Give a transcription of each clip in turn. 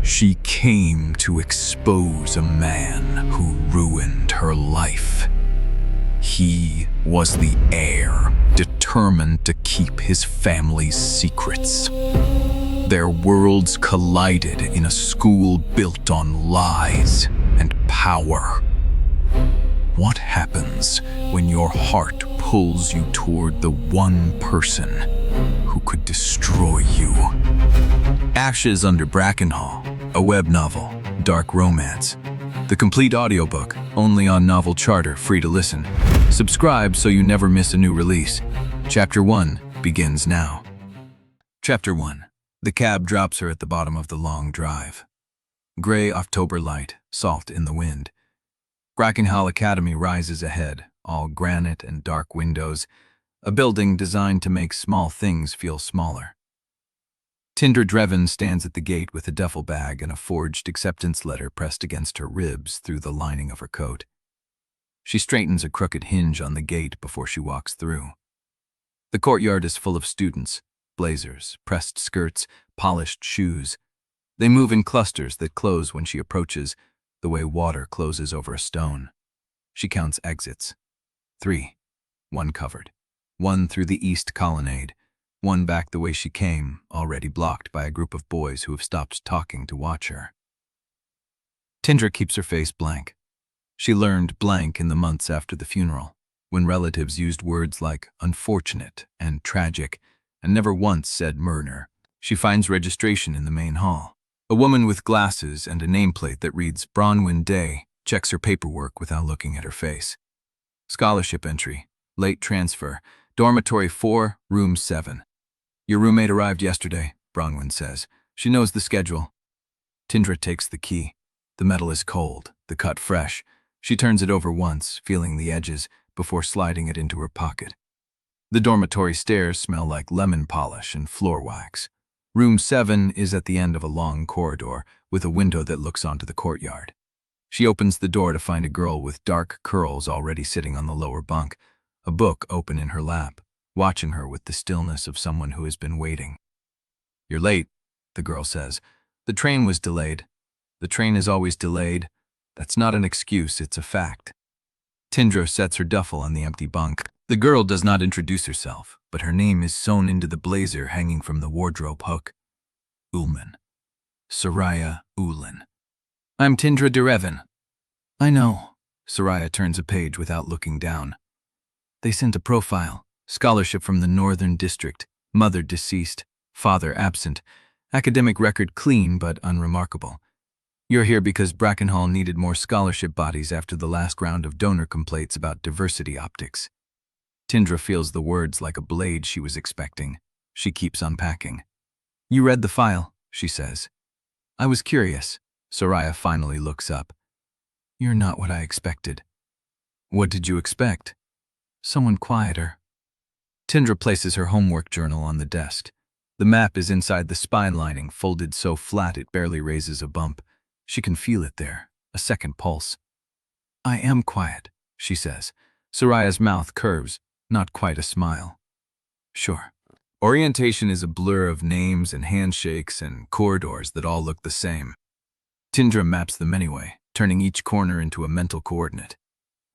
She came to expose a man who ruined her life. He was the heir, determined to keep his family's secrets. Their worlds collided in a school built on lies and power. What happens when your heart pulls you toward the one person who could destroy you? Ashes Under Brackenhall, a web novel, dark romance. The complete audiobook, only on Novel Charter, free to listen. Subscribe so you never miss a new release. Chapter 1 begins now. Chapter 1. The cab drops her at the bottom of the long drive. Gray October light, salt in the wind. Brackenhall Academy rises ahead, all granite and dark windows, a building designed to make small things feel smaller. Tindra Drevyn stands at the gate with a duffel bag and a forged acceptance letter pressed against her ribs through the lining of her coat. She straightens a crooked hinge on the gate before she walks through. The courtyard is full of students, blazers, pressed skirts, polished shoes. They move in clusters that close when she approaches, the way water closes over a stone. She counts exits. 3. 1 covered. 1 through the east colonnade. 1 back the way she came, already blocked by a group of boys who have stopped talking to watch her. Tindra keeps her face blank. She learned blank in the months after the funeral, when relatives used words like unfortunate and tragic, and never once said murder. She finds registration in the main hall. A woman with glasses and a nameplate that reads Bronwyn Day checks her paperwork without looking at her face. Scholarship entry, late transfer, dormitory 4, room 7. Your roommate arrived yesterday, Bronwyn says. She knows the schedule. Tindra takes the key. The metal is cold, the cut fresh. She turns it over once, feeling the edges, before sliding it into her pocket. The dormitory stairs smell like lemon polish and floor wax. Room 7 is at the end of a long corridor, with a window that looks onto the courtyard. She opens the door to find a girl with dark curls already sitting on the lower bunk, a book open in her lap, watching her with the stillness of someone who has been waiting. You're late, the girl says. The train was delayed. The train is always delayed. That's not an excuse, it's a fact. Tindra sets her duffel on the empty bunk. The girl does not introduce herself, but her name is sewn into the blazer hanging from the wardrobe hook. Ullman. Soraya Ullin. I'm Tindra Drevyn. I know. Soraya turns a page without looking down. They sent a profile. Scholarship from the Northern District. Mother deceased. Father absent. Academic record clean but unremarkable. You're here because Brackenhall needed more scholarship bodies after the last round of donor complaints about diversity optics. Tindra feels the words like a blade she was expecting. She keeps unpacking. You read the file, she says. I was curious. Soraya finally looks up. You're not what I expected. What did you expect? Someone quieter. Tindra places her homework journal on the desk. The map is inside the spine lining, folded so flat it barely raises a bump. She can feel it there, a second pulse. I am quiet, she says. Soraya's mouth curves, not quite a smile. Sure. Orientation is a blur of names and handshakes and corridors that all look the same. Tindra maps them anyway, turning each corner into a mental coordinate.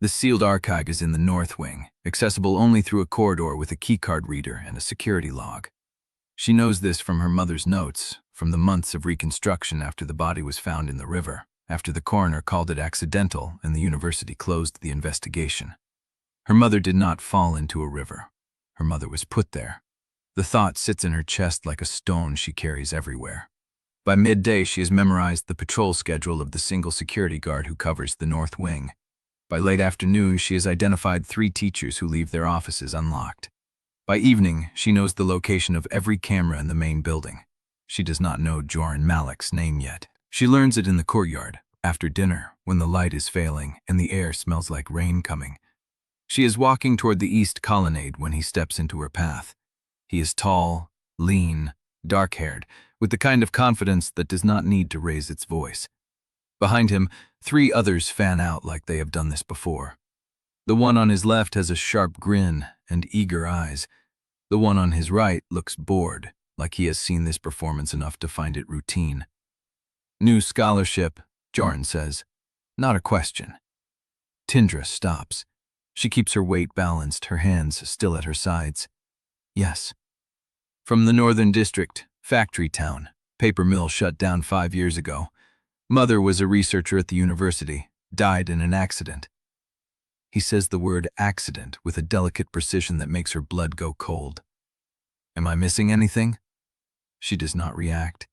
The sealed archive is in the north wing, accessible only through a corridor with a keycard reader and a security log. She knows this from her mother's notes, from the months of reconstruction after the body was found in the river, after the coroner called it accidental and the university closed the investigation. Her mother did not fall into a river. Her mother was put there. The thought sits in her chest like a stone she carries everywhere. By midday, she has memorized the patrol schedule of the single security guard who covers the north wing. By late afternoon, she has identified 3 teachers who leave their offices unlocked. By evening, she knows the location of every camera in the main building. She does not know Jorin Malek's name yet. She learns it in the courtyard, after dinner, when the light is failing and the air smells like rain coming. She is walking toward the east colonnade when he steps into her path. He is tall, lean, dark-haired, with the kind of confidence that does not need to raise its voice. Behind him, 3 others fan out like they have done this before. The one on his left has a sharp grin and eager eyes. The one on his right looks bored, like he has seen this performance enough to find it routine. New scholarship, Jorin says. Not a question. Tindra stops. She keeps her weight balanced, her hands still at her sides. Yes. From the Northern District, factory town. Paper mill shut down 5 years ago. Mother was a researcher at the university, died in an accident. He says the word accident with a delicate precision that makes her blood go cold. Am I missing anything? She does not react.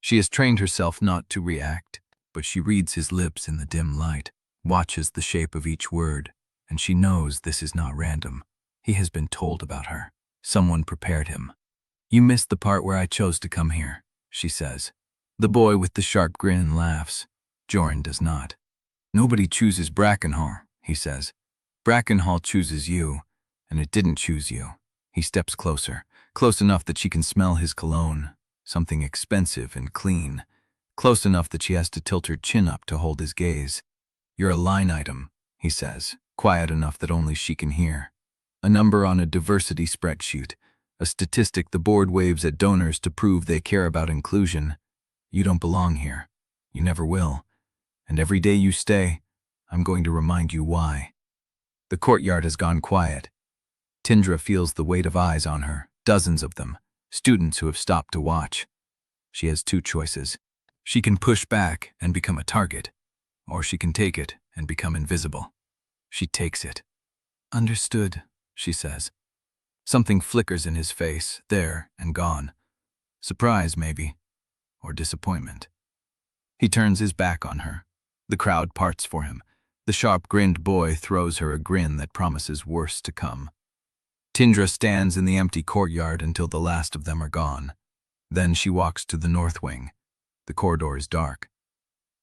She has trained herself not to react, but she reads his lips in the dim light, watches the shape of each word, and she knows this is not random. He has been told about her. Someone prepared him. You missed the part where I chose to come here, she says. The boy with the sharp grin laughs. Jorin does not. Nobody chooses Brackenhall, he says. Brackenhall chooses you, and it didn't choose you. He steps closer, close enough that she can smell his cologne, something expensive and clean, close enough that she has to tilt her chin up to hold his gaze. You're a line item, he says, quiet enough that only she can hear. A number on a diversity spreadsheet, a statistic the board waves at donors to prove they care about inclusion. You don't belong here. You never will. And every day you stay, I'm going to remind you why. The courtyard has gone quiet. Tindra feels the weight of eyes on her, dozens of them, students who have stopped to watch. She has two choices. She can push back and become a target, or she can take it and become invisible. She takes it. Understood, she says. Something flickers in his face, there and gone. Surprise, maybe, or disappointment. He turns his back on her. The crowd parts for him. The sharp-grinned boy throws her a grin that promises worse to come. Tindra stands in the empty courtyard until the last of them are gone. Then she walks to the north wing. The corridor is dark.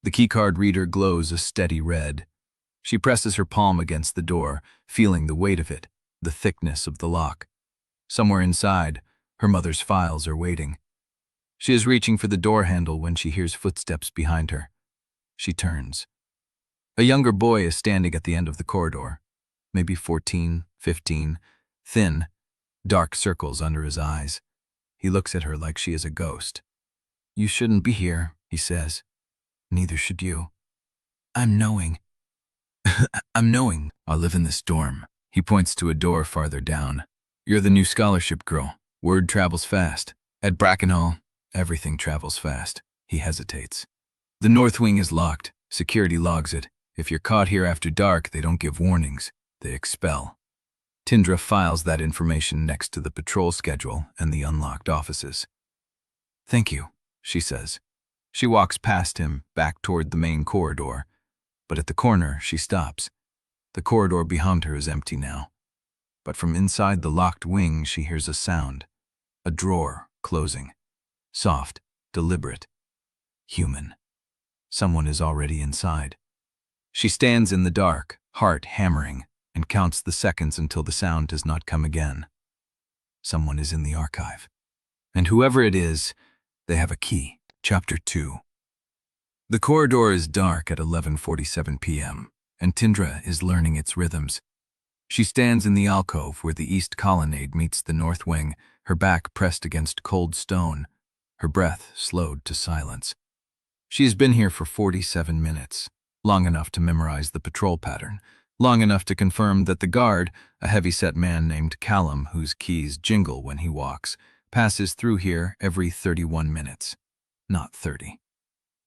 The keycard reader glows a steady red. She presses her palm against the door, feeling the weight of it, the thickness of the lock. Somewhere inside, her mother's files are waiting. She is reaching for the door handle when she hears footsteps behind her. She turns. A younger boy is standing at the end of the corridor, maybe 14, 15, thin, dark circles under his eyes. He looks at her like she is a ghost. You shouldn't be here, he says. Neither should you. I'm knowing. I'm knowing. I'll live in this dorm. He points to a door farther down. You're the new scholarship girl. Word travels fast. At Brackenhall, everything travels fast. He hesitates. The north wing is locked. Security logs it. If you're caught here after dark, they don't give warnings. They expel. Tindra files that information next to the patrol schedule and the unlocked offices. Thank you, she says. She walks past him, back toward the main corridor. But at the corner, she stops. The corridor behind her is empty now. But from inside the locked wing, she hears a sound. A drawer closing. Soft, deliberate. Human. Someone is already inside. She stands in the dark, heart hammering, and counts the seconds until the sound does not come again. Someone is in the archive. And whoever it is, they have a key. Chapter 2. The corridor is dark at 11:47 p.m., and Tindra is learning its rhythms. She stands in the alcove where the east colonnade meets the north wing, her back pressed against cold stone, her breath slowed to silence. She has been here for 47 minutes. Long enough to memorize the patrol pattern, long enough to confirm that the guard, a heavy-set man named Callum whose keys jingle when he walks, passes through here every 31 minutes, not 30.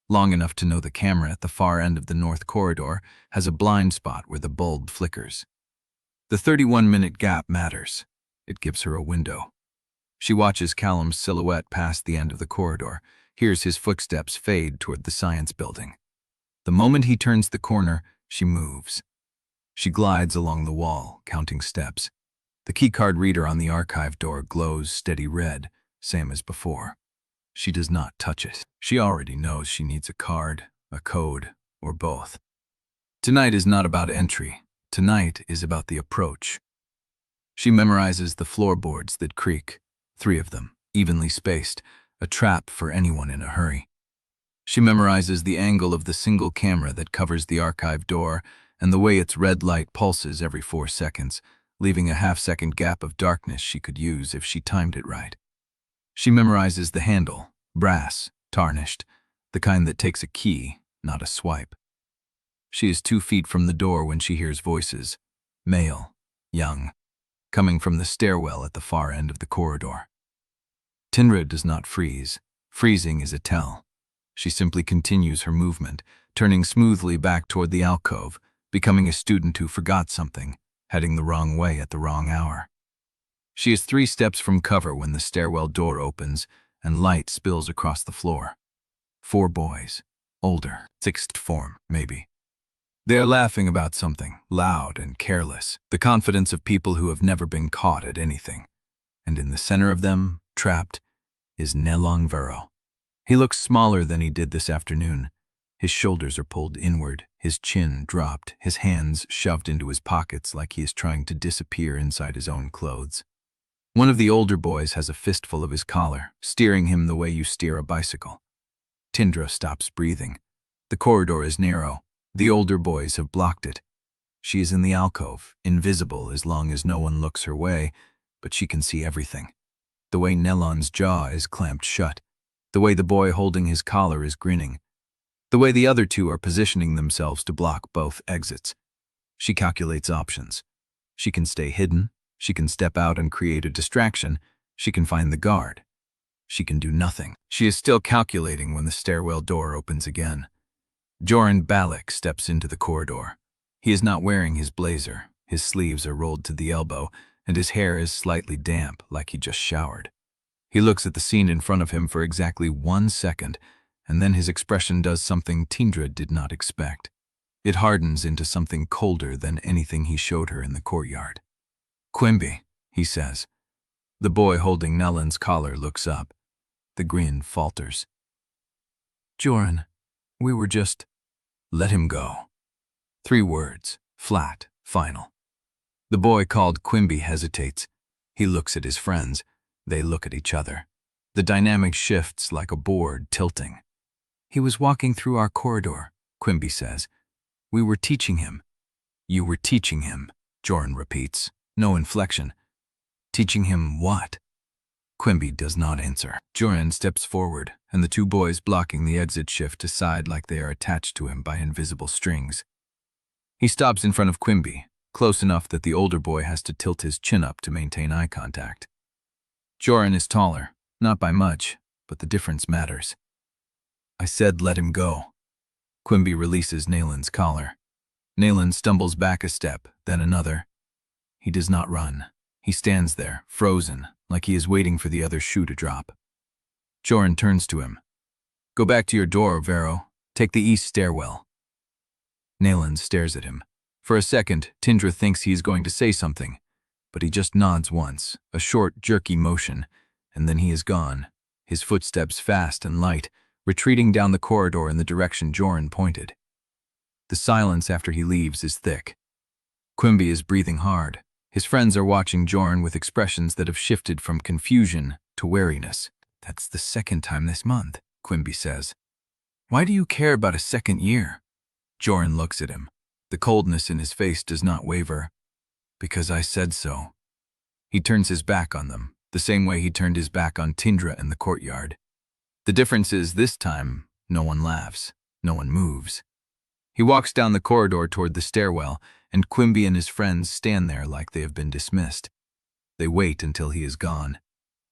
Long enough to know the camera at the far end of the north corridor has a blind spot where the bulb flickers. The 31-minute gap matters. It gives her a window. She watches Callum's silhouette past the end of the corridor, hears his footsteps fade toward the science building. The moment he turns the corner, she moves. She glides along the wall, counting steps. The keycard reader on the archive door glows steady red, same as before. She does not touch it. She already knows she needs a card, a code, or both. Tonight is not about entry. Tonight is about the approach. She memorizes the floorboards that creak, 3 of them, evenly spaced, a trap for anyone in a hurry. She memorizes the angle of the single camera that covers the archive door and the way its red light pulses every 4 seconds, leaving a half-second gap of darkness she could use if she timed it right. She memorizes the handle, brass, tarnished, the kind that takes a key, not a swipe. She is 2 feet from the door when she hears voices, male, young, coming from the stairwell at the far end of the corridor. Tindra does not freeze. Freezing is a tell. She simply continues her movement, turning smoothly back toward the alcove, becoming a student who forgot something, heading the wrong way at the wrong hour. She is 3 steps from cover when the stairwell door opens and light spills across the floor. 4 boys, older, 6th form, maybe. They are laughing about something, loud and careless, the confidence of people who have never been caught at anything. And in the center of them, trapped, is Nelan. He looks smaller than he did this afternoon. His shoulders are pulled inward, his chin dropped, his hands shoved into his pockets like he is trying to disappear inside his own clothes. One of the older boys has a fistful of his collar, steering him the way you steer a bicycle. Tindra stops breathing. The corridor is narrow. The older boys have blocked it. She is in the alcove, invisible as long as no one looks her way, but she can see everything. The way Nelan's jaw is clamped shut. The way the boy holding his collar is grinning. The way the other 2 are positioning themselves to block both exits. She calculates options. She can stay hidden. She can step out and create a distraction. She can find the guard. She can do nothing. She is still calculating when the stairwell door opens again. Jorin Malek steps into the corridor. He is not wearing his blazer. His sleeves are rolled to the elbow, and his hair is slightly damp, like he just showered. He looks at the scene in front of him for exactly 1 second, and then his expression does something Tindra did not expect. It hardens into something colder than anything he showed her in the courtyard. "Quimby," he says. The boy holding Nelan's collar looks up. The grin falters. "Jorin, we were just—" "Let him go." 3 words, flat, final. The boy called Quimby hesitates. He looks at his friends. They look at each other. The dynamic shifts like a board tilting. "He was walking through our corridor," Quimby says. "We were teaching him." "You were teaching him," Jorin repeats. No inflection. "Teaching him what?" Quimby does not answer. Jorin steps forward, and the 2 boys blocking the exit shift aside like they are attached to him by invisible strings. He stops in front of Quimby, close enough that the older boy has to tilt his chin up to maintain eye contact. Jorin is taller, not by much, but the difference matters. "I said let him go." Quimby releases Nelan's collar. Nelan stumbles back a step, then another. He does not run. He stands there, frozen, like he is waiting for the other shoe to drop. Jorin turns to him. "Go back to your door, Vero. Take the east stairwell." Nelan stares at him. For a second, Tindra thinks he is going to say something, but he just nods once, a short, jerky motion, and then he is gone, his footsteps fast and light, retreating down the corridor in the direction Jorin pointed. The silence after he leaves is thick. Quimby is breathing hard. His friends are watching Jorin with expressions that have shifted from confusion to wariness. "That's the 2nd time this month," Quimby says. "Why do you care about a 2nd year?" Jorin looks at him. The coldness in his face does not waver. "Because I said so." He turns his back on them, the same way he turned his back on Tindra in the courtyard. The difference is this time, no one laughs, no one moves. He walks down the corridor toward the stairwell, and Quimby and his friends stand there like they have been dismissed. They wait until he is gone.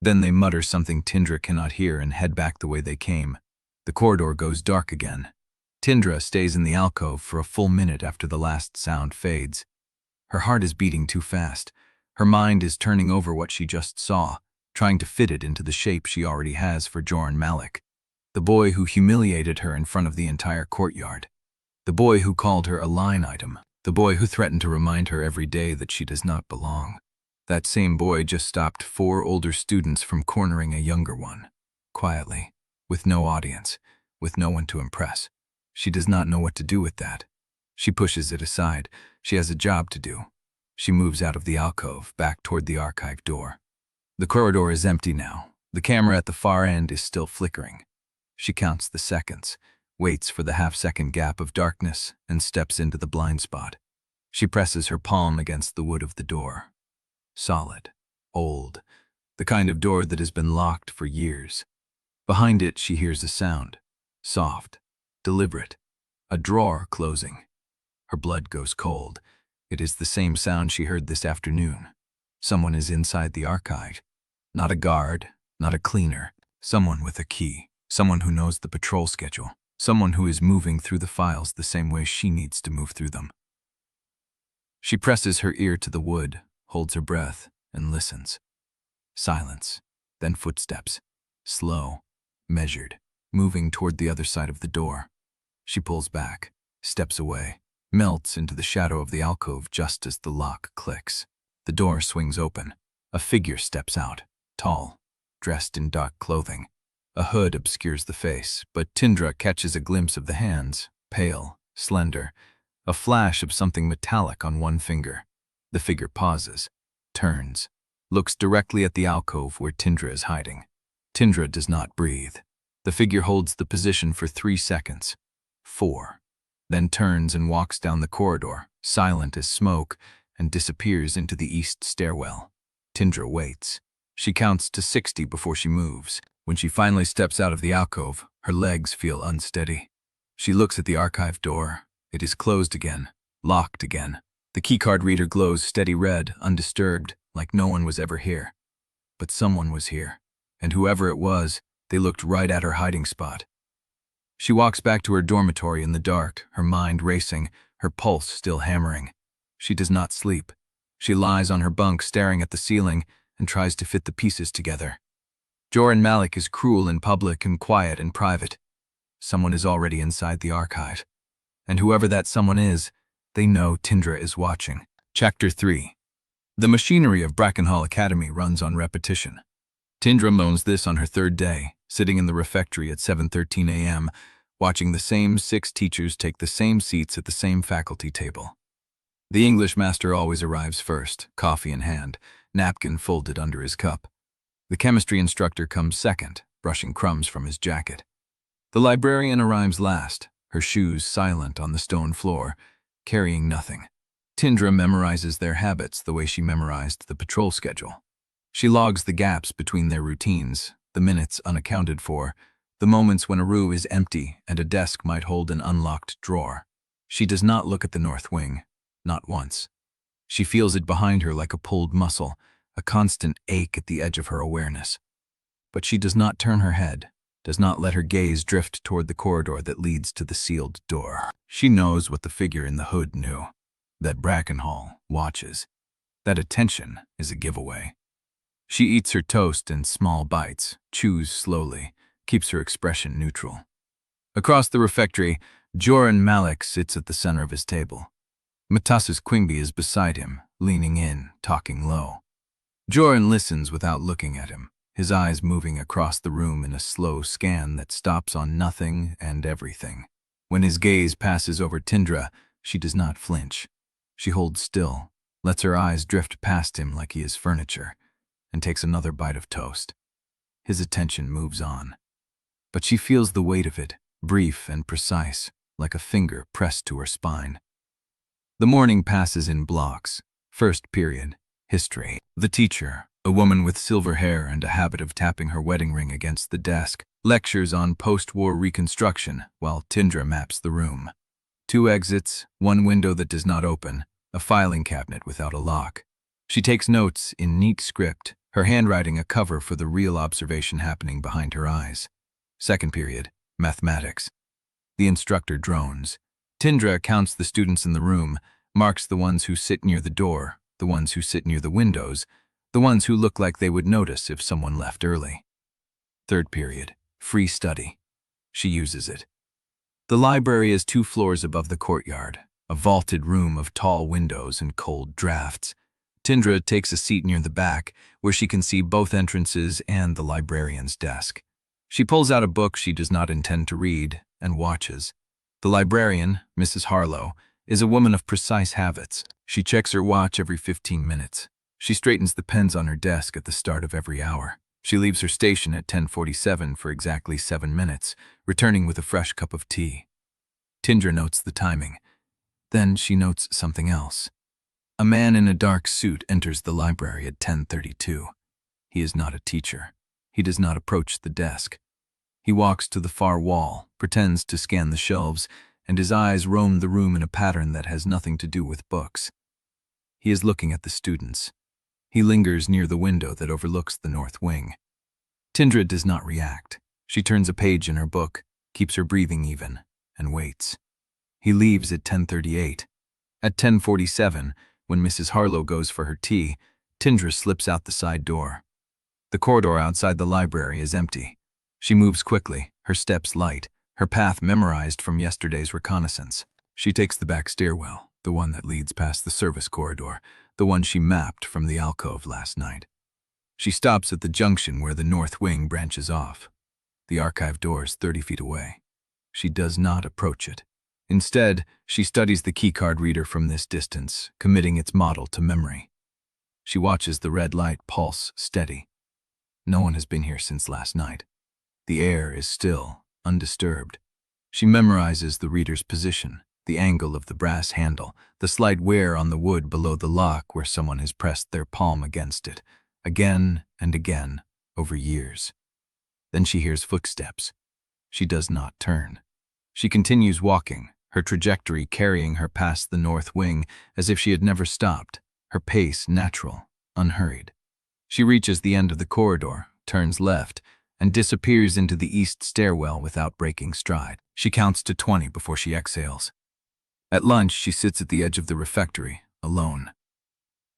Then they mutter something Tindra cannot hear and head back the way they came. The corridor goes dark again. Tindra stays in the alcove for a full minute after the last sound fades. Her heart is beating too fast. Her mind is turning over what she just saw, trying to fit it into the shape she already has for Jorin Malek, the boy who humiliated her in front of the entire courtyard, the boy who called her a line item, the boy who threatened to remind her every day that she does not belong. That same boy just stopped 4 older students from cornering a younger one, quietly, with no audience, with no one to impress. She does not know what to do with that. She pushes it aside. She has a job to do. She moves out of the alcove, back toward the archive door. The corridor is empty now. The camera at the far end is still flickering. She counts the seconds, waits for the half-second gap of darkness, and steps into the blind spot. She presses her palm against the wood of the door. Solid, old, the kind of door that has been locked for years. Behind it, she hears a sound. Soft, deliberate. A drawer closing. Her blood goes cold. It is the same sound she heard this afternoon. Someone is inside the archive. Not a guard, not a cleaner. Someone with a key. Someone who knows the patrol schedule. Someone who is moving through the files the same way she needs to move through them. She presses her ear to the wood, holds her breath, and listens. Silence, then footsteps. Slow, measured, moving toward the other side of the door. She pulls back, steps away, melts into the shadow of the alcove just as the lock clicks. The door swings open. A figure steps out, tall, dressed in dark clothing. A hood obscures the face, but Tindra catches a glimpse of the hands, pale, slender, a flash of something metallic on one finger. The figure pauses, turns, looks directly at the alcove where Tindra is hiding. Tindra does not breathe. The figure holds the position for 3 seconds, 4, then turns and walks down the corridor, silent as smoke, and disappears into the east stairwell. Tindra waits. She counts to 60 before she moves. When she finally steps out of the alcove, her legs feel unsteady. She looks at the archive door. It is closed again, locked again. The keycard reader glows steady red, undisturbed, like no one was ever here. But someone was here, and whoever it was, they looked right at her hiding spot. She walks back to her dormitory in the dark, her mind racing, her pulse still hammering. She does not sleep. She lies on her bunk staring at the ceiling and tries to fit the pieces together. Jorin Malek is cruel in public and quiet in private. Someone is already inside the archive. And whoever that someone is, they know Tindra is watching. Chapter 3. The machinery of Brackenhall Academy runs on repetition. Tindra moans this on her 3rd day, sitting in the refectory at 7:13 a.m., watching the same 6 teachers take the same seats at the same faculty table. The English master always arrives first, coffee in hand, napkin folded under his cup. The chemistry instructor comes second, brushing crumbs from his jacket. The librarian arrives last, her shoes silent on the stone floor, carrying nothing. Tindra memorizes their habits the way she memorized the patrol schedule. She logs the gaps between their routines, the minutes unaccounted for, the moments when a room is empty and a desk might hold an unlocked drawer. She does not look at the north wing, not once. She feels it behind her like a pulled muscle, a constant ache at the edge of her awareness. But she does not turn her head, does not let her gaze drift toward the corridor that leads to the sealed door. She knows what the figure in the hood knew, that Brackenhall watches, that attention is a giveaway. She eats her toast in small bites, chews slowly, keeps her expression neutral. Across the refectory, Jorin Malek sits at the center of his table. Matias Quimby is beside him, leaning in, talking low. Jorin listens without looking at him, his eyes moving across the room in a slow scan that stops on nothing and everything. When his gaze passes over Tindra, she does not flinch. She holds still, lets her eyes drift past him like he is furniture, and takes another bite of toast. His attention moves on. But she feels the weight of it, brief and precise, like a finger pressed to her spine. The morning passes in blocks. First period, history. The teacher, a woman with silver hair and a habit of tapping her wedding ring against the desk, lectures on post-war reconstruction while Tindra maps the room. 2 exits, 1 window that does not open, a filing cabinet without a lock. She takes notes in neat script, her handwriting a cover for the real observation happening behind her eyes. Second period, mathematics. The instructor drones. Tindra counts the students in the room, marks the ones who sit near the door, the ones who sit near the windows, the ones who look like they would notice if someone left early. Third period, free study. She uses it. The library is 2 floors above the courtyard, a vaulted room of tall windows and cold drafts. Tindra takes a seat near the back, where she can see both entrances and the librarian's desk. She pulls out a book she does not intend to read and watches. The librarian, Mrs. Harlow, is a woman of precise habits. She checks her watch every 15 minutes. She straightens the pens on her desk at the start of every hour. She leaves her station at 10:47 for exactly 7 minutes, returning with a fresh cup of tea. Tindra notes the timing. Then she notes something else. A man in a dark suit enters the library at 10:32. He is not a teacher. He does not approach the desk. He walks to the far wall, pretends to scan the shelves, and his eyes roam the room in a pattern that has nothing to do with books. He is looking at the students. He lingers near the window that overlooks the north wing. Tindra does not react. She turns a page in her book, keeps her breathing even, and waits. He leaves at 10:38. At 10:47, when Mrs. Harlow goes for her tea, Tindra slips out the side door. The corridor outside the library is empty. She moves quickly, her steps light, her path memorized from yesterday's reconnaissance. She takes the back stairwell, the one that leads past the service corridor, the one she mapped from the alcove last night. She stops at the junction where the north wing branches off. The archive door is 30 feet away. She does not approach it. Instead, she studies the keycard reader from this distance, committing its model to memory. She watches the red light pulse steady. No one has been here since last night. The air is still, undisturbed. She memorizes the reader's position, the angle of the brass handle, the slight wear on the wood below the lock where someone has pressed their palm against it, again and again, over years. Then she hears footsteps. She does not turn. She continues walking, her trajectory carrying her past the north wing as if she had never stopped, her pace natural, unhurried. She reaches the end of the corridor, turns left, and disappears into the east stairwell without breaking stride. She counts to 20 before she exhales. At lunch, she sits at the edge of the refectory, alone.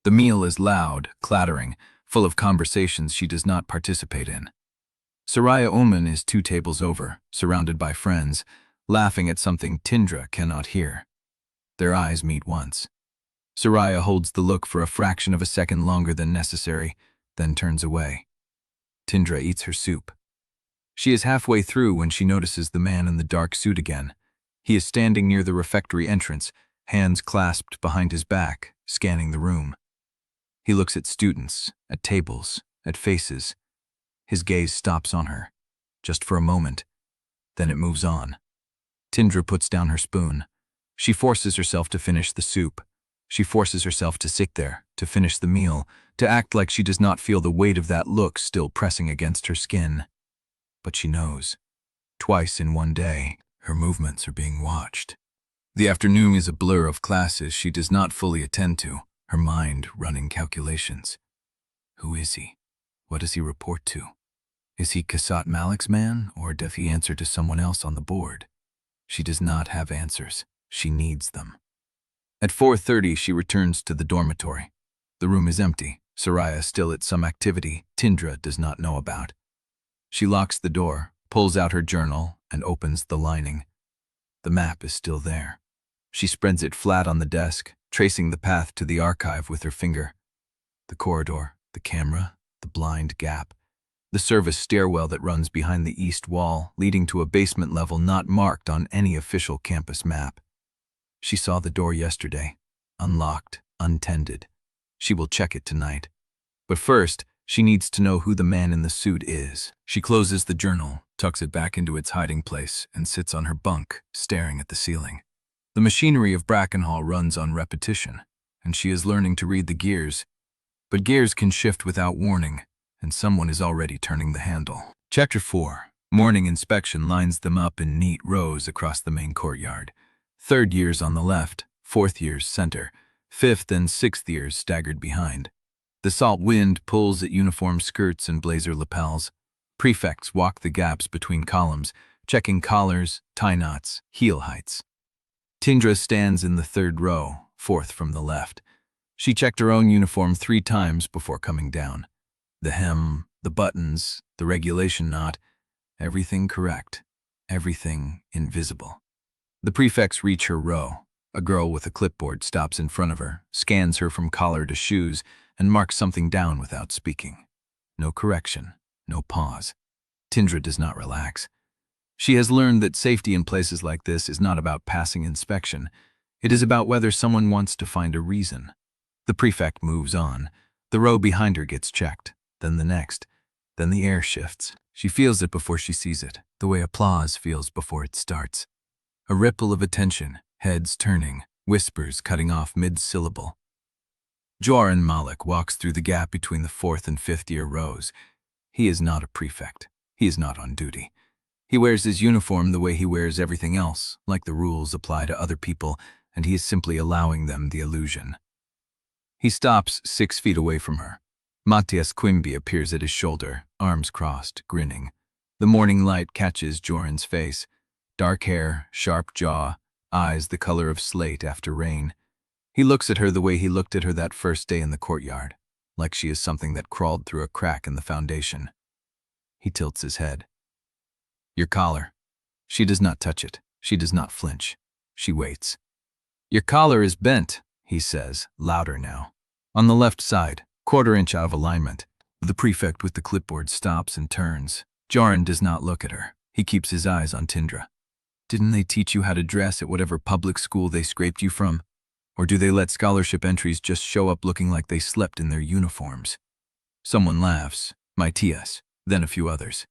The meal is loud, clattering, full of conversations she does not participate in. Soraya Ullman is 2 tables over, surrounded by friends, laughing at something Tindra cannot hear. Their eyes meet once. Soraya holds the look for a fraction of a second longer than necessary, then turns away. Tindra eats her soup. She is halfway through when she notices the man in the dark suit again. He is standing near the refectory entrance, hands clasped behind his back, scanning the room. He looks at students, at tables, at faces. His gaze stops on her, just for a moment. Then it moves on. Tindra puts down her spoon. She forces herself to finish the soup. She forces herself to sit there, to finish the meal, to act like she does not feel the weight of that look still pressing against her skin. But she knows. Twice in one day, her movements are being watched. The afternoon is a blur of classes she does not fully attend to, her mind running calculations. Who is he? What does he report to? Is he Kasat Malek's man, or does he answer to someone else on the board? She does not have answers. She needs them. At 4:30, she returns to the dormitory. The room is empty, Soraya still at some activity Tindra does not know about. She locks the door, pulls out her journal, and opens the lining. The map is still there. She spreads it flat on the desk, tracing the path to the archive with her finger. The corridor, the camera, the blind gap, the service stairwell that runs behind the east wall, leading to a basement level not marked on any official campus map. She saw the door yesterday, unlocked, untended. She will check it tonight. But first, she needs to know who the man in the suit is. She closes the journal, tucks it back into its hiding place, and sits on her bunk, staring at the ceiling. The machinery of Brackenhall runs on repetition, and she is learning to read the gears. But gears can shift without warning, and someone is already turning the handle. Chapter 4. Morning inspection lines them up in neat rows across the main courtyard. 3rd years on the left, 4th years center, 5th and 6th years staggered behind. The salt wind pulls at uniform skirts and blazer lapels. Prefects walk the gaps between columns, checking collars, tie knots, heel heights. Tindra stands in the 3rd row, 4th from the left. She checked her own uniform 3 times before coming down. The hem, the buttons, the regulation knot, everything correct, everything invisible. The prefects reach her row. A girl with a clipboard stops in front of her, scans her from collar to shoes, and marks something down without speaking. No correction, no pause. Tindra does not relax. She has learned that safety in places like this is not about passing inspection. It is about whether someone wants to find a reason. The prefect moves on. The row behind her gets checked, then the next. Then the air shifts. She feels it before she sees it, the way applause feels before it starts. A ripple of attention, heads turning, whispers cutting off mid-syllable. Jorin Malek walks through the gap between the 4th and 5th year rows. He is not a prefect. He is not on duty. He wears his uniform the way he wears everything else, like the rules apply to other people, and he is simply allowing them the illusion. He stops 6 feet away from her. Matias Quimby appears at his shoulder, arms crossed, grinning. The morning light catches Jorin's face. Dark hair, sharp jaw, eyes the color of slate after rain. He looks at her the way he looked at her that first day in the courtyard, like she is something that crawled through a crack in the foundation. He tilts his head. Your collar. She does not touch it. She does not flinch. She waits. Your collar is bent, he says, louder now. On the left side, 1/4 inch out of alignment. The prefect with the clipboard stops and turns. Jorin does not look at her. He keeps his eyes on Tindra. Didn't they teach you how to dress at whatever public school they scraped you from? Or do they let scholarship entries just show up looking like they slept in their uniforms? Someone laughs. Matias, then a few others.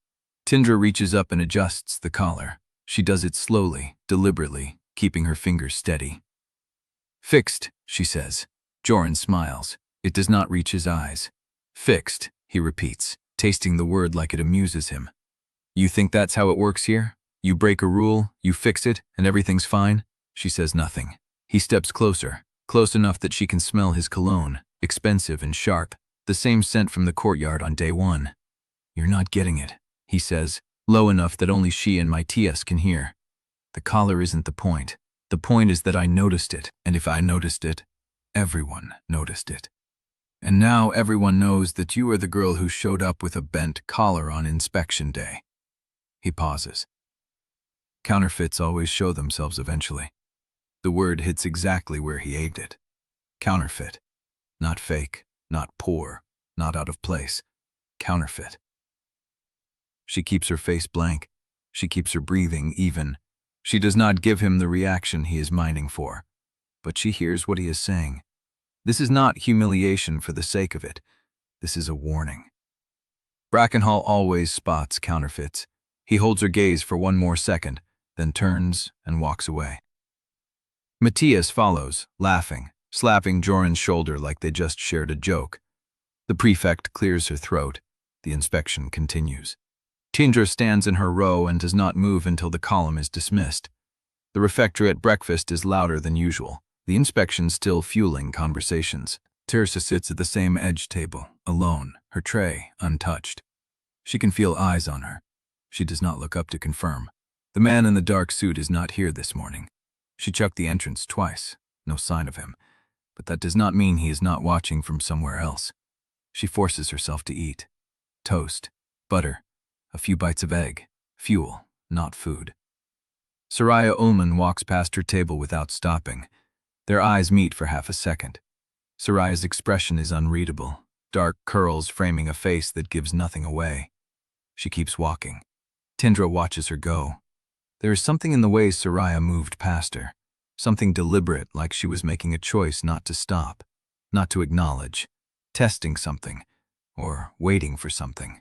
Tindra reaches up and adjusts the collar. She does it slowly, deliberately, keeping her fingers steady. Fixed, she says. Jorin smiles. It does not reach his eyes. Fixed, he repeats, tasting the word like it amuses him. You think that's how it works here? You break a rule, you fix it, and everything's fine? She says nothing. He steps closer, close enough that she can smell his cologne, expensive and sharp, the same scent from the courtyard on day 1. You're not getting it, he says, low enough that only she and Matias can hear. The collar isn't the point. The point is that I noticed it, and if I noticed it, everyone noticed it. And now everyone knows that you are the girl who showed up with a bent collar on inspection day. He pauses. Counterfeits always show themselves eventually. The word hits exactly where he aimed it. Counterfeit. Not fake, not poor, not out of place. Counterfeit. She keeps her face blank. She keeps her breathing even. She does not give him the reaction he is mining for. But she hears what he is saying. This is not humiliation for the sake of it. This is a warning. Brackenhall always spots counterfeits. He holds her gaze for 1 more second, then turns and walks away. Matias follows, laughing, slapping Jorin's shoulder like they just shared a joke. The prefect clears her throat. The inspection continues. Tindra stands in her row and does not move until the column is dismissed. The refectory at breakfast is louder than usual, the inspection still fueling conversations. Tirsa sits at the same edge table, alone, her tray untouched. She can feel eyes on her. She does not look up to confirm. The man in the dark suit is not here this morning. She checked the entrance twice, no sign of him, but that does not mean he is not watching from somewhere else. She forces herself to eat. Toast, butter, a few bites of egg, fuel, not food. Soraya Ullman walks past her table without stopping. Their eyes meet for half a second. Soraya's expression is unreadable, dark curls framing a face that gives nothing away. She keeps walking. Tindra watches her go. There is something in the way Soraya moved past her, something deliberate, like she was making a choice not to stop, not to acknowledge, testing something, or waiting for something.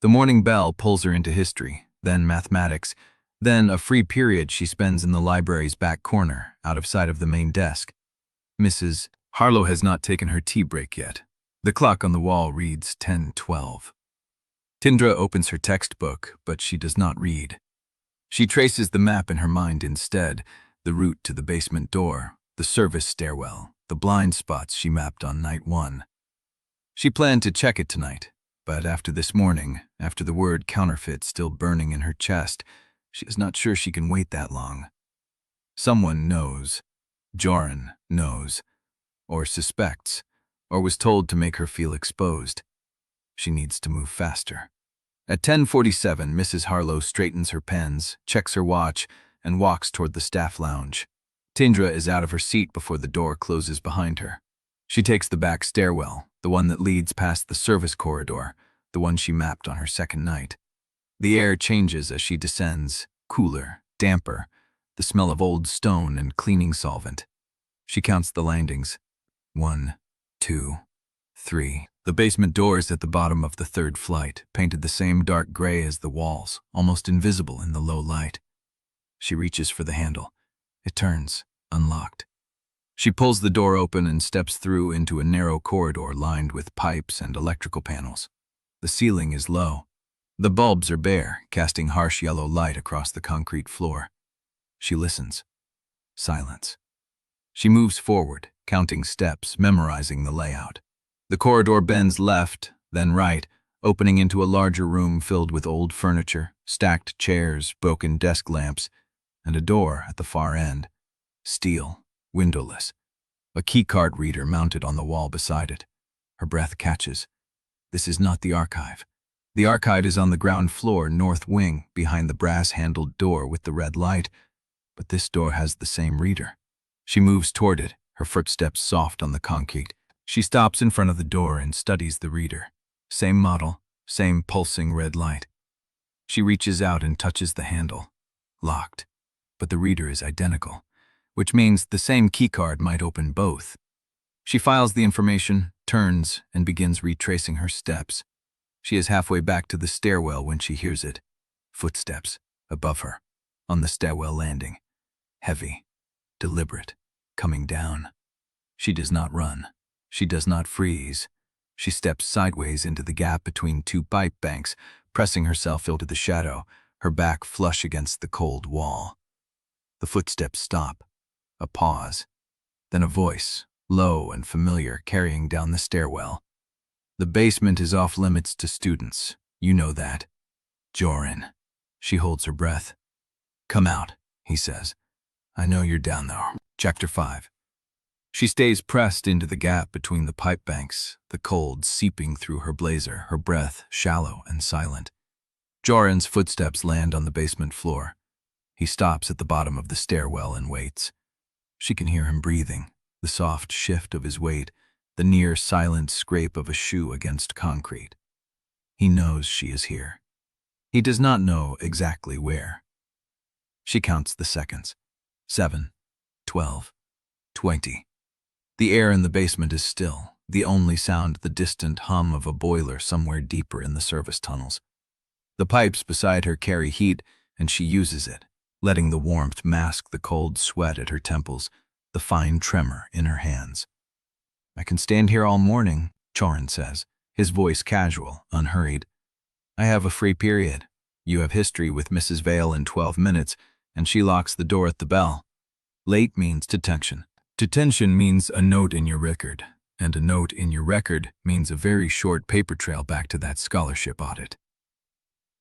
The morning bell pulls her into history, then mathematics, then a free period she spends in the library's back corner, out of sight of the main desk. Mrs. Harlow has not taken her tea break yet. The clock on the wall reads 10:12. Tindra opens her textbook, but she does not read. She traces the map in her mind instead, the route to the basement door, the service stairwell, the blind spots she mapped on night 1. She planned to check it tonight, but after this morning, after the word counterfeit still burning in her chest, she is not sure she can wait that long. Someone knows. Jorin knows, or suspects, or was told to make her feel exposed. She needs to move faster. At 10:47, Mrs. Harlow straightens her pens, checks her watch, and walks toward the staff lounge. Tindra is out of her seat before the door closes behind her. She takes the back stairwell, the one that leads past the service corridor, the one she mapped on her second night. The air changes as she descends, cooler, damper, the smell of old stone and cleaning solvent. She counts the landings. 1, 2, 3. The basement door is at the bottom of the 3rd flight, painted the same dark gray as the walls, almost invisible in the low light. She reaches for the handle. It turns, unlocked. She pulls the door open and steps through into a narrow corridor lined with pipes and electrical panels. The ceiling is low. The bulbs are bare, casting harsh yellow light across the concrete floor. She listens. Silence. She moves forward, counting steps, memorizing the layout. The corridor bends left, then right, opening into a larger room filled with old furniture, stacked chairs, broken desk lamps, and a door at the far end. Steel, windowless. A keycard reader mounted on the wall beside it. Her breath catches. This is not the archive. The archive is on the ground floor, north wing, behind the brass-handled door with the red light, but this door has the same reader. She moves toward it, her footsteps soft on the concrete. She stops in front of the door and studies the reader. Same model, same pulsing red light. She reaches out and touches the handle. Locked. But the reader is identical, which means the same keycard might open both. She files the information, turns, and begins retracing her steps. She is halfway back to the stairwell when she hears it. Footsteps, above her, on the stairwell landing. Heavy, deliberate, coming down. She does not run. She does not freeze. She steps sideways into the gap between two pipe banks, pressing herself into the shadow, her back flush against the cold wall. The footsteps stop. A pause. Then a voice, low and familiar, carrying down the stairwell. The basement is off limits to students. You know that. Jorin. She holds her breath. Come out, he says. I know you're down there. Chapter 5. She stays pressed into the gap between the pipe banks, the cold seeping through her blazer, her breath shallow and silent. Jorin's footsteps land on the basement floor. He stops at the bottom of the stairwell and waits. She can hear him breathing, the soft shift of his weight, the near silent scrape of a shoe against concrete. He knows she is here. He does not know exactly where. She counts the seconds. 7, 12, 20. The air in the basement is still, the only sound the distant hum of a boiler somewhere deeper in the service tunnels. The pipes beside her carry heat, and she uses it, letting the warmth mask the cold sweat at her temples, the fine tremor in her hands. I can stand here all morning, Jorin says, his voice casual, unhurried. I have a free period. You have history with Mrs. Vale in 12 minutes, and she locks the door at the bell. Late means detention. Detention means a note in your record, and a note in your record means a very short paper trail back to that scholarship audit.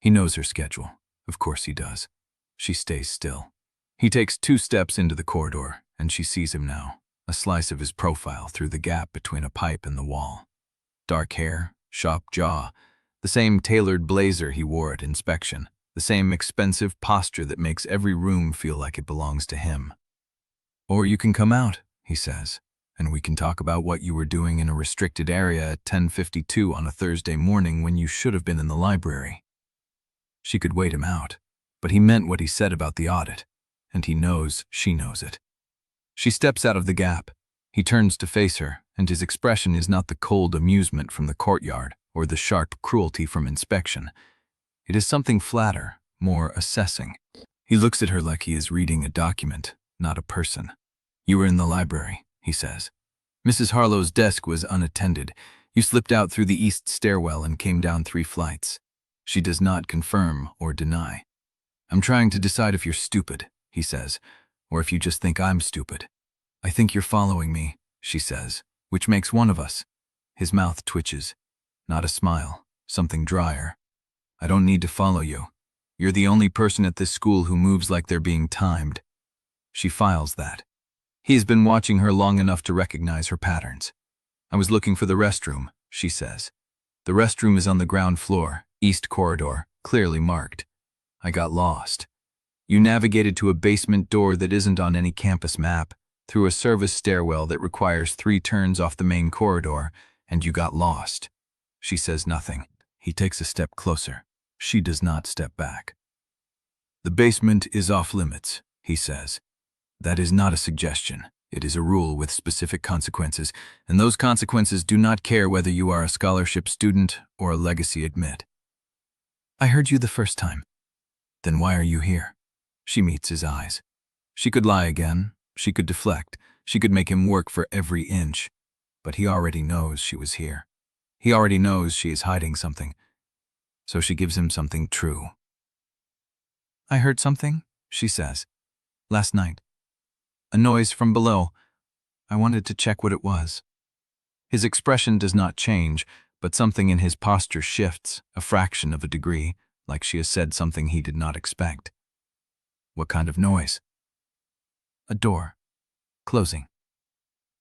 He knows her schedule. Of course he does. She stays still. He takes 2 steps into the corridor, and she sees him now, a slice of his profile through the gap between a pipe and the wall. Dark hair, sharp jaw, the same tailored blazer he wore at inspection, the same expensive posture that makes every room feel like it belongs to him. Or you can come out, he says, and we can talk about what you were doing in a restricted area at 10:52 on a Thursday morning when you should have been in the library. She could wait him out, but he meant what he said about the audit, and he knows she knows it. She steps out of the gap. He turns to face her, and his expression is not the cold amusement from the courtyard or the sharp cruelty from inspection. It is something flatter, more assessing. He looks at her like he is reading a document, not a person. You were in the library, he says. Mrs. Harlowe's desk was unattended. You slipped out through the east stairwell and came down 3 flights. She does not confirm or deny. I'm trying to decide if you're stupid, he says, or if you just think I'm stupid. I think you're following me, she says, which makes one of us. His mouth twitches. Not a smile, something drier. I don't need to follow you. You're the only person at this school who moves like they're being timed. She files that. He has been watching her long enough to recognize her patterns. I was looking for the restroom, she says. The restroom is on the ground floor, east corridor, clearly marked. I got lost. You navigated to a basement door that isn't on any campus map, through a service stairwell that requires 3 turns off the main corridor, and you got lost. She says nothing. He takes a step closer. She does not step back. The basement is off limits, he says. That is not a suggestion. It is a rule with specific consequences, and those consequences do not care whether you are a scholarship student or a legacy admit. I heard you the first time. Then why are you here? She meets his eyes. She could lie again. She could deflect. She could make him work for every inch. But he already knows she was here. He already knows she is hiding something. so she gives him something true. "I heard something," she says. "Last night. A noise from below. I wanted to check what it was." His expression does not change, but something in his posture shifts a fraction of a degree, like she has said something he did not expect. "What kind of noise?" "A door. Closing."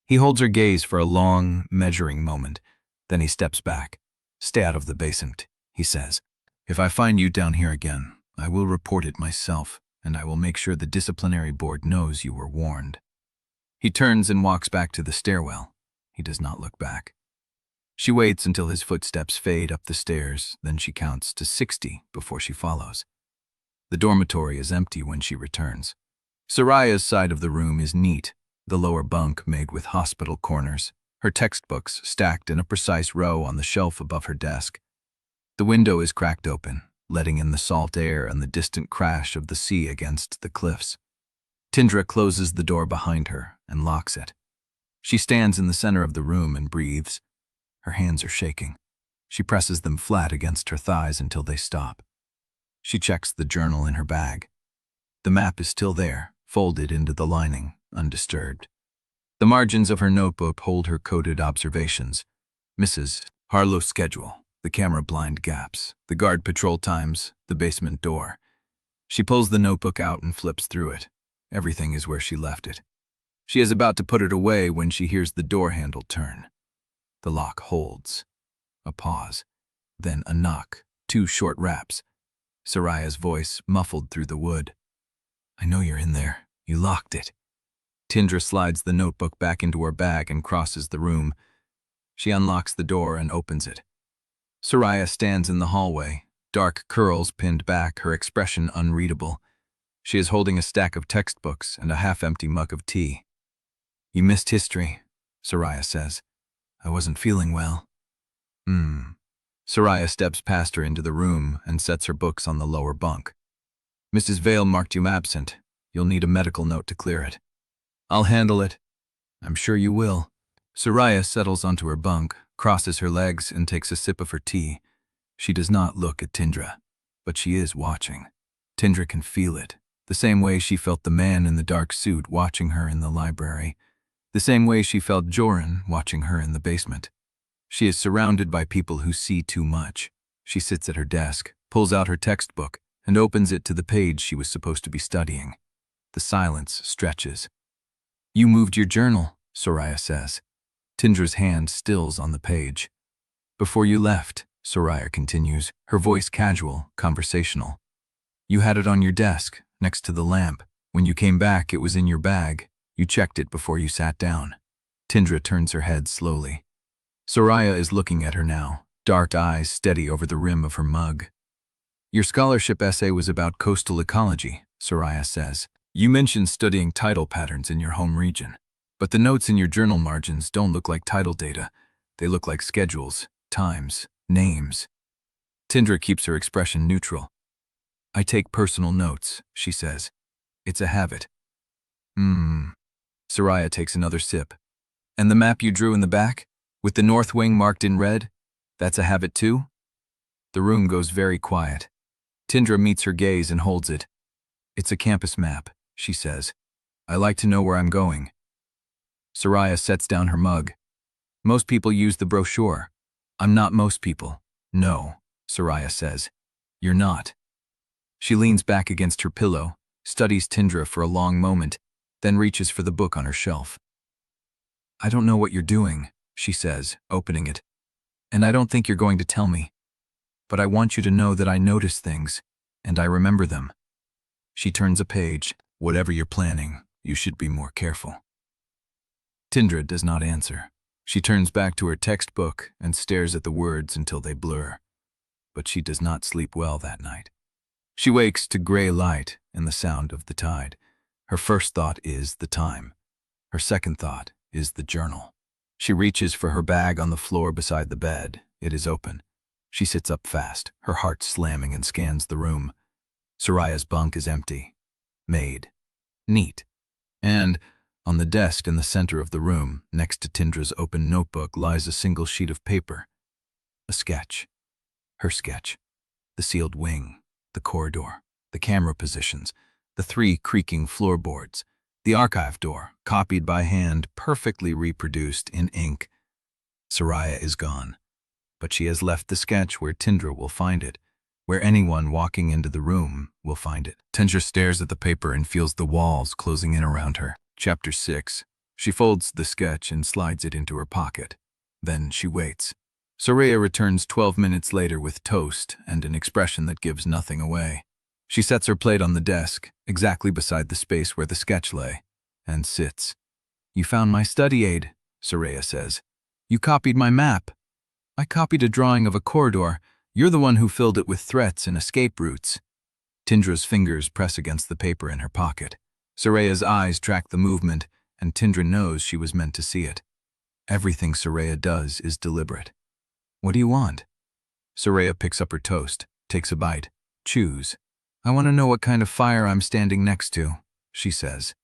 He holds her gaze for a long, measuring moment. Then he steps back. "Stay out of the basement," he says. "If I find you down here again, I will report it myself, and I will make sure the disciplinary board knows you were warned." He turns and walks back to the stairwell. He does not look back. She waits until his footsteps fade up the stairs, then she counts to 60 before she follows. The dormitory is empty when she returns. Soraya's side of the room is neat, the lower bunk made with hospital corners, her textbooks stacked in a precise row on the shelf above her desk. The window is cracked open, letting in the salt air and the distant crash of the sea against the cliffs. Tindra closes the door behind her and locks it. She stands in the center of the room and breathes. Her hands are shaking. She presses them flat against her thighs until they stop. She checks the journal in her bag. The map is still there, folded into the lining, undisturbed. The margins of her notebook hold her coded observations. Mrs. Harlow's schedule, the camera blind gaps, the guard patrol times, the basement door. She pulls the notebook out and flips through it. Everything is where she left it. She is about to put it away when she hears the door handle turn. The lock holds. A pause. Then a knock, 2 short raps. Soraya's voice muffled through the wood. "I know you're in there. You locked it." Tindra slides the notebook back into her bag and crosses the room. She unlocks the door and opens it. Soraya stands in the hallway, dark curls pinned back, her expression unreadable. She is holding a stack of textbooks and a half-empty mug of tea. "You missed history," Soraya says. "I wasn't feeling well." Soraya steps past her into the room and sets her books on the lower bunk. "Mrs. Vale marked you absent. You'll need a medical note to clear it." "I'll handle it." "I'm sure you will." Soraya settles onto her bunk, crosses her legs, and takes a sip of her tea. She does not look at Tindra, but she is watching. Tindra can feel it, the same way she felt the man in the dark suit watching her in the library, the same way she felt Jorin watching her in the basement. She is surrounded by people who see too much. She sits at her desk, pulls out her textbook, and opens it to the page she was supposed to be studying. The silence stretches. "You moved your journal," Soraya says. Tindra's hand stills on the page. "Before you left," Soraya continues, her voice casual, conversational. "You had it on your desk, next to the lamp. When you came back, it was in your bag. You checked it before you sat down." Tindra turns her head slowly. Soraya is looking at her now, dark eyes steady over the rim of her mug. "Your scholarship essay was about coastal ecology," Soraya says. "You mentioned studying tidal patterns in your home region. But the notes in your journal margins don't look like tidal data. They look like schedules, times, names." Tindra keeps her expression neutral. "I take personal notes," she says. "It's a habit." Soraya takes another sip. "And the map you drew in the back, with the north wing marked in red, that's a habit too?" The room goes very quiet. Tindra meets her gaze and holds it. "It's a campus map," she says. "I like to know where I'm going." Soraya sets down her mug. "Most people use the brochure. I'm not most people." "No," Soraya says. "You're not." She leans back against her pillow, studies Tindra for a long moment, then reaches for the book on her shelf. "I don't know what you're doing," she says, opening it. "And I don't think you're going to tell me. But I want you to know that I notice things, and I remember them." She turns a page. "Whatever you're planning, you should be more careful." Tindra does not answer. She turns back to her textbook and stares at the words until they blur. But she does not sleep well that night. She wakes to gray light and the sound of the tide. Her first thought is the time. Her second thought is the journal. She reaches for her bag on the floor beside the bed. It is open. She sits up fast, her heart slamming, and scans the room. Soraya's bunk is empty. Made. Neat. And on the desk in the center of the room, next to Tindra's open notebook, lies a single sheet of paper. A sketch. Her sketch. The sealed wing, the corridor, the camera positions, the 3 creaking floorboards, the archive door, copied by hand, perfectly reproduced in ink. Soraya is gone, but she has left the sketch where Tindra will find it, where anyone walking into the room will find it. Tindra stares at the paper and feels the walls closing in around her. Chapter 6. She folds the sketch and slides it into her pocket. Then she waits. Soraya returns 12 minutes later with toast and an expression that gives nothing away. She sets her plate on the desk, exactly beside the space where the sketch lay, and sits. "You found my study aid," Soraya says. "You copied my map. I copied a drawing of a corridor. You're the one who filled it with threats and escape routes." Tindra's fingers press against the paper in her pocket. Soraya's eyes track the movement, and Tindra knows she was meant to see it. Everything Soraya does is deliberate. "What do you want?" Soraya picks up her toast, takes a bite, chews. "I want to know what kind of fire I'm standing next to," she says.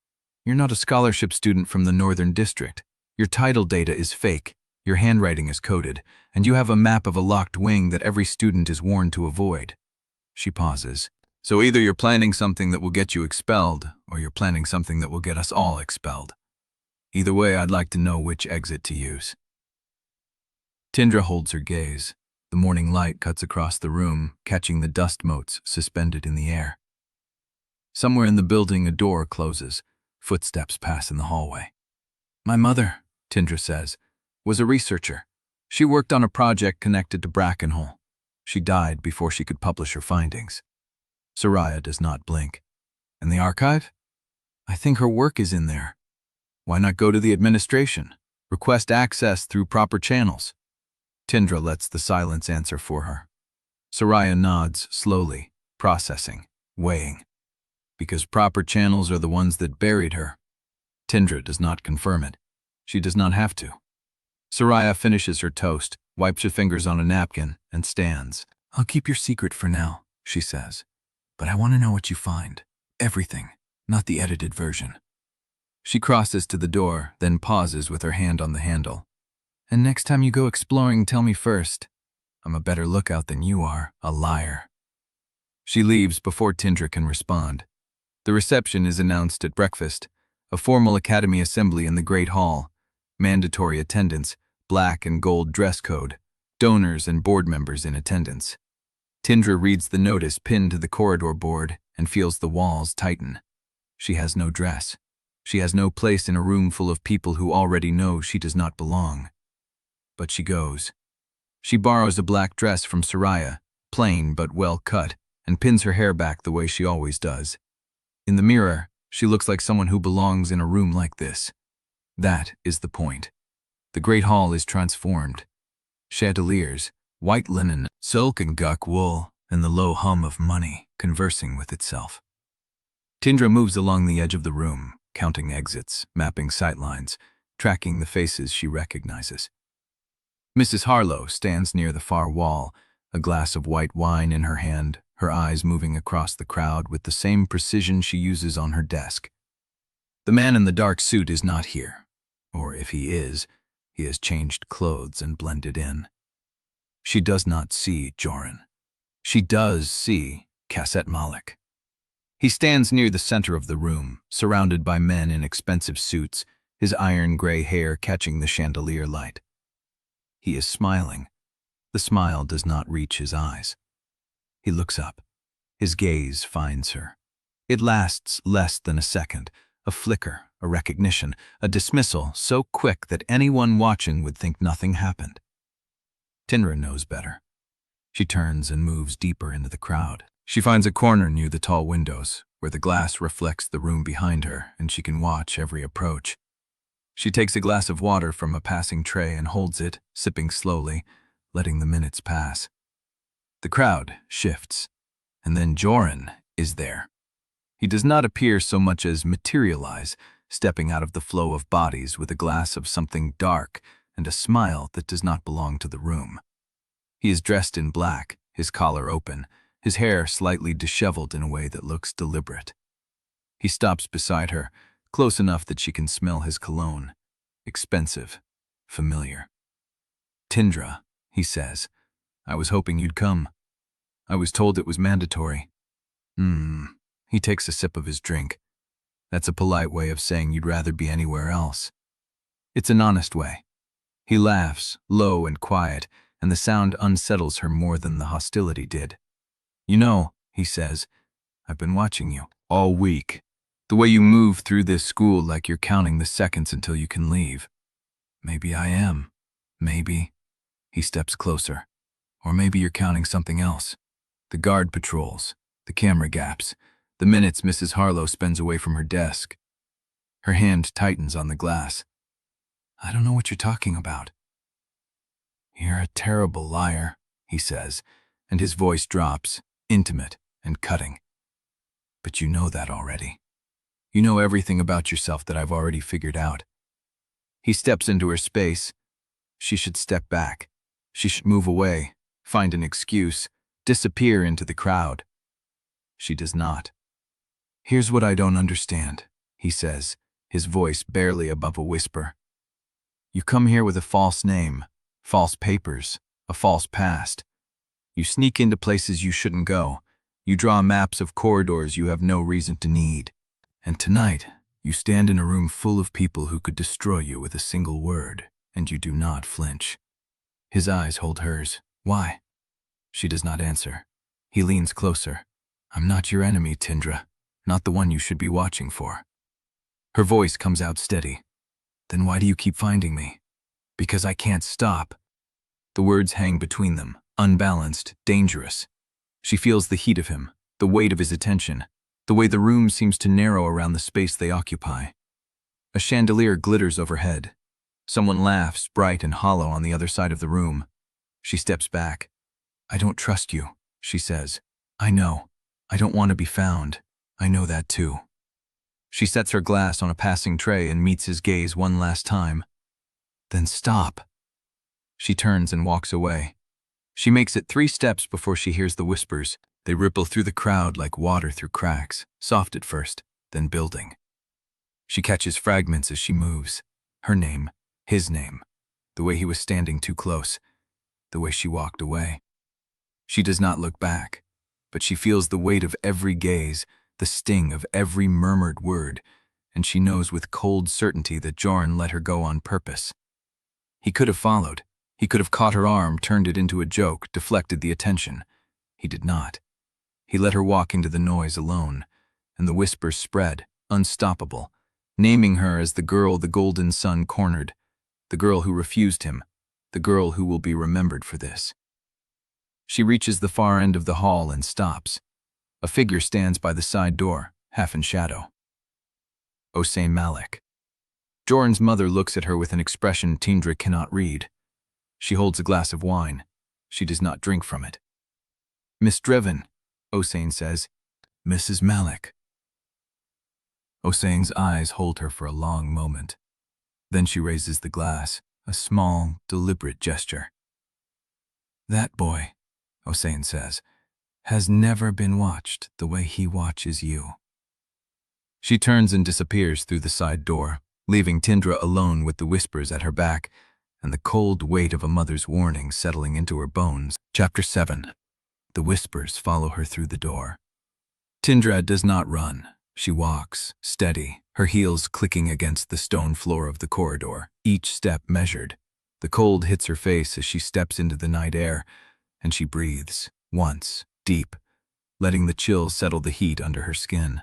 "You're not a scholarship student from the Northern District. Your title data is fake, your handwriting is coded, and you have a map of a locked wing that every student is warned to avoid." She pauses. "So either you're planning something that will get you expelled, or you're planning something that will get us all expelled. Either way, I'd like to know which exit to use." Tindra holds her gaze. The morning light cuts across the room, catching the dust motes suspended in the air. Somewhere in the building, a door closes. Footsteps pass in the hallway. "My mother," Tindra says, "was a researcher. She worked on a project connected to Brackenhall. She died before she could publish her findings." Soraya does not blink. "And the archive?" "I think her work is in there." "Why not go to the administration? Request access through proper channels." Tindra lets the silence answer for her. Soraya nods slowly, processing, weighing. "Because proper channels are the ones that buried her." Tindra does not confirm it. She does not have to. Soraya finishes her toast, wipes her fingers on a napkin, and stands. "I'll keep your secret for now," she says. "But I want to know what you find. Everything, not the edited version." She crosses to the door, then pauses with her hand on the handle. "And next time you go exploring, tell me first. I'm a better lookout than you are, a liar." She leaves before Tindra can respond. The reception is announced at breakfast, a formal academy assembly in the Great Hall, mandatory attendance, black and gold dress code, donors and board members in attendance. Tindra reads the notice pinned to the corridor board and feels the walls tighten. She has no dress. She has no place in a room full of people who already know she does not belong. But she goes. She borrows a black dress from Soraya, plain but well cut, and pins her hair back the way she always does. In the mirror, she looks like someone who belongs in a room like this. That is the point. The Great Hall is transformed. Chandeliers, white linen, silk and guk wool, and the low hum of money conversing with itself. Tindra moves along the edge of the room, counting exits, mapping sightlines, tracking the faces she recognizes. Mrs. Harlow stands near the far wall, a glass of white wine in her hand, her eyes moving across the crowd with the same precision she uses on her desk. The man in the dark suit is not here, or if he is, he has changed clothes and blended in. She does not see Jorin. She does see Jorin Malek. He stands near the center of the room, surrounded by men in expensive suits, his iron gray hair catching the chandelier light. He is smiling. The smile does not reach his eyes. He looks up. His gaze finds her. It lasts less than a second, a flicker, a recognition, a dismissal so quick that anyone watching would think nothing happened. Tindra knows better. She turns and moves deeper into the crowd. She finds a corner near the tall windows, where the glass reflects the room behind her and she can watch every approach. She takes a glass of water from a passing tray and holds it, sipping slowly, letting the minutes pass. The crowd shifts, and then Jorin is there. He does not appear so much as materialize, stepping out of the flow of bodies with a glass of something dark and a smile that does not belong to the room. He is dressed in black, his collar open, his hair slightly disheveled in a way that looks deliberate. He stops beside her, close enough that she can smell his cologne. Expensive, familiar. "Tindra," he says, "I was hoping you'd come." I was told it was mandatory. He takes a sip of his drink. That's a polite way of saying you'd rather be anywhere else. It's an honest way. He laughs, low and quiet, and the sound unsettles her more than the hostility did. You know, he says, I've been watching you all week. The way you move through this school like you're counting the seconds until you can leave. Maybe I am. Maybe. He steps closer. Or maybe you're counting something else. The guard patrols, the camera gaps, the minutes Mrs. Harlow spends away from her desk. Her hand tightens on the glass. I don't know what you're talking about. You're a terrible liar, he says, and his voice drops, intimate and cutting. But you know that already. You know everything about yourself that I've already figured out. He steps into her space. She should step back. She should move away, find an excuse, disappear into the crowd. She does not. Here's what I don't understand, he says, his voice barely above a whisper. You come here with a false name, false papers, a false past. You sneak into places you shouldn't go. You draw maps of corridors you have no reason to need. And tonight, you stand in a room full of people who could destroy you with a single word, and you do not flinch. His eyes hold hers. Why? She does not answer. He leans closer. I'm not your enemy, Tindra. Not the one you should be watching for. Her voice comes out steady. Then why do you keep finding me? Because I can't stop. The words hang between them, unbalanced, dangerous. She feels the heat of him, the weight of his attention, the way the room seems to narrow around the space they occupy. A chandelier glitters overhead. Someone laughs, bright and hollow, on the other side of the room. She steps back. I don't trust you, she says. I know. I don't want to be found. I know that too. She sets her glass on a passing tray and meets his gaze one last time. Then stop. She turns and walks away. She makes it 3 steps before she hears the whispers. They ripple through the crowd like water through cracks, soft at first, then building. She catches fragments as she moves. Her name, his name, the way he was standing too close, the way she walked away. She does not look back, but she feels the weight of every gaze, the sting of every murmured word, and she knows with cold certainty that Jorin let her go on purpose. He could have followed. He could have caught her arm, turned it into a joke, deflected the attention. He did not. He let her walk into the noise alone, and the whispers spread, unstoppable, naming her as the girl the golden sun cornered, the girl who refused him, the girl who will be remembered for this. She reaches the far end of the hall and stops. A figure stands by the side door, half in shadow. Jorin Malek. Jorin's mother looks at her with an expression Tindra cannot read. She holds a glass of wine. She does not drink from it. Miss Drevyn, Jorin says. Mrs. Malek. Jorin's eyes hold her for a long moment. Then she raises the glass, a small, deliberate gesture. That boy, Jorin says, has never been watched the way he watches you. She turns and disappears through the side door, leaving Tindra alone with the whispers at her back and the cold weight of a mother's warning settling into her bones. Chapter 7. The whispers follow her through the door. Tindra does not run. She walks, steady, her heels clicking against the stone floor of the corridor, each step measured. The cold hits her face as she steps into the night air, and she breathes, once, deep, letting the chill settle the heat under her skin.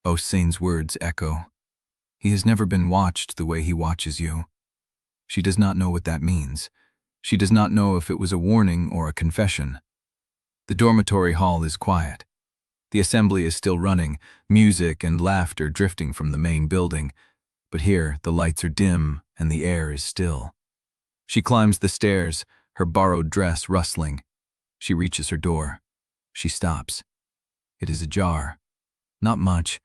Jorin's words echo. He has never been watched the way he watches you. She does not know what that means. She does not know if it was a warning or a confession. The dormitory hall is quiet. The assembly is still running, music and laughter drifting from the main building, but here the lights are dim and the air is still. She climbs the stairs, her borrowed dress rustling. She reaches her door. She stops. It is ajar. Not much,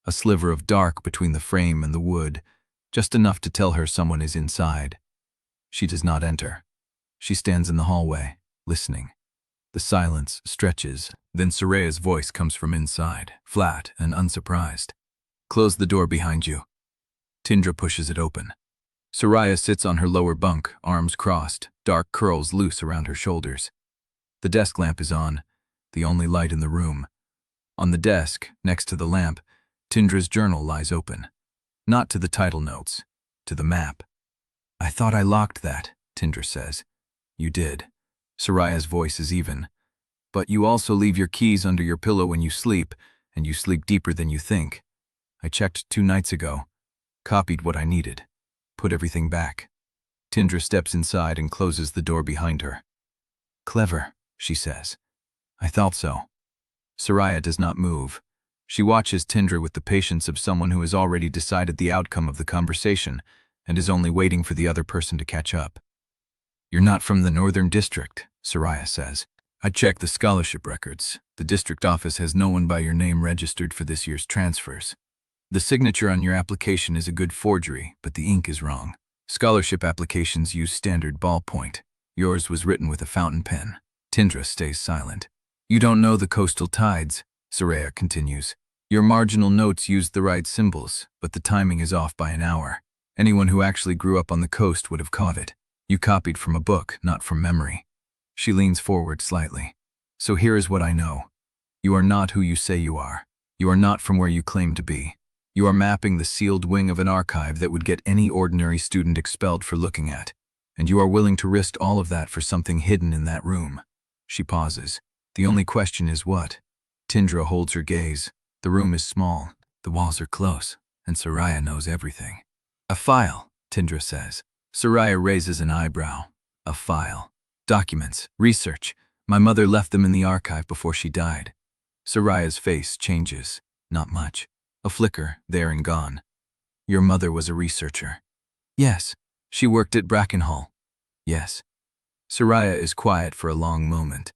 a sliver of dark between the frame and the wood, just enough to tell her someone is inside. She does not enter. She stands in the hallway, listening. The silence stretches, then Soraya's voice comes from inside, flat and unsurprised. Close the door behind you. Tindra pushes it open. Soraya sits on her lower bunk, arms crossed, dark curls loose around her shoulders. The desk lamp is on, the only light in the room. On the desk, next to the lamp, Tindra's journal lies open. Not to the title notes, to the map. "I thought I locked that," Tindra says. "You did." Soraya's voice is even. "But you also leave your keys under your pillow when you sleep, and you sleep deeper than you think. I checked 2 nights ago, copied what I needed, put everything back." Tindra steps inside and closes the door behind her. "Clever," she says. "I thought so." Soraya does not move. She watches Tindra with the patience of someone who has already decided the outcome of the conversation and is only waiting for the other person to catch up. "You're not from the Northern District," Soraya says. "I checked the scholarship records. The district office has no one by your name registered for this year's transfers. The signature on your application is a good forgery, but the ink is wrong. Scholarship applications use standard ballpoint. Yours was written with a fountain pen." Tindra stays silent. "You don't know the coastal tides," Soraya continues. "Your marginal notes used the right symbols, but the timing is off by an hour. Anyone who actually grew up on the coast would have caught it. You copied from a book, not from memory." She leans forward slightly. "So here is what I know. You are not who you say you are. You are not from where you claim to be. You are mapping the sealed wing of an archive that would get any ordinary student expelled for looking at. And you are willing to risk all of that for something hidden in that room." She pauses. "The only question is what?" Tindra holds her gaze. The room is small, the walls are close, and Soraya knows everything. "A file," Tindra says. Soraya raises an eyebrow. "A file. Documents, research. My mother left them in the archive before she died." Soraya's face changes. Not much. A flicker, there and gone. "Your mother was a researcher." "Yes." "She worked at Brackenhall." "Yes." Soraya is quiet for a long moment.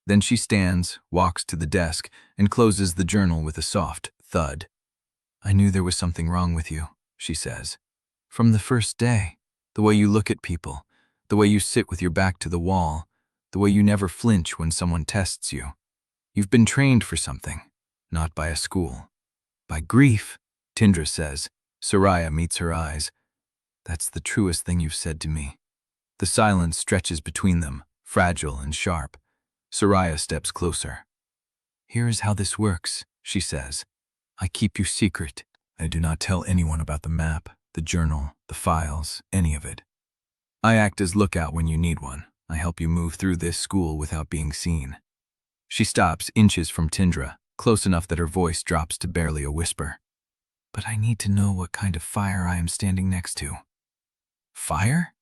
Then she stands, walks to the desk, and closes the journal with a soft thud. "I knew there was something wrong with you," she says. "From the first day. The way you look at people, the way you sit with your back to the wall, the way you never flinch when someone tests you. You've been trained for something, not by a school. By grief," Tindra says. Soraya meets her eyes. "That's the truest thing you've said to me." The silence stretches between them, fragile and sharp. Soraya steps closer. "Here is how this works," she says. "I keep you secret. I do not tell anyone about the map, the journal, the files, any of it. I act as lookout when you need one. I help you move through this school without being seen." She stops inches from Tindra, close enough that her voice drops to barely a whisper. "But I need to know what kind of fire I am standing next to." "Fire?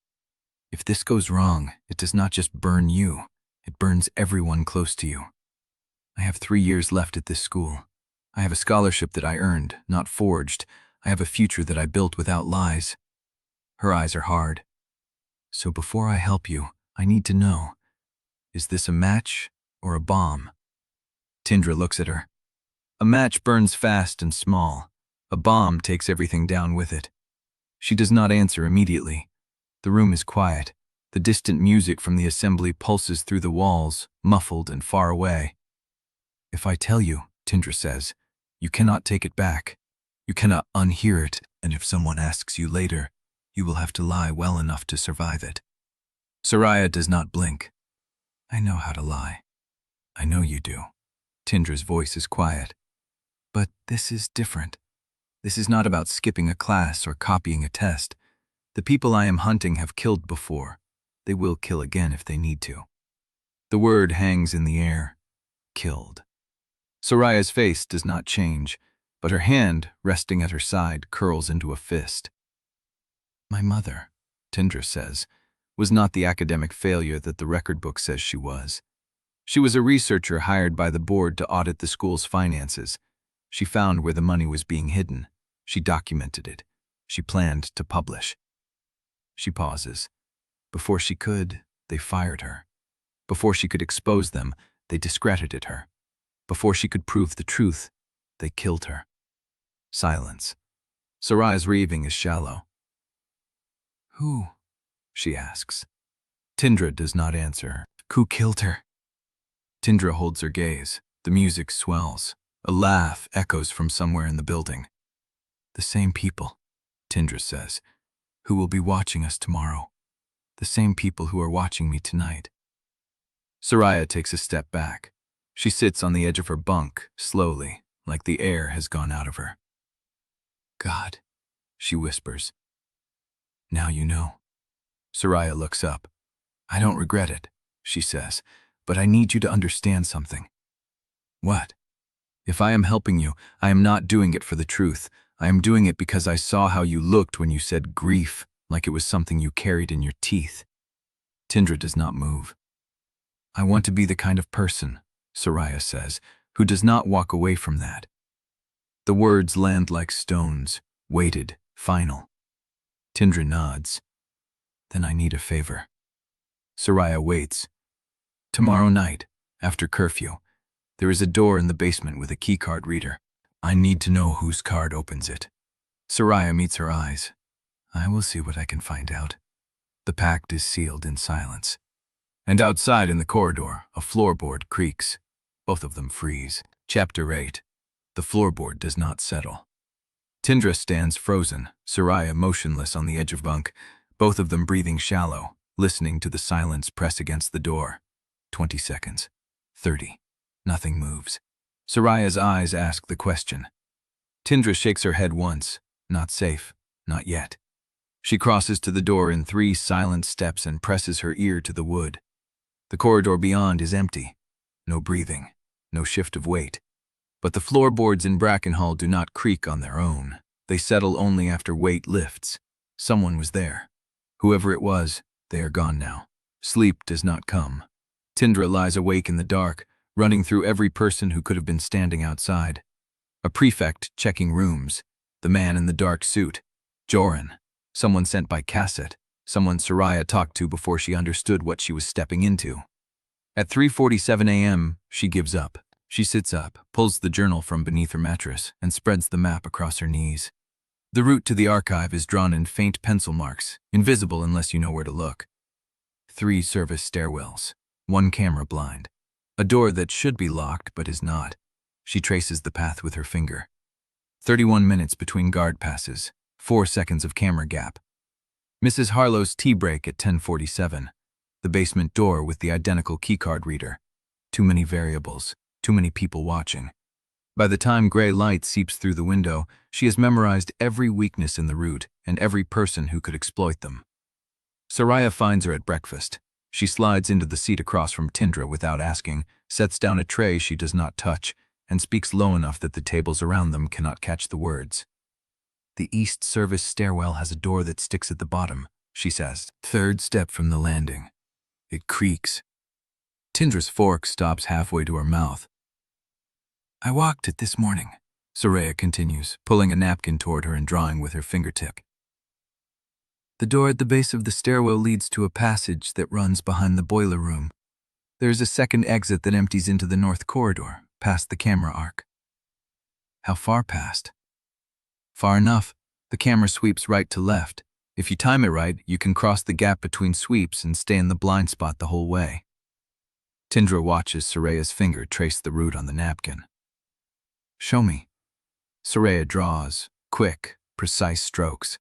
If this goes wrong, it does not just burn you, it burns everyone close to you. I have 3 years left at this school. I have a scholarship that I earned, not forged. I have a future that I built without lies." Her eyes are hard. "So before I help you, I need to know, is this a match or a bomb?" Tindra looks at her. "A match burns fast and small. A bomb takes everything down with it." She does not answer immediately. The room is quiet. The distant music from the assembly pulses through the walls, muffled and far away. "If I tell you," Tindra says, "you cannot take it back. You cannot unhear it, and if someone asks you later, you will have to lie well enough to survive it." Soraya does not blink. "I know how to lie." "I know you do." Tindra's voice is quiet. "But this is different. This is not about skipping a class or copying a test. The people I am hunting have killed before. They will kill again if they need to." The word hangs in the air. Killed. Soraya's face does not change, but her hand, resting at her side, curls into a fist. "My mother," Tindra says, "was not the academic failure that the record book says she was. She was a researcher hired by the board to audit the school's finances. She found where the money was being hidden. She documented it. She planned to publish." She pauses. "Before she could, they fired her. Before she could expose them, they discredited her. Before she could prove the truth, they killed her." Silence. Soraya's breathing is shallow. "Who?" she asks. Tindra does not answer. "Who killed her?" Tindra holds her gaze. The music swells. A laugh echoes from somewhere in the building. "The same people," Tindra says, "who will be watching us tomorrow. The same people who are watching me tonight." Soraya takes a step back. She sits on the edge of her bunk, slowly, like the air has gone out of her. God, she whispers. Now you know. Soraya looks up. I don't regret it, she says, but I need you to understand something. What? If I am helping you, I am not doing it for the truth. I am doing it because I saw how you looked when you said grief, like it was something you carried in your teeth. Tindra does not move. I want to be the kind of person, Soraya says, who does not walk away from that. The words land like stones, weighted, final. Tindra nods. Then I need a favor. Soraya waits. Tomorrow night, after curfew, there is a door in the basement with a keycard reader. I need to know whose card opens it. Soraya meets her eyes. I will see what I can find out. The pact is sealed in silence. And outside in the corridor, a floorboard creaks. Both of them freeze. Chapter 8. The floorboard does not settle. Tindra stands frozen, Soraya motionless on the edge of bunk, both of them breathing shallow, listening to the silence press against the door. 20 seconds. 30. Nothing moves. Soraya's eyes ask the question. Tindra shakes her head once. Not safe. Not yet. She crosses to the door in 3 silent steps and presses her ear to the wood. The corridor beyond is empty. No breathing. No shift of weight. But the floorboards in Brackenhall do not creak on their own. They settle only after weight lifts. Someone was there. Whoever it was, they are gone now. Sleep does not come. Tindra lies awake in the dark, running through every person who could have been standing outside. A prefect checking rooms. The man in the dark suit. Jorin. Someone sent by cassette. Someone Soraya talked to before she understood what she was stepping into. At 3:47 a.m., she gives up. She sits up, pulls the journal from beneath her mattress, and spreads the map across her knees. The route to the archive is drawn in faint pencil marks, invisible unless you know where to look. 3 service stairwells, 1 camera blind, a door that should be locked but is not. She traces the path with her finger. 31 minutes between guard passes, 4 seconds of camera gap. Mrs. Harlow's tea break at 10:47. The basement door with the identical keycard reader. Too many variables, too many people watching. By the time gray light seeps through the window, she has memorized every weakness in the route and every person who could exploit them. Soraya finds her at breakfast. She slides into the seat across from Tindra without asking, sets down a tray she does not touch, and speaks low enough that the tables around them cannot catch the words. The east service stairwell has a door that sticks at the bottom, she says. 3rd step from the landing. It creaks. Tindra's fork stops halfway to her mouth. I walked it this morning, Soraya continues, pulling a napkin toward her and drawing with her fingertip. The door at the base of the stairwell leads to a passage that runs behind the boiler room. There is a second exit that empties into the north corridor, past the camera arc. How far past? Far enough. The camera sweeps right to left. If you time it right, you can cross the gap between sweeps and stay in the blind spot the whole way. Tindra watches Soraya's finger trace the route on the napkin. Show me. Soraya draws, quick, precise strokes.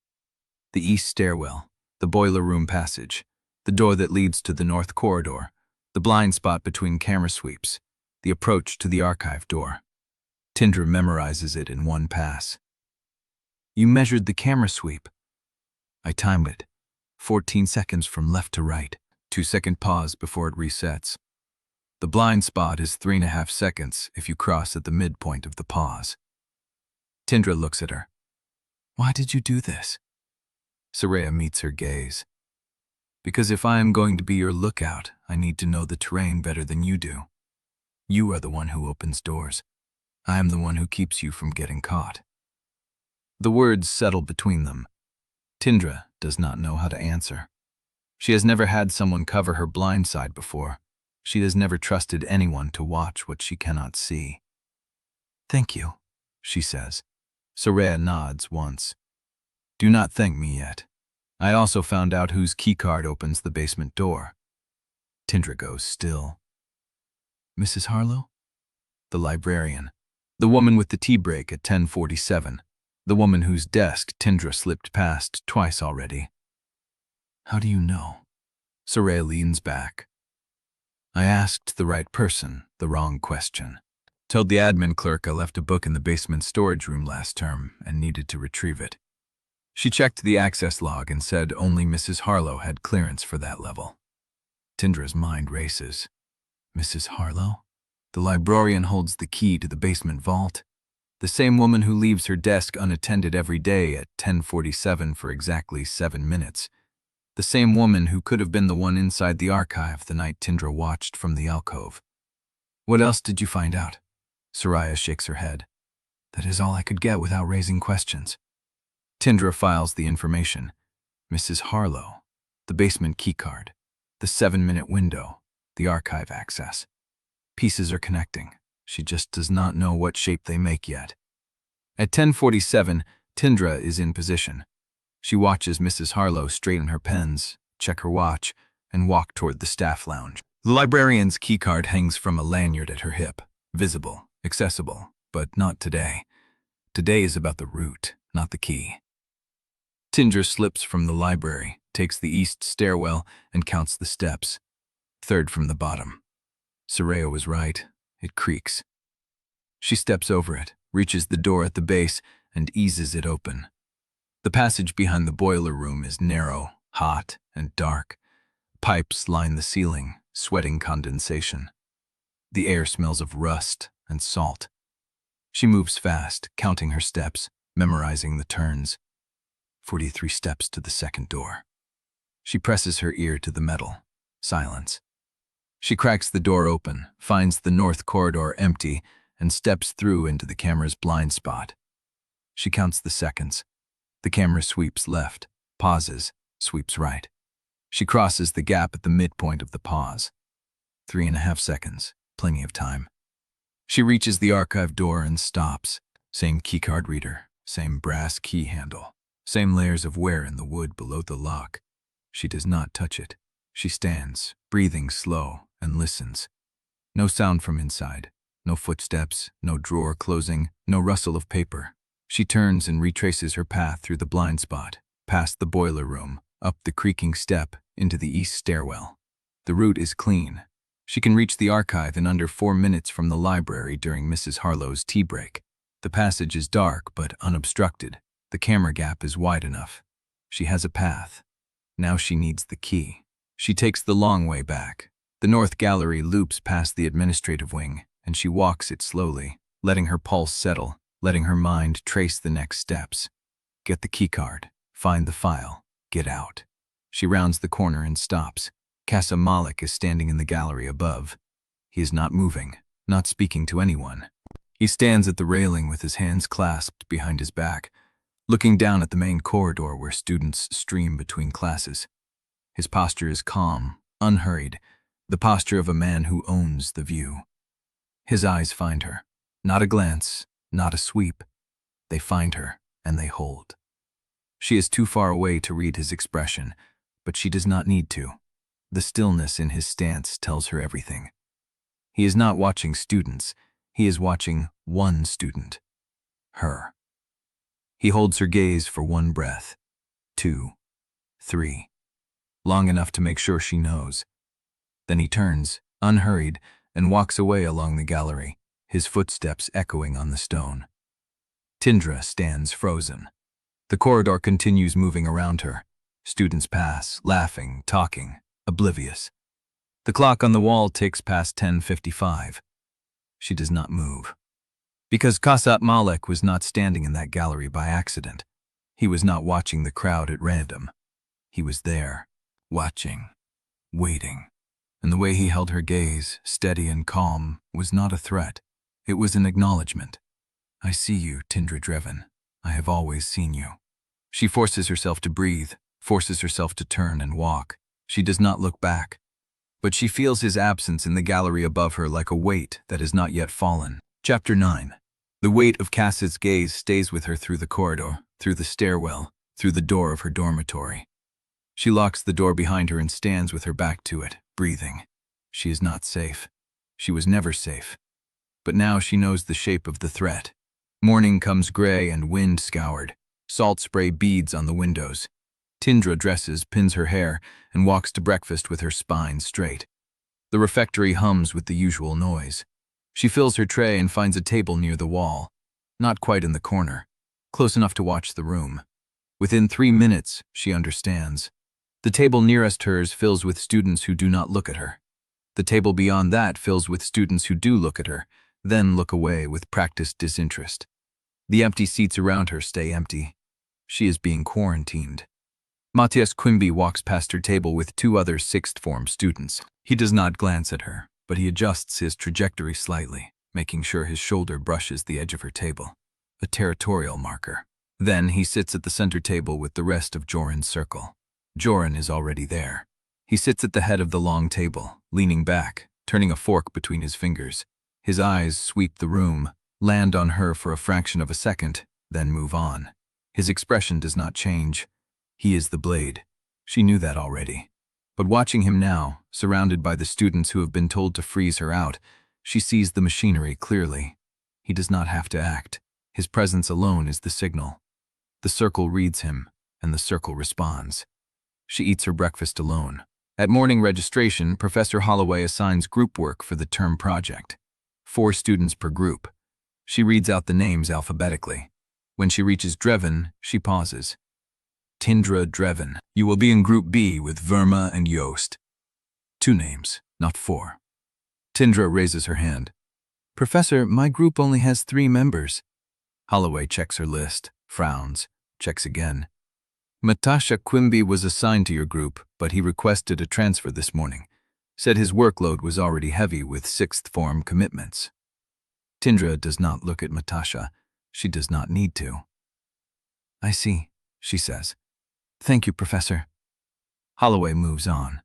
The east stairwell, the boiler room passage, the door that leads to the north corridor, the blind spot between camera sweeps, the approach to the archive door. Tindra memorizes it in one pass. You measured the camera sweep. I timed it. 14 seconds from left to right. 2-second pause before it resets. The blind spot is 3.5 seconds if you cross at the midpoint of the pause. Tindra looks at her. Why did you do this? Soraya meets her gaze. Because if I am going to be your lookout, I need to know the terrain better than you do. You are the one who opens doors. I am the one who keeps you from getting caught. The words settle between them. Tindra does not know how to answer. She has never had someone cover her blind side before. She has never trusted anyone to watch what she cannot see. Thank you, she says. Soraya nods once. Do not thank me yet. I also found out whose keycard opens the basement door. Tindra goes still. Mrs. Harlow? The librarian. The woman with the tea break at 10:47. The woman whose desk Tindra slipped past twice already. How do you know? Soraya leans back. I asked the right person the wrong question. Told the admin clerk I left a book in the basement storage room last term and needed to retrieve it. She checked the access log and said only Mrs. Harlow had clearance for that level. Tindra's mind races. Mrs. Harlow? The librarian holds the key to the basement vault. The same woman who leaves her desk unattended every day at 10:47 for exactly 7 minutes. The same woman who could have been the one inside the archive the night Tindra watched from the alcove. What else did you find out? Soraya shakes her head. That is all I could get without raising questions. Tindra files the information. Mrs. Harlow, the basement keycard, the 7-minute window, the archive access. Pieces are connecting. She just does not know what shape they make yet. At 10:47, Tindra is in position. She watches Mrs. Harlow straighten her pens, check her watch, and walk toward the staff lounge. The librarian's keycard hangs from a lanyard at her hip. Visible, accessible, but not today. Today is about the route, not the key. Tindra slips from the library, takes the east stairwell, and counts the steps. Third from the bottom. Soraya was right. It creaks. She steps over it, reaches the door at the base, and eases it open. The passage behind the boiler room is narrow, hot, and dark. Pipes line the ceiling, sweating condensation. The air smells of rust and salt. She moves fast, counting her steps, memorizing the turns. 43 steps to the second door. She presses her ear to the metal. Silence. She cracks the door open, finds the north corridor empty, and steps through into the camera's blind spot. She counts the seconds. The camera sweeps left, pauses, sweeps right. She crosses the gap at the midpoint of the pause. 3.5 seconds, plenty of time. She reaches the archive door and stops. Same keycard reader, same brass key handle, same layers of wear in the wood below the lock. She does not touch it. She stands, breathing slow, and listens. No sound from inside. No footsteps, no drawer closing, no rustle of paper. She turns and retraces her path through the blind spot, past the boiler room, up the creaking step, into the east stairwell. The route is clean. She can reach the archive in under 4 minutes from the library during Mrs. Harlow's tea break. The passage is dark but unobstructed. The camera gap is wide enough. She has a path. Now she needs the key. She takes the long way back. The north gallery loops past the administrative wing, and she walks it slowly, letting her pulse settle, letting her mind trace the next steps. Get the keycard, find the file, get out. She rounds the corner and stops. Malek is standing in the gallery above. He is not moving, not speaking to anyone. He stands at the railing with his hands clasped behind his back, looking down at the main corridor where students stream between classes. His posture is calm, unhurried, the posture of a man who owns the view. His eyes find her. Not a glance, not a sweep. They find her, and they hold. She is too far away to read his expression, but she does not need to. The stillness in his stance tells her everything. He is not watching students. He is watching one student. Her. He holds her gaze for 1 breath, 2, 3, long enough to make sure she knows. Then he turns, unhurried, and walks away along the gallery, his footsteps echoing on the stone. Tindra stands frozen. The corridor continues moving around her. Students pass, laughing, talking, oblivious. The clock on the wall ticks past 10:55. She does not move. Because Malek was not standing in that gallery by accident. He was not watching the crowd at random. He was there, watching, waiting. And the way he held her gaze, steady and calm, was not a threat. It was an acknowledgement. I see you, Tindra Drevyn. I have always seen you. She forces herself to breathe, forces herself to turn and walk. She does not look back. But she feels his absence in the gallery above her like a weight that has not yet fallen. Chapter 9. The weight of Cass's gaze stays with her through the corridor, through the stairwell, through the door of her dormitory. She locks the door behind her and stands with her back to it, breathing. She is not safe. She was never safe. But now she knows the shape of the threat. Morning comes gray and wind-scoured. Salt spray beads on the windows. Tindra dresses, pins her hair, and walks to breakfast with her spine straight. The refectory hums with the usual noise. She fills her tray and finds a table near the wall, not quite in the corner, close enough to watch the room. Within 3 minutes, she understands. The table nearest hers fills with students who do not look at her. The table beyond that fills with students who do look at her, then look away with practiced disinterest. The empty seats around her stay empty. She is being quarantined. Matias Quimby walks past her table with 2 other sixth-form students. He does not glance at her, but he adjusts his trajectory slightly, making sure his shoulder brushes the edge of her table, a territorial marker. Then he sits at the center table with the rest of Jorin's circle. Jorin is already there. He sits at the head of the long table, leaning back, turning a fork between his fingers. His eyes sweep the room, land on her for a fraction of a second, then move on. His expression does not change. He is the blade. She knew that already. But watching him now, surrounded by the students who have been told to freeze her out, she sees the machinery clearly. He does not have to act. His presence alone is the signal. The circle reads him, and the circle responds. She eats her breakfast alone. At morning registration, Professor Holloway assigns group work for the term project. 4 students per group. She reads out the names alphabetically. When she reaches Drevyn, she pauses. Tindra Drevyn. You will be in Group B with Verma and Yost. 2 names, not 4. Tindra raises her hand. Professor, my group only has 3 members. Holloway checks her list, frowns, checks again. Matias Quimby was assigned to your group, but he requested a transfer this morning. Said his workload was already heavy with 6th-form commitments. Tindra does not look at Matias. She does not need to. I see, she says. Thank you, Professor. Holloway moves on.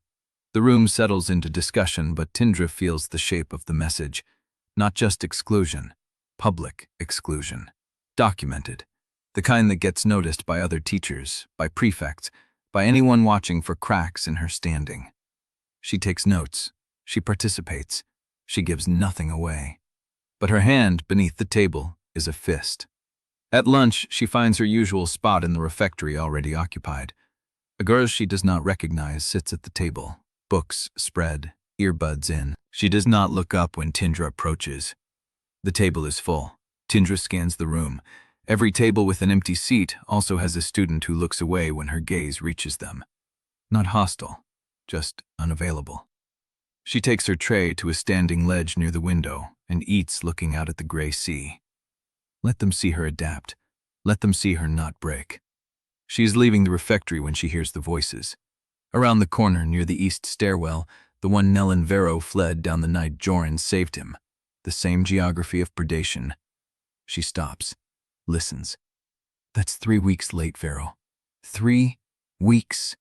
The room settles into discussion, but Tindra feels the shape of the message. Not just exclusion, public exclusion. Documented. The kind that gets noticed by other teachers, by prefects, by anyone watching for cracks in her standing. She takes notes. She participates. She gives nothing away. But her hand beneath the table is a fist. At lunch, she finds her usual spot in the refectory already occupied. A girl she does not recognize sits at the table, books spread, earbuds in. She does not look up when Tindra approaches. The table is full. Tindra scans the room. Every table with an empty seat also has a student who looks away when her gaze reaches them. Not hostile, just unavailable. She takes her tray to a standing ledge near the window and eats looking out at the gray sea. Let them see her adapt. Let them see her not break. She is leaving the refectory when she hears the voices. Around the corner near the east stairwell, the one Nelan Vero fled down the night Jorin saved him. The same geography of predation. She stops, listens. That's 3 weeks late, Vero. 3 weeks.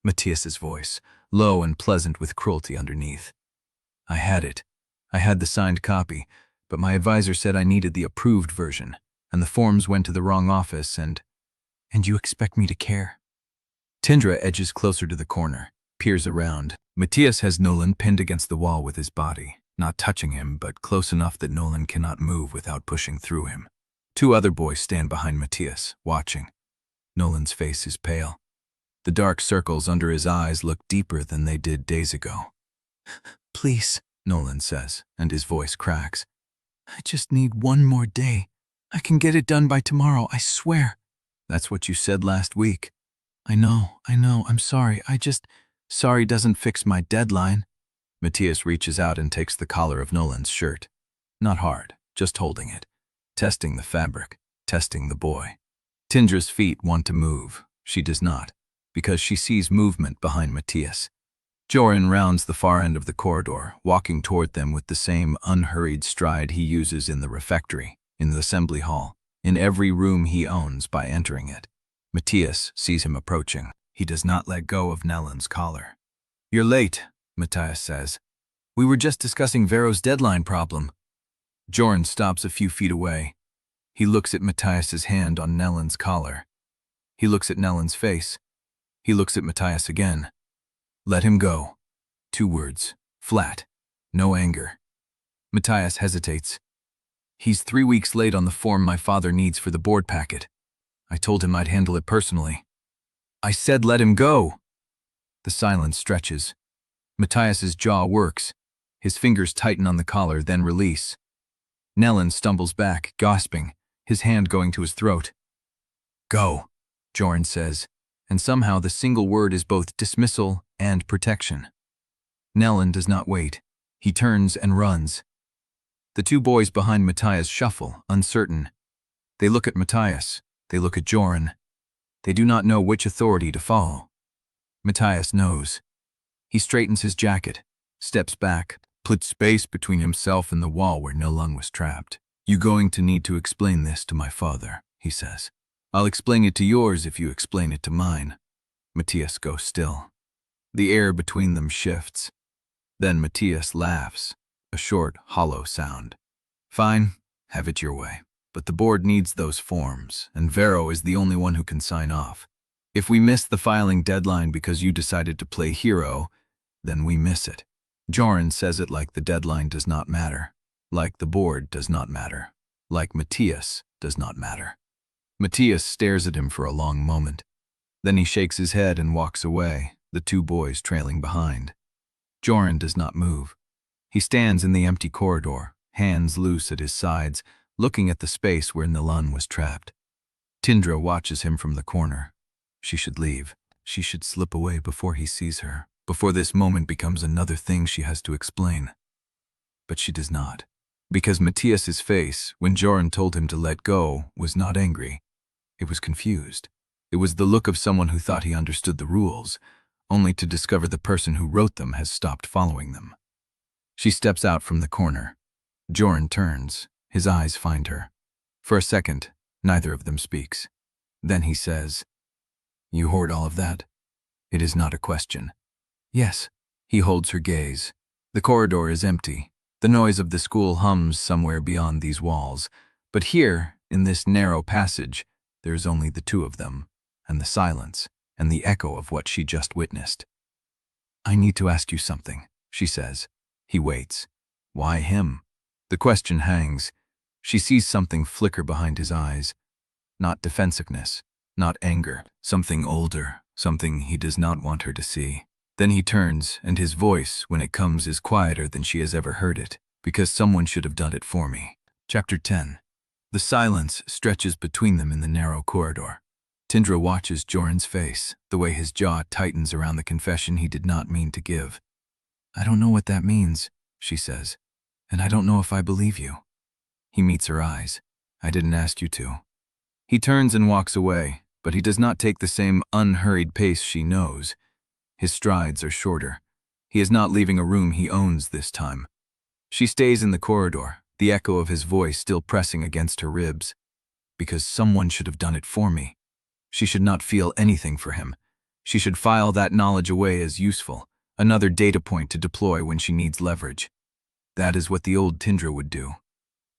Matias's voice, low and pleasant with cruelty underneath. I had it. I had the signed copy, but my advisor said I needed the approved version, and the forms went to the wrong office, and you expect me to care? Tindra edges closer to the corner, peers around. Matias has Nelan pinned against the wall with his body, not touching him, but close enough that Nelan cannot move without pushing through him. 2 other boys stand behind Matias, watching. Nelan's face is pale. The dark circles under his eyes look deeper than they did days ago. Please, Nelan says, and his voice cracks. I just need 1 more day. I can get it done by tomorrow, I swear. That's what you said last week. I know, I'm sorry. Sorry doesn't fix my deadline. Matias reaches out and takes the collar of Nelan's shirt. Not hard, just holding it. Testing the fabric, testing the boy. Tindra's feet want to move. She does not, because she sees movement behind Matias. Jorin rounds the far end of the corridor, walking toward them with the same unhurried stride he uses in the refectory, in the assembly hall, in every room he owns by entering it. Matias sees him approaching. He does not let go of Nelan's collar. You're late, Matias says. We were just discussing Vero's deadline problem. Jorin stops a few feet away. He looks at Matias's hand on Nelan's collar. He looks at Nelan's face. He looks at Matias again. Let him go. 2 words. Flat. No anger. Matias hesitates. He's 3 weeks late on the form my father needs for the board packet. I told him I'd handle it personally. I said let him go. The silence stretches. Matias's jaw works. His fingers tighten on the collar, then release. Nelan stumbles back, gasping, his hand going to his throat. "Go," Jorin says, and somehow the single word is both dismissal and protection. Nelan does not wait. He turns and runs. The two boys behind Matias shuffle, uncertain. They look at Matias. They look at Jorin. They do not know which authority to follow. Matias knows. He straightens his jacket, steps back, puts space between himself and the wall where Nelan was trapped. "You're going to need to explain this to my father," he says. "I'll explain it to yours if you explain it to mine." Matias goes still. The air between them shifts. Then Matias laughs, a short, hollow sound. "Fine, have it your way. But the board needs those forms, and Vero is the only one who can sign off. If we miss the filing deadline because you decided to play hero, then we miss it." Jorin says it like the deadline does not matter, like the board does not matter, like Matias does not matter. Matias stares at him for a long moment. Then he shakes his head and walks away, the two boys trailing behind. Jorin does not move. He stands in the empty corridor, hands loose at his sides, looking at the space where Nelan was trapped. Tindra watches him from the corner. She should leave. She should slip away before he sees her, before this moment becomes another thing she has to explain. But she does not. Because Matias's face, when Jorin told him to let go, was not angry. It was confused. It was the look of someone who thought he understood the rules, only to discover the person who wrote them has stopped following them. She steps out from the corner. Jorin turns. His eyes find her. For a second, neither of them speaks. Then he says, "You hoard all of that?" It is not a question. "Yes." He holds her gaze. The corridor is empty. The noise of the school hums somewhere beyond these walls. But here, in this narrow passage, there is only the two of them, and the silence, and the echo of what she just witnessed. "I need to ask you something," she says. He waits. Why him? The question hangs. She sees something flicker behind his eyes. Not defensiveness, not anger, something older, something he does not want her to see. Then he turns, and his voice, when it comes, is quieter than she has ever heard it, because someone should have done it for me. Chapter 10. The silence stretches between them in the narrow corridor. Tindra watches Jorin's face, the way his jaw tightens around the confession he did not mean to give. "I don't know what that means," she says, "and I don't know if I believe you." He meets her eyes. "I didn't ask you to." He turns and walks away, but he does not take the same unhurried pace she knows. His strides are shorter. He is not leaving a room he owns this time. She stays in the corridor, the echo of his voice still pressing against her ribs. "Because someone should have done it for me." She should not feel anything for him. She should file that knowledge away as useful, another data point to deploy when she needs leverage. That is what the old Tindra would do.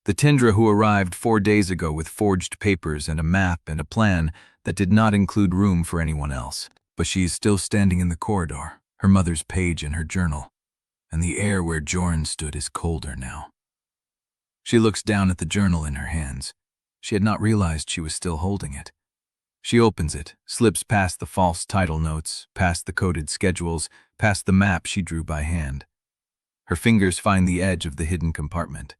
The Tindra who arrived 4 days ago with forged papers and a map and a plan that did not include room for anyone else. But she is still standing in the corridor, her mother's page in her journal, and the air where Jorin stood is colder now. She looks down at the journal in her hands. She had not realized she was still holding it. She opens it, slips past the false title notes, past the coded schedules, past the map she drew by hand. Her fingers find the edge of the hidden compartment.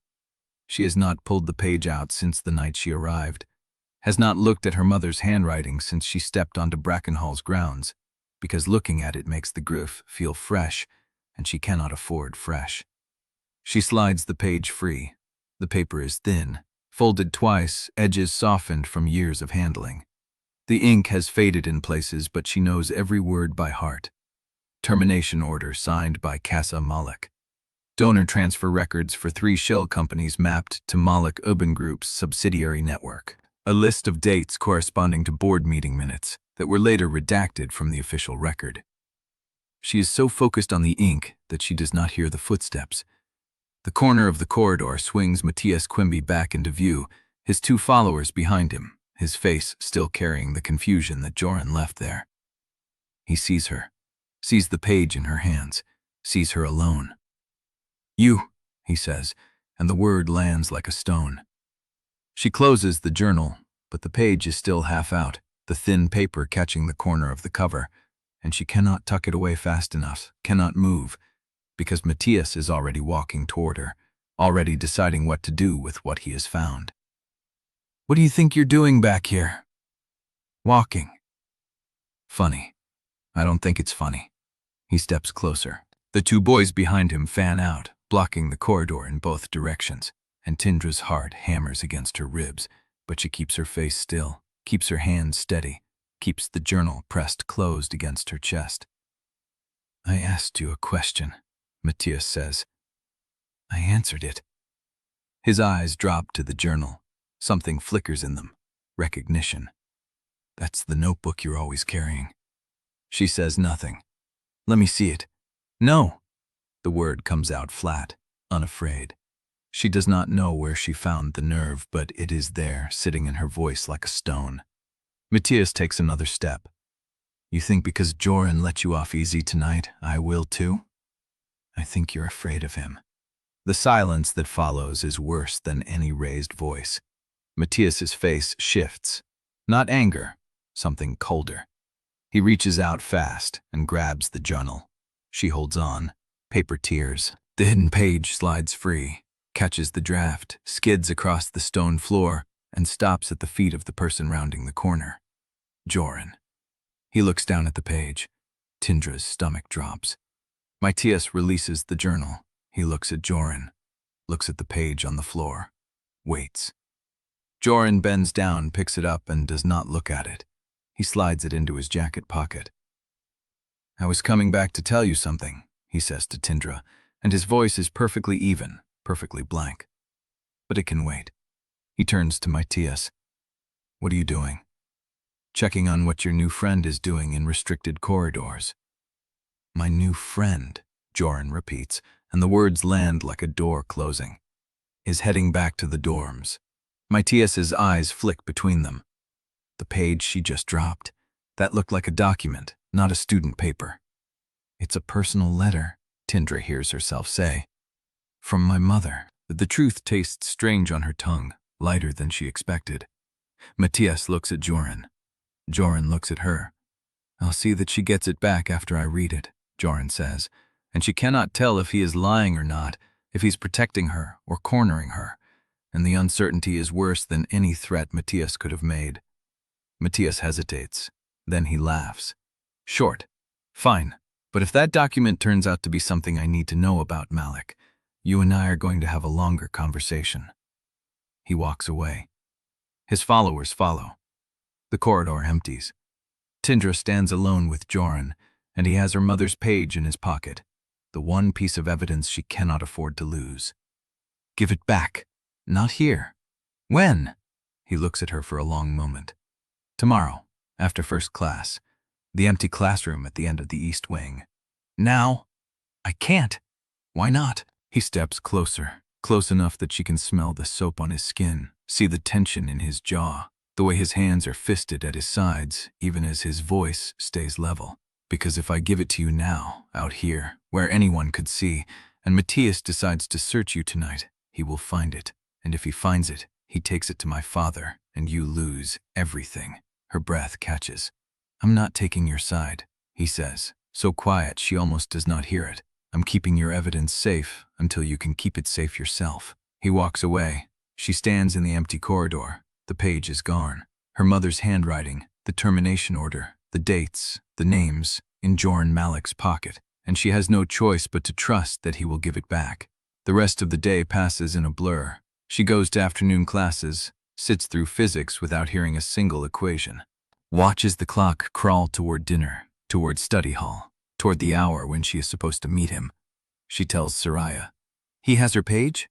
She has not pulled the page out since the night she arrived, has not looked at her mother's handwriting since she stepped onto Brackenhall's grounds, because looking at it makes the grief feel fresh, and she cannot afford fresh. She slides the page free. The paper is thin, folded twice, edges softened from years of handling. The ink has faded in places, but she knows every word by heart. Termination order signed by Malek. Donor transfer records for 3 shell companies mapped to Malek Urban Group's subsidiary network. A list of dates corresponding to board meeting minutes that were later redacted from the official record. She is so focused on the ink that she does not hear the footsteps. The corner of the corridor swings Matias Quimby back into view, his 2 followers behind him, his face still carrying the confusion that Jorin left there. He sees her, sees the page in her hands, sees her alone. "You," he says, and the word lands like a stone. She closes the journal, but the page is still half out, the thin paper catching the corner of the cover, and she cannot tuck it away fast enough, cannot move, because Matias is already walking toward her, already deciding what to do with what he has found. "What do you think you're doing back here?" "Walking." "Funny." "I don't think it's funny." He steps closer. The two boys behind him fan out, blocking the corridor in both directions, and Tindra's heart hammers against her ribs, but she keeps her face still, keeps her hands steady, keeps the journal pressed closed against her chest. "I asked you a question," Matias says. "I answered it." His eyes drop to the journal. Something flickers in them. Recognition. "That's the notebook you're always carrying." She says nothing. "Let me see it." "No." The word comes out flat, unafraid. She does not know where she found the nerve, but it is there, sitting in her voice like a stone. Matias takes another step. "You think because Jorin let you off easy tonight, I will too?" "I think you're afraid of him." The silence that follows is worse than any raised voice. Matias's face shifts. Not anger, something colder. He reaches out fast and grabs the journal. She holds on. Paper tears. The hidden page slides free, catches the draft, skids across the stone floor, and stops at the feet of the person rounding the corner. Jorin. He looks down at the page. Tindra's stomach drops. Matias releases the journal. He looks at Jorin, looks at the page on the floor, waits. Jorin bends down, picks it up, and does not look at it. He slides it into his jacket pocket. "I was coming back to tell you something," he says to Tindra, and his voice is perfectly even, perfectly blank. But it can wait. He turns to Matias. "What are you doing?" "Checking on what your new friend is doing in restricted corridors." "My new friend," Jorin repeats, and the words land like a door closing. "Is heading back to the dorms." Matias's eyes flick between them. The page she just dropped. That looked like a document, not a student paper. "It's a personal letter," Tindra hears herself say. "From my mother." The truth tastes strange on her tongue, lighter than she expected. Matias looks at Jorin. Jorin looks at her. "I'll see that she gets it back after I read it," Jorin says, and she cannot tell if he is lying or not, if he's protecting her or cornering her, and the uncertainty is worse than any threat Matias could have made. Matias hesitates. Then he laughs. "Short. Fine. But if that document turns out to be something I need to know about, Malek, you and I are going to have a longer conversation." He walks away. His followers follow. The corridor empties. Tindra stands alone with Jorin, and he has her mother's page in his pocket, the one piece of evidence she cannot afford to lose. "Give it back." "Not here." "When?" He looks at her for a long moment. "Tomorrow, after first class. The empty classroom at the end of the east wing." "Now?" "I can't." "Why not?" He steps closer, close enough that she can smell the soap on his skin, see the tension in his jaw, the way his hands are fisted at his sides, even as his voice stays level. "Because if I give it to you now, out here, where anyone could see, and Matias decides to search you tonight, he will find it. And if he finds it, he takes it to my father, and you lose everything." Her breath catches. "I'm not taking your side," he says, so quiet she almost does not hear it. "I'm keeping your evidence safe until you can keep it safe yourself." He walks away. She stands in the empty corridor. The page is gone. Her mother's handwriting, the termination order, the dates, the names, in Jorin Malek's pocket, and she has no choice but to trust that he will give it back. The rest of the day passes in a blur. She goes to afternoon classes, sits through physics without hearing a single equation, watches the clock crawl toward dinner, toward study hall, toward the hour when she is supposed to meet him. She tells Soraya. "He has her page?"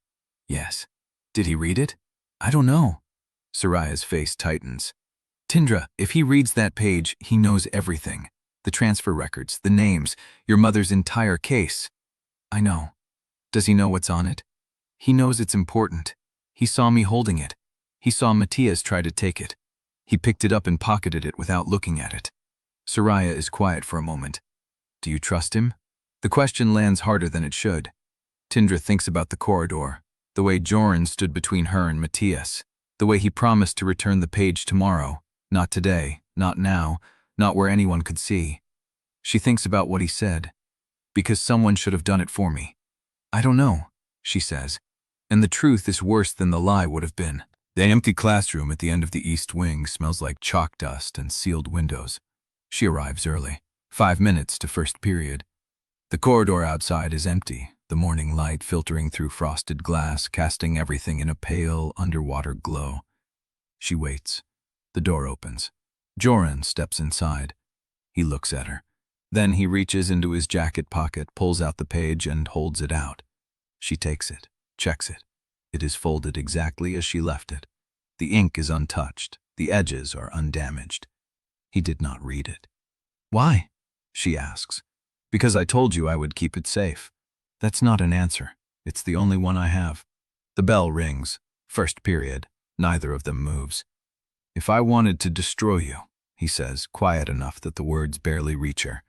"Yes." "Did he read it?" "I don't know." Soraya's face tightens. "Tindra, if he reads that page, he knows everything. The transfer records, the names, your mother's entire case." "I know." "Does he know what's on it?" "He knows it's important. He saw me holding it. He saw Matias try to take it. He picked it up and pocketed it without looking at it." Soraya is quiet for a moment. "Do you trust him?" The question lands harder than it should. Tindra thinks about the corridor, the way Jorin stood between her and Matias, the way he promised to return the page tomorrow, not today, not now, not where anyone could see. She thinks about what he said. Because someone should have done it for me. I don't know, she says. And the truth is worse than the lie would have been. The empty classroom at the end of the east wing smells like chalk dust and sealed windows. She arrives early, 5 minutes to first period. The corridor outside is empty, the morning light filtering through frosted glass, casting everything in a pale, underwater glow. She waits. The door opens. Jorin steps inside. He looks at her. Then he reaches into his jacket pocket, pulls out the page, and holds it out. She takes it, checks it. It is folded exactly as she left it. The ink is untouched. The edges are undamaged. He did not read it. Why? She asks. Because I told you I would keep it safe. That's not an answer. It's the only one I have. The bell rings. First period. Neither of them moves. If I wanted to destroy you, he says, quiet enough that the words barely reach her,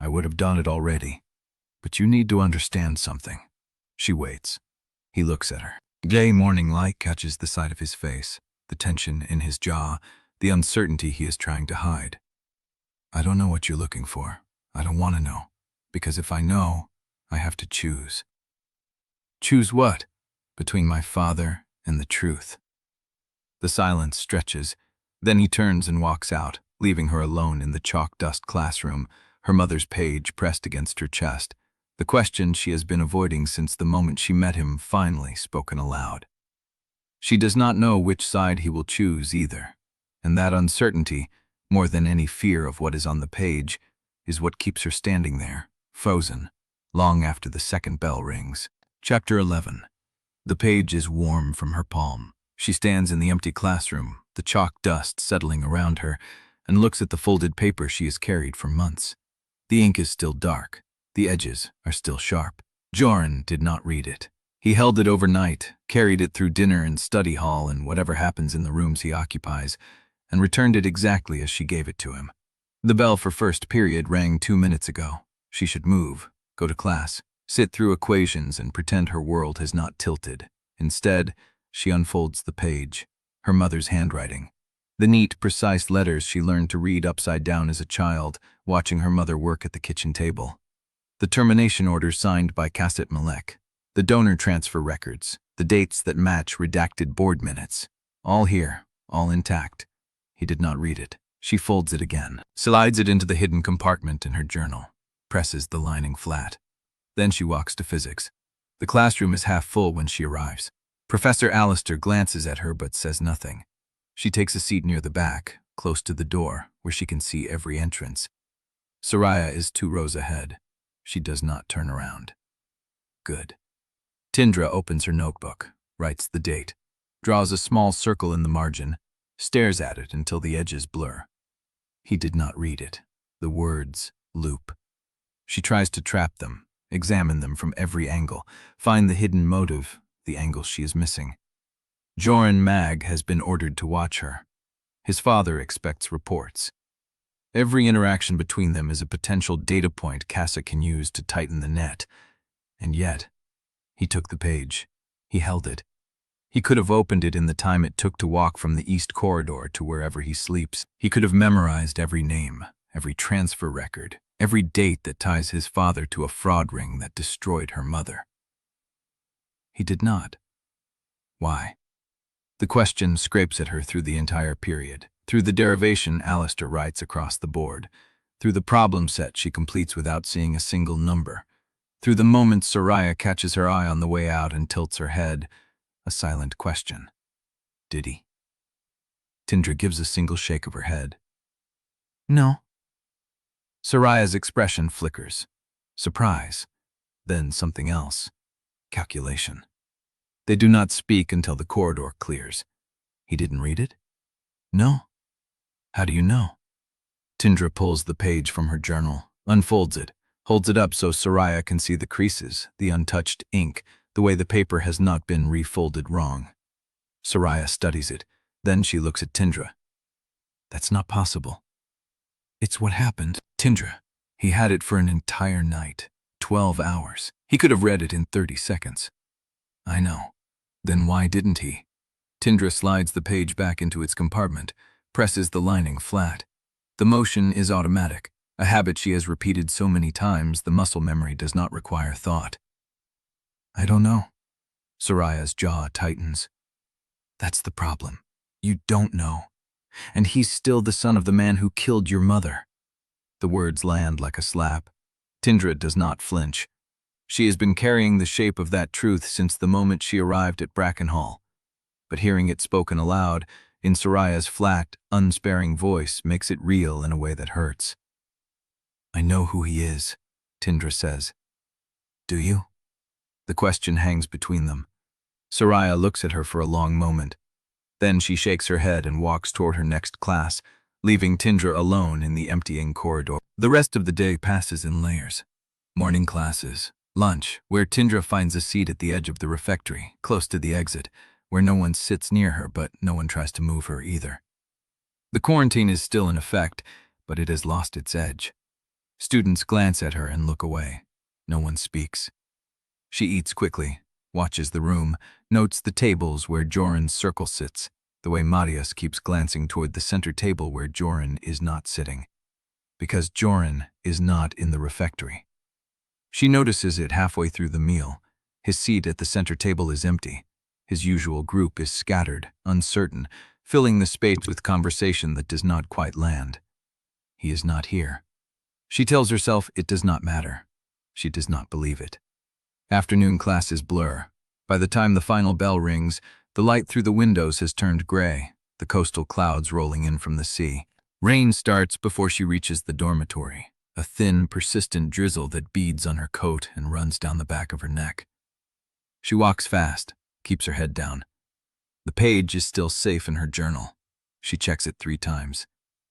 I would have done it already. But you need to understand something. She waits. He looks at her. Gay morning light catches the side of his face, the tension in his jaw, the uncertainty he is trying to hide. I don't know what you're looking for. I don't want to know. Because if I know, I have to choose. Choose what? Between my father and the truth. The silence stretches. Then he turns and walks out, leaving her alone in the chalk dust classroom, her mother's page pressed against her chest. The question she has been avoiding since the moment she met him finally spoken aloud. She does not know which side he will choose either, and that uncertainty, more than any fear of what is on the page, is what keeps her standing there, frozen, long after the second bell rings. Chapter 11. The page is warm from her palm. She stands in the empty classroom, the chalk dust settling around her, and looks at the folded paper she has carried for months. The ink is still dark. The edges are still sharp. Jorin did not read it. He held it overnight, carried it through dinner and study hall and whatever happens in the rooms he occupies, and returned it exactly as she gave it to him. The bell for first period rang 2 minutes ago. She should move, go to class, sit through equations and pretend her world has not tilted. Instead, she unfolds the page, her mother's handwriting. The neat, precise letters she learned to read upside down as a child, watching her mother work at the kitchen table. The termination order signed by Malek. The donor transfer records, the dates that match redacted board minutes. All here, all intact. He did not read it. She folds it again, slides it into the hidden compartment in her journal, presses the lining flat. Then she walks to physics. The classroom is half full when she arrives. Professor Alistair glances at her but says nothing. She takes a seat near the back, close to the door, where she can see every entrance. Soraya is 2 rows ahead. She does not turn around. Good. Tindra opens her notebook, writes the date, draws a small circle in the margin, stares at it until the edges blur. He did not read it. The words loop. She tries to trap them, examine them from every angle, find the hidden motive, the angle she is missing. Jorin Malek has been ordered to watch her. His father expects reports. Every interaction between them is a potential data point Casa can use to tighten the net. And yet, he took the page. He held it. He could have opened it in the time it took to walk from the east corridor to wherever he sleeps. He could have memorized every name, every transfer record, every date that ties his father to a fraud ring that destroyed her mother. He did not. Why? The question scrapes at her through the entire period. Through the derivation Alistair writes across the board, through the problem set she completes without seeing a single number, through the moment Soraya catches her eye on the way out and tilts her head, a silent question. Did he? Tindra gives a single shake of her head. No. Soraya's expression flickers. Surprise. Then something else. Calculation. They do not speak until the corridor clears. He didn't read it? No. How do you know? Tindra pulls the page from her journal, unfolds it, holds it up so Soraya can see the creases, the untouched ink, the way the paper has not been refolded wrong. Soraya studies it. Then she looks at Tindra. That's not possible. It's what happened. Tindra. He had it for an entire night. 12 hours. He could have read it in 30 seconds. I know. Then why didn't he? Tindra slides the page back into its compartment, presses the lining flat. The motion is automatic. a habit she has repeated so many times the muscle memory does not require thought. I don't know. Soraya's jaw tightens. That's the problem. You don't know. And he's still the son of the man who killed your mother. The words land like a slap. Tindra does not flinch. She has been carrying the shape of that truth since the moment she arrived at Brackenhall. But hearing it spoken aloud, in Soraya's flat, unsparing voice, makes it real in a way that hurts. I know who he is, Tindra says. Do you? The question hangs between them. Soraya looks at her for a long moment. Then she shakes her head and walks toward her next class, leaving Tindra alone in the emptying corridor. The rest of the day passes in layers. Morning classes, lunch, where Tindra finds a seat at the edge of the refectory, close to the exit, where no one sits near her but no one tries to move her either. The quarantine is still in effect, but it has lost its edge. Students glance at her and look away. No one speaks. She eats quickly, watches the room, notes the tables where Jorin's circle sits, the way Matias keeps glancing toward the center table where Jorin is not sitting. Because Jorin is not in the refectory. She notices it halfway through the meal. His seat at the center table is empty. His usual group is scattered, uncertain, filling the space with conversation that does not quite land. He is not here. She tells herself it does not matter. She does not believe it. Afternoon classes blur. By the time the final bell rings, the light through the windows has turned gray, the coastal clouds rolling in from the sea. Rain starts before she reaches the dormitory, a thin, persistent drizzle that beads on her coat and runs down the back of her neck. She walks fast, keeps her head down. The page is still safe in her journal. She checks it 3 times.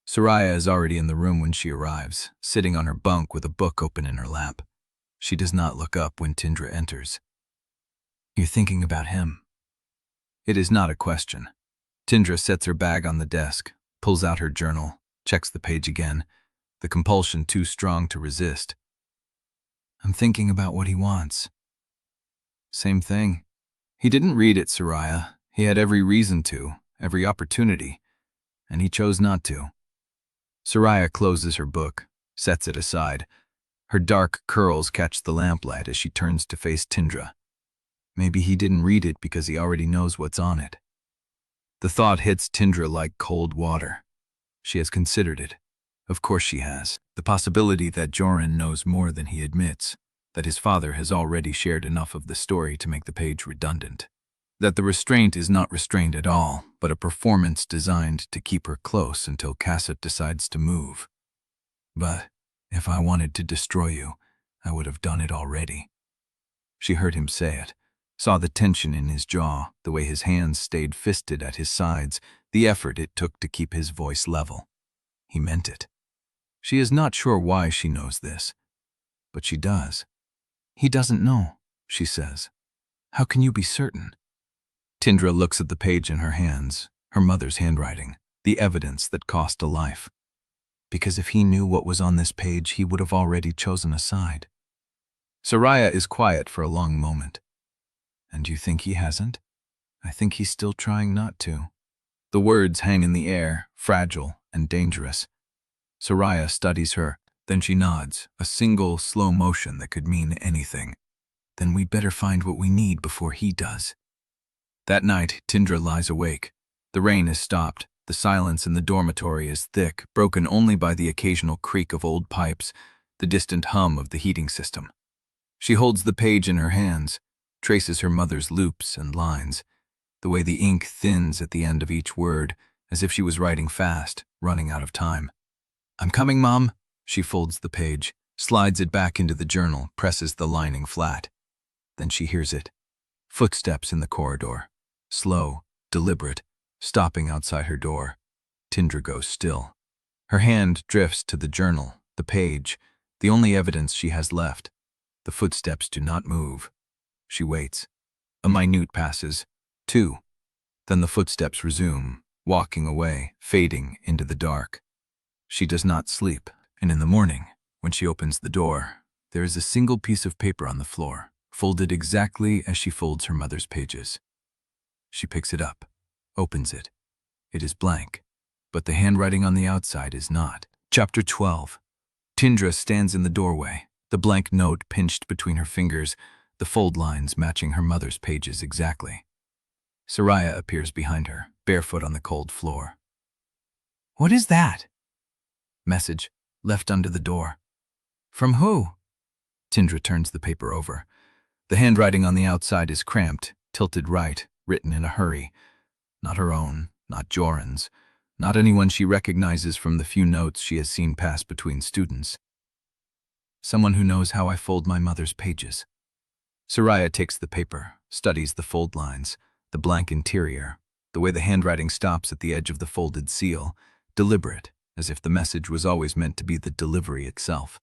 Soraya is already in the room when she arrives, sitting on her bunk with a book open in her lap. She does not look up when Tindra enters. You're thinking about him. It is not a question. Tindra sets her bag on the desk, pulls out her journal, checks the page again, the compulsion too strong to resist. I'm thinking about what he wants. Same thing. He didn't read it, Soraya. He had every reason to, every opportunity, and he chose not to. Soraya closes her book, sets it aside. Her dark curls catch the lamplight as she turns to face Tindra. Maybe he didn't read it because he already knows what's on it. The thought hits Tindra like cold water. She has considered it. Of course she has. The possibility that Jorin knows more than he admits, that his father has already shared enough of the story to make the page redundant, that the restraint is not restraint at all, but a performance designed to keep her close until Cassette decides to move. But if I wanted to destroy you, I would have done it already. She heard him say it, saw the tension in his jaw, the way his hands stayed fisted at his sides, the effort it took to keep his voice level. He meant it. She is not sure why she knows this, but she does. He doesn't know, she says. How can you be certain? Tindra looks at the page in her hands, her mother's handwriting, the evidence that cost a life. Because if he knew what was on this page, he would have already chosen a side. Soraya is quiet for a long moment. And you think he hasn't? I think he's still trying not to. The words hang in the air, fragile and dangerous. Soraya studies her, then she nods, a single, slow motion that could mean anything. Then we'd better find what we need before he does. That night, Tindra lies awake. The rain has stopped. The silence in the dormitory is thick, broken only by the occasional creak of old pipes, the distant hum of the heating system. She holds the page in her hands, traces her mother's loops and lines, the way the ink thins at the end of each word, as if she was writing fast, running out of time. I'm coming, Mom. She folds the page, slides it back into the journal, presses the lining flat. Then she hears it. Footsteps in the corridor. Slow, deliberate, stopping outside her door. Tindra goes still. Her hand drifts to the journal, the page, the only evidence she has left. The footsteps do not move. She waits. A minute passes. 2. Then the footsteps resume, walking away, fading into the dark. She does not sleep, and in the morning, when she opens the door, there is a single piece of paper on the floor, folded exactly as she folds her mother's pages. She picks it up, opens it. It is blank, but the handwriting on the outside is not. Chapter 12. Tindra stands in the doorway, the blank note pinched between her fingers, the fold lines matching her mother's pages exactly. Soraya appears behind her, barefoot on the cold floor. "What is that?" Message, left under the door. "From who?" Tindra turns the paper over. The handwriting on the outside is cramped, tilted right, written in a hurry. Not her own, not Jorin's, not anyone she recognizes from the few notes she has seen pass between students. Someone who knows how I fold my mother's pages. Soraya takes the paper, studies the fold lines, the blank interior, the way the handwriting stops at the edge of the folded seal, deliberate, as if the message was always meant to be the delivery itself.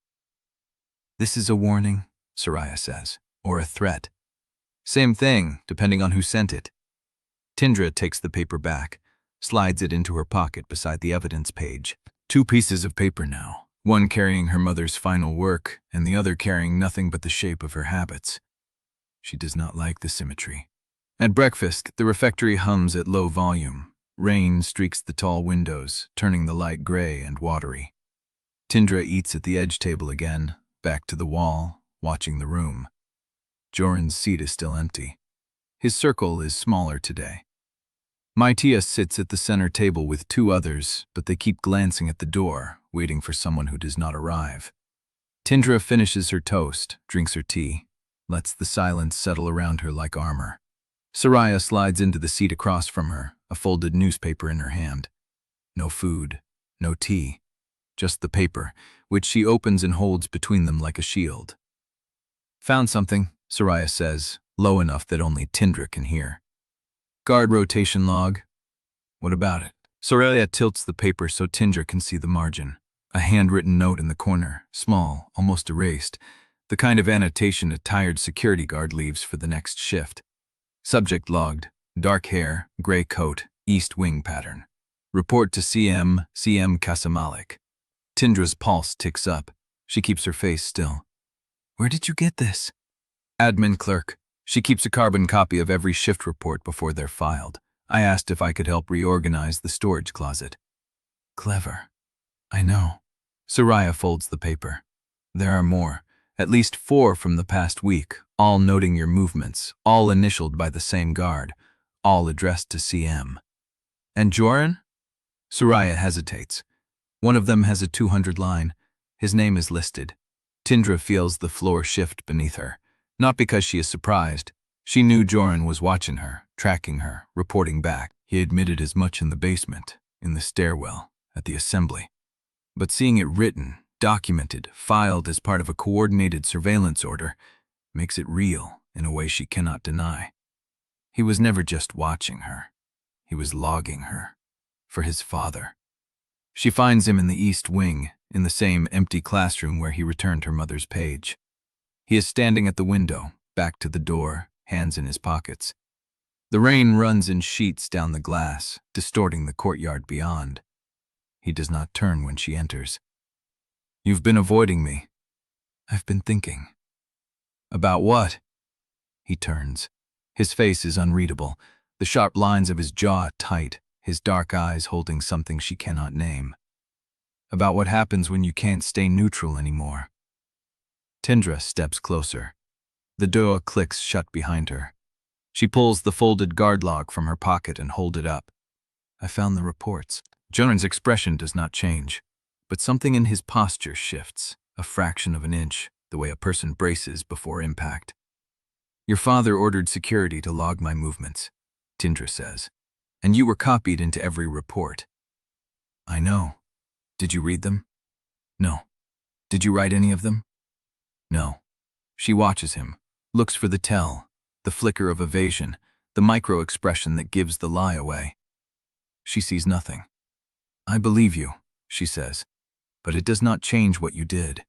"This is a warning," Soraya says, "or a threat. Same thing, depending on who sent it." Tindra takes the paper back, slides it into her pocket beside the evidence page. 2 pieces of paper now, one carrying her mother's final work, and the other carrying nothing but the shape of her habits. She does not like the symmetry. At breakfast, the refectory hums at low volume. Rain streaks the tall windows, turning the light gray and watery. Tindra eats at the edge table again, back to the wall, watching the room. Jorin's seat is still empty. His circle is smaller today. Matias sits at the center table with 2 others, but they keep glancing at the door, waiting for someone who does not arrive. Tindra finishes her toast, drinks her tea, lets the silence settle around her like armor. Soraya slides into the seat across from her, a folded newspaper in her hand. No food, no tea, just the paper, which she opens and holds between them like a shield. "Found something," Soraya says, low enough that only Tindra can hear. "Guard rotation log." "What about it?" Soraya tilts the paper so Tindra can see the margin. A handwritten note in the corner, small, almost erased, the kind of annotation a tired security guard leaves for the next shift. Subject logged, dark hair, gray coat, east wing pattern. Report to CM Malek. Tindra's pulse ticks up. She keeps her face still. "Where did you get this?" "Admin clerk. She keeps a carbon copy of every shift report before they're filed. I asked if I could help reorganize the storage closet." "Clever. I know." Soraya folds the paper. "There are more. At least 4 from the past week, all noting your movements, all initialed by the same guard, all addressed to CM. "And Jorin?" Soraya hesitates. One of them has a 200 line. His name is listed. Tindra feels the floor shift beneath her. Not because she is surprised. She knew Jorin was watching her, tracking her, reporting back. He admitted as much in the basement, in the stairwell, at the assembly. But seeing it written, documented, filed as part of a coordinated surveillance order, makes it real in a way she cannot deny. He was never just watching her. He was logging her. For his father. She finds him in the east wing, in the same empty classroom where he returned her mother's page. He is standing at the window, back to the door, hands in his pockets. The rain runs in sheets down the glass, distorting the courtyard beyond. He does not turn when she enters. "You've been avoiding me." "I've been thinking." "About what?" He turns. His face is unreadable, the sharp lines of his jaw tight, his dark eyes holding something she cannot name. "About what happens when you can't stay neutral anymore." Tindra steps closer. The door clicks shut behind her. She pulls the folded guard log from her pocket and holds it up. "I found the reports." Jorin's expression does not change, but something in his posture shifts, a fraction of an inch, the way a person braces before impact. "Your father ordered security to log my movements," Tindra says, "and you were copied into every report." "I know. Did you read them?" "No." "Did you write any of them?" "No." She watches him, looks for the tell, the flicker of evasion, the micro-expression that gives the lie away. She sees nothing. "I believe you," she says, "but it does not change what you did.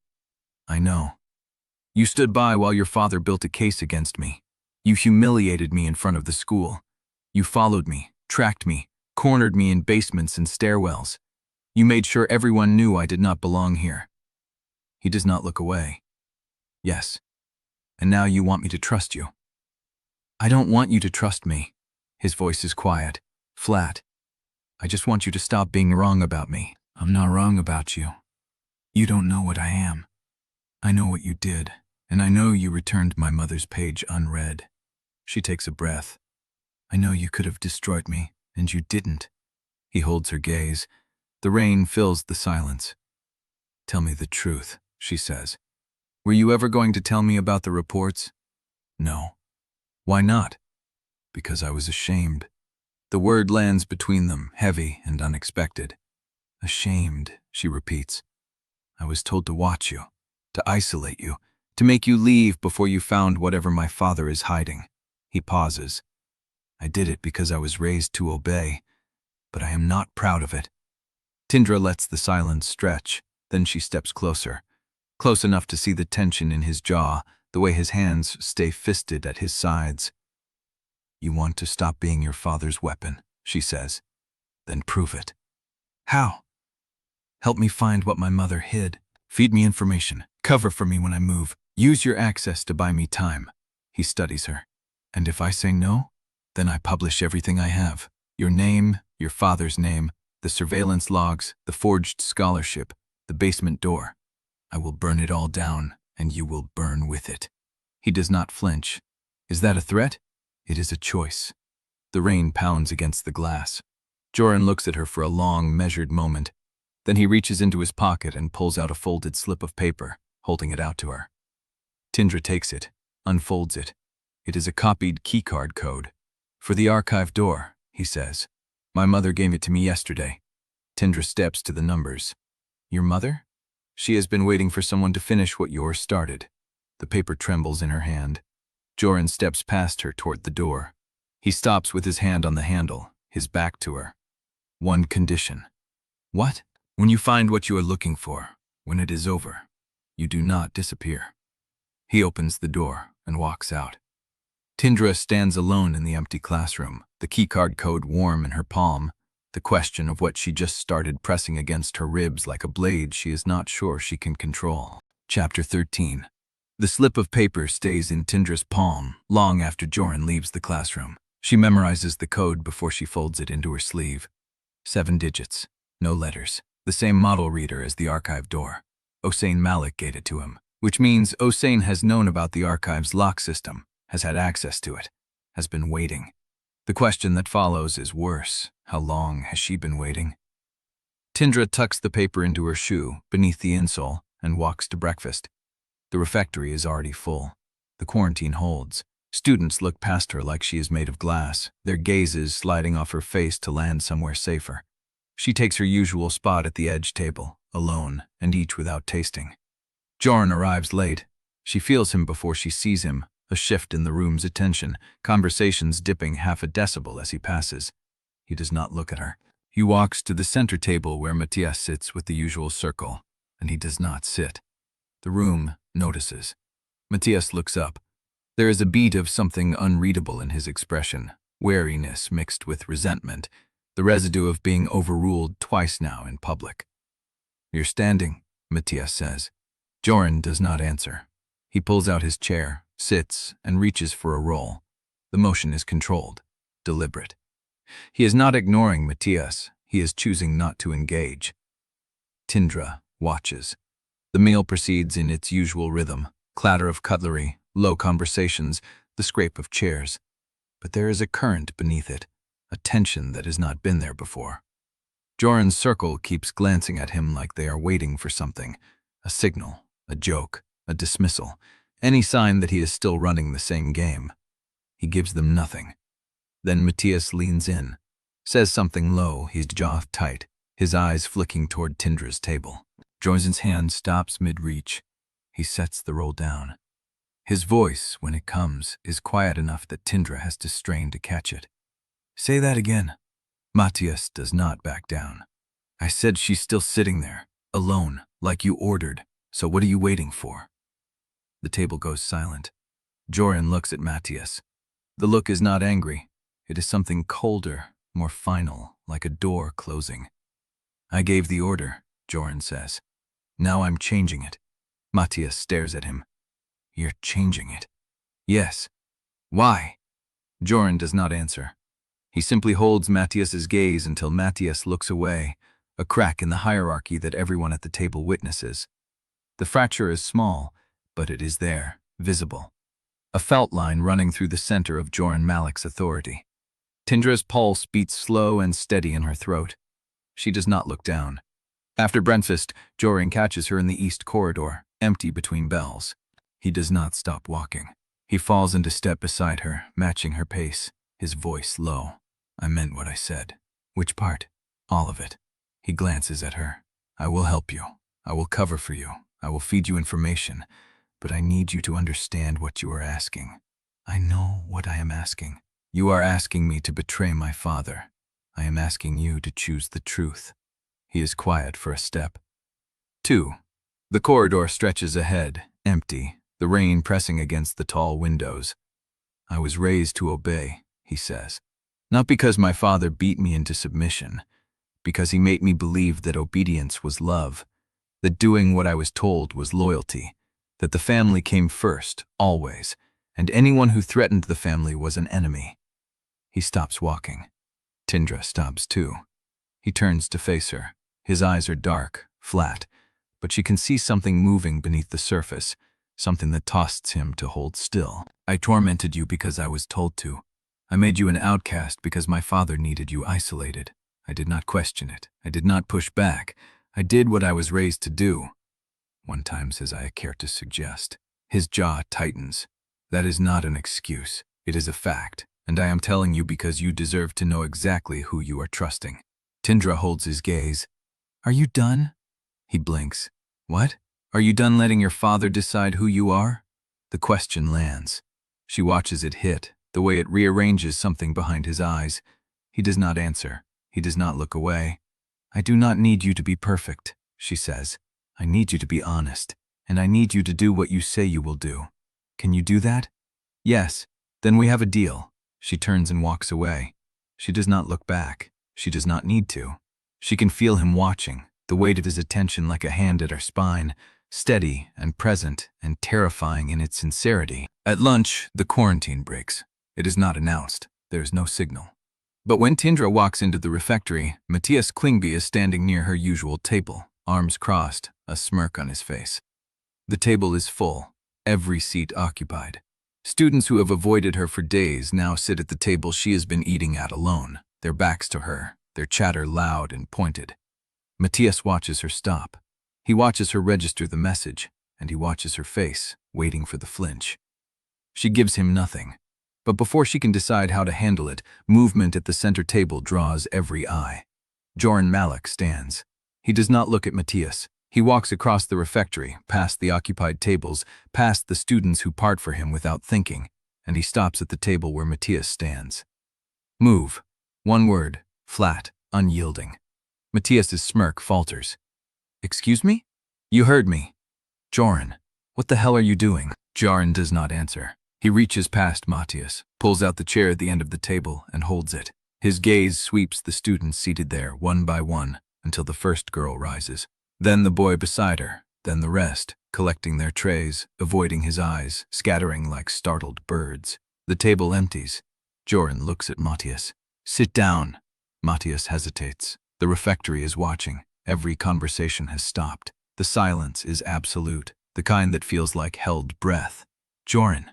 I know. You stood by while your father built a case against me. You humiliated me in front of the school. You followed me, tracked me, cornered me in basements and stairwells. You made sure everyone knew I did not belong here." He does not look away. "Yes. And now you want me to trust you." "I don't want you to trust me." His voice is quiet, flat. "I just want you to stop being wrong about me." "I'm not wrong about you." You don't know what I am. I know what you did, and I know you returned my mother's page unread. She takes a breath. I know you could have destroyed me, and you didn't. He holds her gaze. The rain fills the silence. Tell me the truth, she says. Were you ever going to tell me about the reports? No. Why not? Because I was ashamed. The word lands between them, heavy and unexpected. Ashamed, she repeats. I was told to watch you, to isolate you, to make you leave before you found whatever my father is hiding. He pauses. I did it because I was raised to obey, but I am not proud of it. Tindra lets the silence stretch, then she steps closer, close enough to see the tension in his jaw, the way his hands stay fisted at his sides. You want to stop being your father's weapon, she says. Then prove it. How? Help me find what my mother hid. Feed me information. Cover for me when I move. Use your access to buy me time. He studies her. And if I say no, then I publish everything I have. Your name, your father's name, the surveillance logs, the forged scholarship, the basement door. I will burn it all down, and you will burn with it. He does not flinch. Is that a threat? It is a choice. The rain pounds against the glass. Jorin looks at her for a long, measured moment. Then he reaches into his pocket and pulls out a folded slip of paper, holding it out to her. Tindra takes it, unfolds it. It is a copied keycard code. For the archive door, he says. My mother gave it to me yesterday. Tindra steps to the numbers. Your mother? She has been waiting for someone to finish what yours started. The paper trembles in her hand. Jorin steps past her toward the door. He stops with his hand on the handle, his back to her. One condition. What? When you find what you are looking for, when it is over, you do not disappear. He opens the door and walks out. Tindra stands alone in the empty classroom, the keycard code warm in her palm, the question of what she just started pressing against her ribs like a blade she is not sure she can control. Chapter 13. The slip of paper stays in Tindra's palm long after Jorin leaves the classroom. She memorizes the code before she folds it into her sleeve. 7 digits, no letters. The same model reader as the archive door. Jorin Malek gave it to him, which means Jorin has known about the archive's lock system, has had access to it, has been waiting. The question that follows is worse. How long has she been waiting? Tindra tucks the paper into her shoe, beneath the insole, and walks to breakfast. The refectory is already full. The quarantine holds. Students look past her like she is made of glass, their gazes sliding off her face to land somewhere safer. She takes her usual spot at the edge table, alone, and each without tasting. Jorin arrives late. She feels him before she sees him, a shift in the room's attention, conversations dipping half a decibel as he passes. He does not look at her. He walks to the center table where Matias sits with the usual circle, and he does not sit. The room notices. Matias looks up. There is a beat of something unreadable in his expression, wariness mixed with resentment, the residue of being overruled twice now in public. You're standing, Matias says. Jorin does not answer. He pulls out his chair, sits, and reaches for a roll. The motion is controlled, deliberate. He is not ignoring Matias. He is choosing not to engage. Tindra watches. The meal proceeds in its usual rhythm, clatter of cutlery, low conversations, the scrape of chairs. But there is a current beneath it, a tension that has not been there before. Jorin's circle keeps glancing at him like they are waiting for something, a signal, a joke, a dismissal, any sign that he is still running the same game. He gives them nothing. Then Matias leans in, says something low, his jaw tight, his eyes flicking toward Tindra's table. Jorin's hand stops mid-reach. He sets the roll down. His voice, when it comes, is quiet enough that Tindra has to strain to catch it. Say that again. Matias does not back down. I said she's still sitting there, alone, like you ordered, so what are you waiting for? The table goes silent. Jorin looks at Matias. The look is not angry. It is something colder, more final, like a door closing. I gave the order, Jorin says. Now I'm changing it. Matias stares at him. You're changing it? Yes. Why? Jorin does not answer. He simply holds Matias's gaze until Matias looks away, a crack in the hierarchy that everyone at the table witnesses. The fracture is small, but it is there, visible. A felt line running through the center of Jorin Malek's authority. Tindra's pulse beats slow and steady in her throat. She does not look down. After breakfast, Jorin catches her in the east corridor, empty between bells. He does not stop walking. He falls into step beside her, matching her pace, his voice low. I meant what I said. Which part? All of it. He glances at her. I will help you. I will cover for you. I will feed you information. But I need you to understand what you are asking. I know what I am asking. You are asking me to betray my father. I am asking you to choose the truth. He is quiet for a step. 2. The corridor stretches ahead, empty, the rain pressing against the tall windows. I was raised to obey, he says. Not because my father beat me into submission, because he made me believe that obedience was love, that doing what I was told was loyalty, that the family came first, always, and anyone who threatened the family was an enemy. He stops walking. Tindra stops too. He turns to face her. His eyes are dark, flat, but she can see something moving beneath the surface, something that tosts him to hold still. I tormented you because I was told to. I made you an outcast because my father needed you isolated. I did not question it. I did not push back. I did what I was raised to do. One time, says I care to suggest. His jaw tightens. That is not an excuse. It is a fact, and I am telling you because you deserve to know exactly who you are trusting. Tindra holds his gaze. Are you done? He blinks. What? Are you done letting your father decide who you are? The question lands. She watches it hit, the way it rearranges something behind his eyes. He does not answer. He does not look away. I do not need you to be perfect, she says. I need you to be honest, and I need you to do what you say you will do. Can you do that? Yes. Then we have a deal. She turns and walks away. She does not look back. She does not need to. She can feel him watching, the weight of his attention like a hand at her spine, steady and present and terrifying in its sincerity. At lunch, the quarantine breaks. It is not announced. There is no signal. But when Tindra walks into the refectory, Matias Klingby is standing near her usual table, arms crossed, a smirk on his face. The table is full, every seat occupied. Students who have avoided her for days now sit at the table she has been eating at alone, their backs to her, their chatter loud and pointed. Matias watches her stop. He watches her register the message, and he watches her face, waiting for the flinch. She gives him nothing. But before she can decide how to handle it, movement at the center table draws every eye. Jorin Malek stands. He does not look at Matias. He walks across the refectory, past the occupied tables, past the students who part for him without thinking, and he stops at the table where Matias stands. Move. One word, flat, unyielding. Matias's smirk falters. Excuse me? You heard me. Jorin, what the hell are you doing? Jorin does not answer. He reaches past Matias, pulls out the chair at the end of the table, and holds it. His gaze sweeps the students seated there, one by one, until the first girl rises. Then the boy beside her, then the rest, collecting their trays, avoiding his eyes, scattering like startled birds. The table empties. Jorin looks at Matias. Sit down. Matias hesitates. The refectory is watching. Every conversation has stopped. The silence is absolute, the kind that feels like held breath. Jorin.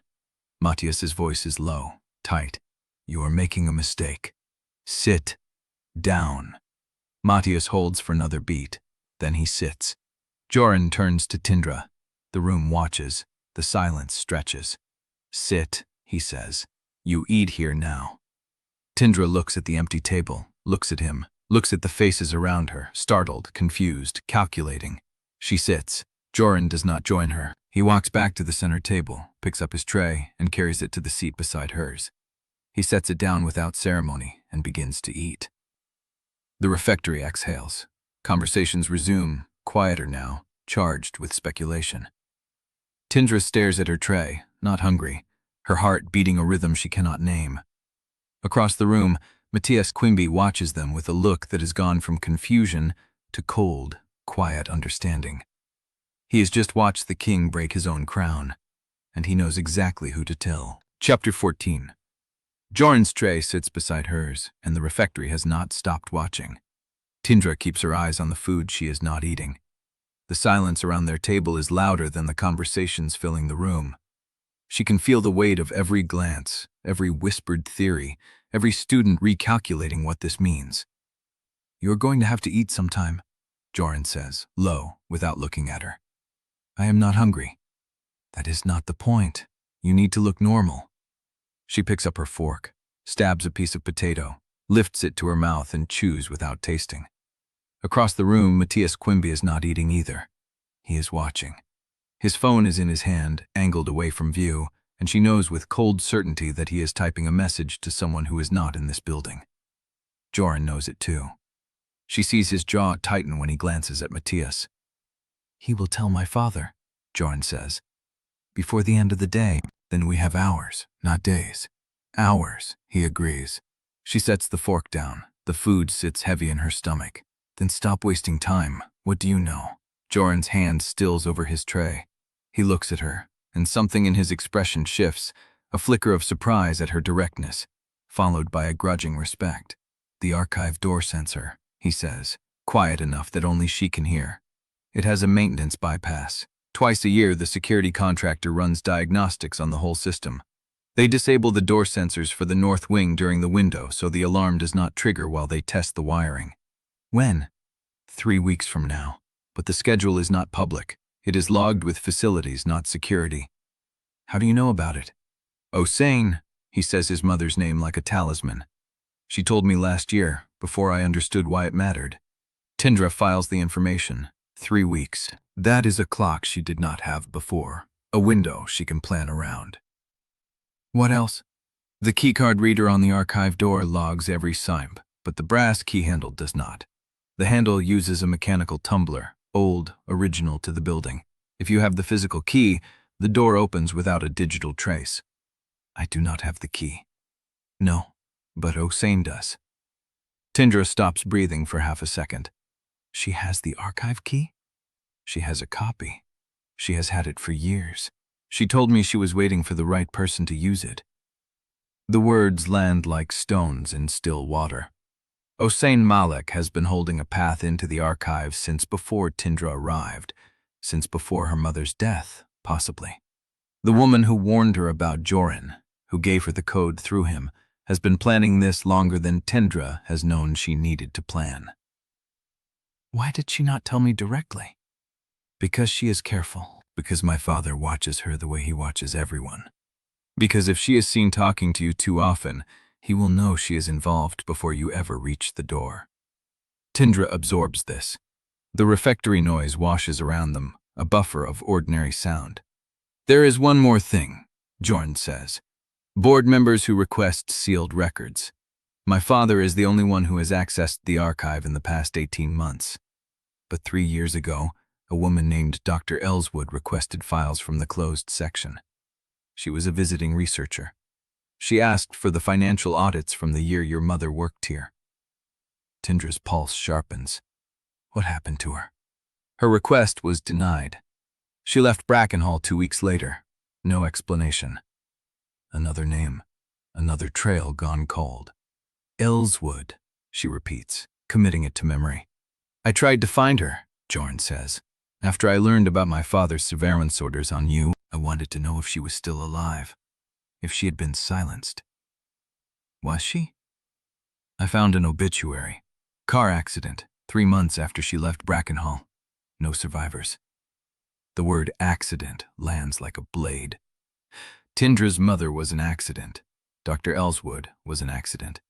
Matias's voice is low, tight. You are making a mistake. Sit down. Matias holds for another beat. Then he sits. Jorin turns to Tindra. The room watches. The silence stretches. Sit, he says. You eat here now. Tindra looks at the empty table, looks at him, looks at the faces around her, startled, confused, calculating. She sits. Jorin does not join her. He walks back to the center table, picks up his tray, and carries it to the seat beside hers. He sets it down without ceremony and begins to eat. The refectory exhales. Conversations resume, quieter now, charged with speculation. Tindra stares at her tray, not hungry, her heart beating a rhythm she cannot name. Across the room, Matias Quimby watches them with a look that has gone from confusion to cold, quiet understanding. He has just watched the king break his own crown, and he knows exactly who to tell. Chapter 14. Jorin's tray sits beside hers, and the refectory has not stopped watching. Tindra keeps her eyes on the food she is not eating. The silence around their table is louder than the conversations filling the room. She can feel the weight of every glance, every whispered theory, every student recalculating what this means. "You're going to have to eat sometime," Jorin says, low, without looking at her. "I am not hungry." "That is not the point. You need to look normal." She picks up her fork, stabs a piece of potato, lifts it to her mouth and chews without tasting. Across the room, Matias Quimby is not eating either. He is watching. His phone is in his hand, angled away from view, and she knows with cold certainty that he is typing a message to someone who is not in this building. Jorin knows it too. She sees his jaw tighten when he glances at Matias. "He will tell my father," Jorin says. "Before the end of the day." "Then we have hours, not days." "Hours," he agrees. She sets the fork down. The food sits heavy in her stomach. "Then stop wasting time. What do you know?" Jorin's hand stills over his tray. He looks at her, and something in his expression shifts, a flicker of surprise at her directness, followed by a grudging respect. "The archive door sensor," he says, quiet enough that only she can hear. "It has a maintenance bypass. Twice a year, the security contractor runs diagnostics on the whole system. They disable the door sensors for the north wing during the window so the alarm does not trigger while they test the wiring." "When?" 3 weeks from now. But the schedule is not public. It is logged with facilities, not security." "How do you know about it?" "Hossein," he says his mother's name like a talisman. "She told me last year, before I understood why it mattered." Tindra files the information. 3 weeks. That is a clock she did not have before, a window she can plan around. "What else?" "The keycard reader on the archive door logs every SIMP, but the brass key handle does not. The handle uses a mechanical tumbler, old, original to the building. If you have the physical key, the door opens without a digital trace." "I do not have the key." "No, but Hossein does." Tindra stops breathing for half a second. "She has the archive key?" "She has a copy. She has had it for years. She told me she was waiting for the right person to use it." The words land like stones in still water. Jorin Malek has been holding a path into the archives since before Tindra arrived, since before her mother's death, possibly. The woman who warned her about Jorin, who gave her the code through him, has been planning this longer than Tindra has known she needed to plan. "Why did she not tell me directly?" "Because she is careful. Because my father watches her the way he watches everyone. Because if she is seen talking to you too often, he will know she is involved before you ever reach the door." Tindra absorbs this. The refectory noise washes around them, a buffer of ordinary sound. "There is one more thing," Jorin says. "Board members who request sealed records. My father is the only one who has accessed the archive in the past 18 months. But 3 years ago, a woman named Dr. Ellswood requested files from the closed section. She was a visiting researcher. She asked for the financial audits from the year your mother worked here." Tindra's pulse sharpens. What happened to her? Her request was denied. She left Brackenhall 2 weeks later. No explanation. Another name. Another trail gone cold. "Ellswood," she repeats, committing it to memory. "I tried to find her," Jorin says. "After I learned about my father's severance orders on you, I wanted to know if she was still alive. If she had been silenced." "Was she?" "I found an obituary. Car accident, 3 months after she left Brackenhall. No survivors." The word accident lands like a blade. Tindra's mother was an accident. Dr. Ellswood was an accident.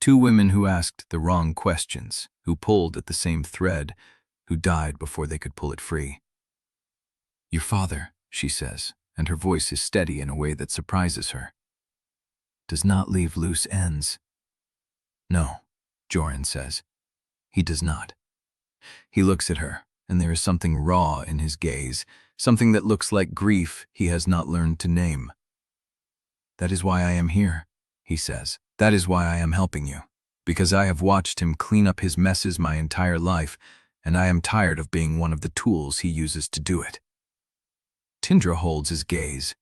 2 women who asked the wrong questions, who pulled at the same thread, who died before they could pull it free. "Your father," she says, and her voice is steady in a way that surprises her, "does not leave loose ends." "No," Jorin says. "He does not." He looks at her, and there is something raw in his gaze, something that looks like grief he has not learned to name. "That is why I am here," he says. "That is why I am helping you. Because I have watched him clean up his messes my entire life, and I am tired of being one of the tools he uses to do it." Tindra holds his gaze.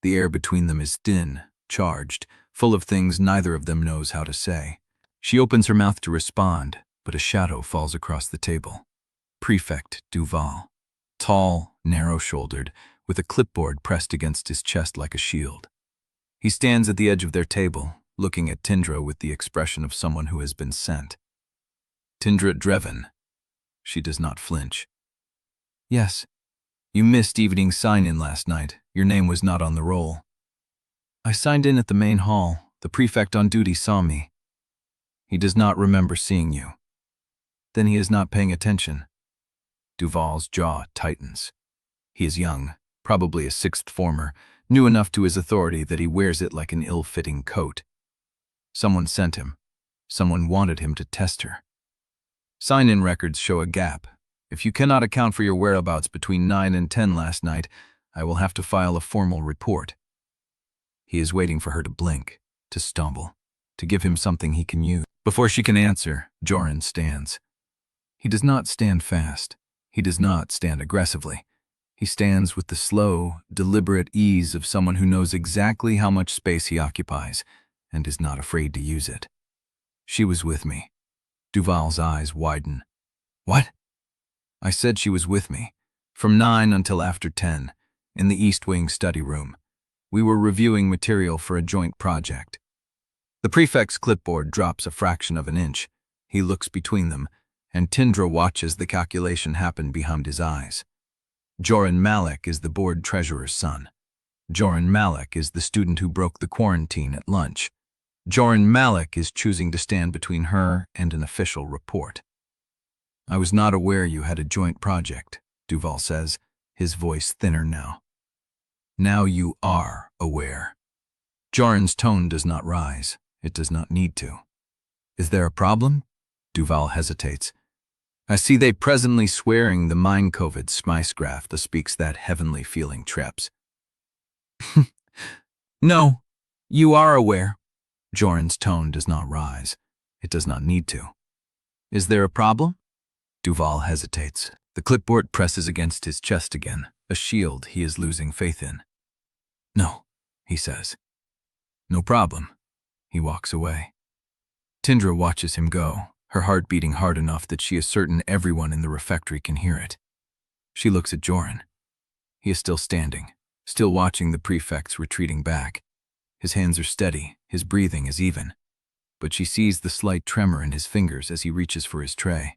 The air between them is thin, charged, full of things neither of them knows how to say. She opens her mouth to respond, but a shadow falls across the table. Prefect Duval. Tall, narrow-shouldered, with a clipboard pressed against his chest like a shield. He stands at the edge of their table, looking at Tindra with the expression of someone who has been sent. Tindra Drevyn. She does not flinch. Yes, you missed evening sign-in last night. Your name was not on the roll. I signed in at the main hall. The prefect on duty saw me. He does not remember seeing you. Then he is not paying attention. Duval's jaw tightens. He is young, probably a sixth former, new enough to his authority that he wears it like an ill-fitting coat. Someone sent him. Someone wanted him to test her. Sign-in records show a gap. If you cannot account for your whereabouts between 9 and 10 last night, I will have to file a formal report. He is waiting for her to blink, to stumble, to give him something he can use. Before she can answer, Jorin stands. He does not stand fast. He does not stand aggressively. He stands with the slow, deliberate ease of someone who knows exactly how much space he occupies and is not afraid to use it. She was with me. Duval's eyes widen. What? I said she was with me, from 9 until after 10, in the East Wing study room. We were reviewing material for a joint project. The prefect's clipboard drops a fraction of an inch. He looks between them, and Tindra watches the calculation happen behind his eyes. Jorin Malek is the board treasurer's son. Jorin Malek is the student who broke the quarantine at lunch. Jorin Malek is choosing to stand between her and an official report. I was not aware you had a joint project, Duval says, his voice thinner now. Now you are aware. Jorin's tone does not rise. It does not need to. Is there a problem? Duval hesitates. I see they presently swearing the mind COVID smysgraph that speaks that heavenly feeling traps. No, you are aware. Jorin's tone does not rise. It does not need to. Is there a problem? Duval hesitates. The clipboard presses against his chest again, a shield he is losing faith in. No, he says. No problem. He walks away. Tindra watches him go, her heart beating hard enough that she is certain everyone in the refectory can hear it. She looks at Jorin. He is still standing, still watching the prefects retreating back. His hands are steady, his breathing is even. But she sees the slight tremor in his fingers as he reaches for his tray.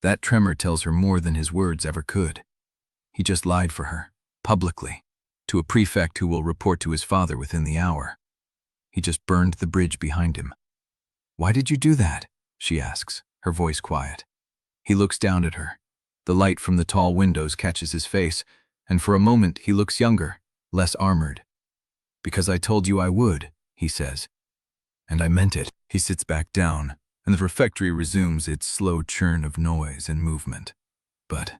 That tremor tells her more than his words ever could. He just lied for her, publicly, to a prefect who will report to his father within the hour. He just burned the bridge behind him. Why did you do that? She asks, her voice quiet. He looks down at her. The light from the tall windows catches his face, and for a moment he looks younger, less armored. Because I told you I would, he says. And I meant it. He sits back down, and the refectory resumes its slow churn of noise and movement. But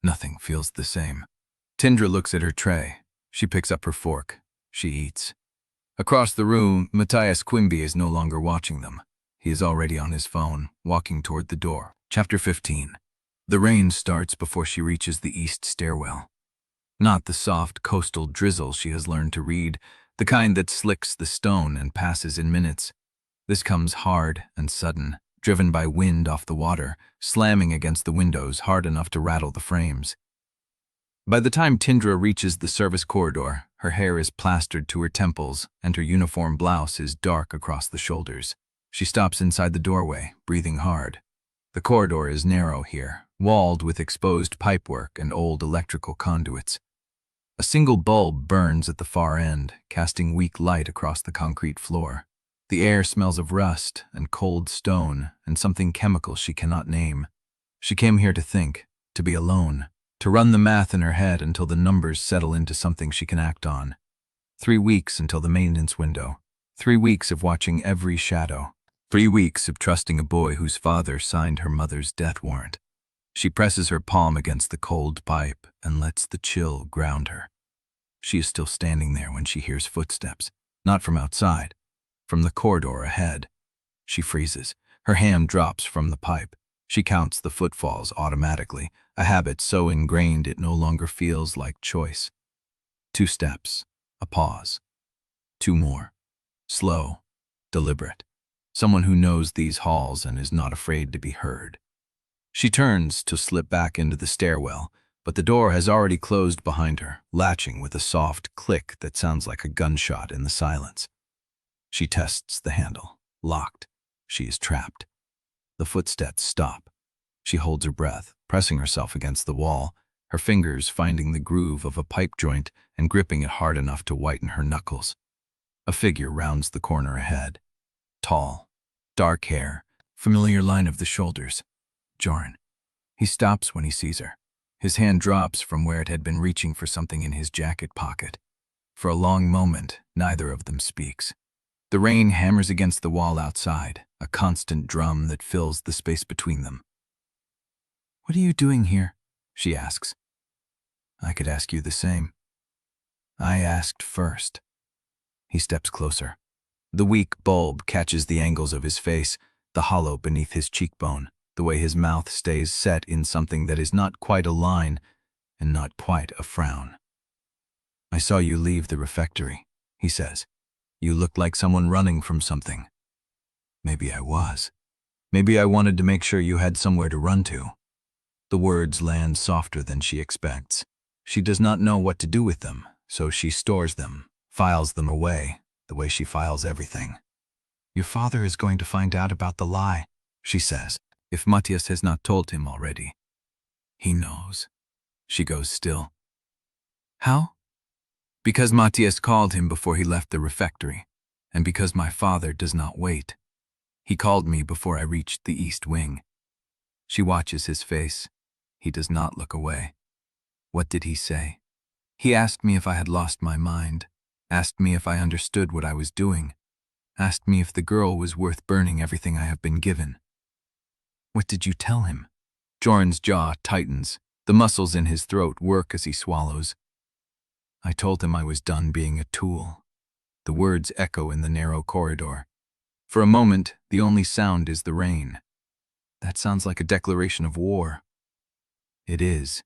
nothing feels the same. Tindra looks at her tray. She picks up her fork. She eats. Across the room, Matias Quimby is no longer watching them. He is already on his phone, walking toward the door. Chapter 15. The rain starts before she reaches the east stairwell. Not the soft coastal drizzle she has learned to read, the kind that slicks the stone and passes in minutes. This comes hard and sudden, driven by wind off the water, slamming against the windows hard enough to rattle the frames. By the time Tindra reaches the service corridor, her hair is plastered to her temples and her uniform blouse is dark across the shoulders. She stops inside the doorway, breathing hard. The corridor is narrow here, walled with exposed pipework and old electrical conduits. A single bulb burns at the far end, casting weak light across the concrete floor. The air smells of rust and cold stone and something chemical she cannot name. She came here to think, to be alone, to run the math in her head until the numbers settle into something she can act on. 3 weeks until the maintenance window. 3 weeks of watching every shadow. 3 weeks of trusting a boy whose father signed her mother's death warrant. She presses her palm against the cold pipe and lets the chill ground her. She is still standing there when she hears footsteps, not from outside, from the corridor ahead. She freezes. Her hand drops from the pipe. She counts the footfalls automatically, a habit so ingrained it no longer feels like choice. 2 steps, a pause. 2 more. Slow, deliberate. Someone who knows these halls and is not afraid to be heard. She turns to slip back into the stairwell, but the door has already closed behind her, latching with a soft click that sounds like a gunshot in the silence. She tests the handle. Locked. She is trapped. The footsteps stop. She holds her breath, pressing herself against the wall, her fingers finding the groove of a pipe joint and gripping it hard enough to whiten her knuckles. A figure rounds the corner ahead. Tall, dark hair, familiar line of the shoulders. Jorin. He stops when he sees her. His hand drops from where it had been reaching for something in his jacket pocket. For a long moment, neither of them speaks. The rain hammers against the wall outside, a constant drum that fills the space between them. "What are you doing here?" she asks. "I could ask you the same." "I asked first." He steps closer. The weak bulb catches the angles of his face, the hollow beneath his cheekbone, the way his mouth stays set in something that is not quite a line and not quite a frown. "I saw you leave the refectory," he says. "You looked like someone running from something." "Maybe I was. Maybe I wanted to make sure you had somewhere to run to." The words land softer than she expects. She does not know what to do with them, so she stores them, files them away, the way she files everything. "Your father is going to find out about the lie," she says, "if Matias has not told him already." "He knows." She goes still. "How?" "Because Matias called him before he left the refectory, and because my father does not wait. He called me before I reached the east wing." She watches his face. He does not look away. "What did he say?" "He asked me if I had lost my mind, asked me if I understood what I was doing, asked me if the girl was worth burning everything I have been given." "What did you tell him?" Jorin's jaw tightens. The muscles in his throat work as he swallows. "I told him I was done being a tool." The words echo in the narrow corridor. For a moment, the only sound is the rain. That sounds like a declaration of war. It is.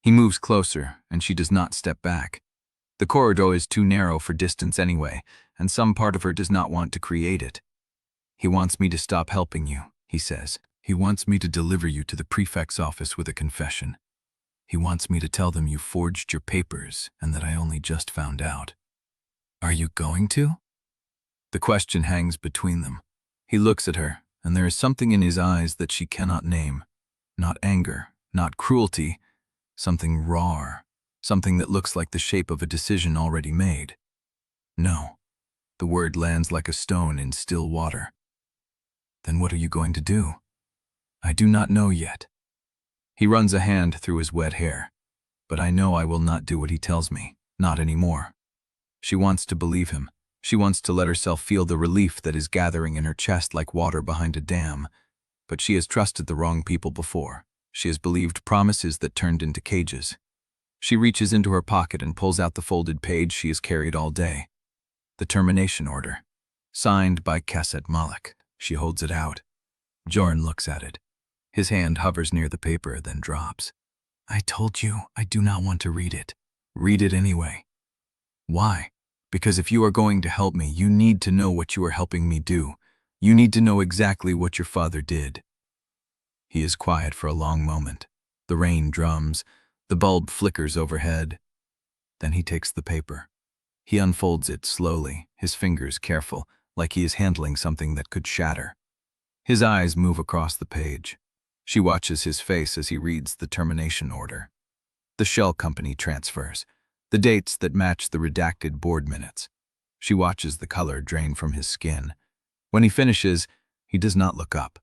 He moves closer, and she does not step back. The corridor is too narrow for distance anyway, and some part of her does not want to create it. "He wants me to stop helping you," he says. "He wants me to deliver you to the prefect's office with a confession. He wants me to tell them you forged your papers and that I only just found out." "Are you going to?" The question hangs between them. He looks at her, and there is something in his eyes that she cannot name. Not anger, not cruelty, something raw, something that looks like the shape of a decision already made. "No." The word lands like a stone in still water. "Then what are you going to do?" "I do not know yet." He runs a hand through his wet hair. "But I know I will not do what he tells me, not anymore." She wants to believe him. She wants to let herself feel the relief that is gathering in her chest like water behind a dam. But she has trusted the wrong people before. She has believed promises that turned into cages. She reaches into her pocket and pulls out the folded page she has carried all day. The termination order. Signed by Jorin Malek. She holds it out. Jorin looks at it. His hand hovers near the paper, then drops. "I told you I do not want to read it." "Read it anyway." "Why?" "Because if you are going to help me, you need to know what you are helping me do. You need to know exactly what your father did." He is quiet for a long moment. The rain drums. The bulb flickers overhead. Then he takes the paper. He unfolds it slowly, his fingers careful, like he is handling something that could shatter. His eyes move across the page. She watches his face as he reads the termination order. The shell company transfers. The dates that match the redacted board minutes. She watches the color drain from his skin. When he finishes, he does not look up.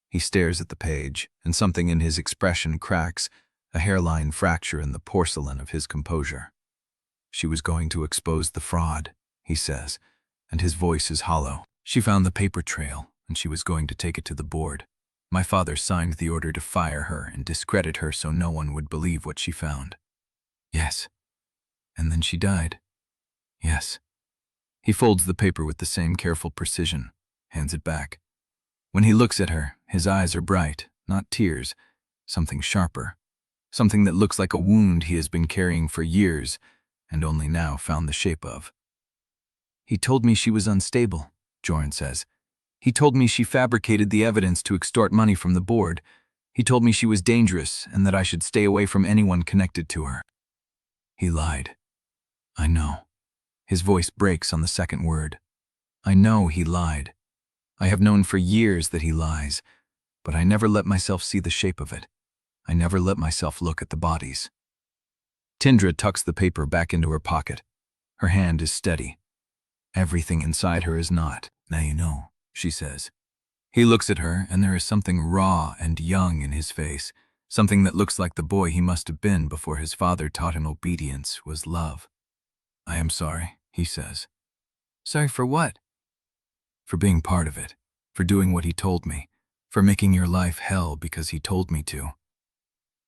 He stares at the page, and something in his expression cracks, a hairline fracture in the porcelain of his composure. "She was going to expose the fraud," he says, and his voice is hollow. "She found the paper trail, and she was going to take it to the board. My father signed the order to fire her and discredit her so no one would believe what she found." "Yes." "And then she died." "Yes." He folds the paper with the same careful precision, hands it back. When he looks at her, his eyes are bright, not tears, something sharper, something that looks like a wound he has been carrying for years and only now found the shape of. "He told me she was unstable," Jorin says. He told me she fabricated the evidence to extort money from the board. He told me she was dangerous and that I should stay away from anyone connected to her. He lied. I know. His voice breaks on the second word. I know he lied. I have known for years that he lies, but I never let myself see the shape of it. I never let myself look at the bodies. Tindra tucks the paper back into her pocket. Her hand is steady. Everything inside her is not. Now you know, she says. He looks at her, and there is something raw and young in his face, something that looks like the boy he must have been before his father taught him obedience was love. I am sorry, he says. Sorry for what? For being part of it, for doing what he told me, for making your life hell because he told me to.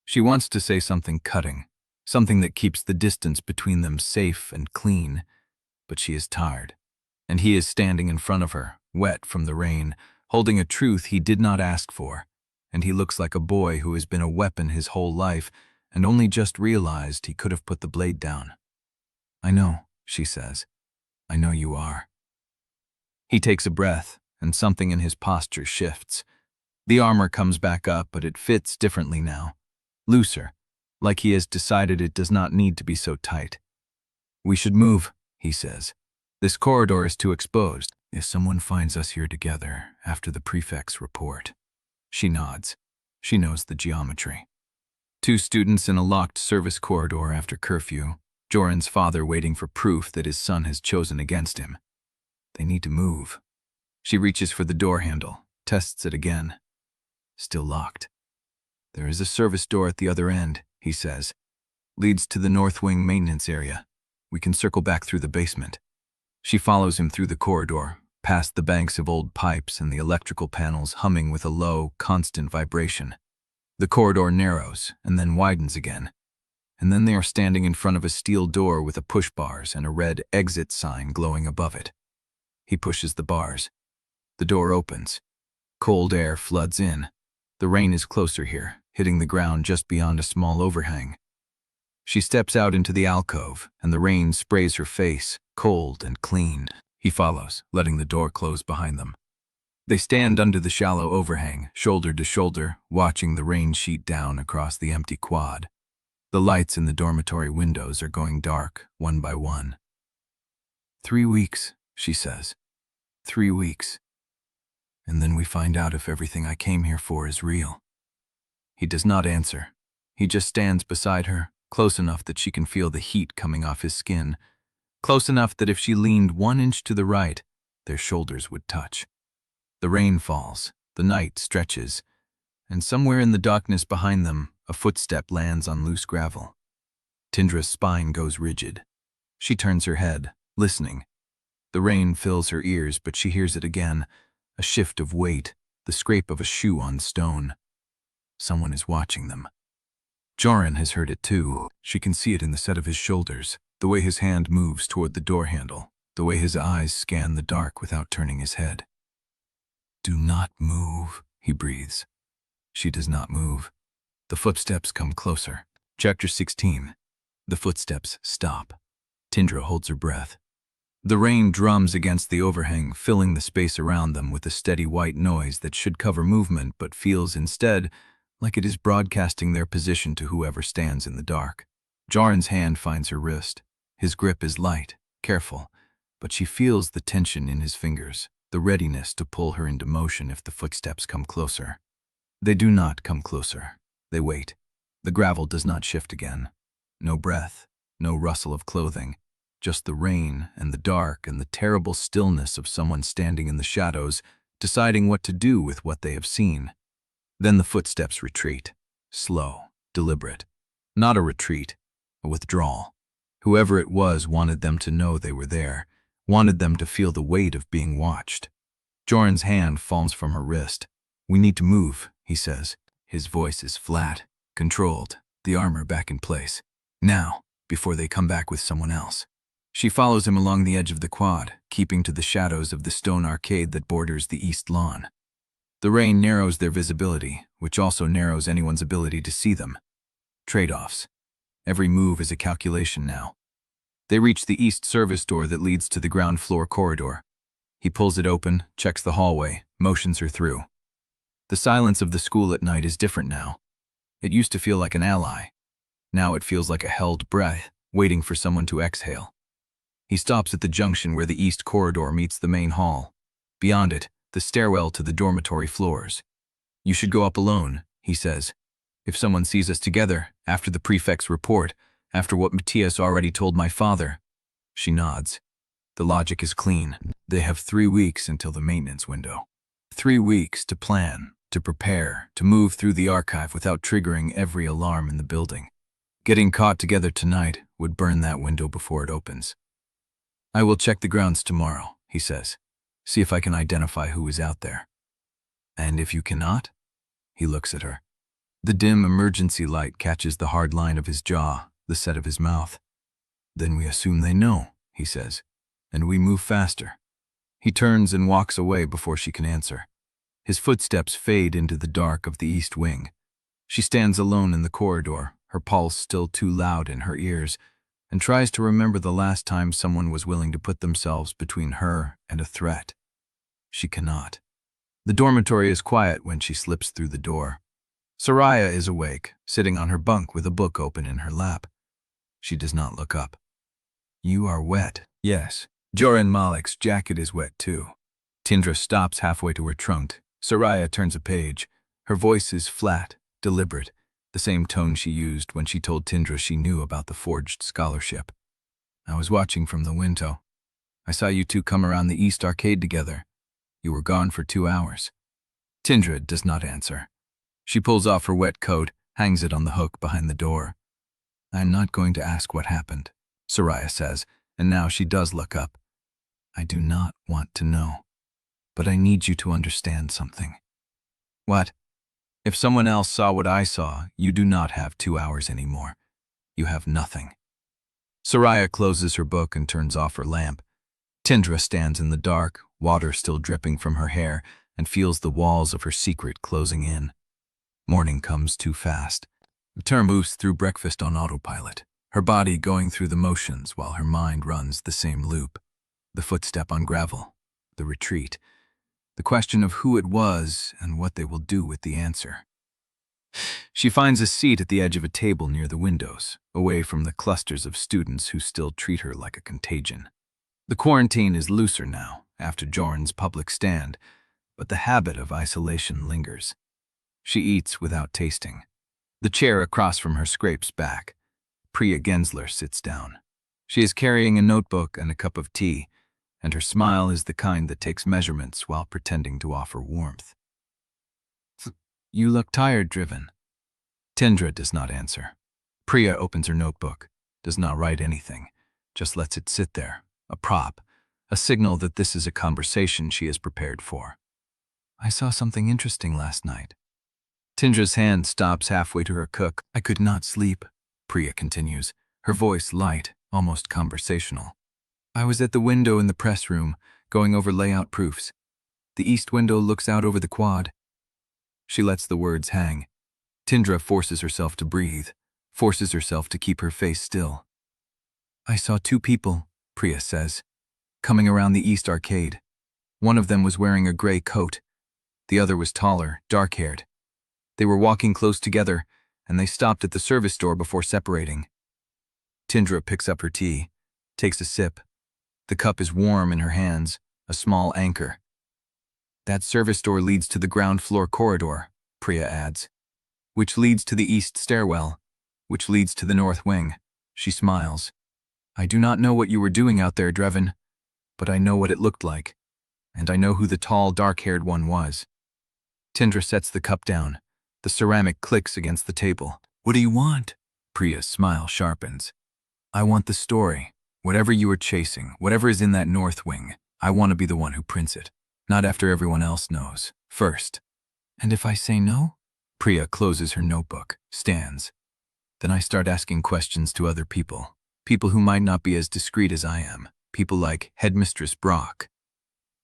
She wants to say something cutting, something that keeps the distance between them safe and clean, but she is tired, and he is standing in front of her, wet from the rain, holding a truth he did not ask for, and he looks like a boy who has been a weapon his whole life and only just realized he could have put the blade down. I know, she says. I know you are. He takes a breath, and something in his posture shifts. The armor comes back up, but it fits differently now. Looser, like he has decided it does not need to be so tight. We should move, he says. This corridor is too exposed. If someone finds us here together after the prefect's report. She nods. She knows the geometry. 2 students in a locked service corridor after curfew. Jorin's father waiting for proof that his son has chosen against him. They need to move. She reaches for the door handle, tests it again. Still locked. There is a service door at the other end, he says. Leads to the north wing maintenance area. We can circle back through the basement. She follows him through the corridor, past the banks of old pipes and the electrical panels humming with a low, constant vibration. The corridor narrows and then widens again. And then they are standing in front of a steel door with a push bars and a red exit sign glowing above it. He pushes the bars. The door opens. Cold air floods in. The rain is closer here, hitting the ground just beyond a small overhang. She steps out into the alcove, and the rain sprays her face, cold and clean. He follows, letting the door close behind them. They stand under the shallow overhang, shoulder to shoulder, watching the rain sheet down across the empty quad. The lights in the dormitory windows are going dark, one by one. 3 weeks, she says. 3 weeks. And then we find out if everything I came here for is real. He does not answer. He just stands beside her, close enough that she can feel the heat coming off his skin, close enough that if she leaned 1 inch to the right, their shoulders would touch. The rain falls, the night stretches, and somewhere in the darkness behind them, a footstep lands on loose gravel. Tindra's spine goes rigid. She turns her head, listening. The rain fills her ears, but she hears it again, a shift of weight, the scrape of a shoe on stone. Someone is watching them. Jorin has heard it too. She can see it in the set of his shoulders, the way his hand moves toward the door handle, the way his eyes scan the dark without turning his head. Do not move, he breathes. She does not move. The footsteps come closer. Chapter 16. The footsteps stop. Tindra holds her breath. The rain drums against the overhang, filling the space around them with a steady white noise that should cover movement but feels instead like it is broadcasting their position to whoever stands in the dark. Jorin's hand finds her wrist. His grip is light, careful, but she feels the tension in his fingers, the readiness to pull her into motion if the footsteps come closer. They do not come closer. They wait. The gravel does not shift again. No breath, no rustle of clothing, just the rain and the dark and the terrible stillness of someone standing in the shadows, deciding what to do with what they have seen. Then the footsteps retreat, slow, deliberate. Not a retreat, a withdrawal. Whoever it was wanted them to know they were there, wanted them to feel the weight of being watched. Jorin's hand falls from her wrist. We need to move, he says. His voice is flat, controlled, the armor back in place. Now, before they come back with someone else. She follows him along the edge of the quad, keeping to the shadows of the stone arcade that borders the east lawn. The rain narrows their visibility, which also narrows anyone's ability to see them. Trade-offs. Every move is a calculation now. They reach the east service door that leads to the ground floor corridor. He pulls it open, checks the hallway, motions her through. The silence of the school at night is different now. It used to feel like an ally. Now it feels like a held breath, waiting for someone to exhale. He stops at the junction where the east corridor meets the main hall. Beyond it, the stairwell to the dormitory floors. "You should go up alone," he says. "If someone sees us together, after the prefect's report, after what Matias already told my father." She nods. The logic is clean. They have 3 weeks until the maintenance window. 3 weeks to plan, to prepare, to move through the archive without triggering every alarm in the building. Getting caught together tonight would burn that window before it opens. "I will check the grounds tomorrow," he says. "See if I can identify who is out there." "And if you cannot?" He looks at her. The dim emergency light catches the hard line of his jaw, the set of his mouth. "Then we assume they know," he says, "and we move faster." He turns and walks away before she can answer. His footsteps fade into the dark of the east wing. She stands alone in the corridor, her pulse still too loud in her ears, and tries to remember the last time someone was willing to put themselves between her and a threat. She cannot. The dormitory is quiet when she slips through the door. Soraya is awake, sitting on her bunk with a book open in her lap. She does not look up. "You are wet." "Yes." Jorin Malek's jacket is wet too. Tindra stops halfway to her trunk. Soraya turns a page. Her voice is flat, deliberate, the same tone she used when she told Tindra she knew about the forged scholarship. "I was watching from the window. I saw you two come around the East Arcade together. You were gone for 2 hours. Tindra does not answer. She pulls off her wet coat, hangs it on the hook behind the door. "I'm not going to ask what happened," Soraya says, and now she does look up. "I do not want to know, but I need you to understand something." "What?" "If someone else saw what I saw, you do not have 2 hours anymore. You have nothing." Soraya closes her book and turns off her lamp. Tindra stands in the dark, water still dripping from her hair, and feels the walls of her secret closing in. Morning comes too fast. The term moves through breakfast on autopilot, her body going through the motions while her mind runs the same loop. The footstep on gravel, the retreat, the question of who it was and what they will do with the answer. She finds a seat at the edge of a table near the windows, away from the clusters of students who still treat her like a contagion. The quarantine is looser now, after Jorin's public stand, but the habit of isolation lingers. She eats without tasting. The chair across from her scrapes back. Priya Gensler sits down. She is carrying a notebook and a cup of tea, and her smile is the kind that takes measurements while pretending to offer warmth. "You look tired, Drevyn." Tindra does not answer. Priya opens her notebook, does not write anything, just lets it sit there, a prop, a signal that this is a conversation she is prepared for. "I saw something interesting last night." Tindra's hand stops halfway to her cook. "I could not sleep," Priya continues, her voice light, almost conversational. "I was at the window in the press room, going over layout proofs. The east window looks out over the quad." She lets the words hang. Tindra forces herself to breathe, forces herself to keep her face still. "I saw 2 people," Priya says, "coming around the East Arcade. One of them was wearing a gray coat. The other was taller, dark-haired. They were walking close together, and they stopped at the service door before separating." Tindra picks up her tea, takes a sip. The cup is warm in her hands, a small anchor. "That service door leads to the ground floor corridor," Priya adds, "which leads to the east stairwell, which leads to the north wing." She smiles. "I do not know what you were doing out there, Drevyn, but I know what it looked like, and I know who the tall, dark-haired one was." Tindra sets the cup down. The ceramic clicks against the table. "What do you want?" Priya's smile sharpens. "I want the story. Whatever you are chasing, whatever is in that north wing, I want to be the one who prints it, not after everyone else knows, first." "And if I say no?" Priya closes her notebook, stands. "Then I start asking questions to other people, people who might not be as discreet as I am, people like Headmistress Brock."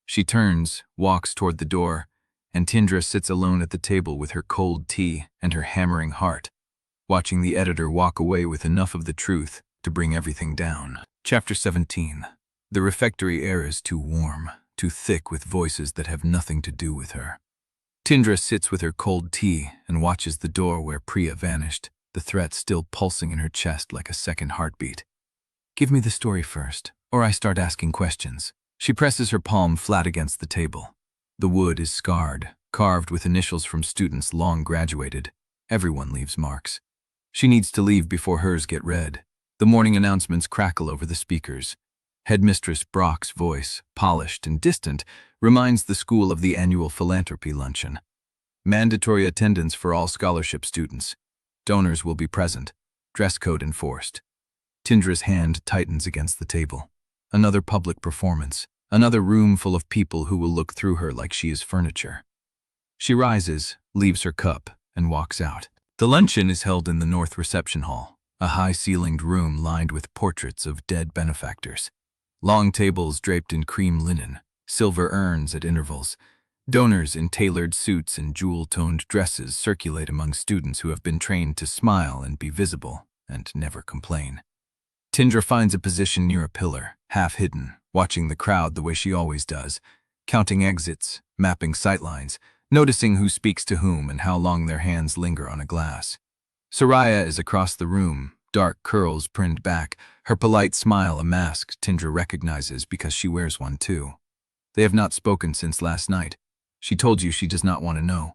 She turns, walks toward the door, and Tindra sits alone at the table with her cold tea and her hammering heart, watching the editor walk away with enough of the truth to bring everything down. Chapter 17. The refectory air is too warm. too thick with voices that have nothing to do with her. Tindra sits with her cold tea and watches the door where Priya vanished, the threat still pulsing in her chest like a second heartbeat. Give me the story first, or I start asking questions. She presses her palm flat against the table. The wood is scarred, carved with initials from students long graduated. Everyone leaves marks. She needs to leave before hers get read. The morning announcements crackle over the speakers. Headmistress Brock's voice, polished and distant, reminds the school of the annual philanthropy luncheon. Mandatory attendance for all scholarship students. Donors will be present. Dress code enforced. Tindra's hand tightens against the table. Another public performance. Another room full of people who will look through her like she is furniture. She rises, leaves her cup, and walks out. The luncheon is held in the North Reception Hall, a high-ceilinged room lined with portraits of dead benefactors. Long tables draped in cream linen, silver urns at intervals. Donors in tailored suits and jewel-toned dresses circulate among students who have been trained to smile and be visible and never complain. Tindra finds a position near a pillar, half hidden, watching the crowd the way she always does, counting exits, mapping sightlines, noticing who speaks to whom and how long their hands linger on a glass. Soraya is across the room, dark curls pinned back, her polite smile a mask Tindra recognizes because she wears one too. They have not spoken since last night. She told you she does not want to know.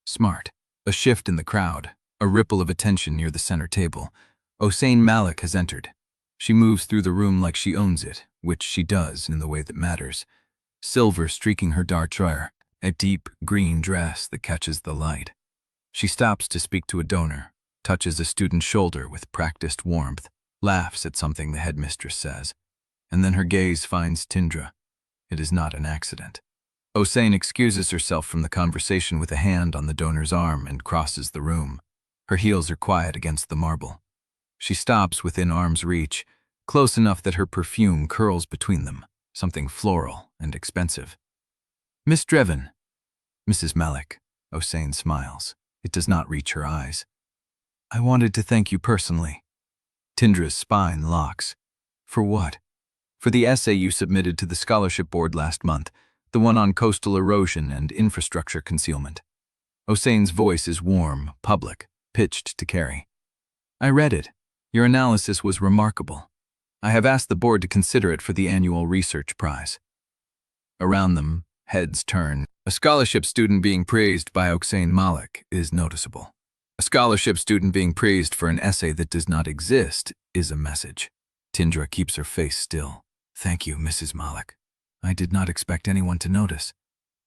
Smart. A shift in the crowd, a ripple of attention near the center table. Jorin Malek has entered. She moves through the room like she owns it, which she does in the way that matters. Silver streaking her dark hair, a deep green dress that catches the light. She stops to speak to a donor, touches a student's shoulder with practiced warmth, laughs at something the headmistress says, and then her gaze finds Tindra. It is not an accident. Jorin excuses herself from the conversation with a hand on the donor's arm and crosses the room. Her heels are quiet against the marble. She stops within arm's reach, close enough that her perfume curls between them, something floral and expensive. Miss Drevyn. Mrs. Malek. Jorin smiles. It does not reach her eyes. I wanted to thank you personally. Tindra's spine locks. For what? For the essay you submitted to the scholarship board last month, the one on coastal erosion and infrastructure concealment. Jorin's voice is warm, public, pitched to carry. I read it. Your analysis was remarkable. I have asked the board to consider it for the annual research prize. Around them, heads turn. A scholarship student being praised by Jorin Malek is noticeable. A scholarship student being praised for an essay that does not exist is a message. Tindra keeps her face still. Thank you, Mrs. Malek. I did not expect anyone to notice.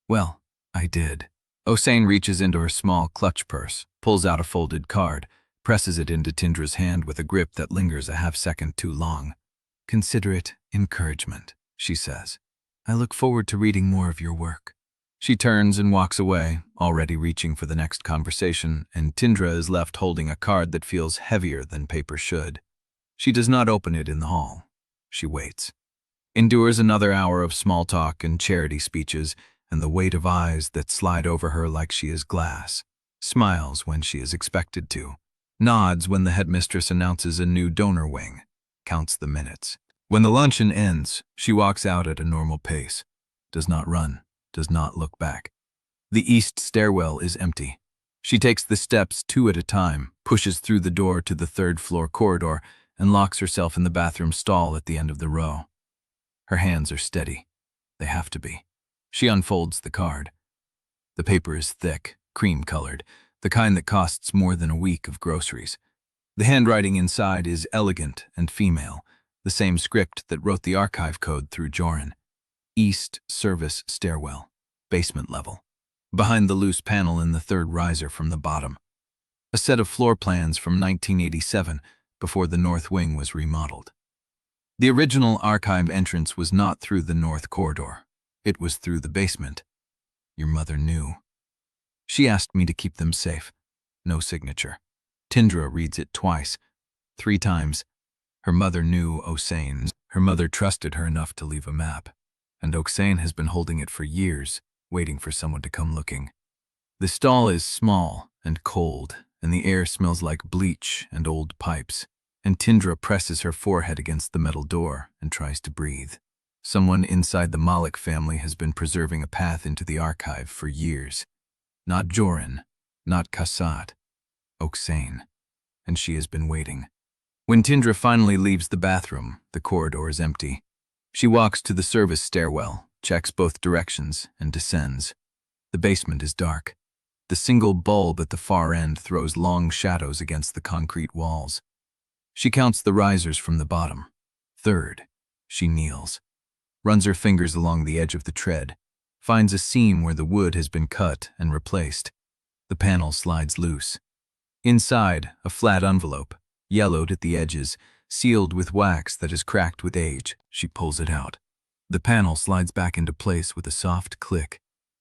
Well, I did. Jorin reaches into her small clutch purse, pulls out a folded card, presses it into Tindra's hand with a grip that lingers a half-second too long. Consider it encouragement, she says. I look forward to reading more of your work. She turns and walks away, already reaching for the next conversation, and Tindra is left holding a card that feels heavier than paper should. She does not open it in the hall. She waits. Endures another hour of small talk and charity speeches, and the weight of eyes that slide over her like she is glass. Smiles when she is expected to. Nods when the headmistress announces a new donor wing. Counts the minutes. When the luncheon ends, she walks out at a normal pace. Does not run. Does not look back. The east stairwell is empty. She takes the steps 2 at a time, pushes through the door to the third-floor corridor, and locks herself in the bathroom stall at the end of the row. Her hands are steady. They have to be. She unfolds the card. The paper is thick, cream-colored, the kind that costs more than a week of groceries. The handwriting inside is elegant and female, the same script that wrote the archive code through Jorin. East Service Stairwell, basement level. Behind the loose panel in the third riser from the bottom. A set of floor plans from 1987, before the north wing was remodeled. The original archive entrance was not through the north corridor. It was through the basement. Your mother knew. She asked me to keep them safe. No signature. Tindra reads it twice, 3 times. Her mother knew Jorin. Her mother trusted her enough to leave a map. And Jorin has been holding it for years, waiting for someone to come looking. The stall is small and cold, and the air smells like bleach and old pipes, and Tindra presses her forehead against the metal door and tries to breathe. Someone inside the Malek family has been preserving a path into the archive for years. Not Jorin, not Kassat, Oksane. And she has been waiting. When Tindra finally leaves the bathroom, the corridor is empty. She walks to the service stairwell, checks both directions, and descends. The basement is dark. The single bulb at the far end throws long shadows against the concrete walls. She counts the risers from the bottom. 3rd. She kneels, runs her fingers along the edge of the tread, finds a seam where the wood has been cut and replaced. The panel slides loose. Inside, a flat envelope, yellowed at the edges, sealed with wax that is cracked with age. She pulls it out. The panel slides back into place with a soft click.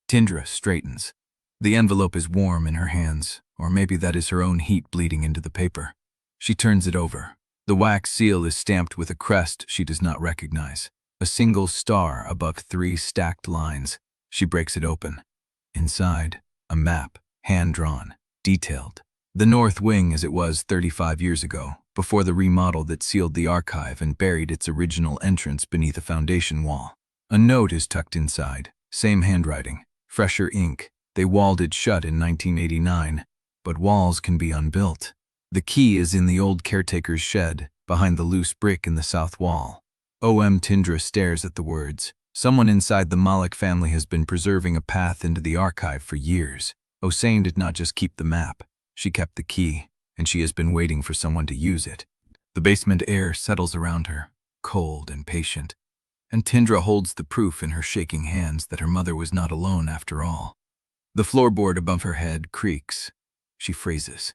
Tindra straightens. The envelope is warm in her hands, or maybe that is her own heat bleeding into the paper. She turns it over. The wax seal is stamped with a crest she does not recognize. A single star above 3 stacked lines. She breaks it open. Inside, a map, hand-drawn, detailed. The north wing as it was 35 years ago, before the remodel that sealed the archive and buried its original entrance beneath a foundation wall. A note is tucked inside, same handwriting, fresher ink. They walled it shut in 1989, but walls can be unbuilt. The key is in the old caretaker's shed, behind the loose brick in the south wall. Tindra stares at the words. Someone inside the Malek family has been preserving a path into the archive for years. Oksane did not just keep the map. She kept the key, and she has been waiting for someone to use it. The basement air settles around her, cold and patient, and Tindra holds the proof in her shaking hands that her mother was not alone after all. The floorboard above her head creaks. She freezes.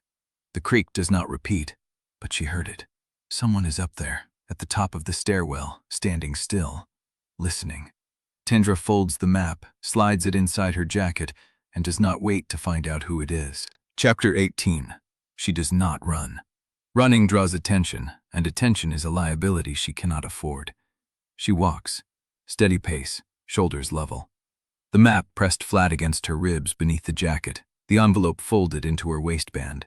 The creak does not repeat, but she heard it. Someone is up there, at the top of the stairwell, standing still, listening. Tindra folds the map, slides it inside her jacket, and does not wait to find out who it is. Chapter 18. She does not run. Running draws attention, and attention is a liability she cannot afford. She walks, steady pace, shoulders level. The map pressed flat against her ribs beneath the jacket, the envelope folded into her waistband.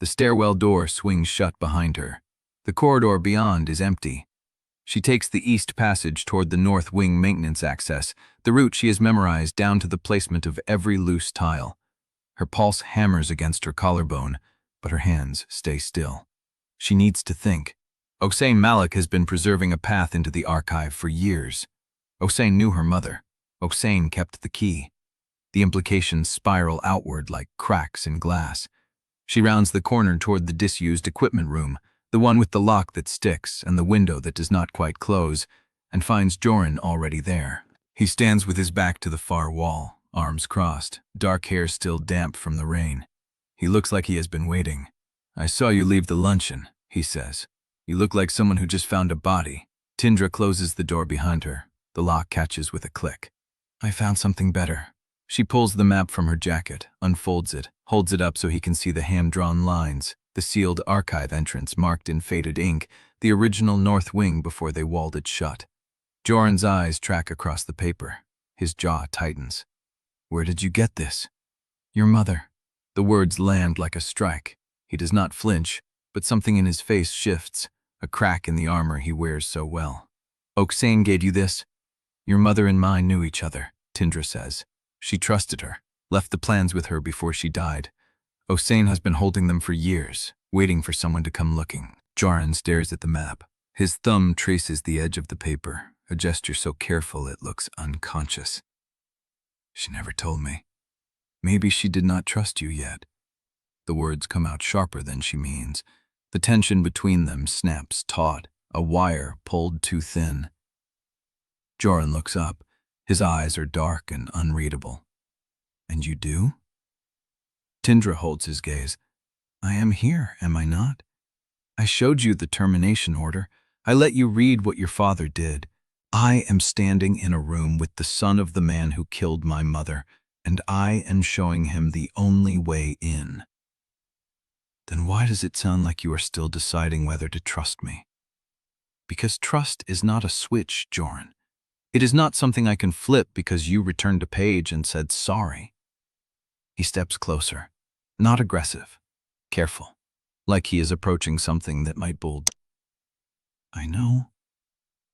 The stairwell door swings shut behind her. The corridor beyond is empty. She takes the east passage toward the north wing maintenance access, the route she has memorized down to the placement of every loose tile. Her pulse hammers against her collarbone, but her hands stay still. She needs to think. Jorin Malek has been preserving a path into the archive for years. Oksane knew her mother. Oksane kept the key. The implications spiral outward like cracks in glass. She rounds the corner toward the disused equipment room, the one with the lock that sticks and the window that does not quite close, and finds Jorin already there. He stands with his back to the far wall, arms crossed, dark hair still damp from the rain. He looks like he has been waiting. "I saw you leave the luncheon," he says. "You look like someone who just found a body." Tindra closes the door behind her. The lock catches with a click. "I found something better." She pulls the map from her jacket, unfolds it, holds it up so he can see the hand-drawn lines, the sealed archive entrance marked in faded ink, the original north wing before they walled it shut. Jorin's eyes track across the paper. His jaw tightens. "Where did you get this?" "Your mother." The words land like a strike. He does not flinch, but something in his face shifts, a crack in the armor he wears so well. "Oksane gave you this?" "Your mother and mine knew each other," Tindra says. "She trusted her, left the plans with her before she died. Oksane has been holding them for years, waiting for someone to come looking." Jorin stares at the map. His thumb traces the edge of the paper, a gesture so careful it looks unconscious. "She never told me. Maybe she did not trust you yet." The words come out sharper than she means. The tension between them snaps taut, a wire pulled too thin. Jorin looks up. His eyes are dark and unreadable. "And you do?" Tindra holds his gaze. "I am here, am I not? I showed you the termination order. I let you read what your father did. I am standing in a room with the son of the man who killed my mother, and I am showing him the only way in." "Then why does it sound like you are still deciding whether to trust me?" "Because trust is not a switch, Jorin. It is not something I can flip because you returned a page and said sorry." He steps closer, not aggressive, careful, like he is approaching something that might bold. "I know."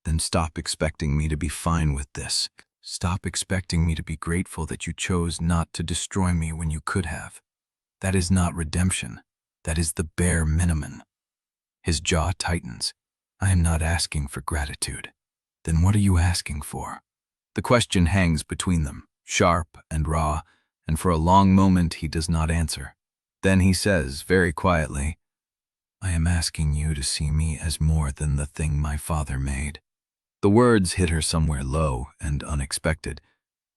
Then stop expecting me to be fine with this. Stop expecting me to be grateful that you chose not to destroy me when you could have. That is not redemption. That is the bare minimum. His jaw tightens. I am not asking for gratitude. Then what are you asking for? The question hangs between them, sharp and raw, and for a long moment he does not answer. Then he says, very quietly, I am asking you to see me as more than the thing my father made. The words hit her somewhere low and unexpected.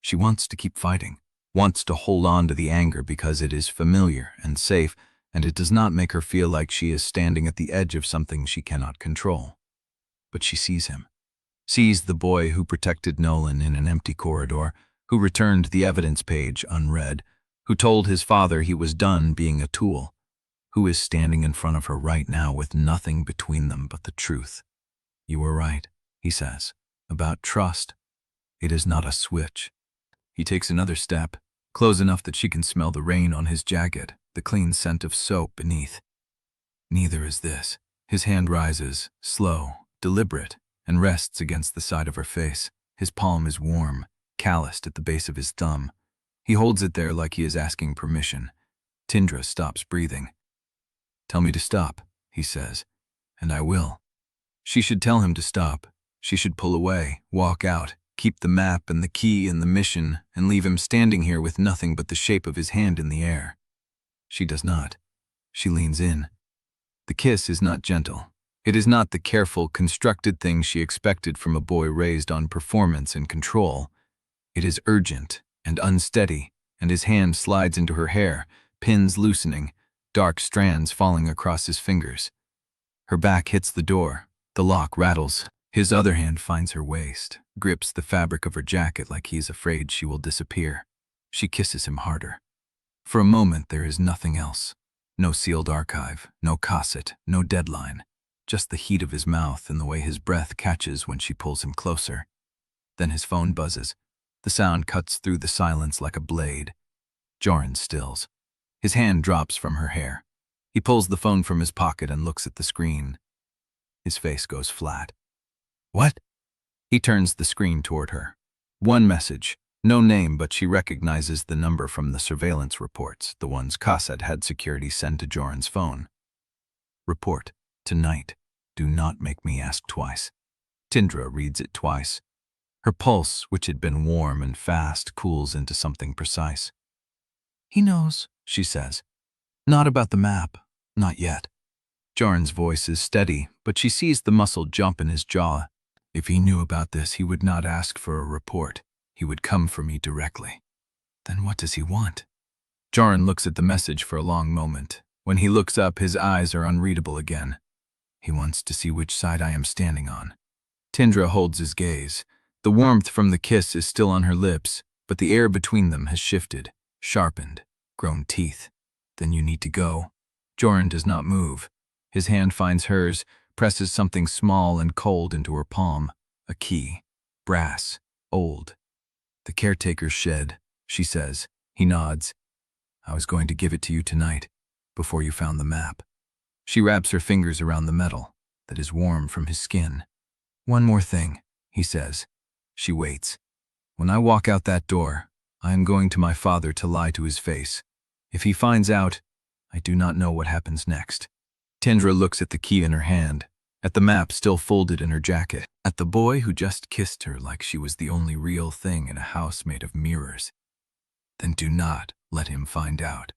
She wants to keep fighting, wants to hold on to the anger because it is familiar and safe, and it does not make her feel like she is standing at the edge of something she cannot control. But she sees him. Sees the boy who protected Nelan in an empty corridor, who returned the evidence page unread, who told his father he was done being a tool, who is standing in front of her right now with nothing between them but the truth. You were right, he says, about trust. It is not a switch. He takes another step, close enough that she can smell the rain on his jacket, the clean scent of soap beneath. Neither is this. His hand rises, slow, deliberate, and rests against the side of her face. His palm is warm, calloused at the base of his thumb. He holds it there like he is asking permission. Tindra stops breathing. Tell me to stop, he says, and I will. She should tell him to stop. She should pull away, walk out, keep the map and the key and the mission, and leave him standing here with nothing but the shape of his hand in the air. She does not. She leans in. The kiss is not gentle. It is not the careful, constructed thing she expected from a boy raised on performance and control. It is urgent and unsteady, and his hand slides into her hair, pins loosening, dark strands falling across his fingers. Her back hits the door. The lock rattles. His other hand finds her waist, grips the fabric of her jacket like he is afraid she will disappear. She kisses him harder. For a moment there is nothing else. No sealed archive, no cassette, no deadline. Just the heat of his mouth and the way his breath catches when she pulls him closer. Then his phone buzzes. The sound cuts through the silence like a blade. Jorin stills. His hand drops from her hair. He pulls the phone from his pocket and looks at the screen. His face goes flat. What? He turns the screen toward her. One message. No name, but she recognizes the number from the surveillance reports, the ones Cassette had security send to Jorin's phone. Report. Tonight. Do not make me ask twice. Tindra reads it twice. Her pulse, which had been warm and fast, cools into something precise. He knows, she says. Not about the map. Not yet. Jorin's voice is steady, but she sees the muscle jump in his jaw. If he knew about this, he would not ask for a report. He would come for me directly. Then what does he want? Jorin looks at the message for a long moment. When he looks up, his eyes are unreadable again. He wants to see which side I am standing on. Tindra holds his gaze. The warmth from the kiss is still on her lips, but the air between them has shifted, sharpened, grown teeth. Then you need to go. Jorin does not move. His hand finds hers, presses something small and cold into her palm. A key. Brass. Old. The caretaker's shed, she says. He nods. I was going to give it to you tonight, before you found the map. She wraps her fingers around the metal that is warm from his skin. One more thing, he says. She waits. When I walk out that door, I am going to my father to lie to his face. If he finds out, I do not know what happens next. Tindra looks at the key in her hand, at the map still folded in her jacket, at the boy who just kissed her like she was the only real thing in a house made of mirrors. Then do not let him find out.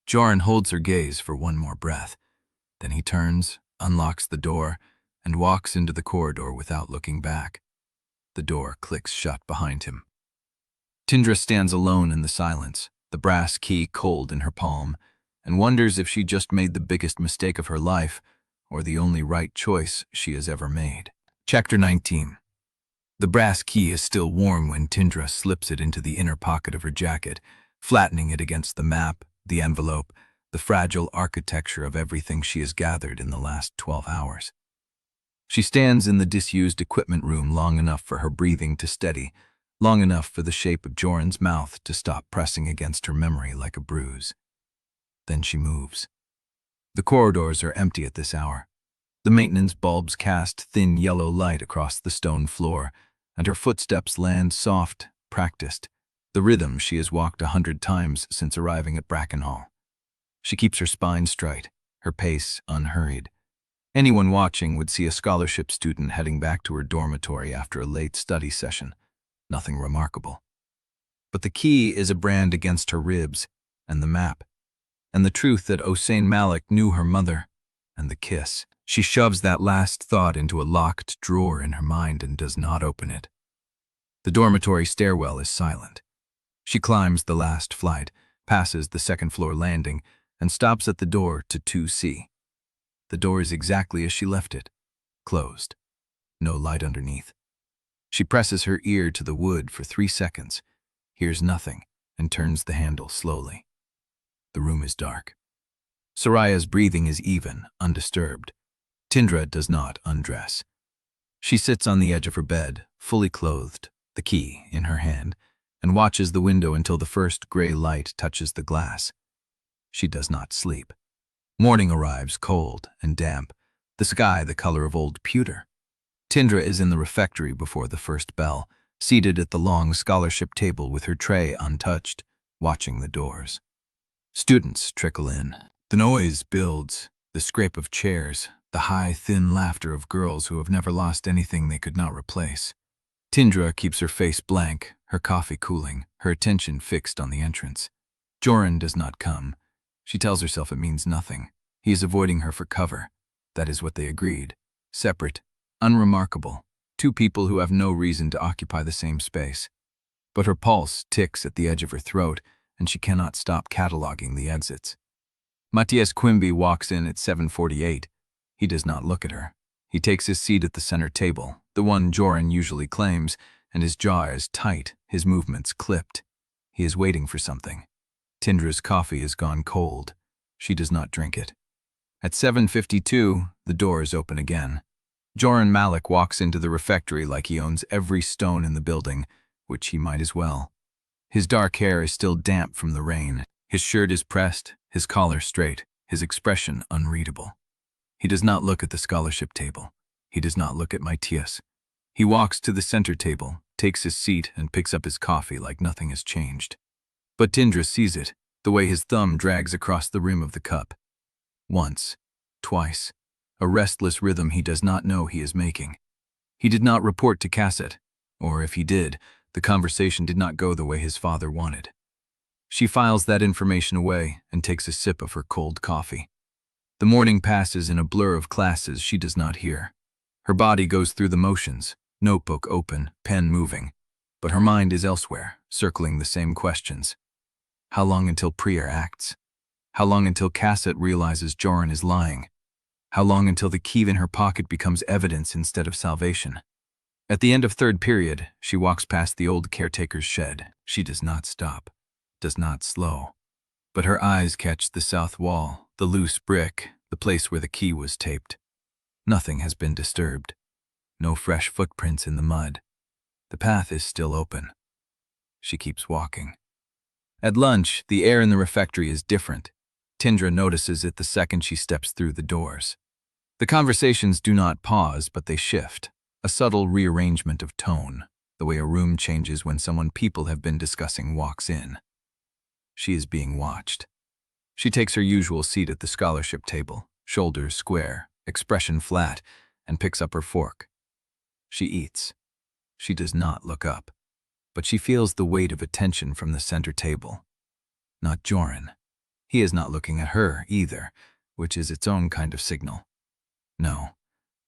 Jorin holds her gaze for one more breath. Then he turns, unlocks the door, and walks into the corridor without looking back. The door clicks shut behind him. Tindra stands alone in the silence, the brass key cold in her palm, and wonders if she just made the biggest mistake of her life, or the only right choice she has ever made. Chapter 19. The brass key is still warm when Tindra slips it into the inner pocket of her jacket, flattening it against the map, the envelope, the fragile architecture of everything she has gathered in the last 12 hours. She stands in the disused equipment room long enough for her breathing to steady, long enough for the shape of Jorin's mouth to stop pressing against her memory like a bruise. Then she moves. The corridors are empty at this hour. The maintenance bulbs cast thin yellow light across the stone floor, and her footsteps land soft, practiced, the rhythm she has walked 100 times since arriving at Brackenhall. She keeps her spine straight, her pace unhurried. Anyone watching would see a scholarship student heading back to her dormitory after a late study session. Nothing remarkable. But the key is a brand against her ribs, and the map, and the truth that Jorin Malek knew her mother, and the kiss. She shoves that last thought into a locked drawer in her mind and does not open it. The dormitory stairwell is silent. She climbs the last flight, passes the second-floor landing, and stops at the door to 2C. The door is exactly as she left it, closed. No light underneath. She presses her ear to the wood for 3 seconds, hears nothing, and turns the handle slowly. The room is dark. Soraya's breathing is even, undisturbed. Tindra does not undress. She sits on the edge of her bed, fully clothed, the key in her hand, and watches the window until the first gray light touches the glass. She does not sleep. Morning arrives cold and damp, the sky the color of old pewter. Tindra is in the refectory before the first bell, seated at the long scholarship table with her tray untouched, watching the doors. Students trickle in. The noise builds, the scrape of chairs, the high, thin laughter of girls who have never lost anything they could not replace. Tindra keeps her face blank, her coffee cooling, her attention fixed on the entrance. Jorin does not come. She tells herself it means nothing. He is avoiding her for cover. That is what they agreed. Separate, unremarkable, two people who have no reason to occupy the same space. But her pulse ticks at the edge of her throat, and she cannot stop cataloging the exits. Matias Quimby walks in at 7:48. He does not look at her. He takes his seat at the center table, the one Jorin usually claims, and his jaw is tight, his movements clipped. He is waiting for something. Tindra's coffee is gone cold. She does not drink it. At 7:52, the door is open again. Jorin Malek walks into the refectory like he owns every stone in the building, which he might as well. His dark hair is still damp from the rain. His shirt is pressed, his collar straight, his expression unreadable. He does not look at the scholarship table. He does not look at Matias. He walks to the center table, takes his seat, and picks up his coffee like nothing has changed. But Tindra sees it, the way his thumb drags across the rim of the cup. Once, twice, a restless rhythm he does not know he is making. He did not report to Cassette, or if he did, the conversation did not go the way his father wanted. She files that information away and takes a sip of her cold coffee. The morning passes in a blur of classes she does not hear. Her body goes through the motions, notebook open, pen moving, but her mind is elsewhere, circling the same questions. How long until Priya acts? How long until Cassette realizes Jorin is lying? How long until the key in her pocket becomes evidence instead of salvation? At the end of third period, she walks past the old caretaker's shed. She does not stop, does not slow. But her eyes catch the south wall, the loose brick, the place where the key was taped. Nothing has been disturbed. No fresh footprints in the mud. The path is still open. She keeps walking. At lunch, the air in the refectory is different. Tindra notices it the second she steps through the doors. The conversations do not pause, but they shift. A subtle rearrangement of tone, the way a room changes when someone people have been discussing walks in. She is being watched. She takes her usual seat at the scholarship table, shoulders square, expression flat, and picks up her fork. She eats. She does not look up, but she feels the weight of attention from the center table. Not Jorin. He is not looking at her either, which is its own kind of signal. No,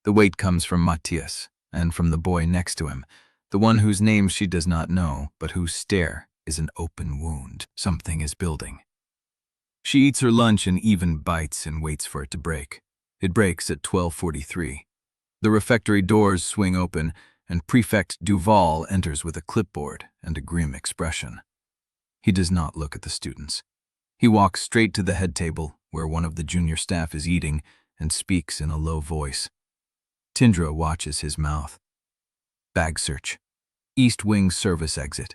the weight comes from Matias, and from the boy next to him, the one whose name she does not know, but whose stare is an open wound. Something is building. She eats her lunch in even bites and waits for it to break. It breaks at 12:43. The refectory doors swing open, and Prefect Duval enters with a clipboard and a grim expression. He does not look at the students. He walks straight to the head table, where one of the junior staff is eating, and speaks in a low voice. Tindra watches his mouth. Bag search. East Wing service exit.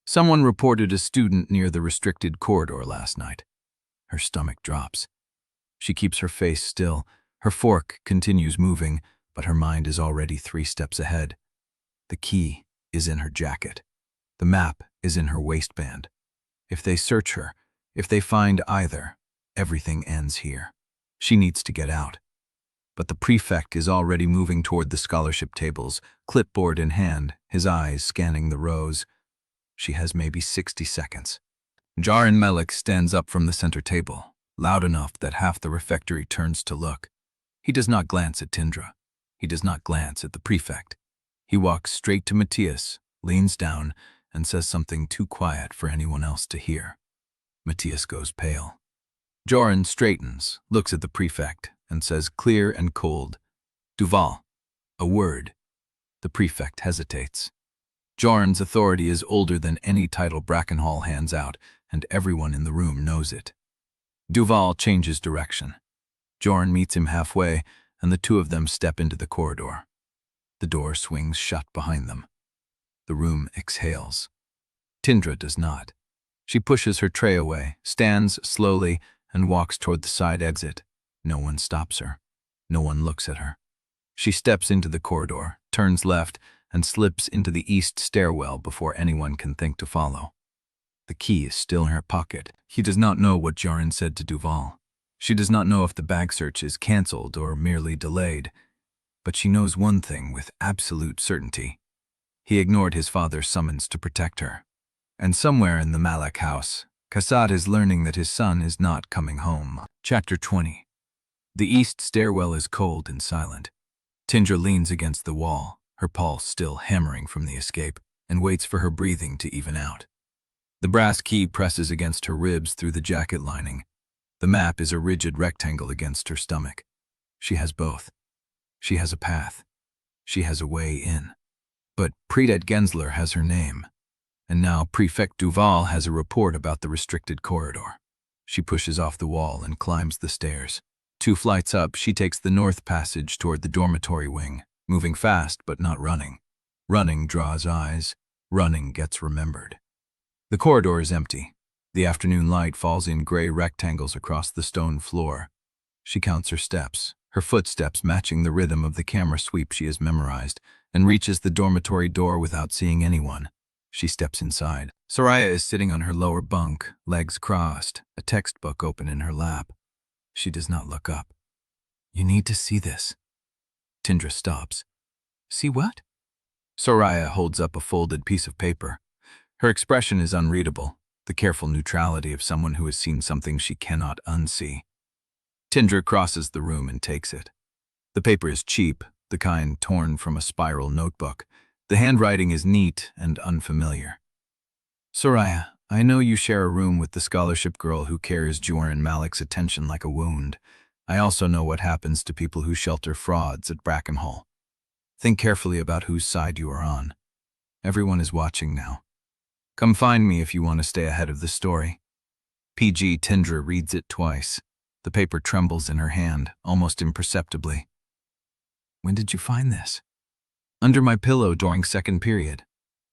Someone reported a student near the restricted corridor last night. Her stomach drops. She keeps her face still, Her fork continues moving, but her mind is already 3 steps ahead. The key is in her jacket. The map is in her waistband. If they search her, if they find either, everything ends here. She needs to get out. But the prefect is already moving toward the scholarship tables, clipboard in hand, his eyes scanning the rows. She has maybe 60 seconds. Jorin Malek stands up from the center table, loud enough that half the refectory turns to look. He does not glance at Tindra. He does not glance at the prefect. He walks straight to Matias, leans down, and says something too quiet for anyone else to hear. Matias goes pale. Jorin straightens, looks at the prefect, and says clear and cold, "Duval, a word." The prefect hesitates. Jorin's authority is older than any title Brackenhall hands out, and everyone in the room knows it. Duval changes direction. Jorin meets him halfway, and the two of them step into the corridor. The door swings shut behind them. The room exhales. Tindra does not. She pushes her tray away, stands slowly, and walks toward the side exit. No one stops her. No one looks at her. She steps into the corridor, turns left, and slips into the east stairwell before anyone can think to follow. The key is still in her pocket. He does not know what Jorin said to Duval. She does not know if the bag search is cancelled or merely delayed. But she knows one thing with absolute certainty. He ignored his father's summons to protect her. And somewhere in the Malek house, Kassad is learning that his son is not coming home. Chapter 20. The east stairwell is cold and silent. Tindra leans against the wall, her pulse still hammering from the escape, and waits for her breathing to even out. The brass key presses against her ribs through the jacket lining. The map is a rigid rectangle against her stomach. She has both. She has a path. She has a way in. But Predet Gensler has her name. And now Prefect Duval has a report about the restricted corridor. She pushes off the wall and climbs the stairs. 2 flights up, she takes the north passage toward the dormitory wing, moving fast but not running. Running draws eyes. Running gets remembered. The corridor is empty. The afternoon light falls in gray rectangles across the stone floor. She counts her steps, her footsteps matching the rhythm of the camera sweep she has memorized, and reaches the dormitory door without seeing anyone. She steps inside. Soraya is sitting on her lower bunk, legs crossed, a textbook open in her lap. She does not look up. "You need to see this." Tindra stops. "See what?" Soraya holds up a folded piece of paper. Her expression is unreadable, the careful neutrality of someone who has seen something she cannot unsee. Tindra crosses the room and takes it. The paper is cheap, the kind torn from a spiral notebook. The handwriting is neat and unfamiliar. "Soraya, I know you share a room with the scholarship girl who carries Jorin Malek's attention like a wound. I also know what happens to people who shelter frauds at Brackenhall. Think carefully about whose side you are on. Everyone is watching now. Come find me if you want to stay ahead of the story." PG Tindra reads it twice. The paper trembles in her hand, almost imperceptibly. "When did you find this?" "Under my pillow during second period."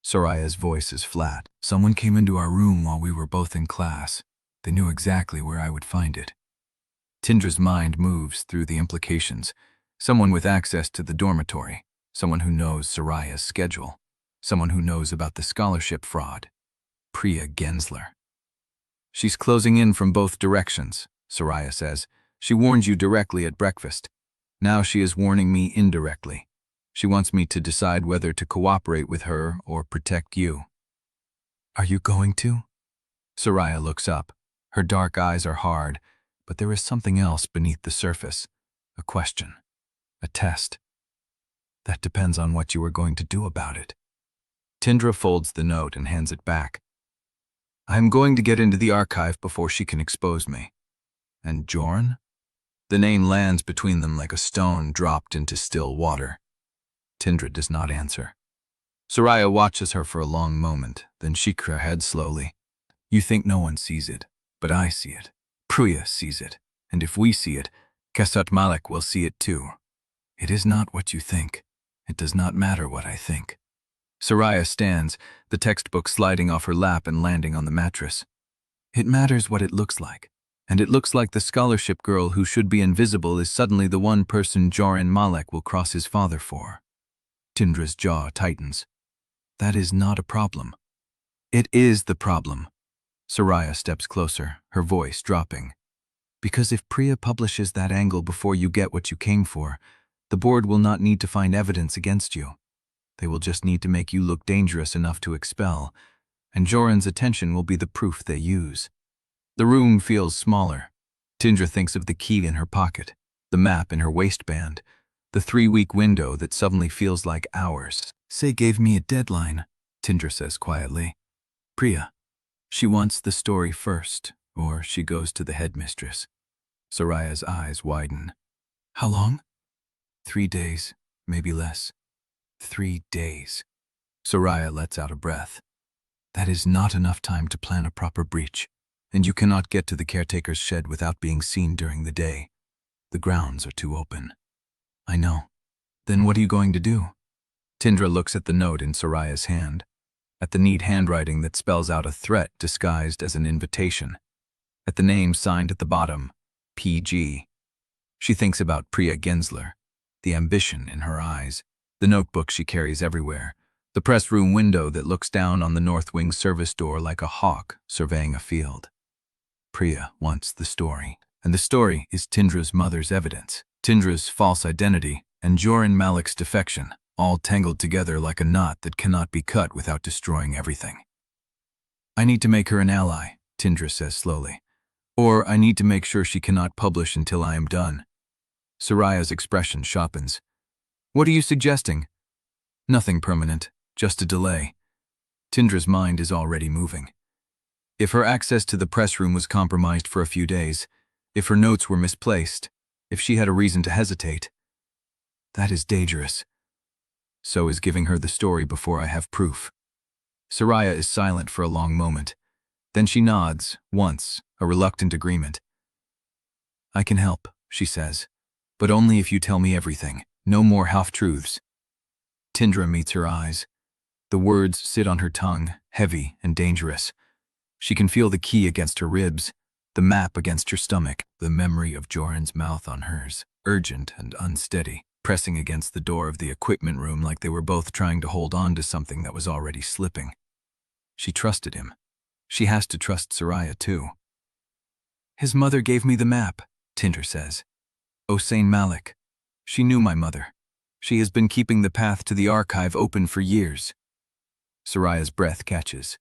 Soraya's voice is flat. "Someone came into our room while we were both in class. They knew exactly where I would find it." Tindra's mind moves through the implications. Someone with access to the dormitory. Someone who knows Soraya's schedule. Someone who knows about the scholarship fraud. Priya Gensler. "She's closing in from both directions," Soraya says. "She warned you directly at breakfast. Now she is warning me indirectly. She wants me to decide whether to cooperate with her or protect you." "Are you going to?" Soraya looks up. Her dark eyes are hard, but there is something else beneath the surface. A question. A test. "That depends on what you are going to do about it." Tindra folds the note and hands it back. "I am going to get into the archive before she can expose me." "And Jorin?" The name lands between them like a stone dropped into still water. Tindra does not answer. Soraya watches her for a long moment, then shakes her head slowly. "You think no one sees it, but I see it. Priya sees it, and if we see it, Kassad Malek will see it too. It is not what you think. It does not matter what I think." Soraya stands, the textbook sliding off her lap and landing on the mattress. "It matters what it looks like. And it looks like the scholarship girl who should be invisible is suddenly the one person Jorin Malek will cross his father for. Tindra's jaw tightens. That is not a problem. It is the problem. Soraya steps closer, her voice dropping. Because if Priya publishes that angle before you get what you came for, the board will not need to find evidence against you. They will just need to make you look dangerous enough to expel, and Jorin's attention will be the proof they use. The room feels smaller. Tindra thinks of the key in her pocket, the map in her waistband, the 3-week window that suddenly feels like hours. Say gave me a deadline, Tindra says quietly. Priya. She wants the story first, or she goes to the headmistress. Soraya's eyes widen. How long? 3 days, maybe less. 3 days. Soraya lets out a breath. That is not enough time to plan a proper breach, and you cannot get to the caretaker's shed without being seen during the day. The grounds are too open. I know. Then what are you going to do? Tindra looks at the note in Soraya's hand, at the neat handwriting that spells out a threat disguised as an invitation, at the name signed at the bottom, PG. She thinks about Priya Gensler, the ambition in her eyes, the notebook she carries everywhere, the press room window that looks down on the North Wing service door like a hawk surveying a field. Priya wants the story, and the story is Tindra's mother's evidence, Tindra's false identity, and Jorin Malek's defection, all tangled together like a knot that cannot be cut without destroying everything. I need to make her an ally, Tindra says slowly, or I need to make sure she cannot publish until I am done. Soraya's expression sharpens. What are you suggesting? Nothing permanent, just a delay. Tindra's mind is already moving. If her access to the press room was compromised for a few days, if her notes were misplaced, if she had a reason to hesitate, that is dangerous. So is giving her the story before I have proof. Soraya is silent for a long moment. Then she nods, once, a reluctant agreement. I can help, she says, but only if you tell me everything, no more half-truths. Tindra meets her eyes. The words sit on her tongue, heavy and dangerous. She can feel the key against her ribs, the map against her stomach, the memory of Jorin's mouth on hers, urgent and unsteady, pressing against the door of the equipment room like they were both trying to hold on to something that was already slipping. She trusted him. She has to trust Soraya too. His mother gave me the map, Tindra says. Jorin Malek. She knew my mother. She has been keeping the path to the archive open for years. Soraya's breath catches.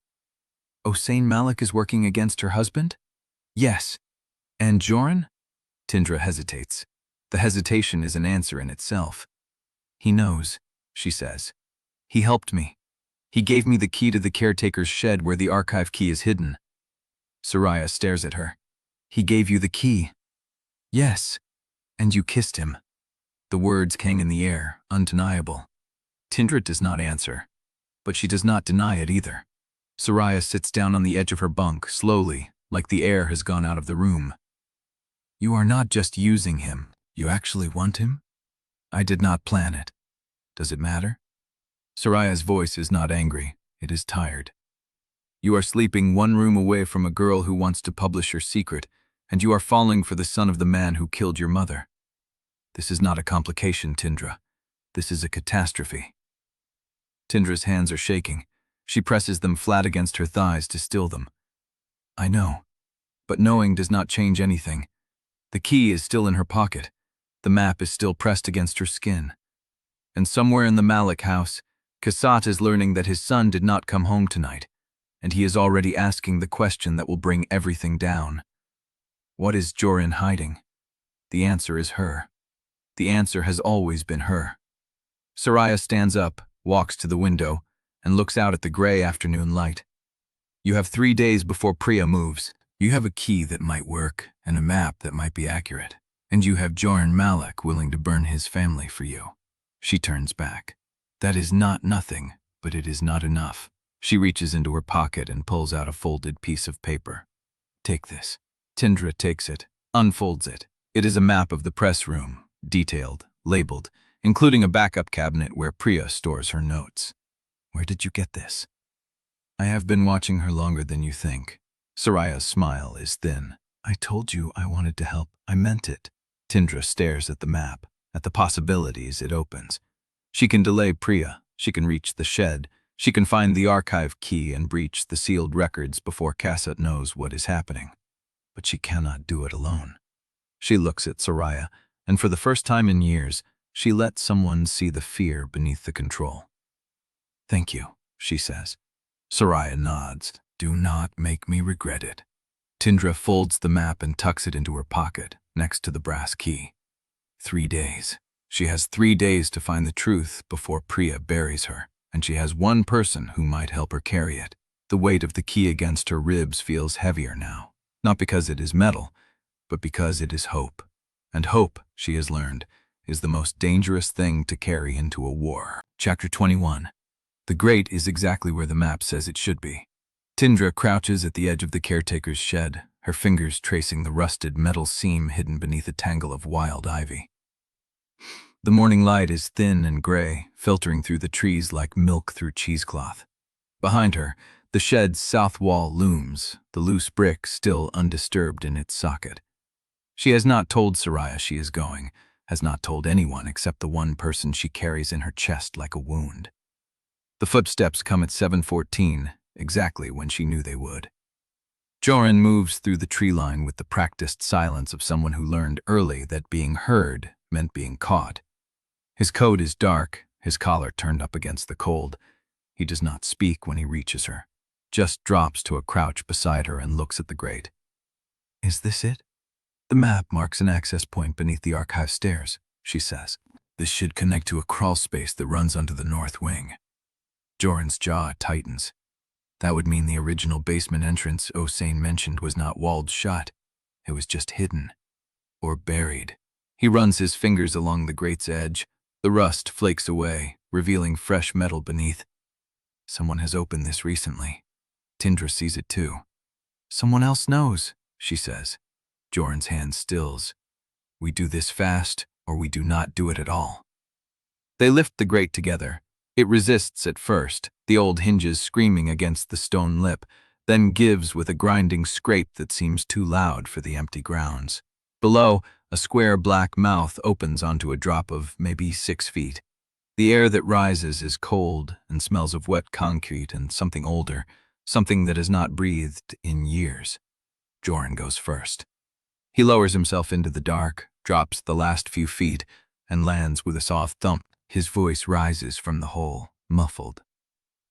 Jorin Malek is working against her husband? Yes. And Jorin? Tindra hesitates. The hesitation is an answer in itself. He knows, she says. He helped me. He gave me the key to the caretaker's shed where the archive key is hidden. Soraya stares at her. He gave you the key? Yes. And you kissed him. The words hang in the air, undeniable. Tindra does not answer, but she does not deny it either. Soraya sits down on the edge of her bunk, slowly, like the air has gone out of the room. You are not just using him. You actually want him? I did not plan it. Does it matter? Soraya's voice is not angry. It is tired. You are sleeping one room away from a girl who wants to publish your secret, and you are falling for the son of the man who killed your mother. This is not a complication, Tindra. This is a catastrophe. Tindra's hands are shaking. She presses them flat against her thighs to still them. I know. But knowing does not change anything. The key is still in her pocket. The map is still pressed against her skin. And somewhere in the Malek house, Kasat is learning that his son did not come home tonight, and he is already asking the question that will bring everything down. What is Jorin hiding? The answer is her. The answer has always been her. Soraya stands up, walks to the window, and looks out at the gray afternoon light. You have 3 days before Priya moves. You have a key that might work and a map that might be accurate. And you have Jorin Malek willing to burn his family for you. She turns back. That is not nothing, but it is not enough. She reaches into her pocket and pulls out a folded piece of paper. Take this. Tindra takes it, unfolds it. It is a map of the press room, detailed, labeled, including a backup cabinet where Priya stores her notes. Where did you get this? I have been watching her longer than you think. Soraya's smile is thin. I told you I wanted to help. I meant it. Tindra stares at the map, at the possibilities it opens. She can delay Priya. She can reach the shed. She can find the archive key and breach the sealed records before Cassette knows what is happening. But she cannot do it alone. She looks at Soraya, and for the first time in years, she lets someone see the fear beneath the control. Thank you, she says. Soraya nods. Do not make me regret it. Tindra folds the map and tucks it into her pocket, next to the brass key. 3 days. She has 3 days to find the truth before Priya buries her, and she has one person who might help her carry it. The weight of the key against her ribs feels heavier now, not because it is metal, but because it is hope. And hope, she has learned, is the most dangerous thing to carry into a war. Chapter 21. The grate is exactly where the map says it should be. Tindra crouches at the edge of the caretaker's shed, her fingers tracing the rusted metal seam hidden beneath a tangle of wild ivy. The morning light is thin and gray, filtering through the trees like milk through cheesecloth. Behind her, the shed's south wall looms, the loose brick still undisturbed in its socket. She has not told Soraya she is going, has not told anyone except the one person she carries in her chest like a wound. The footsteps come at 7:14, exactly when she knew they would. Jorin moves through the tree line with the practiced silence of someone who learned early that being heard meant being caught. His coat is dark, his collar turned up against the cold. He does not speak when he reaches her, just drops to a crouch beside her and looks at the grate. Is this it? The map marks an access point beneath the archive stairs, she says. This should connect to a crawl space that runs under the north wing. Jorin's jaw tightens. That would mean the original basement entrance Osane mentioned was not walled shut. It was just hidden. Or buried. He runs his fingers along the grate's edge. The rust flakes away, revealing fresh metal beneath. Someone has opened this recently. Tindra sees it too. Someone else knows, she says. Jorin's hand stills. We do this fast, or we do not do it at all. They lift the grate together. It resists at first, the old hinges screaming against the stone lip, then gives with a grinding scrape that seems too loud for the empty grounds. Below, a square black mouth opens onto a drop of maybe 6 feet. The air that rises is cold and smells of wet concrete and something older, something that has not breathed in years. Jorin goes first. He lowers himself into the dark, drops the last few feet, and lands with a soft thump. His voice rises from the hole, muffled.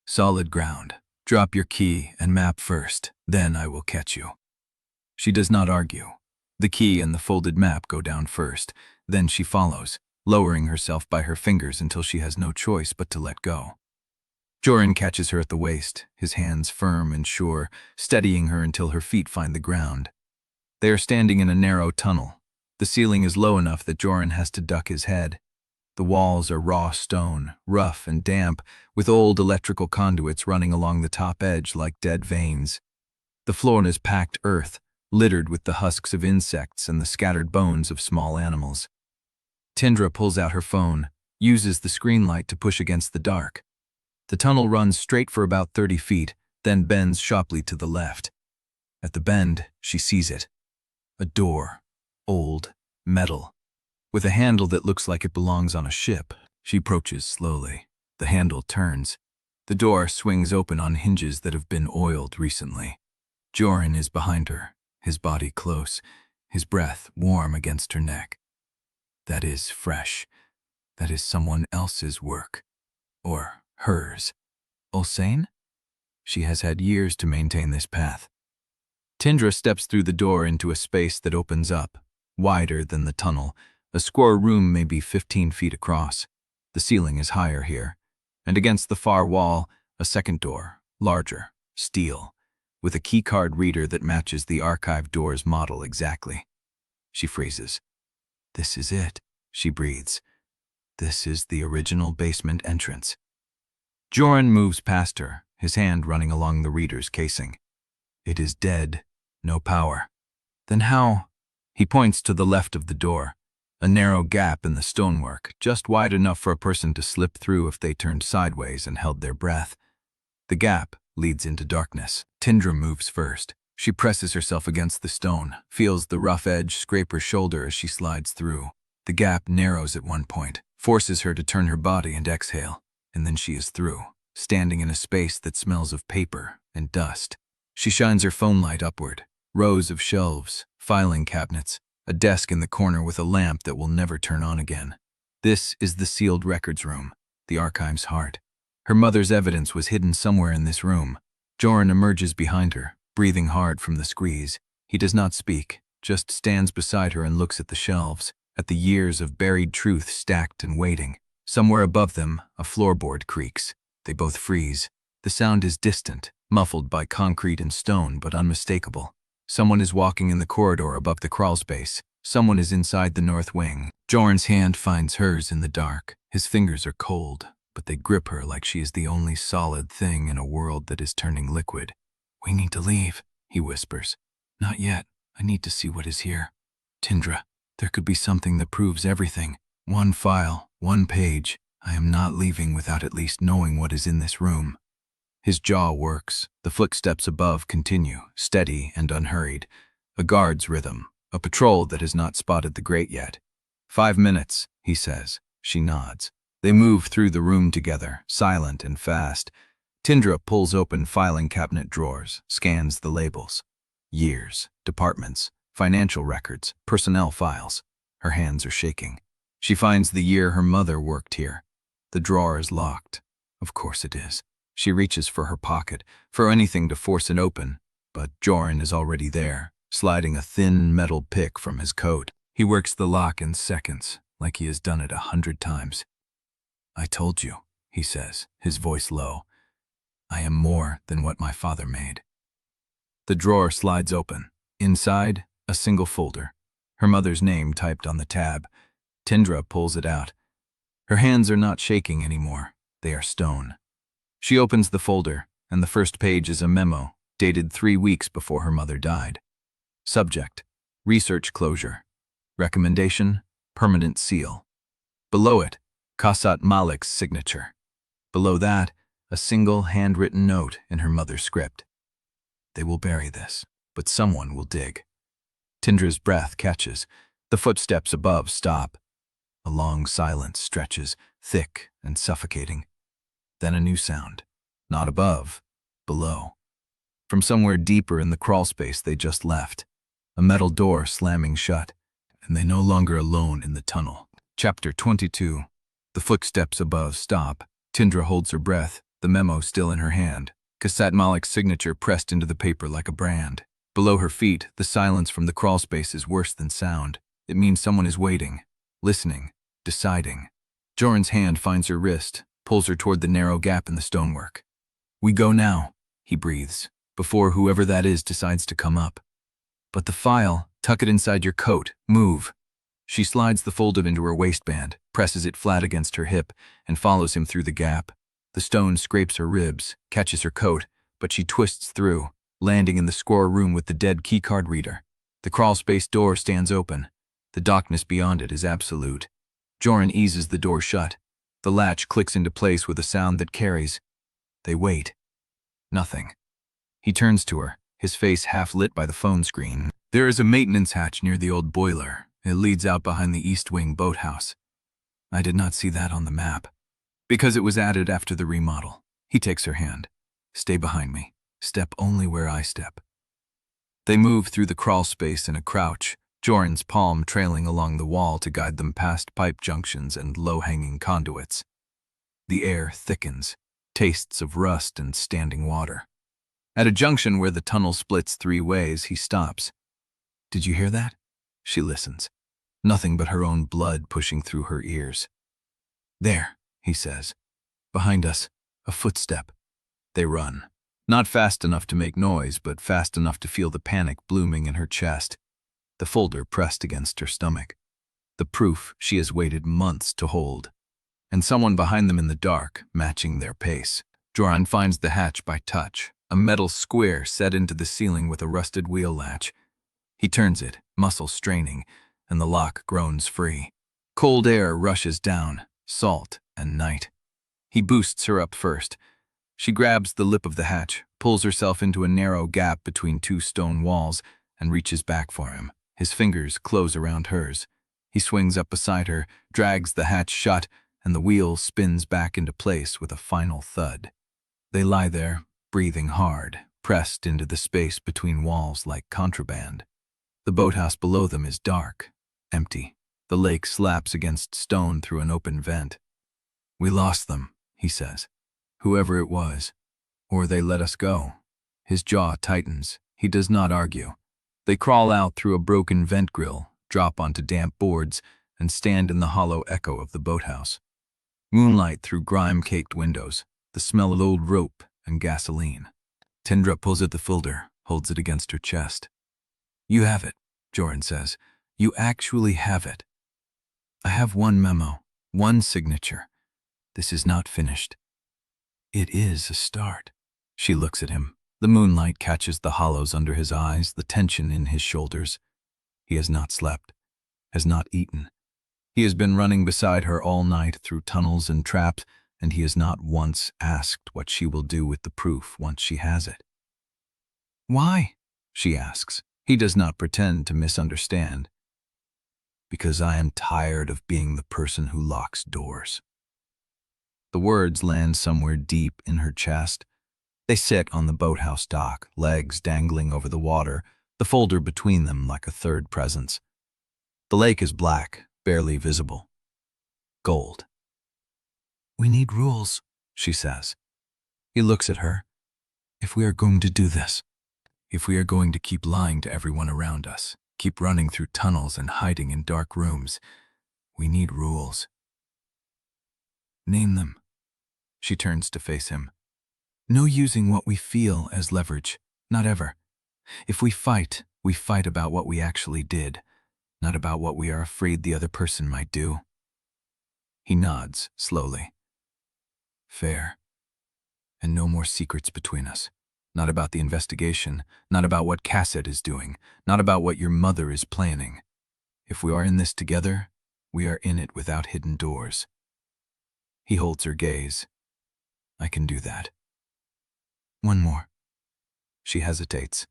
Solid ground. Drop your key and map first, then I will catch you. She does not argue. The key and the folded map go down first, then she follows, lowering herself by her fingers until she has no choice but to let go. Jorin catches her at the waist, his hands firm and sure, steadying her until her feet find the ground. They are standing in a narrow tunnel. The ceiling is low enough that Jorin has to duck his head. The walls are raw stone, rough and damp, with old electrical conduits running along the top edge like dead veins. The floor is packed earth, littered with the husks of insects and the scattered bones of small animals. Tindra pulls out her phone, uses the screen light to push against the dark. The tunnel runs straight for about 30 feet, then bends sharply to the left. At the bend, she sees it. A door, old, metal, with a handle that looks like it belongs on a ship. She approaches slowly. The handle turns. The door swings open on hinges that have been oiled recently. Jorin is behind her, his body close, his breath warm against her neck. That is fresh. That is someone else's work. Or hers. Osane? She has had years to maintain this path. Tindra steps through the door into a space that opens up, wider than the tunnel. A square room may be 15 feet across. The ceiling is higher here. And against the far wall, a second door, larger, steel, with a keycard reader that matches the archive door's model exactly. She freezes. This is it, she breathes. This is the original basement entrance. Jorin moves past her, his hand running along the reader's casing. It is dead, no power. Then how? He points to the left of the door. A narrow gap in the stonework, just wide enough for a person to slip through if they turned sideways and held their breath. The gap leads into darkness. Tindra moves first. She presses herself against the stone, feels the rough edge scrape her shoulder as she slides through. The gap narrows at one point, forces her to turn her body and exhale, and then she is through, standing in a space that smells of paper and dust. She shines her phone light upward. Rows of shelves, filing cabinets, a desk in the corner with a lamp that will never turn on again. This is the sealed records room, the archive's heart. Her mother's evidence was hidden somewhere in this room. Jorin emerges behind her, breathing hard from the squeeze. He does not speak, just stands beside her and looks at the shelves, at the years of buried truth stacked and waiting. Somewhere above them, a floorboard creaks. They both freeze. The sound is distant, muffled by concrete and stone, but unmistakable. Someone is walking in the corridor above the crawlspace. Someone is inside the north wing. Jorin's hand finds hers in the dark. His fingers are cold, but they grip her like she is the only solid thing in a world that is turning liquid. "We need to leave," he whispers. "Not yet. I need to see what is here. Tindra, there could be something that proves everything. One file, one page. I am not leaving without at least knowing what is in this room." His jaw works. The footsteps above continue, steady and unhurried. A guard's rhythm, a patrol that has not spotted the grate yet. 5 minutes, he says. She nods. They move through the room together, silent and fast. Tindra pulls open filing cabinet drawers, scans the labels. Years, departments, financial records, personnel files. Her hands are shaking. She finds the year her mother worked here. The drawer is locked. Of course it is. She reaches for her pocket, for anything to force it open, but Jorin is already there, sliding a thin metal pick from his coat. He works the lock in seconds, like he has done it 100 times. "I told you," he says, his voice low. "I am more than what my father made." The drawer slides open. Inside, a single folder. Her mother's name typed on the tab. Tindra pulls it out. Her hands are not shaking anymore. They are stone. She opens the folder, and the first page is a memo, dated 3 weeks before her mother died. Subject: research closure. Recommendation: permanent seal. Below it, Malek's signature. Below that, a single handwritten note in her mother's script. They will bury this, but someone will dig. Tindra's breath catches. The footsteps above stop. A long silence stretches, thick and suffocating. Then a new sound. Not above, below. From somewhere deeper in the crawlspace they just left. A metal door slamming shut, and they no longer alone in the tunnel. Chapter 22. The footsteps above stop. Tindra holds her breath, the memo still in her hand. Malek's signature pressed into the paper like a brand. Below her feet, the silence from the crawlspace is worse than sound. It means someone is waiting, listening, deciding. Jorin's hand finds her wrist, pulls her toward the narrow gap in the stonework. "We go now," he breathes, before whoever that is decides to come up. "But the file, tuck it inside your coat, move." She slides the folder into her waistband, presses it flat against her hip, and follows him through the gap. The stone scrapes her ribs, catches her coat, but she twists through, landing in the square room with the dead keycard reader. The crawlspace door stands open. The darkness beyond it is absolute. Jorin eases the door shut. The latch clicks into place with a sound that carries. They wait. Nothing. He turns to her, his face half lit by the phone screen. There is a maintenance hatch near the old boiler. It leads out behind the East Wing boathouse. I did not see that on the map, because it was added after the remodel. He takes her hand. "Stay behind me. Step only where I step." They move through the crawlspace in a crouch, Jorin's palm trailing along the wall to guide them past pipe junctions and low-hanging conduits. The air thickens, tastes of rust and standing water. At a junction where the tunnel splits 3 ways, he stops. "Did you hear that?" She listens. Nothing but her own blood pushing through her ears. "There," he says. "Behind us, a footstep." They run. Not fast enough to make noise, but fast enough to feel the panic blooming in her chest. The folder pressed against her stomach. The proof she has waited months to hold. And someone behind them in the dark, matching their pace. Jorin finds the hatch by touch, a metal square set into the ceiling with a rusted wheel latch. He turns it, muscles straining, and the lock groans free. Cold air rushes down, salt and night. He boosts her up first. She grabs the lip of the hatch, pulls herself into a narrow gap between two stone walls, and reaches back for him. His fingers close around hers. He swings up beside her, drags the hatch shut, and the wheel spins back into place with a final thud. They lie there, breathing hard, pressed into the space between walls like contraband. The boathouse below them is dark, empty. The lake slaps against stone through an open vent. "We lost them," he says. "Whoever it was. Or they let us go." His jaw tightens. He does not argue. They crawl out through a broken vent grill, drop onto damp boards, and stand in the hollow echo of the boathouse. Moonlight through grime-caked windows, the smell of old rope and gasoline. Tindra pulls at the folder, holds it against her chest. "You have it," Jorin says. "You actually have it. I have one memo, one signature. This is not finished." "It is a start." She looks at him. The moonlight catches the hollows under his eyes, the tension in his shoulders. He has not slept, has not eaten. He has been running beside her all night through tunnels and traps, and he has not once asked what she will do with the proof once she has it. "Why?" she asks. He does not pretend to misunderstand. "Because I am tired of being the person who locks doors." The words land somewhere deep in her chest. They sit on the boathouse dock, legs dangling over the water, the folder between them like a third presence. The lake is black, barely visible. Gold. "We need rules," she says. He looks at her. "If we are going to do this, if we are going to keep lying to everyone around us, keep running through tunnels and hiding in dark rooms, we need rules." "Name them." She turns to face him. "No using what we feel as leverage, not ever. If we fight about what we actually did, not about what we are afraid the other person might do." He nods, slowly. "Fair. And no more secrets between us. Not about the investigation, not about what Cassette is doing, not about what your mother is planning. If we are in this together, we are in it without hidden doors." He holds her gaze. "I can do that." "One more." She hesitates.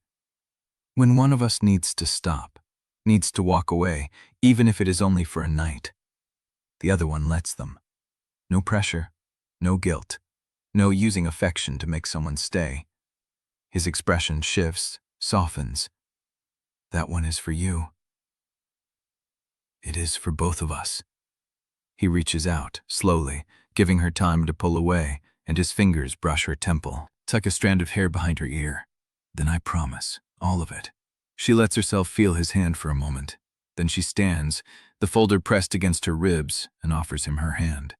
"When one of us needs to stop, needs to walk away, even if it is only for a night, the other one lets them. No pressure, no guilt, no using affection to make someone stay." His expression shifts, softens. "That one is for you." "It is for both of us." He reaches out, slowly, giving her time to pull away, and his fingers brush her temple, tuck a strand of hair behind her ear. "Then I promise, all of it." She lets herself feel his hand for a moment. Then she stands, the folder pressed against her ribs, and offers him her hand.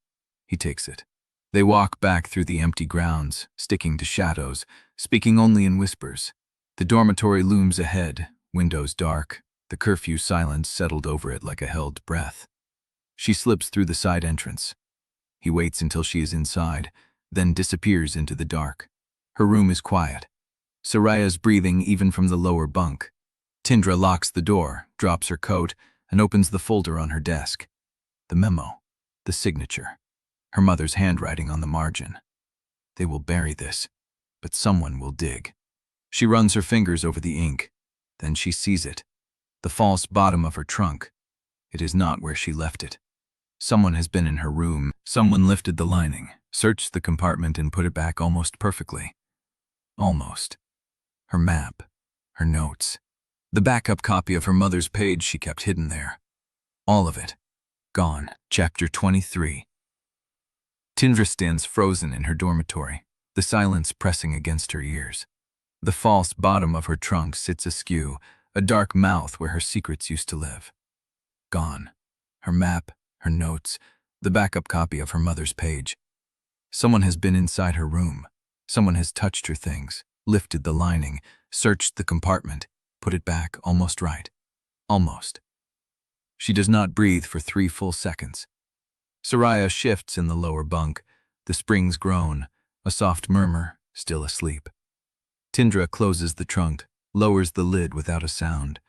He takes it. They walk back through the empty grounds, sticking to shadows, speaking only in whispers. The dormitory looms ahead, windows dark, the curfew silence settled over it like a held breath. She slips through the side entrance. He waits until she is inside, then disappears into the dark. Her room is quiet. Soraya's breathing even from the lower bunk. Tindra locks the door, drops her coat, and opens the folder on her desk. The memo, the signature, her mother's handwriting on the margin. They will bury this, but someone will dig. She runs her fingers over the ink. Then she sees it. The false bottom of her trunk. It is not where she left it. Someone has been in her room. Someone lifted the lining, searched the compartment, and put it back almost perfectly. Almost. Her map, her notes, the backup copy of her mother's page she kept hidden there. All of it. Gone. Chapter 23. Tindra stands frozen in her dormitory, the silence pressing against her ears. The false bottom of her trunk sits askew, a dark mouth where her secrets used to live. Gone. Her map, her notes, the backup copy of her mother's page. Someone has been inside her room. Someone has touched her things, lifted the lining, searched the compartment, put it back almost right. Almost. She does not breathe for 3 full seconds. Soraya shifts in the lower bunk. The springs groan, a soft murmur, still asleep. Tindra closes the trunk, lowers the lid without a sound.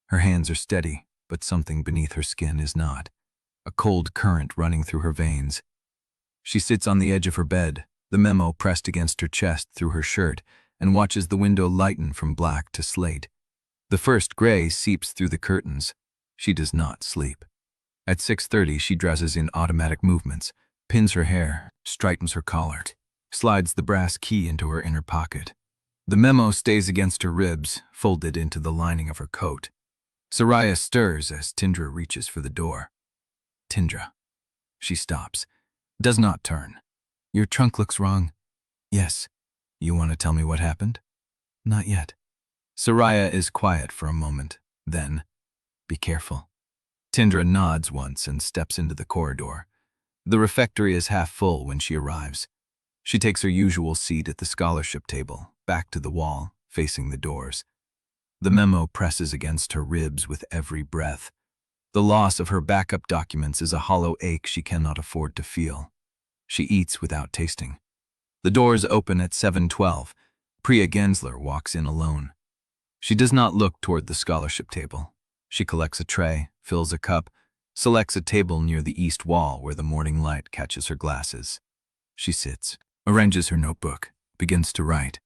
Her hands are steady, but something beneath her skin is not. A cold current running through her veins. She sits on the edge of her bed, the memo pressed against her chest through her shirt, and watches the window lighten from black to slate. The first gray seeps through the curtains. She does not sleep. At 6:30, she dresses in automatic movements, pins her hair, straightens her collar, slides the brass key into her inner pocket. The memo stays against her ribs, folded into the lining of her coat. Soraya stirs as Tindra reaches for the door. Tindra. She stops. Does not turn. Your trunk looks wrong. Yes. You want to tell me what happened? Not yet. Soraya is quiet for a moment. Then, be careful. Tindra nods once and steps into the corridor. The refectory is half full when she arrives. She takes her usual seat at the scholarship table, back to the wall, facing the doors. The memo presses against her ribs with every breath. The loss of her backup documents is a hollow ache she cannot afford to feel. She eats without tasting. The doors open at 7:12. Priya Gensler walks in alone. She does not look toward the scholarship table. She collects a tray, fills a cup, selects a table near the east wall where the morning light catches her glasses. She sits, arranges her notebook, begins to write.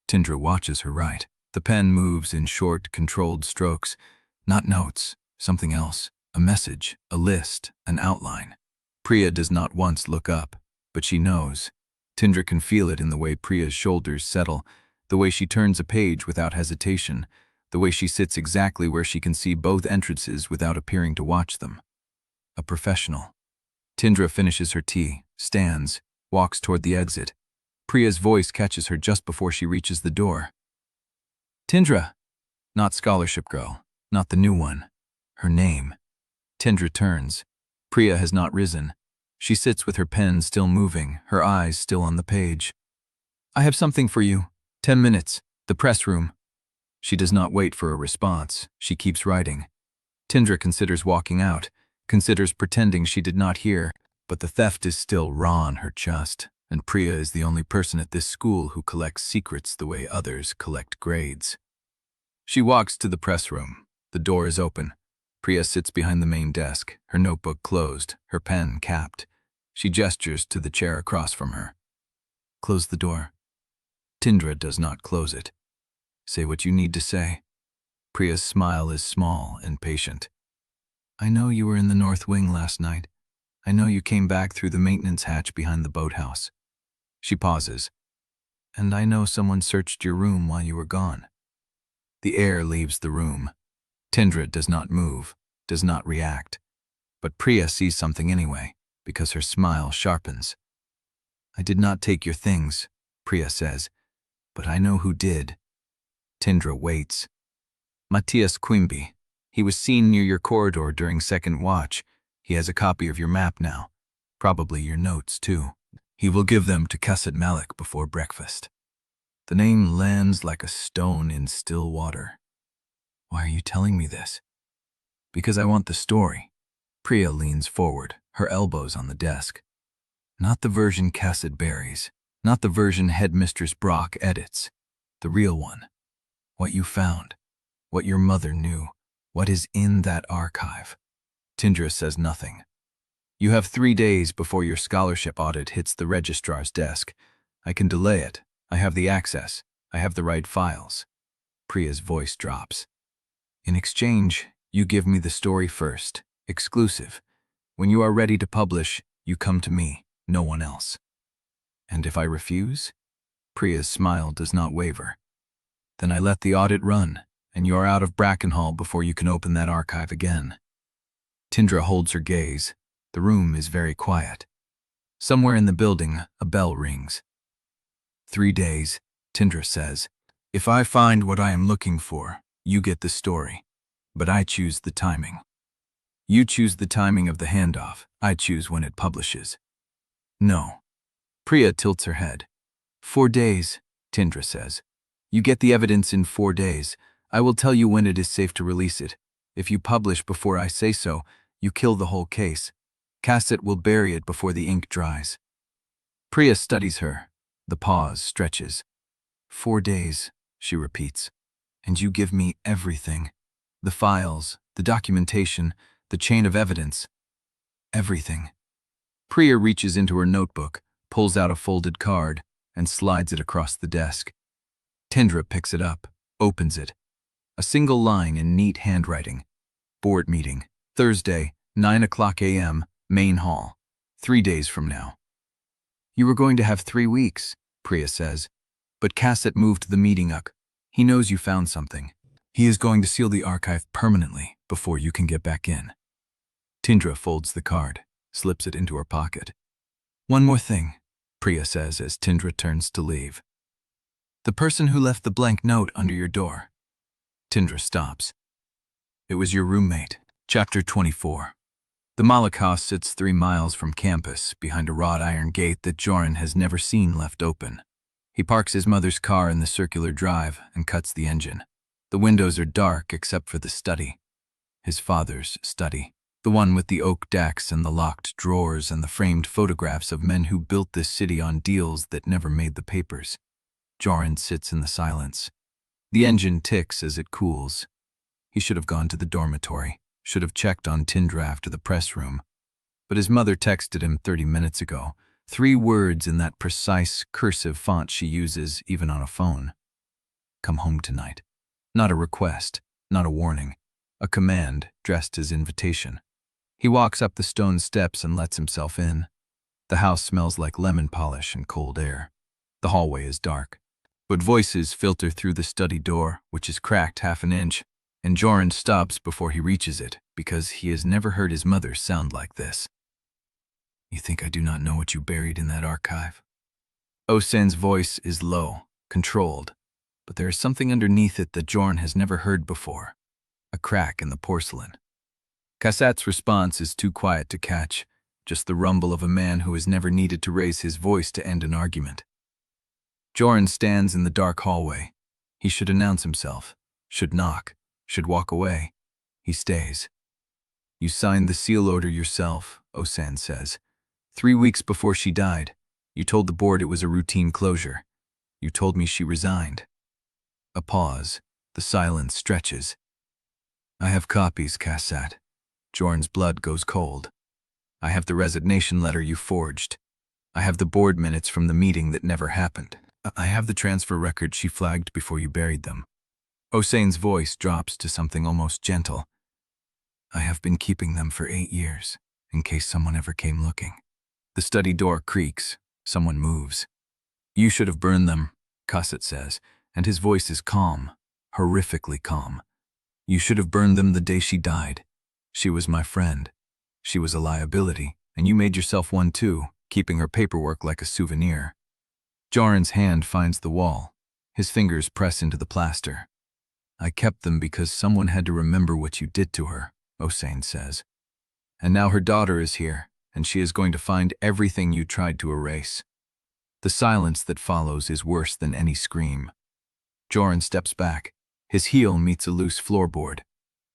Tindra watches her write. The pen moves in short, controlled strokes. Not notes, something else. A message, a list, an outline. Priya does not once look up, but she knows. Tindra can feel it in the way Priya's shoulders settle, the way she turns a page without hesitation, the way she sits exactly where she can see both entrances without appearing to watch them. A professional. Tindra finishes her tea, stands, walks toward the exit. Priya's voice catches her just before she reaches the door. Tindra! Not scholarship girl, not the new one. Her name. Tindra turns. Priya has not risen. She sits with her pen still moving, her eyes still on the page. I have something for you. 10 minutes. The press room. She does not wait for a response. She keeps writing. Tindra considers walking out, considers pretending she did not hear, but the theft is still raw on her chest, and Priya is the only person at this school who collects secrets the way others collect grades. She walks to the press room. The door is open. Priya sits behind the main desk, her notebook closed, her pen capped. She gestures to the chair across from her. Close the door. Tindra does not close it. Say what you need to say. Priya's smile is small and patient. I know you were in the north wing last night. I know you came back through the maintenance hatch behind the boathouse. She pauses. And I know someone searched your room while you were gone. The heir leaves the room. Tindra does not move, does not react. But Priya sees something anyway, because her smile sharpens. I did not take your things, Priya says, but I know who did. Tindra waits. Matias Quimby. He was seen near your corridor during second watch. He has a copy of your map now. Probably your notes, too. He will give them to Jorin Malek before breakfast. The name lands like a stone in still water. Why are you telling me this? Because I want the story. Priya leans forward, her elbows on the desk. Not the version Jorin buries, not the version Headmistress Brock edits. The real one. What you found. What your mother knew. What is in that archive. Tindra says nothing. You have 3 days before your scholarship audit hits the registrar's desk. I can delay it. I have the access. I have the right files. Priya's voice drops. In exchange, you give me the story first, exclusive. When you are ready to publish, you come to me, no one else. And if I refuse? Priya's smile does not waver. Then I let the audit run, and you are out of Brackenhall before you can open that archive again. Tindra holds her gaze. The room is very quiet. Somewhere in the building, a bell rings. 3 days, Tindra says. If I find what I am looking for, you get the story. But I choose the timing. You choose the timing of the handoff. I choose when it publishes. No. Priya tilts her head. 4 days, Tindra says. You get the evidence in 4 days. I will tell you when it is safe to release it. If you publish before I say so, you kill the whole case. Cassett will bury it before the ink dries. Priya studies her. The pause stretches. 4 days, she repeats. And you give me everything. The files, the documentation, the chain of evidence. Everything. Priya reaches into her notebook, pulls out a folded card, and slides it across the desk. Tindra picks it up, opens it. A single line in neat handwriting. Board meeting, Thursday, 9:00 a.m., main hall, 3 days from now. You were going to have 3 weeks, Priya says, but Cassette moved the meeting up. He knows you found something. He is going to seal the archive permanently before you can get back in. Tindra folds the card, slips it into her pocket. One more thing, Priya says as Tindra turns to leave. The person who left the blank note under your door. Tindra stops. It was your roommate. Chapter 24. The Malek house sits 3 miles from campus, behind a wrought iron gate that Jorin has never seen left open. He parks his mother's car in the circular drive and cuts the engine. The windows are dark except for the study. His father's study. The one with the oak decks and the locked drawers and the framed photographs of men who built this city on deals that never made the papers. Jorin sits in the silence. The engine ticks as it cools. He should have gone to the dormitory, should have checked on Tindra after the press room. But his mother texted him 30 minutes ago, 3 words in that precise cursive font she uses even on a phone. Come home tonight. Not a request, not a warning, a command dressed as invitation. He walks up the stone steps and lets himself in. The house smells like lemon polish and cold air. The hallway is dark, but voices filter through the study door, which is cracked half an inch, and Jorin stops before he reaches it because he has never heard his mother sound like this. You think I do not know what you buried in that archive? Osen's voice is low, controlled, but there is something underneath it that Jorin has never heard before. A crack in the porcelain. Cassette's response is too quiet to catch, just the rumble of a man who has never needed to raise his voice to end an argument. Jorin stands in the dark hallway. He should announce himself, should knock, should walk away. He stays. You signed the seal order yourself, Osen says. 3 weeks before she died, you told the board it was a routine closure. You told me she resigned. A pause. The silence stretches. I have copies, Cassette. Jorin's blood goes cold. I have the resignation letter you forged. I have the board minutes from the meeting that never happened. I have the transfer record she flagged before you buried them. Osen's voice drops to something almost gentle. I have been keeping them for 8 years, in case someone ever came looking. The study door creaks. Someone moves. You should have burned them, Cassette says, and his voice is calm, horrifically calm. You should have burned them the day she died. She was my friend. She was a liability, and you made yourself one too, keeping her paperwork like a souvenir. Jorin's hand finds the wall. His fingers press into the plaster. I kept them because someone had to remember what you did to her, Osen says. And now her daughter is here, and she is going to find everything you tried to erase. The silence that follows is worse than any scream. Jorin steps back. His heel meets a loose floorboard.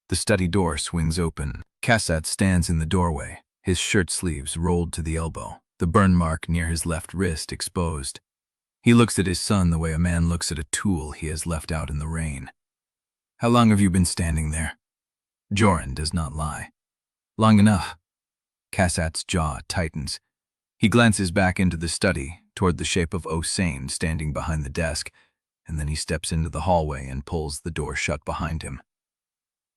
The study door swings open. Cassette stands in the doorway, his shirt sleeves rolled to the elbow, the burn mark near his left wrist exposed. He looks at his son the way a man looks at a tool he has left out in the rain. How long have you been standing there? Jorin does not lie. Long enough. Cassette's jaw tightens. He glances back into the study, toward the shape of Osen standing behind the desk, and then he steps into the hallway and pulls the door shut behind him.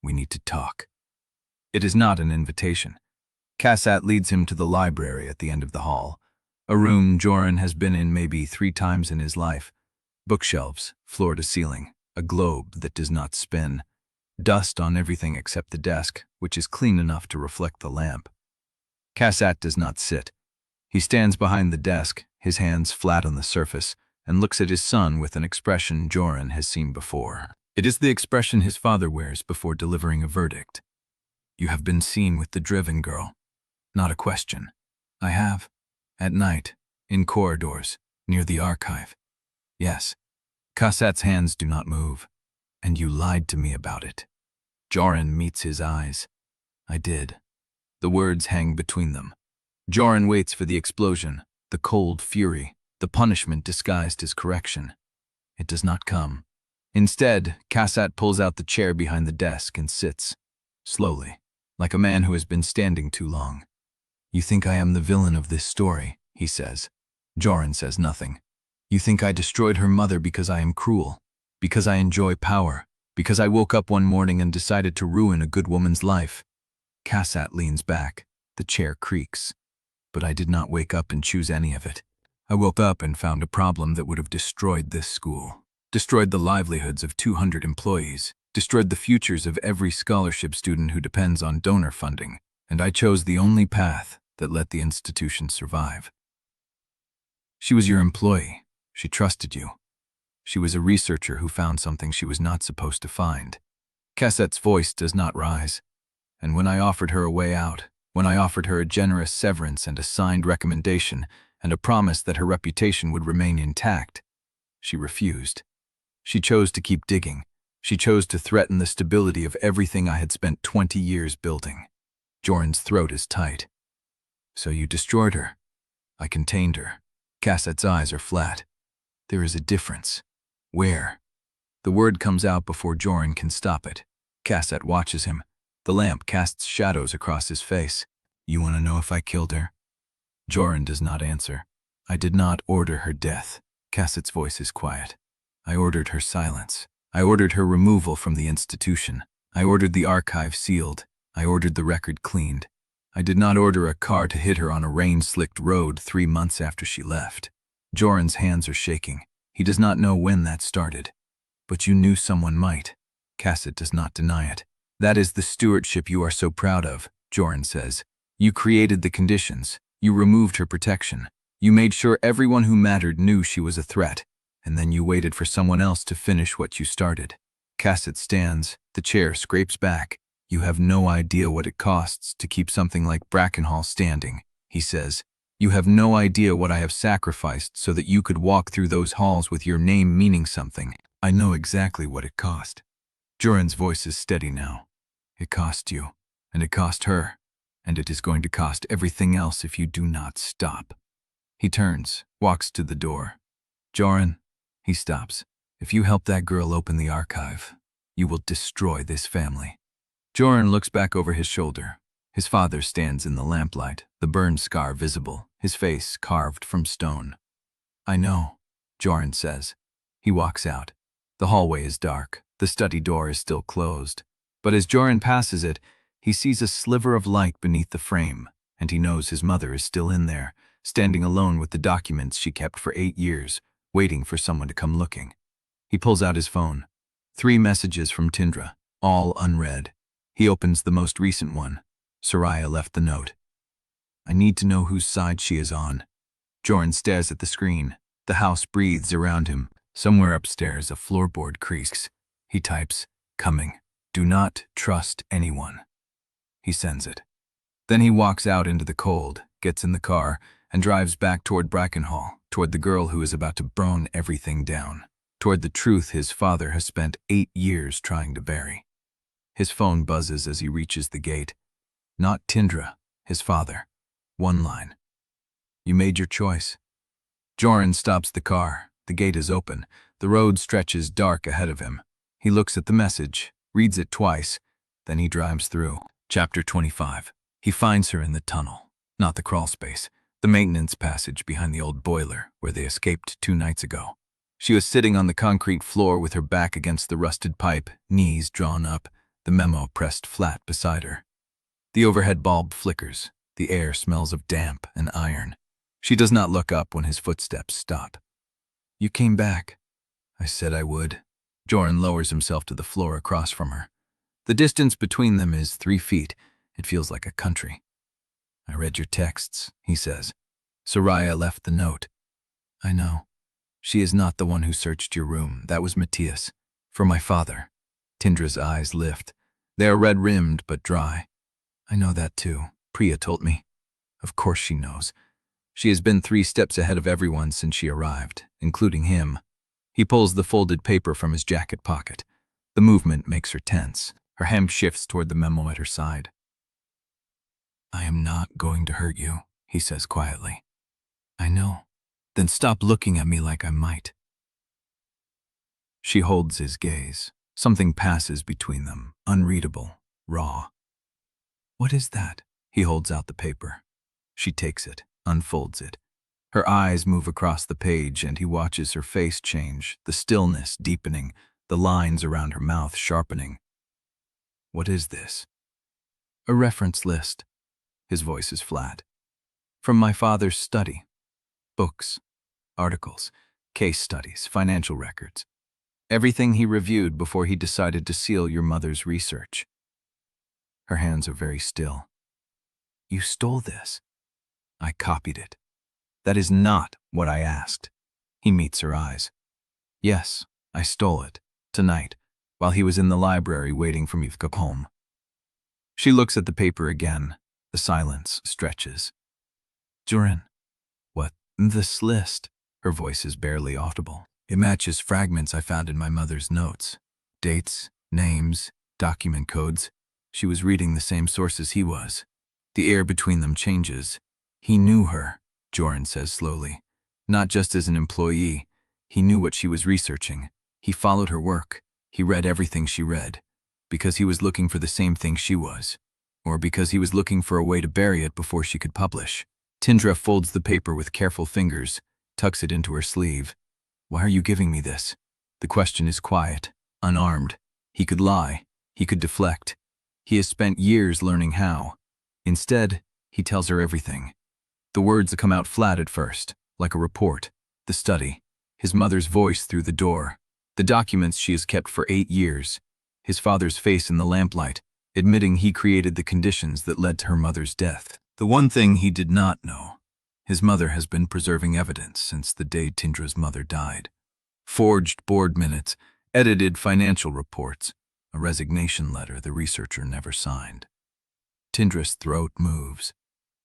We need to talk. It is not an invitation. Cassette leads him to the library at the end of the hall, a room Jorin has been in maybe 3 times in his life. Bookshelves, floor to ceiling, a globe that does not spin, dust on everything except the desk, which is clean enough to reflect the lamp. Cassette does not sit. He stands behind the desk, his hands flat on the surface, and looks at his son with an expression Jorin has seen before. It is the expression his father wears before delivering a verdict. You have been seen with the Drevyn girl. Not a question. I have. At night, in corridors, near the archive. Yes. Cassette's hands do not move. And you lied to me about it. Jorin meets his eyes. I did. The words hang between them. Jorin waits for the explosion, the cold fury, the punishment disguised as correction. It does not come. Instead, Cassette pulls out the chair behind the desk and sits, slowly, like a man who has been standing too long. You think I am the villain of this story, he says. Jorin says nothing. You think I destroyed her mother because I am cruel, because I enjoy power, because I woke up one morning and decided to ruin a good woman's life. Cassat leans back. The chair creaks. But I did not wake up and choose any of it. I woke up and found a problem that would have destroyed this school, destroyed the livelihoods of 200 employees, destroyed the futures of every scholarship student who depends on donor funding, and I chose the only path that let the institution survive. She was your employee. She trusted you. She was a researcher who found something she was not supposed to find. Cassat's voice does not rise. And when I offered her a way out, when I offered her a generous severance and a signed recommendation and a promise that her reputation would remain intact, she refused. She chose to keep digging. She chose to threaten the stability of everything I had spent 20 years building. Jorin's throat is tight. So you destroyed her. I contained her. Cassat's eyes are flat. There is a difference. Where? The word comes out before Jorin can stop it. Cassat watches him. The lamp casts shadows across his face. You want to know if I killed her? Jorin does not answer. I did not order her death. Cassat's voice is quiet. I ordered her silence. I ordered her removal from the institution. I ordered the archive sealed. I ordered the record cleaned. I did not order a car to hit her on a rain-slicked road 3 months after she left. Jorin's hands are shaking. He does not know when that started. But you knew someone might. Cassat does not deny it. That is the stewardship you are so proud of, Jorin says. You created the conditions. You removed her protection. You made sure everyone who mattered knew she was a threat. And then you waited for someone else to finish what you started. Cassat stands. The chair scrapes back. You have no idea what it costs to keep something like Brackenhall standing, he says. You have no idea what I have sacrificed so that you could walk through those halls with your name meaning something. I know exactly what it cost. Jorin's voice is steady now. It cost you, and it cost her, and it is going to cost everything else if you do not stop. He turns, walks to the door. Jorin, he stops. If you help that girl open the archive, you will destroy this family. Jorin looks back over his shoulder. His father stands in the lamplight, the burn scar visible, his face carved from stone. I know, Jorin says. He walks out. The hallway is dark. The study door is still closed. But as Jorin passes it, he sees a sliver of light beneath the frame, and he knows his mother is still in there, standing alone with the documents she kept for 8 years, waiting for someone to come looking. He pulls out his phone. 3 messages from Tindra, all unread. He opens the most recent one. Soraya left the note. I need to know whose side she is on. Jorin stares at the screen. The house breathes around him. Somewhere upstairs, a floorboard creaks. He types, coming. Do not trust anyone. He sends it. Then he walks out into the cold, gets in the car, and drives back toward Brackenhall, toward the girl who is about to burn everything down, toward the truth his father has spent 8 years trying to bury. His phone buzzes as he reaches the gate. Not Tindra, his father. One line. You made your choice. Jorin stops the car. The gate is open. The road stretches dark ahead of him. He looks at the message, reads it twice, then he drives through. Chapter 25. He finds her in the tunnel, not the crawl space, the maintenance passage behind the old boiler where they escaped 2 nights ago. She was sitting on the concrete floor with her back against the rusted pipe, knees drawn up, the memo pressed flat beside her. The overhead bulb flickers. The air smells of damp and iron. She does not look up when his footsteps stop. You came back. I said I would. Jorin lowers himself to the floor across from her. The distance between them is 3 feet. It feels like a country. I read your texts, he says. Soraya left the note. I know. She is not the one who searched your room. That was Matias. For my father. Tindra's eyes lift. They are red-rimmed but dry. I know that too. Priya told me. Of course she knows. She has been 3 steps ahead of everyone since she arrived, including him. He pulls the folded paper from his jacket pocket. The movement makes her tense. Her hand shifts toward the memo at her side. I am not going to hurt you, he says quietly. I know. Then stop looking at me like I might. She holds his gaze. Something passes between them, unreadable, raw. What is that? He holds out the paper. She takes it, unfolds it. Her eyes move across the page, and he watches her face change, the stillness deepening, the lines around her mouth sharpening. What is this? A reference list. His voice is flat. From my father's study. Books, articles, case studies, financial records. Everything he reviewed before he decided to seal your mother's research. Her hands are very still. You stole this. I copied it. That is not what I asked. He meets her eyes. Yes, I stole it, tonight, while he was in the library waiting for me to come home. She looks at the paper again. The silence stretches. Jorin, what? This list. Her voice is barely audible. It matches fragments I found in my mother's notes. Dates, names, document codes. She was reading the same sources he was. The air between them changes. He knew her, Jorin says slowly. Not just as an employee. He knew what she was researching. He followed her work. He read everything she read. Because he was looking for the same thing she was. Or because he was looking for a way to bury it before she could publish. Tindra folds the paper with careful fingers, tucks it into her sleeve. Why are you giving me this? The question is quiet, unarmed. He could lie. He could deflect. He has spent years learning how. Instead, he tells her everything. The words come out flat at first, like a report. The study. His mother's voice through the door. The documents she has kept for 8 years. His father's face in the lamplight, admitting he created the conditions that led to her mother's death. The one thing he did not know. His mother has been preserving evidence since the day Tindra's mother died. Forged board minutes, edited financial reports, a resignation letter the researcher never signed. Tindra's throat moves.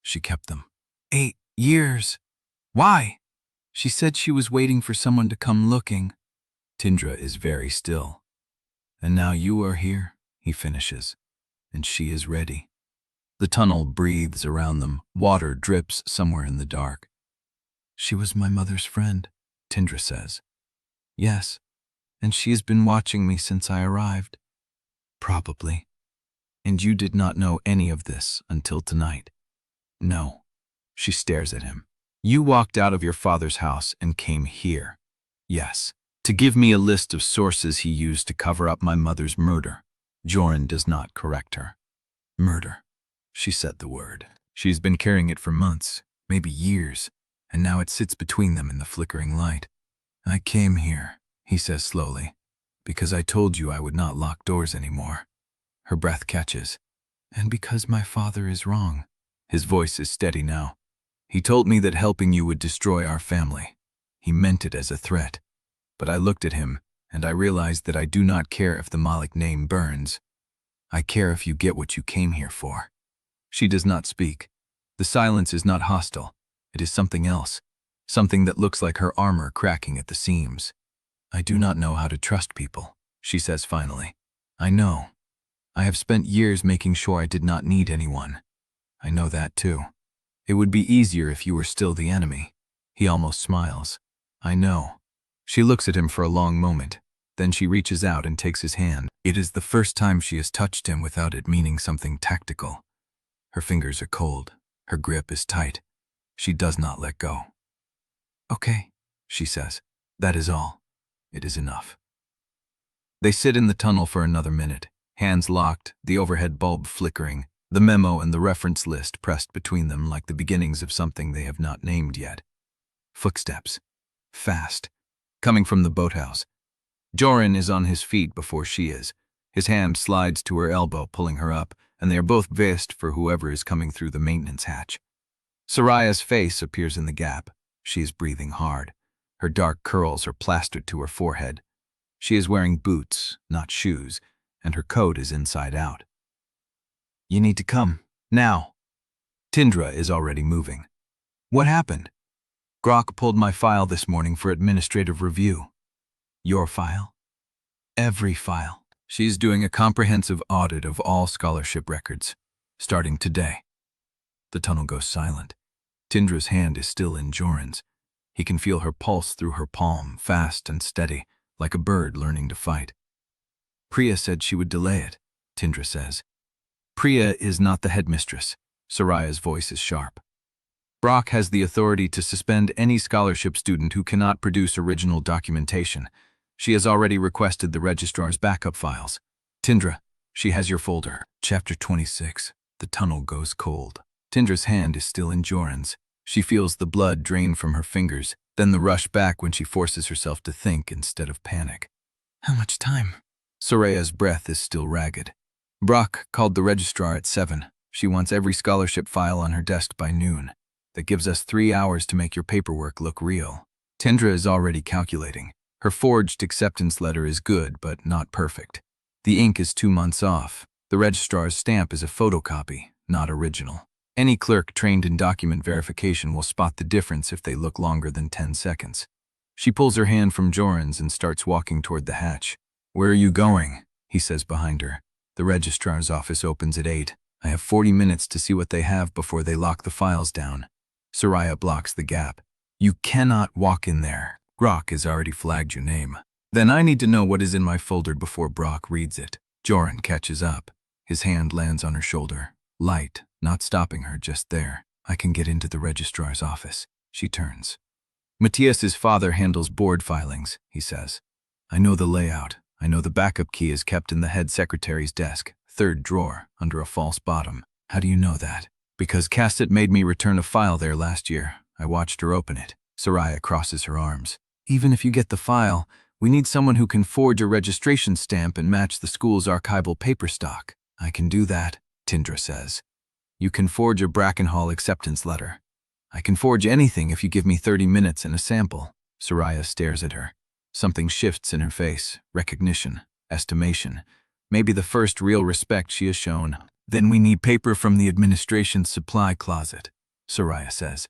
She kept them. 8 years. Why? She said she was waiting for someone to come looking. Tindra is very still. And now you are here, he finishes, and she is ready. The tunnel breathes around them. Water drips somewhere in the dark. She was my mother's friend, Tindra says. Yes, and she has been watching me since I arrived. Probably. And you did not know any of this until tonight. No. She stares at him. You walked out of your father's house and came here. Yes. To give me a list of sources he used to cover up my mother's murder. Jorin does not correct her. Murder. She said the word. She's been carrying it for months, maybe years, and now it sits between them in the flickering light. I came here, he says slowly, because I told you I would not lock doors anymore. Her breath catches. And because my father is wrong. His voice is steady now. He told me that helping you would destroy our family. He meant it as a threat. But I looked at him, and I realized that I do not care if the Malek name burns. I care if you get what you came here for. She does not speak. The silence is not hostile. It is something else. Something that looks like her armor cracking at the seams. I do not know how to trust people, she says finally. I know. I have spent years making sure I did not need anyone. I know that too. It would be easier if you were still the enemy. He almost smiles. I know. She looks at him for a long moment. Then she reaches out and takes his hand. It is the first time she has touched him without it meaning something tactical. Her fingers are cold. Her grip is tight. She does not let go. Okay, she says. That is all. It is enough. They sit in the tunnel for another minute, hands locked, the overhead bulb flickering, the memo and the reference list pressed between them like the beginnings of something they have not named yet. Footsteps. Fast. Coming from the boathouse. Jorin is on his feet before she is. His hand slides to her elbow, pulling her up, and they are both vest for whoever is coming through the maintenance hatch. Soraya's face appears in the gap. She is breathing hard. Her dark curls are plastered to her forehead. She is wearing boots, not shoes, and her coat is inside out. You need to come. Now. Tindra is already moving. What happened? Grok pulled my file this morning for administrative review. Your file? Every file. She's doing a comprehensive audit of all scholarship records, starting today. The tunnel goes silent. Tindra's hand is still in Jorin's. He can feel her pulse through her palm, fast and steady, like a bird learning to fight. Priya said she would delay it, Tindra says. Priya is not the headmistress. Soraya's voice is sharp. Brock has the authority to suspend any scholarship student who cannot produce original documentation. She has already requested the registrar's backup files. Tindra, she has your folder. Chapter 26. The tunnel goes cold. Tindra's hand is still in Jorin's. She feels the blood drain from her fingers, then the rush back when she forces herself to think instead of panic. How much time? Soraya's breath is still ragged. Brock called the registrar at 7. She wants every scholarship file on her desk by noon. That gives us 3 hours to make your paperwork look real. Tindra is already calculating. Her forged acceptance letter is good, but not perfect. The ink is 2 months off. The registrar's stamp is a photocopy, not original. Any clerk trained in document verification will spot the difference if they look longer than 10 seconds. She pulls her hand from Jorin's and starts walking toward the hatch. "Where are you going?" he says behind her. The registrar's office opens at 8. I have 40 minutes to see what they have before they lock the files down. Soraya blocks the gap. "You cannot walk in there. Brock has already flagged your name." "Then I need to know what is in my folder before Brock reads it." Jorin catches up. His hand lands on her shoulder. Light, not stopping her just there. "I can get into the registrar's office." She turns. "Matias's father handles board filings," he says. "I know the layout. I know the backup key is kept in the head secretary's desk, 3rd drawer, under a false bottom." "How do you know that?" "Because Cassett made me return a file there last year. I watched her open it." Soraya crosses her arms. "Even if you get the file, we need someone who can forge a registration stamp and match the school's archival paper stock." "I can do that," Tindra says. "You can forge a Brackenhall acceptance letter." "I can forge anything if you give me 30 minutes and a sample." Soraya stares at her. Something shifts in her face. Recognition. Estimation. Maybe the first real respect she has shown. "Then we need paper from the administration's supply closet," Soraya says.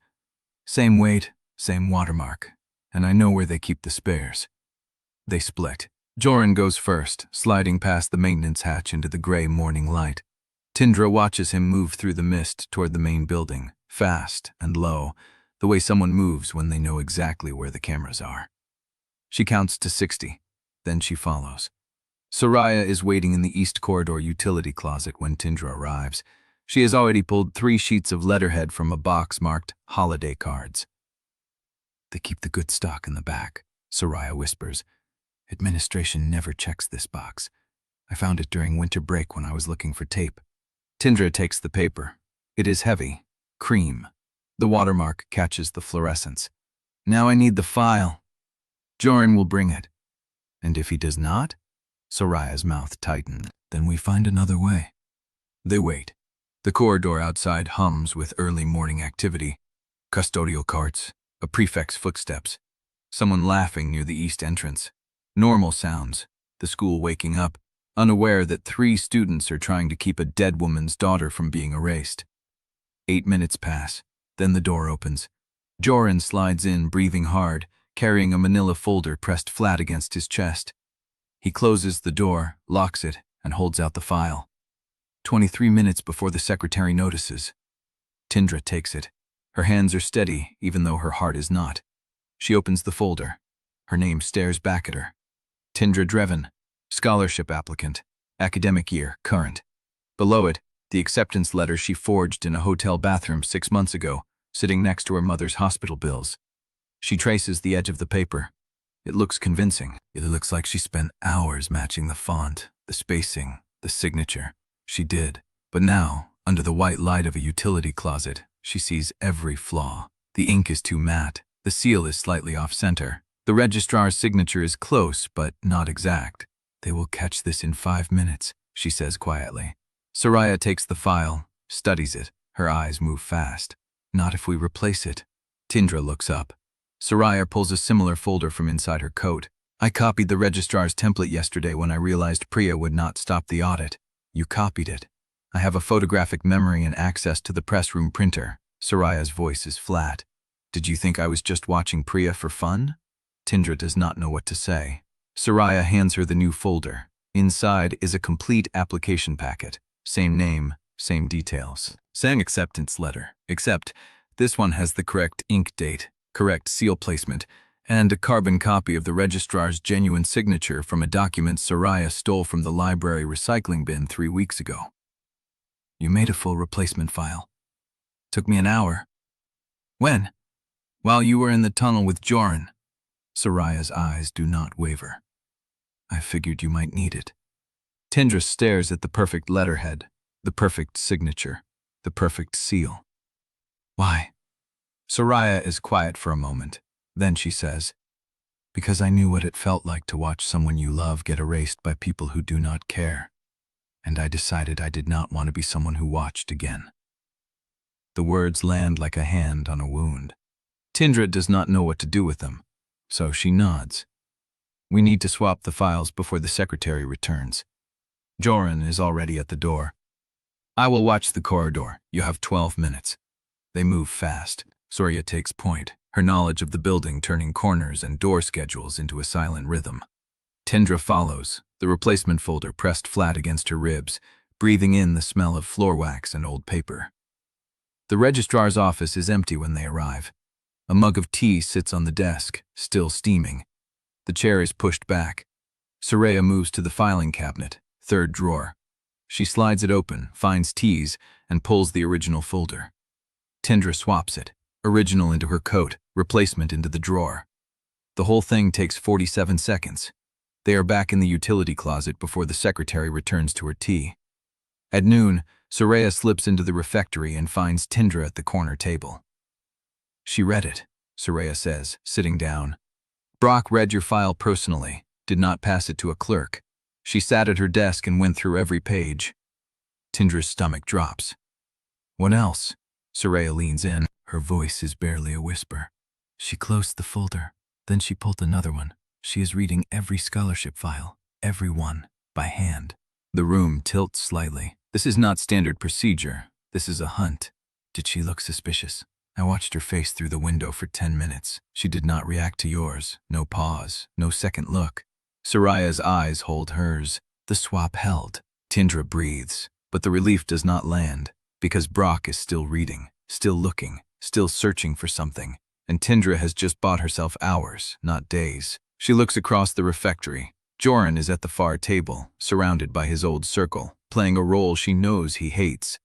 "Same weight, same watermark. And I know where they keep the spares." They split. Jorin goes first, sliding past the maintenance hatch into the gray morning light. Tindra watches him move through the mist toward the main building, fast and low, the way someone moves when they know exactly where the cameras are. She counts to 60, then she follows. Soraya is waiting in the East Corridor utility closet when Tindra arrives. She has already pulled 3 sheets of letterhead from a box marked holiday cards. "They keep the good stock in the back," Soraya whispers. "Administration never checks this box. I found it during winter break when I was looking for tape." Tindra takes the paper. It is heavy. Cream. The watermark catches the fluorescence. "Now I need the file." "Jorin will bring it." "And if he does not?" Soraya's mouth tightened. "Then we find another way." They wait. The corridor outside hums with early morning activity. Custodial carts, a prefect's footsteps, someone laughing near the east entrance. Normal sounds, the school waking up, unaware that 3 students are trying to keep a dead woman's daughter from being erased. 8 minutes pass, then the door opens. Jorin slides in, breathing hard, carrying a manila folder pressed flat against his chest. He closes the door, locks it, and holds out the file. 23 minutes before the secretary notices. Tindra takes it. Her hands are steady, even though her heart is not. She opens the folder. Her name stares back at her. Tindra Drevyn, scholarship applicant, academic year, current. Below it, the acceptance letter she forged in a hotel bathroom 6 months ago, sitting next to her mother's hospital bills. She traces the edge of the paper. It looks convincing. It looks like she spent hours matching the font, the spacing, the signature. She did. But now, under the white light of a utility closet, she sees every flaw. The ink is too matte. The seal is slightly off-center. The registrar's signature is close, but not exact. "They will catch this in 5 minutes," she says quietly. Soraya takes the file, studies it. Her eyes move fast. "Not if we replace it." Tindra looks up. Soraya pulls a similar folder from inside her coat. "I copied the registrar's template yesterday when I realized Priya would not stop the audit." "You copied it." "I have a photographic memory and access to the press room printer." Soraya's voice is flat. "Did you think I was just watching Priya for fun?" Tindra does not know what to say. Soraya hands her the new folder. Inside is a complete application packet. Same name, same details. Same acceptance letter, except this one has the correct ink date, correct seal placement, and a carbon copy of the registrar's genuine signature from a document Soraya stole from the library recycling bin 3 weeks ago. "You made a full replacement file." "Took me an hour." When? While you were in the tunnel with Jorin. Soraya's eyes do not waver. I figured you might need it. Tindra stares at the perfect letterhead, the perfect signature, the perfect seal. Why? Soraya is quiet for a moment. Then she says, because I knew what it felt like to watch someone you love get erased by people who do not care. And I decided I did not want to be someone who watched again. The words land like a hand on a wound. Tindra does not know what to do with them, so she nods. We need to swap the files before the secretary returns. Jorin is already at the door. I will watch the corridor. You have 12 minutes. They move fast. Soraya takes point, her knowledge of the building turning corners and door schedules into a silent rhythm. Tindra follows, the replacement folder pressed flat against her ribs, breathing in the smell of floor wax and old paper. The registrar's office is empty when they arrive. A mug of tea sits on the desk, still steaming. The chair is pushed back. Soraya moves to the filing cabinet, third drawer. She slides it open, finds teas, and pulls the original folder. Tindra swaps it, original into her coat, replacement into the drawer. The whole thing takes 47 seconds. They are back in the utility closet before the secretary returns to her tea. At noon, Soraya slips into the refectory and finds Tindra at the corner table. She read it, Soraya says, sitting down. Brock read your file personally, did not pass it to a clerk. She sat at her desk and went through every page. Tindra's stomach drops. What else? Soraya leans in. Her voice is barely a whisper. She closed the folder. Then she pulled another one. She is reading every scholarship file, every one, by hand. The room tilts slightly. This is not standard procedure. This is a hunt. Did she look suspicious? I watched her face through the window for 10 minutes. She did not react to yours. No pause, no second look. Soraya's eyes hold hers. The swap held. Tindra breathes, but the relief does not land, because Brock is still reading, still looking, still searching for something, and Tindra has just bought herself hours, not days. She looks across the refectory. Jorin is at the far table, surrounded by his old circle, playing a role she knows he hates.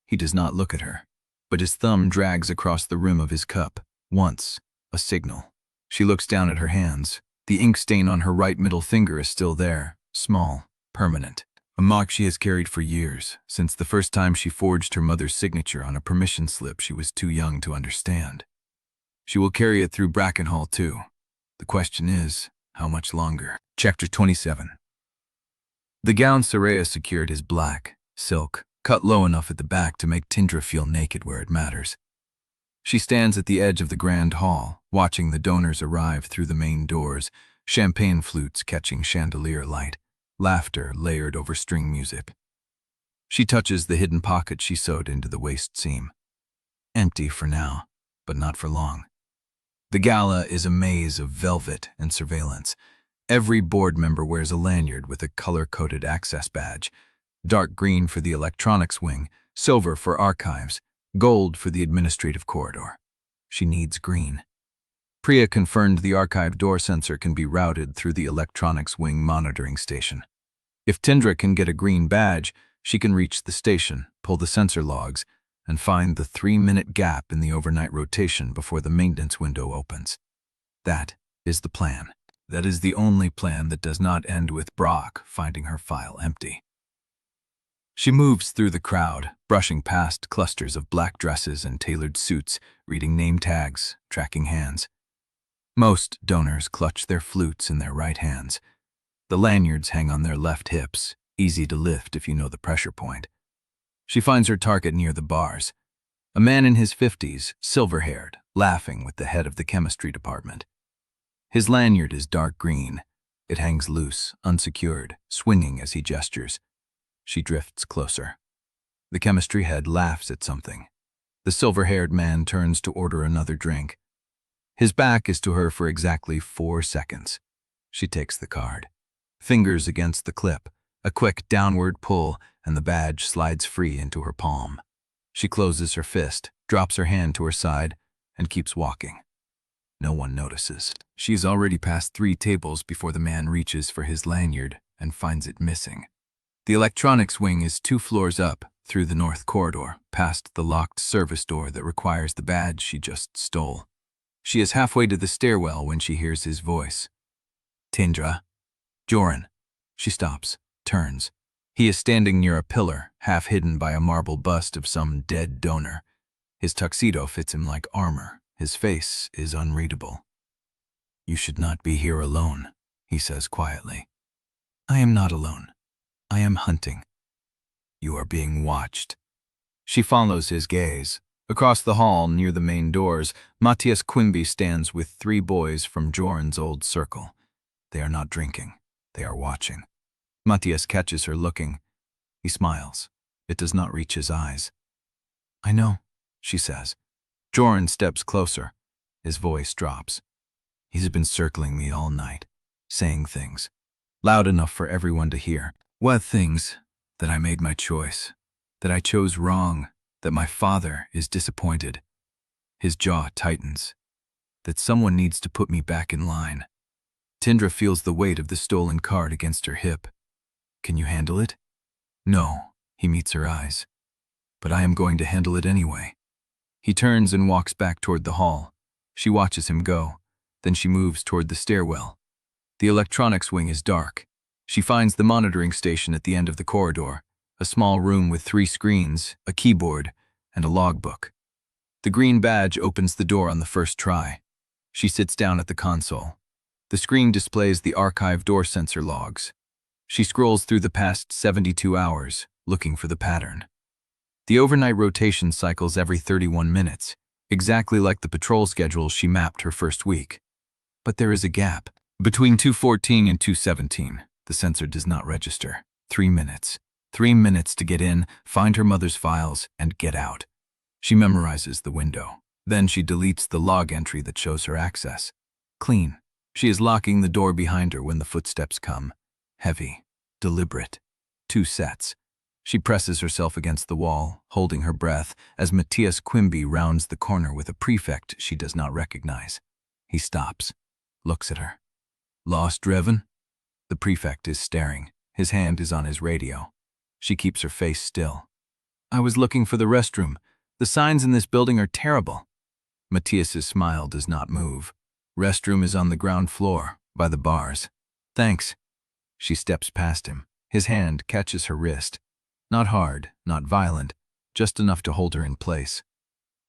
He does not look at her, but his thumb drags across the rim of his cup. Once, a signal. She looks down at her hands. The ink stain on her right middle finger is still there, small, permanent. A mark she has carried for years, since the first time she forged her mother's signature on a permission slip she was too young to understand. She will carry it through Brackenhall too. The question is, how much longer? Chapter 27. The gown Soraya secured is black, silk, cut low enough at the back to make Tindra feel naked where it matters. She stands at the edge of the grand hall, watching the donors arrive through the main doors, champagne flutes catching chandelier light, laughter layered over string music. She touches the hidden pocket she sewed into the waist seam. Empty for now, but not for long. The Gala is a maze of velvet and surveillance. Every board member wears a lanyard with a color-coded access badge. Dark green for the electronics wing, silver for archives, gold for the administrative corridor. She needs green. Priya confirmed the archive door sensor can be routed through the electronics wing monitoring station. If Tindra can get a green badge, she can reach the station, pull the sensor logs, and find the 3-minute gap in the overnight rotation before the maintenance window opens. That is the plan. That is the only plan that does not end with Brock finding her file empty. She moves through the crowd, brushing past clusters of black dresses and tailored suits, reading name tags, tracking hands. Most donors clutch their flutes in their right hands. The lanyards hang on their left hips, easy to lift if you know the pressure point. She finds her target near the bars. A man in his 50s, silver-haired, laughing with the head of the chemistry department. His lanyard is dark green. It hangs loose, unsecured, swinging as he gestures. She drifts closer. The chemistry head laughs at something. The silver-haired man turns to order another drink. His back is to her for exactly 4 seconds. She takes the card. Fingers against the clip, a quick downward pull, and the badge slides free into her palm. She closes her fist, drops her hand to her side, and keeps walking. No one notices. She's already passed 3 tables before the man reaches for his lanyard and finds it missing. The electronics wing is 2 floors up, through the north corridor, past the locked service door that requires the badge she just stole. She is halfway to the stairwell when she hears his voice. Tindra. Jorin. She stops, turns. He is standing near a pillar, half hidden by a marble bust of some dead donor. His tuxedo fits him like armor. His face is unreadable. You should not be here alone, he says quietly. I am not alone. I am hunting. You are being watched. She follows his gaze. Across the hall, near the main doors, Matias Quimby stands with 3 boys from Jorin's old circle. They are not drinking. They are watching. Matias catches her looking. He smiles. It does not reach his eyes. I know, she says. Jorin steps closer. His voice drops. He's been circling me all night, saying things, loud enough for everyone to hear. What things? That I made my choice, that I chose wrong, that my father is disappointed. His jaw tightens. That someone needs to put me back in line. Tindra feels the weight of the stolen card against her hip. Can you handle it? No, he meets her eyes. But I am going to handle it anyway. He turns and walks back toward the hall. She watches him go. Then she moves toward the stairwell. The electronics wing is dark. She finds the monitoring station at the end of the corridor, a small room with 3 screens, a keyboard, and a logbook. The green badge opens the door on the first try. She sits down at the console. The screen displays the archive door sensor logs. She scrolls through the past 72 hours, looking for the pattern. The overnight rotation cycles every 31 minutes, exactly like the patrol schedule she mapped her first week. But there is a gap. Between 2:14 and 2:17, the sensor does not register. 3 minutes. 3 minutes to get in, find her mother's files, and get out. She memorizes the window. Then she deletes the log entry that shows her access. Clean. She is locking the door behind her when the footsteps come. Heavy. Deliberate. 2 sets. She presses herself against the wall, holding her breath, as Matias Quimby rounds the corner with a prefect she does not recognize. He stops. Looks at her. Lost, Drevyn? The prefect is staring. His hand is on his radio. She keeps her face still. I was looking for the restroom. The signs in this building are terrible. Matias's smile does not move. Restroom is on the ground floor, by the bars. Thanks. She steps past him. His hand catches her wrist. Not hard, not violent, just enough to hold her in place.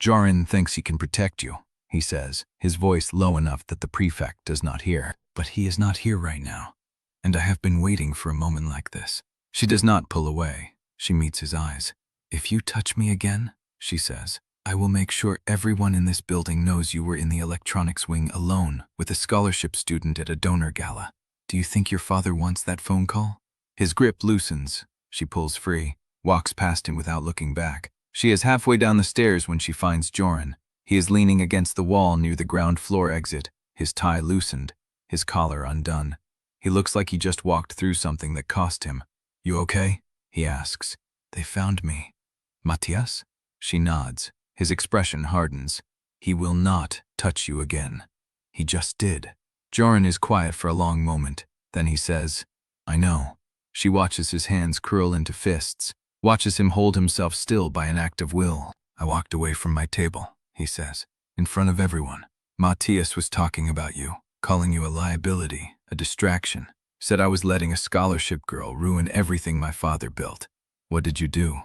Jorin thinks he can protect you, he says, his voice low enough that the prefect does not hear. But he is not here right now. And I have been waiting for a moment like this. She does not pull away. She meets his eyes. If you touch me again, she says, I will make sure everyone in this building knows you were in the electronics wing alone with a scholarship student at a donor gala. Do you think your father wants that phone call? His grip loosens. She pulls free, walks past him without looking back. She is halfway down the stairs when she finds Jorin. He is leaning against the wall near the ground floor exit, his tie loosened, his collar undone. He looks like he just walked through something that cost him. You okay? He asks. They found me. Matias? She nods. His expression hardens. He will not touch you again. He just did. Jorin is quiet for a long moment. Then he says, I know. She watches his hands curl into fists, watches him hold himself still by an act of will. I walked away from my table, he says, in front of everyone. Matias was talking about you, calling you a liability, a distraction. Said I was letting a scholarship girl ruin everything my father built. What did you do?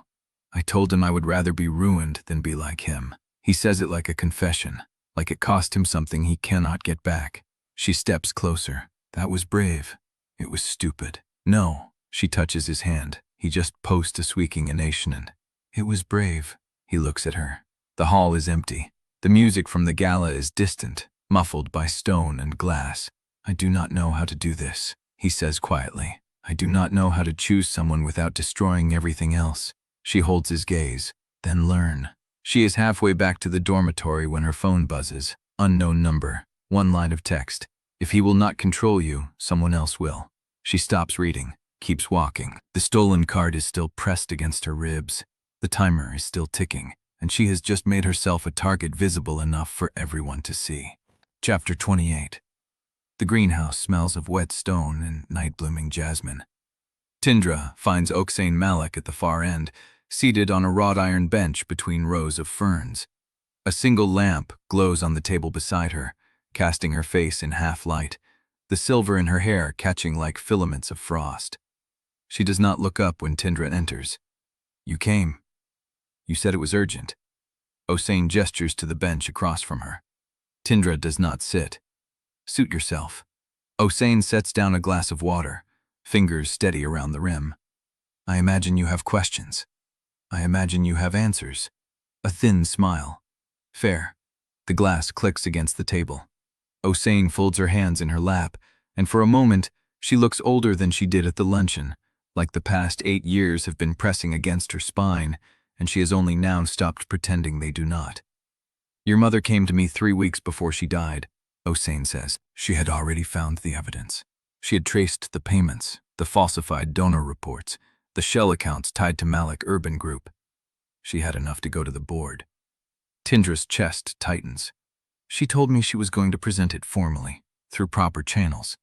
I told him I would rather be ruined than be like him. He says it like a confession, like it cost him something he cannot get back. She steps closer. That was brave. It was stupid. No, she touches his hand. He just posts a squeaking intonation. It was brave. He looks at her. The hall is empty. The music from the gala is distant, muffled by stone and glass. I do not know how to do this, he says quietly. I do not know how to choose someone without destroying everything else. She holds his gaze. Then learn. She is halfway back to the dormitory when her phone buzzes. Unknown number. 1 line of text. If he will not control you, someone else will. She stops reading, keeps walking. The stolen card is still pressed against her ribs. The timer is still ticking, and she has just made herself a target visible enough for everyone to see. Chapter 28. The greenhouse smells of wet stone and night-blooming jasmine. Tindra finds Jorin Malek at the far end, seated on a wrought iron bench between rows of ferns. A single lamp glows on the table beside her, casting her face in half-light, the silver in her hair catching like filaments of frost. She does not look up when Tindra enters. "You came. You said it was urgent." Osane gestures to the bench across from her. Tindra does not sit. "Suit yourself." Osane sets down a glass of water, fingers steady around the rim. "I imagine you have questions. I imagine you have answers." A thin smile. "Fair." The glass clicks against the table. Osane folds her hands in her lap, and for a moment, she looks older than she did at the luncheon, like the past 8 years have been pressing against her spine, and she has only now stopped pretending they do not. "Your mother came to me 3 weeks before she died," Osane says. She had already found the evidence. She had traced the payments, the falsified donor reports, the shell accounts tied to Malek Urban Group. She had enough to go to the board. Tindra's chest tightens. She told me she was going to present it formally, through proper channels.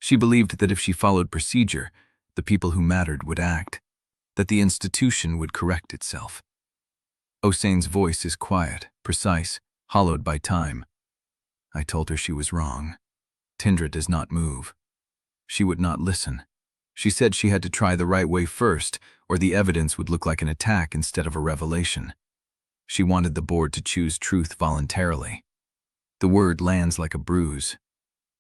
She believed that if she followed procedure, the people who mattered would act, that the institution would correct itself. Osane's voice is quiet, precise, hollowed by time. I told her she was wrong. Tindra does not move. She would not listen. She said she had to try the right way first, or the evidence would look like an attack instead of a revelation. She wanted the board to choose truth voluntarily. The word lands like a bruise.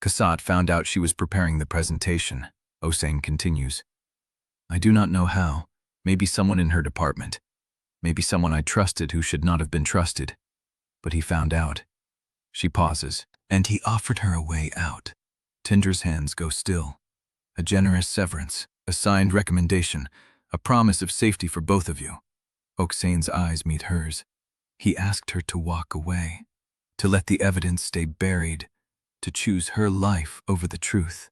Kassat found out she was preparing the presentation. Osane continues. I do not know how. Maybe someone in her department. Maybe someone I trusted who should not have been trusted. But he found out. She pauses, and he offered her a way out. Tindra's hands go still. A generous severance, a signed recommendation, a promise of safety for both of you. Osane's eyes meet hers. He asked her to walk away, to let the evidence stay buried, to choose her life over the truth.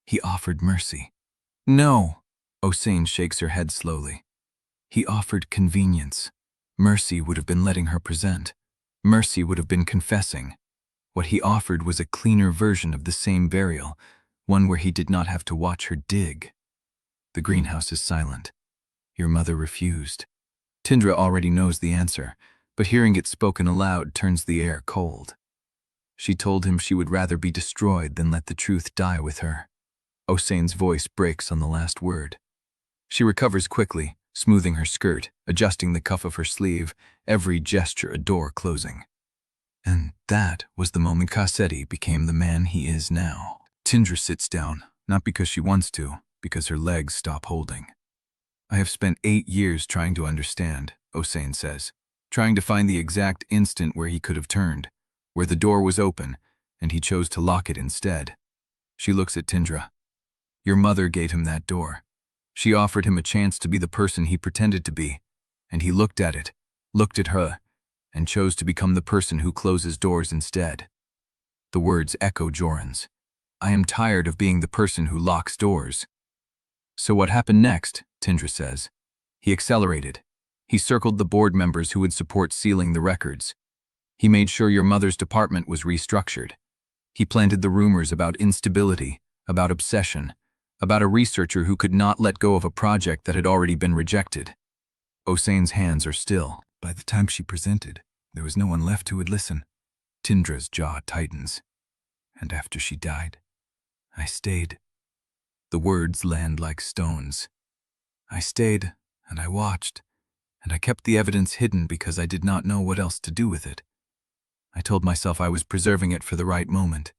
He offered mercy. No, Osane shakes her head slowly. He offered convenience. Mercy would have been letting her present. Mercy would have been confessing. What he offered was a cleaner version of the same burial, one where he did not have to watch her dig. The greenhouse is silent. Your mother refused. Tindra already knows the answer, but hearing it spoken aloud turns the air cold. She told him she would rather be destroyed than let the truth die with her. Osane's voice breaks on the last word. She recovers quickly, smoothing her skirt, adjusting the cuff of her sleeve, every gesture a door closing. And that was the moment Kassetti became the man he is now. Tindra sits down, not because she wants to, because her legs stop holding. I have spent 8 years trying to understand, Osane says, trying to find the exact instant where he could have turned, where the door was open, and he chose to lock it instead. She looks at Tindra. Your mother gave him that door. She offered him a chance to be the person he pretended to be, and he looked at it, looked at her, and chose to become the person who closes doors instead. The words echo Jorin's. I am tired of being the person who locks doors. So what happened next, Tindra says. He accelerated. He circled the board members who would support sealing the records. He made sure your mother's department was restructured. He planted the rumors about instability, about obsession, about a researcher who could not let go of a project that had already been rejected. Osane's hands are still. By the time she presented, there was no one left who would listen. Tindra's jaw tightens. And after she died, I stayed. The words land like stones. I stayed, and I watched, and I kept the evidence hidden because I did not know what else to do with it. I told myself I was preserving it for the right moment,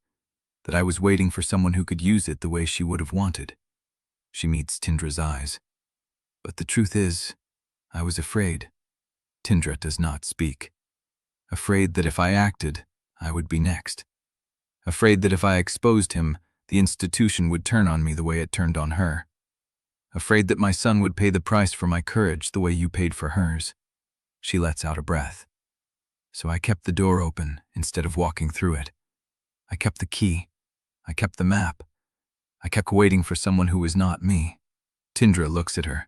that I was waiting for someone who could use it the way she would have wanted. She meets Tindra's eyes. But the truth is, I was afraid. Tindra does not speak. Afraid that if I acted, I would be next. Afraid that if I exposed him, the institution would turn on me the way it turned on her. Afraid that my son would pay the price for my courage the way you paid for hers. She lets out a breath. So I kept the door open instead of walking through it. I kept the key. I kept the map. I kept waiting for someone who was not me. Tindra looks at her.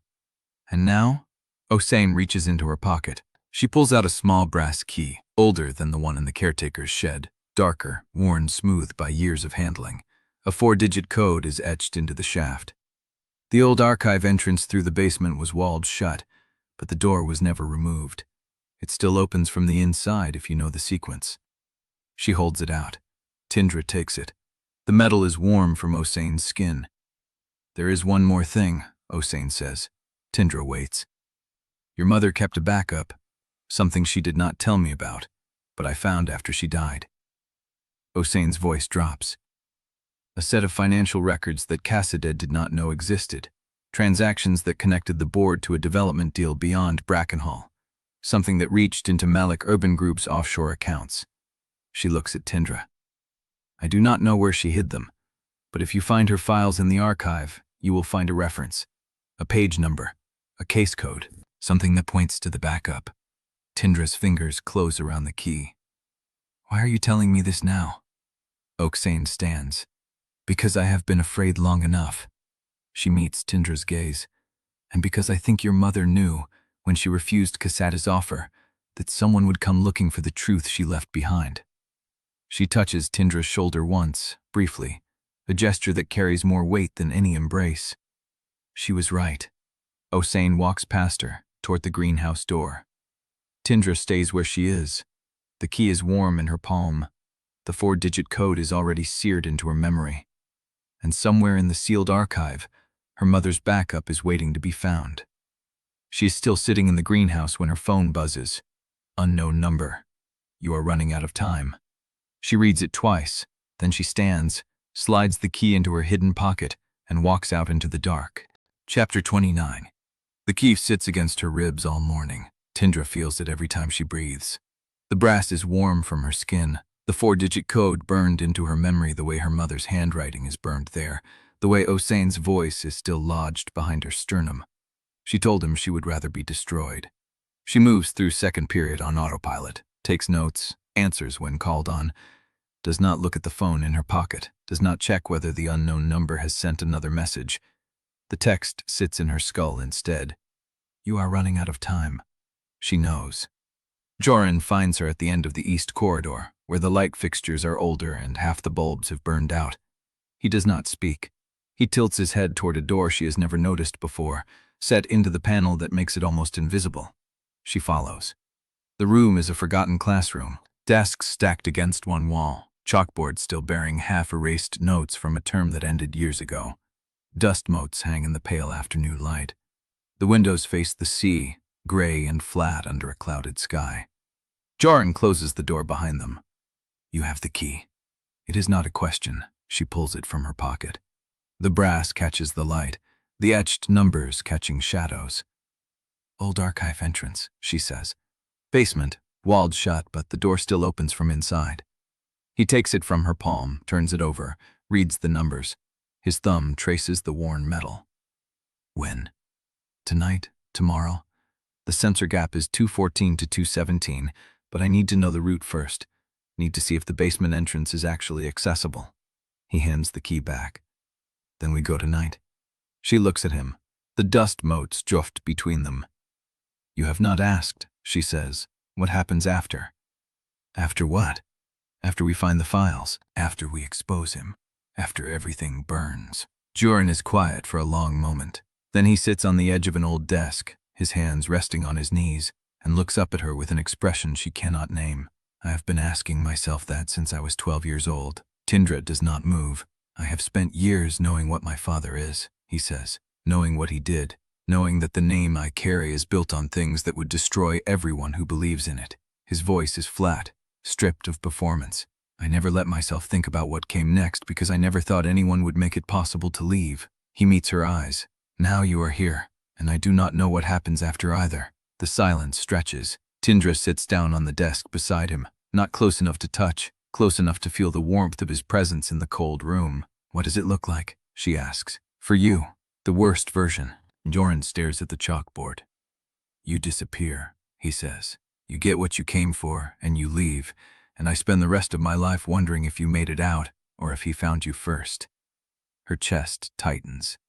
And now? Osane reaches into her pocket. She pulls out a small brass key, older than the one in the caretaker's shed, darker, worn smooth by years of handling. A 4-digit code is etched into the shaft. The old archive entrance through the basement was walled shut, but the door was never removed. It still opens from the inside if you know the sequence. She holds it out. Tindra takes it. The metal is warm from Osane's skin. There is one more thing, Osane says. Tindra waits. Your mother kept a backup, something she did not tell me about, but I found after she died. Osane's voice drops. A set of financial records that Cassaded did not know existed. Transactions that connected the board to a development deal beyond Brackenhall. Something that reached into Malek Urban Group's offshore accounts. She looks at Tindra. I do not know where she hid them, but if you find her files in the archive, you will find a reference, a page number, a case code, something that points to the backup. Tindra's fingers close around the key. Why are you telling me this now? Oksane stands. Because I have been afraid long enough. She meets Tindra's gaze. And because I think your mother knew, when she refused Casada's offer, that someone would come looking for the truth she left behind. She touches Tindra's shoulder once, briefly, a gesture that carries more weight than any embrace. She was right. Osane walks past her, toward the greenhouse door. Tindra stays where she is. The key is warm in her palm. The 4-digit code is already seared into her memory. And somewhere in the sealed archive, her mother's backup is waiting to be found. She is still sitting in the greenhouse when her phone buzzes. Unknown number. You are running out of time. She reads it twice, then she stands, slides the key into her hidden pocket, and walks out into the dark. Chapter 29. The key sits against her ribs all morning. Tindra feels it every time she breathes. The brass is warm from her skin, the 4-digit code burned into her memory the way her mother's handwriting is burned there, the way Osane's voice is still lodged behind her sternum. She told him she would rather be destroyed. She moves through second period on autopilot, takes notes, answers when called on, does not look at the phone in her pocket, does not check whether the unknown number has sent another message. The text sits in her skull instead. You are running out of time. She knows. Jorin finds her at the end of the east corridor, where the light fixtures are older and half the bulbs have burned out. He does not speak. He tilts his head toward a door she has never noticed before, set into the panel that makes it almost invisible. She follows. The room is a forgotten classroom, desks stacked against one wall, chalkboards still bearing half-erased notes from a term that ended years ago. Dust motes hang in the pale afternoon light. The windows face the sea, gray and flat under a clouded sky. Jorin closes the door behind them. You have the key. It is not a question. She pulls it from her pocket. The brass catches the light, the etched numbers catching shadows. Old archive entrance, she says. Basement, walled shut, but the door still opens from inside. He takes it from her palm, turns it over, reads the numbers. His thumb traces the worn metal. When? Tonight? Tomorrow? The sensor gap is 214 to 217, but I need to know the route first. Need to see if the basement entrance is actually accessible. He hands the key back. Then we go tonight. She looks at him. The dust motes drift between them. You have not asked, she says. What happens after? After what? After we find the files. After we expose him. After everything burns. Jorin is quiet for a long moment. Then he sits on the edge of an old desk, his hands resting on his knees, and looks up at her with an expression she cannot name. I have been asking myself that since I was 12 years old. Tindra does not move. I have spent years knowing what my father is, he says, knowing what he did, knowing that the name I carry is built on things that would destroy everyone who believes in it. His voice is flat, stripped of performance. I never let myself think about what came next because I never thought anyone would make it possible to leave. He meets her eyes. Now you are here, and I do not know what happens after either. The silence stretches. Tindra sits down on the desk beside him, not close enough to touch, close enough to feel the warmth of his presence in the cold room. What does it look like? She asks. For you, the worst version. Jorin stares at the chalkboard. You disappear, he says. You get what you came for, and you leave, and I spend the rest of my life wondering if you made it out, or if he found you first. Her chest tightens.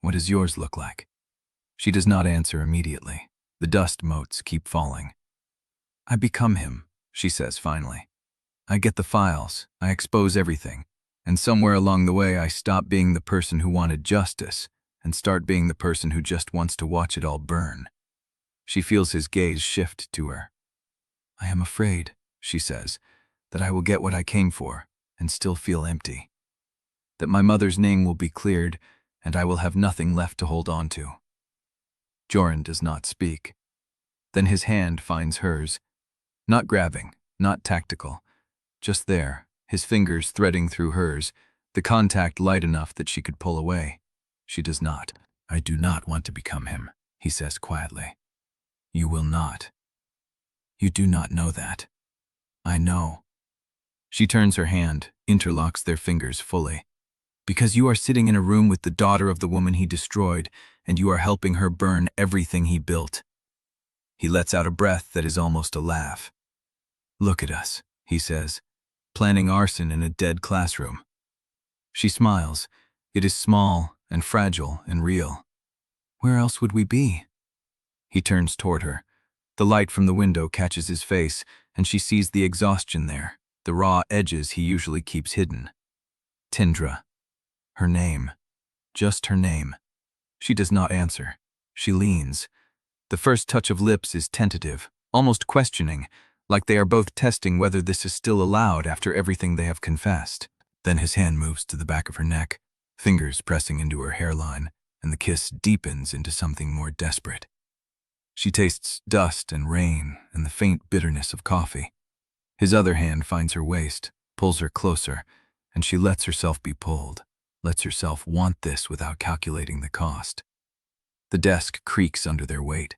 What does yours look like? She does not answer immediately. The dust motes keep falling. I become him, she says finally. I get the files, I expose everything, and somewhere along the way I stop being the person who wanted justice and start being the person who just wants to watch it all burn. She feels his gaze shift to her. "I am afraid," she says, "that I will get what I came for and still feel empty. That my mother's name will be cleared and I will have nothing left to hold on to." Jorin does not speak. Then his hand finds hers. Not grabbing, not tactical. Just there, his fingers threading through hers, the contact light enough that she could pull away. She does not. "I do not want to become him," he says quietly. "You will not. You do not know that. I know." She turns her hand, interlocks their fingers fully. "Because you are sitting in a room with the daughter of the woman he destroyed, and you are helping her burn everything he built." He lets out a breath that is almost a laugh. "Look at us," he says, "planning arson in a dead classroom." She smiles. It is small and fragile and real. "Where else would we be?" He turns toward her. The light from the window catches his face, and she sees the exhaustion there, the raw edges he usually keeps hidden. Tindra. Her name. Just her name. She does not answer. She leans. The first touch of lips is tentative, almost questioning, like they are both testing whether this is still allowed after everything they have confessed. Then his hand moves to the back of her neck, fingers pressing into her hairline, and the kiss deepens into something more desperate. She tastes dust and rain and the faint bitterness of coffee. His other hand finds her waist, pulls her closer, and she lets herself be pulled, lets herself want this without calculating the cost. The desk creaks under their weight.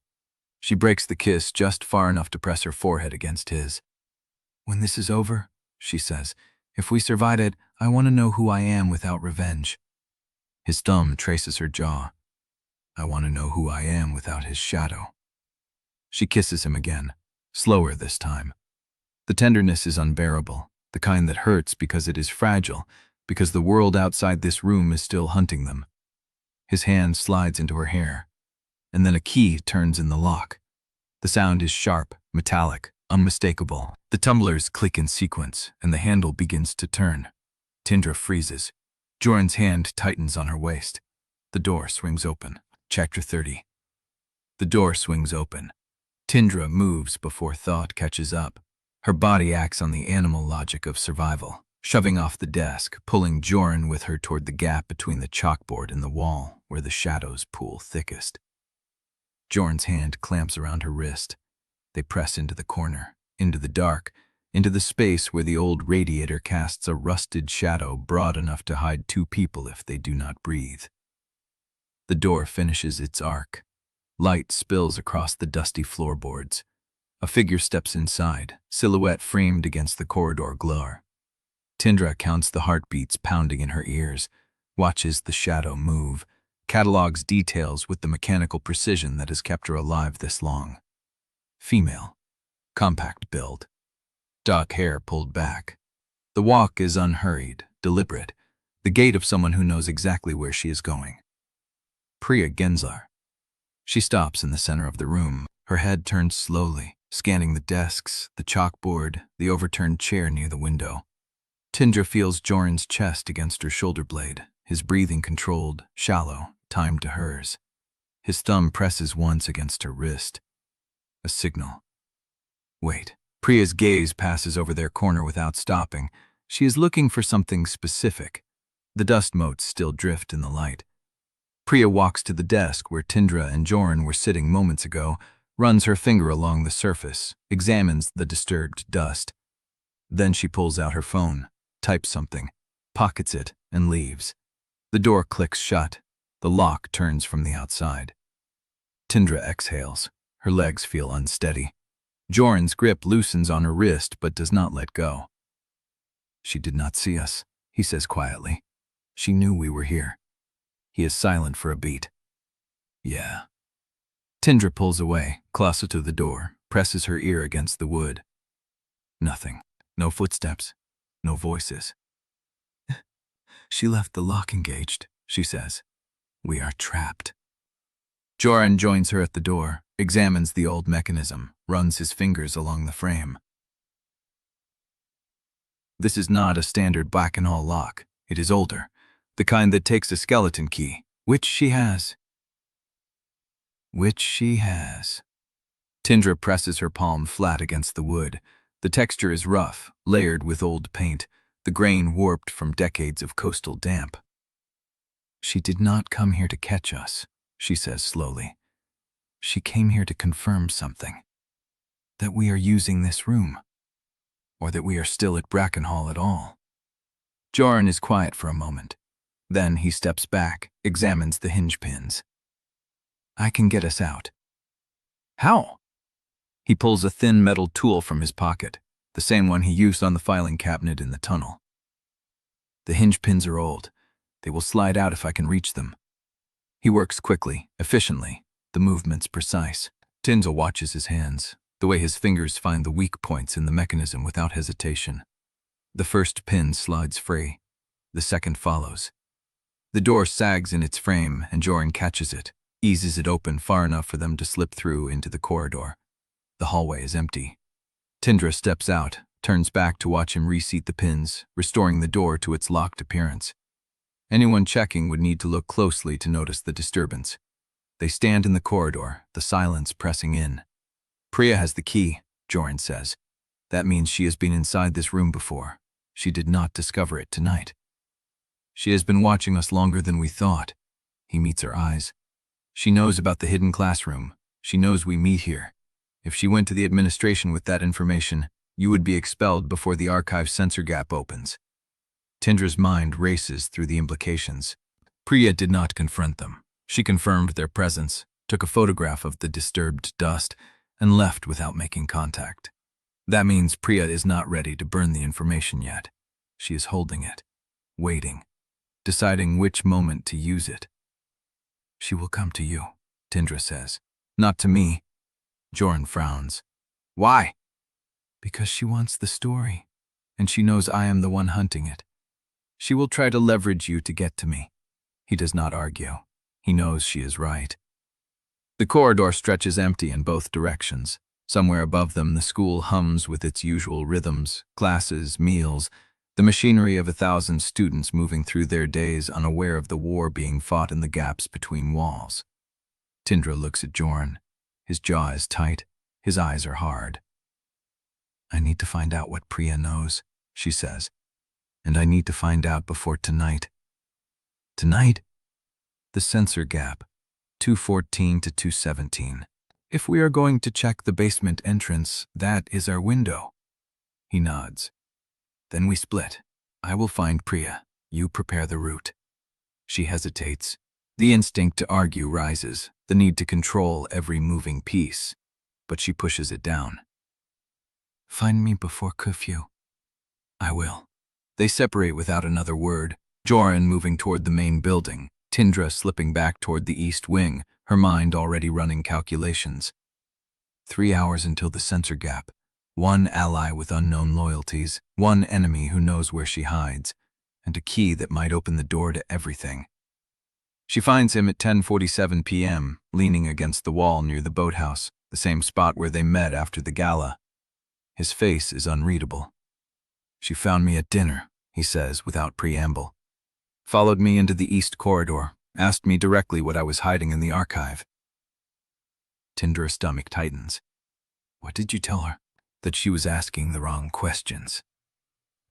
She breaks the kiss just far enough to press her forehead against his. "When this is over," she says, "if we survive it, I want to know who I am without revenge." His thumb traces her jaw. "I want to know who I am without his shadow." She kisses him again, slower this time. The tenderness is unbearable, the kind that hurts because it is fragile, because the world outside this room is still hunting them. His hand slides into her hair, and then a key turns in the lock. The sound is sharp, metallic, unmistakable. The tumblers click in sequence, and the handle begins to turn. Tindra freezes. Jorin's hand tightens on her waist. The door swings open. Chapter 30. The door swings open. Tindra moves before thought catches up. Her body acts on the animal logic of survival, shoving off the desk, pulling Jorin with her toward the gap between the chalkboard and the wall, where the shadows pool thickest. Jorin's hand clamps around her wrist. They press into the corner, into the dark, into the space where the old radiator casts a rusted shadow broad enough to hide two people if they do not breathe. The door finishes its arc. Light spills across the dusty floorboards. A figure steps inside, silhouette framed against the corridor glow. Tindra counts the heartbeats pounding in her ears, watches the shadow move, catalogs details with the mechanical precision that has kept her alive this long. Female. Compact build. Dark hair pulled back. The walk is unhurried, deliberate, the gait of someone who knows exactly where she is going. Priya Gensler. She stops in the center of the room, her head turned slowly, scanning the desks, the chalkboard, the overturned chair near the window. Tindra feels Jorin's chest against her shoulder blade, his breathing controlled, shallow, timed to hers. His thumb presses once against her wrist. A signal. Wait. Priya's gaze passes over their corner without stopping. She is looking for something specific. The dust motes still drift in the light. Priya walks to the desk where Tindra and Jorin were sitting moments ago, runs her finger along the surface, examines the disturbed dust. Then she pulls out her phone, types something, pockets it, and leaves. The door clicks shut. The lock turns from the outside. Tindra exhales. Her legs feel unsteady. Jorin's grip loosens on her wrist but does not let go. "She did not see us," he says quietly. "She knew we were here." He is silent for a beat. "Yeah." Tindra pulls away, closer to the door, presses her ear against the wood. Nothing. No footsteps. No voices. "She left the lock engaged," she says. "We are trapped." Jorin joins her at the door, examines the old mechanism, runs his fingers along the frame. This is not a standard Brackenhall lock. It is older, the kind that takes a skeleton key, which she has. Tindra presses her palm flat against the wood. The texture is rough, layered with old paint, the grain warped from decades of coastal damp. "She did not come here to catch us," she says slowly. "She came here to confirm something. That we are using this room. Or that we are still at Brackenhall at all." Jorin is quiet for a moment. Then he steps back, examines the hinge pins. "I can get us out." "How?" He pulls a thin metal tool from his pocket, the same one he used on the filing cabinet in the tunnel. "The hinge pins are old. They will slide out if I can reach them." He works quickly, efficiently, the movements precise. Tindra watches his hands, the way his fingers find the weak points in the mechanism without hesitation. The first pin slides free. The second follows. The door sags in its frame, and Jorin catches it, eases it open far enough for them to slip through into the corridor. The hallway is empty. Tindra steps out, turns back to watch him reseat the pins, restoring the door to its locked appearance. Anyone checking would need to look closely to notice the disturbance. They stand in the corridor, the silence pressing in. "Priya has the key," Jorin says. "That means she has been inside this room before. She did not discover it tonight. She has been watching us longer than we thought." He meets her eyes. "She knows about the hidden classroom. She knows we meet here. If she went to the administration with that information, you would be expelled before the archive censor gap opens." Tindra's mind races through the implications. Priya did not confront them. She confirmed their presence, took a photograph of the disturbed dust, and left without making contact. That means Priya is not ready to burn the information yet. She is holding it, waiting, deciding which moment to use it. "She will come to you," Tindra says. "Not to me." Jorin frowns. "Why?" "Because she wants the story, and she knows I am the one hunting it. She will try to leverage you to get to me." He does not argue. He knows she is right. The corridor stretches empty in both directions. Somewhere above them, the school hums with its usual rhythms, classes, meals, the machinery of 1,000 students moving through their days unaware of the war being fought in the gaps between walls. Tindra looks at Jorin. His jaw is tight. His eyes are hard. "I need to find out what Priya knows," she says. "And I need to find out before tonight." "Tonight?" "The censor gap, 214 to 217. If we are going to check the basement entrance, that is our window." He nods. "Then we split. I will find Priya. You prepare the route." She hesitates. The instinct to argue rises, the need to control every moving piece. But she pushes it down. "Find me before curfew." "I will." They separate without another word, Jorin moving toward the main building, Tindra slipping back toward the east wing, her mind already running calculations. 3 hours until the censor gap. One ally with unknown loyalties, one enemy who knows where she hides, and a key that might open the door to everything. She finds him at 10:47 p.m., leaning against the wall near the boathouse, the same spot where they met after the gala. His face is unreadable. "She found me at dinner," he says without preamble. "Followed me into the east corridor, asked me directly what I was hiding in the archive." Tindra's stomach tightens. "What did you tell her?" "That she was asking the wrong questions.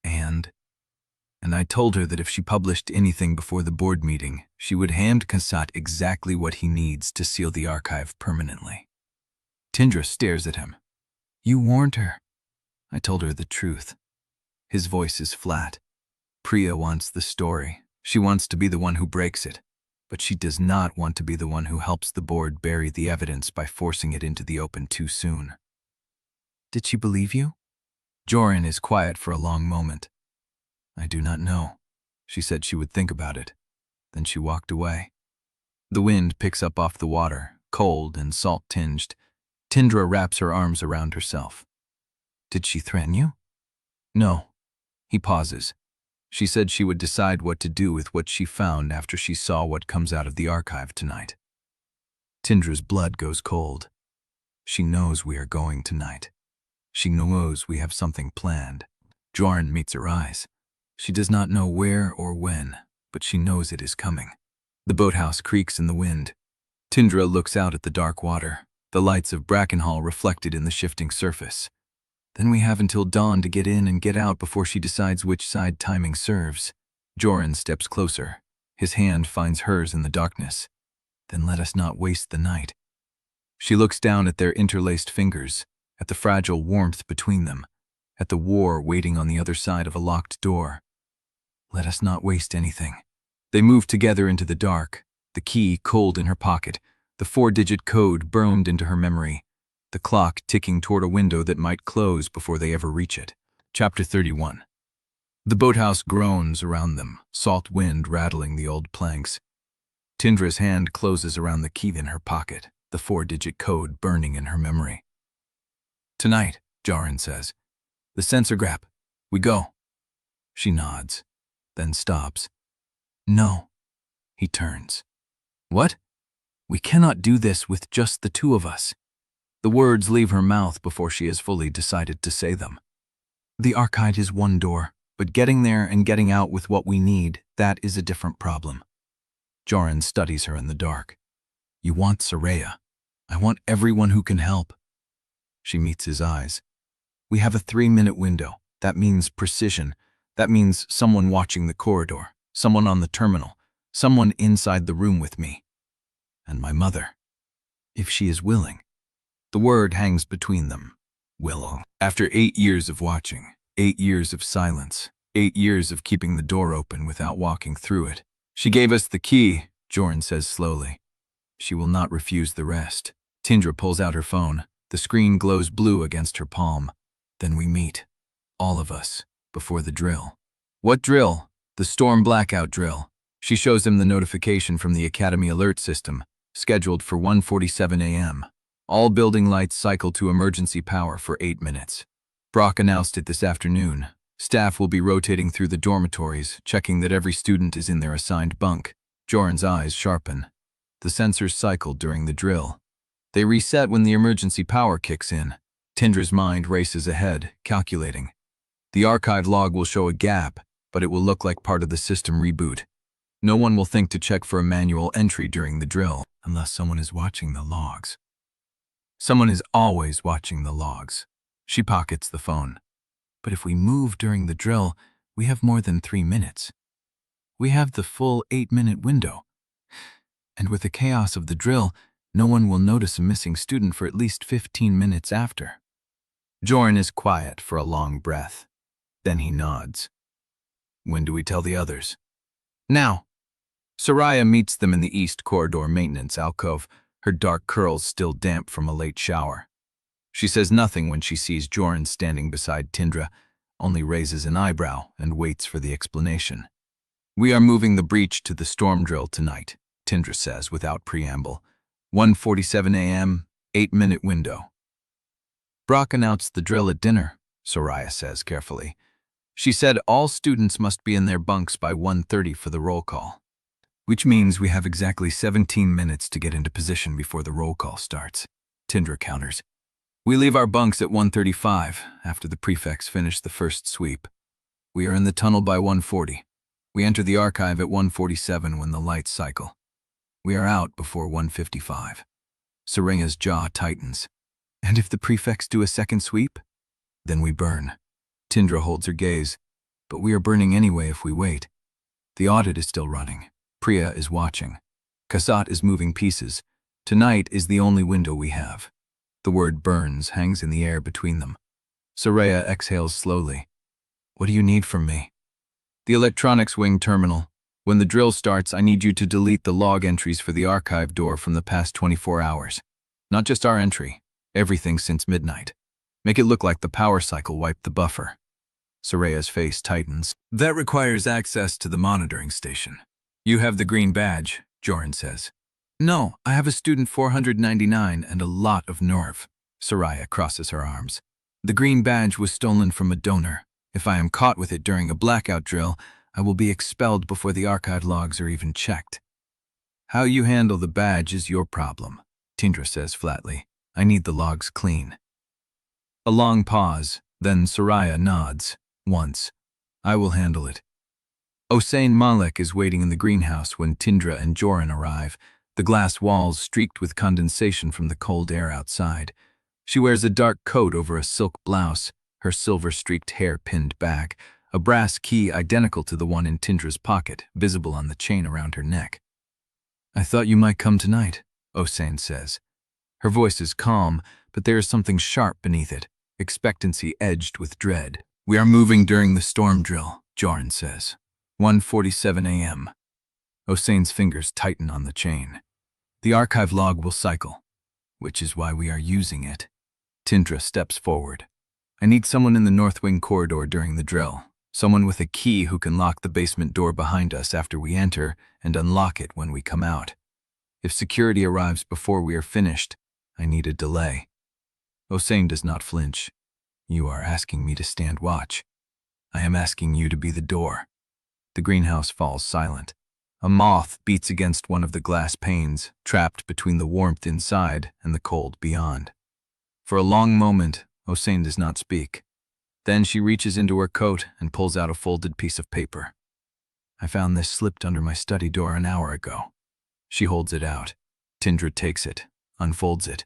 And I told her that if she published anything before the board meeting, she would hand Kasat exactly what he needs to seal the archive permanently." Tindra stares at him. "You warned her." "I told her the truth." His voice is flat. "Priya wants the story. She wants to be the one who breaks it. But she does not want to be the one who helps the board bury the evidence by forcing it into the open too soon." "Did she believe you?" Jorin is quiet for a long moment. "I do not know. She said she would think about it. Then she walked away." The wind picks up off the water, cold and salt-tinged. Tindra wraps her arms around herself. "Did she threaten you?" "No." He pauses. "She said she would decide what to do with what she found after she saw what comes out of the archive tonight." Tindra's blood goes cold. She knows we are going tonight. She knows we have something planned. Jorin meets her eyes. She does not know where or when, but she knows it is coming. The boathouse creaks in the wind. Tindra looks out at the dark water. the lights of Brackenhall reflected in the shifting surface. Then we have until dawn to get in and get out before she decides which side timing serves. Jorin steps closer. His hand finds hers in the darkness. Then let us not waste the night. She looks down at their interlaced fingers, at the fragile warmth between them, at the war waiting on the other side of a locked door. Let us not waste anything. They move together into the dark, the key cold in her pocket, the 4-digit code burned into her memory, the clock ticking toward a window that might close before they ever reach it. Chapter 31. The boathouse groans around them, salt wind rattling the old planks. Tindra's hand closes around the key in her pocket, the 4-digit code burning in her memory. Tonight, Jorin says. The sensor grab. We go. She nods, then stops. No. He turns. What? We cannot do this with just the two of us. The words leave her mouth before she has fully decided to say them. The archive is one door, but getting there and getting out with what we need, that is a different problem. Jorin studies her in the dark. You want Soraya. I want everyone who can help. She meets his eyes. We have a 3-minute window. That means precision. That means someone watching the corridor, someone on the terminal, someone inside the room with me. And my mother. If she is willing. The word hangs between them. Willow. After 8 years of watching, 8 years of silence, 8 years of keeping the door open without walking through it. She gave us the key, Jorin says slowly. She will not refuse the rest. Tindra pulls out her phone. The screen glows blue against her palm. Then we meet. All of us. Before the drill. What drill? The storm blackout drill. She shows him the notification from the Academy alert system, scheduled for 1:47 a.m. All building lights cycle to emergency power for 8 minutes. Brock announced it this afternoon. Staff will be rotating through the dormitories, checking that every student is in their assigned bunk. Jorin's eyes sharpen. The sensors cycle during the drill. They reset when the emergency power kicks in. Tindra's mind races ahead, calculating. The archive log will show a gap, but it will look like part of the system reboot. No one will think to check for a manual entry during the drill, unless someone is watching the logs. Someone is always watching the logs. She pockets the phone. But if we move during the drill, we have more than 3 minutes. We have the full 8-minute window. And with the chaos of the drill, no one will notice a missing student for at least 15 minutes after. Jorin is quiet for a long breath. Then he nods. When do we tell the others? Now. Soraya meets them in the east corridor maintenance alcove, her dark curls still damp from a late shower. She says nothing when she sees Jorin standing beside Tindra, only raises an eyebrow and waits for the explanation. We are moving the breach to the storm drill tonight, Tindra says without preamble. 1:47 a.m., 8-minute window. Brock announced the drill at dinner, Soraya says carefully. She said all students must be in their bunks by 1:30 for the roll call, which means we have exactly 17 minutes to get into position before the roll call starts. Tindra counters. We leave our bunks at 1:35 after the prefects finish the first sweep. We are in the tunnel by 1:40. We enter the archive at 1:47 when the lights cycle. We are out before 1:55. Soraya's jaw tightens. And if the prefects do a second sweep? Then we burn. Tindra holds her gaze. But we are burning anyway if we wait. The audit is still running. Priya is watching. Kasat is moving pieces. Tonight is the only window we have. The word burns hangs in the air between them. Soraya exhales slowly. What do you need from me? The electronics wing terminal. When the drill starts, I need you to delete the log entries for the archive door from the past 24 hours. Not just our entry. Everything since midnight. Make it look like the power cycle wiped the buffer. Soraya's face tightens. That requires access to the monitoring station. You have the green badge, Jorin says. No, I have a student 499 and a lot of nerve. Soraya crosses her arms. The green badge was stolen from a donor. If I am caught with it during a blackout drill, I will be expelled before the archive logs are even checked. How you handle the badge is your problem, Tindra says flatly. I need the logs clean. A long pause, then Soraya nods. Once. I will handle it. Jorin Malek is waiting in the greenhouse when Tindra and Jorin arrive, the glass walls streaked with condensation from the cold air outside. She wears a dark coat over a silk blouse, her silver-streaked hair pinned back, a brass key identical to the one in Tindra's pocket, visible on the chain around her neck. "I thought you might come tonight," Osain says. Her voice is calm, but there is something sharp beneath it, expectancy edged with dread. "We are moving during the storm drill," Jorin says. 1:47 a.m. Osain's fingers tighten on the chain. "The archive log will cycle, which is why we are using it." Tindra steps forward. "I need someone in the North Wing corridor during the drill. Someone with a key who can lock the basement door behind us after we enter and unlock it when we come out. If security arrives before we are finished, I need a delay." Osain does not flinch. "You are asking me to stand watch. I am asking you to be the door." The greenhouse falls silent. A moth beats against one of the glass panes, trapped between the warmth inside and the cold beyond. For a long moment, Osain does not speak. Then she reaches into her coat and pulls out a folded piece of paper. "I found this slipped under my study door an hour ago." She holds it out. Tindra takes it, unfolds it.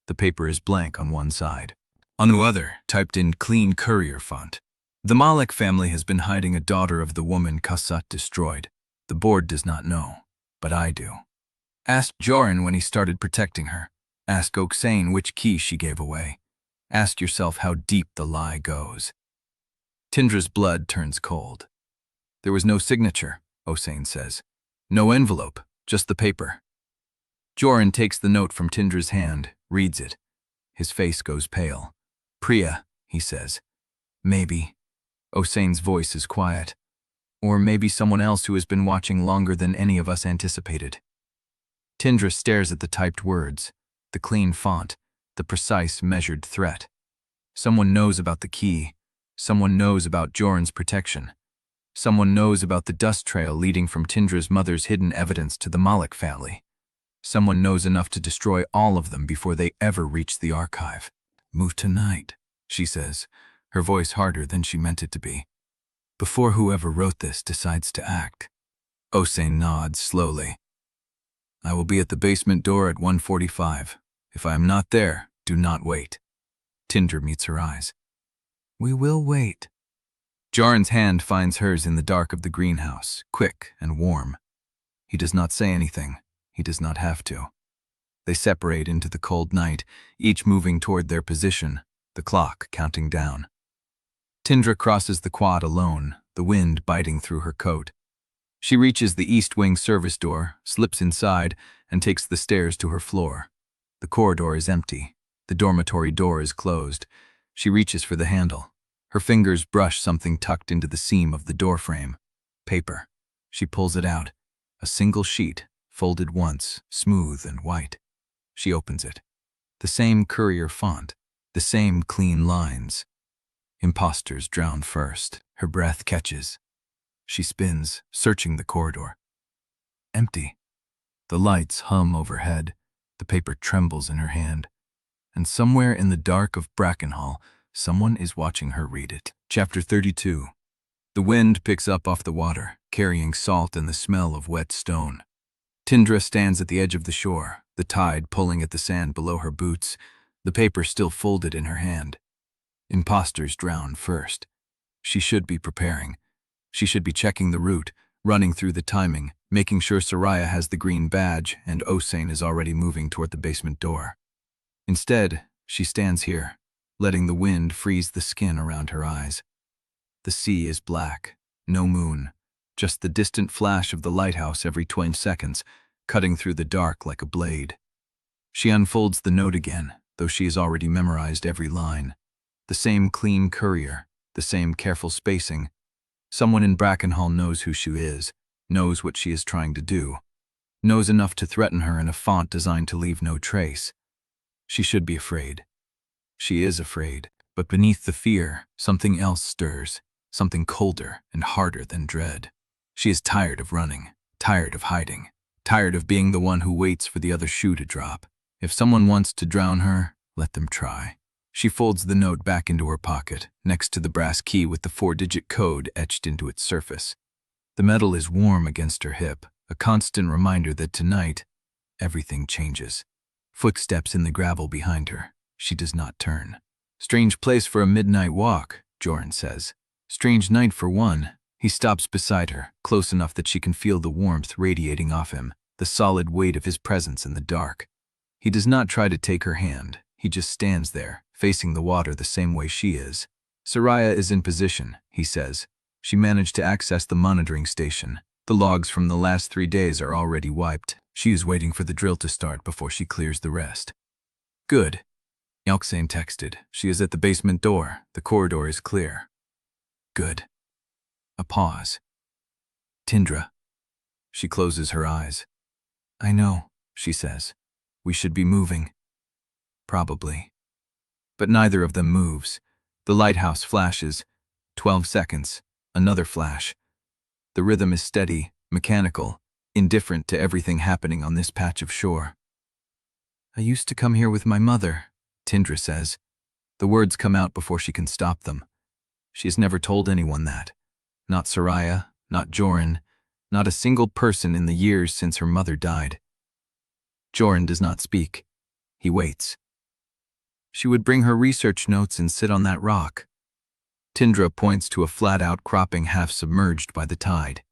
The paper is blank on one side. On the other, typed in clean courier font. "The Malek family has been hiding a daughter of the woman Kassat destroyed. The board does not know, but I do. Ask Jorin when he started protecting her. Ask Osain which key she gave away. Ask yourself how deep the lie goes." Tindra's blood turns cold. "There was no signature," Osain says. "No envelope, just the paper." Jorin takes the note from Tindra's hand, reads it. His face goes pale. "Priya," he says. "Maybe." Osain's voice is quiet. "Or maybe someone else who has been watching longer than any of us anticipated." Tindra stares at the typed words, the clean font, the precise, measured threat. Someone knows about the key. Someone knows about Jorin's protection. Someone knows about the dust trail leading from Tindra's mother's hidden evidence to the Malek family. Someone knows enough to destroy all of them before they ever reach the archive. "Move tonight," she says, her voice harder than she meant it to be. "Before whoever wrote this decides to act." Osain nods slowly. "I will be at the basement door at 1:45. If I am not there, do not wait." Tindra meets her eyes. "We will wait." Jorin's hand finds hers in the dark of the greenhouse, quick and warm. He does not say anything. He does not have to. They separate into the cold night, each moving toward their position, the clock counting down. Tindra crosses the quad alone, the wind biting through her coat. She reaches the East Wing service door, slips inside, and takes the stairs to her floor. The corridor is empty. The dormitory door is closed. She reaches for the handle. Her fingers brush something tucked into the seam of the doorframe. Paper. She pulls it out. A single sheet, folded once, smooth and white. She opens it. The same courier font. The same clean lines. Imposters drown first. Her breath catches. She spins, searching the corridor. Empty. The lights hum overhead. The paper trembles in her hand. And somewhere in the dark of Brackenhall, someone is watching her read it. Chapter 32. The wind picks up off the water, carrying salt and the smell of wet stone. Tindra stands at the edge of the shore, the tide pulling at the sand below her boots, the paper still folded in her hand. Imposters drown first. She should be preparing. She should be checking the route, running through the timing, making sure Soraya has the green badge and Osain is already moving toward the basement door. Instead, she stands here, letting the wind freeze the skin around her eyes. The sea is black, no moon, just the distant flash of the lighthouse every 20 seconds, cutting through the dark like a blade. She unfolds the note again, though she has already memorized every line. The same clean courier, the same careful spacing. Someone in Brackenhall knows who she is, knows what she is trying to do, knows enough to threaten her in a font designed to leave no trace. She should be afraid. She is afraid, but beneath the fear, something else stirs, something colder and harder than dread. She is tired of running, tired of hiding, tired of being the one who waits for the other shoe to drop. If someone wants to drown her, let them try. She folds the note back into her pocket, next to the brass key with the 4-digit code etched into its surface. The metal is warm against her hip, a constant reminder that tonight, Everything changes. Footsteps in the gravel behind her. She does not turn. Strange place for a midnight walk, Jorin says. Strange night for one. He stops beside her, close enough that she can feel the warmth radiating off him, the solid weight of his presence in the dark. He does not try to take her hand. He just stands there, facing the water the same way she is. Soraya is in position, he says. She managed to access the monitoring station. The logs from the last 3 days are already wiped. She is waiting for the drill to start before she clears the rest. Good. Yalxane texted. She is at the basement door. The corridor is clear. Good. A pause. Tindra. She closes her eyes. I know, she says. We should be moving. Probably. But neither of them moves. The lighthouse flashes. 12 seconds. Another flash. The rhythm is steady, mechanical, indifferent to everything happening on this patch of shore. I used to come here with my mother, Tindra says. The words come out before she can stop them. She has never told anyone that. Not Soraya, not Jorin, not a single person in the years since her mother died. Jorin does not speak. He waits. She would bring her research notes and sit on that rock. Tindra points to a flat outcropping half submerged by the tide.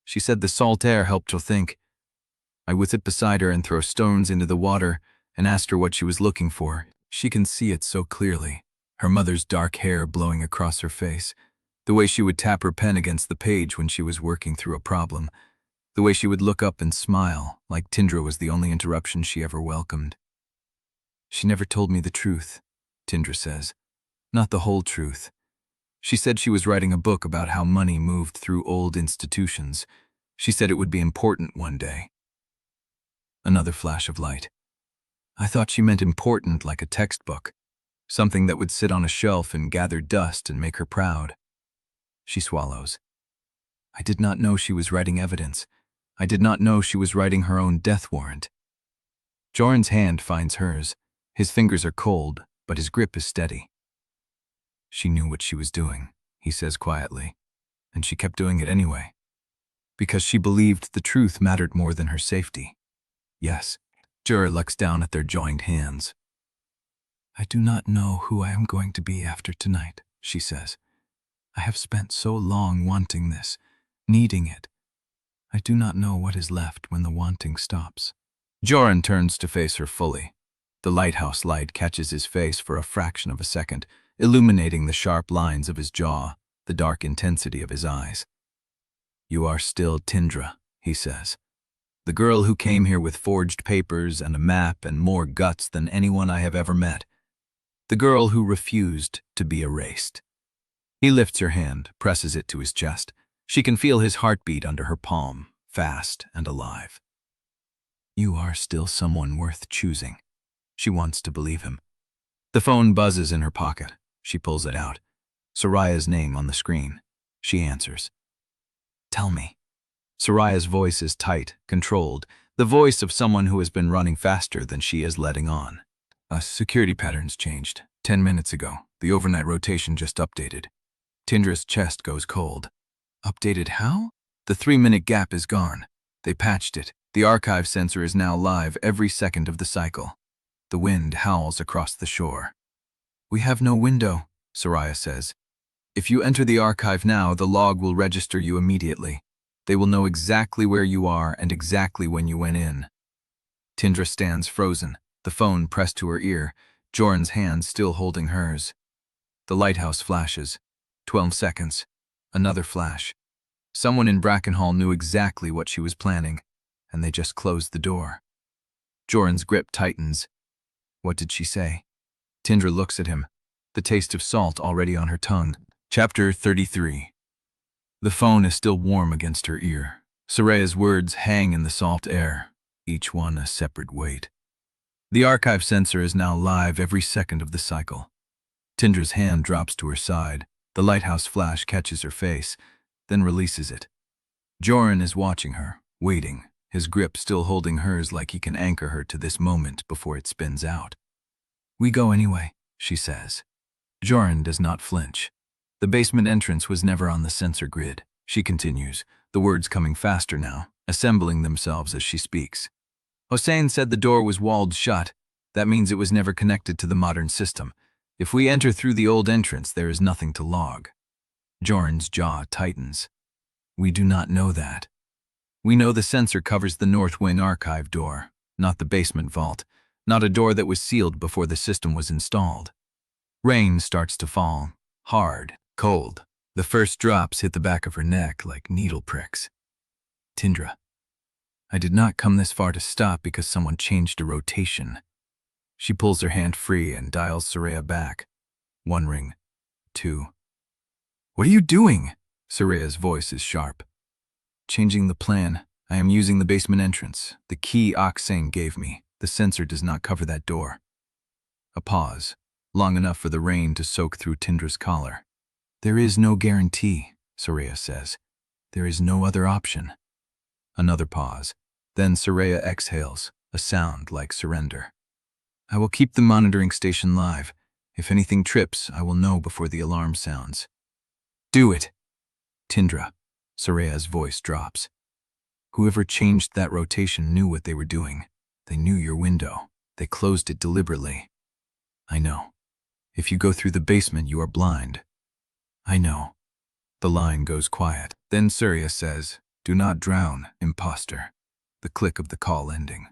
She said the salt air helped her think. I would sit beside her and throw stones into the water and asked her what she was looking for. She can see it so clearly. Her mother's dark hair blowing across her face. The way she would tap her pen against the page when she was working through a problem. The way she would look up and smile, like Tindra was the only interruption she ever welcomed. She never told me the truth, Tindra says. Not the whole truth. She said she was writing a book about how money moved through old institutions. She said it would be important one day. Another flash of light. I thought she meant important like a textbook. Something that would sit on a shelf and gather dust and make her proud. She swallows. I did not know she was writing evidence. I did not know she was writing her own death warrant. Jorin's hand finds hers. His fingers are cold, but his grip is steady. She knew what she was doing, he says quietly, and she kept doing it anyway. Because she believed the truth mattered more than her safety. Yes, Jorin looks down at their joined hands. I do not know who I am going to be after tonight, she says. I have spent so long wanting this, needing it. I do not know what is left when the wanting stops. Jorin turns to face her fully. The lighthouse light catches his face for a fraction of a second, illuminating the sharp lines of his jaw, the dark intensity of his eyes. You are still Tindra, he says. The girl who came here with forged papers and a map and more guts than anyone I have ever met. The girl who refused to be erased. He lifts her hand, presses it to his chest. She can feel his heartbeat under her palm, fast and alive. You are still someone worth choosing. She wants to believe him. The phone buzzes in her pocket. She pulls it out. Soraya's name on the screen. She answers. Tell me. Soraya's voice is tight, controlled, the voice of someone who has been running faster than she is letting on. Security patterns changed. 10 minutes ago. The overnight rotation just updated. Tindra's chest goes cold. Updated how? The 3-minute gap is gone. They patched it. The archive sensor is now live every second of the cycle. The wind howls across the shore. We have no window, Soraya says. If you enter the archive now, the log will register you immediately. They will know exactly where you are and exactly when you went in. Tindra stands frozen, the phone pressed to her ear, Jorin's hand still holding hers. The lighthouse flashes. 12 seconds. Another flash. Someone in Brackenhall knew exactly what she was planning, and they just closed the door. Jorin's grip tightens. What did she say? Tindra looks at him, the taste of salt already on her tongue. Chapter 33. The phone is still warm against her ear. Soraya's words hang in the salt air, each one a separate weight. The archive sensor is now live every second of the cycle. Tindra's hand drops to her side. The lighthouse flash catches her face, then releases it. Jorin is watching her, waiting, his grip still holding hers like he can anchor her to this moment before it spins out. We go anyway, she says. Jorin does not flinch. The basement entrance was never on the sensor grid, she continues, the words coming faster now, assembling themselves as she speaks. Hossein said the door was walled shut. That means it was never connected to the modern system. If we enter through the old entrance, there is nothing to log. Jorin's jaw tightens. We do not know that. We know the sensor covers the North Wing archive door, not the basement vault, not a door that was sealed before the system was installed. Rain starts to fall, hard, cold. The first drops hit the back of her neck like needle pricks. Tindra. I did not come this far to stop because someone changed a rotation. She pulls her hand free and dials Soraya back. 1 ring. 2. What are you doing? Soraya's voice is sharp. Changing the plan. I am using the basement entrance. The key Oksane gave me. The sensor does not cover that door. A pause, long enough for the rain to soak through Tindra's collar. There is no guarantee, Soraya says. There is no other option. Another pause. Then Soraya exhales, a sound like surrender. I will keep the monitoring station live. If anything trips, I will know before the alarm sounds. Do it. Tindra. Soraya's voice drops. Whoever changed that rotation knew what they were doing. They knew your window. They closed it deliberately. I know. If you go through the basement, you are blind. I know. The line goes quiet. Then Soraya says, do not drown, imposter. The click of the call ending.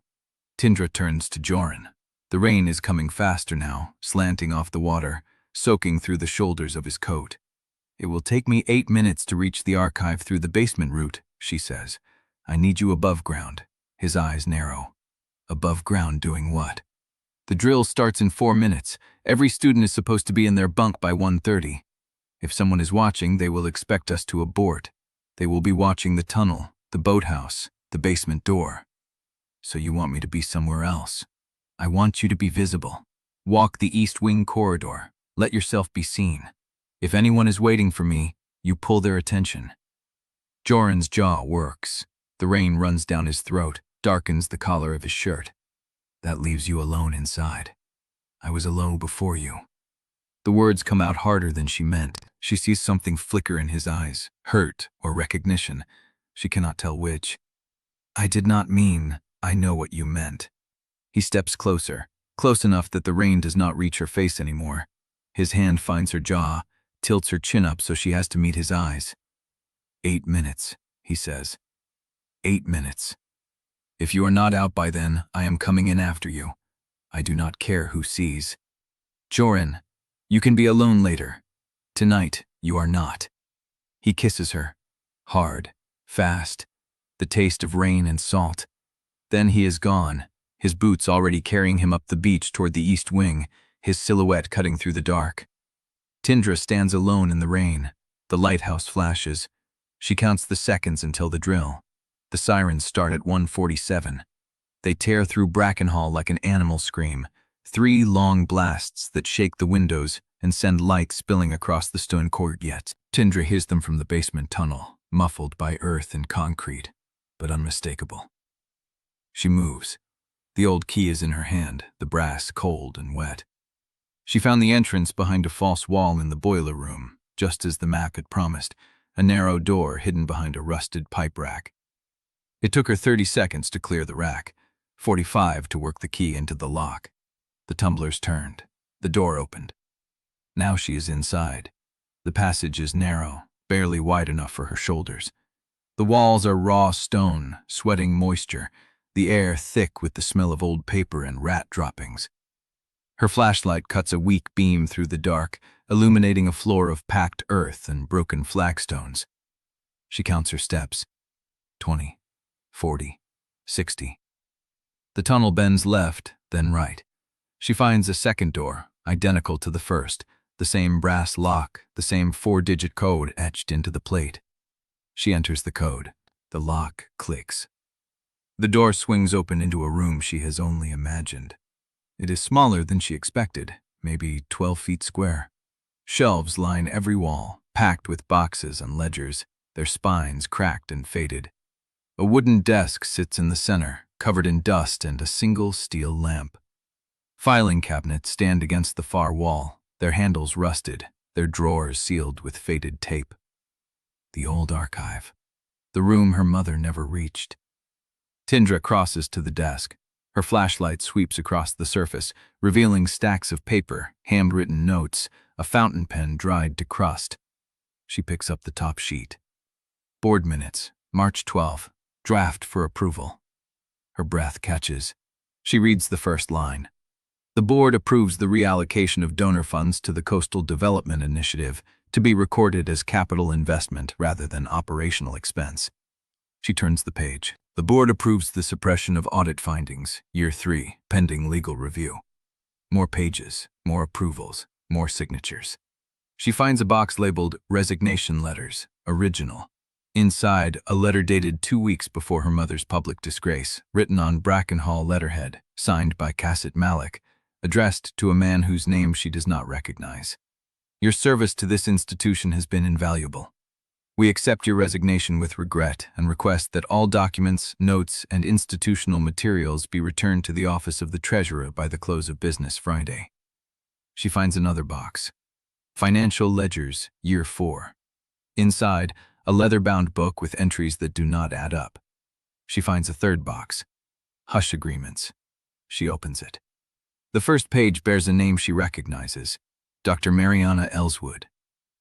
Tindra turns to Jorin. The rain is coming faster now, slanting off the water, soaking through the shoulders of his coat. It will take me 8 minutes to reach the archive through the basement route, she says. I need you above ground. His eyes narrow. Above ground doing what? The drill starts in 4 minutes. Every student is supposed to be in their bunk by 1:30. If someone is watching, they will expect us to abort. They will be watching the tunnel, the boathouse, the basement door. So you want me to be somewhere else? I want you to be visible. Walk the East Wing corridor. Let yourself be seen. If anyone is waiting for me, you pull their attention. Jorin's jaw works. The rain runs down his throat, darkens the collar of his shirt. That leaves you alone inside. I was alone before you. The words come out harder than she meant. She sees something flicker in his eyes, hurt or recognition. She cannot tell which. I did not mean, I know what you meant. He steps closer, close enough that the rain does not reach her face anymore. His hand finds her jaw, tilts her chin up so she has to meet his eyes. 8 minutes, he says. 8 minutes. If you are not out by then, I am coming in after you. I do not care who sees. Jorin, you can be alone later. Tonight, you are not. He kisses her. Hard, fast, the taste of rain and salt. Then he is gone, his boots already carrying him up the beach toward the east wing, his silhouette cutting through the dark. Tindra stands alone in the rain. The lighthouse flashes. She counts the seconds until the drill. The sirens start at 1:47. They tear through Brackenhall like an animal scream, 3 long blasts that shake the windows and send light spilling across the stone courtyard. Tindra hears them from the basement tunnel, muffled by earth and concrete, but unmistakable. She moves. The old key is in her hand, the brass cold and wet. She found the entrance behind a false wall in the boiler room, just as the map had promised, a narrow door hidden behind a rusted pipe rack. It took her 30 seconds to clear the rack, 45 to work the key into the lock. The tumblers turned. The door opened. Now she is inside. The passage is narrow, barely wide enough for her shoulders. The walls are raw stone, sweating moisture, the air thick with the smell of old paper and rat droppings. Her flashlight cuts a weak beam through the dark, illuminating a floor of packed earth and broken flagstones. She counts her steps. 20, 40, 60. The tunnel bends left, then right. She finds a second door, identical to the first, the same brass lock, the same 4-digit code etched into the plate. She enters the code. The lock clicks. The door swings open into a room she has only imagined. It is smaller than she expected, maybe 12 feet square. Shelves line every wall, packed with boxes and ledgers, their spines cracked and faded. A wooden desk sits in the center, covered in dust and a single steel lamp. Filing cabinets stand against the far wall, their handles rusted, their drawers sealed with faded tape. The old archive. The room her mother never reached. Tindra crosses to the desk. Her flashlight sweeps across the surface, revealing stacks of paper, handwritten notes, a fountain pen dried to crust. She picks up the top sheet. Board minutes, March 12, draft for approval. Her breath catches. She reads the first line. The board approves the reallocation of donor funds to the Coastal Development Initiative to be recorded as capital investment rather than operational expense. She turns the page. The board approves the suppression of audit findings, Year 3, pending legal review. More pages, more approvals, more signatures. She finds a box labeled Resignation Letters, Original. Inside, a letter dated 2 weeks before her mother's public disgrace, written on Brackenhall letterhead, signed by Jorin Malek, addressed to a man whose name she does not recognize. Your service to this institution has been invaluable. We accept your resignation with regret and request that all documents, notes, and institutional materials be returned to the office of the Treasurer by the close of business Friday. She finds another box. Financial Ledgers, Year 4. Inside, a leather-bound book with entries that do not add up. She finds a third box. Hush Agreements. She opens it. The first page bears a name she recognizes, Dr. Mariana Ellswood.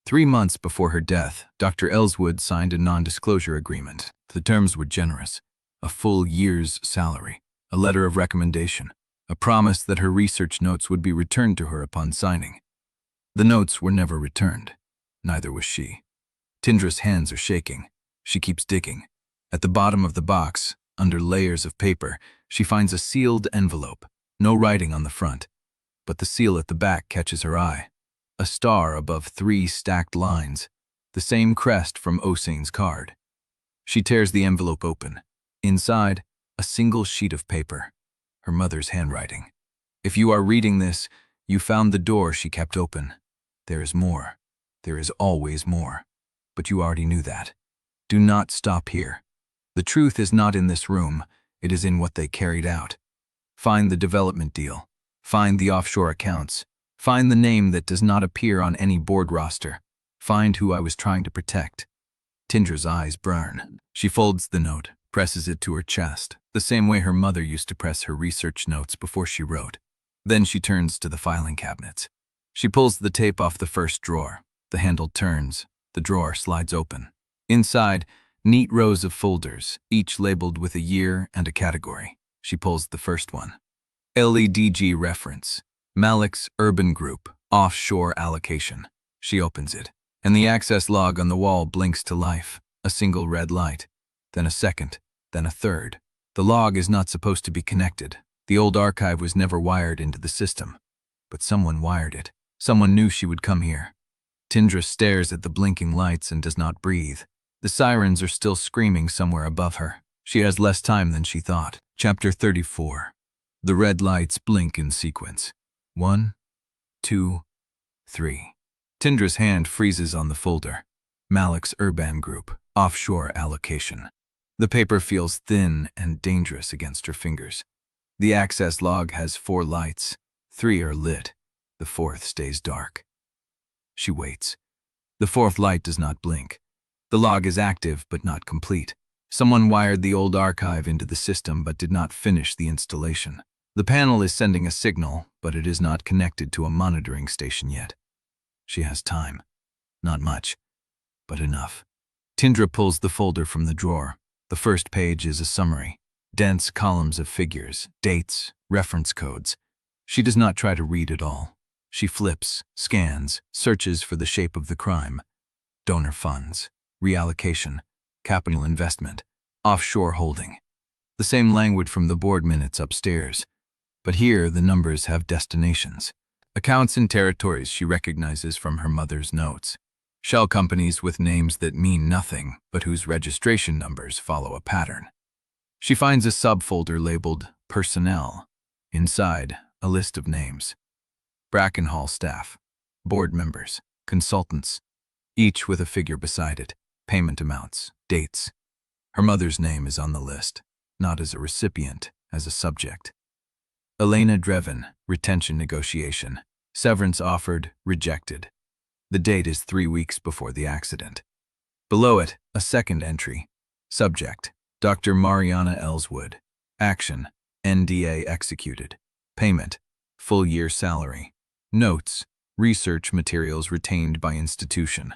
3 months before her death, Dr. Ellswood signed a non-disclosure agreement. The terms were generous: a full year's salary, a letter of recommendation, a promise that her research notes would be returned to her upon signing. The notes were never returned. Neither was she. Tindra's hands are shaking. She keeps digging. At the bottom of the box, under layers of paper, she finds a sealed envelope. No writing on the front, but the seal at the back catches her eye. A star above 3 stacked lines, the same crest from Osane's card. She tears the envelope open. Inside, a single sheet of paper. Her mother's handwriting. If you are reading this, you found the door she kept open. There is more. There is always more. But you already knew that. Do not stop here. The truth is not in this room. It is in what they carried out. Find the development deal. Find the offshore accounts. Find the name that does not appear on any board roster. Find who I was trying to protect. Tindra's eyes burn. She folds the note, presses it to her chest, the same way her mother used to press her research notes before she wrote. Then she turns to the filing cabinets. She pulls the tape off the first drawer. The handle turns. The drawer slides open. Inside, neat rows of folders, each labeled with a year and a category. She pulls the first one. LEDG reference. Malek's Urban Group, Offshore Allocation. She opens it, and the access log on the wall blinks to life. A single red light, then a second, then a third. The log is not supposed to be connected. The old archive was never wired into the system. But someone wired it. Someone knew she would come here. Tindra stares at the blinking lights and does not breathe. The sirens are still screaming somewhere above her. She has less time than she thought. Chapter 34. The red lights blink in sequence. 1, 2, 3. Tindra's hand freezes on the folder. Malek's Urban Group, Offshore Allocation. The paper feels thin and dangerous against her fingers. The access log has 4 lights. 3 are lit. The 4th stays dark. She waits. The 4th light does not blink. The log is active but not complete. Someone wired the old archive into the system but did not finish the installation. The panel is sending a signal, but it is not connected to a monitoring station yet. She has time. Not much, but enough. Tindra pulls the folder from the drawer. The first page is a summary. Dense columns of figures, dates, reference codes. She does not try to read it all. She flips, scans, searches for the shape of the crime. Donor funds, reallocation, capital investment, offshore holding. The same language from the board minutes upstairs. But here the numbers have destinations. Accounts and territories she recognizes from her mother's notes. Shell companies with names that mean nothing, but whose registration numbers follow a pattern. She finds a subfolder labeled Personnel. Inside, a list of names. Brackenhall staff, board members, consultants, each with a figure beside it, payment amounts, dates. Her mother's name is on the list, not as a recipient, as a subject. Tindra Drevyn, retention negotiation. Severance offered, rejected. The date is 3 weeks before the accident. Below it, a second entry. Subject, Dr. Mariana Ellswood. Action, NDA executed. Payment, full year salary. Notes, research materials retained by institution.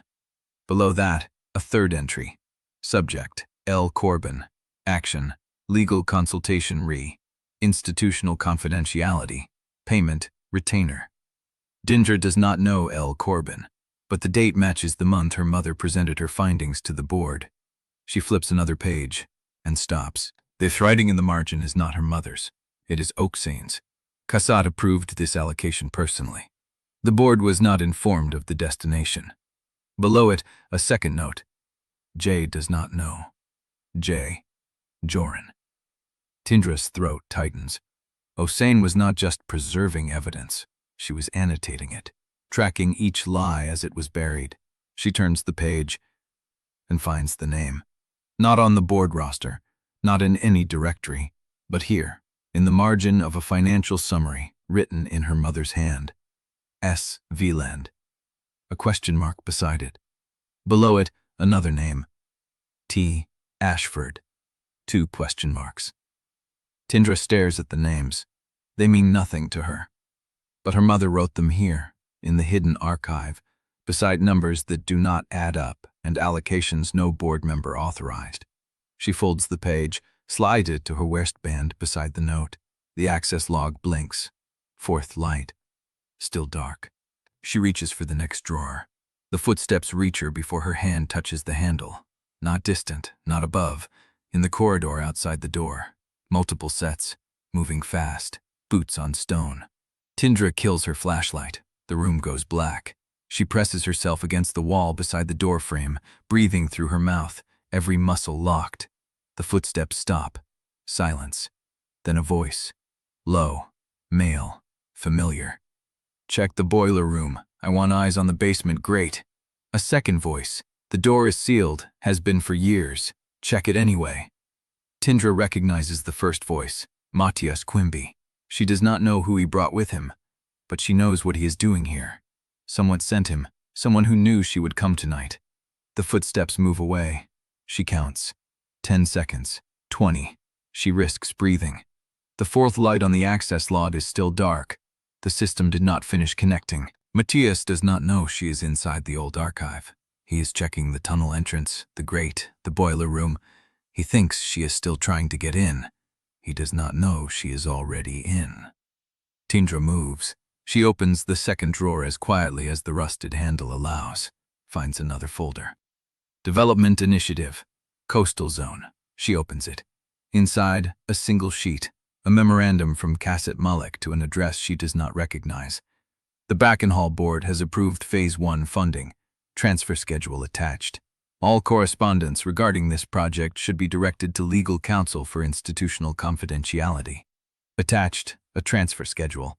Below that, a third entry. Subject, L. Corbin. Action, legal consultation re. Institutional confidentiality. Payment, retainer. Tindra does not know L. Corbin, but the date matches the month her mother presented her findings to the board. She flips another page and stops. This writing in the margin is not her mother's. It is Oaksane's. Kassad approved this allocation personally. The board was not informed of the destination. Below it, a second note. J does not know. J. Jorin. Tindra's throat tightens. Oksane was not just preserving evidence. She was annotating it, tracking each lie as it was buried. She turns the page and finds the name. Not on the board roster, not in any directory, but here, in the margin of a financial summary written in her mother's hand. S. Veland. A question mark beside it. Below it, another name. T. Ashford. 2 question marks. Tindra stares at the names. They mean nothing to her. But her mother wrote them here, in the hidden archive, beside numbers that do not add up and allocations no board member authorized. She folds the page, slides it to her waistband beside the note. The access log blinks. 4th light. Still dark. She reaches for the next drawer. The footsteps reach her before her hand touches the handle. Not distant, not above. In the corridor outside the door. Multiple sets, moving fast, boots on stone. Tindra kills her flashlight. The room goes black. She presses herself against the wall beside the door frame, breathing through her mouth, every muscle locked. The footsteps stop. Silence. Then a voice. Low. Male. Familiar. Check the boiler room. I want eyes on the basement grate. A second voice. The door is sealed, has been for years. Check it anyway. Tindra recognizes the first voice, Matias Quimby. She does not know who he brought with him, but she knows what he is doing here. Someone sent him, someone who knew she would come tonight. The footsteps move away. She counts. 10 seconds. 20. She risks breathing. The 4th light on the access log is still dark. The system did not finish connecting. Matias does not know she is inside the old archive. He is checking the tunnel entrance, the grate, the boiler room. He thinks she is still trying to get in. He does not know she is already in. Tindra moves. She opens the second drawer as quietly as the rusted handle allows. Finds another folder. Development Initiative. Coastal Zone. She opens it. Inside, a single sheet. A memorandum from Jorin Malek to an address she does not recognize. The Brackenhall board has approved Phase 1 funding. Transfer schedule attached. All correspondence regarding this project should be directed to legal counsel for institutional confidentiality. Attached, a transfer schedule.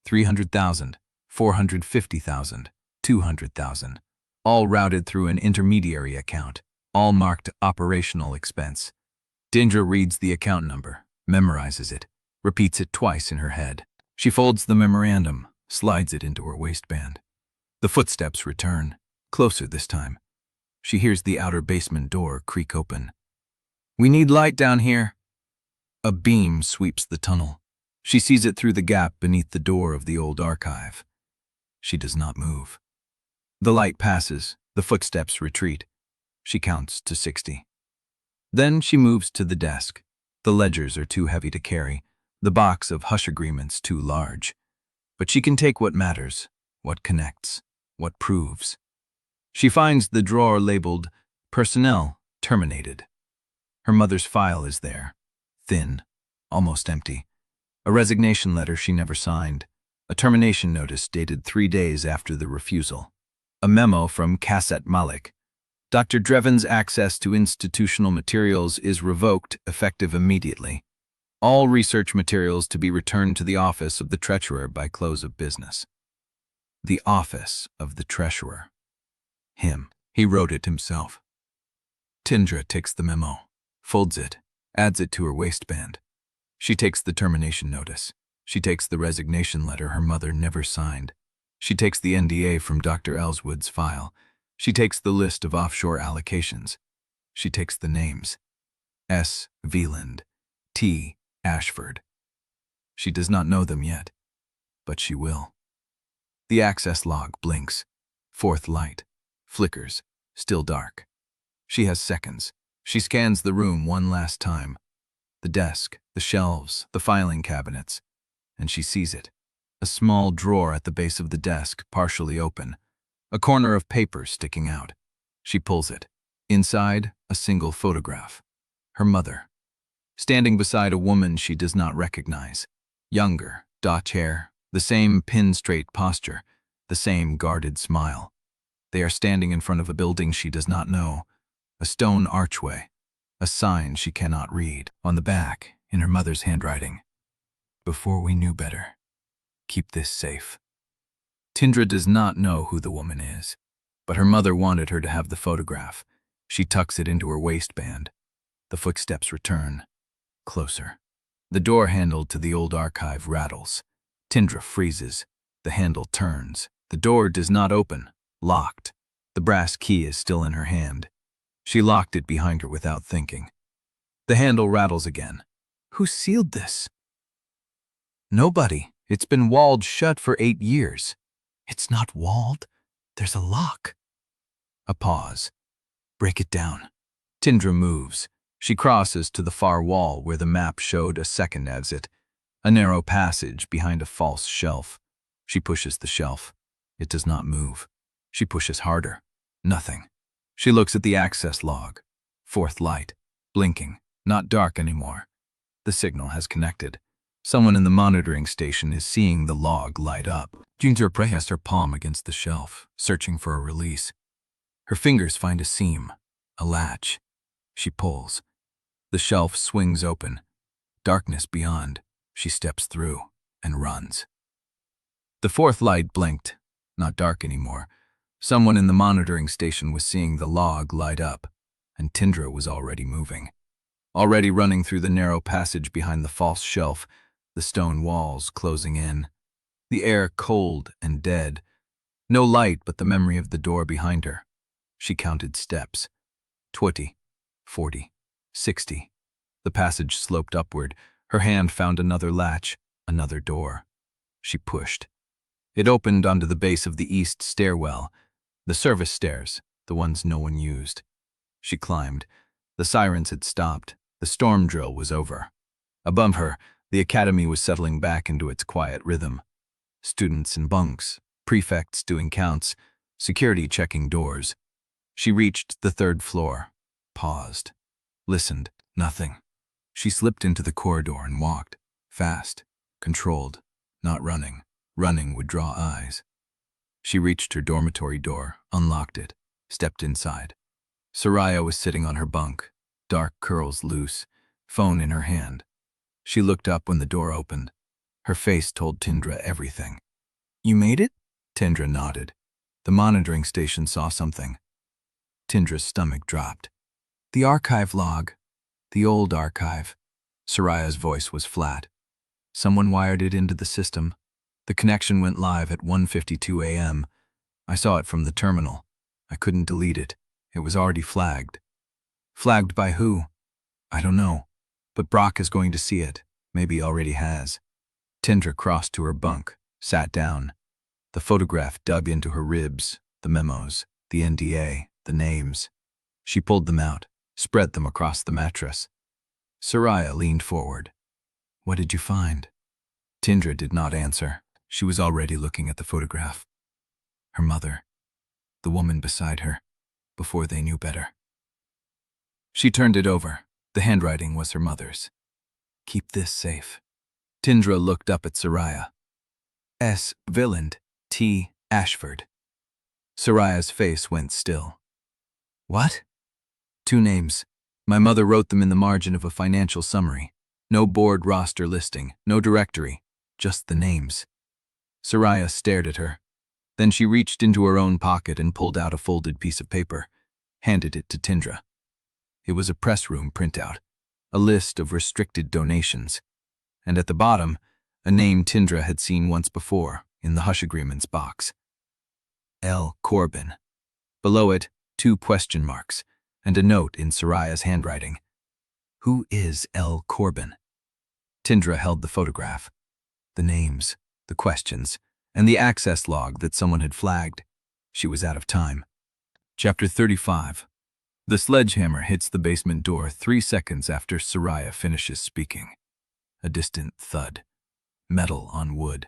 300,000, 450,000, 200,000. All routed through an intermediary account. All marked operational expense. Tindra reads the account number, memorizes it, repeats it twice in her head. She folds the memorandum, slides it into her waistband. The footsteps return, closer this time. She hears the outer basement door creak open. We need light down here. A beam sweeps the tunnel. She sees it through the gap beneath the door of the old archive. She does not move. The light passes, the footsteps retreat. She counts to 60. Then she moves to the desk. The ledgers are too heavy to carry, the box of hush agreements too large. But she can take what matters, what connects, what proves. She finds the drawer labeled Personnel Terminated. Her mother's file is there, thin, almost empty. A resignation letter she never signed. A termination notice dated 3 days after the refusal. A memo from Jorin Malek. Dr. Drevyn's access to institutional materials is revoked effective immediately. All research materials to be returned to the office of the treasurer by close of business. The office of the treasurer. Him. He wrote it himself. Tindra takes the memo, folds it, adds it to her waistband. She takes the termination notice. She takes the resignation letter her mother never signed. She takes the NDA from Dr. Ellswood's file. She takes the list of offshore allocations. She takes the names. S. Veland. T. Ashford. She does not know them yet, but she will. The access log blinks. Fourth light. Flickers. Still dark. She has seconds. She scans the room one last time. The desk, the shelves, the filing cabinets. And she sees it. A small drawer at the base of the desk, partially open. A corner of paper sticking out. She pulls it. Inside, a single photograph. Her mother. Standing beside a woman she does not recognize. Younger, Dutch hair, the same pin-straight posture, the same guarded smile. They are standing in front of a building she does not know. A stone archway. A sign she cannot read. On the back, in her mother's handwriting. Before we knew better. Keep this safe. Tindra does not know who the woman is, but her mother wanted her to have the photograph. She tucks it into her waistband. The footsteps return. Closer. The door handle to the old archive rattles. Tindra freezes. The handle turns. The door does not open. Locked. The brass key is still in her hand. She locked it behind her without thinking. The handle rattles again. Who sealed this? Nobody. It's been walled shut for 8 years. It's not walled. There's a lock. A pause. Break it down. Tindra moves. She crosses to the far wall where the map showed a second exit, a narrow passage behind a false shelf. She pushes the shelf. It does not move. She pushes harder. Nothing. She looks at the access log. Fourth light. Blinking. Not dark anymore. The signal has connected. Someone in the monitoring station is seeing the log light up. Tindra presses her palm against the shelf, searching for a release. Her fingers find a seam, a latch. She pulls. The shelf swings open. Darkness beyond. She steps through and runs. The fourth light blinked. Not dark anymore. Someone in the monitoring station was seeing the log light up, and Tindra was already moving. Already running through the narrow passage behind the false shelf, the stone walls closing in. The air cold and dead. No light but the memory of the door behind her. She counted steps. 20, 40, 60. The passage sloped upward. Her hand found another latch, another door. She pushed. It opened onto the base of the east stairwell, the service stairs, the ones no one used. She climbed. The sirens had stopped. The storm drill was over. Above her, the academy was settling back into its quiet rhythm. Students in bunks, prefects doing counts, security checking doors. She reached the 3rd floor, paused, listened, nothing. She slipped into the corridor and walked, fast, controlled, not running. Running would draw eyes. She reached her dormitory door, unlocked it, stepped inside. Soraya was sitting on her bunk, dark curls loose, phone in her hand. She looked up when the door opened. Her face told Tindra everything. You made it? Tindra nodded. The monitoring station saw something. Tindra's stomach dropped. The archive log. The old archive. Soraya's voice was flat. Someone wired it into the system. The connection went live at 1:52 a.m. I saw it from the terminal. I couldn't delete it. It was already flagged. Flagged by who? I don't know. But Brock is going to see it. Maybe already has. Tindra crossed to her bunk, sat down. The photograph dug into her ribs, the memos, the NDA, the names. She pulled them out, spread them across the mattress. Soraya leaned forward. What did you find? Tindra did not answer. She was already looking at the photograph. Her mother. The woman beside her, before they knew better. She turned it over. The handwriting was her mother's. Keep this safe. Tindra looked up at Soraya. S. Villand, T. Ashford. Soraya's face went still. What? 2 names. My mother wrote them in the margin of a financial summary. No board roster listing, no directory, just the names. Soraya stared at her. Then she reached into her own pocket and pulled out a folded piece of paper, handed it to Tindra. It was a press room printout, a list of restricted donations, and at the bottom, a name Tindra had seen once before in the hush agreements box. L. Corbin. Below it, 2 question marks, and a note in Soraya's handwriting. Who is L. Corbin? Tindra held the photograph. The names, the questions, and the access log that someone had flagged. She was out of time. Chapter 35. The sledgehammer hits the basement door 3 seconds after Soraya finishes speaking. A distant thud. Metal on wood.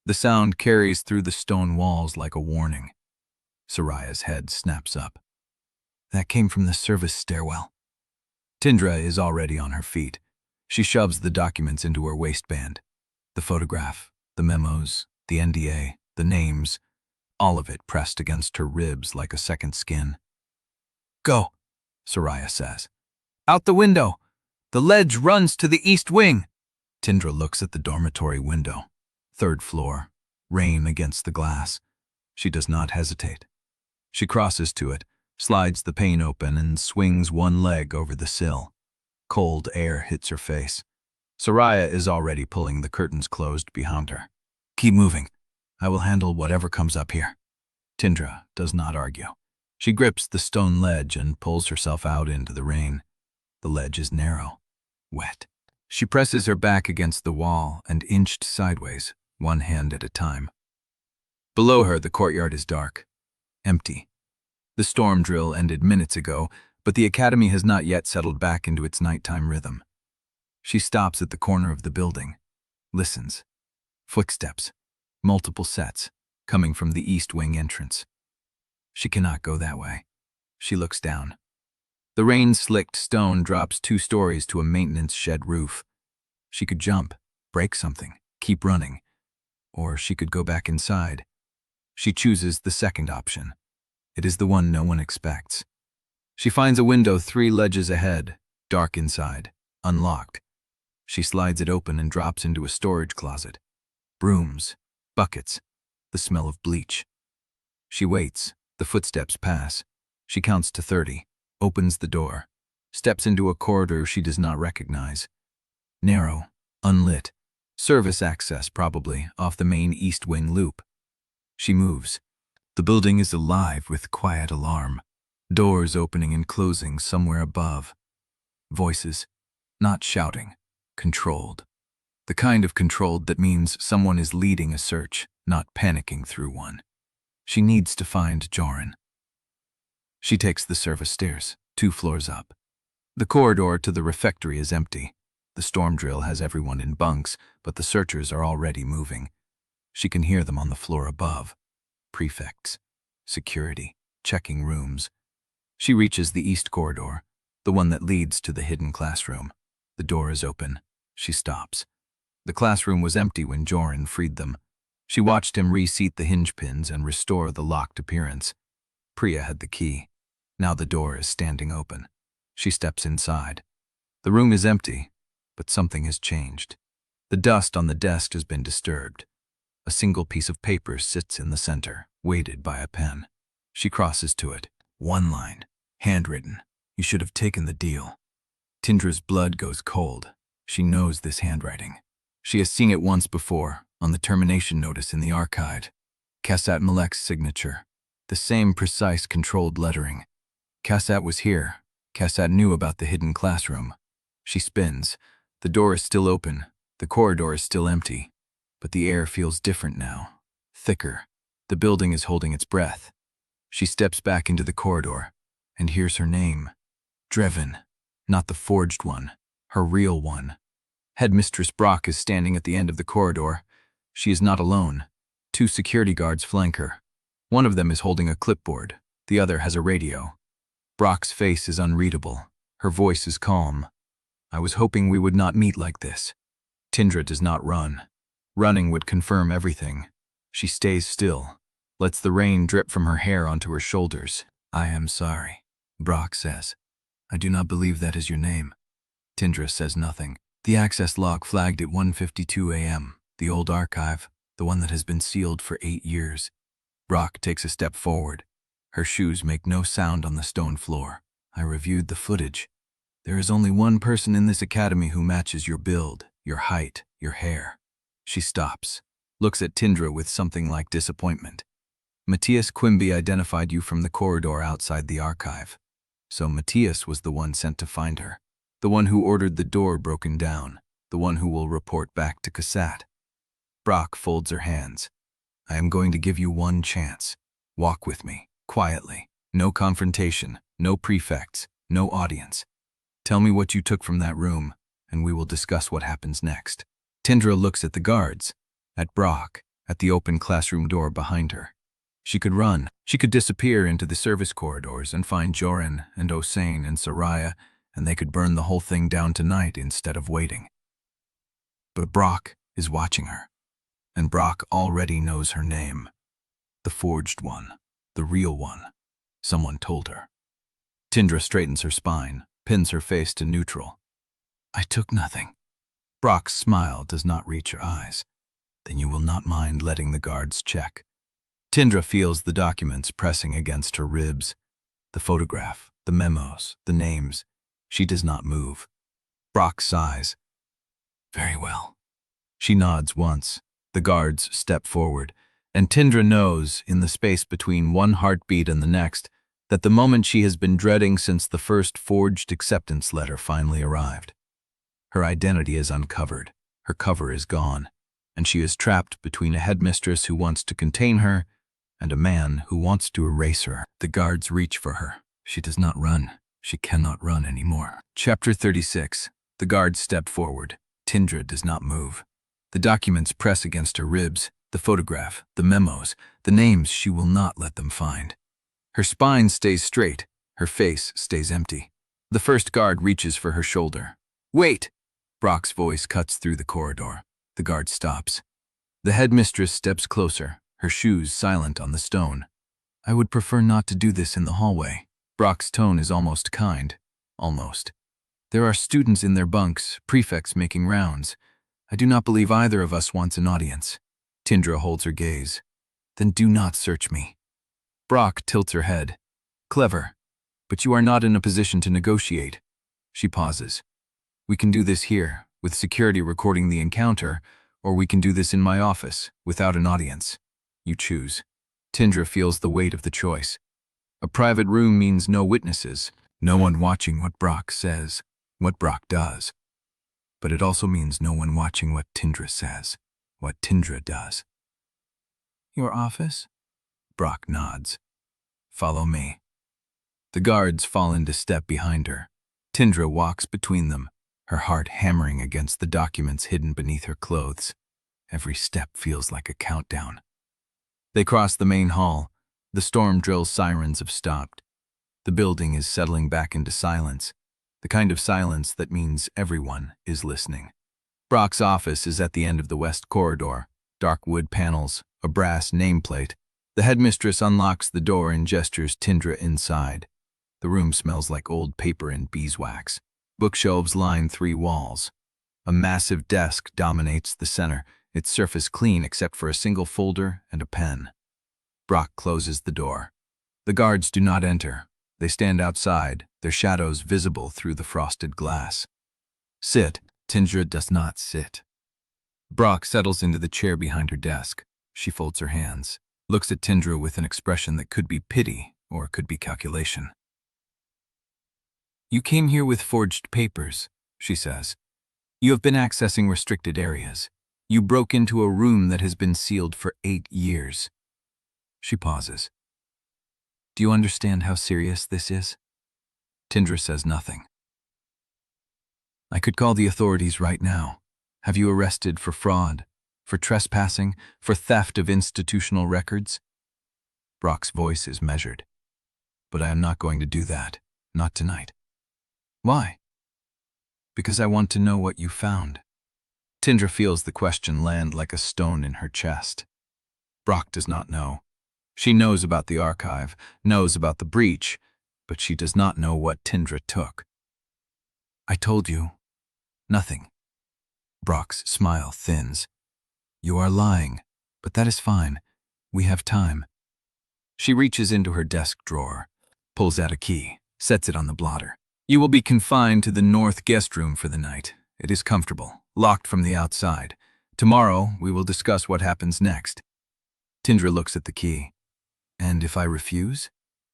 The sound carries through the stone walls like a warning. Soraya's head snaps up. That came from the service stairwell. Tindra is already on her feet. She shoves the documents into her waistband. The photograph, the memos, the NDA, the names, all of it pressed against her ribs like a second skin. Go, Soraya says. Out the window. The ledge runs to the east wing. Tindra looks at the dormitory window. 3rd floor. Rain against the glass. She does not hesitate. She crosses to it, slides the pane open, and swings one leg over the sill. Cold air hits her face. Soraya is already pulling the curtains closed behind her. Keep moving. I will handle whatever comes up here. Tindra does not argue. She grips the stone ledge and pulls herself out into the rain. The ledge is narrow, wet. She presses her back against the wall and inched sideways, one hand at a time. Below her, the courtyard is dark, empty. The storm drill ended minutes ago, but the academy has not yet settled back into its nighttime rhythm. She stops at the corner of the building, listens. Footsteps, multiple sets, coming from the east wing entrance. She cannot go that way. She looks down. The rain-slicked stone drops 2 stories to a maintenance shed roof. She could jump, break something, keep running. Or she could go back inside. She chooses the second option. It is the one no one expects. She finds a window 3 ledges ahead, dark inside, unlocked. She slides it open and drops into a storage closet. Brooms, buckets, the smell of bleach. She waits. The footsteps pass. She counts to 30, opens the door, steps into a corridor she does not recognize. Narrow, unlit, service access probably off the main east wing loop. She moves. The building is alive with quiet alarm. Doors opening and closing somewhere above. Voices, not shouting, controlled. The kind of controlled that means someone is leading a search, not panicking through one. She needs to find Jorin. She takes the service stairs, 2 floors up. The corridor to the refectory is empty. The storm drill has everyone in bunks, but the searchers are already moving. She can hear them on the floor above. Prefects, security, checking rooms. She reaches the east corridor, the one that leads to the hidden classroom. The door is open. She stops. The classroom was empty when Jorin freed them. She watched him reseat the hinge pins and restore the locked appearance. Priya had the key. Now the door is standing open. She steps inside. The room is empty, but something has changed. The dust on the desk has been disturbed. A single piece of paper sits in the center, weighted by a pen. She crosses to it. 1 line, handwritten. You should have taken the deal. Tindra's blood goes cold. She knows this handwriting. She has seen it once before, on the termination notice in the archive. Kassat Malek's signature. The same precise, controlled lettering. Kassat was here. Kassat knew about the hidden classroom. She spins. The door is still open. The corridor is still empty. But the air feels different now. Thicker. The building is holding its breath. She steps back into the corridor and hears her name. Drevyn. Not the forged one. Her real one. Headmistress Brock is standing at the end of the corridor. She is not alone. 2 security guards flank her. One of them is holding a clipboard. The other has a radio. Brock's face is unreadable. Her voice is calm. I was hoping we would not meet like this. Tindra does not run. Running would confirm everything. She stays still, lets the rain drip from her hair onto her shoulders. I am sorry, Brock says. I do not believe that is your name. Tindra says nothing. The access log flagged at 1:52 a.m., the old archive, the one that has been sealed for 8 years. Brock takes a step forward. Her shoes make no sound on the stone floor. I reviewed the footage. There is only one person in this academy who matches your build, your height, your hair. She stops, looks at Tindra with something like disappointment. Matias Quimby identified you from the corridor outside the archive. So Matias was the one sent to find her, the one who ordered the door broken down, the one who will report back to Kassat. Brock folds her hands. I am going to give you one chance. Walk with me, quietly. No confrontation, no prefects, no audience. Tell me what you took from that room, and we will discuss what happens next. Tindra looks at the guards, at Brock, at the open classroom door behind her. She could run. She could disappear into the service corridors and find Jorin and Osain and Soraya, and they could burn the whole thing down tonight instead of waiting. But Brock is watching her, and Brock already knows her name. The forged one, the real one. Someone told her. Tindra straightens her spine, pins her face to neutral. I took nothing. Brock's smile does not reach her eyes. Then you will not mind letting the guards check. Tindra feels the documents pressing against her ribs. The photograph, the memos, the names. She does not move. Brock sighs. Very well. She nods once. The guards step forward, and Tindra knows, in the space between one heartbeat and the next, that the moment she has been dreading since the first forged acceptance letter finally arrived. Her identity is uncovered, her cover is gone, and she is trapped between a headmistress who wants to contain her and a man who wants to erase her. The guards reach for her. She does not run. She cannot run anymore. Chapter 36. The guards step forward. Tindra does not move. The documents press against her ribs, the photograph, the memos, the names she will not let them find. Her spine stays straight, her face stays empty. The first guard reaches for her shoulder. Wait! Brock's voice cuts through the corridor. The guard stops. The headmistress steps closer, her shoes silent on the stone. I would prefer not to do this in the hallway. Brock's tone is almost kind. Almost. There are students in their bunks, prefects making rounds. I do not believe either of us wants an audience. Tindra holds her gaze. Then do not search me. Brock tilts her head. Clever, but you are not in a position to negotiate. She pauses. We can do this here, with security recording the encounter, or we can do this in my office, without an audience. You choose. Tindra feels the weight of the choice. A private room means no witnesses, no one watching what Brock says, what Brock does. But it also means no one watching what Tindra says, what Tindra does. Your office? Brock nods. Follow me. The guards fall into step behind her. Tindra walks between them, her heart hammering against the documents hidden beneath her clothes. Every step feels like a countdown. They cross the main hall. The storm drill sirens have stopped. The building is settling back into silence, the kind of silence that means everyone is listening. Brock's office is at the end of the west corridor, dark wood panels, a brass nameplate. The headmistress unlocks the door and gestures Tindra inside. The room smells like old paper and beeswax. Bookshelves line 3 walls. A massive desk dominates the center, its surface clean except for a single folder and a pen. Brock closes the door. The guards do not enter. They stand outside, their shadows visible through the frosted glass. Sit. Tindra does not sit. Brock settles into the chair behind her desk. She folds her hands, looks at Tindra with an expression that could be pity or could be calculation. You came here with forged papers, she says. You have been accessing restricted areas. You broke into a room that has been sealed for 8 years. She pauses. Do you understand how serious this is? Tindra says nothing. I could call the authorities right now. Have you arrested for fraud, for trespassing, for theft of institutional records? Brock's voice is measured. But I am not going to do that. Not tonight. Why? Because I want to know what you found. Tindra feels the question land like a stone in her chest. Brock does not know. She knows about the archive, knows about the breach, but she does not know what Tindra took. I told you. Nothing. Brock's smile thins. You are lying, but that is fine. We have time. She reaches into her desk drawer, pulls out a key, sets it on the blotter. You will be confined to the north guest room for the night. It is comfortable, locked from the outside. Tomorrow, we will discuss what happens next. Tindra looks at the key. And if I refuse?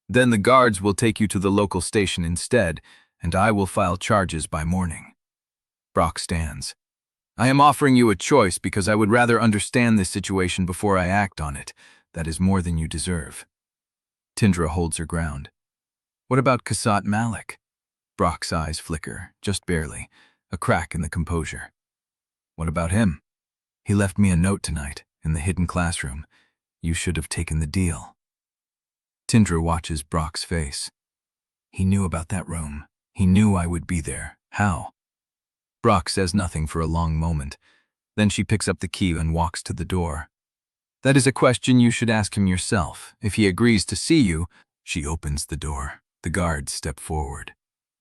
Then the guards will take you to the local station instead, and I will file charges by morning. Brock stands. I am offering you a choice because I would rather understand this situation before I act on it. That is more than you deserve. Tindra holds her ground. What about Malek? Brock's eyes flicker, just barely, a crack in the composure. What about him? He left me a note tonight, in the hidden classroom. You should have taken the deal. Tindra watches Brock's face. He knew about that room. He knew I would be there. How? Brock says nothing for a long moment. Then she picks up the key and walks to the door. That is a question you should ask him yourself. If he agrees to see you, she opens the door. The guards step forward.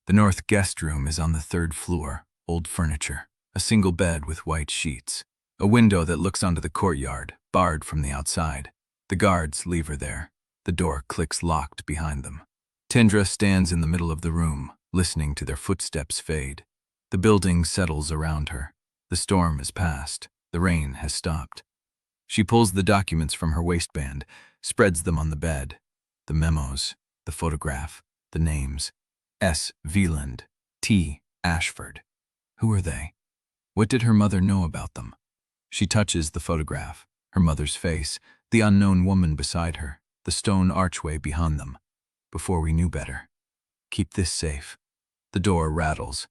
The north guest room is on the 3rd floor, old furniture, a single bed with white sheets, a window that looks onto the courtyard, barred from the outside. The guards leave her there. The door clicks locked behind them. Tindra stands in the middle of the room, listening to their footsteps fade. The building settles around her. The storm is past. The rain has stopped. She pulls the documents from her waistband, spreads them on the bed. The memos, the photograph, the names. S. Veland, T. Ashford. Who are they? What did her mother know about them? She touches the photograph, her mother's face, the unknown woman beside her, the stone archway behind them. Before we knew better. Keep this safe. The door rattles.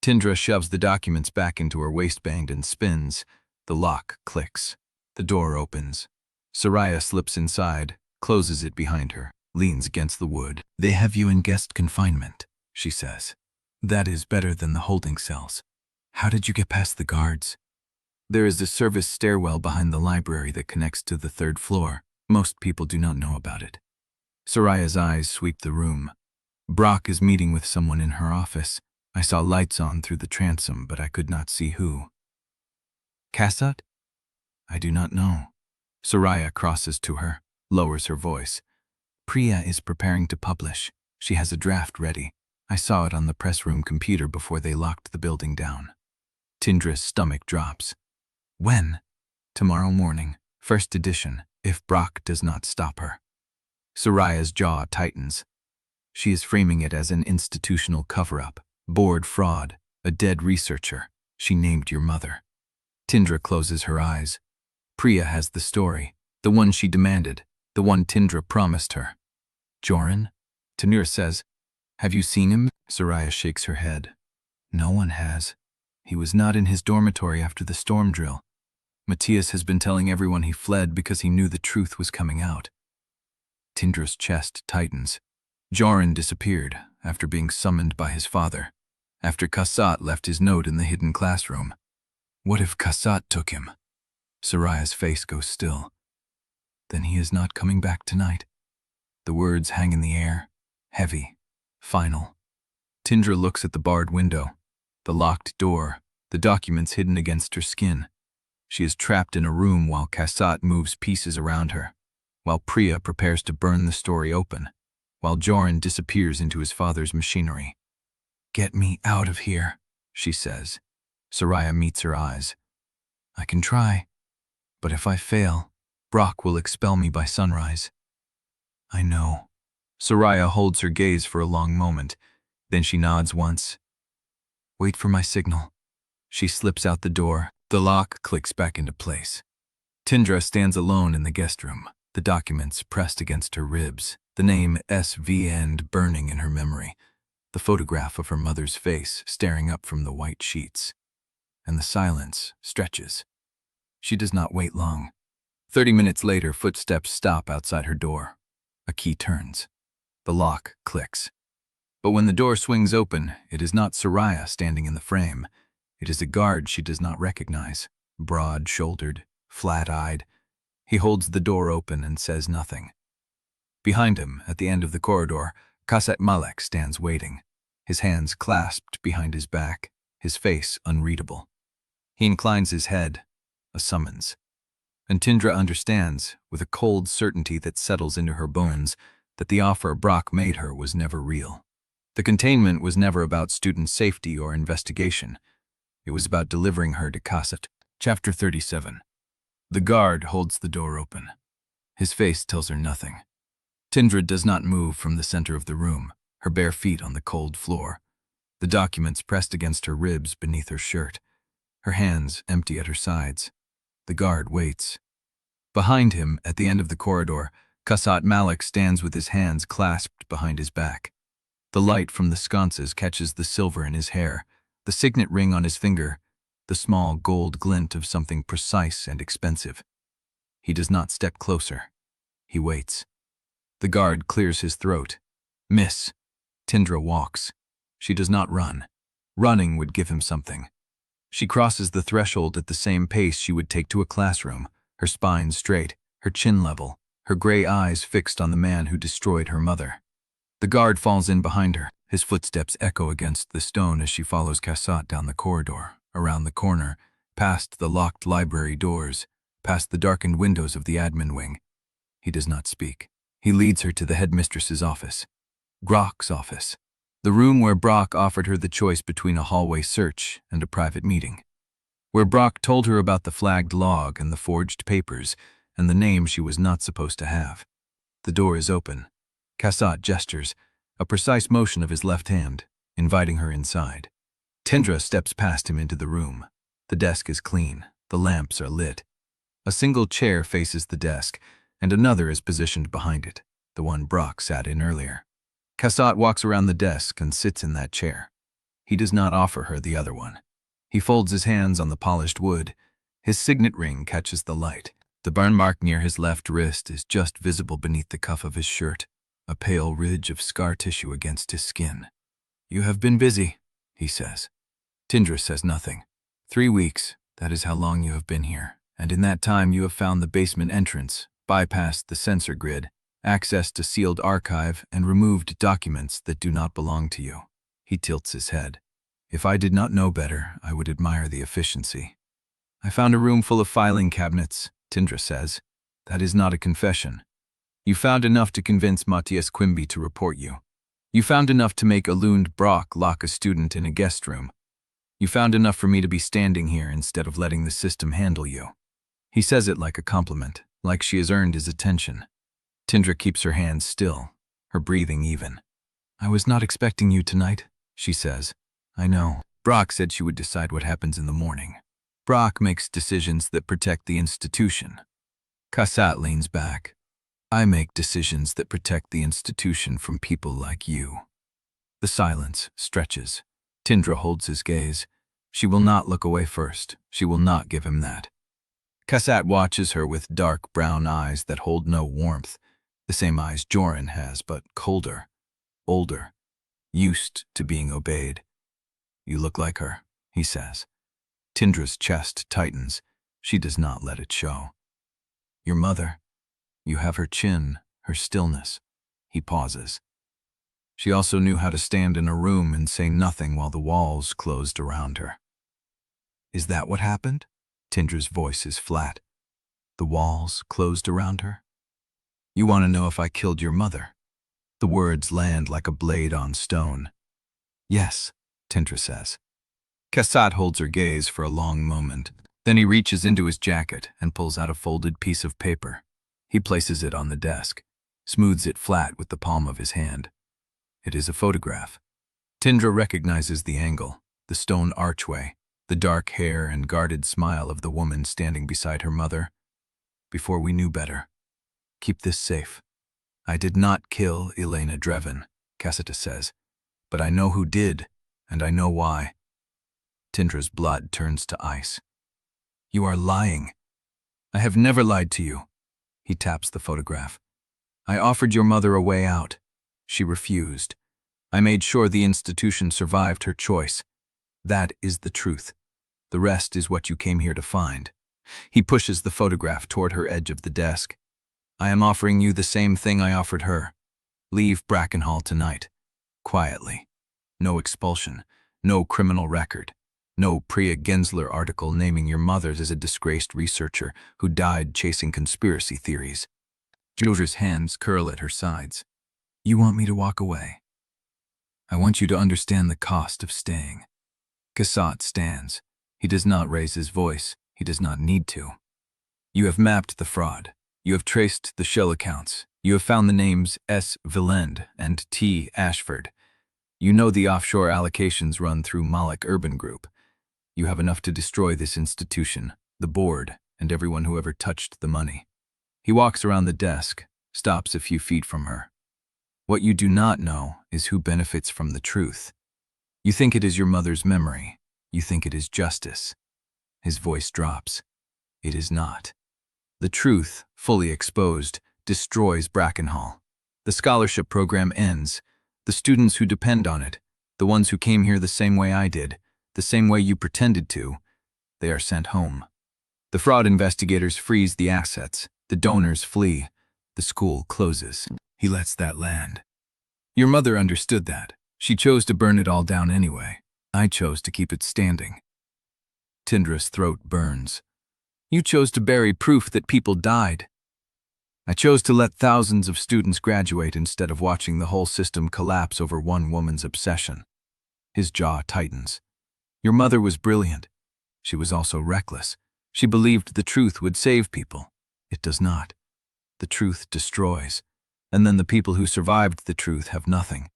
Tindra shoves the documents back into her waistband and spins. The lock clicks. The door opens. Soraya slips inside, closes it behind her, leans against the wood. They have you in guest confinement, she says. That is better than the holding cells. How did you get past the guards? There is a service stairwell behind the library that connects to the 3rd floor. Most people do not know about it. Soraya's eyes sweep the room. Brock is meeting with someone in her office. I saw lights on through the transom, but I could not see who. Kassat? I do not know. Soraya crosses to her, lowers her voice. Priya is preparing to publish. She has a draft ready. I saw it on the press room computer before they locked the building down. Tindra's stomach drops. When? Tomorrow morning, 1st edition, if Brock does not stop her. Soraya's jaw tightens. She is framing it as an institutional cover-up, board fraud, a dead researcher. She named your mother. Tindra closes her eyes. Priya has the story, the one she demanded, the one Tindra promised her. Jorin? Tanur says, have you seen him? Soraya shakes her head. No one has. He was not in his dormitory after the storm drill. Matias has been telling everyone he fled because he knew the truth was coming out. Tindra's chest tightens. Jorin disappeared after being summoned by his father, after Kassat left his note in the hidden classroom. What if Kassat took him? Soraya's face goes still. Then he is not coming back tonight. The words hang in the air, heavy, final. Tindra looks at the barred window, the locked door, the documents hidden against her skin. She is trapped in a room while Kassat moves pieces around her, while Priya prepares to burn the story open, while Jorin disappears into his father's machinery. Get me out of here, she says. Soraya meets her eyes. I can try, but if I fail, Brock will expel me by sunrise. I know. Soraya holds her gaze for a long moment, then she nods once. Wait for my signal. She slips out the door. The lock clicks back into place. Tindra stands alone in the guest room, the documents pressed against her ribs, the name S.V. End burning in her memory, the photograph of her mother's face staring up from the white sheets. And the silence stretches. She does not wait long. 30 minutes later, footsteps stop outside her door. A key turns. The lock clicks. But when the door swings open, it is not Soraya standing in the frame. It is a guard she does not recognize, broad-shouldered, flat-eyed. He holds the door open and says nothing. Behind him, at the end of the corridor, Malek stands waiting, his hands clasped behind his back, his face unreadable. He inclines his head, a summons. And Tindra understands, with a cold certainty that settles into her bones, that the offer Brock made her was never real. The containment was never about student safety or investigation. It was about delivering her to Kassat. Chapter 37. The guard holds the door open. His face tells her nothing. Tindra does not move from the center of the room, her bare feet on the cold floor, the documents pressed against her ribs beneath her shirt. her hands empty at her sides. The guard waits. Behind him, at the end of the corridor, Jorin Malek stands with his hands clasped behind his back. The light from the sconces catches the silver in his hair, the signet ring on his finger, the small gold glint of something precise and expensive. He does not step closer. He waits. The guard clears his throat. "Miss." Tindra walks. She does not run. Running would give him something. She crosses the threshold at the same pace she would take to a classroom, her spine straight, her chin level, her gray eyes fixed on the man who destroyed her mother. The guard falls in behind her. His footsteps echo against the stone as she follows Jorin down the corridor, around the corner, past the locked library doors, past the darkened windows of the admin wing. He does not speak. He leads her to the headmistress's office. Brock's office. The room where Brock offered her the choice between a hallway search and a private meeting. Where Brock told her about the flagged log and the forged papers and the name she was not supposed to have. The door is open. Jorin gestures, a precise motion of his left hand, inviting her inside. Tindra steps past him into the room. The desk is clean. The lamps are lit. A single chair faces the desk, and another is positioned behind it, the one Brock sat in earlier. Jorin walks around the desk and sits in that chair. He does not offer her the other one. He folds his hands on the polished wood. His signet ring catches the light. The burn mark near his left wrist is just visible beneath the cuff of his shirt, a pale ridge of scar tissue against his skin. "You have been busy," he says. Tindra says nothing. 3 weeks, that is how long you have been here, and in that time you have found the basement entrance, bypassed the sensor grid, accessed a sealed archive, and removed documents that do not belong to you. He tilts his head. "If I did not know better, I would admire the efficiency." "I found a room full of filing cabinets," Tindra says. "That is not a confession. You found enough to convince Matias Quimby to report you. You found enough to make Alund Brock lock a student in a guest room. You found enough for me to be standing here instead of letting the system handle you." He says it like a compliment, like she has earned his attention. Tindra keeps her hands still, her breathing even. "I was not expecting you tonight," she says. "I know. Brock said she would decide what happens in the morning. Brock makes decisions that protect the institution." Jorin leans back. "I make decisions that protect the institution from people like you." The silence stretches. Tindra holds his gaze. She will not look away first. She will not give him that. Jorin watches her with dark brown eyes that hold no warmth, the same eyes Jorin has, but colder, older, used to being obeyed. "You look like her," he says. Tindra's chest tightens. She does not let it show. "Your mother. You have her chin, her stillness." He pauses. "She also knew how to stand in a room and say nothing while the walls closed around her." "Is that what happened?" Tindra's voice is flat. "The walls closed around her? You want to know if I killed your mother?" The words land like a blade on stone. "Yes," Tindra says. Jorin holds her gaze for a long moment. Then he reaches into his jacket and pulls out a folded piece of paper. He places it on the desk, smooths it flat with the palm of his hand. It is a photograph. Tindra recognizes the angle, the stone archway, the dark hair and guarded smile of the woman standing beside her mother. "Before we knew better. Keep this safe. I did not kill Tindra Drevyn," Jorin says, "but I know who did, and I know why." Tindra's blood turns to ice. "You are lying." "I have never lied to you." He taps the photograph. "I offered your mother a way out. She refused. I made sure the institution survived her choice. That is the truth. The rest is what you came here to find." He pushes the photograph toward her edge of the desk. "I am offering you the same thing I offered her. Leave Brackenhall tonight. Quietly. No expulsion. No criminal record. No Priya Gensler article naming your mother as a disgraced researcher who died chasing conspiracy theories." Tindra's hands curl at her sides. "You want me to walk away? I want you to understand the cost of staying." Jorin stands. He does not raise his voice. He does not need to. "You have mapped the fraud. You have traced the shell accounts. You have found the names S. Villand and T. Ashford. You know the offshore allocations run through Malek Urban Group. You have enough to destroy this institution, the board, and everyone who ever touched the money. He walks around the desk, stops a few feet from her. What you do not know is who benefits from the truth. You think it is your mother's memory. You think it is justice. His voice drops. It is not. The truth, fully exposed, destroys Brackenhall. The scholarship program ends. The students who depend on it, the ones who came here the same way I did, the same way you pretended to, they are sent home. The fraud investigators freeze the assets. The donors flee. The school closes. He lets that land. Your mother understood that. She chose to burn it all down anyway. I chose to keep it standing. Tindra's throat burns. You chose to bury proof that people died. I chose to let thousands of students graduate instead of watching the whole system collapse over one woman's obsession. His jaw tightens. Your mother was brilliant. She was also reckless. She believed the truth would save people. It does not. The truth destroys. And then the people who survived the truth have nothing.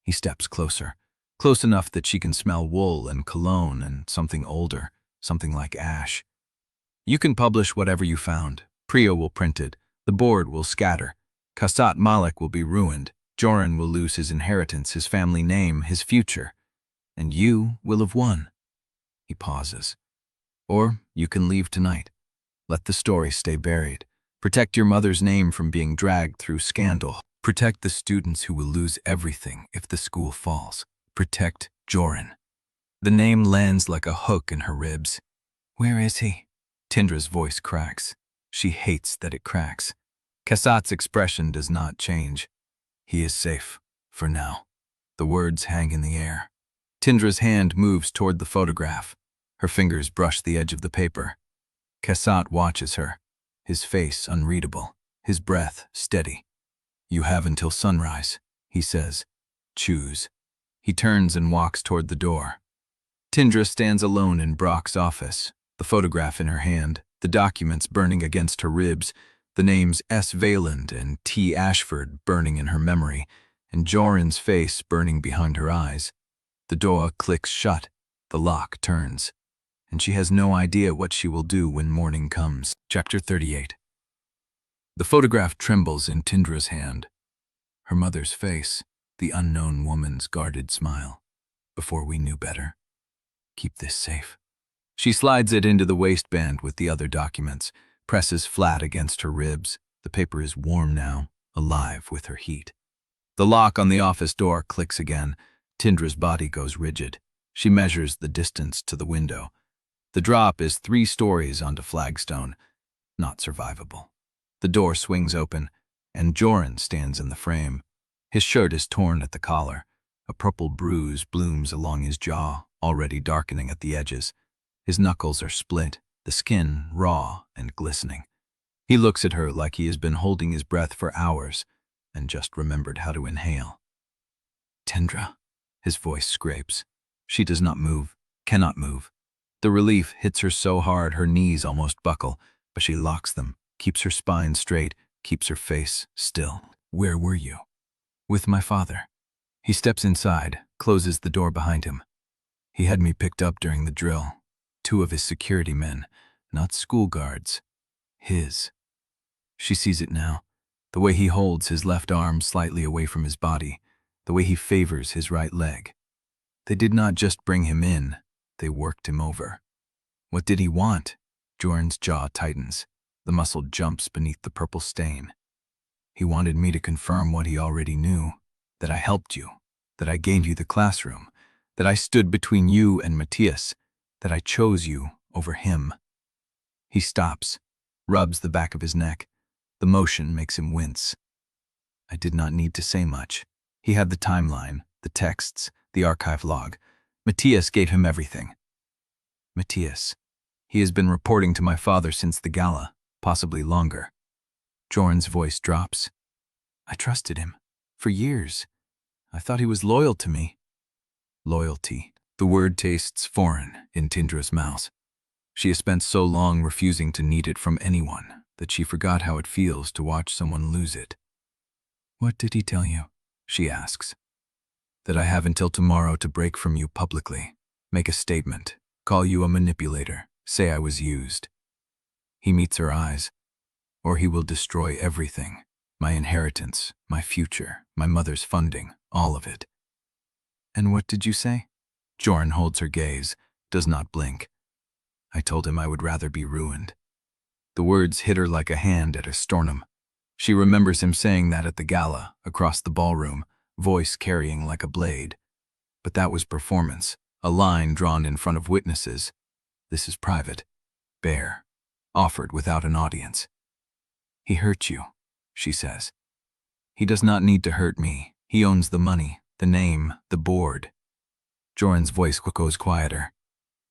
He steps closer, close enough that she can smell wool and cologne and something older, something like ash. You can publish whatever you found. Priya will print it. The board will scatter. Malek will be ruined. Jorin will lose his inheritance, his family name, his future. And you will have won. He pauses. Or you can leave tonight. Let the story stay buried. Protect your mother's name from being dragged through scandal. Protect the students who will lose everything if the school falls. Protect Jorin. The name lands like a hook in her ribs. Where is he? Tindra's voice cracks. She hates that it cracks. Kasat's expression does not change. He is safe, for now. The words hang in the air. Tindra's hand moves toward the photograph. Her fingers brush the edge of the paper. Kasat watches her, his face unreadable, his breath steady. You have until sunrise, he says. Choose. He turns and walks toward the door. Tindra stands alone in Brock's office, the photograph in her hand, the documents burning against her ribs, the names S. Valand and T. Ashford burning in her memory, and Jorin's face burning behind her eyes. The door clicks shut, the lock turns, and she has no idea what she will do when morning comes. Chapter 38. The photograph trembles in Tindra's hand. Her mother's face, the unknown woman's guarded smile. Before we knew better. Keep this safe. She slides it into the waistband with the other documents, presses flat against her ribs. The paper is warm now, alive with her heat. The lock on the office door clicks again. Tindra's body goes rigid. She measures the distance to the window. The drop is 3 stories onto flagstone. Not survivable. The door swings open, and Jorin stands in the frame. His shirt is torn at the collar. A purple bruise blooms along his jaw, already darkening at the edges. His knuckles are split, the skin raw and glistening. He looks at her like he has been holding his breath for hours and just remembered how to inhale. Tindra, his voice scrapes. She does not move, cannot move. The relief hits her so hard her knees almost buckle, but she locks them, keeps her spine straight, keeps her face still. Where were you? With my father. He steps inside, closes the door behind him. He had me picked up during the drill. 2 of his security men, not school guards. His. She sees it now. The way he holds his left arm slightly away from his body, the way he favors his right leg. They did not just bring him in, they worked him over. What did he want? Jorin's jaw tightens. The muscle jumps beneath the purple stain. He wanted me to confirm what he already knew, that I helped you, that I gave you the classroom, that I stood between you and Matias, that I chose you over him. He stops, rubs the back of his neck. The motion makes him wince. I did not need to say much. He had the timeline, the texts, the archive log. Matias gave him everything. Matias. He has been reporting to my father since the Gala, possibly longer. Jorin's voice drops. I trusted him. For years. I thought he was loyal to me. Loyalty. The word tastes foreign in Tindra's mouth. She has spent so long refusing to need it from anyone that she forgot how it feels to watch someone lose it. What did he tell you? She asks. That I have until tomorrow to break from you publicly, make a statement, call you a manipulator, say I was used. He meets her eyes, or he will destroy everything. My inheritance, my future, my mother's funding, all of it. And what did you say? Jorin holds her gaze, does not blink. I told him I would rather be ruined. The words hit her like a hand at her sternum. She remembers him saying that at the Gala, across the ballroom, voice carrying like a blade. But that was performance, a line drawn in front of witnesses. This is private, bare, offered without an audience. He hurt you, she says. He does not need to hurt me. He owns the money, the name, the board. Jorin's voice goes quieter.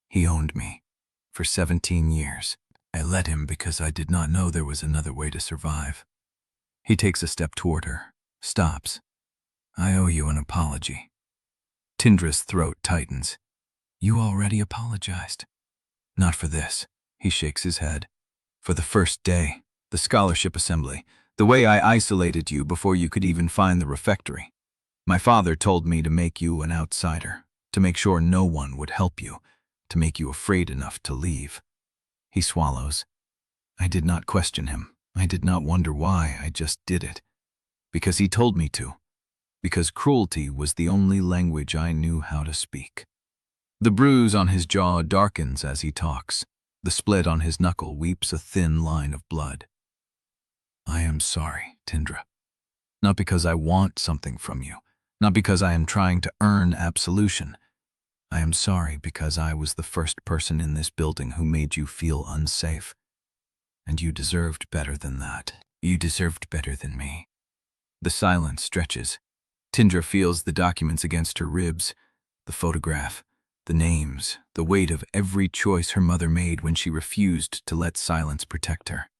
He owned me. For 17 years. I let him because I did not know there was another way to survive. He takes a step toward her, stops. I owe you an apology. Tindra's throat tightens. You already apologized. Not for this. He shakes his head. For the first day, the scholarship assembly, the way I isolated you before you could even find the refectory. My father told me to make you an outsider, to make sure no one would help you, to make you afraid enough to leave. He swallows. I did not question him. I did not wonder why. I just did it. Because he told me to. Because cruelty was the only language I knew how to speak. The bruise on his jaw darkens as he talks. The split on his knuckle weeps a thin line of blood. I am sorry, Tindra. Not because I want something from you. Not because I am trying to earn absolution. I am sorry because I was the first person in this building who made you feel unsafe. And you deserved better than that. You deserved better than me. The silence stretches. Tindra feels the documents against her ribs, the photograph, the names, the weight of every choice her mother made when she refused to let silence protect her.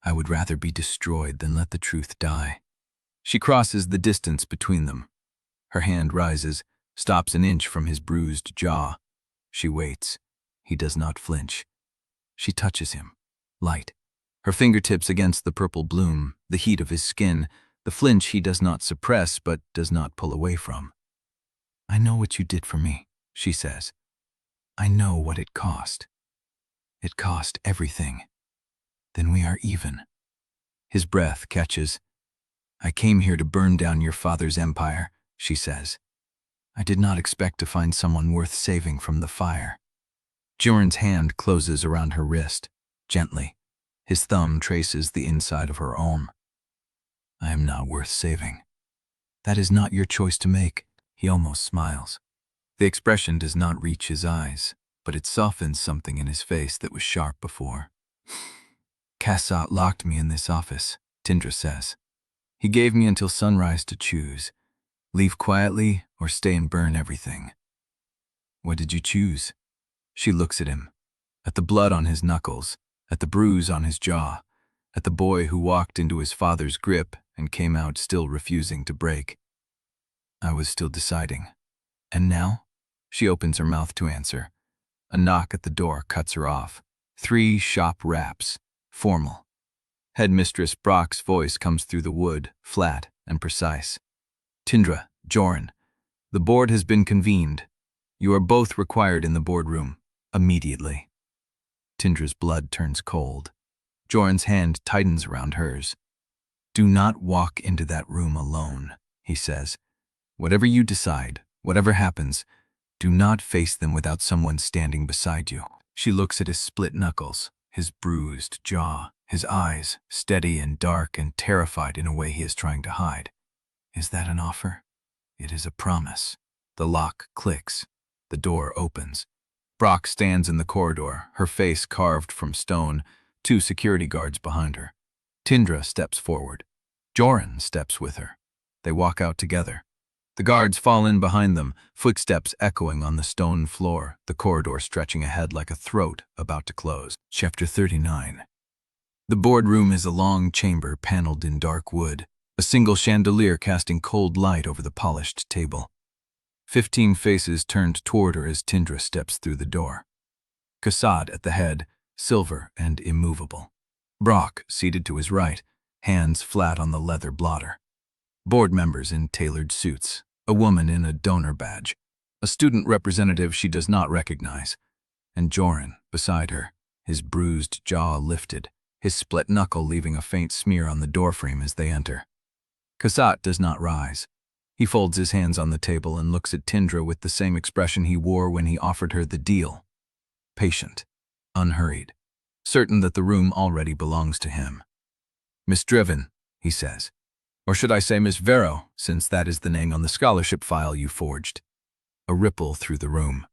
I would rather be destroyed than let the truth die. She crosses the distance between them. Her hand rises, stops an inch from his bruised jaw. She waits. He does not flinch. She touches him, light. Her fingertips against the purple bloom, the heat of his skin, the flinch he does not suppress but does not pull away from. I know what you did for me, she says. I know what it cost. It cost everything. Then we are even. His breath catches. I came here to burn down your father's empire, she says. I did not expect to find someone worth saving from the fire. Jorin's hand closes around her wrist, gently. His thumb traces the inside of her arm. I am not worth saving. That is not your choice to make. He almost smiles. The expression does not reach his eyes, but it softens something in his face that was sharp before. Cassat locked me in this office, Tindra says. He gave me until sunrise to choose. Leave quietly or stay and burn everything. What did you choose? She looks at him, at the blood on his knuckles, at the bruise on his jaw, at the boy who walked into his father's grip and came out still refusing to break. I was still deciding. And now? She opens her mouth to answer. A knock at the door cuts her off. 3 shop raps, formal. Headmistress Brock's voice comes through the wood, flat and precise. Tindra, Jorin, the board has been convened. You are both required in the boardroom, immediately. Tindra's blood turns cold. Jorin's hand tightens around hers. Do not walk into that room alone, he says. Whatever you decide, whatever happens, do not face them without someone standing beside you. She looks at his split knuckles, his bruised jaw, his eyes, steady and dark and terrified in a way he is trying to hide. Is that an offer? It is a promise. The lock clicks. The door opens. Brock stands in the corridor, her face carved from stone, 2 security guards behind her. Tindra steps forward. Jorin steps with her. They walk out together. The guards fall in behind them, footsteps echoing on the stone floor, the corridor stretching ahead like a throat about to close. Chapter 39. The boardroom is a long chamber paneled in dark wood, a single chandelier casting cold light over the polished table. 15 faces turned toward her as Tindra steps through the door. Cassat at the head, silver and immovable. Brock seated to his right, hands flat on the leather blotter. Board members in tailored suits, a woman in a donor badge, a student representative she does not recognize. and Jorin, beside her, his bruised jaw lifted, his split knuckle leaving a faint smear on the doorframe as they enter. Kassat does not rise. He folds his hands on the table and looks at Tindra with the same expression he wore when he offered her the deal. Patient, unhurried, certain that the room already belongs to him. "Miss Drevyn," he says. "Or should I say Miss Vero, since that is the name on the scholarship file you forged." A ripple through the room.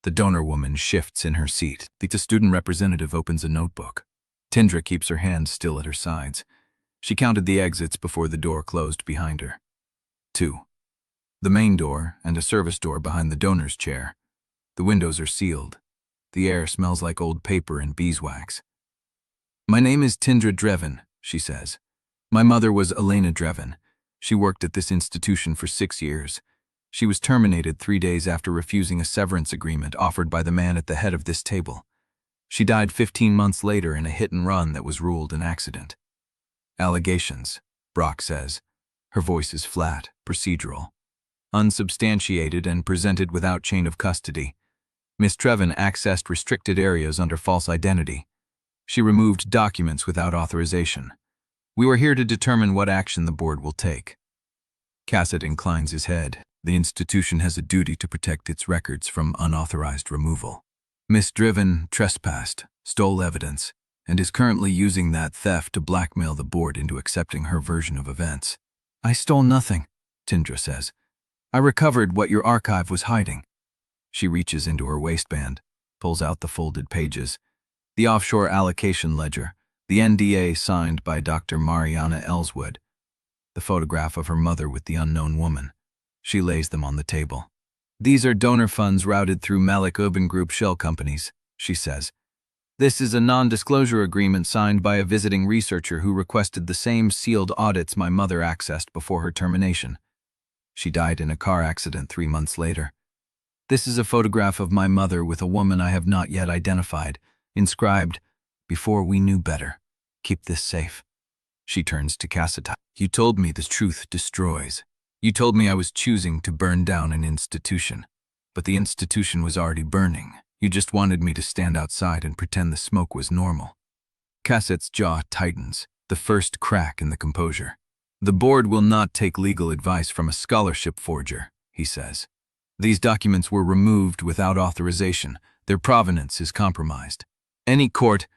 The donor woman shifts in her seat. The student representative opens a notebook. Tindra keeps her hands still at her sides. She counted the exits before the door closed behind her. 2. The main door and a service door behind the donor's chair. The windows are sealed. The air smells like old paper and beeswax. "My name is Tindra Drevyn," she says. "My mother was Elena Drevyn. She worked at this institution for 6 years. She was terminated 3 days after refusing a severance agreement offered by the man at the head of this table. She died 15 months later in a hit-and-run that was ruled an accident." "Allegations," Brock says. Her voice is flat, procedural. "Unsubstantiated and presented without chain of custody. Miss Drevyn accessed restricted areas under false identity. She removed documents without authorization. We were here to determine what action the board will take." Kassat inclines his head. The institution has a duty to protect its records from unauthorized removal. Miss Drevyn trespassed, stole evidence, and is currently using that theft to blackmail the board into accepting her version of events. "I stole nothing," Tindra says. "I recovered what your archive was hiding." She reaches into her waistband, pulls out the folded pages, the offshore allocation ledger, the NDA signed by Dr. Mariana Ellswood, the photograph of her mother with the unknown woman. She lays them on the table. "These are donor funds routed through Malek Urban Group shell companies," she says. "This is a non-disclosure agreement signed by a visiting researcher who requested the same sealed audits my mother accessed before her termination. She died in a car accident 3 months later. This is a photograph of my mother with a woman I have not yet identified, inscribed, 'Before we knew better. Keep this safe.'" She turns to Kassat. "You told me the truth destroys. You told me I was choosing to burn down an institution, but the institution was already burning. You just wanted me to stand outside and pretend the smoke was normal." Kassat's jaw tightens, the first crack in the composure. "The board will not take legal advice from a scholarship forger," he says. "These documents were removed without authorization. Their provenance is compromised. Any court—"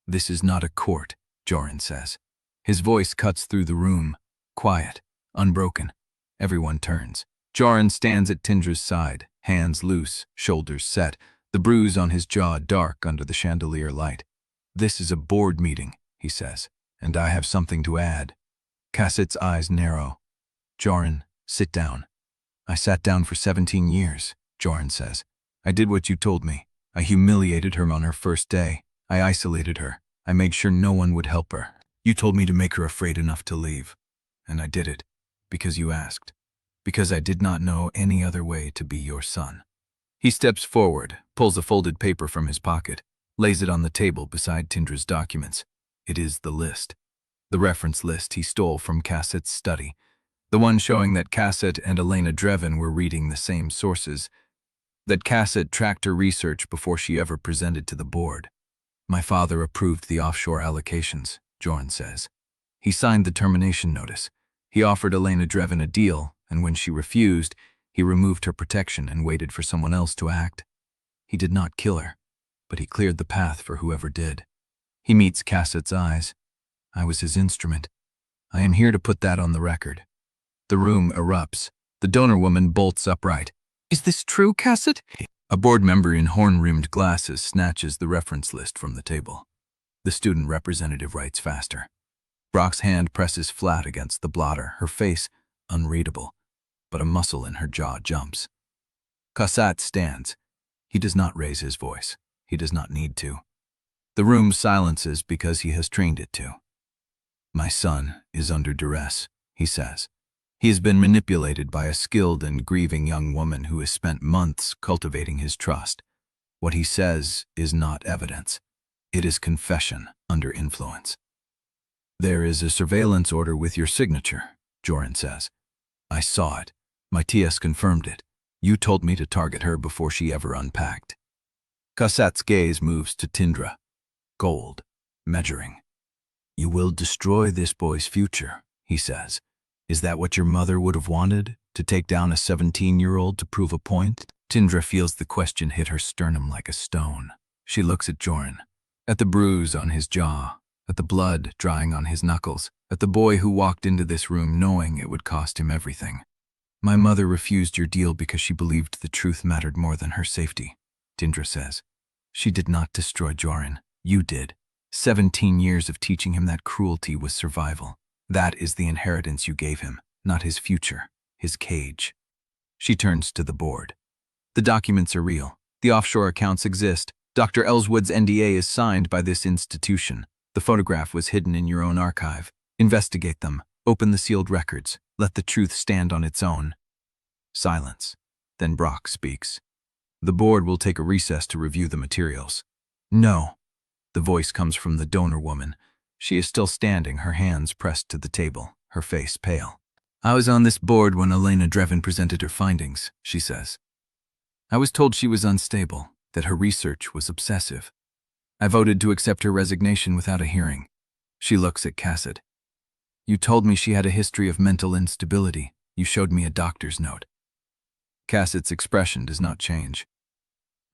"This is not a court," Jorin says. His voice cuts through the room, quiet, unbroken. Everyone turns. Jorin stands at Tindra's side, hands loose, shoulders set, the bruise on his jaw dark under the chandelier light. "This is a board meeting," he says, "and I have something to add." Kassat's eyes narrow. "Jorin, sit down." "I sat down for 17 years, Jorin says. "I did what you told me. I humiliated her on her first day. I isolated her. I made sure no one would help her. You told me to make her afraid enough to leave. And I did it, because you asked. Because I did not know any other way to be your son." He steps forward, pulls a folded paper from his pocket, lays it on the table beside Tindra's documents. It is the list. The reference list he stole from Kassat's study. The one showing that Kassat and Elena Drevyn were reading the same sources. That Kassat tracked her research before she ever presented to the board. "My father approved the offshore allocations," Jorin says. "He signed the termination notice. He offered Elena Drevyn a deal, and when she refused, he removed her protection and waited for someone else to act. He did not kill her, but he cleared the path for whoever did." He meets Kassat's eyes. "I was his instrument. I am here to put that on the record." The room erupts. The donor woman bolts upright. "Is this true, Kassat?" A board member in horn-rimmed glasses snatches the reference list from the table. The student representative writes faster. Brock's hand presses flat against the blotter, her face unreadable, but a muscle in her jaw jumps. Kassat stands. He does not raise his voice. He does not need to. The room silences because he has trained it to. "My son is under duress," he says. "He has been manipulated by a skilled and grieving young woman who has spent months cultivating his trust. What he says is not evidence. It is confession under influence." "There is a surveillance order with your signature," Jorin says. "I saw it. Matias confirmed it. You told me to target her before she ever unpacked." Cossette's gaze moves to Tindra. Gold. Measuring. "You will destroy this boy's future," he says. "Is that what your mother would have wanted? To take down a 17-year-old to prove a point?" Tindra feels the question hit her sternum like a stone. She looks at Jorin, at the bruise on his jaw, at the blood drying on his knuckles, at the boy who walked into this room knowing it would cost him everything. "My mother refused your deal because she believed the truth mattered more than her safety," Tindra says. "She did not destroy Jorin. You did. 17 years of teaching him that cruelty was survival. That is the inheritance you gave him, not his future, his cage." She turns to the board. "The documents are real. The offshore accounts exist. Dr. Ellswood's NDA is signed by this institution. The photograph was hidden in your own archive. Investigate them. Open the sealed records. Let the truth stand on its own." Silence. Then Brock speaks. "The board will take a recess to review the materials." "No." The voice comes from the donor woman. She is still standing, her hands pressed to the table, her face pale. "I was on this board when Elena Drevyn presented her findings," she says. "I was told she was unstable, that her research was obsessive. I voted to accept her resignation without a hearing." She looks at Cassett. "You told me she had a history of mental instability. You showed me a doctor's note." Cassett's expression does not change.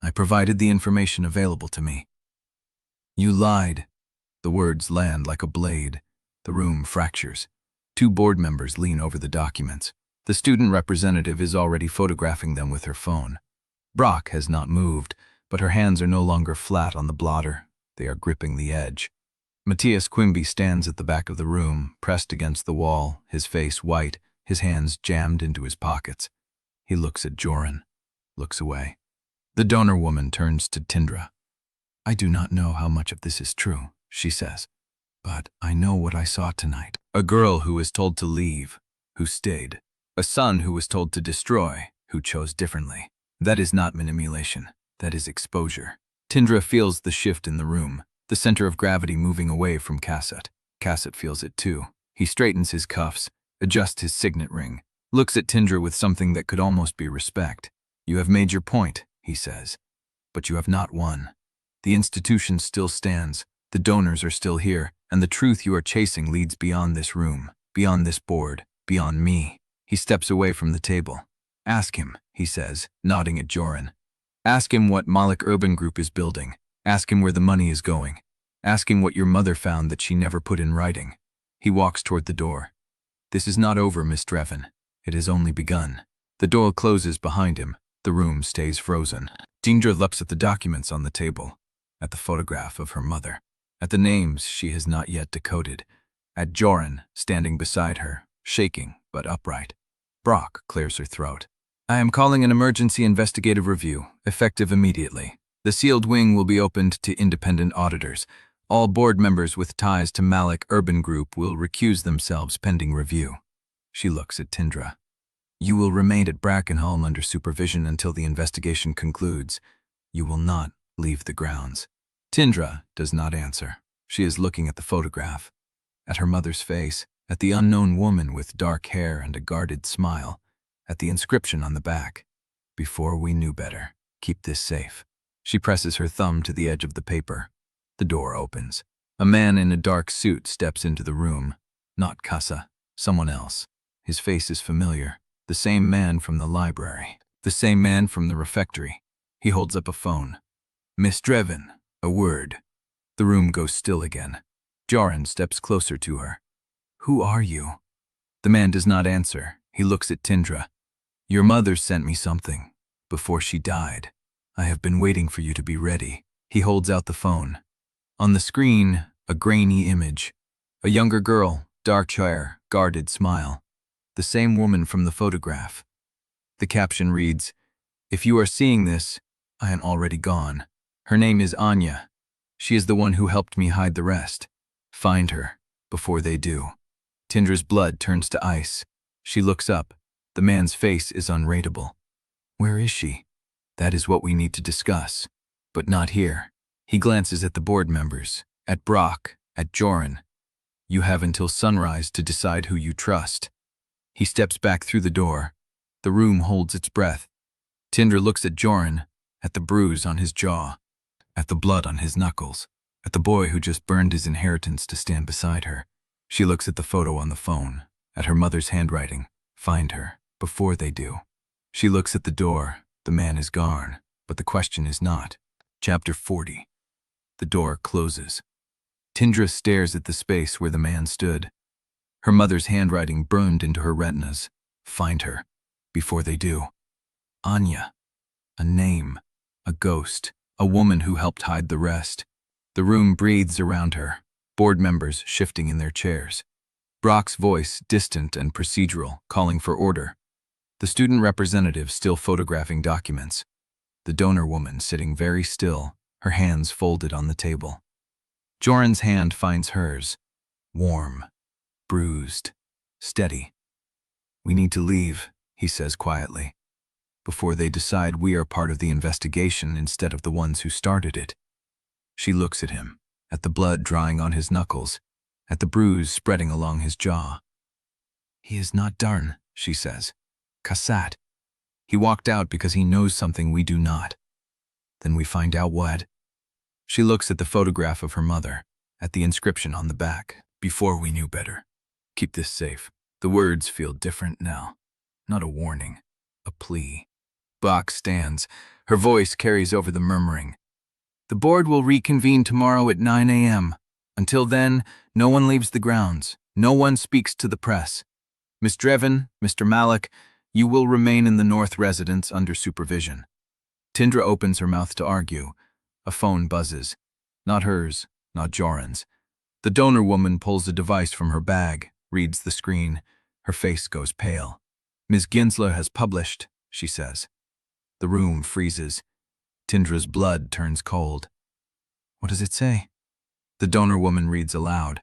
"I provided the information available to me." "You lied." The words land like a blade. The room fractures. Two board members lean over the documents. The student representative is already photographing them with her phone. Brock has not moved, but her hands are no longer flat on the blotter. They are gripping the edge. Matias Quimby stands at the back of the room, pressed against the wall, his face white, his hands jammed into his pockets. He looks at Jorin, looks away. The donor woman turns to Tindra. "I do not know how much of this is true," she says, "but I know what I saw tonight. A girl who was told to leave, who stayed. A son who was told to destroy, who chose differently. That is not manipulation. That is exposure." Tindra feels the shift in the room, the center of gravity moving away from Cassett. Cassett feels it too. He straightens his cuffs, adjusts his signet ring, looks at Tindra with something that could almost be respect. "You have made your point," he says, "but you have not won. The institution still stands, the donors are still here, and the truth you are chasing leads beyond this room, beyond this board, beyond me." He steps away from the table. "Ask him," he says, nodding at Jorin. "Ask him what Malek Urban Group is building. Ask him where the money is going. Ask him what your mother found that she never put in writing." He walks toward the door. "This is not over, Miss Drevyn. It has only begun." The door closes behind him. The room stays frozen. Tindra looks at the documents on the table, at the photograph of her mother, at the names she has not yet decoded, at Jorin standing beside her, shaking but upright. Brock clears her throat. "I am calling an emergency investigative review, effective immediately. The sealed wing will be opened to independent auditors. All board members with ties to Malek Urban Group will recuse themselves pending review." She looks at Tindra. "You will remain at Brackenhall under supervision until the investigation concludes. You will not leave the grounds." Tindra does not answer. She is looking at the photograph, at her mother's face, at the unknown woman with dark hair and a guarded smile, at the inscription on the back. "Before we knew better. Keep this safe." She presses her thumb to the edge of the paper. The door opens. A man in a dark suit steps into the room. Not Casa, someone else. His face is familiar. The same man from the library. The same man from the refectory. He holds up a phone. "Miss Drevyn, a word." The room goes still again. Jorin steps closer to her. "Who are you?" The man does not answer. He looks at Tindra. "Your mother sent me something. Before she died. I have been waiting for you to be ready." He holds out the phone. On the screen, a grainy image. A younger girl, dark hair, guarded smile. The same woman from the photograph. The caption reads, "If you are seeing this, I am already gone. Her name is Anya. She is the one who helped me hide the rest. Find her, before they do." Tindra's blood turns to ice. She looks up. The man's face is unreadable. "Where is she?" "That is what we need to discuss. But not here." He glances at the board members, at Brock, at Jorin. "You have until sunrise to decide who you trust." He steps back through the door. The room holds its breath. Tindra looks at Jorin, at the bruise on his jaw. at the blood on his knuckles, at the boy who just burned his inheritance to stand beside her. She looks at the photo on the phone, at her mother's handwriting. Find her, before they do. She looks at the door. The man is gone, but the question is not. Chapter 40. The door closes. Tindra stares at the space where the man stood. Her mother's handwriting burned into her retinas. Find her, before they do. Anya. A name. A ghost. A woman who helped hide the rest. The room breathes around her, board members shifting in their chairs. Brock's voice, distant and procedural, calling for order. The student representative still photographing documents. The donor woman sitting very still, her hands folded on the table. Jorin's hand finds hers. Warm. Bruised. Steady. We need to leave, he says quietly, before they decide we are part of the investigation instead of the ones who started it. She looks at him, at the blood drying on his knuckles, at the bruise spreading along his jaw. He is not done, she says. Kassat. He walked out because he knows something we do not. Then we find out what. She looks at the photograph of her mother, at the inscription on the back. Before we knew better. Keep this safe. The words feel different now. Not a warning, a plea. Bach stands. Her voice carries over the murmuring. The board will reconvene tomorrow at 9 a.m. Until then, no one leaves the grounds. No one speaks to the press. Miss Drevyn, Mr. Malek, you will remain in the North residence under supervision. Tindra opens her mouth to argue. A phone buzzes. Not hers, not Jorin's. The donor woman pulls a device from her bag, reads the screen. Her face goes pale. Ms. Ginsler has published, she says. The room freezes. Tindra's blood turns cold. What does it say? The donor woman reads aloud.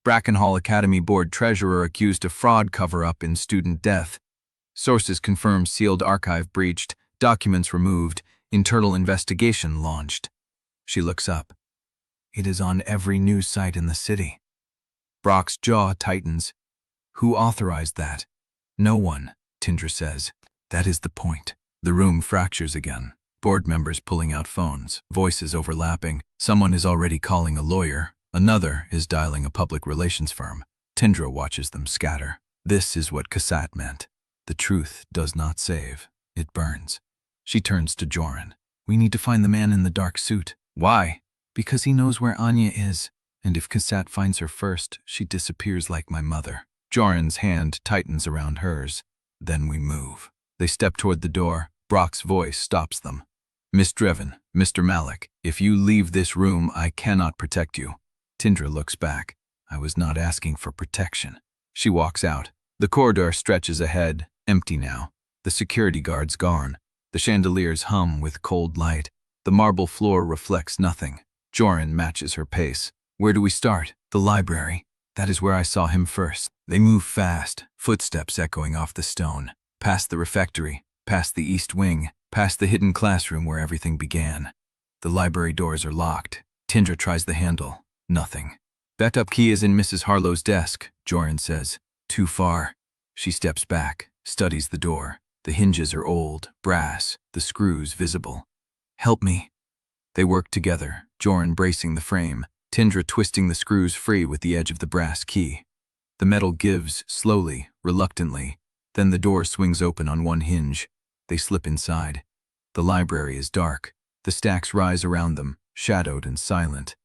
Brackenhall Academy board treasurer accused of fraud cover-up in student death. Sources confirm sealed archive breached, documents removed, internal investigation launched. She looks up. It is on every news site in the city. Brock's jaw tightens. Who authorized that? No one, Tindra says. That is the point. The room fractures again. Board members pulling out phones, voices overlapping. Someone is already calling a lawyer. Another is dialing a public relations firm. Tindra watches them scatter. This is what Kassat meant. The truth does not save. It burns. She turns to Jorin. We need to find the man in the dark suit. Why? Because he knows where Anya is. And if Kassat finds her first, she disappears like my mother. Jorin's hand tightens around hers. Then we move. They step toward the door. Brock's voice stops them. Miss Drevyn, Mr. Malek, if you leave this room, I cannot protect you. Tindra looks back. I was not asking for protection. She walks out. The corridor stretches ahead, empty now. The security guard's gone. The chandeliers hum with cold light. The marble floor reflects nothing. Jorin matches her pace. Where do we start? The library. That is where I saw him first. They move fast, footsteps echoing off the stone. Past the refectory, past the east wing, past the hidden classroom where everything began. The library doors are locked. Tindra tries the handle. Nothing. Backup key is in Mrs. Harlow's desk, Jorin says. Too far. She steps back, studies the door. The hinges are old, brass, the screws visible. Help me. They work together, Jorin bracing the frame, Tindra twisting the screws free with the edge of the brass key. The metal gives, slowly, reluctantly. Then the door swings open on one hinge. They slip inside. The library is dark. The stacks rise around them, shadowed and silent.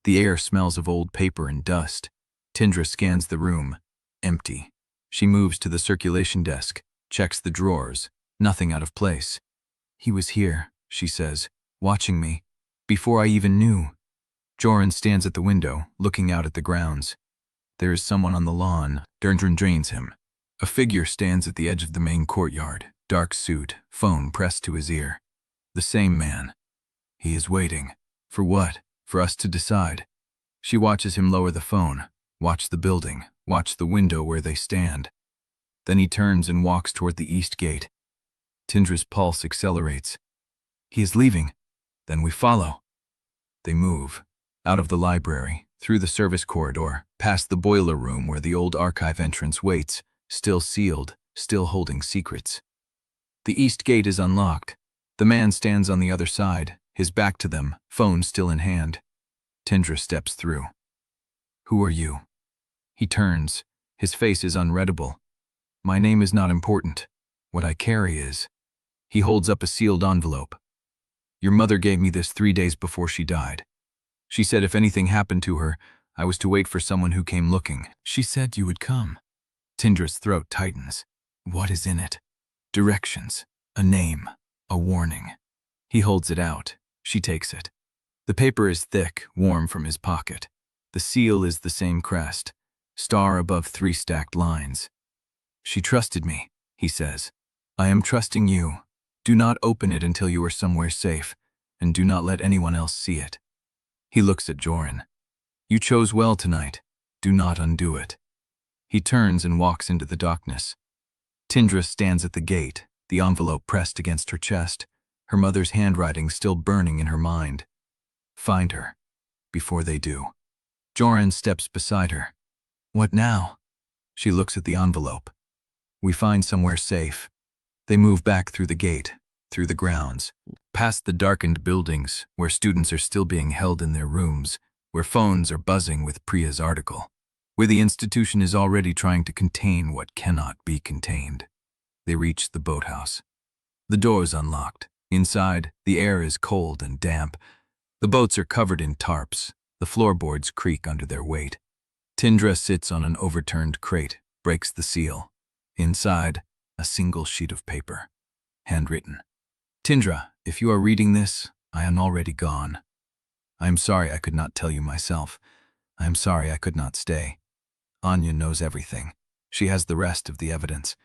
The air smells of old paper and dust. Tindra scans the room. Empty. She moves to the circulation desk, checks the drawers. Nothing out of place. He was here, she says, watching me, before I even knew. Jorin stands at the window, looking out at the grounds. There is someone on the lawn. Derdrin drains him. A figure stands at the edge of the main courtyard, dark suit, phone pressed to his ear. The same man. He is waiting. For what? For us to decide. She watches him lower the phone, watch the building, watch the window where they stand. Then he turns and walks toward the east gate. Tindra's pulse accelerates. He is leaving. Then we follow. They move. Out of the library, through the service corridor, past the boiler room where the old archive entrance waits, still sealed, still holding secrets. The east gate is unlocked. The man stands on the other side, his back to them, phone still in hand. Tindra steps through. "Who are you?" He turns. His face is unreadable. "My name is not important. What I carry is." He holds up a sealed envelope. "Your mother gave me this 3 days before she died. She said if anything happened to her, I was to wait for someone who came looking. She said you would come." Tindra's throat tightens. What is in it? Directions, a name, a warning. He holds it out. She takes it. The paper is thick, warm from his pocket. The seal is the same crest, star above 3 stacked lines. "She trusted me," he says. "I am trusting you. Do not open it until you are somewhere safe, and do not let anyone else see it." He looks at Jorin. "You chose well tonight. Do not undo it." He turns and walks into the darkness. Tindra stands at the gate, the envelope pressed against her chest, her mother's handwriting still burning in her mind. Find her, before they do. Jorin steps beside her. "What now?" She looks at the envelope. "We find somewhere safe." They move back through the gate, through the grounds, past the darkened buildings where students are still being held in their rooms, where phones are buzzing with Priya's article, where the institution is already trying to contain what cannot be contained. They reach the boathouse. The door is unlocked. Inside, the air is cold and damp. The boats are covered in tarps. The floorboards creak under their weight. Tindra sits on an overturned crate, breaks the seal. Inside, a single sheet of paper. Handwritten. "Tindra, if you are reading this, I am already gone. I am sorry I could not tell you myself. I am sorry I could not stay. Anya knows everything. She has the rest of the evidence.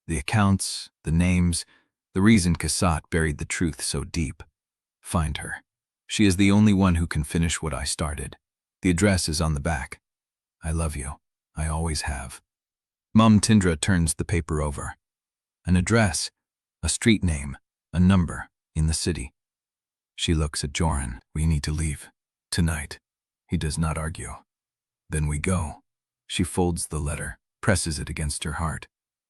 The accounts, the names, the reason Cassatt buried the truth so deep. Find her. She is the only one who can finish what I started. The address is on the back. I love you. I always have." Mum Tindra turns the paper over. An address, a street name, a number, in the city. She looks at Jorin. "We need to leave. Tonight." He does not argue. "Then we go." She folds the letter, presses it against her heart.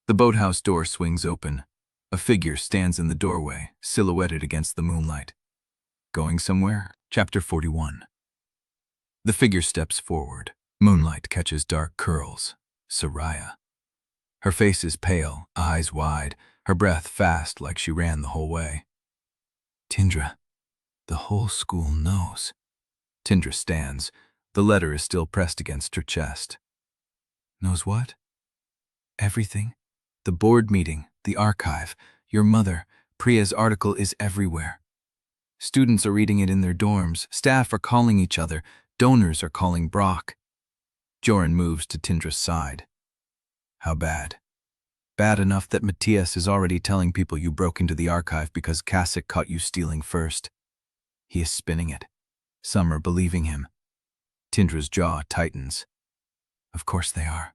The boathouse door swings open. A figure stands in the doorway, silhouetted against the moonlight. Going somewhere? Chapter 41. The figure steps forward. Moonlight catches dark curls. Soraya. Her face is pale, eyes wide, her breath fast like she ran the whole way. "Tindra, the whole school knows." Tindra stands. The letter is still pressed against her chest. "Knows what?" "Everything. The board meeting, the archive, your mother, Priya's article is everywhere. Students are reading it in their dorms, staff are calling each other, donors are calling Brock." Jorin moves to Tindra's side. "How bad?" "Bad enough that Matias is already telling people you broke into the archive because Cassatt caught you stealing first. He is spinning it. Some are believing him." Tindra's jaw tightens. "Of course they are."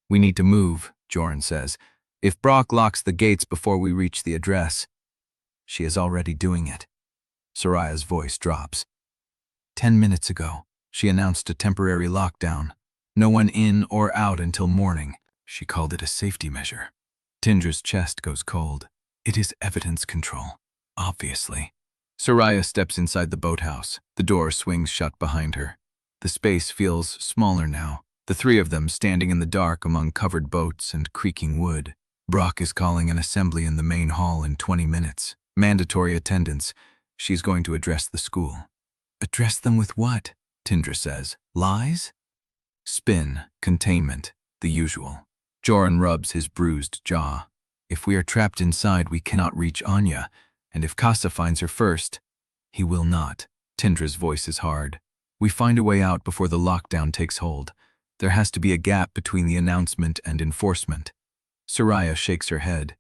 "We need to move," Jorin says. "If Brock locks the gates before we reach the address." "She is already doing it." Soraya's voice drops. 10 minutes ago, she announced a temporary lockdown. No one in or out until morning. She called it a safety measure. Tindra's chest goes cold. It is evidence control, obviously. Soraya steps inside the boathouse. The door swings shut behind her. The space feels smaller now, the 3 of them standing in the dark among covered boats and creaking wood. Brock is calling an assembly in the main hall in 20 minutes. Mandatory attendance. She's going to address the school. "Address them with what?" Tindra says. "Lies?" Spin, containment, the usual. Jorin rubs his bruised jaw. "If we are trapped inside, we cannot reach Anya, and if Casa finds her first, he will not." Tindra's voice is hard. "We find a way out before the lockdown takes hold. There has to be a gap between the announcement and enforcement." Soraya shakes her head.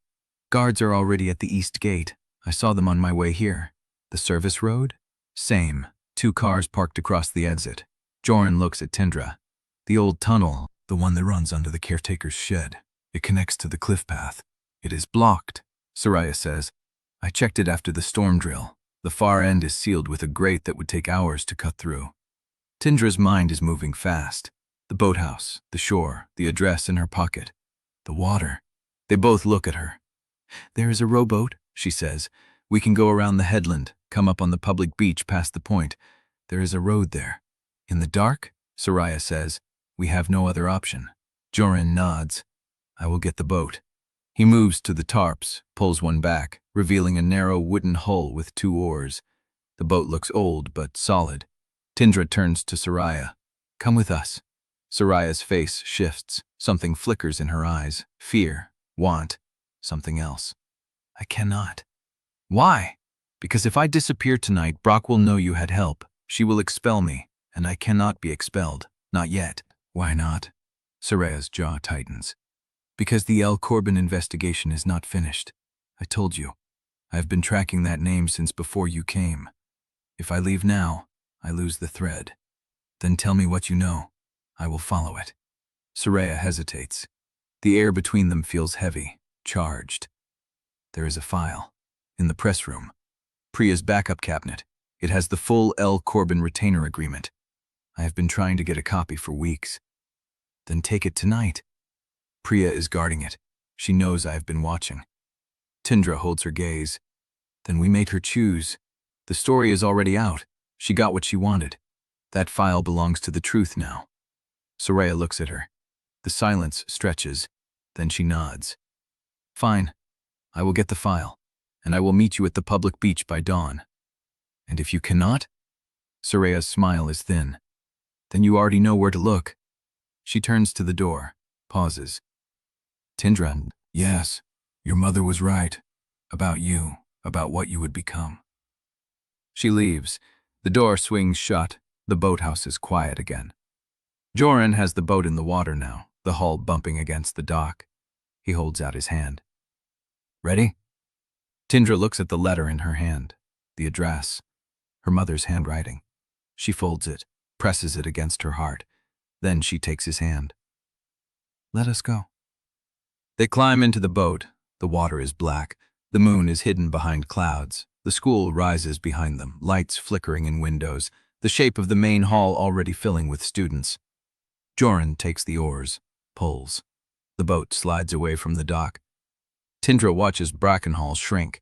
"Guards are already at the east gate. I saw them on my way here." "The service road?" "Same. 2 cars parked across the exit." Jorin looks at Tindra. "The old tunnel, the one that runs under the caretaker's shed. It connects to the cliff path." "It is blocked," Soraya says. "I checked it after the storm drill. The far end is sealed with a grate that would take hours to cut through." Tindra's mind is moving fast. The boathouse, the shore, the address in her pocket. The water. They both look at her. "There is a rowboat," she says. We can go around the headland, come up on the public beach past the point. There is a road there. In the dark, Soraya says, we have no other option. Jorin nods. I will get the boat. He moves to the tarps, pulls one back, revealing a narrow wooden hull with 2 oars. The boat looks old but solid. Tindra turns to Soraya. Come with us. Soraya's face shifts. Something flickers in her eyes. Fear, want, something else. I cannot. Why? Because if I disappear tonight, Brock will know you had help. She will expel me, and I cannot be expelled. Not yet. Why not? Soraya's jaw tightens. Because the L. Corbin investigation is not finished. I told you. I have been tracking that name since before you came. If I leave now, I lose the thread. Then tell me what you know. I will follow it. Soraya hesitates. The air between them feels heavy, charged. There is a file. In the press room. Priya's backup cabinet. It has the full L. Corbin retainer agreement. I have been trying to get a copy for weeks. Then take it tonight. Priya is guarding it. She knows I have been watching. Tindra holds her gaze. Then we made her choose. The story is already out. She got what she wanted. That file belongs to the truth now. Soraya looks at her. The silence stretches. Then she nods. Fine. I will get the file, and I will meet you at the public beach by dawn. And if you cannot? Soraya's smile is thin. Then you already know where to look. She turns to the door, pauses. Tindra, yes, your mother was right. About you, about what you would become. She leaves. The door swings shut. The boathouse is quiet again. Jorin has the boat in the water now, the hull bumping against the dock. He holds out his hand. Ready? Tindra looks at the letter in her hand, the address, her mother's handwriting. She folds it, presses it against her heart. Then she takes his hand. Let us go. They climb into the boat. The water is black. The moon is hidden behind clouds. The school rises behind them, lights flickering in windows, the shape of the main hall already filling with students. Jorin takes the oars, pulls. The boat slides away from the dock. Tindra watches Brackenhall shrink.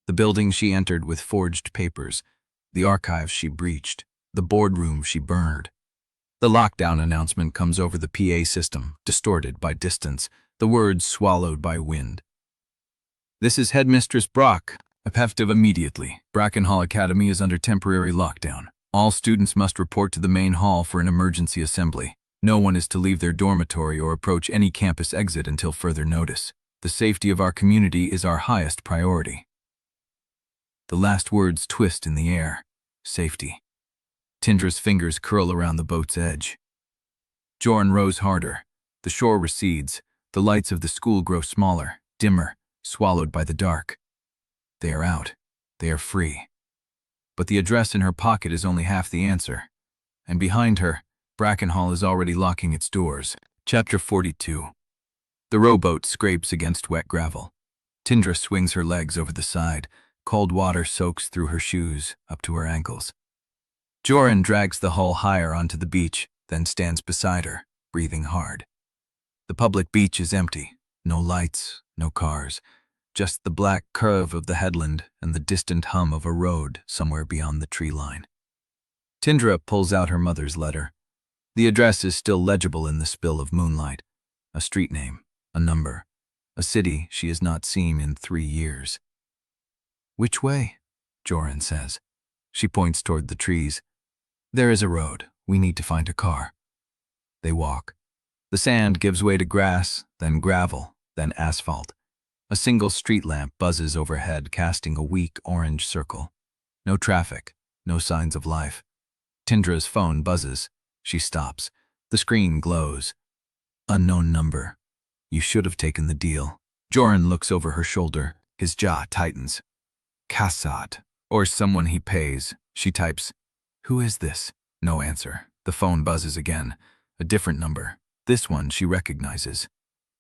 The building she entered with forged papers, the archives she breached, the boardroom she burned. The lockdown announcement comes over the PA system, distorted by distance, the words swallowed by wind. This is Headmistress Brock. Effective immediately. Brackenhall Academy is under temporary lockdown. All students must report to the main hall for an emergency assembly. No one is to leave their dormitory or approach any campus exit until further notice. The safety of our community is our highest priority. The last words twist in the air. Safety. Tindra's fingers curl around the boat's edge. Jorin rows harder. The shore recedes. The lights of the school grow smaller, dimmer, swallowed by the dark. They are out. They are free. But the address in her pocket is only half the answer. And behind her, Brackenhall is already locking its doors. Chapter 42. The rowboat scrapes against wet gravel. Tindra swings her legs over the side. Cold water soaks through her shoes, up to her ankles. Jorin drags the hull higher onto the beach, then stands beside her, breathing hard. The public beach is empty. No lights, no cars. Just the black curve of the headland and the distant hum of a road somewhere beyond the tree line. Tindra pulls out her mother's letter. The address is still legible in the spill of moonlight. A street name, a number, a city she has not seen in 3 years. Which way? Jorin says. She points toward the trees. There is a road. We need to find a car. They walk. The sand gives way to grass, then gravel, then asphalt. A single street lamp buzzes overhead, casting a weak orange circle. No traffic, no signs of life. Tindra's phone buzzes. She stops. The screen glows. Unknown number. You should have taken the deal. Jorin looks over her shoulder. His jaw tightens. Kassad, or someone he pays. She types, "Who is this?" No answer. The phone buzzes again. A different number. This one she recognizes.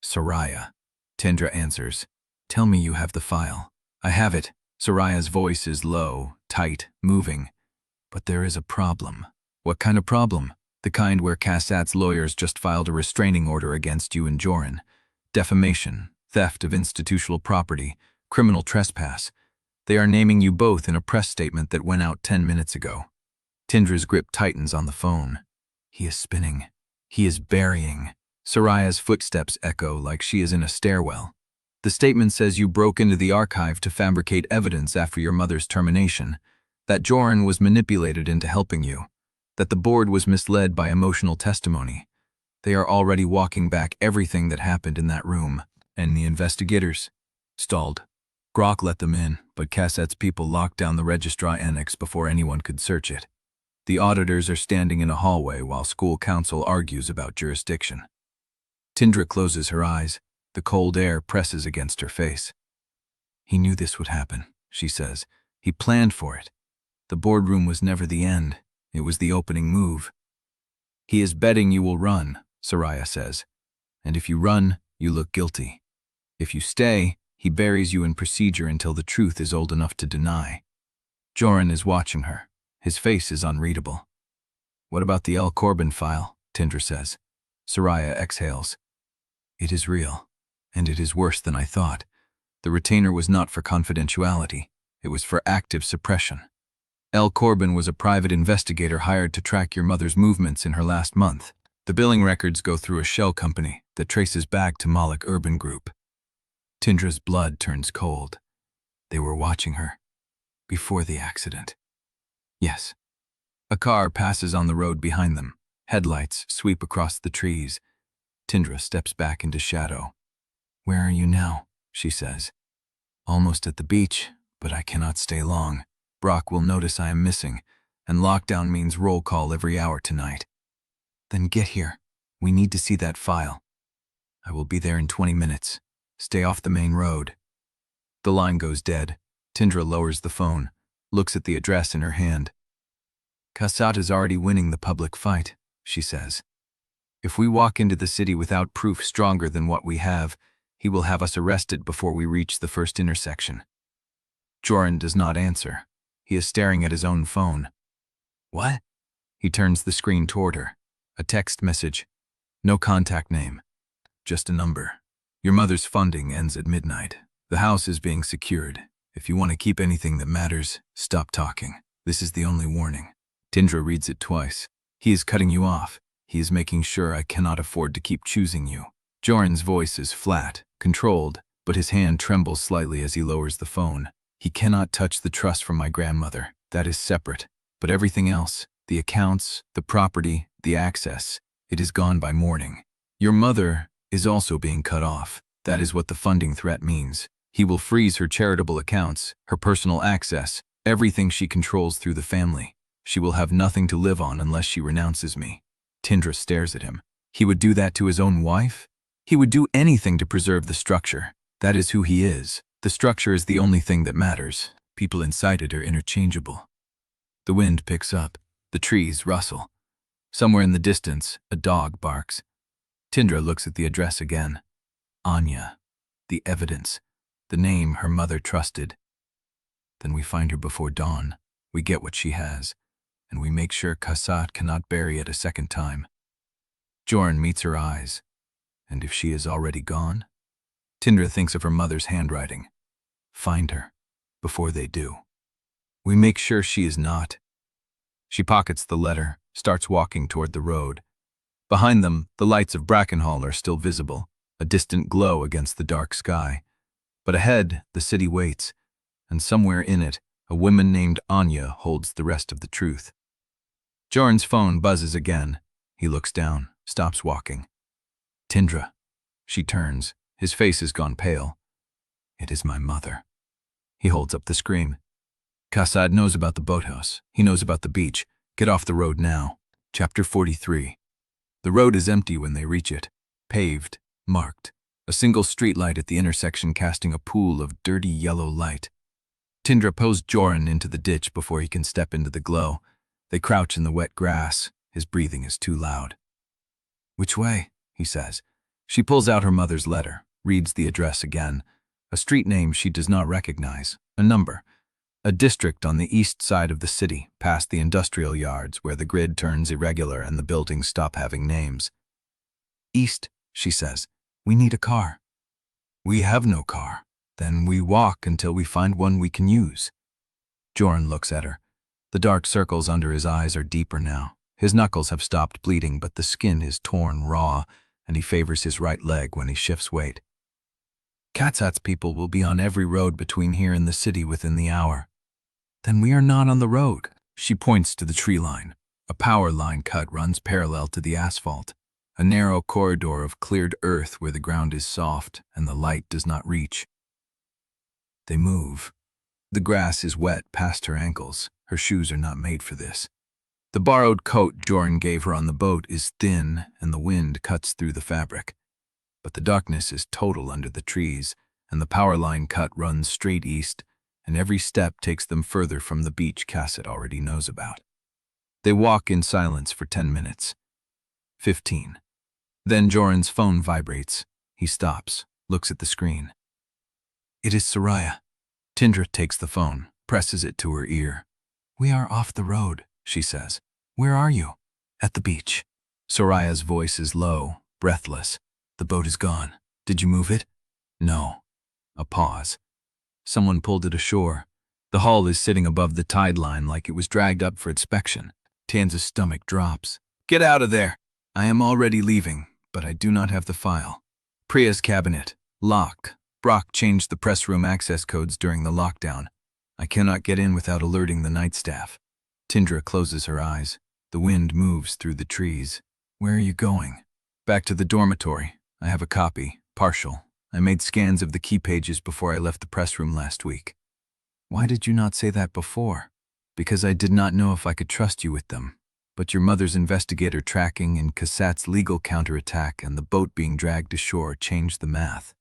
Soraya. Tindra answers. "Tell me you have the file." "I have it." Soraya's voice is low, tight, moving. "But there is a problem." "What kind of problem?" "The kind where Kassad's lawyers just filed a restraining order against you and Jorin. Defamation, theft of institutional property, criminal trespass. They are naming you both in a press statement that went out 10 minutes ago. Tindra's grip tightens on the phone. He is spinning. He is burying. Soraya's footsteps echo like she is in a stairwell. The statement says you broke into the archive to fabricate evidence after your mother's termination, that Jorin was manipulated into helping you, that the board was misled by emotional testimony. They are already walking back everything that happened in that room, and the investigators stalled. Grok let them in, but Cassette's people locked down the registrar annex before anyone could search it. The auditors are standing in a hallway while school council argues about jurisdiction. Tindra closes her eyes. The cold air presses against her face. He knew this would happen, she says. He planned for it. The boardroom was never the end. It was the opening move. He is betting you will run, Soraya says. And if you run, you look guilty. If you stay, he buries you in procedure until the truth is old enough to deny. Jorin is watching her. His face is unreadable. What about the L. Corbin file? Tindra says. Soraya exhales. It is real, and it is worse than I thought. The retainer was not for confidentiality. It was for active suppression. L. Corbin was a private investigator hired to track your mother's movements in her last month. The billing records go through a shell company that traces back to Malek Urban Group. Tindra's blood turns cold. They were watching her. Before the accident. Yes. A car passes on the road behind them. Headlights sweep across the trees. Tindra steps back into shadow. Where are you now? She says. Almost at the beach, but I cannot stay long. Brock will notice I am missing, and lockdown means roll call every hour tonight. Then get here. We need to see that file. I will be there in 20 minutes. Stay off the main road. The line goes dead. Tindra lowers the phone, looks at the address in her hand. Kassat is already winning the public fight, she says. If we walk into the city without proof stronger than what we have, he will have us arrested before we reach the first intersection. Jorin does not answer. He is staring at his own phone. What? He turns the screen toward her. A text message. No contact name. Just a number. Your mother's funding ends at midnight. The house is being secured. If you want to keep anything that matters, stop talking. This is the only warning. Tindra reads it twice. He is cutting you off. He is making sure I cannot afford to keep choosing you. Jorin's voice is flat, controlled, but his hand trembles slightly as he lowers the phone. He cannot touch the trust from my grandmother. That is separate. But everything else, the accounts, the property, the access, it is gone by morning. Your mother is also being cut off. That is what the funding threat means. He will freeze her charitable accounts, her personal access, everything she controls through the family. She will have nothing to live on unless she renounces me. Tindra stares at him. He would do that to his own wife? He would do anything to preserve the structure. That is who he is. The structure is the only thing that matters. People inside it are interchangeable. The wind picks up. The trees rustle. Somewhere in the distance, a dog barks. Tindra looks at the address again. Anya. The evidence. The name her mother trusted. Then we find her before dawn. We get what she has. And we make sure Kassat cannot bury it a second time. Jorin meets her eyes. And if she is already gone? Tindra thinks of her mother's handwriting. Find her, before they do. We make sure she is not. She pockets the letter, starts walking toward the road. Behind them, the lights of Brackenhall are still visible, a distant glow against the dark sky. But ahead, the city waits, and somewhere in it, a woman named Anya holds the rest of the truth. Jorin's phone buzzes again. He looks down, stops walking. Tindra. She turns. His face has gone pale. It is my mother. He holds up the screen. Kassad knows about the boathouse. He knows about the beach. Get off the road now. Chapter 43. The road is empty when they reach it. Paved, marked. A single streetlight at the intersection casting a pool of dirty yellow light. Tindra pulls Jorin into the ditch before he can step into the glow. They crouch in the wet grass. His breathing is too loud. Which way? He says. She pulls out her mother's letter, reads the address again. A street name she does not recognize. A number. A district on the east side of the city, past the industrial yards where the grid turns irregular and the buildings stop having names. East, she says. We need a car. We have no car. Then we walk until we find one we can use. Jorin looks at her. The dark circles under his eyes are deeper now. His knuckles have stopped bleeding, but the skin is torn raw, and he favors his right leg when he shifts weight. Katzat's people will be on every road between here and the city within the hour. Then we are not on the road. She points to the tree line. A power line cut runs parallel to the asphalt, a narrow corridor of cleared earth where the ground is soft and the light does not reach. They move. The grass is wet past her ankles. Her shoes are not made for this. The borrowed coat Jorin gave her on the boat is thin and the wind cuts through the fabric. But the darkness is total under the trees, and the power line cut runs straight east, and every step takes them further from the beach Cassett already knows about. They walk in silence for 10 minutes. 15. Then Jorin's phone vibrates. He stops, looks at the screen. It is Soraya. Tindra takes the phone, presses it to her ear. We are off the road, she says. Where are you? At the beach. Soraya's voice is low, breathless. The boat is gone. Did you move it? No. A pause. Someone pulled it ashore. The hull is sitting above the tide line like it was dragged up for inspection. Tanza's stomach drops. Get out of there! I am already leaving, but I do not have the file. Priya's cabinet. Locked. Brock changed the press room access codes during the lockdown. I cannot get in without alerting the night staff. Tindra closes her eyes. The wind moves through the trees. Where are you going? Back to the dormitory. I have a copy, partial. I made scans of the key pages before I left the press room last week. Why did you not say that before? Because I did not know if I could trust you with them. But your mother's investigator tracking and Cassatt's legal counterattack and the boat being dragged ashore changed the math.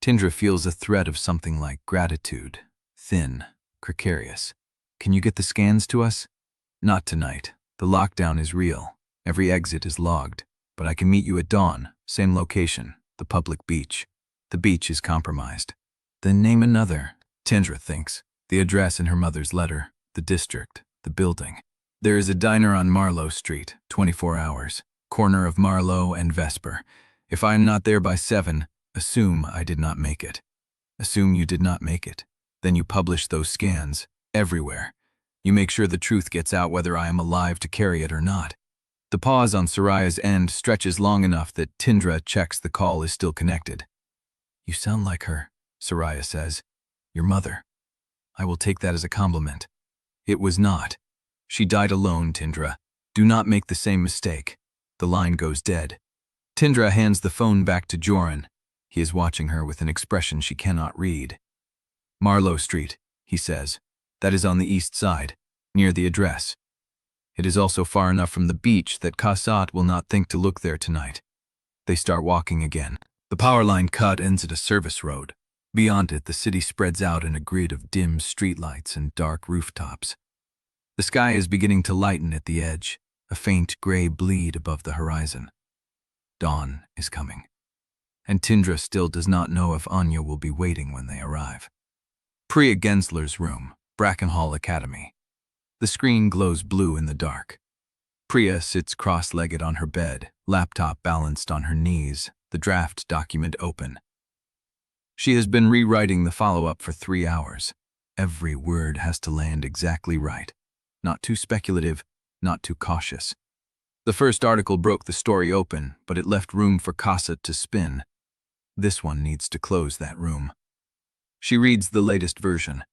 Tindra feels a thread of something like gratitude. Thin, precarious. Can you get the scans to us? Not tonight. The lockdown is real. Every exit is logged. But I can meet you at dawn, same location, the public beach. The beach is compromised. Then name another. Tindra thinks. The address in her mother's letter, the district, the building. There is a diner on Marlowe Street, 24 hours, corner of Marlowe and Vesper. If I am not there by 7, assume I did not make it. Assume you did not make it. Then you publish those scans, everywhere. You make sure the truth gets out whether I am alive to carry it or not. The pause on Soraya's end stretches long enough that Tindra checks the call is still connected. You sound like her, Soraya says. Your mother. I will take that as a compliment. It was not. She died alone, Tindra. Do not make the same mistake. The line goes dead. Tindra hands the phone back to Jorin. He is watching her with an expression she cannot read. Marlowe Street, he says. That is on the east side, near the address. It is also far enough from the beach that Cassatt will not think to look there tonight. They start walking again. The power line cut ends at a service road. Beyond it, the city spreads out in a grid of dim streetlights and dark rooftops. The sky is beginning to lighten at the edge, a faint gray bleed above the horizon. Dawn is coming. And Tindra still does not know if Anya will be waiting when they arrive. Priya Gensler's room, Brackenhall Academy. The screen glows blue in the dark. Priya sits cross-legged on her bed, laptop balanced on her knees, the draft document open. She has been rewriting the follow-up for 3 hours. Every word has to land exactly right. Not too speculative, not too cautious. The first article broke the story open, but it left room for Cassatt to spin. This one needs to close that room. She reads the latest version.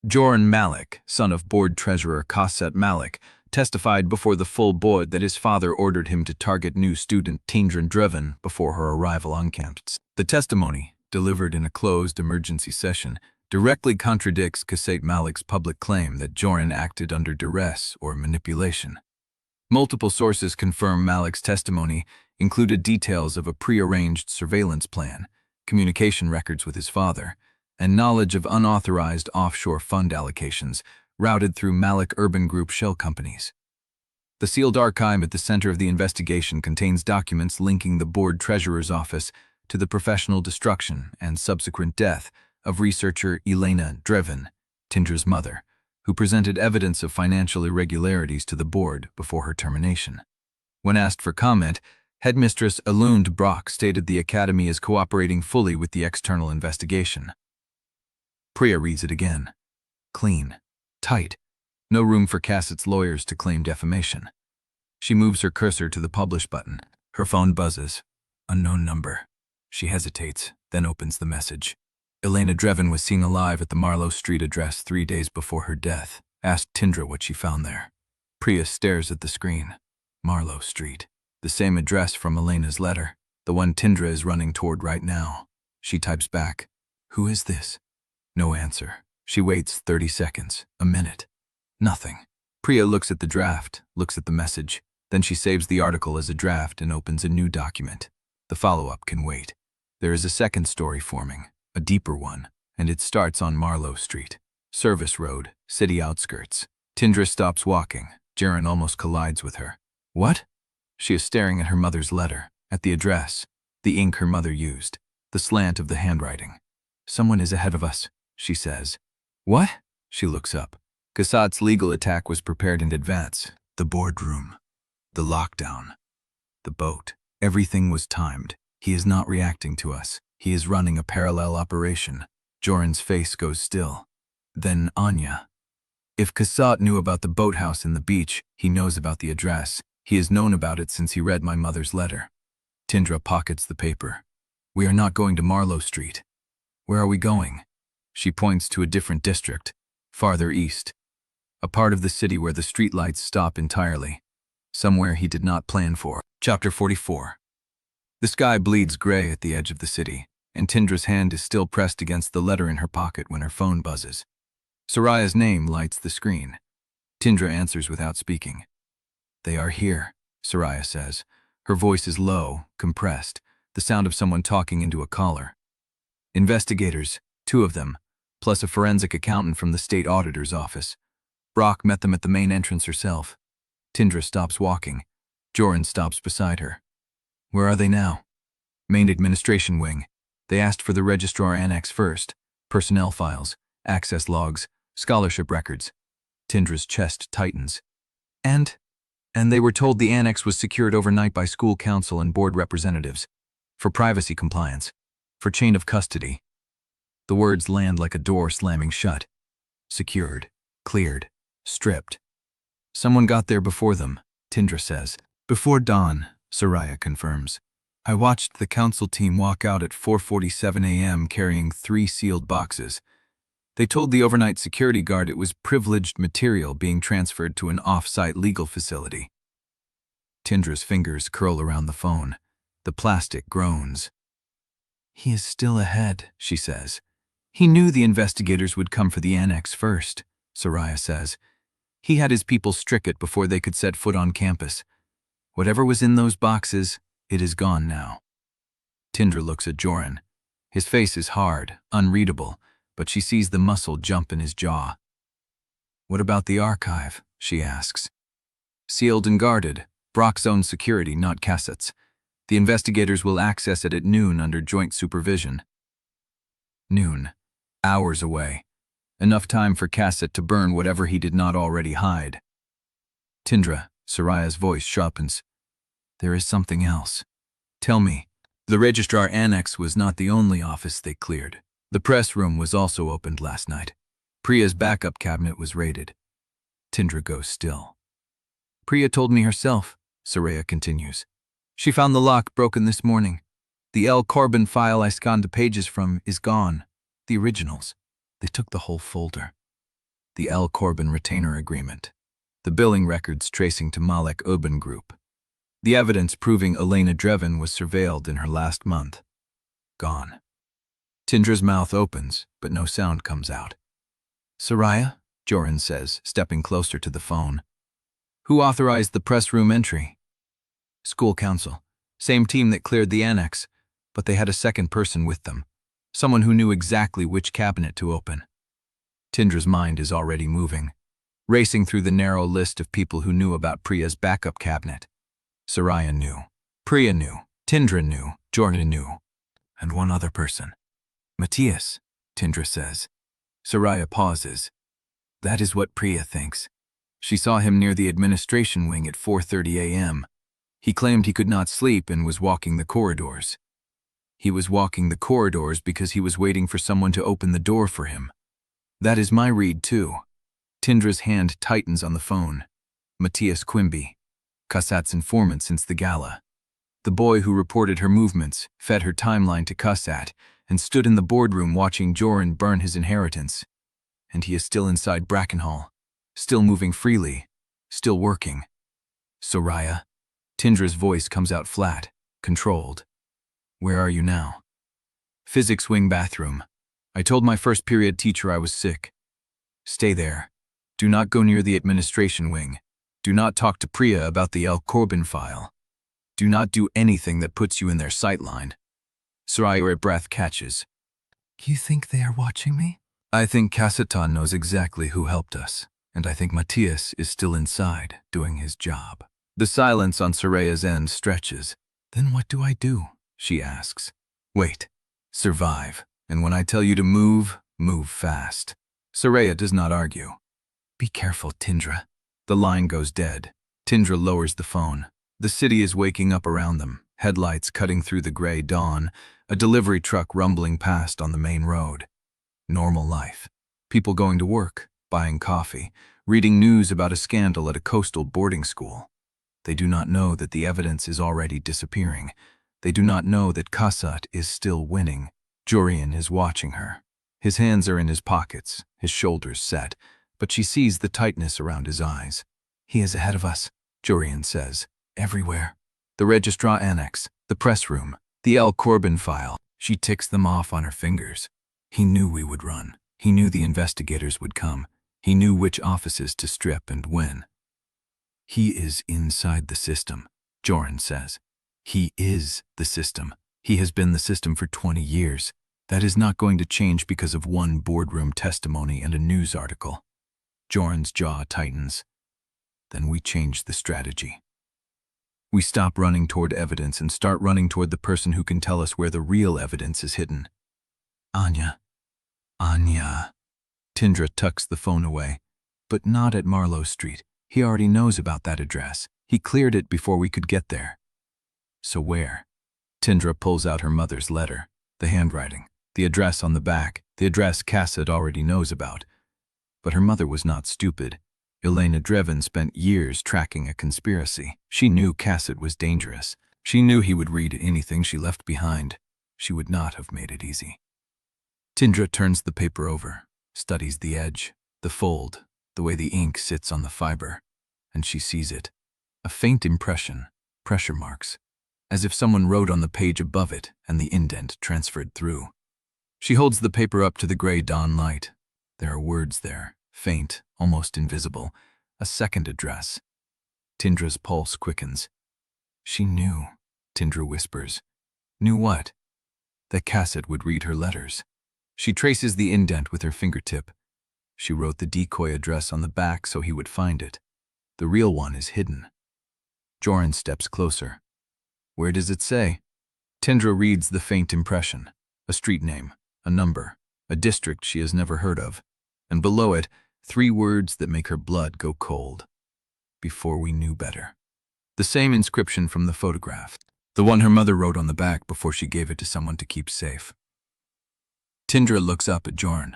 Jorin Malek, son of board treasurer Cassatt Malek, testified before the full board that his father ordered him to target new student Tindra Drevyn before her arrival on campus. The testimony, delivered in a closed emergency session, directly contradicts Cassatt Malek's public claim that Jorin acted under duress or manipulation. Multiple sources confirm Malek's testimony included details of a prearranged surveillance plan, communication records with his father, and knowledge of unauthorized offshore fund allocations routed through Malek Urban Group shell companies. The sealed archive at the center of the investigation contains documents linking the board treasurer's office to the professional destruction and subsequent death of researcher Elena Drevyn, Tindra's mother, who presented evidence of financial irregularities to the board before her termination. When asked for comment, Headmistress Elund Brock stated the Academy is cooperating fully with the external investigation. Priya reads it again. Clean. Tight. No room for Cassett's lawyers to claim defamation. She moves her cursor to the publish button. Her phone buzzes. Unknown number. She hesitates, then opens the message. Elena Drevyn was seen alive at the Marlow Street address 3 days before her death. Asked Tindra what she found there. Priya stares at the screen. Marlow Street. The same address from Elena's letter. The one Tindra is running toward right now. She types back. Who is this? No answer. She waits 30 seconds, a minute. Nothing. Priya looks at the draft, looks at the message. Then she saves the article as a draft and opens a new document. The follow-up can wait. There is a second story forming, a deeper one, and it starts on Marlow Street. Service Road, city outskirts. Tindra stops walking. Jorin almost collides with her. What? She is staring at her mother's letter, at the address, the ink her mother used, the slant of the handwriting. Someone is ahead of us, she says. What? She looks up. Cassatt's legal attack was prepared in advance. The boardroom. The lockdown. The boat. Everything was timed. He is not reacting to us. He is running a parallel operation. Jorin's face goes still. Then Anya. If Cassatt knew about the boathouse in the beach, he knows about the address. He has known about it since he read my mother's letter. Tindra pockets the paper. We are not going to Marlow Street. Where are we going? She points to a different district, farther east. A part of the city where the streetlights stop entirely. Somewhere he did not plan for. Chapter 44. The sky bleeds gray at the edge of the city, and Tindra's hand is still pressed against the letter in her pocket when her phone buzzes. Soraya's name lights the screen. Tindra answers without speaking. They are here, Soraya says. Her voice is low, compressed, the sound of someone talking into a collar. Investigators, 2 of them, plus a forensic accountant from the state auditor's office. Brock met them at the main entrance herself. Tindra stops walking. Jorin stops beside her. Where are they now? Main administration wing. They asked for the registrar annex first. Personnel files, access logs, scholarship records. Tindra's chest tightens. And they were told the annex was secured overnight by school council and board representatives. For privacy compliance. For chain of custody. The words land like a door slamming shut. Secured. Cleared. Stripped. Someone got there before them, Tindra says. Before dawn, Soraya confirms. I watched the council team walk out at 4:47 a.m. carrying 3 sealed boxes. They told the overnight security guard it was privileged material being transferred to an off-site legal facility. Tindra's fingers curl around the phone. The plastic groans. He is still ahead, she says. He knew the investigators would come for the annex first, Soraya says. He had his people strike it before they could set foot on campus. Whatever was in those boxes, it is gone now. Tindra looks at Jorin. His face is hard, unreadable, but she sees the muscle jump in his jaw. What about the archive? She asks. Sealed and guarded. Brock's own security, not Cassett's. The investigators will access it at noon under joint supervision. Noon. Hours away. Enough time for Cassett to burn whatever he did not already hide. Tindra, Soraya's voice sharpens. There is something else. Tell me. The registrar annex was not the only office they cleared. The press room was also opened last night. Priya's backup cabinet was raided. Tindra goes still. Priya told me herself, Soraya continues. She found the lock broken this morning. The L. Corbin file I scanned the pages from is gone. The originals. They took the whole folder. The L. Corbin retainer agreement. The billing records tracing to Malek Urban Group. The evidence proving Elena Drevyn was surveilled in her last month. Gone. Tindra's mouth opens, but no sound comes out. Soraya, Jorin says, stepping closer to the phone. Who authorized the press room entry? School council. Same team that cleared the annex, but they had a second person with them. Someone who knew exactly which cabinet to open. Tindra's mind is already moving, racing through the narrow list of people who knew about Priya's backup cabinet. Soraya knew. Priya knew. Tindra knew. Jorin knew. And one other person. Matias, Tindra says. Soraya pauses. That is what Priya thinks. She saw him near the administration wing at 4:30 a.m. He claimed he could not sleep and was walking the corridors. He was walking the corridors because he was waiting for someone to open the door for him, That is my read, too. Tindra's hand tightens on the phone. Matias Quimby, Cussat's informant since the Gala. The boy who reported her movements, fed her timeline to Cussat, and stood in the boardroom watching Jorin burn his inheritance. And he is still inside Brackenhall, still moving freely, still working. Soraya. Tindra's voice comes out flat, controlled. Where are you now? Physics wing bathroom. I told my first period teacher I was sick. Stay there. Do not go near the administration wing. Do not talk to Priya about the El Corbin file. Do not do anything that puts you in their sightline. Soraya's breath catches. You think they are watching me? I think Cassatan knows exactly who helped us, and I think Matias is still inside, doing his job. The silence on Soraya's end stretches. Then what do I do? She asks. Wait. Survive. And when I tell you to move, move fast. Soraya does not argue. Be careful, Tindra. The line goes dead. Tindra lowers the phone. The city is waking up around them, headlights cutting through the gray dawn, a delivery truck rumbling past on the main road. Normal life. People going to work, buying coffee, reading news about a scandal at a coastal boarding school. They do not know that the evidence is already disappearing. They do not know that Cussat is still winning. Jorin is watching her. His hands are in his pockets, his shoulders set, but she sees the tightness around his eyes. He is ahead of us, Jorin says. Everywhere. The registrar annex, the press room, the El Corbin file. She ticks them off on her fingers. He knew we would run. He knew the investigators would come. He knew which offices to strip and when. He is inside the system, Jorin says. He is the system. He has been the system for 20 years. That is not going to change because of one boardroom testimony and a news article. Jorin's jaw tightens. Then we change the strategy. We stop running toward evidence and start running toward the person who can tell us where the real evidence is hidden. Anya. Anya. Tindra tucks the phone away, but not at Marlowe Street. He already knows about that address. He cleared it before we could get there. So where? Tindra pulls out her mother's letter, the handwriting, the address on the back, the address Cassat already knows about. But her mother was not stupid. Tindra Drevyn spent years tracking a conspiracy. She knew Cassat was dangerous. She knew he would read anything she left behind. She would not have made it easy. Tindra turns the paper over, studies the edge, the fold, the way the ink sits on the fiber, and she sees it. A faint impression, pressure marks, as if someone wrote on the page above it and the indent transferred through. She holds the paper up to the gray dawn light. There are words there, faint, almost invisible, a second address. Tindra's pulse quickens. She knew, Tindra whispers. Knew what? That Cassat would read her letters. She traces the indent with her fingertip. She wrote the decoy address on the back so he would find it. The real one is hidden. Jorin steps closer. Where does it say? Tindra reads the faint impression. A street name, a number, a district she has never heard of. And below it, 3 words that make her blood go cold. Before we knew better. The same inscription from the photograph. The one her mother wrote on the back before she gave it to someone to keep safe. Tindra looks up at Jorin.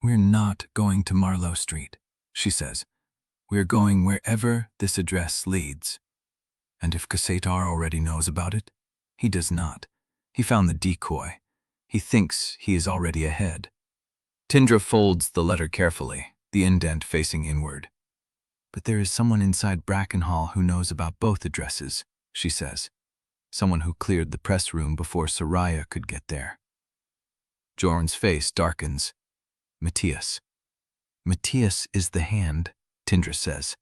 We're not going to Marlowe Street, she says. We're going wherever this address leads. And if Cassatar already knows about it? He does not. He found the decoy. He thinks he is already ahead. Tindra folds the letter carefully, the indent facing inward. But there is someone inside Brackenhall who knows about both addresses, she says. Someone who cleared the press room before Soraya could get there. Jorin's face darkens. Matias. Matias is the hand, Tindra says,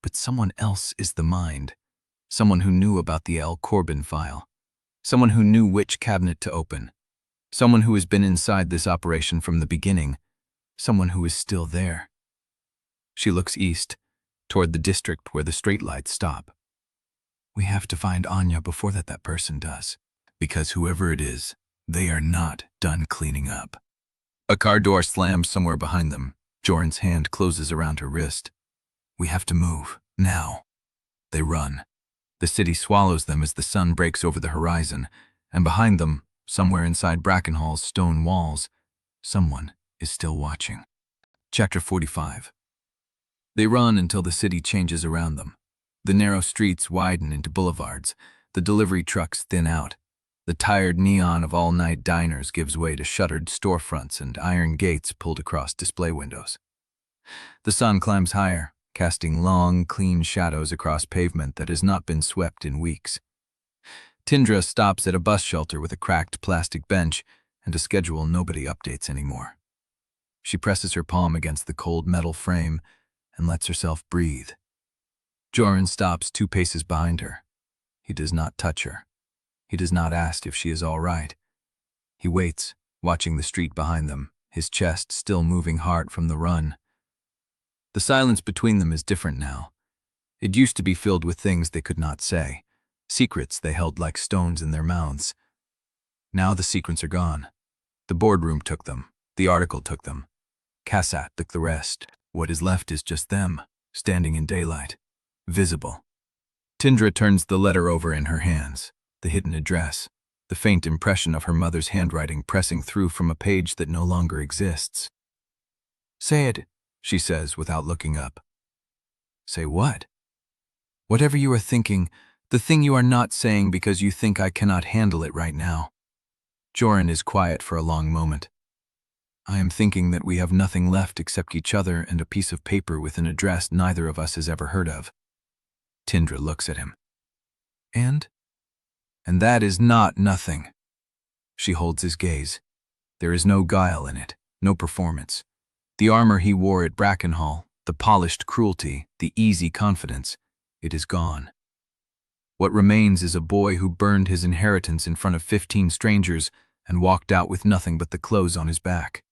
but someone else is the mind. Someone who knew about the El Corbin file. Someone who knew which cabinet to open. Someone who has been inside this operation from the beginning. Someone who is still there. She looks east, toward the district where the straight lights stop. We have to find Anya before that person does. Because whoever it is, they are not done cleaning up. A car door slams somewhere behind them. Jorin's hand closes around her wrist. We have to move, now. They run. The city swallows them as the sun breaks over the horizon, and behind them, somewhere inside Brackenhall's stone walls, someone is still watching. Chapter 45. They run until the city changes around them. The narrow streets widen into boulevards, the delivery trucks thin out. The tired neon of all-night diners gives way to shuttered storefronts and iron gates pulled across display windows. The sun climbs higher, casting long, clean shadows across pavement that has not been swept in weeks. Tindra stops at a bus shelter with a cracked plastic bench and a schedule nobody updates anymore. She presses her palm against the cold metal frame and lets herself breathe. Jorin stops 2 paces behind her. He does not touch her. He does not ask if she is all right. He waits, watching the street behind them, his chest still moving hard from the run. The silence between them is different now. It used to be filled with things they could not say, secrets they held like stones in their mouths. Now the secrets are gone. The boardroom took them. The article took them. Kassat took the rest. What is left is just them, standing in daylight, visible. Tindra turns the letter over in her hands, the hidden address, the faint impression of her mother's handwriting pressing through from a page that no longer exists. "Say it," she says without looking up. "Say what?" "Whatever you are thinking, the thing you are not saying because you think I cannot handle it right now." Jorin is quiet for a long moment. "I am thinking that we have nothing left except each other and a piece of paper with an address neither of us has ever heard of." Tindra looks at him. And that is not nothing." She holds his gaze. There is no guile in it, no performance. The armor he wore at Brackenhall, the polished cruelty, the easy confidence, it is gone. What remains is a boy who burned his inheritance in front of 15 strangers and walked out with nothing but the clothes on his back.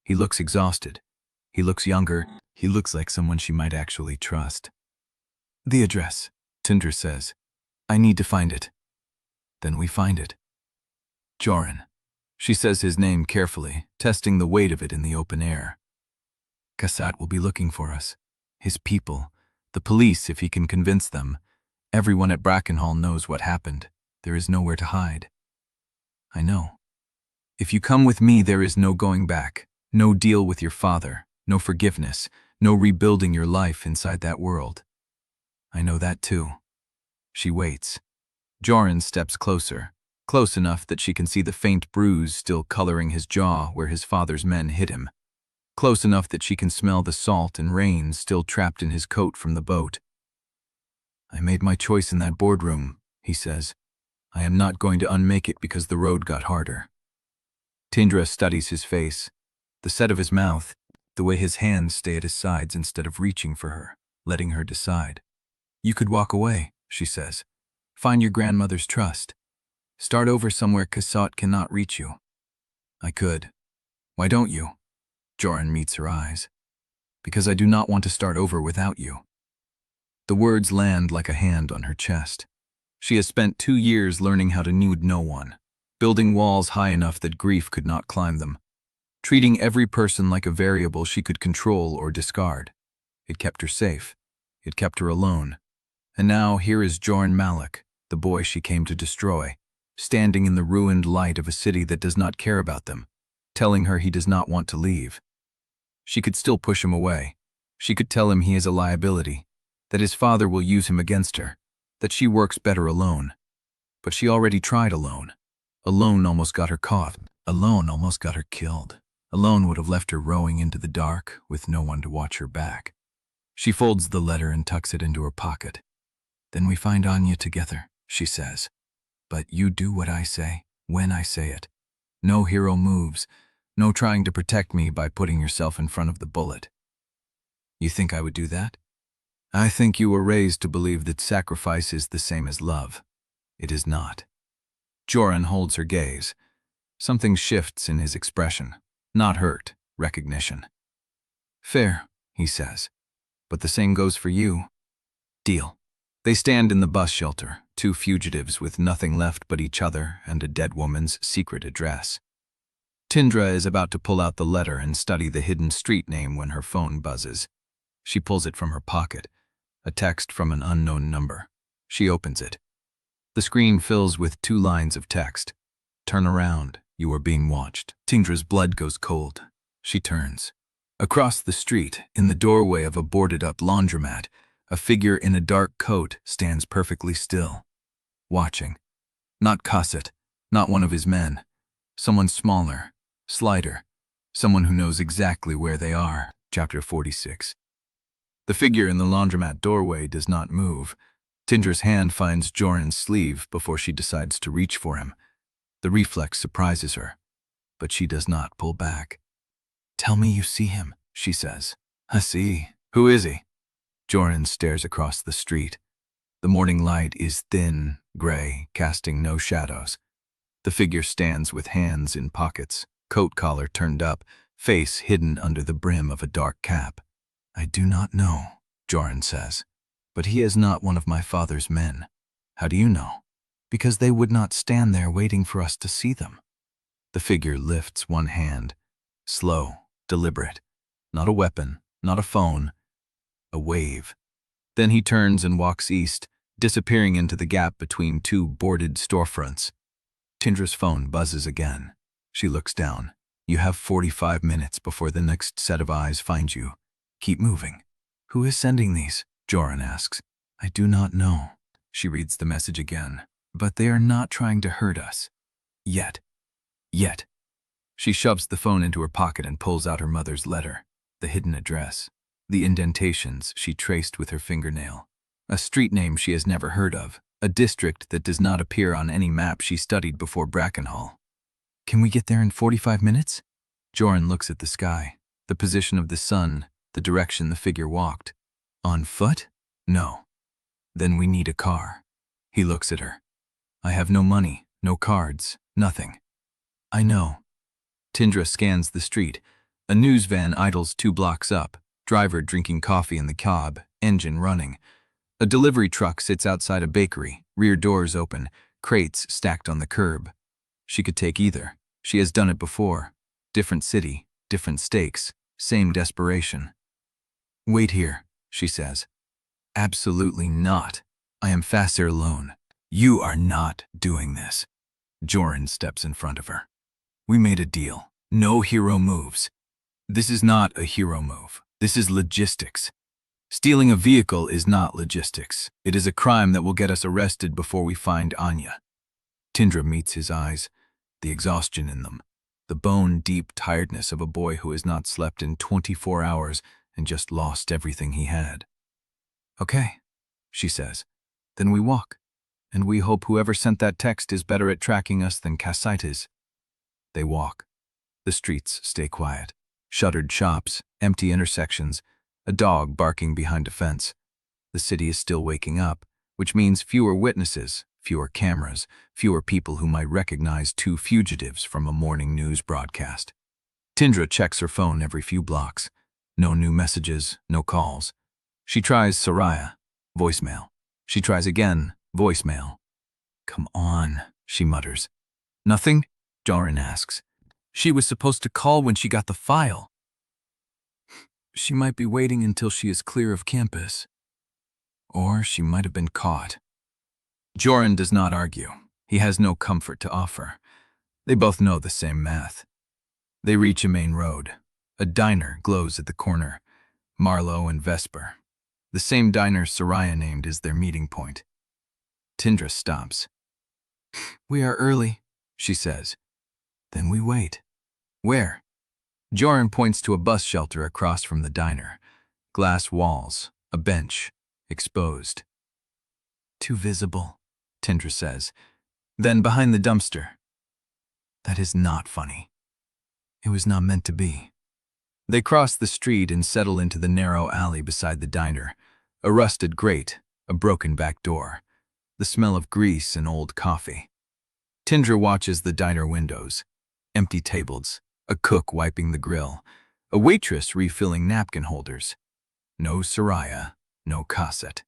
He looks exhausted. He looks younger. He looks like someone she might actually trust. "The address," Tindra says. "I need to find it." "Then we find it." "Jorin." She says his name carefully, testing the weight of it in the open air. "Kassat will be looking for us. His people, the police if he can convince them. Everyone at Brackenhall knows what happened. There is nowhere to hide." "I know. If you come with me, there is no going back. No deal with your father, no forgiveness, no rebuilding your life inside that world." "I know that too." She waits. Jorin steps closer, close enough that she can see the faint bruise still coloring his jaw where his father's men hit him. Close enough that she can smell the salt and rain still trapped in his coat from the boat. "I made my choice in that boardroom," he says. "I am not going to unmake it because the road got harder." Tindra studies his face, the set of his mouth, the way his hands stay at his sides instead of reaching for her, letting her decide. "You could walk away," she says. "Find your grandmother's trust. Start over somewhere Kassat cannot reach you." "I could. Why don't you?" Jorin meets her eyes. "Because I do not want to start over without you." The words land like a hand on her chest. She has spent 2 years learning how to need no one, building walls high enough that grief could not climb them, treating every person like a variable she could control or discard. It kept her safe. It kept her alone. And now here is Jorin Malek, the boy she came to destroy, standing in the ruined light of a city that does not care about them, telling her he does not want to leave. She could still push him away. She could tell him he is a liability, that his father will use him against her, that she works better alone. But she already tried alone. Alone almost got her caught. Alone almost got her killed. Alone would have left her rowing into the dark with no one to watch her back. She folds the letter and tucks it into her pocket. "Then we find Anya together," she says. "But you do what I say, when I say it. No hero moves, no trying to protect me by putting yourself in front of the bullet." "You think I would do that?" "I think you were raised to believe that sacrifice is the same as love. It is not." Jorin holds her gaze. Something shifts in his expression. Not hurt, recognition. "Fair," he says. "But the same goes for you." "Deal." They stand in the bus shelter, 2 fugitives with nothing left but each other and a dead woman's secret address. Tindra is about to pull out the letter and study the hidden street name when her phone buzzes. She pulls it from her pocket, a text from an unknown number. She opens it. The screen fills with 2 lines of text. "Turn around. You are being watched." Tindra's blood goes cold. She turns. Across the street, in the doorway of a boarded-up laundromat, a figure in a dark coat stands perfectly still, watching. Not Cosset, not one of his men. Someone smaller, slighter, someone who knows exactly where they are. Chapter 46. The figure in the laundromat doorway does not move. Tindra's hand finds Jorin's sleeve before she decides to reach for him. The reflex surprises her, but she does not pull back. "Tell me you see him," she says. "I see. Who is he?" Jorin stares across the street. The morning light is thin, gray, casting no shadows. The figure stands with hands in pockets, coat collar turned up, face hidden under the brim of a dark cap. "I do not know," Jorin says, "but he is not one of my father's men." "How do you know?" "Because they would not stand there waiting for us to see them." The figure lifts one hand, slow, deliberate. Not a weapon, not a phone, a wave. Then he turns and walks east, disappearing into the gap between two boarded storefronts. Tindra's phone buzzes again. She looks down. "You have 45 minutes before the next set of eyes find you. Keep moving." "Who is sending these?" Jorin asks. "I do not know." She reads the message again. "But they are not trying to hurt us. Yet. Yet." She shoves the phone into her pocket and pulls out her mother's letter, the hidden address, the indentations she traced with her fingernail. A street name she has never heard of, a district that does not appear on any map she studied before Brackenhall. "Can we get there in 45 minutes? Jorin looks at the sky, the position of the sun, the direction the figure walked. "On foot? No." "Then we need a car." He looks at her. "I have no money, no cards, nothing." "I know." Tindra scans the street. A news van idles 2 blocks up, driver drinking coffee in the cab, engine running. A delivery truck sits outside a bakery, rear doors open, crates stacked on the curb. She could take either. She has done it before. Different city, different stakes, same desperation. "Wait here," she says. "Absolutely not. I am faster alone." "You are not doing this." Jorin steps in front of her. "We made a deal. No hero moves." "This is not a hero move. This is logistics. Stealing a vehicle is not logistics. It is a crime that will get us arrested before we find Anya." Tindra meets his eyes, the exhaustion in them, the bone-deep tiredness of a boy who has not slept in 24 hours and just lost everything he had. "Okay," she says. "Then we walk. And we hope whoever sent that text is better at tracking us than Cassite is." They walk. The streets stay quiet. Shuttered shops, empty intersections, a dog barking behind a fence. The city is still waking up, which means fewer witnesses, fewer cameras, fewer people who might recognize 2 fugitives from a morning news broadcast. Tindra checks her phone every few blocks. No new messages, no calls. She tries Soraya, voicemail. She tries again, voicemail. "Come on," she mutters. "Nothing?" Jorin asks. "She was supposed to call when she got the file." "She might be waiting until she is clear of campus. Or she might have been caught." Jorin does not argue. He has no comfort to offer. They both know the same math. They reach a main road. A diner glows at the corner. Marlowe and Vesper. The same diner Soraya named is their meeting point. Tindra stops. "We are early," she says. "Then we wait." "Where?" Jorin points to a bus shelter across from the diner. Glass walls, a bench, exposed. "Too visible," Tindra says. "Then behind the dumpster." That is not funny. It was not meant to be. They cross the street and settle into the narrow alley beside the diner. A rusted grate, a broken back door, the smell of grease and old coffee. Tindra watches the diner windows. Empty tables, a cook wiping the grill, a waitress refilling napkin holders. No Soraya, no Cosset,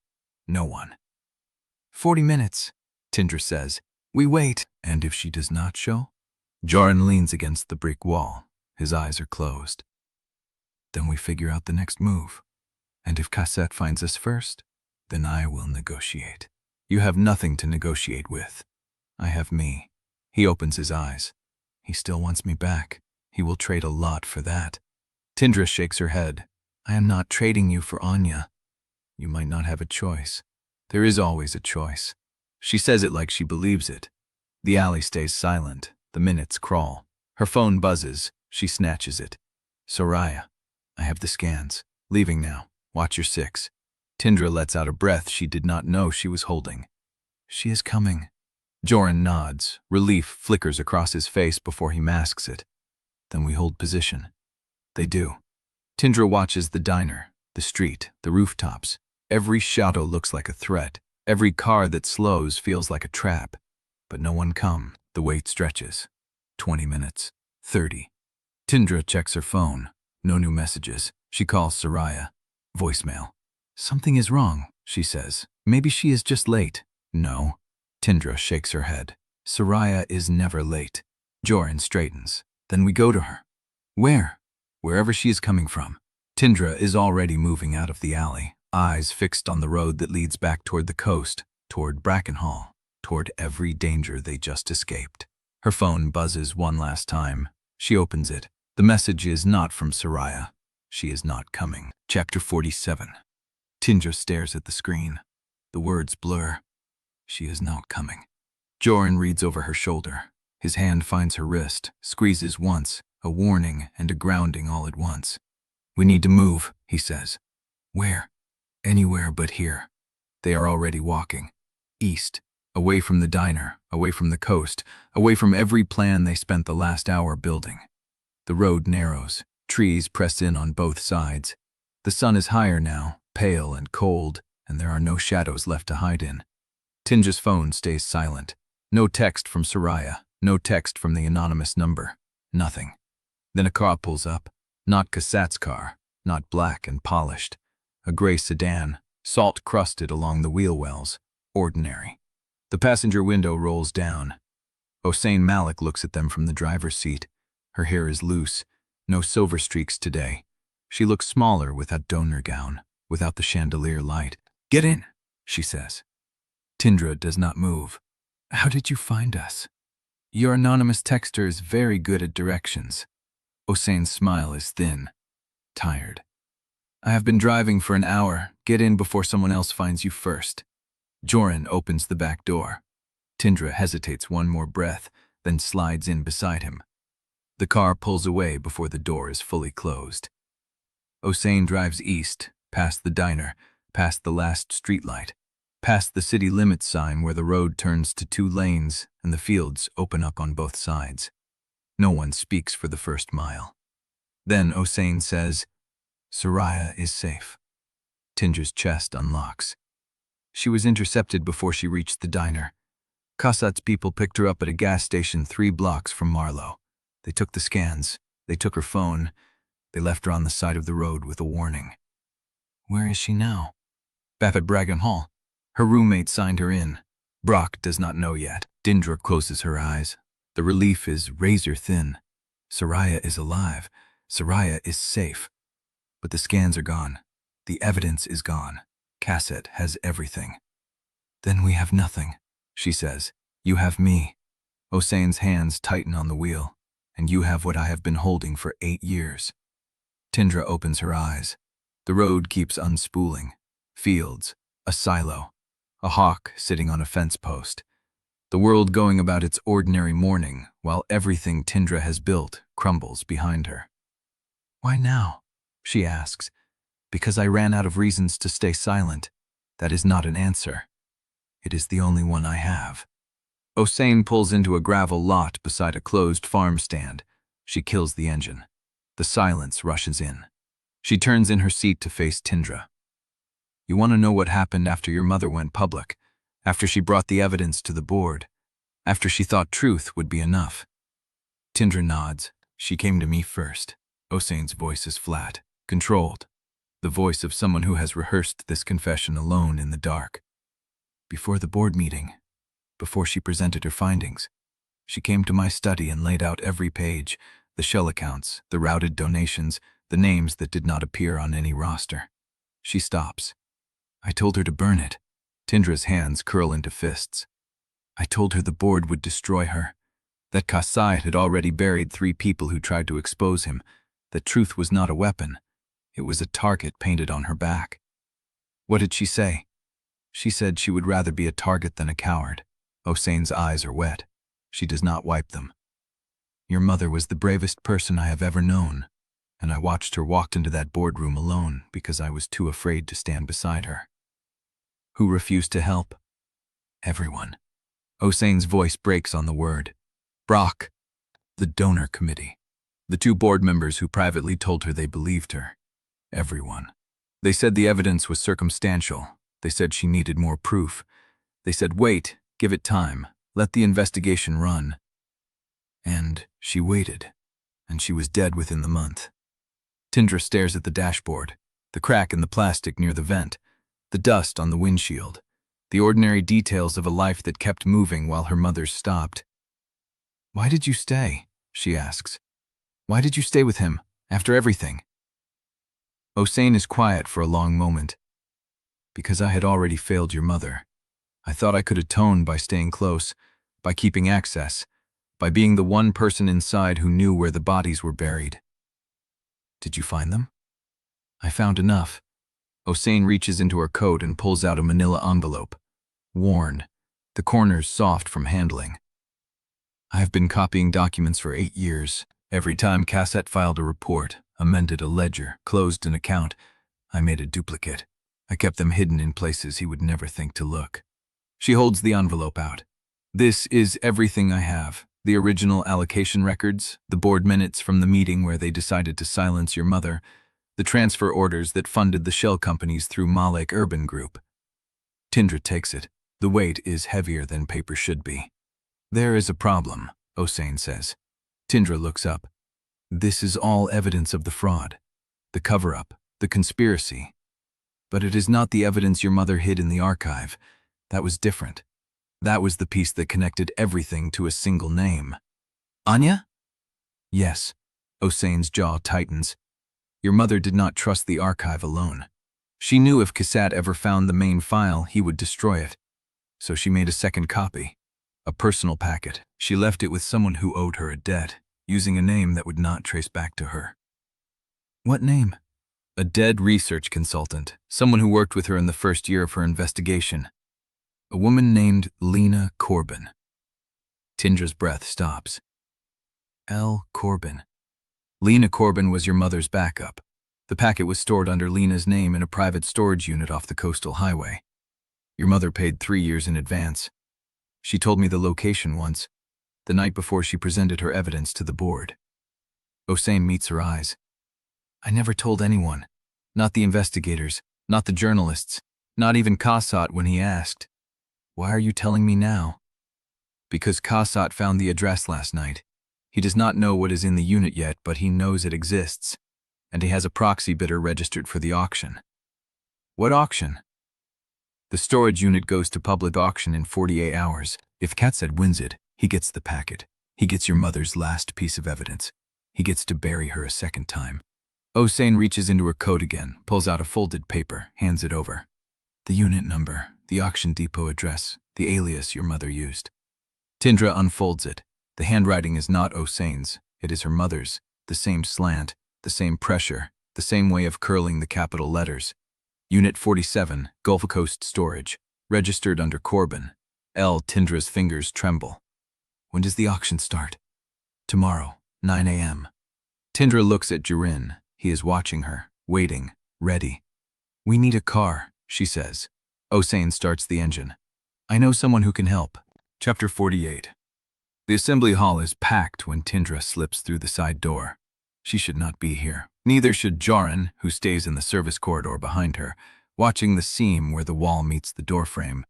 no one. 40 minutes, Tindra says. "We wait." "And if she does not show?" Jorin leans against the brick wall. His eyes are closed. "Then we figure out the next move. And if Cosset finds us first, then I will negotiate." "You have nothing to negotiate with." "I have me." He opens his eyes. "He still wants me back. He will trade a lot for that." Tindra shakes her head. I am not trading you for Anya. You might not have a choice. There is always a choice. She says it like she believes it. The alley stays silent. The minutes crawl. Her phone buzzes. She snatches it. Soraya, I have the scans. Leaving now. Watch your 6. Tindra lets out a breath she did not know she was holding. She is coming. Jorin nods. Relief flickers across his face before he masks it. Then we hold position. They do. Tindra watches the diner, the street, the rooftops. Every shadow looks like a threat. Every car that slows feels like a trap. But no one comes. The wait stretches. 20 minutes. 30. Tindra checks her phone. No new messages. She calls Soraya. Voicemail. Something is wrong, she says. Maybe she is just late. No. Tindra shakes her head. Soraya is never late. Jorin straightens. Then we go to her. Where? Wherever she is coming from. Tindra is already moving out of the alley, eyes fixed on the road that leads back toward the coast, toward Brackenhall, toward every danger they just escaped. Her phone buzzes one last time. She opens it. The message is not from Soraya. She is not coming. Chapter 47. Tindra stares at the screen. The words blur. She is not coming. Jorin reads over her shoulder. His hand finds her wrist, squeezes once, a warning and a grounding all at once. We need to move, he says. Where? Anywhere but here. They are already walking. East, away from the diner, away from the coast, away from every plan they spent the last hour building. The road narrows. Trees press in on both sides. The sun is higher now, pale and cold, and there are no shadows left to hide in. Tindra's phone stays silent. No text from Soraya, no text from the anonymous number. Nothing. Then a car pulls up. Not Cassatt's car, not black and polished. A gray sedan, salt-crusted along the wheel wells. Ordinary. The passenger window rolls down. Jorin Malek looks at them from the driver's seat. Her hair is loose. No silver streaks today. She looks smaller without donor gown, without the chandelier light. Get in, she says. Tindra does not move. How did you find us? Your anonymous texter is very good at directions. Jorin's smile is thin, tired. I have been driving for an hour. Get in before someone else finds you first. Jorin opens the back door. Tindra hesitates one more breath, then slides in beside him. The car pulls away before the door is fully closed. Jorin drives east, past the diner, past the last streetlight, past the city limits sign where the road turns to 2 lanes and the fields open up on both sides. No one speaks for the first mile. Then Jorin says, Soraya is safe. Tindra's chest unlocks. She was intercepted before she reached the diner. Cassatt's people picked her up at a gas station 3 blocks from Marlow. They took the scans. They took her phone. They left her on the side of the road with a warning. Where is she now? Back at Brackenhall. Her roommate signed her in. Brock does not know yet. Tindra closes her eyes. The relief is razor thin. Soraya is alive. Soraya is safe. But the scans are gone. The evidence is gone. Cassett has everything. Then we have nothing, she says. You have me. Jorin's hands tighten on the wheel. And you have what I have been holding for 8 years. Tindra opens her eyes. The road keeps unspooling. Fields, a silo, a hawk sitting on a fence post. The world going about its ordinary morning while everything Tindra has built crumbles behind her. Why now? She asks. Because I ran out of reasons to stay silent. That is not an answer. It is the only one I have. Jorin pulls into a gravel lot beside a closed farm stand. She kills the engine. The silence rushes in. She turns in her seat to face Tindra. You want to know what happened after your mother went public, after she brought the evidence to the board, after she thought truth would be enough? Tindra nods. She came to me first. Jorin's voice is flat, controlled. The voice of someone who has rehearsed this confession alone in the dark. Before the board meeting, before she presented her findings, she came to my study and laid out every page, the shell accounts, the routed donations, the names that did not appear on any roster. She stops. I told her to burn it. Tindra's hands curl into fists. I told her the board would destroy her, that Cassatt had already buried 3 people who tried to expose him, that truth was not a weapon. It was a target painted on her back. What did she say? She said she would rather be a target than a coward. Hossein's eyes are wet. She does not wipe them. Your mother was the bravest person I have ever known, and I watched her walk into that boardroom alone because I was too afraid to stand beside her. Who refused to help? Everyone. Hossein's voice breaks on the word. Brock. The donor committee. The 2 board members who privately told her they believed her. Everyone. They said the evidence was circumstantial. They said she needed more proof. They said, wait, give it time, let the investigation run. And she waited, and she was dead within the month. Tindra stares at the dashboard, the crack in the plastic near the vent, the dust on the windshield, the ordinary details of a life that kept moving while her mother's stopped. Why did you stay? She asks. Why did you stay with him, after everything? Hossein is quiet for a long moment. Because I had already failed your mother. I thought I could atone by staying close, by keeping access, by being the one person inside who knew where the bodies were buried. Did you find them? I found enough. Hossein reaches into her coat and pulls out a manila envelope. Worn, the corners soft from handling. I have been copying documents for 8 years. Every time Cassette filed a report, amended a ledger, closed an account, I made a duplicate. I kept them hidden in places he would never think to look. She holds the envelope out. This is everything I have. The original allocation records, the board minutes from the meeting where they decided to silence your mother, the transfer orders that funded the shell companies through Malek Urban Group. Tindra takes it. The weight is heavier than paper should be. There is a problem, Hossein says. Tindra looks up. This is all evidence of the fraud, the cover-up, the conspiracy. But it is not the evidence your mother hid in the archive. That was different. That was the piece that connected everything to a single name. Anya? Yes. Hossein's jaw tightens. Your mother did not trust the archive alone. She knew if Cassette ever found the main file, he would destroy it. So she made a second copy. A personal packet. She left it with someone who owed her a debt, using a name that would not trace back to her. What name? A dead research consultant, someone who worked with her in the first year of her investigation. A woman named Lena Corbin. Tindra's breath stops. L. Corbin. Lena Corbin was your mother's backup. The packet was stored under Lena's name in a private storage unit off the coastal highway. Your mother paid 3 years in advance. She told me the location once, the night before she presented her evidence to the board. Hossein meets her eyes. I never told anyone. Not the investigators, not the journalists, not even Cassette when he asked. Why are you telling me now? Because Cassette found the address last night. He does not know what is in the unit yet, but he knows it exists. And he has a proxy bidder registered for the auction. What auction? The storage unit goes to public auction in 48 hours. If Cassette wins it, he gets the packet. He gets your mother's last piece of evidence. He gets to bury her a second time. Hossein reaches into her coat again, pulls out a folded paper, hands it over. The unit number, the auction depot address, the alias your mother used. Tindra unfolds it. The handwriting is not Hossein's. It is her mother's. The same slant, the same pressure, the same way of curling the capital letters. Unit 47, Gulf Coast Storage, registered under Corbin. L. Tindra's fingers tremble. When does the auction start? Tomorrow, 9 a.m. Tindra looks at Jorin. He is watching her, waiting, ready. We need a car, she says. Hossein starts the engine. I know someone who can help. Chapter 48. The assembly hall is packed when Tindra slips through the side door. She should not be here. Neither should Jorin, who stays in the service corridor behind her, watching the seam where the wall meets the doorframe.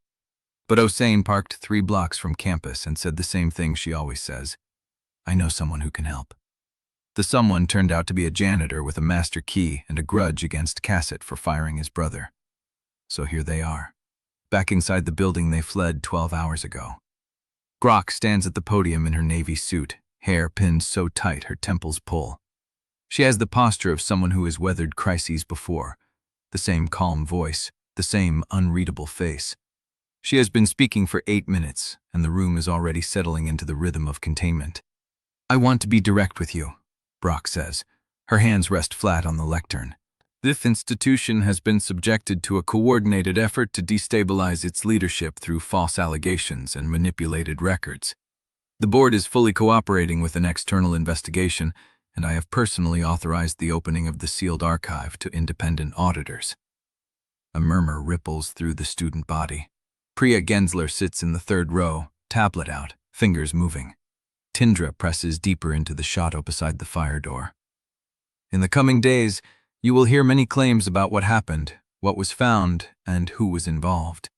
But Hossein parked 3 blocks from campus and said the same thing she always says. I know someone who can help. The someone turned out to be a janitor with a master key and a grudge against Cassette for firing his brother. So here they are, back inside the building they fled 12 hours ago. Grok stands at the podium in her navy suit, hair pinned so tight her temples pull. She has the posture of someone who has weathered crises before, the same calm voice, the same unreadable face. She has been speaking for 8 minutes, and the room is already settling into the rhythm of containment. I want to be direct with you, Brock says. Her hands rest flat on the lectern. This institution has been subjected to a coordinated effort to destabilize its leadership through false allegations and manipulated records. The board is fully cooperating with an external investigation, and I have personally authorized the opening of the sealed archive to independent auditors. A murmur ripples through the student body. Priya Gensler sits in the third row, tablet out, fingers moving. Tindra presses deeper into the shadow beside the fire door. In the coming days, you will hear many claims about what happened, what was found, and who was involved.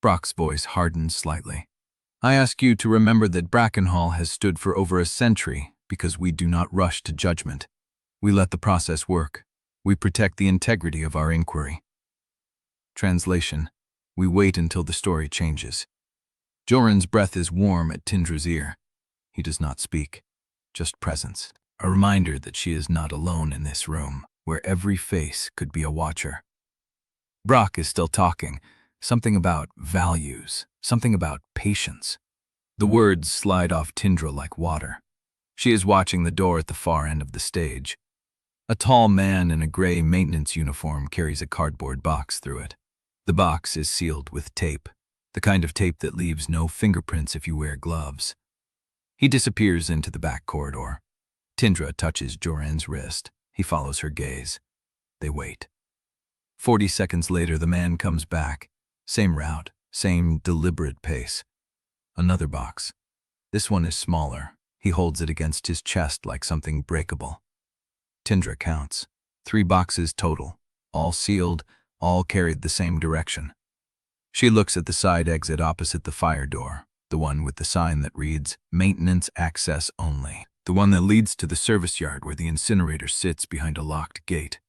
Brock's voice hardens slightly. I ask you to remember that Brackenhall has stood for over a century because we do not rush to judgment. We let the process work. We protect the integrity of our inquiry. Translation: we wait until the story changes. Jorin's breath is warm at Tindra's ear. He does not speak, just presence. A reminder that she is not alone in this room, where every face could be a watcher. Brock is still talking, something about values, something about patience. The words slide off Tindra like water. She is watching the door at the far end of the stage. A tall man in a gray maintenance uniform carries a cardboard box through it. The box is sealed with tape, the kind of tape that leaves no fingerprints if you wear gloves. He disappears into the back corridor. Tindra touches Jorin's wrist. He follows her gaze. They wait. 40 seconds later, the man comes back. Same route, same deliberate pace. Another box. This one is smaller. He holds it against his chest like something breakable. Tindra counts. 3 boxes total, all sealed, all carried the same direction. She looks at the side exit opposite the fire door, the one with the sign that reads, "Maintenance Access Only," the one that leads to the service yard where the incinerator sits behind a locked gate.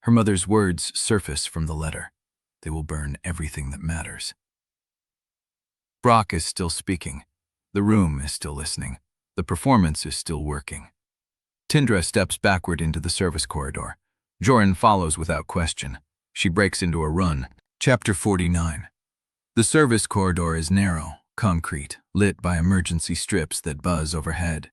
Her mother's words surface from the letter. They will burn everything that matters. Brock is still speaking. The room is still listening. The performance is still working. Tindra steps backward into the service corridor. Jorin follows without question. She breaks into a run. Chapter 49. The service corridor is narrow, concrete, lit by emergency strips that buzz overhead.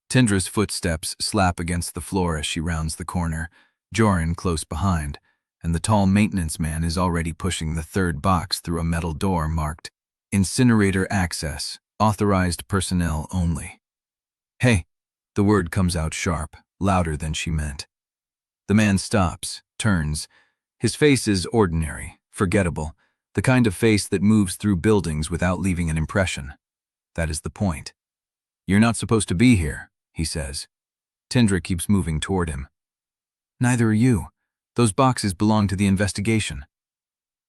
Tindra's footsteps slap against the floor as she rounds the corner, Jorin close behind, and the tall maintenance man is already pushing the third box through a metal door marked, "Incinerator Access, Authorized Personnel Only." "Hey," the word comes out sharp, louder than she meant. The man stops, turns. His face is ordinary, forgettable, the kind of face that moves through buildings without leaving an impression. That is the point. "You're not supposed to be here," he says. Tindra keeps moving toward him. "Neither are you. Those boxes belong to the investigation."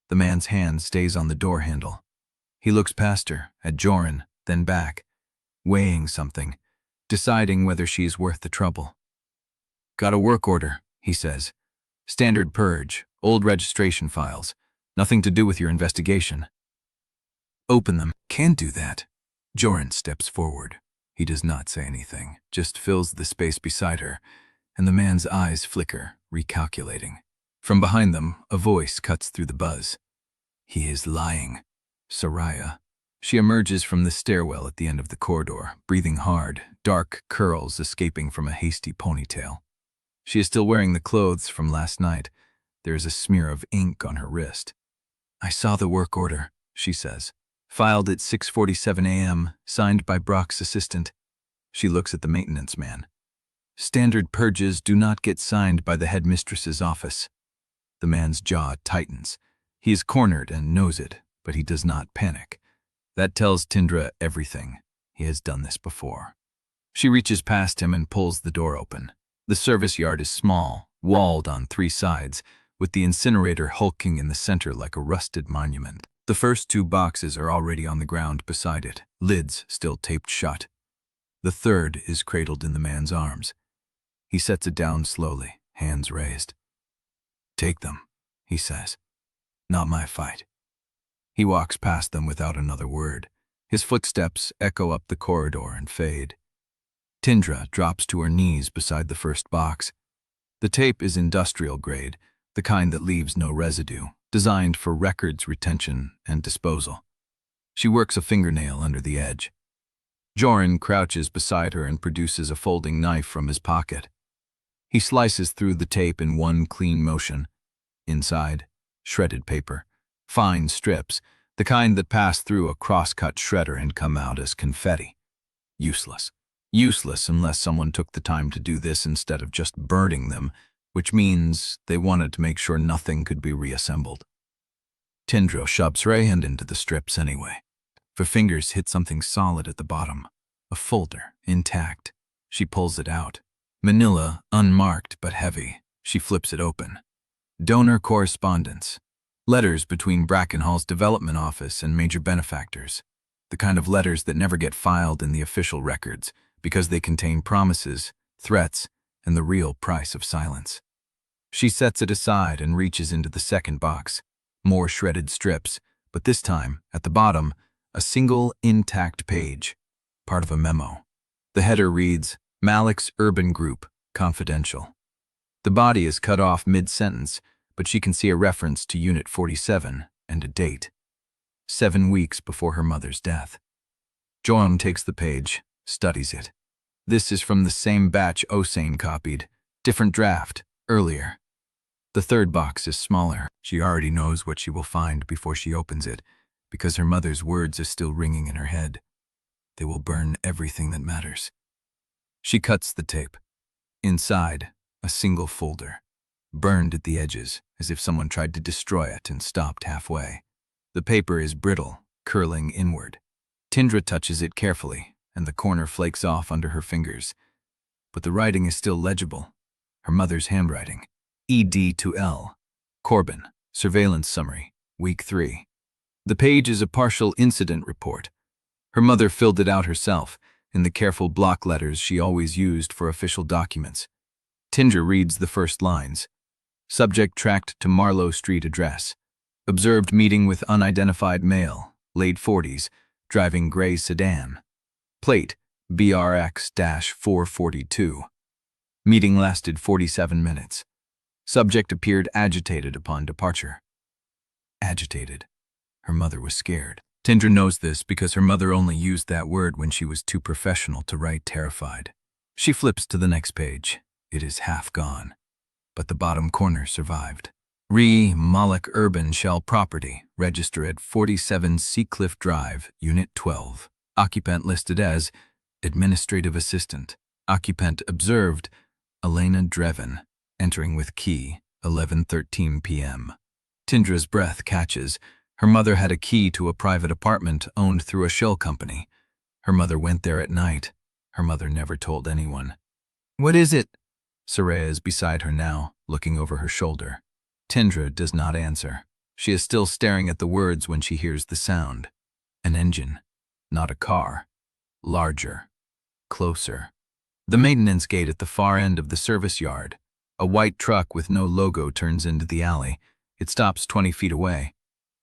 The man's hand stays on the door handle. He looks past her, at Jorin, then back, weighing something, deciding whether she is worth the trouble. "Got a work order," he says. "Standard purge, old registration files. Nothing to do with your investigation." "Open them." "Can't do that." Jorin steps forward. He does not say anything, just fills the space beside her, and the man's eyes flicker, recalculating. From behind them, a voice cuts through the buzz. "He is lying." Soraya. She emerges from the stairwell at the end of the corridor, breathing hard, dark curls escaping from a hasty ponytail. She is still wearing the clothes from last night. There is a smear of ink on her wrist. "I saw the work order," she says. "Filed at 6:47 a.m., signed by Brock's assistant." She looks at the maintenance man. "Standard purges do not get signed by the headmistress's office." The man's jaw tightens. He is cornered and knows it, but he does not panic. That tells Tindra everything. He has done this before. She reaches past him and pulls the door open. The service yard is small, walled on 3 sides, with the incinerator hulking in the center like a rusted monument. The first 2 boxes are already on the ground beside it, lids still taped shut. The third is cradled in the man's arms. He sets it down slowly, hands raised. "Take them," he says. "Not my fight." He walks past them without another word. His footsteps echo up the corridor and fade. Tindra drops to her knees beside the first box. The tape is industrial grade, the kind that leaves no residue, designed for records retention and disposal. She works a fingernail under the edge. Jorin crouches beside her and produces a folding knife from his pocket. He slices through the tape in one clean motion. Inside, shredded paper. Fine strips, the kind that pass through a cross-cut shredder and come out as confetti. Useless. Useless unless someone took the time to do this instead of just burning them, which means they wanted to make sure nothing could be reassembled. Tindra shoves her hand into the strips anyway. Her fingers hit something solid at the bottom. A folder, intact. She pulls it out. Manila, unmarked but heavy. She flips it open. Donor correspondence. Letters between Brackenhall's development office and major benefactors. The kind of letters that never get filed in the official records because they contain promises, threats, and the real price of silence. She sets it aside and reaches into the second box. More shredded strips, but this time, at the bottom, a single intact page, part of a memo. The header reads, Malek's Urban Group, Confidential. The body is cut off mid-sentence, but she can see a reference to Unit 47 and a date. 7 weeks before her mother's death. Jorin takes the page, studies it. This is from the same batch Osane copied, different draft, earlier. The third box is smaller. She already knows what she will find before she opens it, because her mother's words are still ringing in her head. They will burn everything that matters. She cuts the tape. Inside, a single folder, burned at the edges, as if someone tried to destroy it and stopped halfway. The paper is brittle, curling inward. Tindra touches it carefully, and the corner flakes off under her fingers. But the writing is still legible. Her mother's handwriting. ED to L. Corbin, Surveillance Summary, Week 3. The page is a partial incident report. Her mother filled it out herself, in the careful block letters she always used for official documents. Tindra reads the first lines. Subject tracked to Marlowe Street address. Observed meeting with unidentified male, late 40s, driving gray sedan. Plate, BRX-442. Meeting lasted 47 minutes. Subject appeared agitated upon departure. Agitated. Her mother was scared. Tindra knows this because her mother only used that word when she was too professional to write terrified. She flips to the next page. It is half gone, but the bottom corner survived. Malek Urban Shell Property, register at 47 Seacliff Drive, Unit 12. Occupant listed as Administrative Assistant. Occupant observed, Tindra Drevyn, entering with key, 11:13 p.m. Tindra's breath catches. Her mother had a key to a private apartment owned through a shell company. Her mother went there at night. Her mother never told anyone. What is it? Soraya is beside her now, looking over her shoulder. Tindra does not answer. She is still staring at the words when she hears the sound. An engine, not a car. Larger. Closer. The maintenance gate at the far end of the service yard. A white truck with no logo turns into the alley. It stops 20 feet away.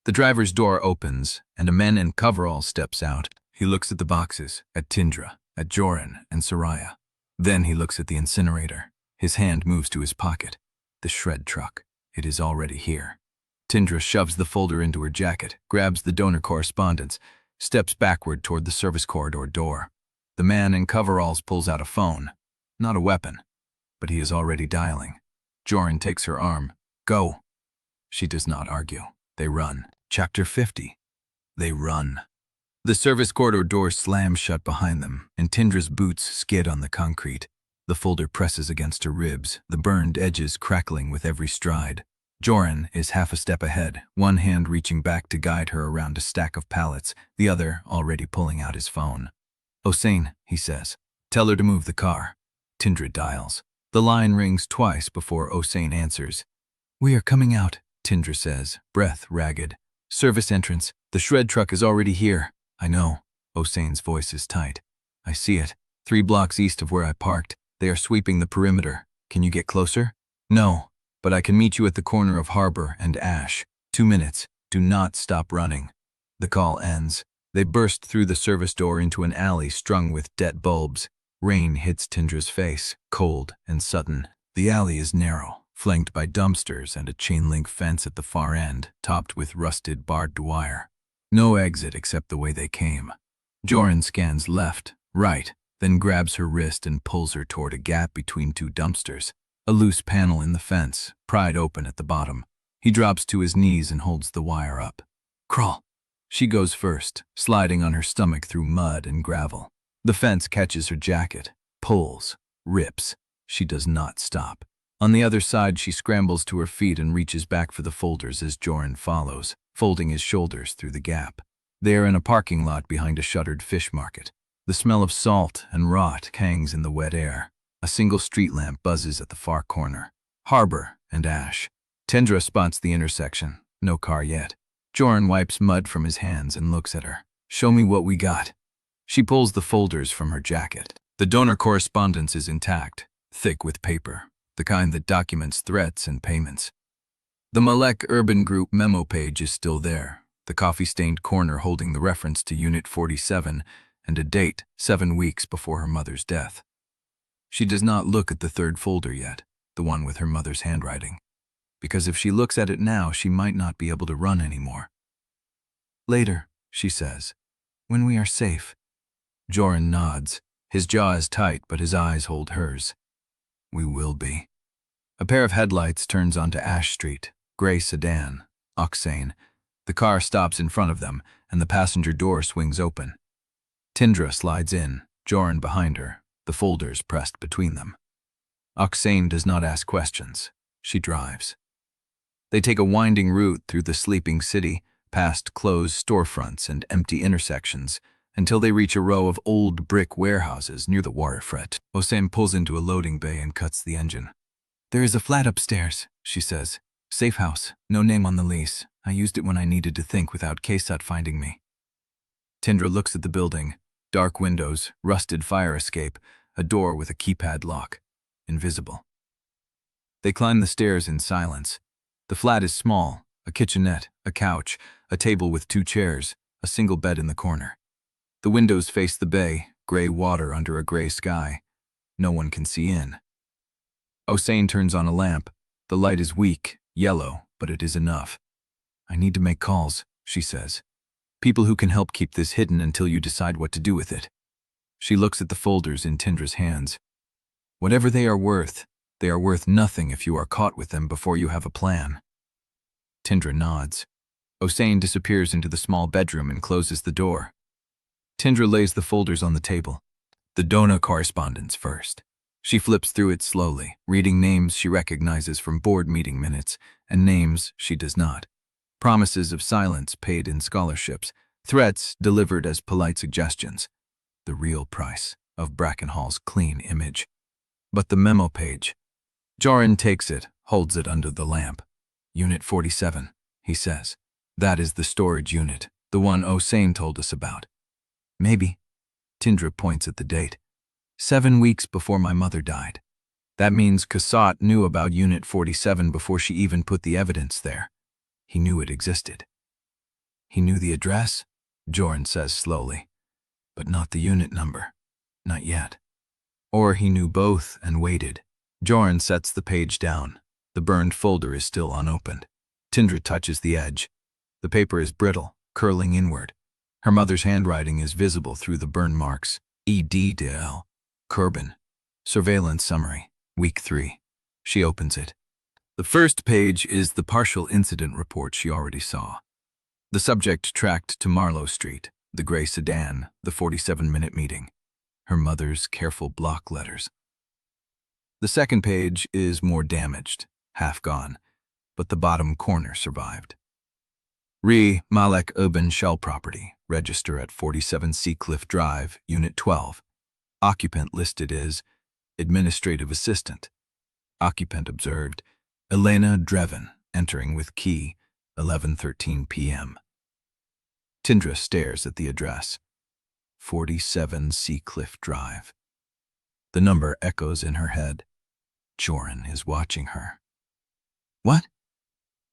The driver's door opens, and a man in coveralls steps out. He looks at the boxes, at Tindra, at Jorin, and Soraya. Then he looks at the incinerator. His hand moves to his pocket. The shred truck. It is already here. Tindra shoves the folder into her jacket, grabs the donor correspondence, steps backward toward the service corridor door. The man in coveralls pulls out a phone. Not a weapon, but he is already dialing. Jorin takes her arm. Go. She does not argue. They run. Chapter 50. They run. The service corridor door slams shut behind them, and Tindra's boots skid on the concrete. The folder presses against her ribs, the burned edges crackling with every stride. Jorin is half a step ahead, one hand reaching back to guide her around a stack of pallets, the other already pulling out his phone. Osane, he says. Tell her to move the car. Tindra dials. The line rings twice before Osane answers. We are coming out, Tindra says, breath ragged. Service entrance. The shred truck is already here. I know. Osane's voice is tight. I see it. 3 blocks east of where I parked. They are sweeping the perimeter. Can you get closer? No, but I can meet you at the corner of Harbor and Ash. 2 minutes. Do not stop running. The call ends. They burst through the service door into an alley strung with dead bulbs. Rain hits Tindra's face, cold and sudden. The alley is narrow, flanked by dumpsters and a chain-link fence at the far end, topped with rusted barbed wire. No exit except the way they came. Jorin scans left, right, then grabs her wrist and pulls her toward a gap between 2 dumpsters. A loose panel in the fence, pried open at the bottom. He drops to his knees and holds the wire up. Crawl. She goes first, sliding on her stomach through mud and gravel. The fence catches her jacket, pulls, rips. She does not stop. On the other side, she scrambles to her feet and reaches back for the folders as Jorin follows, folding his shoulders through the gap. They are in a parking lot behind a shuttered fish market. The smell of salt and rot hangs in the wet air. A single street lamp buzzes at the far corner. Harbor and ash. Tindra spots the intersection. No car yet. Jorin wipes mud from his hands and looks at her. Show me what we got. She pulls the folders from her jacket. The donor correspondence is intact, thick with paper, the kind that documents threats and payments. The Malek Urban Group memo page is still there, the coffee-stained corner holding the reference to Unit 47 and a date 7 weeks before her mother's death. She does not look at the third folder yet, the one with her mother's handwriting, because if she looks at it now, she might not be able to run anymore. Later, she says, when we are safe. Jorin nods. His jaw is tight, but his eyes hold hers. We will be. A pair of headlights turns onto Ash Street, gray sedan, Oxane. The car stops in front of them, and the passenger door swings open. Tindra slides in, Jorin behind her, the folders pressed between them. Oxane does not ask questions. She drives. They take a winding route through the sleeping city, past closed storefronts and empty intersections, until they reach a row of old brick warehouses near the waterfront. Oxane pulls into a loading bay and cuts the engine. There is a flat upstairs, she says. Safe house, no name on the lease. I used it when I needed to think without Kesut finding me. Tindra looks at the building. Dark windows, rusted fire escape, a door with a keypad lock. Invisible. They climb the stairs in silence. The flat is small, a kitchenette, a couch, a table with 2 chairs, a single bed in the corner. The windows face the bay, gray water under a gray sky. No one can see in. Oxane turns on a lamp. The light is weak, yellow, but it is enough. I need to make calls, she says. People who can help keep this hidden until you decide what to do with it. She looks at the folders in Tindra's hands. Whatever they are worth nothing if you are caught with them before you have a plan. Tindra nods. Oxane disappears into the small bedroom and closes the door. Tindra lays the folders on the table. The donor correspondence first. She flips through it slowly, reading names she recognizes from board meeting minutes and names she does not. Promises of silence paid in scholarships, threats delivered as polite suggestions. The real price of Brackenhall's clean image. But the memo page. Jorin takes it, holds it under the lamp. Unit 47, he says. That is the storage unit, the one Oxane told us about. Maybe. Tindra points at the date. 7 weeks before my mother died. That means Kesut knew about Unit 47 before she even put the evidence there. He knew it existed. He knew the address, Jorin says slowly, but not the unit number. Not yet. Or he knew both and waited. Jorin sets the page down. The burned folder is still unopened. Tindra touches the edge. The paper is brittle, curling inward. Her mother's handwriting is visible through the burn marks. EDDL. Kerbin. Surveillance Summary. Week 3. She opens it. The first page is the partial incident report she already saw. The subject tracked to Marlowe Street, the gray sedan, the 47-minute meeting. Her mother's careful block letters. The second page is more damaged, half gone, but the bottom corner survived. Malek Urban Shell Property, register at 47 Seacliff Drive, Unit 12. Occupant listed is Administrative Assistant. Occupant observed, Tindra Drevyn, entering with key, 11:13 p.m. Tindra stares at the address. 47 Seacliff Drive. The number echoes in her head. Jorin is watching her. What?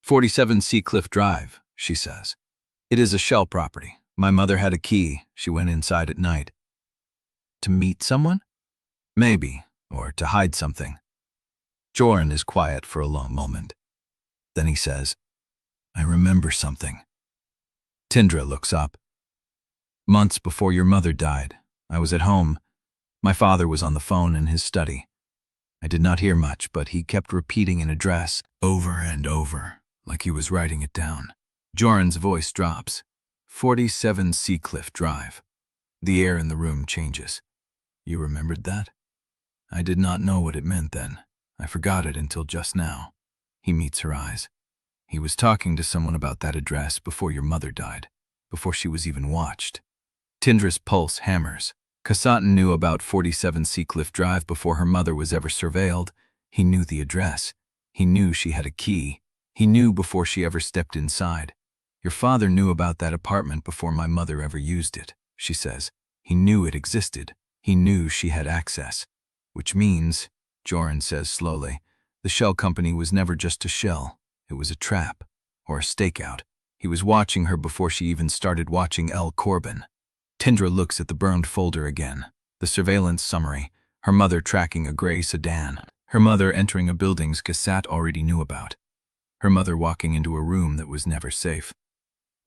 47 Seacliff Drive, she says. It is a shell property. My mother had a key. She went inside at night. To meet someone? Maybe, or to hide something. Jorin is quiet for a long moment. Then he says, I remember something. Tindra looks up. Months before your mother died, I was at home. My father was on the phone in his study. I did not hear much, but he kept repeating an address over and over, like he was writing it down. Jorin's voice drops. 47 Seacliff Drive. The air in the room changes. You remembered that? I did not know what it meant then. I forgot it until just now. He meets her eyes. He was talking to someone about that address before your mother died, before she was even watched. Tindra's pulse hammers. Kasatan knew about 47 Seacliff Drive before her mother was ever surveilled. He knew the address. He knew she had a key. He knew before she ever stepped inside. Your father knew about that apartment before my mother ever used it, she says. He knew it existed. He knew she had access. Which means, Jorin says slowly, the shell company was never just a shell. It was a trap, or a stakeout. He was watching her before she even started watching L. Corbin. Tindra looks at the burned folder again. The surveillance summary. Her mother tracking a gray sedan. Her mother entering a building Kasat already knew about. Her mother walking into a room that was never safe.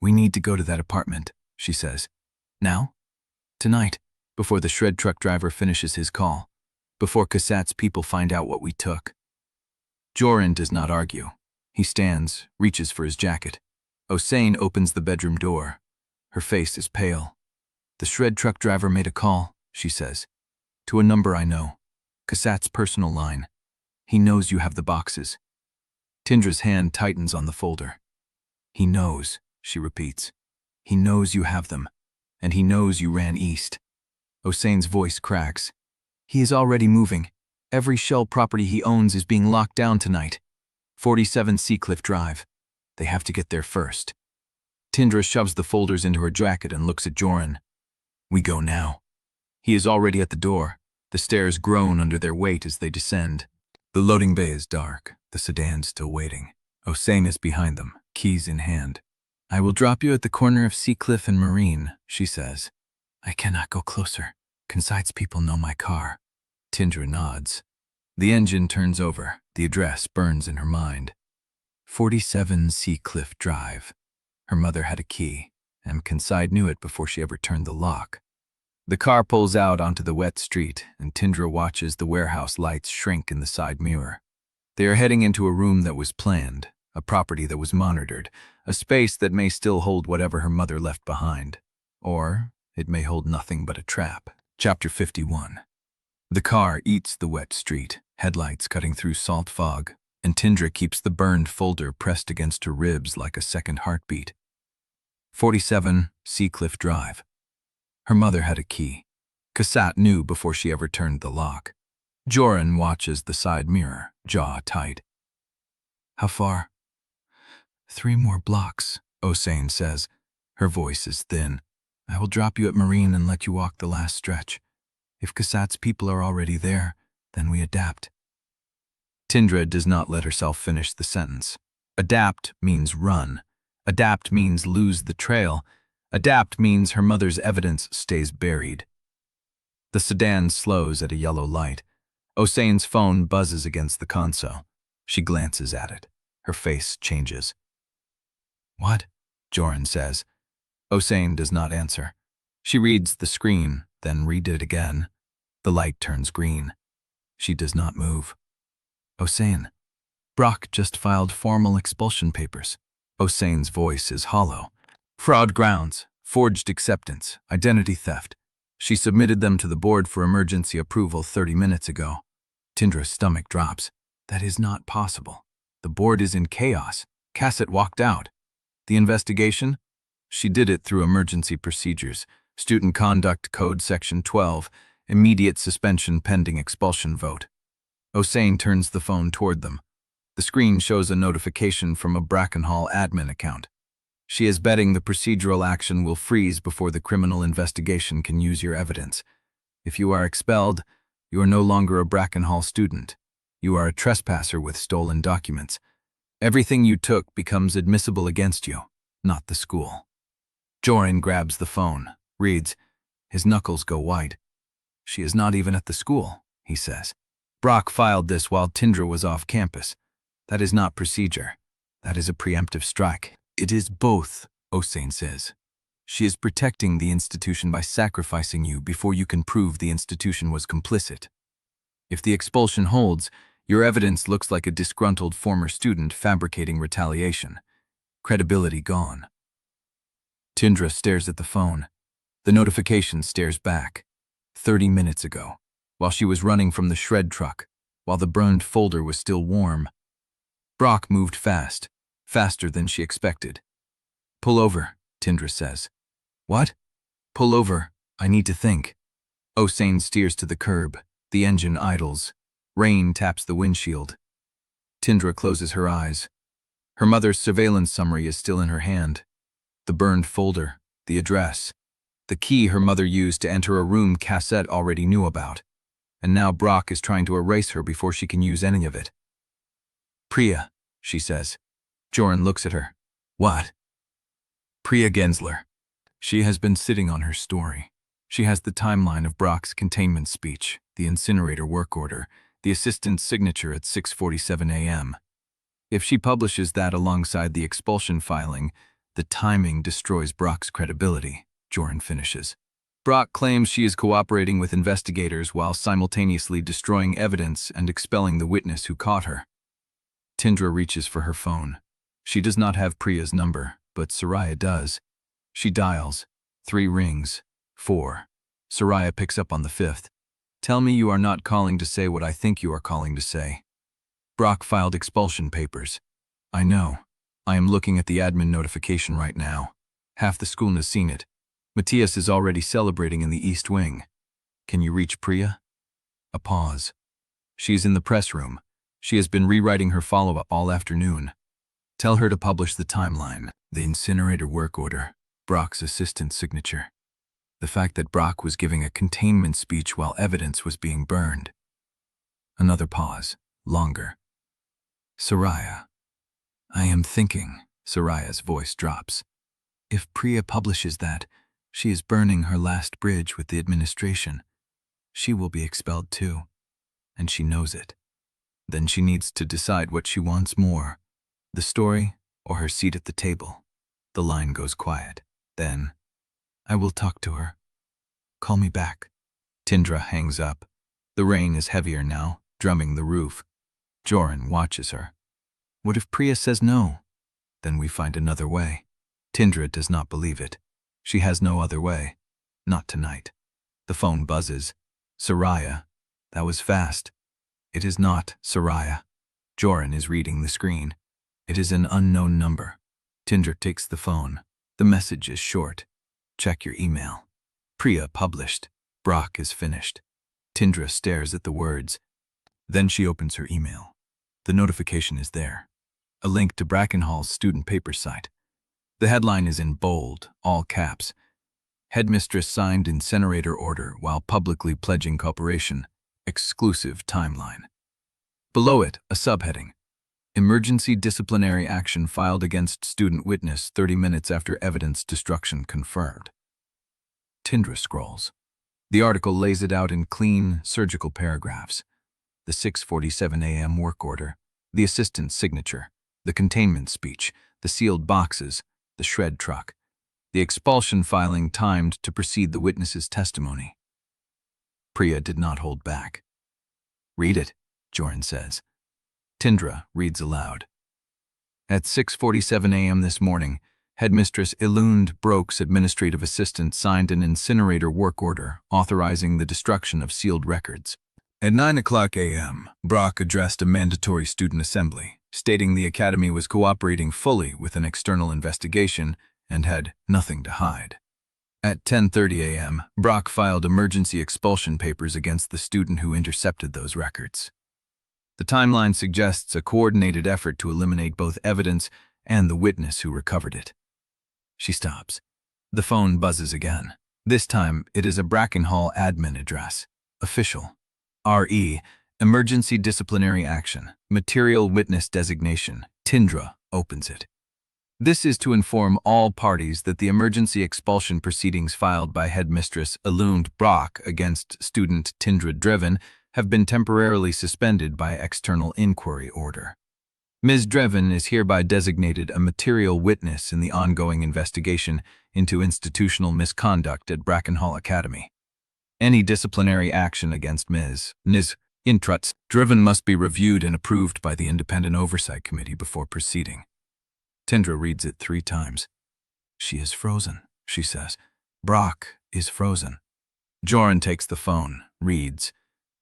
We need to go to that apartment, she says. Now? Tonight, before the shred truck driver finishes his call. Before Kasat's people find out what we took. Jorin does not argue. He stands, reaches for his jacket. Hossein opens the bedroom door. Her face is pale. The shred truck driver made a call, she says. To a number I know. Kasat's personal line. He knows you have the boxes. Tindra's hand tightens on the folder. He knows, she repeats. He knows you have them. And he knows you ran east. Hossein's voice cracks. He is already moving. Every shell property he owns is being locked down tonight. 47 Seacliff Drive. They have to get there first. Tindra shoves the folders into her jacket and looks at Jorin. We go now. He is already at the door. The stairs groan under their weight as they descend. The loading bay is dark, the sedan still waiting. Hossein is behind them, keys in hand. I will drop you at the corner of Seacliff and Marine, she says. I cannot go closer. Conside's people know my car. Tindra nods. The engine turns over. The address burns in her mind. 47 Seacliff Drive. Her mother had a key, and Conside knew it before she ever turned the lock. The car pulls out onto the wet street, and Tindra watches the warehouse lights shrink in the side mirror. They are heading into a room that was planned, a property that was monitored, a space that may still hold whatever her mother left behind. Or it may hold nothing but a trap. Chapter 51. The car eats the wet street, headlights cutting through salt fog, and Tindra keeps the burned folder pressed against her ribs like a second heartbeat. 47 Seacliff Drive. Her mother had a key. Kasat knew before she ever turned the lock. Jorin watches the side mirror, jaw tight. How far? 3 more blocks, Hossein says. Her voice is thin. I will drop you at Marine and let you walk the last stretch. If Kasat's people are already there, then we adapt. Tindra does not let herself finish the sentence. Adapt means run. Adapt means lose the trail. Adapt means her mother's evidence stays buried. The sedan slows at a yellow light. Hossein's phone buzzes against the console. She glances at it. Her face changes. What? Jorin says. Hossein does not answer. She reads the screen, then reads it again. The light turns green. She does not move. Hossein. Brock just filed formal expulsion papers. Hossein's voice is hollow. Fraud grounds, forged acceptance, identity theft. She submitted them to the board for emergency approval 30 minutes ago. Tindra's stomach drops. That is not possible. The board is in chaos. Cassett walked out. The investigation? She did it through emergency procedures. Student Conduct Code Section 12. Immediate suspension pending expulsion vote. Hossein turns the phone toward them. The screen shows a notification from a Brackenhall admin account. She is betting the procedural action will freeze before the criminal investigation can use your evidence. If you are expelled, you are no longer a Brackenhall student. You are a trespasser with stolen documents. Everything you took becomes admissible against you, not the school. Jorin grabs the phone, reads. His knuckles go white. She is not even at the school, he says. Brock filed this while Tindra was off campus. That is not procedure. That is a preemptive strike. It is both, Hossein says. She is protecting the institution by sacrificing you before you can prove the institution was complicit. If the expulsion holds, your evidence looks like a disgruntled former student fabricating retaliation. Credibility gone. Tindra stares at the phone. The notification stares back. 30 minutes ago, while she was running from the shred truck, while the burned folder was still warm. Brock moved fast, faster than she expected. "Pull over," Tindra says. "What?" "Pull over, I need to think." Osane steers to the curb. The engine idles. Rain taps the windshield. Tindra closes her eyes. Her mother's surveillance summary is still in her hand. The burned folder, the address, the key her mother used to enter a room Cassette already knew about. And now Brock is trying to erase her before she can use any of it. "Priya," she says. Jorin looks at her. "What?" "Priya Gensler. She has been sitting on her story. She has the timeline of Brock's containment speech, the incinerator work order, the assistant's signature at 6:47 a.m. If she publishes that alongside the expulsion filing, the timing destroys Brock's credibility," Jorin finishes. "Brock claims she is cooperating with investigators while simultaneously destroying evidence and expelling the witness who caught her." Tindra reaches for her phone. She does not have Priya's number, but Soraya does. She dials. 3 rings. 4. Soraya picks up on the 5th. "Tell me you are not calling to say what I think you are calling to say." "Brock filed expulsion papers." "I know. I am looking at the admin notification right now. Half the school has seen it. Matias is already celebrating in the East Wing. Can you reach Priya?" A pause. "She is in the press room. She has been rewriting her follow-up all afternoon. Tell her to publish the timeline, the incinerator work order, Brock's assistant's signature. The fact that Brock was giving a containment speech while evidence was being burned." Another pause, longer. "Soraya, I am thinking," Soraya's voice drops. "If Priya publishes that, she is burning her last bridge with the administration. She will be expelled too, and she knows it. Then she needs to decide what she wants more, the story or her seat at the table." The line goes quiet. Then, "I will talk to her. Call me back." Tindra hangs up. The rain is heavier now, drumming the roof. Jorin watches her. "What if Priya says no? Then we find another way." Tindra does not believe it. She has no other way. Not tonight. The phone buzzes. "Soraya." That was fast. It is not Soraya. Jorin is reading the screen. It is an unknown number. Tindra takes the phone. The message is short. "Check your email. Priya published. Brock is finished." Tindra stares at the words. Then she opens her email. The notification is there. A link to Brackenhall's student paper site. The headline is in bold, all caps. "Headmistress signed incinerator order while publicly pledging cooperation. Exclusive timeline." Below it, a subheading. "Emergency disciplinary action filed against student witness 30 minutes after evidence destruction confirmed." Tindra scrolls. The article lays it out in clean, surgical paragraphs. The 6:47 a.m. work order, the assistant's signature, the containment speech, the sealed boxes, the shred truck, the expulsion filing timed to precede the witness's testimony. Priya did not hold back. "Read it," Jorin says. Tindra reads aloud. "At 6:47 a.m. this morning, Headmistress Elund Broke's administrative assistant signed an incinerator work order authorizing the destruction of sealed records. At 9:00 a.m., Brock addressed a mandatory student assembly, stating the academy was cooperating fully with an external investigation and had nothing to hide. At 10:30 a.m., Brock filed emergency expulsion papers against the student who intercepted those records. The timeline suggests a coordinated effort to eliminate both evidence and the witness who recovered it." She stops. The phone buzzes again. This time, it is a Brackenhall admin address. Official. RE. Emergency disciplinary action. Material witness designation. Tindra opens it. "This is to inform all parties that the emergency expulsion proceedings filed by Headmistress Elund Brock against student Tindra Drevyn have been temporarily suspended by external inquiry order. Ms. Drevyn is hereby designated a material witness in the ongoing investigation into institutional misconduct at Brackenhall Academy. Any disciplinary action against Ms. Interruption. Drevyn must be reviewed and approved by the Independent Oversight Committee before proceeding. Tindra reads it 3 times. She is frozen, she says. Brock is frozen. Jorin takes the phone, reads.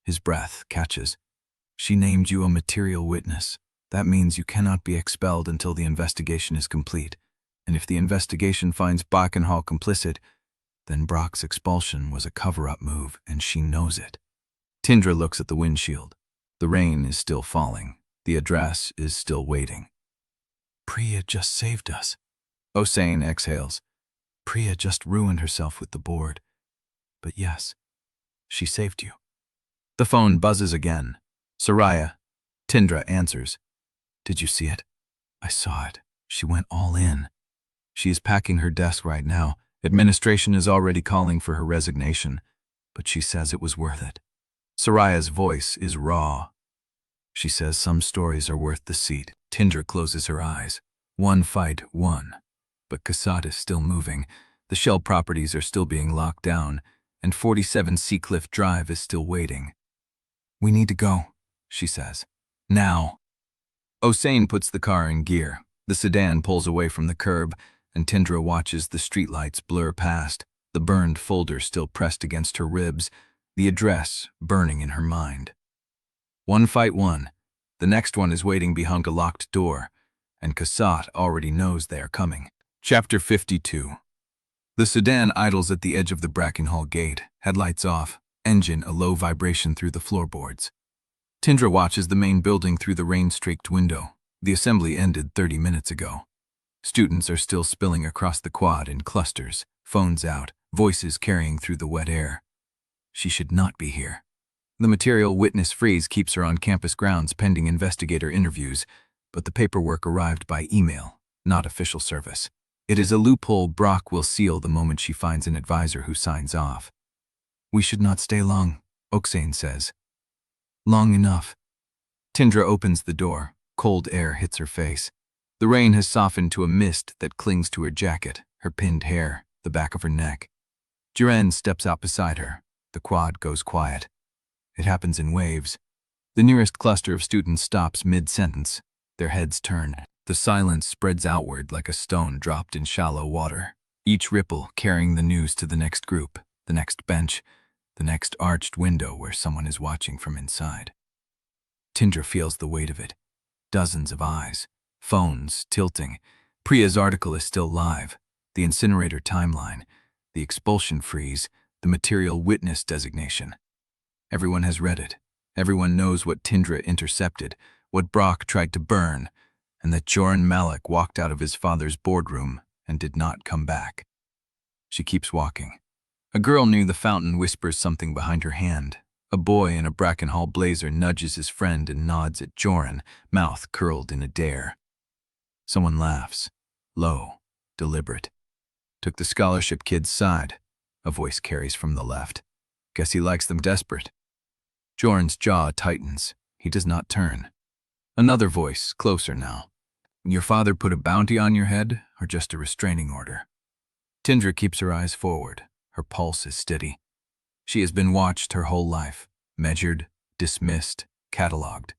His breath catches. She named you a material witness. That means you cannot be expelled until the investigation is complete. And if the investigation finds Brackenhall complicit, then Brock's expulsion was a cover-up move, and she knows it. Tindra looks at the windshield. The rain is still falling. The address is still waiting. Priya just saved us. Hossein exhales. Priya just ruined herself with the board. But yes, she saved you. The phone buzzes again. Soraya. Tindra answers. Did you see it? I saw it. She went all in. She is packing her desk right now. Administration is already calling for her resignation, but she says it was worth it. Soraya's voice is raw. She says some stories are worth the seat. Tindra closes her eyes. One fight won. But Cassatt is still moving. The Shell properties are still being locked down, and 47 Seacliff Drive is still waiting. We need to go, she says. Now. Hossein puts the car in gear. The sedan pulls away from the curb, and Tindra watches the streetlights blur past, the burned folder still pressed against her ribs, the address burning in her mind. One fight won. The next one is waiting behind a locked door, and Cassatt already knows they are coming. Chapter 52. The sedan idles at the edge of the Brackenhall gate, headlights off, engine a low vibration through the floorboards. Tindra watches the main building through the rain-streaked window. The assembly ended 30 minutes ago. Students are still spilling across the quad in clusters, phones out, voices carrying through the wet air. She should not be here. The material witness freeze keeps her on campus grounds pending investigator interviews, but the paperwork arrived by email, not official service. It is a loophole Brock will seal the moment she finds an advisor who signs off. We should not stay long, Hossein says. Long enough. Tindra opens the door. Cold air hits her face. The rain has softened to a mist that clings to her jacket, her pinned hair, the back of her neck. Jorin steps out beside her. The quad goes quiet. It happens in waves. The nearest cluster of students stops mid-sentence. Their heads turn. The silence spreads outward like a stone dropped in shallow water, each ripple carrying the news to the next group, the next bench, the next arched window where someone is watching from inside. Tindra feels the weight of it. Dozens of eyes, phones tilting. Priya's article is still live. The incinerator timeline, the expulsion freeze, the material witness designation. Everyone has read it. Everyone knows what Tindra intercepted, what Brock tried to burn, and that Jorin Malek walked out of his father's boardroom and did not come back. She keeps walking. A girl near the fountain whispers something behind her hand. A boy in a Brackenhall blazer nudges his friend and nods at Jorin, mouth curled in a dare. Someone laughs, low, deliberate. Took the scholarship kid's side, a voice carries from the left. Guess he likes them desperate. Jorin's jaw tightens. He does not turn. Another voice, closer now. Your father put a bounty on your head, or just a restraining order? Tindra keeps her eyes forward. Her pulse is steady. She has been watched her whole life, measured, dismissed, catalogued.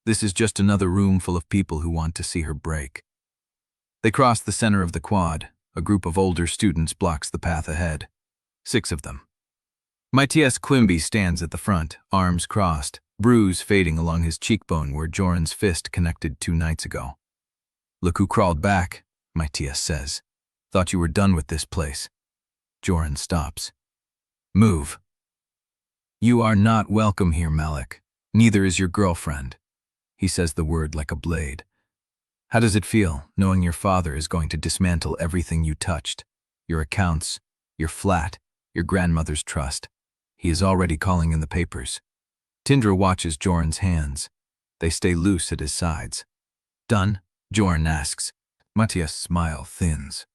This is just another room full of people who want to see her break. They cross the center of the quad. A group of older students blocks the path ahead. 6 of them. Matias Quimby stands at the front, arms crossed, bruise fading along his cheekbone where Jorin's fist connected 2 nights ago. Look who crawled back, Matias says. Thought you were done with this place. Jorin stops. Move. You are not welcome here, Malek. Neither is your girlfriend. He says the word like a blade. How does it feel, knowing your father is going to dismantle everything you touched? Your accounts, your flat, your grandmother's trust. He is already calling in the papers. Tindra watches Jorin's hands. They stay loose at his sides. Done? Jorin asks. Matias' smile thins.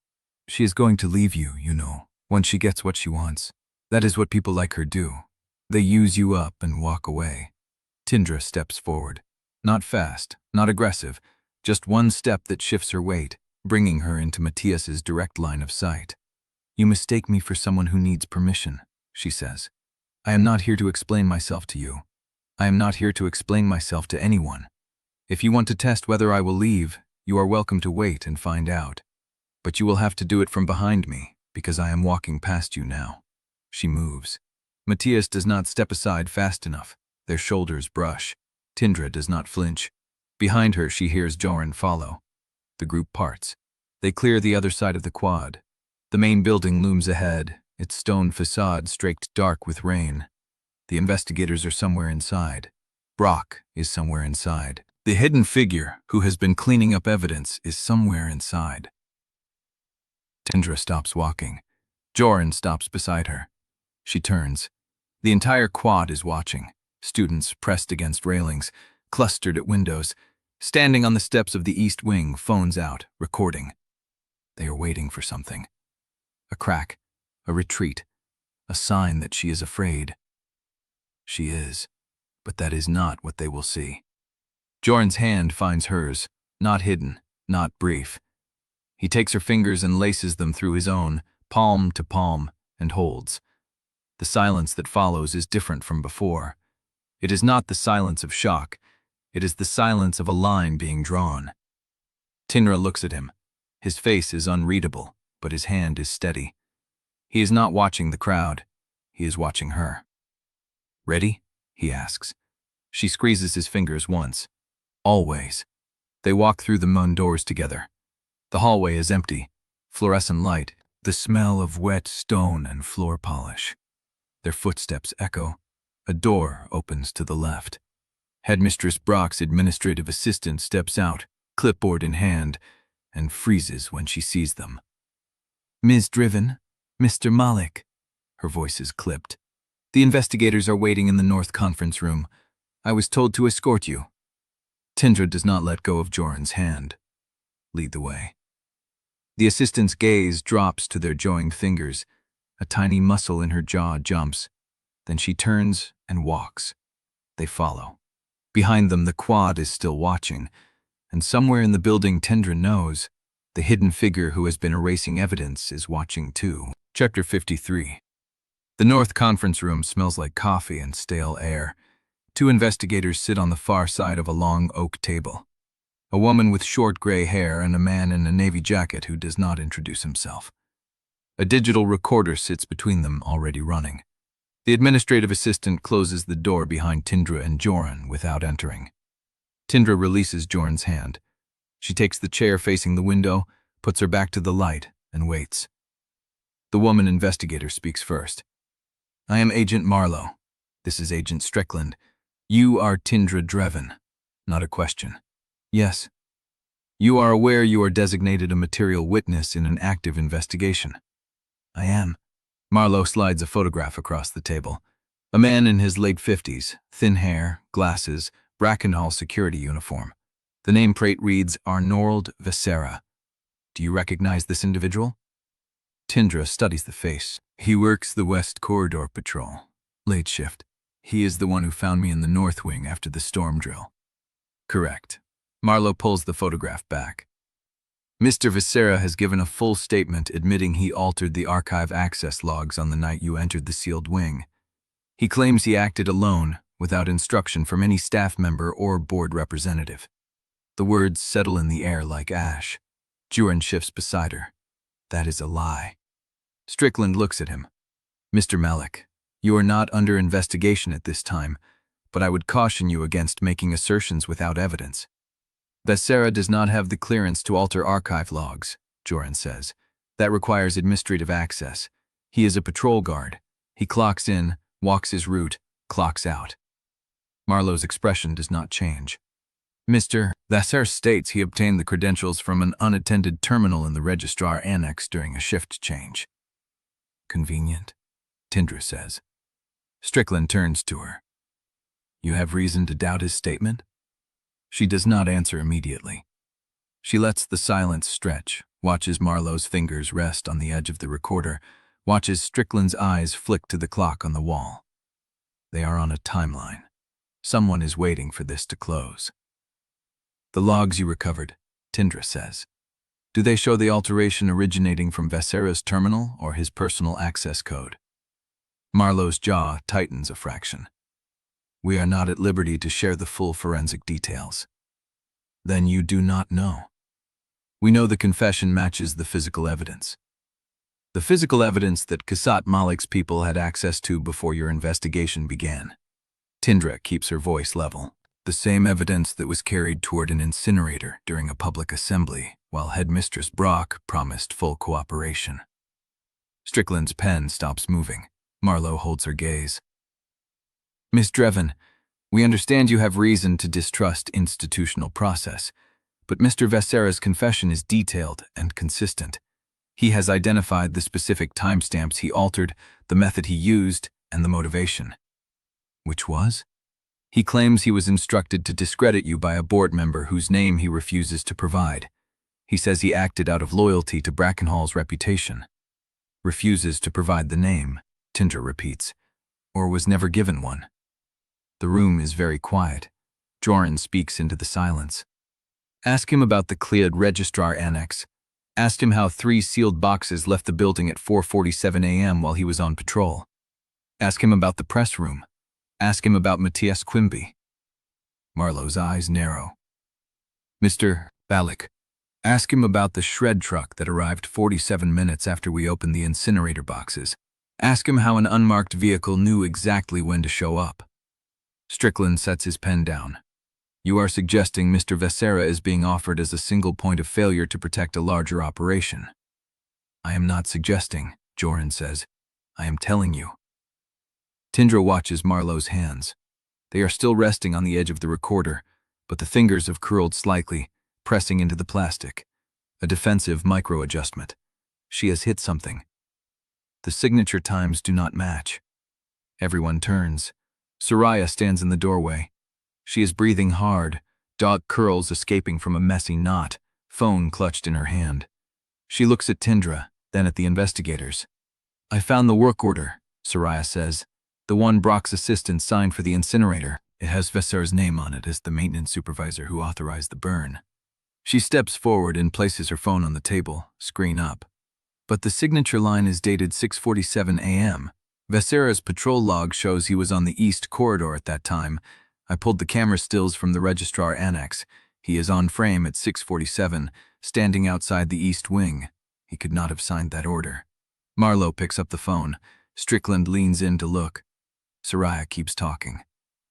She is going to leave you, you know, once she gets what she wants. That is what people like her do. They use you up and walk away. Tindra steps forward. Not fast, not aggressive, just one step that shifts her weight, bringing her into Matias's direct line of sight. You mistake me for someone who needs permission, she says. I am not here to explain myself to you. I am not here to explain myself to anyone. If you want to test whether I will leave, you are welcome to wait and find out. But you will have to do it from behind me, because I am walking past you now. She moves. Matias does not step aside fast enough. Their shoulders brush. Tindra does not flinch. Behind her, she hears Jorin follow. The group parts. They clear the other side of the quad. The main building looms ahead, its stone facade streaked dark with rain. The investigators are somewhere inside. Brock is somewhere inside. The hidden figure who has been cleaning up evidence is somewhere inside. Tindra stops walking. Jorin stops beside her. She turns. The entire quad is watching. Students pressed against railings, clustered at windows, standing on the steps of the east wing, phones out, recording. They are waiting for something. A crack, a retreat, a sign that she is afraid. She is, but that is not what they will see. Jorin's hand finds hers, not hidden, not brief. He takes her fingers and laces them through his own, palm to palm, and holds. The silence that follows is different from before. It is not the silence of shock. It is the silence of a line being drawn. Tindra looks at him. His face is unreadable, but his hand is steady. He is not watching the crowd. He is watching her. "Ready?" he asks. She squeezes his fingers once. "Always." They walk through the moon doors together. The hallway is empty, fluorescent light, the smell of wet stone and floor polish. Their footsteps echo. A door opens to the left. Headmistress Brock's administrative assistant steps out, clipboard in hand, and freezes when she sees them. "Ms. Drevyn, Mr. Malek." Her voice is clipped. "The investigators are waiting in the North Conference Room. I was told to escort you." Tindra does not let go of Jorin's hand. "Lead the way." The assistant's gaze drops to their joined fingers. A tiny muscle in her jaw jumps. Then she turns and walks. They follow. Behind them, the quad is still watching. And somewhere in the building, Tindra knows, the hidden figure who has been erasing evidence is watching too. Chapter 53. The North Conference Room smells like coffee and stale air. Two investigators sit on the far side of a long oak table. A woman with short gray hair and a man in a navy jacket who does not introduce himself. A digital recorder sits between them, already running. The administrative assistant closes the door behind Tindra and Jorin without entering. Tindra releases Jorin's hand. She takes the chair facing the window, puts her back to the light, and waits. The woman investigator speaks first. "I am Agent Marlowe. This is Agent Strickland. You are Tindra Drevyn." Not a question. "Yes." "You are aware you are designated a material witness in an active investigation." "I am." Marlowe slides a photograph across the table. A man in his late 50s, thin hair, glasses, Brackenhall security uniform. The nameplate reads Arnold Viscera. "Do you recognize this individual?" Tindra studies the face. "He works the West Corridor Patrol. Late shift. He is the one who found me in the North Wing after the storm drill." "Correct." Marlowe pulls the photograph back. "Mr. Viscera has given a full statement admitting he altered the archive access logs on the night you entered the sealed wing. He claims he acted alone, without instruction from any staff member or board representative." The words settle in the air like ash. Jorin shifts beside her. "That is a lie." Strickland looks at him. "Mr. Malek, you are not under investigation at this time, but I would caution you against making assertions without evidence." "Viscera does not have the clearance to alter archive logs," Jorin says. "That requires administrative access. He is a patrol guard. He clocks in, walks his route, clocks out." Marlowe's expression does not change. "Mr. Viscera states he obtained the credentials from an unattended terminal in the registrar annex during a shift change." "Convenient," Tindra says. Strickland turns to her. "You have reason to doubt his statement?" She does not answer immediately. She lets the silence stretch, watches Marlowe's fingers rest on the edge of the recorder, watches Strickland's eyes flick to the clock on the wall. They are on a timeline. Someone is waiting for this to close. "The logs you recovered," Tindra says. "Do they show the alteration originating from Viscera's terminal or his personal access code?" Marlowe's jaw tightens a fraction. We are not at liberty to share the full forensic details. Then you do not know. We know the confession matches the physical evidence. The physical evidence that Jorin Malek's people had access to before your investigation began. Tindra keeps her voice level. The same evidence that was carried toward an incinerator during a public assembly, while Headmistress Brock promised full cooperation. Strickland's pen stops moving. Marlowe holds her gaze. Miss Drevyn, we understand you have reason to distrust institutional process, but Mr. Vesera's confession is detailed and consistent. He has identified the specific timestamps he altered, the method he used, and the motivation. Which was? He claims he was instructed to discredit you by a board member whose name he refuses to provide. He says he acted out of loyalty to Brackenhall's reputation. Refuses to provide the name, Tindra repeats, or was never given one. The room is very quiet. Jorin speaks into the silence. Ask him about the cleared registrar annex. Asked him how 3 sealed boxes left the building at 4:47 a.m. while he was on patrol. Ask him about the press room. Ask him about Matias Quimby. Marlowe's eyes narrow. Mr. Malek, ask him about the shred truck that arrived 47 minutes after we opened the incinerator boxes. Ask him how an unmarked vehicle knew exactly when to show up. Strickland sets his pen down. You are suggesting Mr. Vesera is being offered as a single point of failure to protect a larger operation. I am not suggesting, Jorin says. I am telling you. Tindra watches Marlowe's hands. They are still resting on the edge of the recorder, but the fingers have curled slightly, pressing into the plastic. A defensive micro-adjustment. She has hit something. The signature times do not match. Everyone turns. Soraya stands in the doorway. She is breathing hard, dark curls escaping from a messy knot, phone clutched in her hand. She looks at Tindra, then at the investigators. I found the work order, Soraya says. The one Brock's assistant signed for the incinerator. It has Vesera's name on it as the maintenance supervisor who authorized the burn. She steps forward and places her phone on the table, screen up. But the signature line is dated 6:47 a.m. Vesera's patrol log shows he was on the east corridor at that time. I pulled the camera stills from the registrar annex. He is on frame at 6:47, standing outside the east wing. He could not have signed that order. Marlowe picks up the phone. Strickland leans in to look. Soraya keeps talking.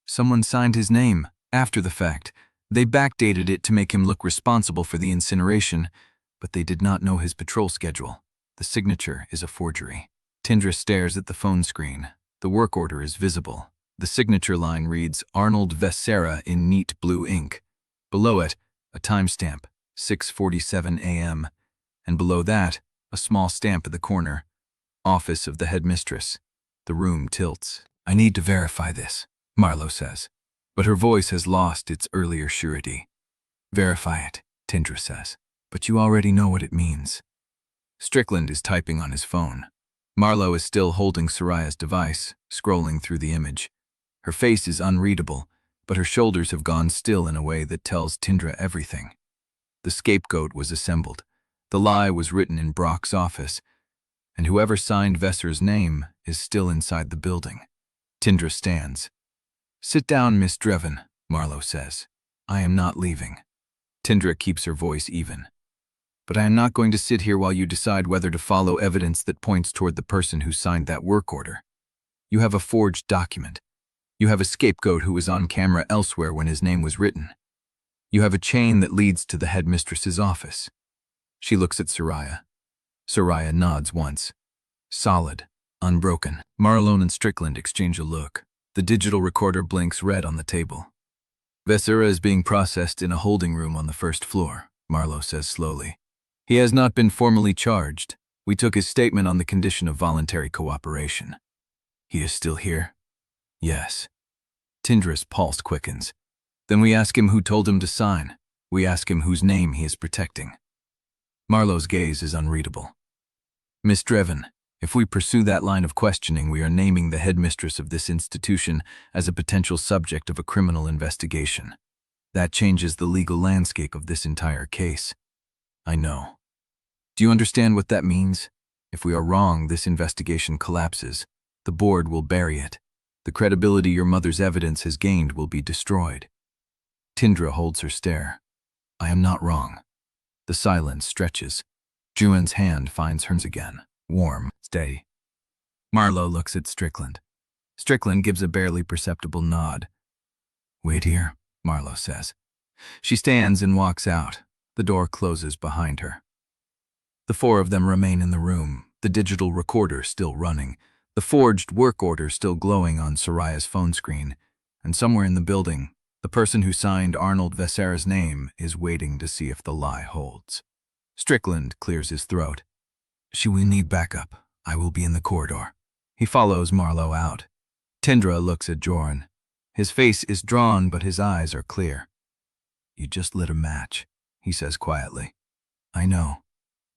Someone signed his name, after the fact. They backdated it to make him look responsible for the incineration, but they did not know his patrol schedule. The signature is a forgery. Tindra stares at the phone screen. The work order is visible. The signature line reads Arnold Vesera in neat blue ink. Below it, a timestamp, 6:47 a.m. And below that, a small stamp at the corner, Office of the Headmistress. The room tilts. I need to verify this, Marlowe says, but her voice has lost its earlier surety. Verify it, Tindra says, but you already know what it means. Strickland is typing on his phone. Marlowe is still holding Soraya's device, scrolling through the image. Her face is unreadable, but her shoulders have gone still in a way that tells Tindra everything. The scapegoat was assembled. The lie was written in Brock's office, and whoever signed Vesera's name is still inside the building. Tindra stands. Sit down, Miss Drevyn, Marlowe says. I am not leaving. Tindra keeps her voice even. But I am not going to sit here while you decide whether to follow evidence that points toward the person who signed that work order. You have a forged document. You have a scapegoat who was on camera elsewhere when his name was written. You have a chain that leads to the headmistress's office. She looks at Soraya. Soraya nods once. Solid, unbroken. Marlowe and Strickland exchange a look. The digital recorder blinks red on the table. Vesera is being processed in a holding room on the first floor, Marlowe says slowly. He has not been formally charged. We took his statement on the condition of voluntary cooperation. He is still here? Yes. Tindra's pulse quickens. Then we ask him who told him to sign. We ask him whose name he is protecting. Marlowe's gaze is unreadable. Miss Drevyn, if we pursue that line of questioning, we are naming the headmistress of this institution as a potential subject of a criminal investigation. That changes the legal landscape of this entire case. I know. Do you understand what that means? If we are wrong, this investigation collapses. The board will bury it. The credibility your mother's evidence has gained will be destroyed. Tindra holds her stare. I am not wrong. The silence stretches. Juan's hand finds hers again. Warm. Stay. Marlowe looks at Strickland. Strickland gives a barely perceptible nod. Wait here, Marlowe says. She stands and walks out. The door closes behind her. The four of them remain in the room, the digital recorder still running, the forged work order still glowing on Soraya's phone screen, and somewhere in the building, the person who signed Arnold Vesera's name is waiting to see if the lie holds. Strickland clears his throat. She will need backup. I will be in the corridor. He follows Marlowe out. Tindra looks at Jorin. His face is drawn, but his eyes are clear. You just lit a match, he says quietly. I know.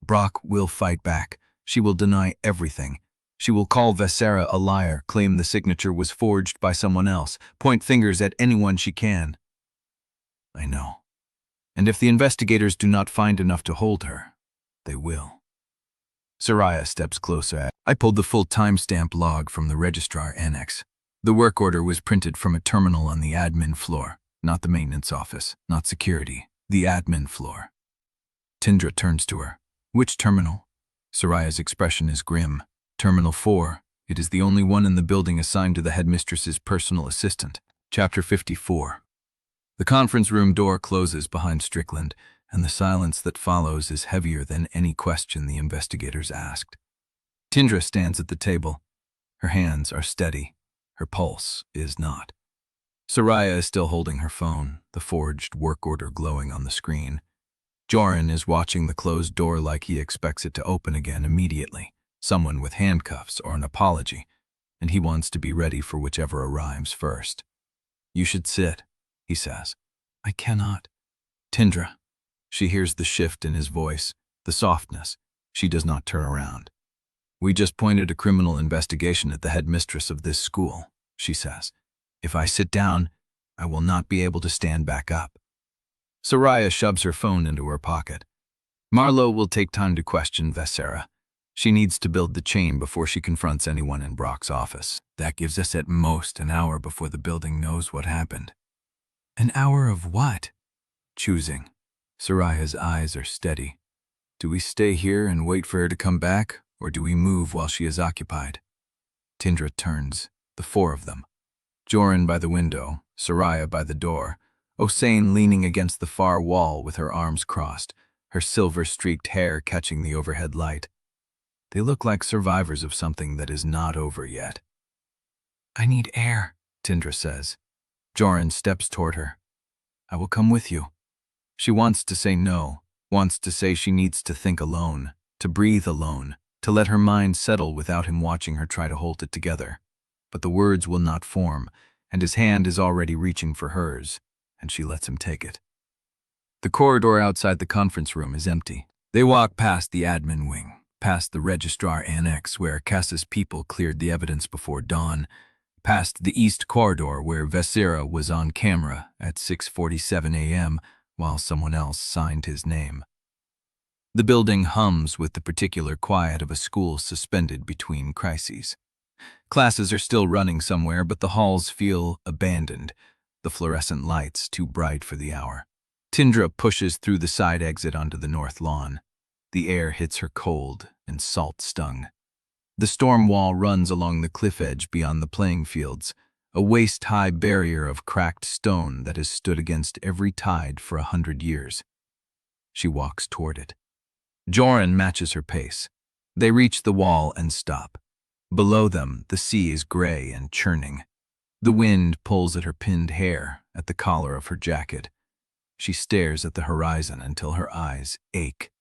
Brock will fight back. She will deny everything. She will call Vesera a liar, claim the signature was forged by someone else, point fingers at anyone she can. I know. And if the investigators do not find enough to hold her, they will. Soraya steps closer. I pulled the full timestamp log from the registrar annex. The work order was printed from a terminal on the admin floor, not the maintenance office, not security, the admin floor. Tindra turns to her. Which terminal? Soraya's expression is grim. Terminal 4. It is the only one in the building assigned to the headmistress's personal assistant. Chapter 54. The conference room door closes behind Strickland, and the silence that follows is heavier than any question the investigators asked. Tindra stands at the table. Her hands are steady. Her pulse is not. Soraya is still holding her phone, the forged work order glowing on the screen. Jorin is watching the closed door like he expects it to open again immediately, someone with handcuffs or an apology, and he wants to be ready for whichever arrives first. You should sit, he says. I cannot. Tindra. She hears the shift in his voice, the softness. She does not turn around. We just pointed a criminal investigation at the headmistress of this school, she says. If I sit down, I will not be able to stand back up. Soraya shoves her phone into her pocket. Marlowe will take time to question Vesera. She needs to build the chain before she confronts anyone in Brock's office. That gives us at most an hour before the building knows what happened. An hour of what? Choosing. Soraya's eyes are steady. Do we stay here and wait for her to come back, or do we move while she is occupied? Tindra turns, the four of them. Jorin by the window, Soraya by the door, Osain leaning against the far wall with her arms crossed, her silver-streaked hair catching the overhead light. They look like survivors of something that is not over yet. I need air, Tindra says. Jorin steps toward her. I will come with you. She wants to say no, wants to say she needs to think alone, to breathe alone, to let her mind settle without him watching her try to hold it together. But the words will not form, and his hand is already reaching for hers, and she lets him take it. The corridor outside the conference room is empty. They walk past the admin wing, past the registrar annex where Cass's people cleared the evidence before dawn, past the east corridor where Vesera was on camera at 6:47 a.m. while someone else signed his name. The building hums with the particular quiet of a school suspended between crises. Classes are still running somewhere, but the halls feel abandoned, the fluorescent lights too bright for the hour. Tindra pushes through the side exit onto the north lawn. The air hits her cold and salt-stung. The storm wall runs along the cliff edge beyond the playing fields, a waist-high barrier of cracked stone that has stood against every tide for 100 years. She walks toward it. Jorin matches her pace. They reach the wall and stop. Below them, the sea is gray and churning. The wind pulls at her pinned hair, at the collar of her jacket. She stares at the horizon until her eyes ache.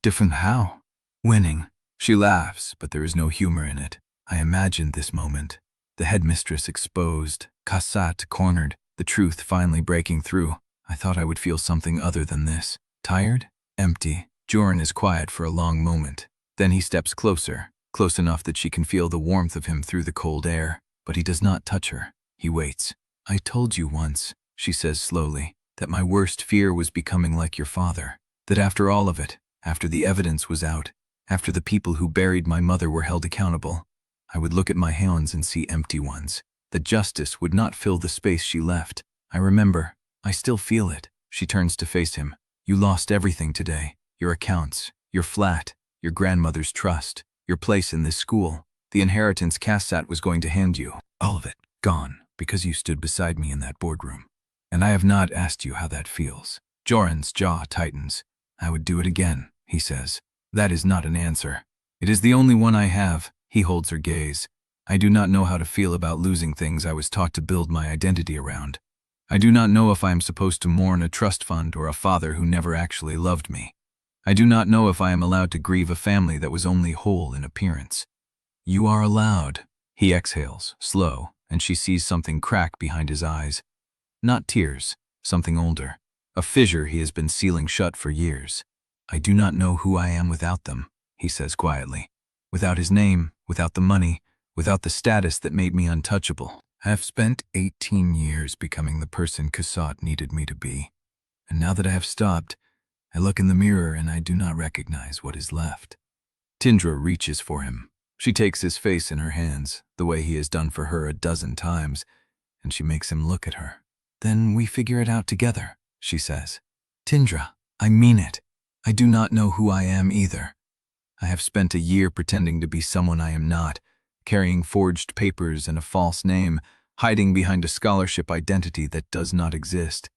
Different how? Winning. She laughs, but there is no humor in it. I imagined this moment. The headmistress exposed, Kassat cornered, the truth finally breaking through. I thought I would feel something other than this. Tired? Empty. Jorin is quiet for a long moment. Then he steps closer, close enough that she can feel the warmth of him through the cold air. But he does not touch her. He waits. I told you once, she says slowly, that my worst fear was becoming like your father. That after all of it, after the evidence was out, after the people who buried my mother were held accountable, I would look at my hands and see empty ones. that justice would not fill the space she left. I remember. I still feel it. She turns to face him. You lost everything today. Your accounts, your flat, your grandmother's trust, your place in this school, the inheritance Cassat was going to hand you. All of it, gone, because you stood beside me in that boardroom. And I have not asked you how that feels. Jorin's jaw tightens. I would do it again, he says. That is not an answer. It is the only one I have. He holds her gaze. I do not know how to feel about losing things I was taught to build my identity around. I do not know if I am supposed to mourn a trust fund or a father who never actually loved me. I do not know if I am allowed to grieve a family that was only whole in appearance. You are allowed. He exhales, slow, and she sees something crack behind his eyes. Not tears, something older. A fissure he has been sealing shut for years. I do not know who I am without them, he says quietly. Without his name, without the money, without the status that made me untouchable. I have spent 18 years becoming the person Cassat needed me to be. And now that I have stopped, I look in the mirror and I do not recognize what is left. Tindra reaches for him. She takes his face in her hands, the way he has done for her a dozen times, and she makes him look at her. Then we figure it out together, she says. Tindra, I mean it. I do not know who I am either. I have spent a year pretending to be someone I am not, carrying forged papers and a false name, hiding behind a scholarship identity that does not exist.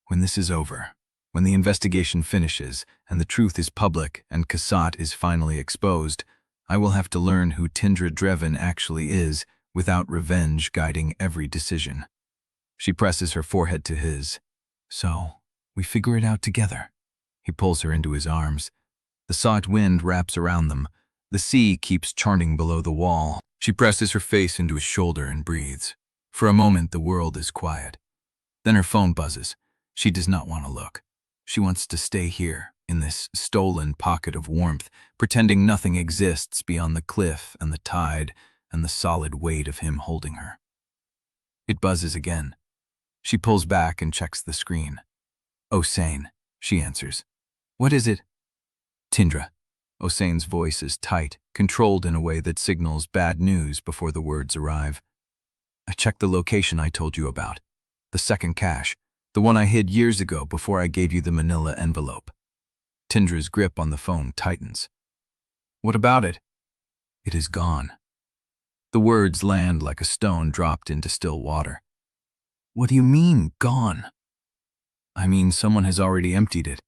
When this is over, when the investigation finishes and the truth is public and Cassat is finally exposed, I will have to learn who Tindra Drevyn actually is without revenge guiding every decision. She presses her forehead to his. So, we figure it out together. He pulls her into his arms. The sought wind wraps around them. The sea keeps churning below the wall. She presses her face into his shoulder and breathes. For a moment, the world is quiet. Then her phone buzzes. She does not want to look. She wants to stay here, in this stolen pocket of warmth, pretending nothing exists beyond the cliff and the tide and the solid weight of him holding her. It buzzes again. She pulls back and checks the screen. Osane, she answers. What is it? Tindra. Osane's voice is tight, controlled in a way that signals bad news before the words arrive. I checked the location I told you about. The second cache. The one I hid years ago before I gave you the manila envelope. Tindra's grip on the phone tightens. What about it? It is gone. The words land like a stone dropped into still water. What do you mean, gone? I mean, someone has already emptied it.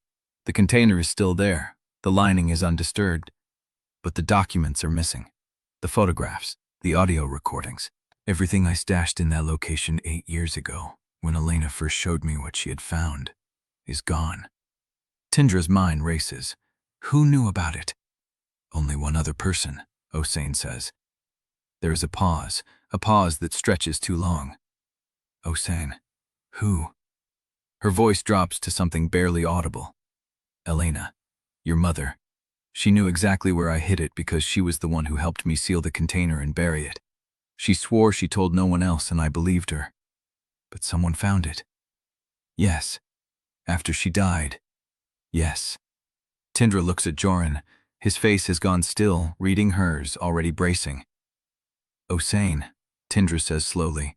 The container is still there. The lining is undisturbed. But the documents are missing. The photographs, the audio recordings. Everything I stashed in that location 8 years ago, when Elena first showed me what she had found, is gone. Tindra's mind races. Who knew about it? Only one other person, Osane says. There is a pause that stretches too long. Osane, who? Her voice drops to something barely audible. Elena, your mother. She knew exactly where I hid it because she was the one who helped me seal the container and bury it. She swore she told no one else and I believed her. But someone found it. Yes. After she died. Yes. Tindra looks at Jorin. His face has gone still, reading hers, already bracing. Osane, Tindra says slowly,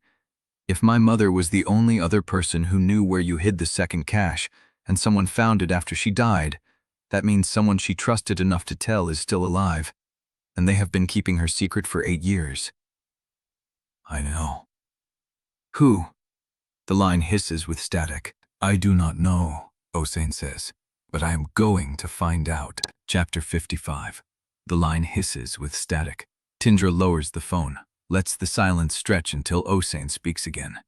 if my mother was the only other person who knew where you hid the second cache, and someone found it after she died, that means someone she trusted enough to tell is still alive, and they have been keeping her secret for 8 years. I know. Who? The line hisses with static. I do not know, Osane says, but I am going to find out. Chapter 55. The line hisses with static. Tindra lowers the phone, lets the silence stretch until Osane speaks again.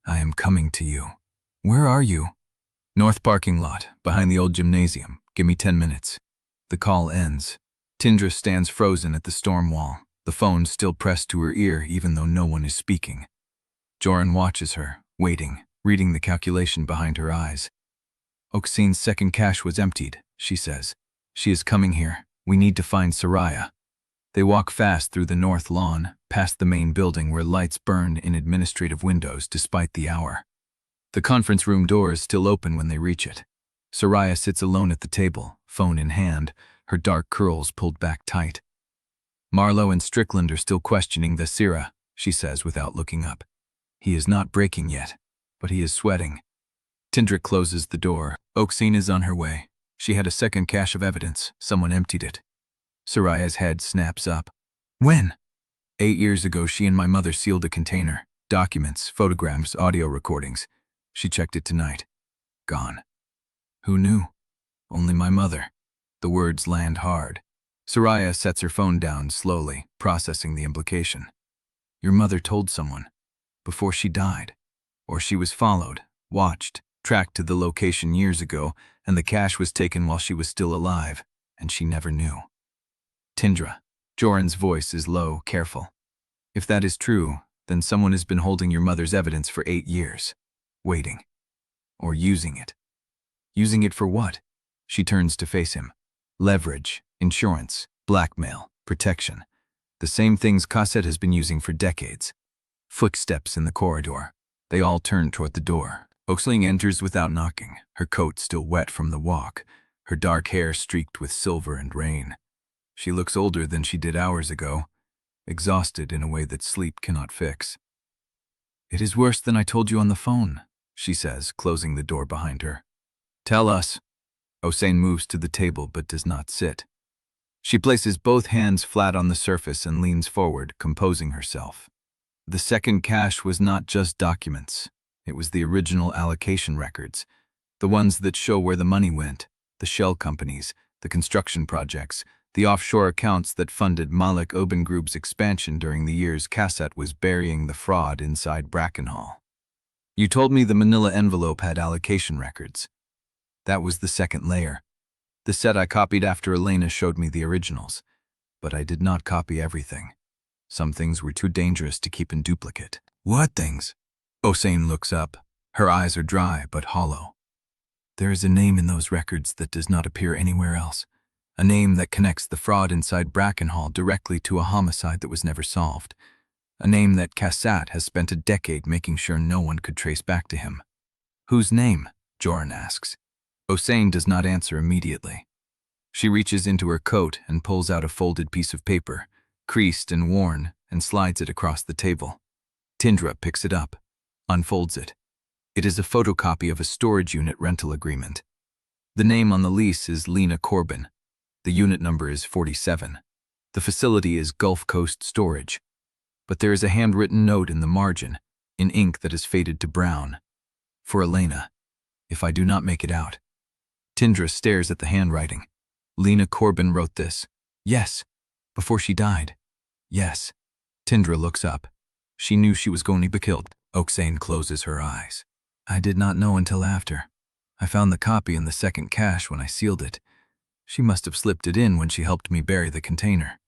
I am coming to you. Where are you? North parking lot, behind the old gymnasium. Give me 10 minutes. The call ends. Tindra stands frozen at the storm wall, the phone still pressed to her ear even though no one is speaking. Jorin watches her, waiting, reading the calculation behind her eyes. Osane's second cache was emptied, she says. She is coming here. We need to find Soraya. They walk fast through the north lawn, past the main building where lights burn in administrative windows despite the hour. The conference room door is still open when they reach it. Soraya sits alone at the table, phone in hand, her dark curls pulled back tight. Marlowe and Strickland are still questioning the Sira. she says without looking up. He is not breaking yet, but he is sweating. Tindra closes the door. Oksane is on her way. She had a second cache of evidence. Someone emptied it. Soraya's head snaps up. When? 8 years ago, she and my mother sealed a container. Documents, photographs, audio recordings. She checked it tonight. Gone. Who knew? Only my mother. The words land hard. Soraya sets her phone down slowly, processing the implication. Your mother told someone. Before she died. Or she was followed, watched, tracked to the location years ago, and the cache was taken while she was still alive, and she never knew. Tindra. Jorin's voice is low, careful. If that is true, then someone has been holding your mother's evidence for 8 years. Waiting. Or using it. Using it for what? She turns to face him. Leverage, insurance, blackmail, protection. The same things Cosette has been using for decades. Footsteps in the corridor. They all turn toward the door. Oksane enters without knocking, her coat still wet from the walk, her dark hair streaked with silver and rain. She looks older than she did hours ago, exhausted in a way that sleep cannot fix. It is worse than I told you on the phone, she says, closing the door behind her. Tell us. Oksane moves to the table but does not sit. She places both hands flat on the surface and leans forward, composing herself. The second cache was not just documents. It was the original allocation records, the ones that show where the money went, the shell companies, the construction projects, the offshore accounts that funded Malek Oben Group's expansion during the years Cosette was burying the fraud inside Brackenhall. You told me the manila envelope had allocation records. That was the second layer. The set I copied after Elena showed me the originals, but I did not copy everything. Some things were too dangerous to keep in duplicate. What things? Oksane looks up. Her eyes are dry but hollow. There is a name in those records that does not appear anywhere else. A name that connects the fraud inside Brackenhall directly to a homicide that was never solved. A name that Cosette has spent a decade making sure no one could trace back to him. Whose name? Jorin asks. Oksane does not answer immediately. She reaches into her coat and pulls out a folded piece of paper, creased and worn, and slides it across the table. Tindra picks it up, unfolds it. It is a photocopy of a storage unit rental agreement. The name on the lease is Lena Corbin. The unit number is 47. The facility is Gulf Coast Storage. But there is a handwritten note in the margin, in ink that is faded to brown. For Elena, if I do not make it out. Tindra stares at the handwriting. Lena Corbin wrote this. Yes. Before she died. Yes. Tindra looks up. She knew she was going to be killed. Oksane closes her eyes. I did not know until after. I found the copy in the second cache when I sealed it. She must have slipped it in when she helped me bury the container.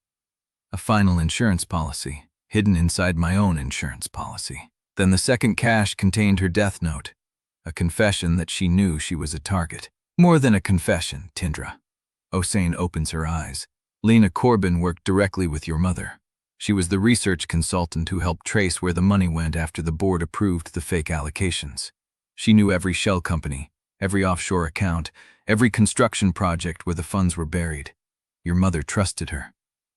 A final insurance policy, hidden inside my own insurance policy. Then the second cache contained her death note, a confession that she knew she was a target. More than a confession, Tindra. Oksane opens her eyes. Lena Corbin worked directly with your mother. She was the research consultant who helped trace where the money went after the board approved the fake allocations. She knew every shell company, every offshore account, every construction project where the funds were buried. Your mother trusted her,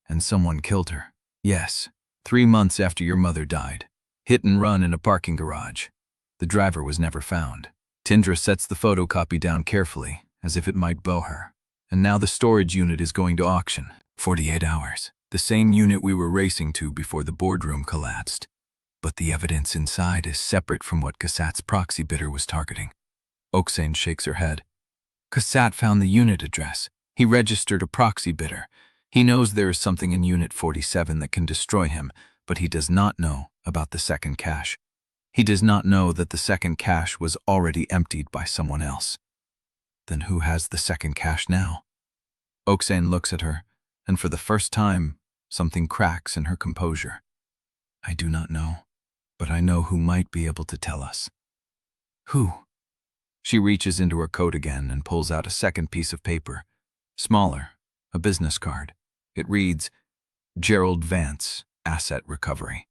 and someone killed her. Yes, 3 months after your mother died. Hit and run in a parking garage. The driver was never found. Tindra sets the photocopy down carefully, as if it might bow her. And now the storage unit is going to auction. 48 hours. The same unit we were racing to before the boardroom collapsed. But the evidence inside is separate from what Cosette's proxy bidder was targeting. Oksane shakes her head. Cosette found the unit address. He registered a proxy bidder. He knows there is something in Unit 47 that can destroy him, but he does not know about the second cache. He does not know that the second cache was already emptied by someone else. Then who has the second cache now? Oksane looks at her, and for the first time, something cracks in her composure. I do not know, but I know who might be able to tell us. Who? She reaches into her coat again and pulls out a second piece of paper, smaller, a business card. It reads, Gerald Vance, Asset Recovery.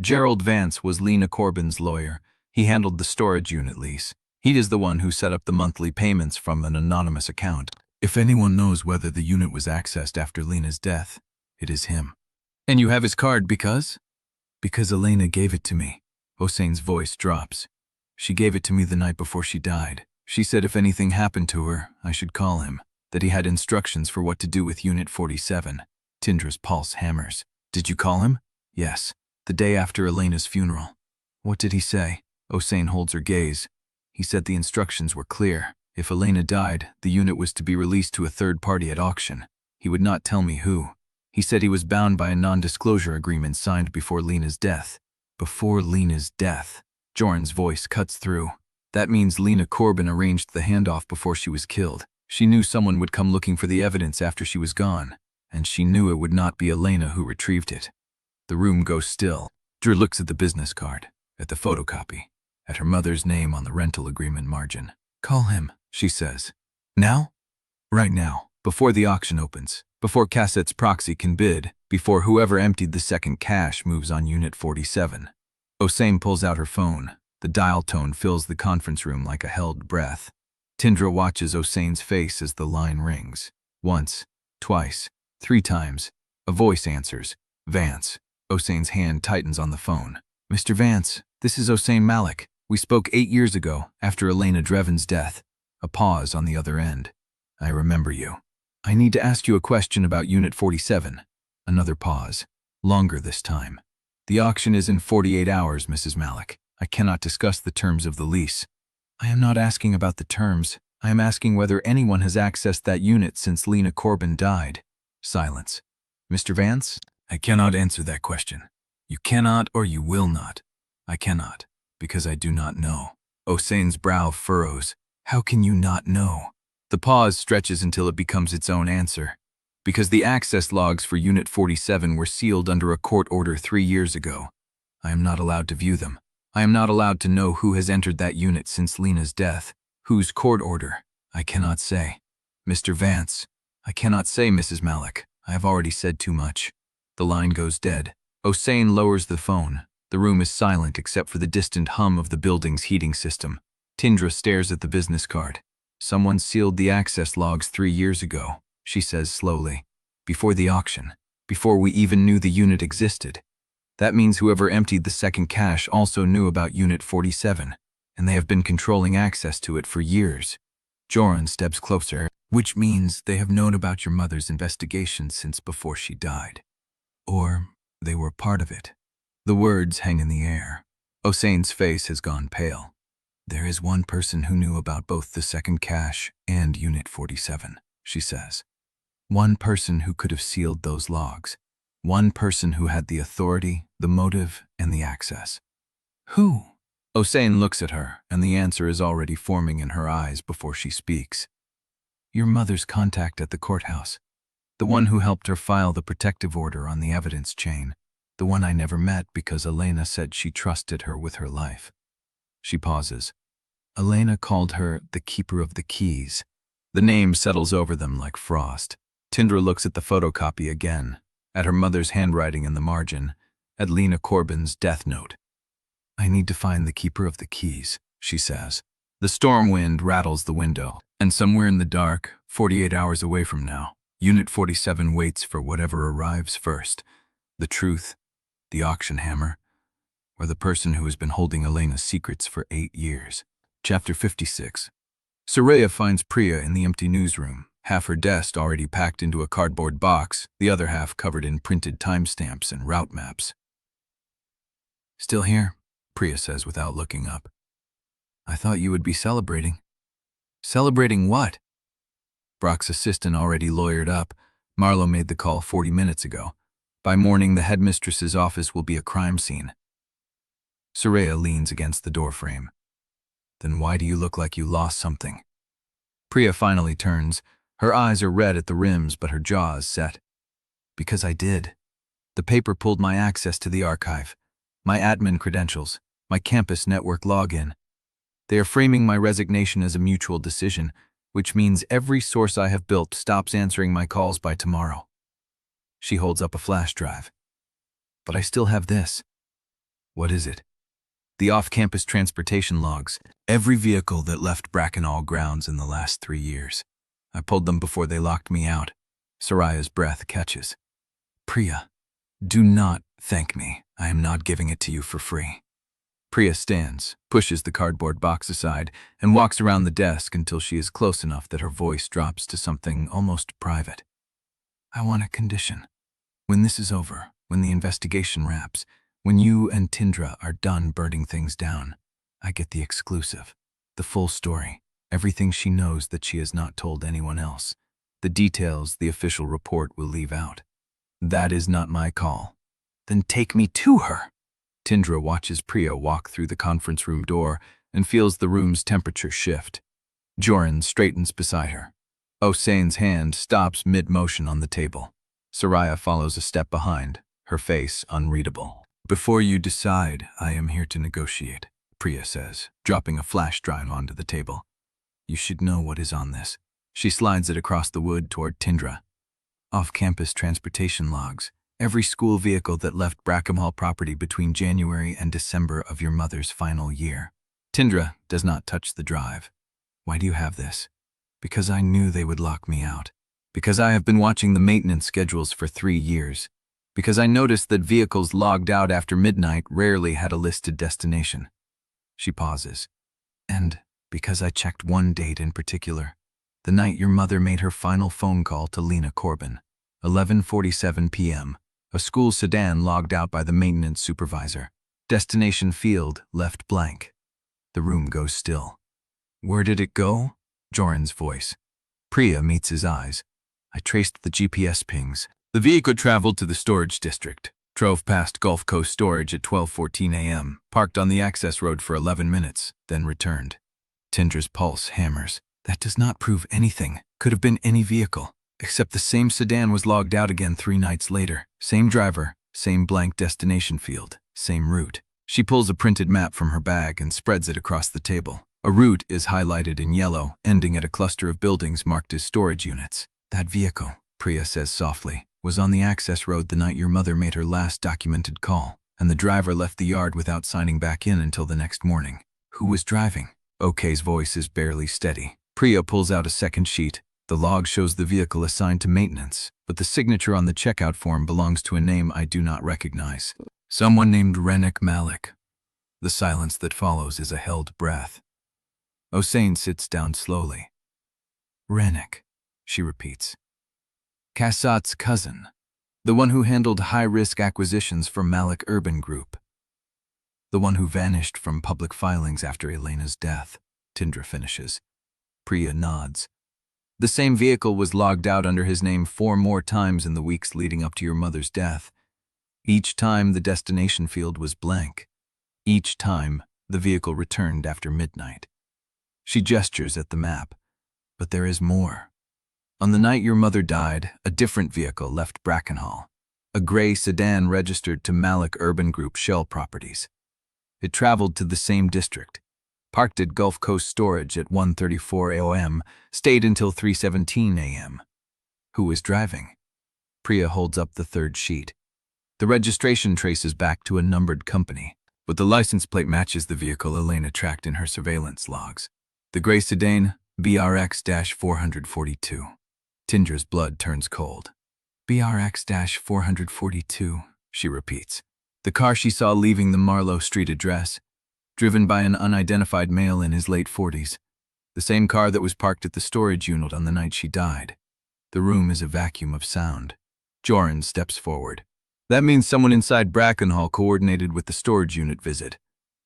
Gerald Vance was Lena Corbin's lawyer. He handled the storage unit lease. He is the one who set up the monthly payments from an anonymous account. If anyone knows whether the unit was accessed after Lena's death, it is him. And you have his card because? Because Elena gave it to me. Hossein's voice drops. She gave it to me the night before she died. She said if anything happened to her, I should call him, that he had instructions for what to do with Unit 47. Tindra's pulse hammers. Did you call him? Yes. The day after Elena's funeral. What did he say? Hossein holds her gaze. He said the instructions were clear. If Elena died, the unit was to be released to a third party at auction. He would not tell me who. He said he was bound by a non-disclosure agreement signed before Lena's death. Before Lena's death. Jorin's voice cuts through. That means Lena Corbin arranged the handoff before she was killed. She knew someone would come looking for the evidence after she was gone, and she knew it would not be Elena who retrieved it. The room goes still. Drew looks at the business card, at the photocopy, at her mother's name on the rental agreement margin. Call him, she says. Now? Right now, before the auction opens, before Cassette's proxy can bid, before whoever emptied the second cache moves on Unit 47. Hossein pulls out her phone. The dial tone fills the conference room like a held breath. Tindra watches Hossein's face as the line rings. Once, twice, 3 times. A voice answers. Vance. Hossein's hand tightens on the phone. Mr. Vance, this is Jorin Malek. We spoke 8 years ago, after Elena Drevyn's death. A pause on the other end. I remember you. I need to ask you a question about Unit 47. Another pause. Longer this time. The auction is in 48 hours, Mrs. Malek. I cannot discuss the terms of the lease. I am not asking about the terms. I am asking whether anyone has accessed that unit since Lena Corbin died. Silence. Mr. Vance? I cannot answer that question. You cannot or you will not. I cannot, because I do not know. Hossein's brow furrows. How can you not know? The pause stretches until it becomes its own answer. Because the access logs for Unit 47 were sealed under a court order 3 years ago. I am not allowed to view them. I am not allowed to know who has entered that unit since Lena's death. Whose court order? I cannot say. Mr. Vance. I cannot say, Mrs. Malek. I have already said too much. The line goes dead. Hossein lowers the phone. The room is silent except for the distant hum of the building's heating system. Tindra stares at the business card. Someone sealed the access logs 3 years ago, she says slowly. Before the auction. Before we even knew the unit existed. That means whoever emptied the second cache also knew about Unit 47, and they have been controlling access to it for years. Jorin steps closer, which means they have known about your mother's investigation since before she died. Or they were part of it. The words hang in the air. Hossein's face has gone pale. There is one person who knew about both the second cache and Unit 47, she says. One person who could have sealed those logs. One person who had the authority, the motive, and the access. Who? Hossein looks at her, and the answer is already forming in her eyes before she speaks. Your mother's contact at the courthouse. The one who helped her file the protective order on the evidence chain. The one I never met because Elena said she trusted her with her life. She pauses. Elena called her the keeper of the keys. The name settles over them like frost. Tindra looks at the photocopy again. At her mother's handwriting in the margin, at Lena Corbin's death note. I need to find the keeper of the keys, she says. The storm wind rattles the window, and somewhere in the dark, 48 hours away from now, Unit 47 waits for whatever arrives first. The truth, the auction hammer, or the person who has been holding Elena's secrets for 8 years. Chapter 56. Soraya finds Priya in the empty newsroom. Half her desk already packed into a cardboard box, the other half covered in printed timestamps and route maps. Still here, Priya says without looking up. I thought you would be celebrating. Celebrating what? Brock's assistant already lawyered up. Marlowe made the call 40 minutes ago. By morning, the headmistress's office will be a crime scene. Soraya leans against the doorframe. Then why do you look like you lost something? Priya finally turns. Her eyes are red at the rims, but her jaw is set. Because I did. The paper pulled my access to the archive, my admin credentials, my campus network login. They are framing my resignation as a mutual decision, which means every source I have built stops answering my calls by tomorrow. She holds up a flash drive. But I still have this. What is it? The off-campus transportation logs, every vehicle that left Brackenhall grounds in the last 3 years. I pulled them before they locked me out. Soraya's breath catches. Priya, do not thank me. I am not giving it to you for free. Priya stands, pushes the cardboard box aside, and walks around the desk until she is close enough that her voice drops to something almost private. I want a condition. When this is over, when the investigation wraps, when you and Tindra are done burning things down, I get the exclusive, the full story, everything she knows that she has not told anyone else. The details the official report will leave out. That is not my call. Then take me to her. Tindra watches Priya walk through the conference room door and feels the room's temperature shift. Jorin straightens beside her. Osane's hand stops mid-motion on the table. Soraya follows a step behind, her face unreadable. Before you decide, I am here to negotiate, Priya says, dropping a flash drive onto the table. You should know what is on this. She slides it across the wood toward Tindra. Off-campus transportation logs. Every school vehicle that left Brackenhall property between January and December of your mother's final year. Tindra does not touch the drive. Why do you have this? Because I knew they would lock me out. Because I have been watching the maintenance schedules for 3 years. Because I noticed that vehicles logged out after midnight rarely had a listed destination. She pauses. And because I checked one date in particular. The night your mother made her final phone call to Lena Corbin. 11:47 p.m. A school sedan logged out by the maintenance supervisor. Destination field left blank. The room goes still. Where did it go? Jorin's voice. Priya meets his eyes. I traced the GPS pings. The vehicle traveled to the storage district, drove past Gulf Coast Storage at 12:14 a.m., parked on the access road for 11 minutes, then returned. Tindra's pulse hammers. That does not prove anything. Could have been any vehicle. Except the same sedan was logged out again 3 nights later. Same driver, same blank destination field, same route. She pulls a printed map from her bag and spreads it across the table. A route is highlighted in yellow, ending at a cluster of buildings marked as storage units. That vehicle, Priya says softly, was on the access road the night your mother made her last documented call, and the driver left the yard without signing back in until the next morning. Who was driving? OK's voice is barely steady. Priya pulls out a second sheet. The log shows the vehicle assigned to maintenance, but the signature on the checkout form belongs to a name I do not recognize. Someone named Jorin Malek. The silence that follows is a held breath. Osane sits down slowly. Rennick, she repeats. Kassat's cousin, the one who handled high-risk acquisitions for Malek Urban Group. The one who vanished from public filings after Elena's death, Tindra finishes. Priya nods. The same vehicle was logged out under his name 4 more times in the weeks leading up to your mother's death. Each time the destination field was blank. Each time the vehicle returned after midnight. She gestures at the map. But there is more. On the night your mother died, a different vehicle left Brackenhall. A gray sedan registered to Malek Urban Group shell properties. It traveled to the same district. Parked at Gulf Coast Storage at 1:34 a.m., stayed until 3:17 a.m. Who was driving? Priya holds up the third sheet. The registration traces back to a numbered company, but the license plate matches the vehicle Elena tracked in her surveillance logs. The gray sedan, BRX-442. Tindra's blood turns cold. BRX-442, she repeats. The car she saw leaving the Marlowe Street address, driven by an unidentified male in his late 40s. The same car that was parked at the storage unit on the night she died. The room is a vacuum of sound. Jorin steps forward. That means someone inside Brackenhall coordinated with the storage unit visit.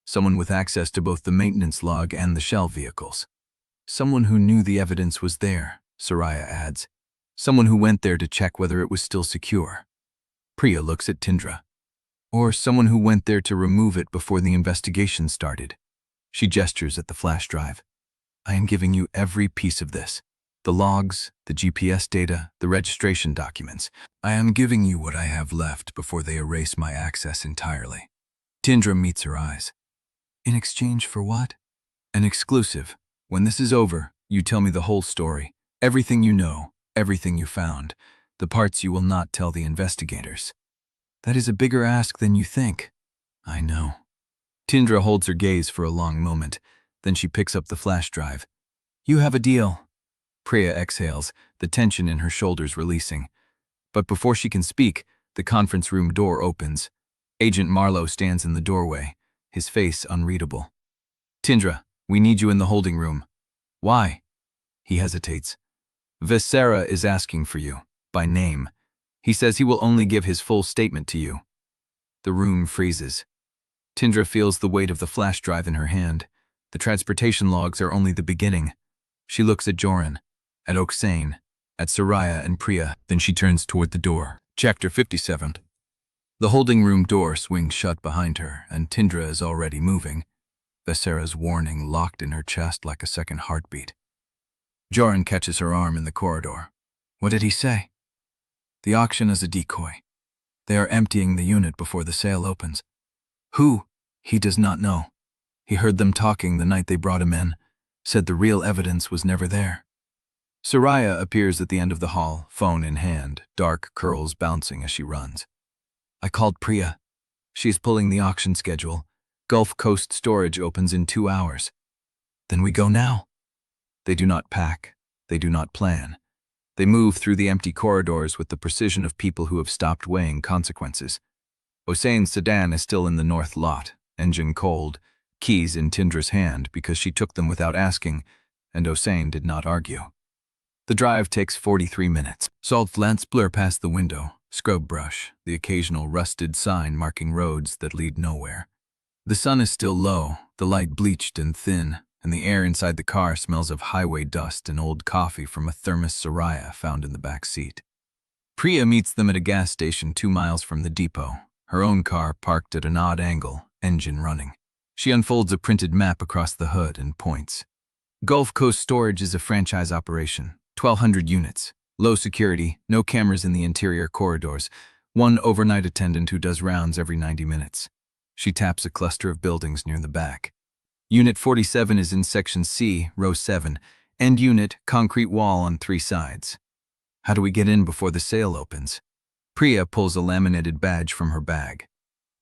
Someone with access to both the maintenance log and the shell vehicles. Someone who knew the evidence was there, Soraya adds. Someone who went there to check whether it was still secure. Priya looks at Tindra. Or someone who went there to remove it before the investigation started. She gestures at the flash drive. I am giving you every piece of this. The logs, the GPS data, the registration documents. I am giving you what I have left before they erase my access entirely. Tindra meets her eyes. In exchange for what? An exclusive. When this is over, you tell me the whole story. Everything you know, everything you found. The parts you will not tell the investigators. That is a bigger ask than you think. I know. Tindra holds her gaze for a long moment. Then she picks up the flash drive. You have a deal. Priya exhales, the tension in her shoulders releasing. But before she can speak, the conference room door opens. Agent Marlowe stands in the doorway, his face unreadable. "Tindra, we need you in the holding room." "Why?" He hesitates. "Viscera is asking for you, by name. He says he will only give his full statement to you." The room freezes. Tindra feels the weight of the flash drive in her hand. The transportation logs are only the beginning. She looks at Jorin, at Oksane, at Soraya and Priya, then she turns toward the door. Chapter 57. The holding room door swings shut behind her, and Tindra is already moving, Viscera's warning locked in her chest like a second heartbeat. Jorin catches her arm in the corridor. "What did he say?" "The auction is a decoy. They are emptying the unit before the sale opens." "Who?" "He does not know. He heard them talking the night they brought him in, said the real evidence was never there." Soraya appears at the end of the hall, phone in hand, dark curls bouncing as she runs. "I called Priya. She's pulling the auction schedule. Gulf Coast storage opens in 2 hours." "Then we go now." They do not pack. They do not plan. They move through the empty corridors with the precision of people who have stopped weighing consequences. Osane's sedan is still in the north lot, engine cold, keys in Tindra's hand because she took them without asking, and Osane did not argue. The drive takes 43 minutes. Salt lamps blur past the window, scrub brush, the occasional rusted sign marking roads that lead nowhere. The sun is still low, the light bleached and thin, and the air inside the car smells of highway dust and old coffee from a thermos Soraya found in the back seat. Priya meets them at a gas station 2 miles from the depot, her own car parked at an odd angle, engine running. She unfolds a printed map across the hood and points. Gulf Coast Storage is a franchise operation, 1,200 units, low security, no cameras in the interior corridors, one overnight attendant who does rounds every 90 minutes. She taps a cluster of buildings near the back. Unit 47 is in Section C, Row 7, end unit, concrete wall on 3 sides. "How do we get in before the sale opens?" Priya pulls a laminated badge from her bag.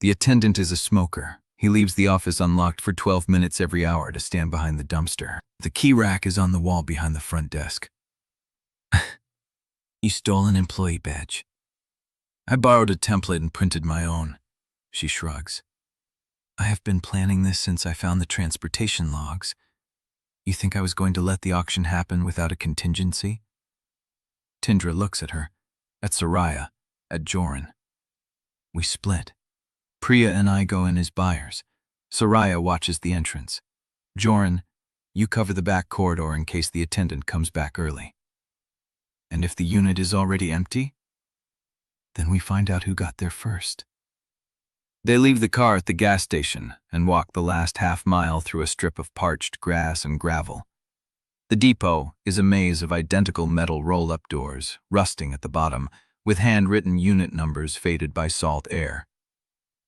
The attendant is a smoker. He leaves the office unlocked for 12 minutes every hour to stand behind the dumpster. The key rack is on the wall behind the front desk. "You stole an employee badge." "I borrowed a template and printed my own." She shrugs. "I have been planning this since I found the transportation logs. You think I was going to let the auction happen without a contingency?" Tindra looks at her, at Soraya, at Jorin. "We split. Priya and I go in as buyers. Soraya watches the entrance. Jorin, you cover the back corridor in case the attendant comes back early." "And if the unit is already empty?" "Then we find out who got there first." They leave the car at the gas station and walk the last half-mile through a strip of parched grass and gravel. The depot is a maze of identical metal roll-up doors, rusting at the bottom, with handwritten unit numbers faded by salt air.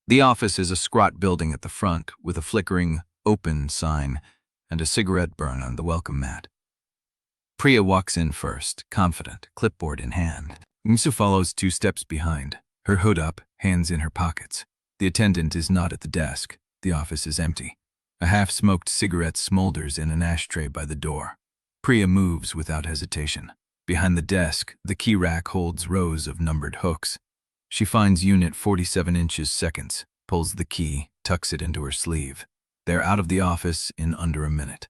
The office is a squat building at the front with a flickering "open" sign and a cigarette burn on the welcome mat. Priya walks in first, confident, clipboard in hand. Musa follows 2 steps behind, her hood up, hands in her pockets. The attendant is not at the desk. The office is empty. A half-smoked cigarette smolders in an ashtray by the door. Priya moves without hesitation. Behind the desk, the key rack holds rows of numbered hooks. She finds unit 47 inches seconds, pulls the key, tucks it into her sleeve. They're out of the office in under a minute.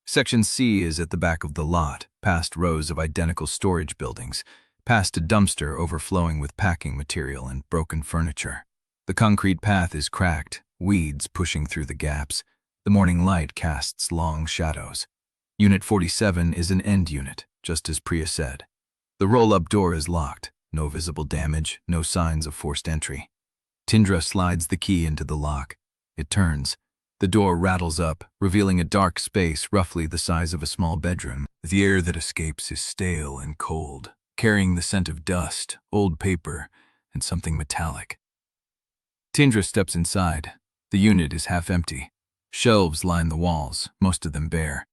Section C is at the back of the lot, past rows of identical storage buildings, past a dumpster overflowing with packing material and broken furniture. The concrete path is cracked, weeds pushing through the gaps. The morning light casts long shadows. Unit 47 is an end unit, just as Priya said. The roll-up door is locked. No visible damage, no signs of forced entry. Tindra slides the key into the lock. It turns. The door rattles up, revealing a dark space roughly the size of a small bedroom. The air that escapes is stale and cold, carrying the scent of dust, old paper, and something metallic. Tindra steps inside. The unit is half empty. Shelves line the walls, most of them bare.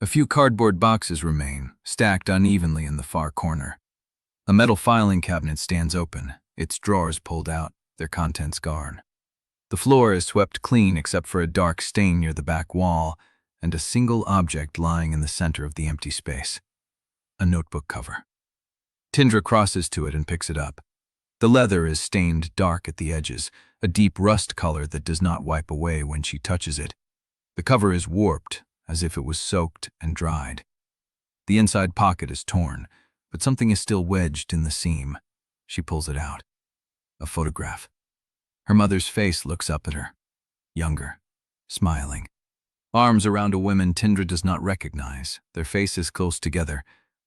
A few cardboard boxes remain, stacked unevenly in the far corner. A metal filing cabinet stands open, its drawers pulled out, their contents gone. The floor is swept clean except for a dark stain near the back wall and a single object lying in the center of the empty space. A notebook cover. Tindra crosses to it and picks it up. The leather is stained dark at the edges, a deep rust color that does not wipe away when she touches it. The cover is warped, as if it was soaked and dried. The inside pocket is torn, but something is still wedged in the seam. She pulls it out. A photograph. Her mother's face looks up at her. Younger, smiling. Arms around a woman Tindra does not recognize, their faces close together,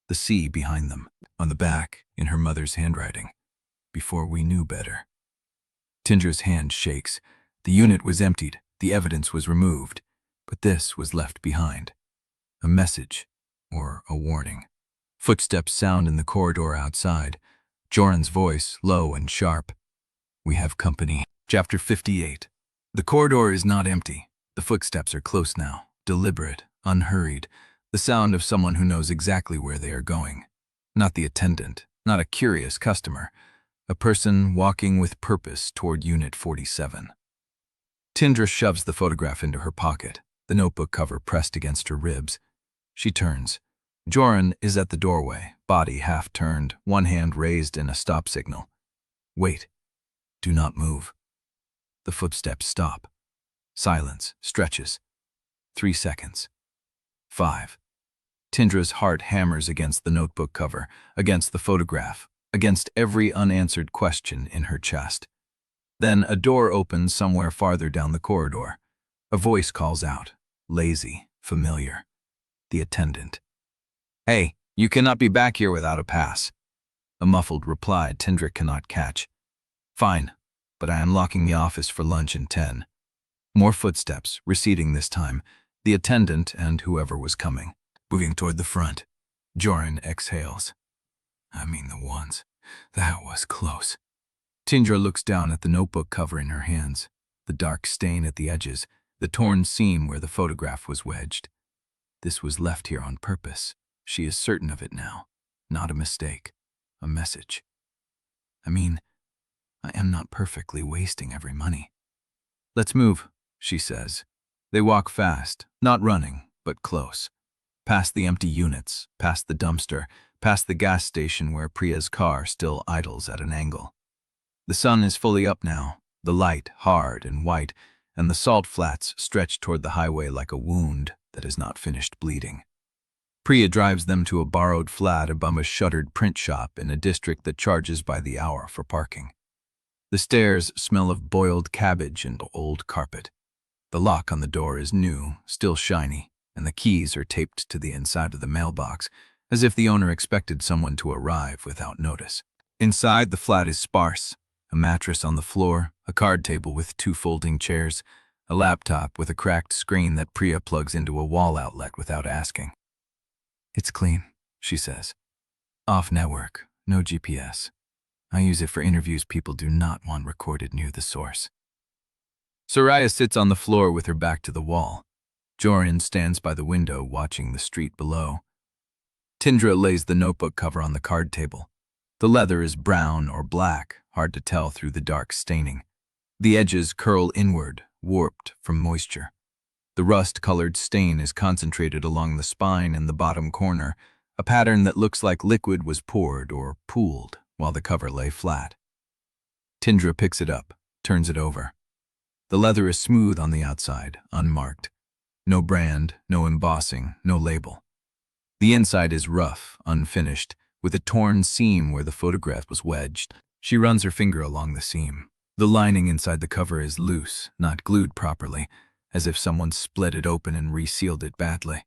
the sea behind them. On the back, in her mother's handwriting. Before we knew better. Tindra's hand shakes. The unit was emptied, the evidence was removed, but this was left behind. A message, or a warning. Footsteps sound in the corridor outside. Jorin's voice, low and sharp. We have company. Chapter 58. The corridor is not empty. The footsteps are close now, deliberate, unhurried, the sound of someone who knows exactly where they are going. Not the attendant, not a curious customer. A person walking with purpose toward Unit 47. Tindra shoves the photograph into her pocket, the notebook cover pressed against her ribs. She turns. Jorin is at the doorway, body half turned, one hand raised in a stop signal. Wait. Do not move. The footsteps stop. Silence stretches. 3 seconds. 5. Tindra's heart hammers against the notebook cover, against the photograph, against every unanswered question in her chest. Then a door opens somewhere farther down the corridor. A voice calls out, lazy, familiar. The attendant. Hey, you cannot be back here without a pass. A muffled reply Tindra cannot catch. Fine, but I am locking the office for lunch in 10. More footsteps, receding this time, the attendant and whoever was coming, moving toward the front. Jorin exhales. I mean the ones. That was close. Tindra looks down at the notebook cover in her hands, the dark stain at the edges, the torn seam where the photograph was wedged. This was left here on purpose. She is certain of it now. Not a mistake. A message. I mean, I am not perfectly wasting every money. Let's move, she says. They walk fast, not running, but close. Past the empty units, past the dumpster, past the gas station where Priya's car still idles at an angle. The sun is fully up now, the light hard and white, and the salt flats stretch toward the highway like a wound that has not finished bleeding. Priya drives them to a borrowed flat above a shuttered print shop in a district that charges by the hour for parking. The stairs smell of boiled cabbage and old carpet. The lock on the door is new, still shiny, and the keys are taped to the inside of the mailbox, as if the owner expected someone to arrive without notice. Inside, the flat is sparse. A mattress on the floor, a card table with 2 folding chairs, a laptop with a cracked screen that Priya plugs into a wall outlet without asking. It's clean, she says. Off network, no GPS. I use it for interviews people do not want recorded near the source. Soraya sits on the floor with her back to the wall. Jorin stands by the window watching the street below. Tindra lays the notebook cover on the card table. The leather is brown or black, hard to tell through the dark staining. The edges curl inward, warped from moisture. The rust-colored stain is concentrated along the spine in the bottom corner, a pattern that looks like liquid was poured or pooled while the cover lay flat. Tindra picks it up, turns it over. The leather is smooth on the outside, unmarked. No brand, no embossing, no label. The inside is rough, unfinished, with a torn seam where the photograph was wedged. She runs her finger along the seam. The lining inside the cover is loose, not glued properly, as if someone split it open and resealed it badly.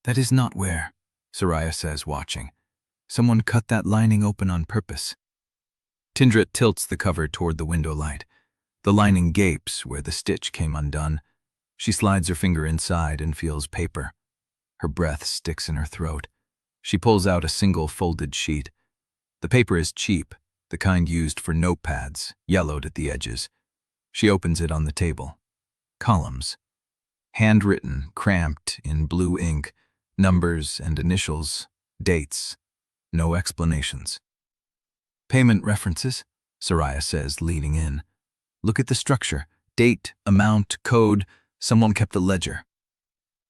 That is not where, Soraya says, watching. Someone cut that lining open on purpose. Tindra tilts the cover toward the window light. The lining gapes where the stitch came undone. She slides her finger inside and feels paper. Her breath sticks in her throat. She pulls out a single folded sheet. The paper is cheap, the kind used for notepads, yellowed at the edges. She opens it on the table. Columns. Handwritten, cramped in blue ink, numbers and initials, dates. No explanations. Payment references, Soraya says, leaning in. Look at the structure. Date, amount, code. Someone kept a ledger.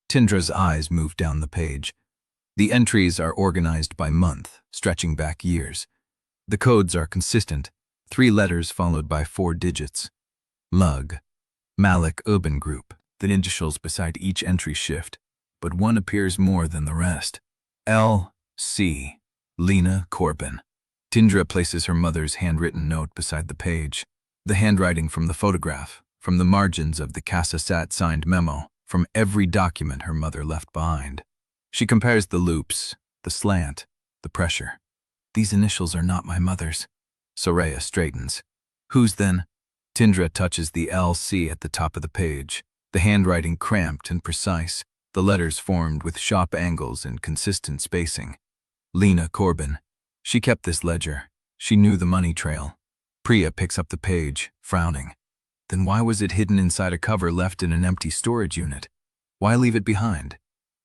Tindra's eyes move down the page. The entries are organized by month, stretching back years. The codes are consistent, 3 letters followed by 4 digits. Lug, Malek Urban Group. The initials beside each entry shift, but one appears more than the rest. L.C. Lena Corbin. Tindra places her mother's handwritten note beside the page. The handwriting from the photograph, from the margins of the Casa-Sat signed memo, from every document her mother left behind. She compares the loops, the slant, the pressure. These initials are not my mother's. Soraya straightens. Whose then? Tindra touches the LC at the top of the page. The handwriting cramped and precise, the letters formed with sharp angles and consistent spacing. Lena Corbin. She kept this ledger. She knew the money trail. Priya picks up the page, frowning. Then why was it hidden inside a cover left in an empty storage unit? Why leave it behind?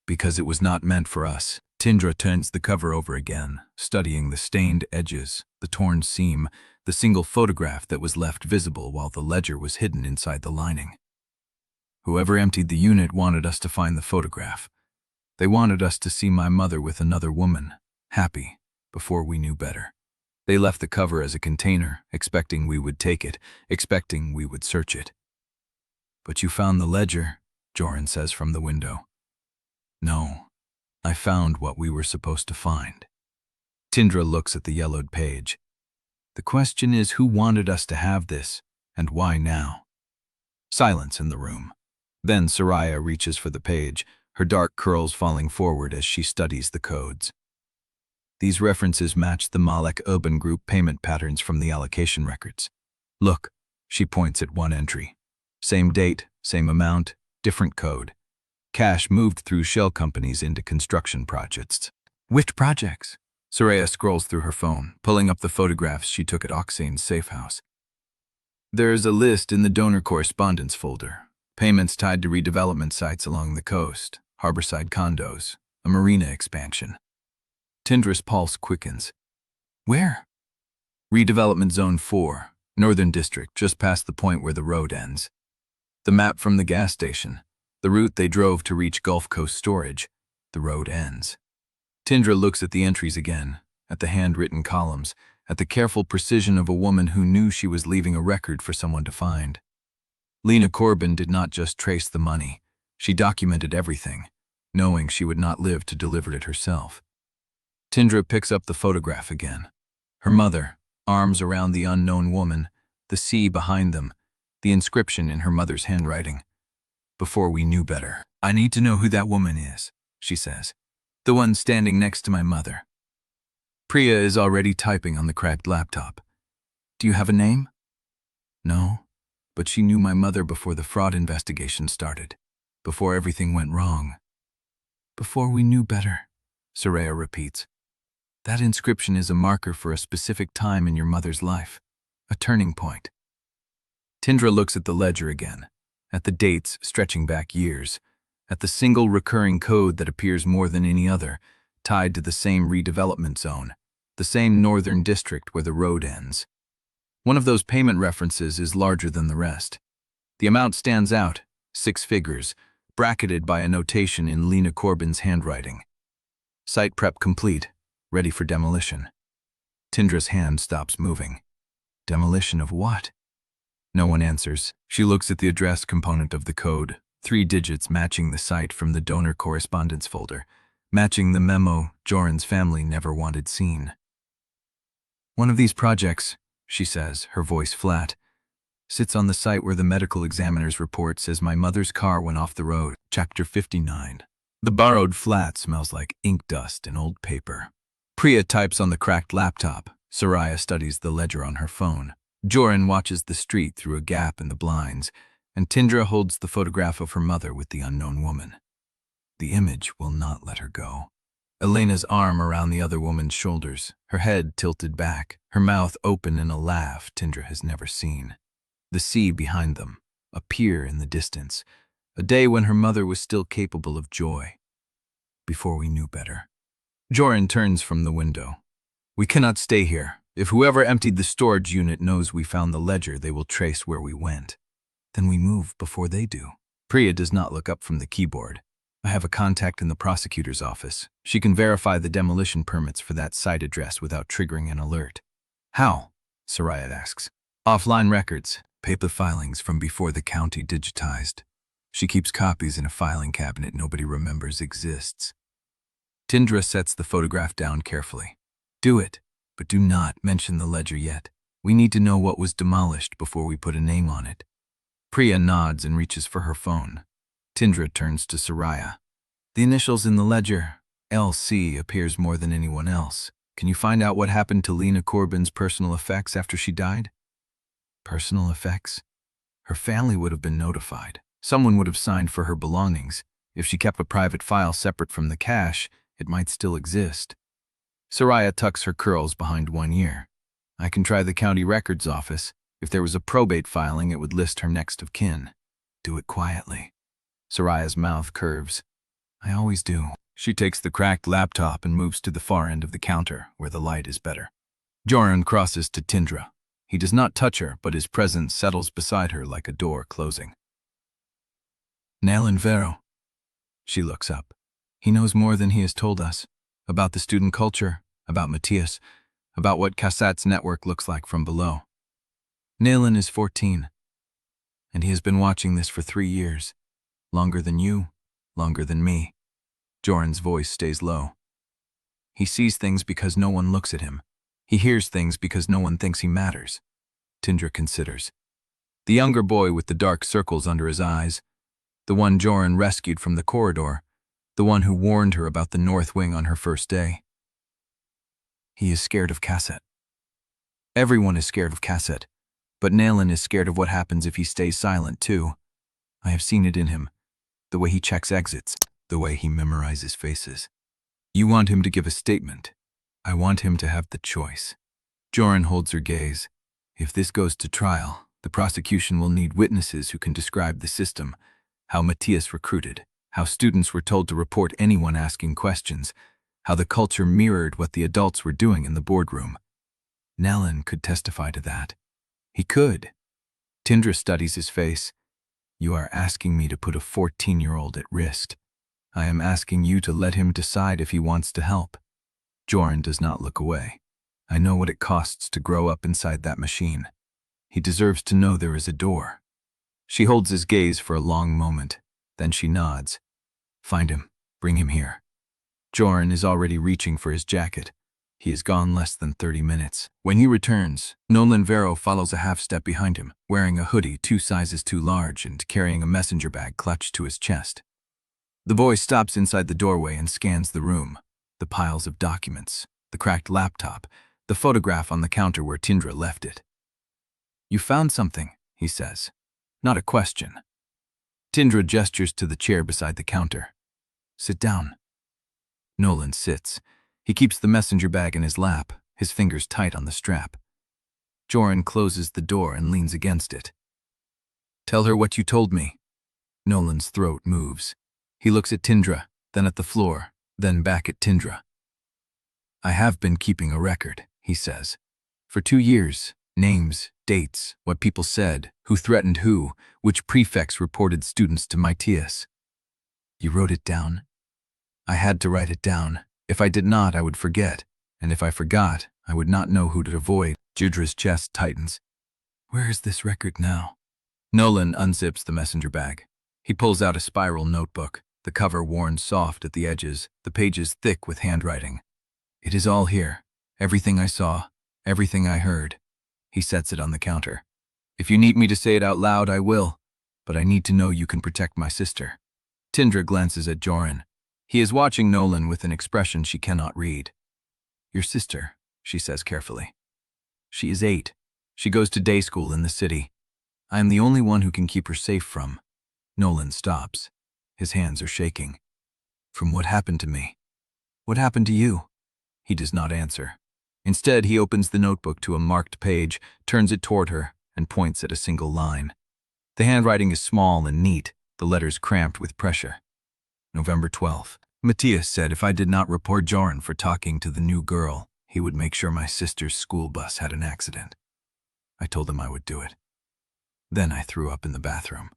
Because it was not meant for us. Tindra turns the cover over again, studying the stained edges, the torn seam, the single photograph that was left visible while the ledger was hidden inside the lining. Whoever emptied the unit wanted us to find the photograph. They wanted us to see my mother with another woman, happy, before we knew better. They left the cover as a container, expecting we would take it, expecting we would search it. But you found the ledger, Jorin says from the window. No, I found what we were supposed to find. Tindra looks at the yellowed page. The question is who wanted us to have this, and why now? Silence in the room. Then Soraya reaches for the page, her dark curls falling forward as she studies the codes. These references match the Malek Urban Group payment patterns from the allocation records. Look, she points at one entry. Same date, same amount, different code. Cash moved through shell companies into construction projects. Which projects? Soraya scrolls through her phone, pulling up the photographs she took at Oxane's safe house. There's a list in the donor correspondence folder. Payments tied to redevelopment sites along the coast, harborside condos, a marina expansion. Tindra's pulse quickens. Where? Redevelopment Zone 4, Northern District, just past the point where the road ends. The map from the gas station, the route they drove to reach Gulf Coast storage. The road ends. Tindra looks at the entries again, at the handwritten columns, at the careful precision of a woman who knew she was leaving a record for someone to find. Lena Corbin did not just trace the money. She documented everything, knowing she would not live to deliver it herself. Tindra picks up the photograph again. Her mother, arms around the unknown woman, the sea behind them, the inscription in her mother's handwriting. Before we knew better. I need to know who that woman is, she says. The one standing next to my mother. Priya is already typing on the cracked laptop. Do you have a name? No, but she knew my mother before the fraud investigation started, before everything went wrong. Before we knew better, Soraya repeats. That inscription is a marker for a specific time in your mother's life, a turning point. Tindra looks at the ledger again, at the dates stretching back years, at the single recurring code that appears more than any other, tied to the same redevelopment zone, the same northern district where the road ends. One of those payment references is larger than the rest. The amount stands out, 6 figures, bracketed by a notation in Lena Corbin's handwriting. Site prep complete, ready for demolition. Tindra's hand stops moving. Demolition of what? No one answers. She looks at the address component of the code, 3 digits matching the site from the donor correspondence folder, matching the memo Jorin's family never wanted seen. One of these projects, she says, her voice flat, sits on the site where the medical examiner's report says my mother's car went off the road. Chapter 59. The borrowed flat smells like ink dust and old paper. Priya types on the cracked laptop. Soraya studies the ledger on her phone. Jorin watches the street through a gap in the blinds, and Tindra holds the photograph of her mother with the unknown woman. The image will not let her go. Elena's arm around the other woman's shoulders, her head tilted back, her mouth open in a laugh Tindra has never seen. The sea behind them, a pier in the distance, a day when her mother was still capable of joy. Before we knew better. Jorin turns from the window. We cannot stay here. If whoever emptied the storage unit knows we found the ledger, they will trace where we went. Then we move before they do. Priya does not look up from the keyboard. I have a contact in the prosecutor's office. She can verify the demolition permits for that site address without triggering an alert. How? Soraya asks. Offline records, paper filings from before the county digitized. She keeps copies in a filing cabinet nobody remembers exists. Tindra sets the photograph down carefully. Do it, but do not mention the ledger yet. We need to know what was demolished before we put a name on it. Priya nods and reaches for her phone. Tindra turns to Soraya. The initials in the ledger, LC, appears more than anyone else. Can you find out what happened to Lena Corbin's personal effects after she died? Personal effects? Her family would have been notified. Someone would have signed for her belongings. If she kept a private file separate from the cash, it might still exist. Soraya tucks her curls behind one ear. I can try the county records office. If there was a probate filing, it would list her next of kin. Do it quietly. Soraya's mouth curves. I always do. She takes the cracked laptop and moves to the far end of the counter, where the light is better. Jorin crosses to Tindra. He does not touch her, but his presence settles beside her like a door closing. Nelan Vero. She looks up. He knows more than he has told us. About the student culture, about Matias, about what Kassat's network looks like from below. Nelan is 14, and he has been watching this for 3 years. Longer than you, longer than me. Jorin's voice stays low. He sees things because no one looks at him. He hears things because no one thinks he matters. Tindra considers. The younger boy with the dark circles under his eyes, the one Jorin rescued from the corridor, the one who warned her about the North Wing on her first day. He is scared of Kassat. Everyone is scared of Kassat, but Nelan is scared of what happens if he stays silent too. I have seen it in him. The way he checks exits, the way he memorizes faces. You want him to give a statement. I want him to have the choice. Jorin holds her gaze. If this goes to trial, the prosecution will need witnesses who can describe the system, how Matias recruited, how students were told to report anyone asking questions, how the culture mirrored what the adults were doing in the boardroom. Nelan could testify to that. He could. Tindra studies his face. You are asking me to put a 14-year-old at risk. I am asking you to let him decide if he wants to help. Jorin does not look away. I know what it costs to grow up inside that machine. He deserves to know there is a door. She holds his gaze for a long moment. Then she nods. Find him. Bring him here. Jorin is already reaching for his jacket. He is gone less than 30 minutes. When he returns, Nelan Vero follows a half-step behind him, wearing a hoodie 2 sizes too large and carrying a messenger bag clutched to his chest. The boy stops inside the doorway and scans the room. The piles of documents, the cracked laptop, the photograph on the counter where Tindra left it. You found something, he says. Not a question. Tindra gestures to the chair beside the counter. Sit down. Nelan sits. He keeps the messenger bag in his lap, his fingers tight on the strap. Jorin closes the door and leans against it. Tell her what you told me. Nelan's throat moves. He looks at Tindra, then at the floor, then back at Tindra. I have been keeping a record, he says. For 2 years, names, dates, what people said, who threatened who, which prefects reported students to Matias. You wrote it down? I had to write it down. If I did not, I would forget. And if I forgot, I would not know who to avoid. Judra's chest tightens. Where is this record now? Nelan unzips the messenger bag. He pulls out a spiral notebook, the cover worn soft at the edges, the pages thick with handwriting. It is all here. Everything I saw, everything I heard. He sets it on the counter. If you need me to say it out loud, I will, but I need to know you can protect my sister. Tindra glances at Jorin. He is watching Nelan with an expression she cannot read. Your sister, she says carefully. She is 8. She goes to day school in the city. I am the only one who can keep her safe from. Nelan stops. His hands are shaking. From what happened to me? What happened to you? He does not answer. Instead, he opens the notebook to a marked page, turns it toward her, and points at a single line. The handwriting is small and neat, the letters cramped with pressure. November 12th. Matias said if I did not report Jorin for talking to the new girl, he would make sure my sister's school bus had an accident. I told him I would do it. Then I threw up in the bathroom.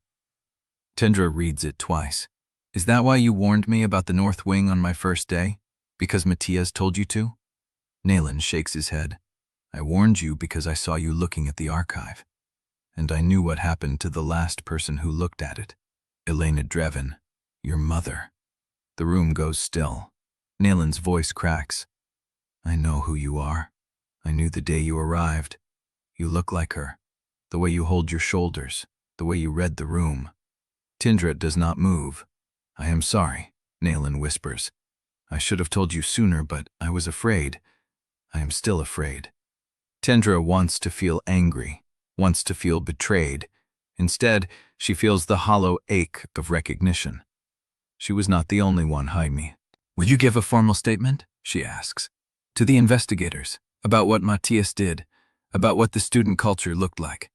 Tindra reads it twice. Is that why you warned me about the North Wing on my first day? Because Matias told you to? Nelan shakes his head. I warned you because I saw you looking at the archive. And I knew what happened to the last person who looked at it. Tindra Drevyn, your mother. The room goes still. Nelan's voice cracks. I know who you are. I knew the day you arrived. You look like her. The way you hold your shoulders. The way you read the room. Tindra does not move. I am sorry, Nelan whispers. I should have told you sooner, but I was afraid. I am still afraid. Tindra wants to feel angry, wants to feel betrayed. Instead, she feels the hollow ache of recognition. She was not the only one, Jaime. Will you give a formal statement? She asks. To the investigators, about what Matias did, about what the student culture looked like.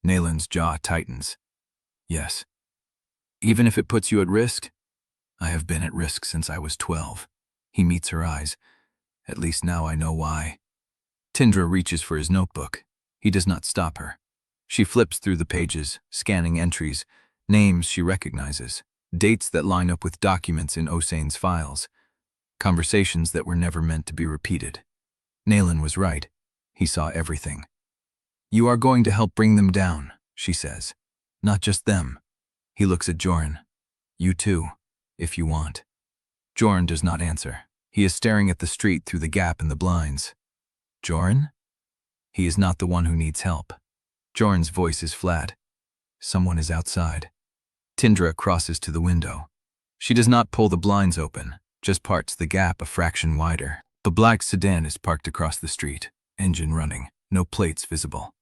Nelan's jaw tightens. Yes. Even if it puts you at risk? I have been at risk since I was 12. He meets her eyes. At least now I know why. Tindra reaches for his notebook. He does not stop her. She flips through the pages, scanning entries, names she recognizes, dates that line up with documents in Osane's files, conversations that were never meant to be repeated. Nelan was right. He saw everything. You are going to help bring them down, she says. Not just them. He looks at Jorin. You too, if you want. Jorin does not answer. He is staring at the street through the gap in the blinds. Jorin? He is not the one who needs help. Jorin's voice is flat. Someone is outside. Tindra crosses to the window. She does not pull the blinds open, just parts the gap a fraction wider. The black sedan is parked across the street, engine running, no plates visible.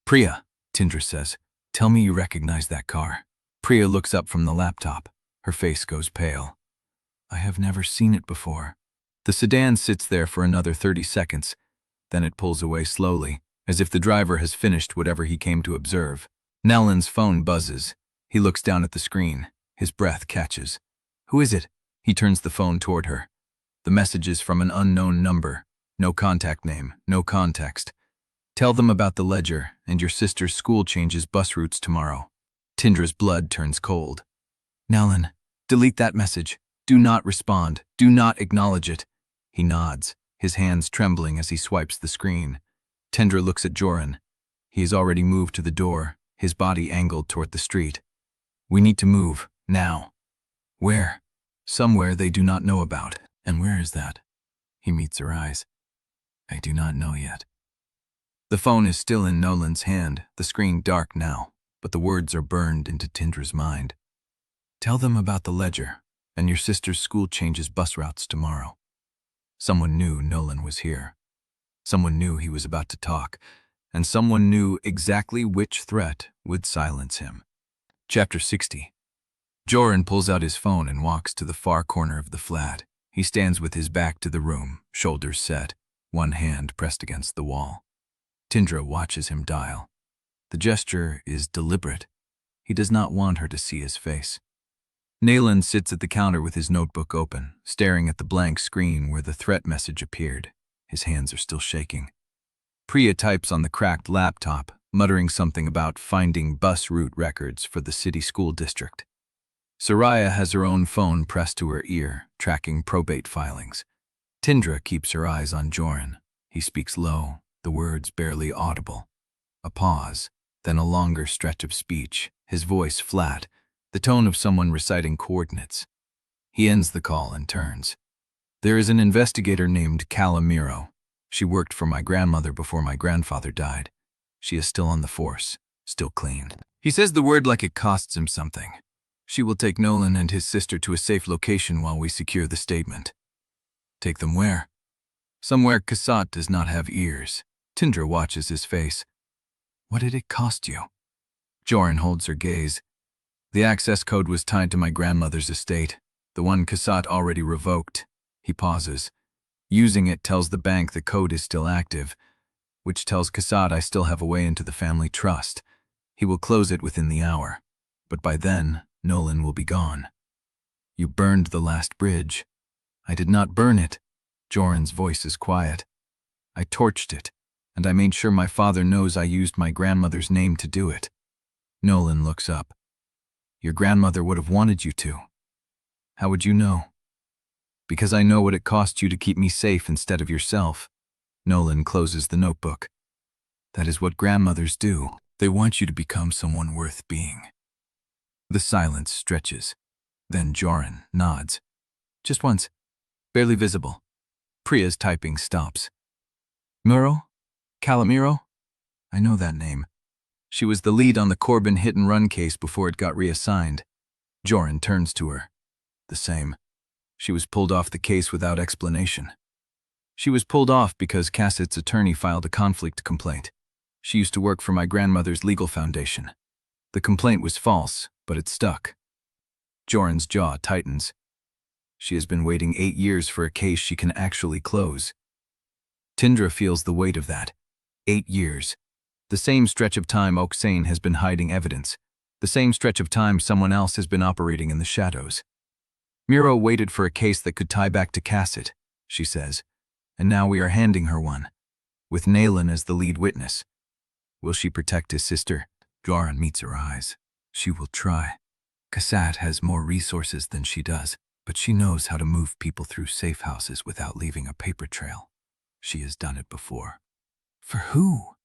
Priya, Tindra says, tell me you recognize that car. Priya looks up from the laptop. Her face goes pale. I have never seen it before. The sedan sits there for another 30 seconds. Then it pulls away slowly, as if the driver has finished whatever he came to observe. Nelan's phone buzzes. He looks down at the screen. His breath catches. Who is it? He turns the phone toward her. The message is from an unknown number. No contact name, no context. Tell them about the ledger, and your sister's school changes bus routes tomorrow. Tindra's blood turns cold. Nelan, delete that message. Do not respond. Do not acknowledge it. He nods, his hands trembling as he swipes the screen. Tindra looks at Jorin. He has already moved to the door, his body angled toward the street. We need to move, now. Where? Somewhere they do not know about. And where is that? He meets her eyes. I do not know yet. The phone is still in Nolan's hand, the screen dark now, but the words are burned into Tindra's mind. Tell them about the ledger, and your sister's school changes bus routes tomorrow. Someone knew Nelan was here. Someone knew he was about to talk, and someone knew exactly which threat would silence him. Chapter 60. Jorin pulls out his phone and walks to the far corner of the flat. He stands with his back to the room, shoulders set, one hand pressed against the wall. Tindra watches him dial. The gesture is deliberate. He does not want her to see his face. Nelan sits at the counter with his notebook open, staring at the blank screen where the threat message appeared. His hands are still shaking. Priya types on the cracked laptop, muttering something about finding bus route records for the city school district. Soraya has her own phone pressed to her ear, tracking probate filings. Tindra keeps her eyes on Jorin. He speaks low, the words barely audible. A pause, then a longer stretch of speech, his voice flat, the tone of someone reciting coordinates. He ends the call and turns. There is an investigator named Calamiro. She worked for my grandmother before my grandfather died. She is still on the force, still clean. He says the word like it costs him something. She will take Nelan and his sister to a safe location while we secure the statement. Take them where? Somewhere Kasat does not have ears. Tindra watches his face. What did it cost you? Jorin holds her gaze. The access code was tied to my grandmother's estate, the one Kasat already revoked. He pauses. Using it tells the bank the code is still active, which tells Kasat I still have a way into the family trust. He will close it within the hour, but by then, Nelan will be gone. You burned the last bridge. I did not burn it. Jorin's voice is quiet. I torched it, and I made sure my father knows I used my grandmother's name to do it. Nelan looks up. Your grandmother would have wanted you to. How would you know? Because I know what it cost you to keep me safe instead of yourself. Nelan closes the notebook. That is what grandmothers do. They want you to become someone worth being. The silence stretches. Then Jorin nods. Just once. Barely visible. Priya's typing stops. Muro? Calamiro? I know that name. She was the lead on the Corbin hit-and-run case before it got reassigned. Jorin turns to her. The same. She was pulled off the case without explanation. She was pulled off because Cassett's attorney filed a conflict complaint. She used to work for my grandmother's legal foundation. The complaint was false, but it stuck. Jorin's jaw tightens. She has been waiting 8 years for a case she can actually close. Tindra feels the weight of that. 8 years. The same stretch of time Oksane has been hiding evidence. The same stretch of time someone else has been operating in the shadows. Miro waited for a case that could tie back to Cassett, she says, and now we are handing her one, with Nelan as the lead witness. Will she protect his sister? Jorin meets her eyes. She will try. Cassett has more resources than she does, but she knows how to move people through safe houses without leaving a paper trail. She has done it before. For who?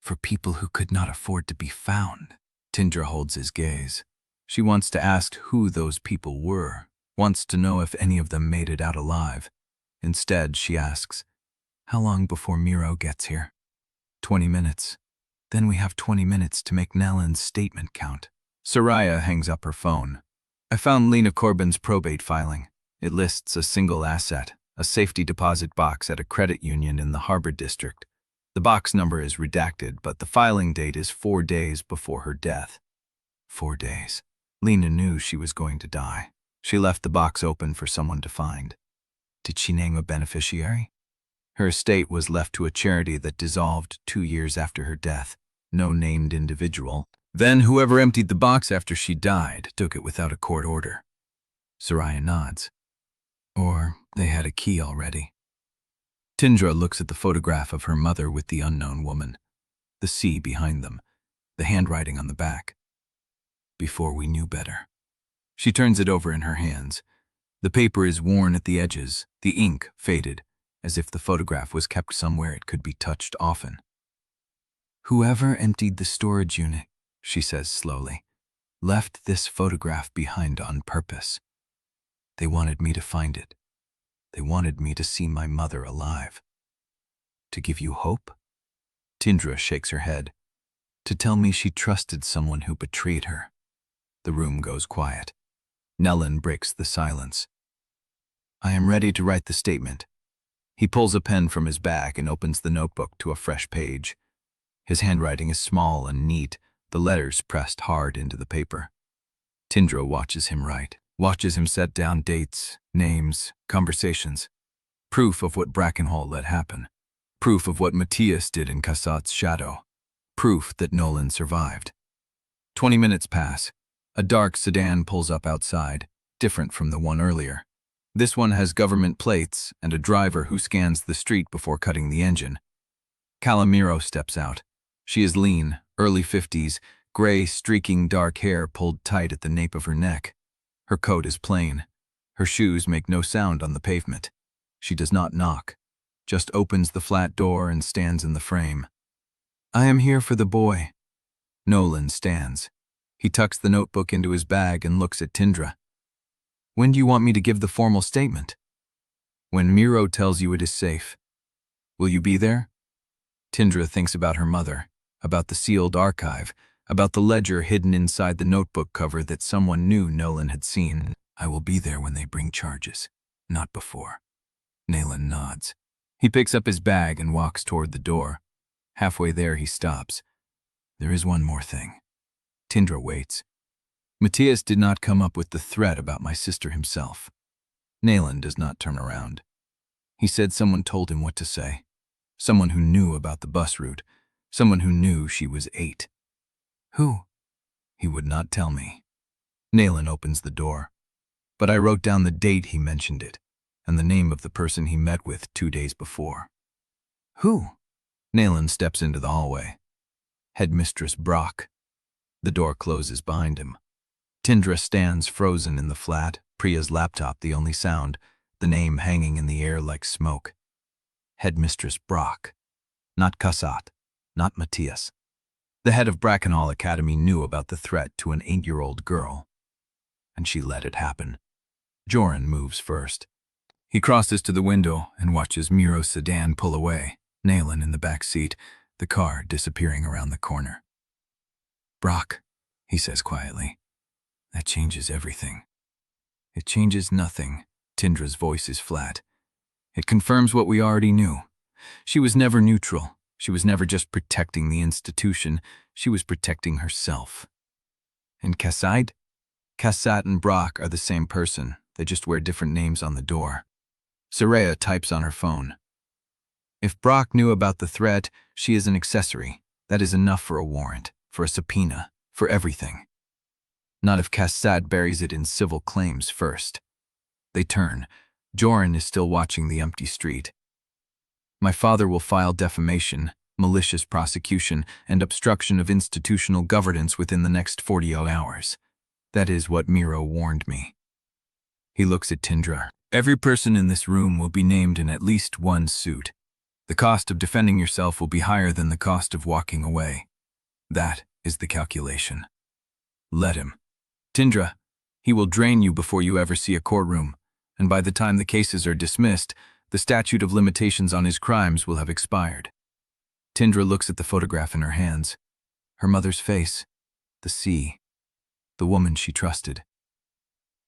For people who could not afford to be found. Tindra holds his gaze. She wants to ask who those people were, wants to know if any of them made it out alive. Instead, she asks, how long before Miro gets here? 20 minutes. Then we have 20 minutes to make Nelan's statement count. Soraya hangs up her phone. I found Lena Corbin's probate filing. It lists a single asset, a safety deposit box at a credit union in the Harbor District. The box number is redacted, but the filing date is 4 days before her death. 4 days. Lena knew she was going to die. She left the box open for someone to find. Did she name a beneficiary? Her estate was left to a charity that dissolved 2 years after her death. No named individual. Then whoever emptied the box after she died took it without a court order. Soraya nods. Or they had a key already. Tindra looks at the photograph of her mother with the unknown woman. The C behind them. The handwriting on the back. Before we knew better. She turns it over in her hands. The paper is worn at the edges, the ink faded, as if the photograph was kept somewhere it could be touched often. Whoever emptied the storage unit, she says slowly, left this photograph behind on purpose. They wanted me to find it. They wanted me to see my mother alive. To give you hope? Tindra shakes her head. To tell me she trusted someone who betrayed her. The room goes quiet. Nelan breaks the silence. I am ready to write the statement. He pulls a pen from his bag and opens the notebook to a fresh page. His handwriting is small and neat, the letters pressed hard into the paper. Tindra watches him write, watches him set down dates, names, conversations. Proof of what Brackenhall let happen. Proof of what Matias did in Cassett's shadow. Proof that Nelan survived. 20 minutes pass. A dark sedan pulls up outside, different from the one earlier. This one has government plates and a driver who scans the street before cutting the engine. Calamiro steps out. She is lean, early 50s, gray, streaking dark hair pulled tight at the nape of her neck. Her coat is plain. Her shoes make no sound on the pavement. She does not knock, just opens the flat door and stands in the frame. I am here for the boy. Nelan stands. He tucks the notebook into his bag and looks at Tindra. When do you want me to give the formal statement? When Miro tells you it is safe. Will you be there? Tindra thinks about her mother, about the sealed archive, about the ledger hidden inside the notebook cover that someone knew Nelan had seen. I will be there when they bring charges, not before. Nelan nods. He picks up his bag and walks toward the door. Halfway there he stops. There is one more thing. Tindra waits. Matias did not come up with the threat about my sister himself. Nelan does not turn around. He said someone told him what to say. Someone who knew about the bus route. Someone who knew she was 8. Who? He would not tell me. Nelan opens the door. But I wrote down the date he mentioned it, and the name of the person he met with 2 days before. Who? Nelan steps into the hallway. Headmistress Brock. The door closes behind him. Tindra stands frozen in the flat, Priya's laptop the only sound, the name hanging in the air like smoke. Headmistress Brock. Not Cassett. not Matias. The head of Brackenhall Academy knew about the threat to an 8-year-old girl, and she let it happen. Jorin moves first. He crosses to the window and watches Miro's sedan pull away, Nelan in the back seat, the car disappearing around the corner. "Brock," he says quietly, "that changes everything." "It changes nothing." Tindra's voice is flat. "It confirms what we already knew. She was never neutral. She was never just protecting the institution. She was protecting herself." "And Kassad?" "Kassad and Brock are the same person. They just wear different names on the door." Saraya types on her phone. "If Brock knew about the threat, she is an accessory. That is enough for a warrant, for a subpoena, for everything. Not if Kassad buries it in civil claims first." They turn. Jorin is still watching the empty street. "My father will file defamation, malicious prosecution, and obstruction of institutional governance within the next 48 hours. That is what Miro warned me." He looks at Tindra. "Every person in this room will be named in at least one suit. The cost of defending yourself will be higher than the cost of walking away. That is the calculation. Let him. Tindra, he will drain you before you ever see a courtroom, and by the time the cases are dismissed, the statute of limitations on his crimes will have expired." Tindra looks at the photograph in her hands. Her mother's face, the sea, the woman she trusted.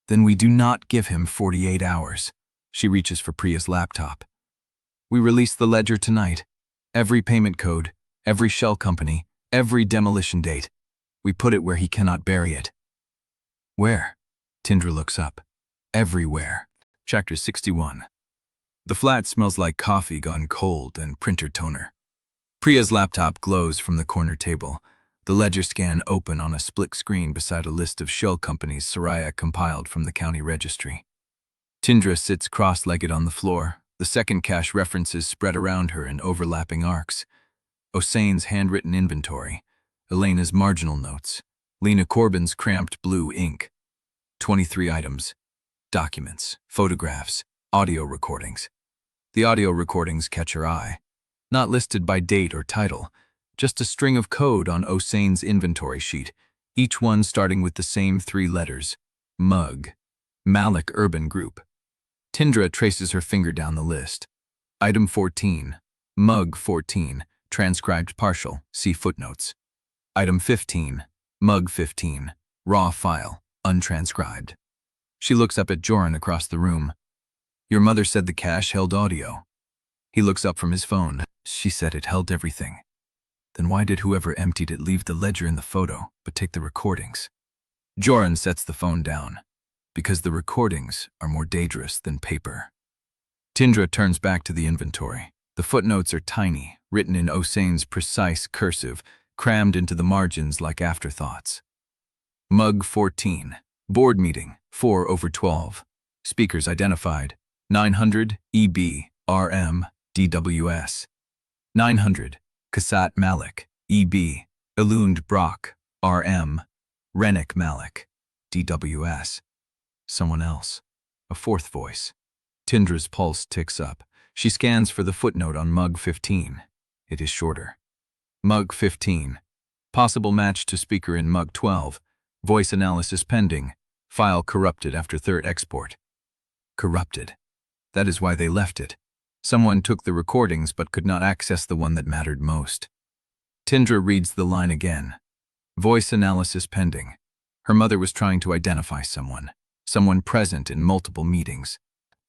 "Then we do not give him 48 hours. She reaches for Priya's laptop. "We release the ledger tonight. Every payment code, every shell company, every demolition date. We put it where he cannot bury it." "Where?" Tindra looks up. "Everywhere." Chapter 61. The flat smells like coffee gone cold and printer toner. Priya's laptop glows from the corner table, the ledger scan open on a split screen beside a list of shell companies Saraya compiled from the county registry. Tindra sits cross-legged on the floor, the second cache references spread around her in overlapping arcs. Osane's handwritten inventory, Elena's marginal notes, Lena Corbin's cramped blue ink. 23 items, documents, photographs, audio recordings. The audio recordings catch her eye. Not listed by date or title, just a string of code on Osane's inventory sheet, each one starting with the same 3 letters, Mug, Malek Urban Group. Tindra traces her finger down the list. Item 14, Mug 14, transcribed partial, see footnotes. Item 15, Mug 15, raw file, untranscribed. She looks up at Jorin across the room. "Your mother said the cache held audio." He looks up from his phone. "She said it held everything." "Then why did whoever emptied it leave the ledger in the photo, but take the recordings?" Jorin sets the phone down. "Because the recordings are more dangerous than paper." Tindra turns back to the inventory. The footnotes are tiny, written in Osane's precise cursive, crammed into the margins like afterthoughts. Mug 14. Board meeting, 4/12. Speakers identified, 900 EB, RM, DWS. 900, Kassad Malek, EB, Elund Brock, RM, Rennick Malek, DWS. Someone else. A fourth voice. Tindra's pulse ticks up. She scans for the footnote on Mug 15. It is shorter. Mug 15. Possible match to speaker in Mug 12. Voice analysis pending. File corrupted after third export. Corrupted. That is why they left it. Someone took the recordings but could not access the one that mattered most. Tindra reads the line again. Voice analysis pending. Her mother was trying to identify someone. Someone present in multiple meetings.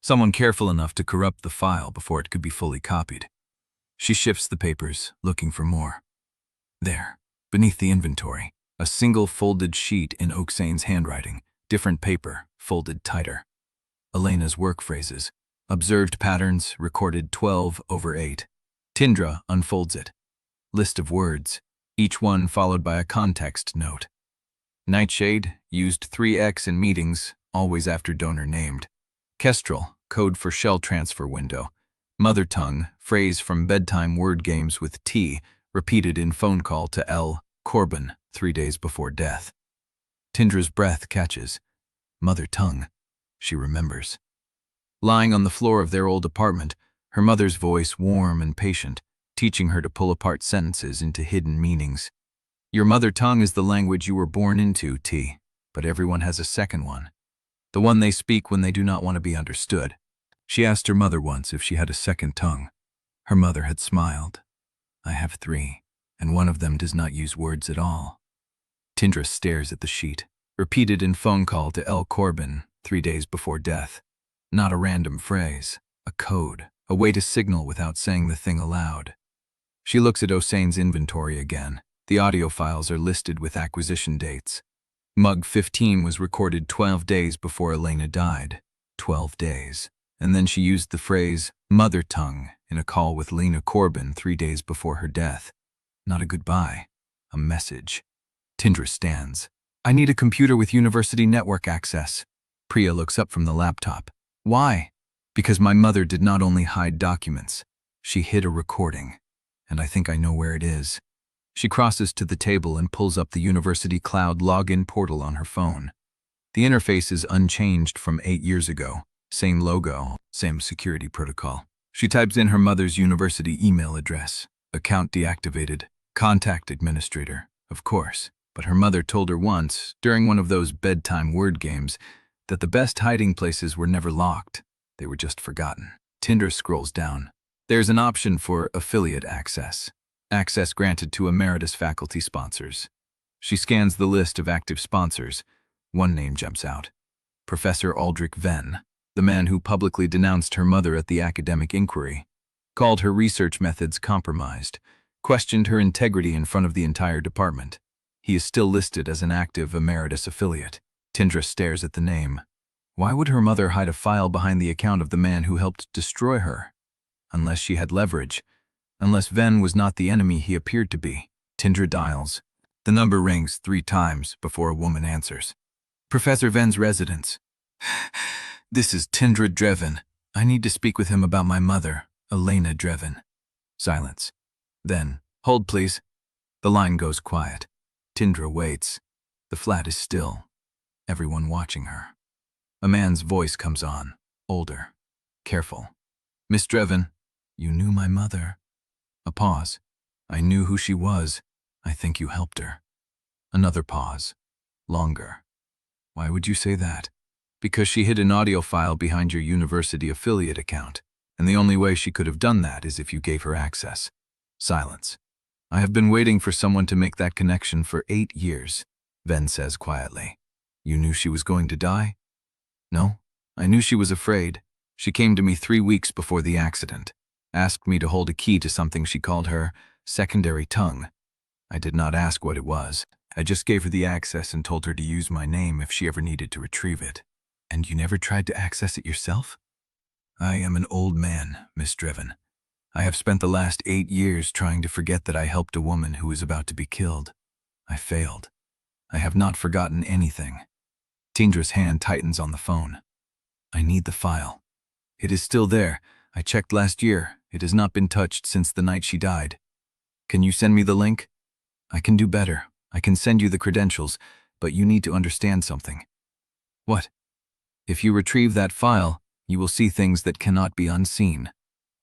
Someone careful enough to corrupt the file before it could be fully copied. She shifts the papers, looking for more. There, beneath the inventory, a single folded sheet in Osane's handwriting, different paper, folded tighter. Elena's work phrases, observed patterns, recorded 12/8. Tindra unfolds it. List of words, each one followed by a context note. Nightshade, used 3x in meetings, always after donor named. Kestrel, code for shell transfer window. Mother tongue, phrase from bedtime word games with T, repeated in phone call to L. Corbin, 3 days before death. Tindra's breath catches. Mother tongue. She remembers. Lying on the floor of their old apartment, her mother's voice warm and patient, teaching her to pull apart sentences into hidden meanings. Your mother tongue is the language you were born into, T, but everyone has a second one. The one they speak when they do not want to be understood. She asked her mother once if she had a second tongue. Her mother had smiled. I have 3, and one of them does not use words at all. Tindra stares at the sheet, repeated in phone call to L. Corbin 3 days before death. Not a random phrase, a code, a way to signal without saying the thing aloud. She looks at Osane's inventory again. The audio files are listed with acquisition dates. Mug 15 was recorded 12 days before Elena died. 12 days. And then she used the phrase, mother tongue, in a call with Lena Corbin 3 days before her death. Not a goodbye, a message. Tindra stands. I need a computer with university network access. Priya looks up from the laptop. Why? Because my mother did not only hide documents, she hid a recording. And I think I know where it is. She crosses to the table and pulls up the university cloud login portal on her phone. The interface is unchanged from 8 years ago. Same logo, same security protocol. She types in her mother's university email address. Account deactivated. Contact administrator, of course. But her mother told her once, during one of those bedtime word games, that the best hiding places were never locked. They were just forgotten. Tindra scrolls down. There's an option for affiliate access. Access granted to emeritus faculty sponsors. She scans the list of active sponsors. One name jumps out. Professor Aldrich Venn, the man who publicly denounced her mother at the academic inquiry, called her research methods compromised, questioned her integrity in front of the entire department. He is still listed as an active emeritus affiliate. Tindra stares at the name. Why would her mother hide a file behind the account of the man who helped destroy her? Unless she had leverage. Unless Venn was not the enemy he appeared to be. Tindra dials. The number rings 3 times before a woman answers. Professor Venn's residence. This is Tindra Drevyn. I need to speak with him about my mother, Elena Drevyn. Silence. Then, hold please. The line goes quiet. Tindra waits. The flat is still. Everyone watching her. A man's voice comes on, older, careful. Miss Drevyn, you knew my mother. A pause. I knew who she was. I think you helped her. Another pause. Longer. Why would you say that? Because she hid an audio file behind your university affiliate account, and the only way she could have done that is if you gave her access. Silence. I have been waiting for someone to make that connection for 8 years, Venn says quietly. You knew she was going to die? No, I knew she was afraid. She came to me 3 weeks before the accident, asked me to hold a key to something she called her secondary tongue. I did not ask what it was. I just gave her the access and told her to use my name if she ever needed to retrieve it. And you never tried to access it yourself? I am an old man, Miss Drevyn. I have spent the last 8 years trying to forget that I helped a woman who was about to be killed. I failed. I have not forgotten anything. Tindra's hand tightens on the phone. I need the file. It is still there. I checked last year. It has not been touched since the night she died. Can you send me the link? I can do better. I can send you the credentials, but you need to understand something. What? If you retrieve that file, you will see things that cannot be unseen.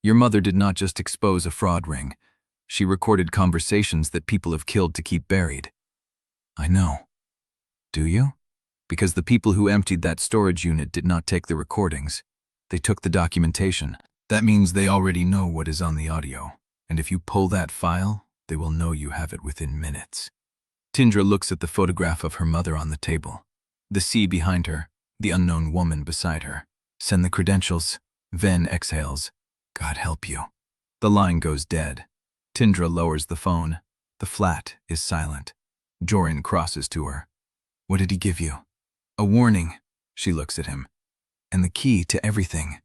Your mother did not just expose a fraud ring. She recorded conversations that people have killed to keep buried. I know. Do you? Because the people who emptied that storage unit did not take the recordings. They took the documentation. That means they already know what is on the audio. And if you pull that file, they will know you have it within minutes. Tindra looks at the photograph of her mother on the table. The sea behind her, the unknown woman beside her. Send the credentials. Venn exhales. God help you. The line goes dead. Tindra lowers the phone. The flat is silent. Jorin crosses to her. What did he give you? A warning. She looks at him. And the key to everything.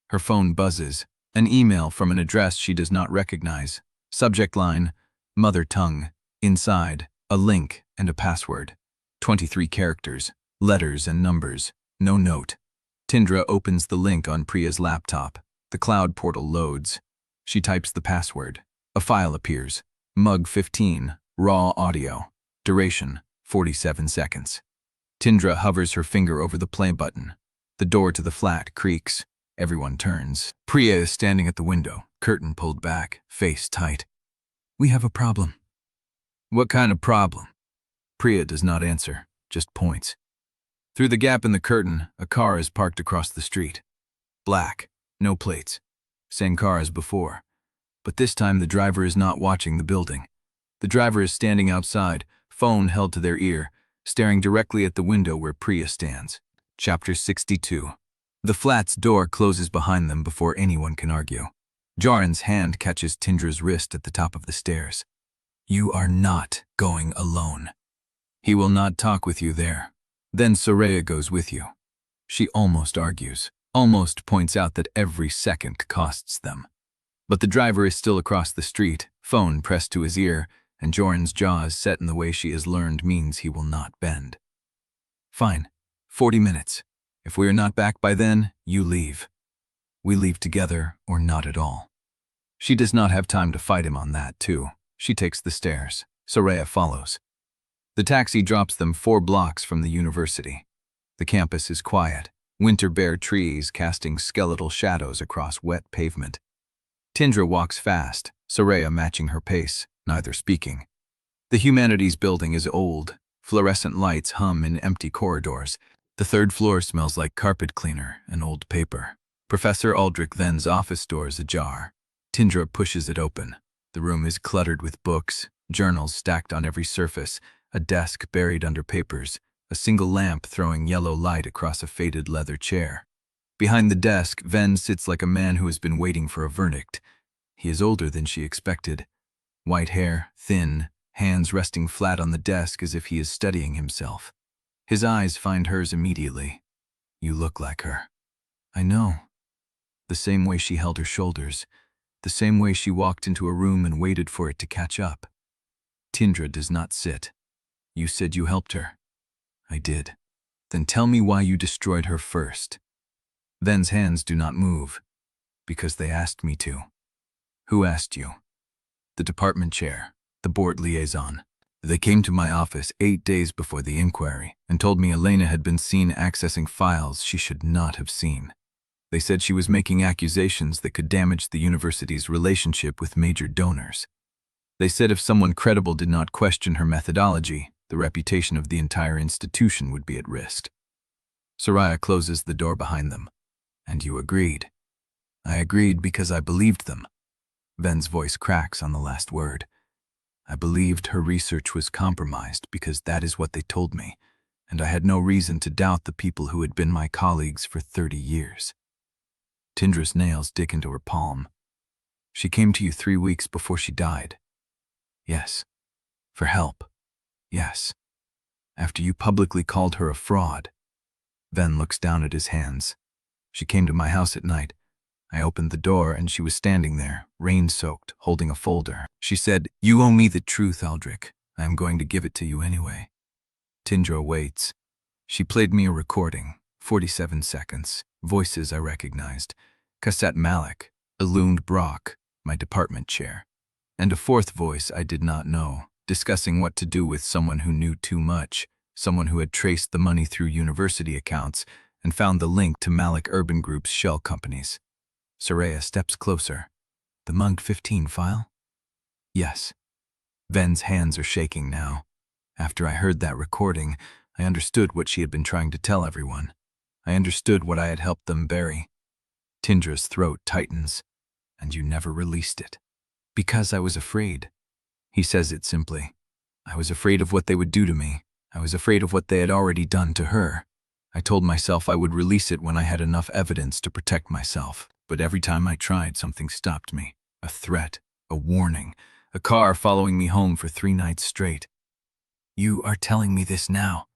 Her phone buzzes. An email from an address she does not recognize. Subject line, mother tongue. Inside, a link and a password. 23 characters, letters and numbers. No note. Tindra opens the link on Priya's laptop. The cloud portal loads. She types the password. A file appears. Mug 15, raw audio. Duration, 47 seconds. Tindra hovers her finger over the play button. The door to the flat creaks. Everyone turns. Priya is standing at the window, Curtain pulled back, face tight. "We have a problem." "What kind of problem?" Priya does not answer, just points. Through the gap in the curtain, a car is parked across the street. Black, no plates. Same car as before. But this time the driver is not watching the building. The driver is standing outside, phone held to their ear, staring directly at the window where Priya stands. Chapter 62. The flat's door closes behind them before anyone can argue. Jorin's hand catches Tindra's wrist at the top of the stairs. "You are not going alone. He will not talk with you there. Then Soraya goes with you." She almost argues, almost points out that every second costs them. But the driver is still across the street, phone pressed to his ear, and Jorin's jaws set in the way she has learned means he will not bend. "Fine, 40 minutes. If we are not back by then, you leave. We leave together or not at all." She does not have time to fight him on that, too. She takes the stairs. Soraya follows. The taxi drops them 4 blocks from the university. The campus is quiet, winter bare trees casting skeletal shadows across wet pavement. Tindra walks fast, Soraya matching her pace, neither speaking. The humanities building is old. Fluorescent lights hum in empty corridors. The 3rd floor smells like carpet cleaner and old paper. Professor Aldrich Ven's office door is ajar. Tindra pushes it open. The room is cluttered with books, journals stacked on every surface, a desk buried under papers, a single lamp throwing yellow light across a faded leather chair. Behind the desk, Ven sits like a man who has been waiting for a verdict. He is older than she expected. White hair, thin, hands resting flat on the desk as if he is studying himself. His eyes find hers immediately. "You look like her." "I know." The same way she held her shoulders, the same way she walked into a room and waited for it to catch up. Tindra does not sit. "You said you helped her." "I did." "Then tell me why you destroyed her first." Ven's hands do not move. "Because they asked me to." "Who asked you?" "The department chair, the board liaison. They came to my office 8 days before the inquiry and told me Elena had been seen accessing files she should not have seen. They said she was making accusations that could damage the university's relationship with major donors. They said if someone credible did not question her methodology, the reputation of the entire institution would be at risk." Soraya closes the door behind them. "And you agreed." "I agreed because I believed them." Ven's voice cracks on the last word. "I believed her research was compromised because that is what they told me, and I had no reason to doubt the people who had been my colleagues for 30 years. Tindra's nails dig into her palm. "She came to you 3 weeks before she died." "Yes." "For help." "Yes." "After you publicly called her a fraud." Ven looks down at his hands. "She came to my house at night. I opened the door and she was standing there, rain-soaked, holding a folder. She said, 'You owe me the truth, Aldrich. I am going to give it to you anyway.'" Tindra waits. "She played me a recording, 47 seconds, voices I recognized. Cassette Malek, Elund Brock, my department chair, and a 4th voice I did not know, discussing what to do with someone who knew too much, someone who had traced the money through university accounts and found the link to Malek Urban Group's shell companies." Soraya steps closer. "The Mug 15 file?" "Yes." Ven's hands are shaking now. "After I heard that recording, I understood what she had been trying to tell everyone. I understood what I had helped them bury." Tindra's throat tightens. "And you never released it." "Because I was afraid." He says it simply. "I was afraid of what they would do to me. I was afraid of what they had already done to her. I told myself I would release it when I had enough evidence to protect myself. But every time I tried, something stopped me. A threat, a warning, a car following me home for 3 nights straight." "You are telling me this now?"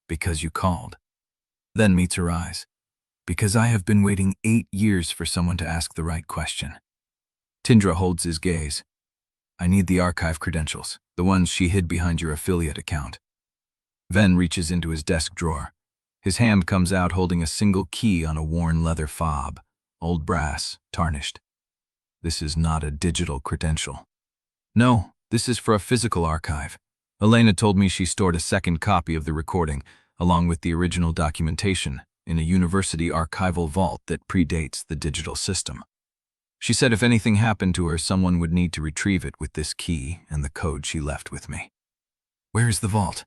"Because you called." Then meets her eyes. "Because I have been waiting 8 years for someone to ask the right question." Tindra holds his gaze. "I need the archive credentials, the ones she hid behind your affiliate account." Ven reaches into his desk drawer. His hand comes out holding a single key on a worn leather fob. Old brass, tarnished. "This is not a digital credential." "No, this is for a physical archive. Elena told me she stored a 2nd copy of the recording, along with the original documentation, in a university archival vault that predates the digital system." She said if anything happened to her, someone would need to retrieve it with this key and the code she left with me. Where is the vault?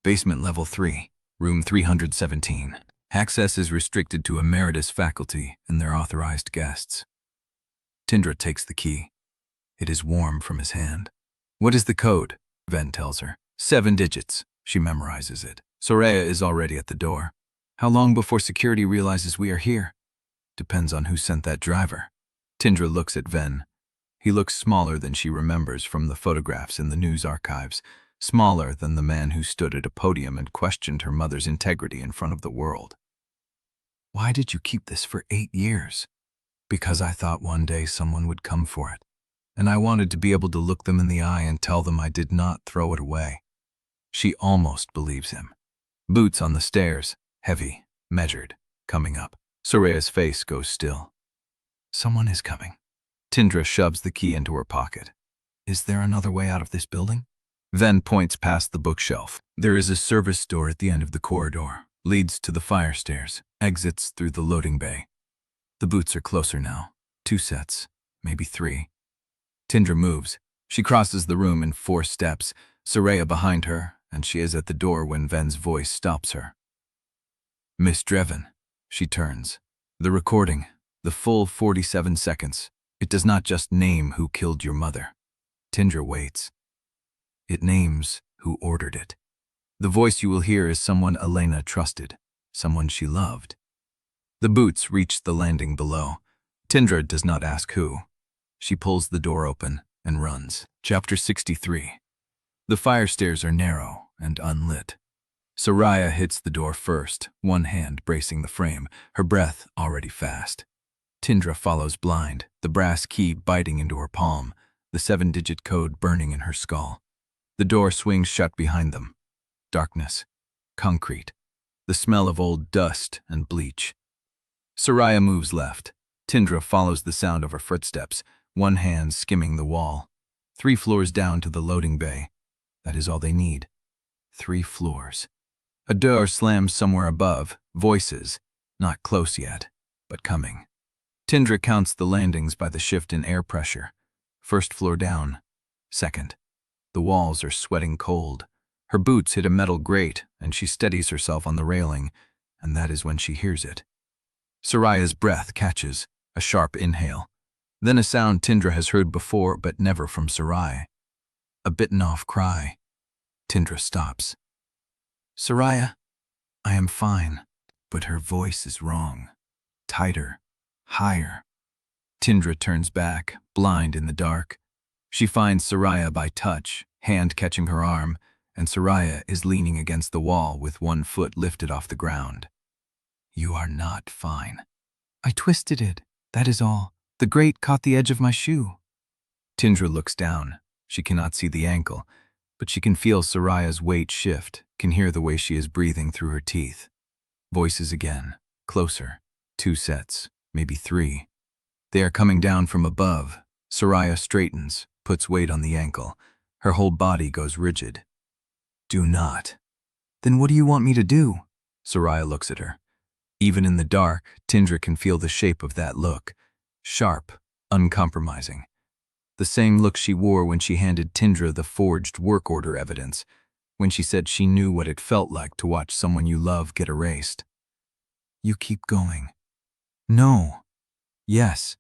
Basement level 3, room 317. Access is restricted to emeritus faculty and their authorized guests. Tindra takes the key. It is warm from his hand. What is the code? Ven tells her. 7 digits. She memorizes it. Soraya is already at the door. How long before security realizes we are here? Depends on who sent that driver. Tindra looks at Ven. He looks smaller than she remembers from the photographs in the news archives, smaller than the man who stood at a podium and questioned her mother's integrity in front of the world. Why did you keep this for 8 years? Because I thought one day someone would come for it, and I wanted to be able to look them in the eye and tell them I did not throw it away. She almost believes him. Boots on the stairs, heavy, measured, coming up. Soraya's face goes still. Someone is coming. Tindra shoves the key into her pocket. Is there another way out of this building? Ven points past the bookshelf. There is a service door at the end of the corridor. Leads to the fire stairs. Exits through the loading bay. The boots are closer now. 2 sets, maybe 3. Tindra moves. She crosses the room in 4 steps, Soraya behind her, and she is at the door when Ven's voice stops her. Miss Drevyn. She turns. The recording. The full 47 seconds. It does not just name who killed your mother. Tindra waits. It names who ordered it. The voice you will hear is someone Elena trusted, someone she loved. The boots reach the landing below. Tindra does not ask who. She pulls the door open and runs. Chapter 63. The fire stairs are narrow and unlit. Soraya hits the door first, one hand bracing the frame, her breath already fast. Tindra follows blind, the brass key biting into her palm, the 7-digit code burning in her skull. The door swings shut behind them. Darkness. Concrete. The smell of old dust and bleach. Soraya moves left. Tindra follows the sound of her footsteps, one hand skimming the wall. 3 floors down to the loading bay. That is all they need. 3 floors. A door slams somewhere above. Voices. Not close yet, but coming. Tindra counts the landings by the shift in air pressure. 1st floor down. 2nd. The walls are sweating cold. Her boots hit a metal grate, and she steadies herself on the railing, and that is when she hears it. Soraya's breath catches, a sharp inhale. Then a sound Tindra has heard before, but never from Soraya. A bitten-off cry. Tindra stops. Soraya, I am fine, but her voice is wrong. Tighter, higher. Tindra turns back, blind in the dark. She finds Soraya by touch, hand catching her arm, and Soraya is leaning against the wall with one foot lifted off the ground. You are not fine. I twisted it, that is all. The grate caught the edge of my shoe. Tindra looks down. She cannot see the ankle, but she can feel Soraya's weight shift, can hear the way she is breathing through her teeth. Voices again, closer. 2 sets, maybe 3. They are coming down from above. Soraya straightens, puts weight on the ankle. Her whole body goes rigid. Do not. Then what do you want me to do? Soraya looks at her. Even in the dark, Tindra can feel the shape of that look. Sharp, uncompromising. The same look she wore when she handed Tindra the forged work order evidence, when she said she knew what it felt like to watch someone you love get erased. You keep going. No. Yes.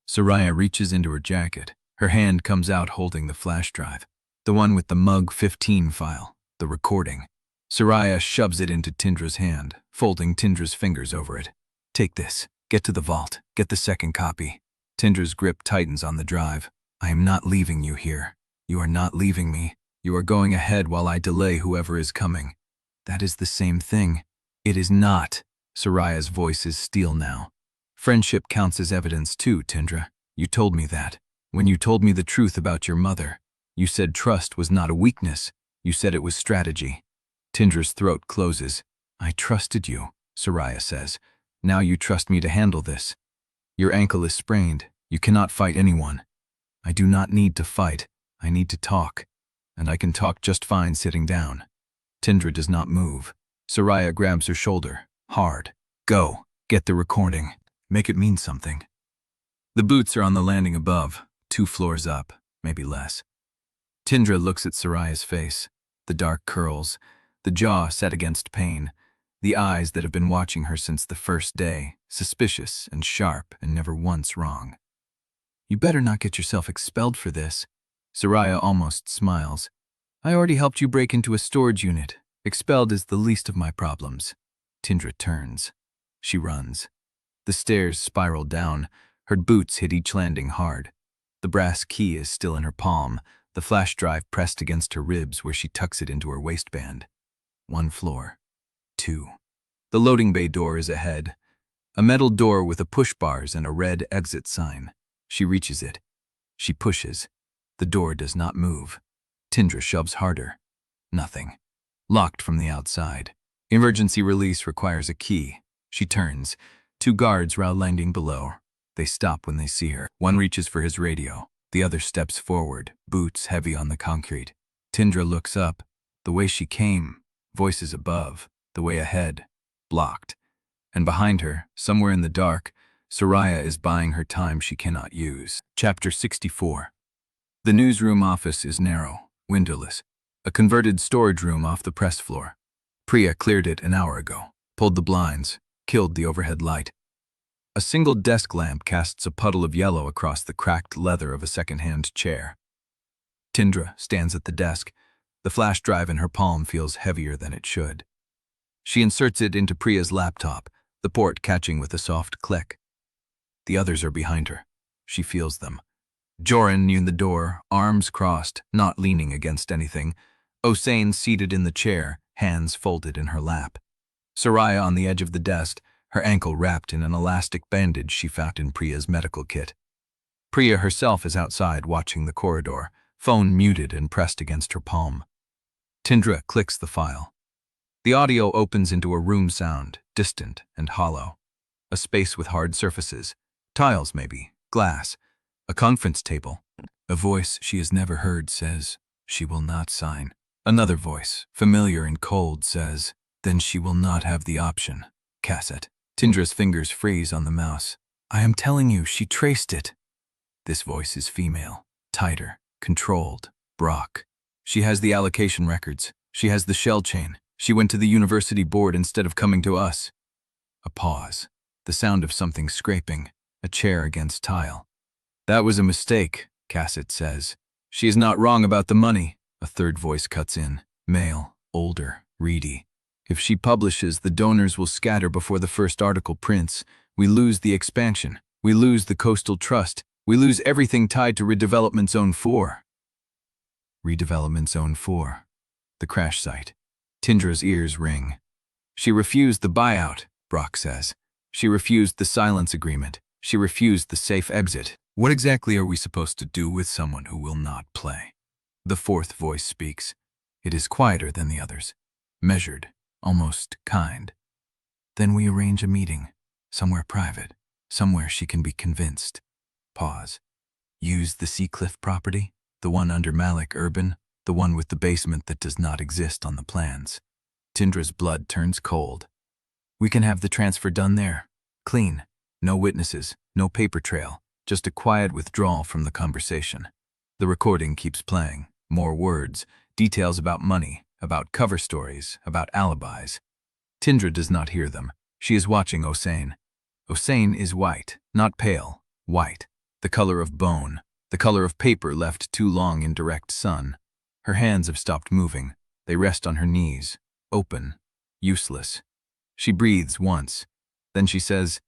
Soraya reaches into her jacket. Her hand comes out holding the flash drive. The one with the Mug 15 file, the recording. Soraya shoves it into Tindra's hand, folding Tindra's fingers over it. Take this. Get to the vault. Get the 2nd copy. Tindra's grip tightens on the drive. I am not leaving you here. You are not leaving me. You are going ahead while I delay whoever is coming. That is the same thing. It is not. Soraya's voice is steel now. Friendship counts as evidence too, Tindra. You told me that. When you told me the truth about your mother, you said trust was not a weakness. You said it was strategy. Tindra's throat closes. I trusted you, Soraya says. Now you trust me to handle this. Your ankle is sprained. You cannot fight anyone. I do not need to fight. I need to talk. And I can talk just fine sitting down. Tindra does not move. Soraya grabs her shoulder. Hard. Go. Get the recording. Make it mean something. The boots are on the landing above, 2 floors up, maybe less. Tindra looks at Soraya's face, the dark curls, the jaw set against pain, the eyes that have been watching her since the first day, suspicious and sharp and never once wrong. You better not get yourself expelled for this. Soraya almost smiles. I already helped you break into a storage unit. Expelled is the least of my problems. Tindra turns. She runs. The stairs spiral down. Her boots hit each landing hard. The brass key is still in her palm, the flash drive pressed against her ribs where she tucks it into her waistband. 1 floor. 2. The loading bay door is ahead. A metal door with a push bars and a red exit sign. She reaches it. She pushes. The door does not move. Tindra shoves harder. Nothing. Locked from the outside. Emergency release requires a key. She turns. 2 guards row landing below. They stop when they see her. One reaches for his radio. The other steps forward, boots heavy on the concrete. Tindra looks up. The way she came. Voices above. The way ahead. Blocked. And behind her, somewhere in the dark, Soraya is buying her time she cannot use. Chapter 64. The newsroom office is narrow, windowless. A converted storage room off the press floor. Priya cleared it an hour ago, pulled the blinds, killed the overhead light. A single desk lamp casts a puddle of yellow across the cracked leather of a second-hand chair. Tindra stands at the desk. The flash drive in her palm feels heavier than it should. She inserts it into Priya's laptop, the port catching with a soft click. The others are behind her. She feels them. Jorin near the door, arms crossed, not leaning against anything. Hossein seated in the chair, hands folded in her lap. Soraya on the edge of the desk, her ankle wrapped in an elastic bandage she found in Priya's medical kit. Priya herself is outside watching the corridor, phone muted and pressed against her palm. Tindra clicks the file. The audio opens into a room sound, distant and hollow. A space with hard surfaces. Tiles maybe, glass. A conference table. A voice she has never heard says, she will not sign. Another voice, familiar and cold, says, then she will not have the option. Cassette. Tindra's fingers freeze on the mouse. I am telling you, she traced it. This voice is female, tighter, controlled, Brock. She has the allocation records. She has the shell chain. She went to the university board instead of coming to us. A pause. The sound of something scraping, a chair against tile. That was a mistake, Cassette says. She is not wrong about the money. A third voice cuts in, male, older, reedy. If she publishes, the donors will scatter before the first article prints. We lose the expansion. We lose the Coastal Trust. We lose everything tied to Redevelopment Zone 4. Redevelopment Zone 4. The crash site. Tindra's ears ring. She refused the buyout, Brock says. She refused the silence agreement. She refused the safe exit. What exactly are we supposed to do with someone who will not play? The fourth voice speaks. It is quieter than the others. Measured. Almost kind. Then we arrange a meeting, somewhere private, somewhere she can be convinced. Pause. Use the Seacliff property, the one under Malek Urban, the one with the basement that does not exist on the plans. Tindra's blood turns cold. We can have the transfer done there. Clean. No witnesses, no paper trail, just a quiet withdrawal from the conversation. The recording keeps playing. More words, details about money, about cover stories, about alibis. Tindra does not hear them. She is watching Hossein. Hossein is white, not pale, white, the color of bone, the color of paper left too long in direct sun. Her hands have stopped moving. They rest on her knees, open, useless. She breathes once. Then she says,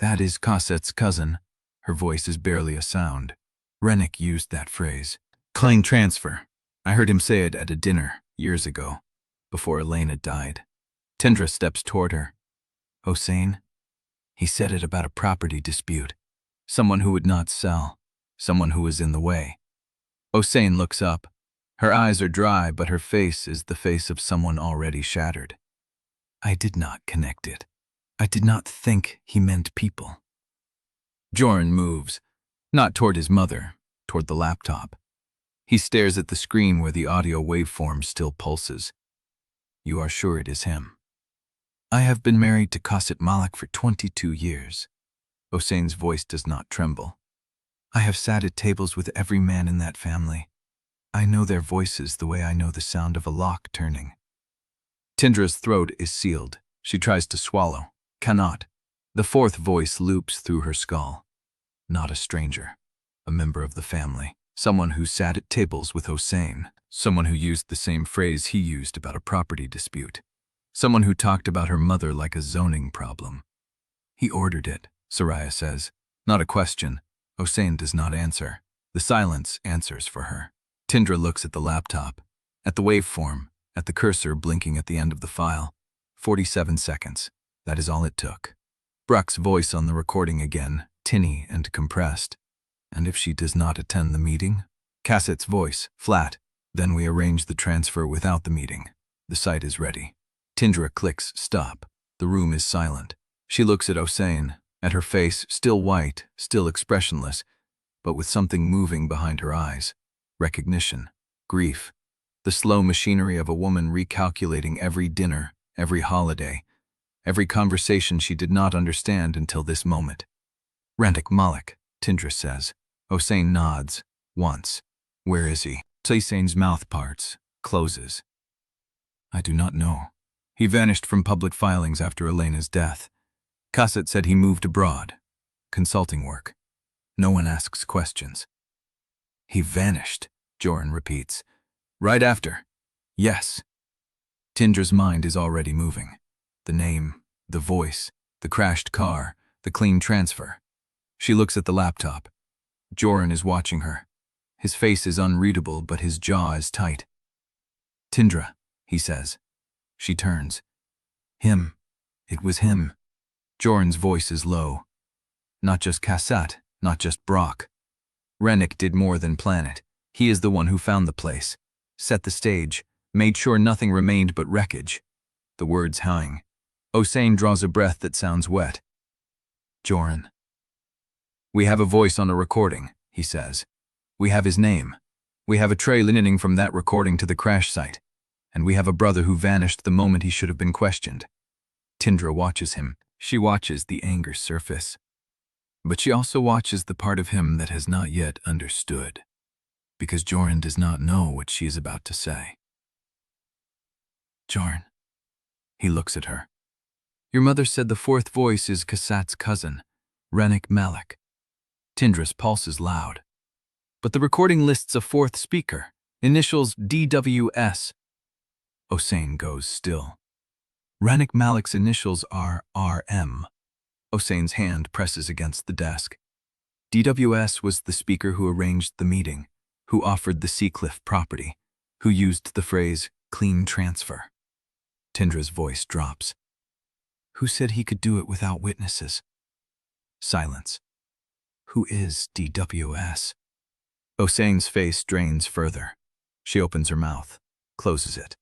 that is Cassette's cousin. Her voice is barely a sound. Rennick used that phrase. Clean transfer. I heard him say it at a dinner years ago, before Elena died. Tindra steps toward her. Hossein? He said it about a property dispute. Someone who would not sell. Someone who was in the way. Hossein looks up. Her eyes are dry, but her face is the face of someone already shattered. I did not connect it. I did not think he meant people. Jorin moves, not toward his mother, toward the laptop. He stares at the screen where the audio waveform still pulses. You are sure it is him? I have been married to Cassette Malek for 22 years. Hossein's voice does not tremble. I have sat at tables with every man in that family. I know their voices the way I know the sound of a lock turning. Tindra's throat is sealed. She tries to swallow. Cannot. The fourth voice loops through her skull. Not a stranger. A member of the family. Someone who sat at tables with Hossein. Someone who used the same phrase he used about a property dispute. Someone who talked about her mother like a zoning problem. He ordered it, Soraya says. Not a question. Hossein does not answer. The silence answers for her. Tindra looks at the laptop, at the waveform, at the cursor blinking at the end of the file. 47 seconds. That is all it took. Bruck's voice on the recording again, tinny and compressed. And if she does not attend the meeting? Cassett's voice, flat. Then we arrange the transfer without the meeting. The site is ready. Tindra clicks stop. The room is silent. She looks at Hossein, at her face still white, still expressionless, but with something moving behind her eyes. Recognition, grief, the slow machinery of a woman recalculating every dinner, every holiday, every conversation she did not understand until this moment. Randik Malek, Tindra says. Hossein nods, once. Where is he? Hosein's mouth parts, closes. I do not know. He vanished from public filings after Elena's death. Cassett said he moved abroad. Consulting work. No one asks questions. He vanished, Jorin repeats. Right after. Yes. Tindra's mind is already moving. The name, the voice, the crashed car, the clean transfer. She looks at the laptop. Jorin is watching her. His face is unreadable, but his jaw is tight. Tindra, he says. She turns. Him. It was him. Jorin's voice is low. Not just Cassette, not just Brock. Rennick did more than plan it. He is the one who found the place, set the stage, made sure nothing remained but wreckage. The words hang. Hossein draws a breath that sounds wet. Jorin. We have a voice on a recording, he says. We have his name. We have a trail leading from that recording to the crash site. And we have a brother who vanished the moment he should have been questioned. Tindra watches him. She watches the anger surface. But she also watches the part of him that has not yet understood, because Jorin does not know what she is about to say. Jorin. He looks at her. Your mother said the fourth voice is Cassette's cousin, Romance Malek. Tindra's pulse is loud. But the recording lists a fourth speaker, initials DWS. Hossein goes still. Romance Malek's initials are RM. Hossein's hand presses against the desk. DWS was the speaker who arranged the meeting, who offered the Seacliff property, who used the phrase, clean transfer. Tindra's voice drops. Who said he could do it without witnesses? Silence. Who is DWS? Hossein's face drains further. She opens her mouth, closes it.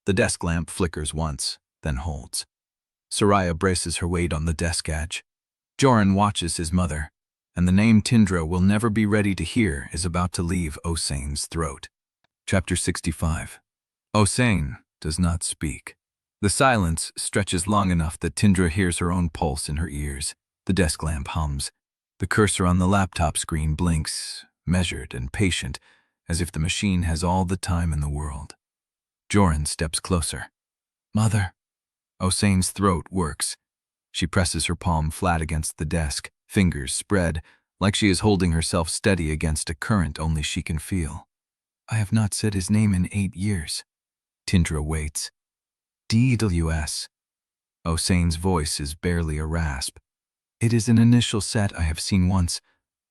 The desk lamp flickers once, then holds. Soraya braces her weight on the desk edge. Jorin watches his mother, and the name Tindra will never be ready to hear is about to leave Hossein's throat. Chapter 65. Hossein does not speak. The silence stretches long enough that Tindra hears her own pulse in her ears. The desk lamp hums. The cursor on the laptop screen blinks, measured and patient, as if the machine has all the time in the world. Jorin steps closer. Mother. Hossein's throat works. She presses her palm flat against the desk, fingers spread, like she is holding herself steady against a current only she can feel. I have not said his name in 8 years. Tindra waits. DWS. Hossein's voice is barely a rasp. It is an initial set I have seen once,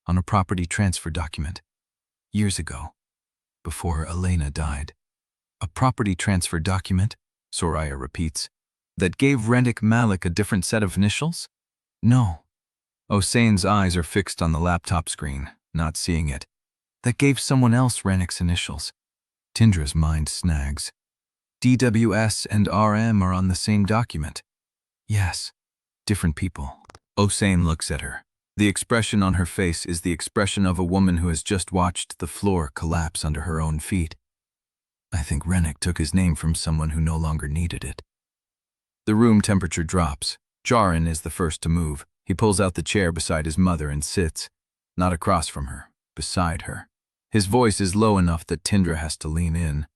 on a property transfer document. Years ago, before Elena died. A property transfer document, Soraya repeats, that gave Randik Malek a different set of initials? No. Hossein's eyes are fixed on the laptop screen, not seeing it. That gave someone else Randik's initials. Tindra's mind snags. DWS and RM are on the same document. Yes, different people. Hossein looks at her. The expression on her face is the expression of a woman who has just watched the floor collapse under her own feet. I think Randik took his name from someone who no longer needed it. The room temperature drops. Jorin is the first to move. He pulls out the chair beside his mother and sits, not across from her, beside her. His voice is low enough that Tindra has to lean in.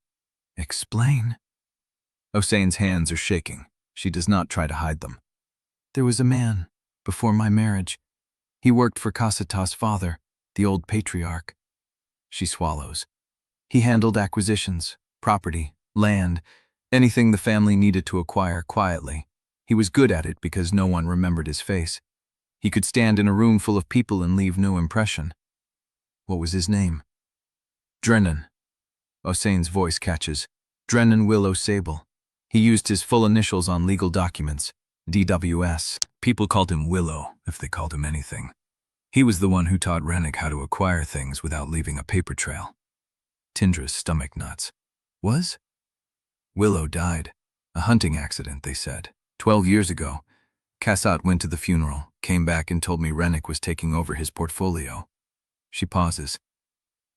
Explain? Osane's hands are shaking. She does not try to hide them. There was a man, before my marriage. He worked for Kasata's father, the old patriarch. She swallows. He handled acquisitions, property, land, anything the family needed to acquire quietly. He was good at it because no one remembered his face. He could stand in a room full of people and leave no impression. What was his name? Drennan. Osane's voice catches. Drennan Willow Sable. He used his full initials on legal documents, DWS. People called him Willow, if they called him anything. He was the one who taught Rennick how to acquire things without leaving a paper trail. Tindra's stomach nuts. Was? Willow died. A hunting accident, they said. 12 years ago. Kasat went to the funeral, came back and told me Rennick was taking over his portfolio. She pauses.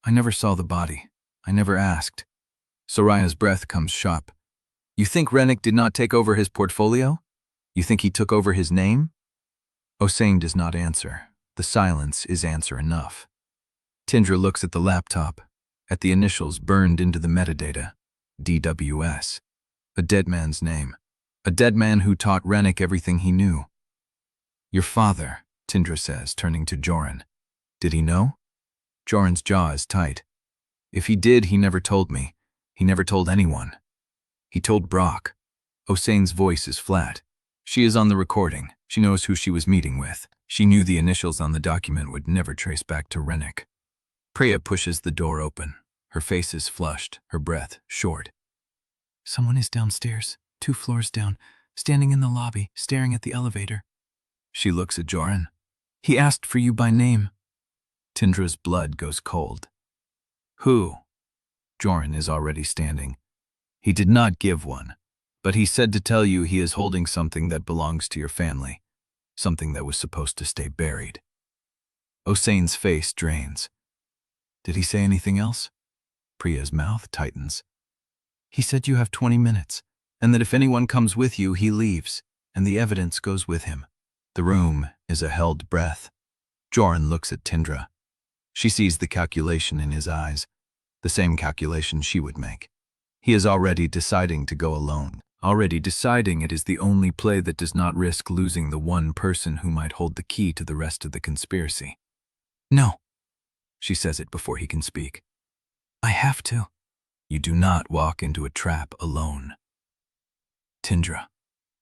I never saw the body. I never asked. Soraya's breath comes sharp. You think Rennick did not take over his portfolio? You think he took over his name? Osane does not answer. The silence is answer enough. Tindra looks at the laptop, at the initials burned into the metadata, DWS. A dead man's name. A dead man who taught Rennick everything he knew. Your father, Tindra says, turning to Jorin. Did he know? Jorin's jaw is tight. If he did, he never told me. He never told anyone. He told Brock. Osane's voice is flat. She is on the recording. She knows who she was meeting with. She knew the initials on the document would never trace back to Rennick. Priya pushes the door open. Her face is flushed, her breath short. Someone is downstairs, 2 floors down, standing in the lobby, staring at the elevator. She looks at Jorin. He asked for you by name. Tindra's blood goes cold. Who? Jorin is already standing. He did not give one, but he said to tell you he is holding something that belongs to your family, something that was supposed to stay buried. Osane's face drains. Did he say anything else? Priya's mouth tightens. He said you have 20 minutes, and that if anyone comes with you, he leaves, and the evidence goes with him. The room is a held breath. Jorin looks at Tindra. She sees the calculation in his eyes, the same calculation she would make. He is already deciding to go alone, already deciding it is the only play that does not risk losing the one person who might hold the key to the rest of the conspiracy. No, she says it before he can speak. I have to. You do not walk into a trap alone. Tindra.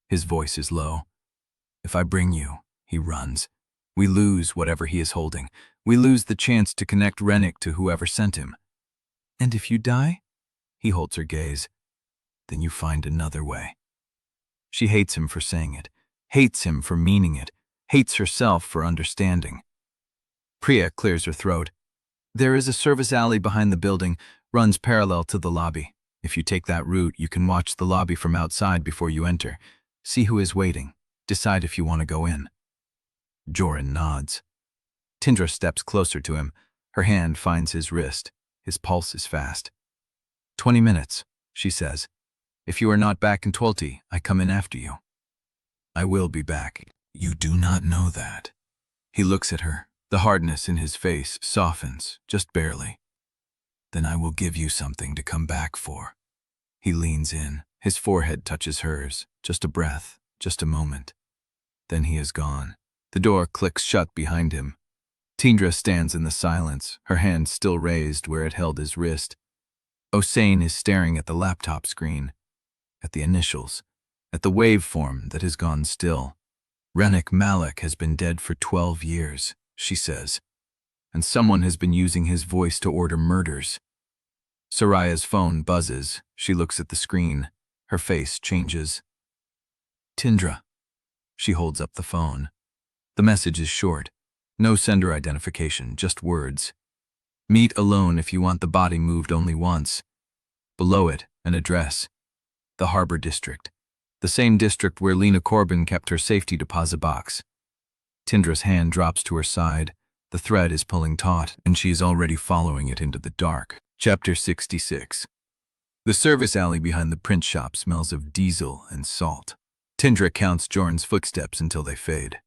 His voice is low. If I bring you, he runs. We lose whatever he is holding. We lose the chance to connect Rennick to whoever sent him. And if you die? He holds her gaze. Then you find another way. She hates him for saying it, hates him for meaning it, hates herself for understanding. Priya clears her throat. There is a service alley behind the building, runs parallel to the lobby. If you take that route, you can watch the lobby from outside before you enter. See who is waiting. Decide if you want to go in. Jorin nods. Tindra steps closer to him. Her hand finds his wrist. His pulse is fast. 20 minutes, she says. If you are not back in 20, I come in after you. I will be back. You do not know that. He looks at her. The hardness in his face softens, just barely. Then I will give you something to come back for. He leans in. His forehead touches hers. Just a breath, just a moment. Then he is gone. The door clicks shut behind him. Tindra stands in the silence, her hand still raised where it held his wrist. Osane is staring at the laptop screen, at the initials, at the waveform that has gone still. Romance Malek has been dead for 12 years, she says, and someone has been using his voice to order murders. Soraya's phone buzzes. She looks at the screen. Her face changes. Tindra. She holds up the phone. The message is short. No sender identification, just words. Meet alone if you want the body moved only once. Below it, an address. The Harbor District. The same district where Lena Corbin kept her safety deposit box. Tindra's hand drops to her side. The thread is pulling taut, and she is already following it into the dark. Chapter 66. The service alley behind the print shop smells of diesel and salt. Tindra counts Jorin's footsteps until they fade.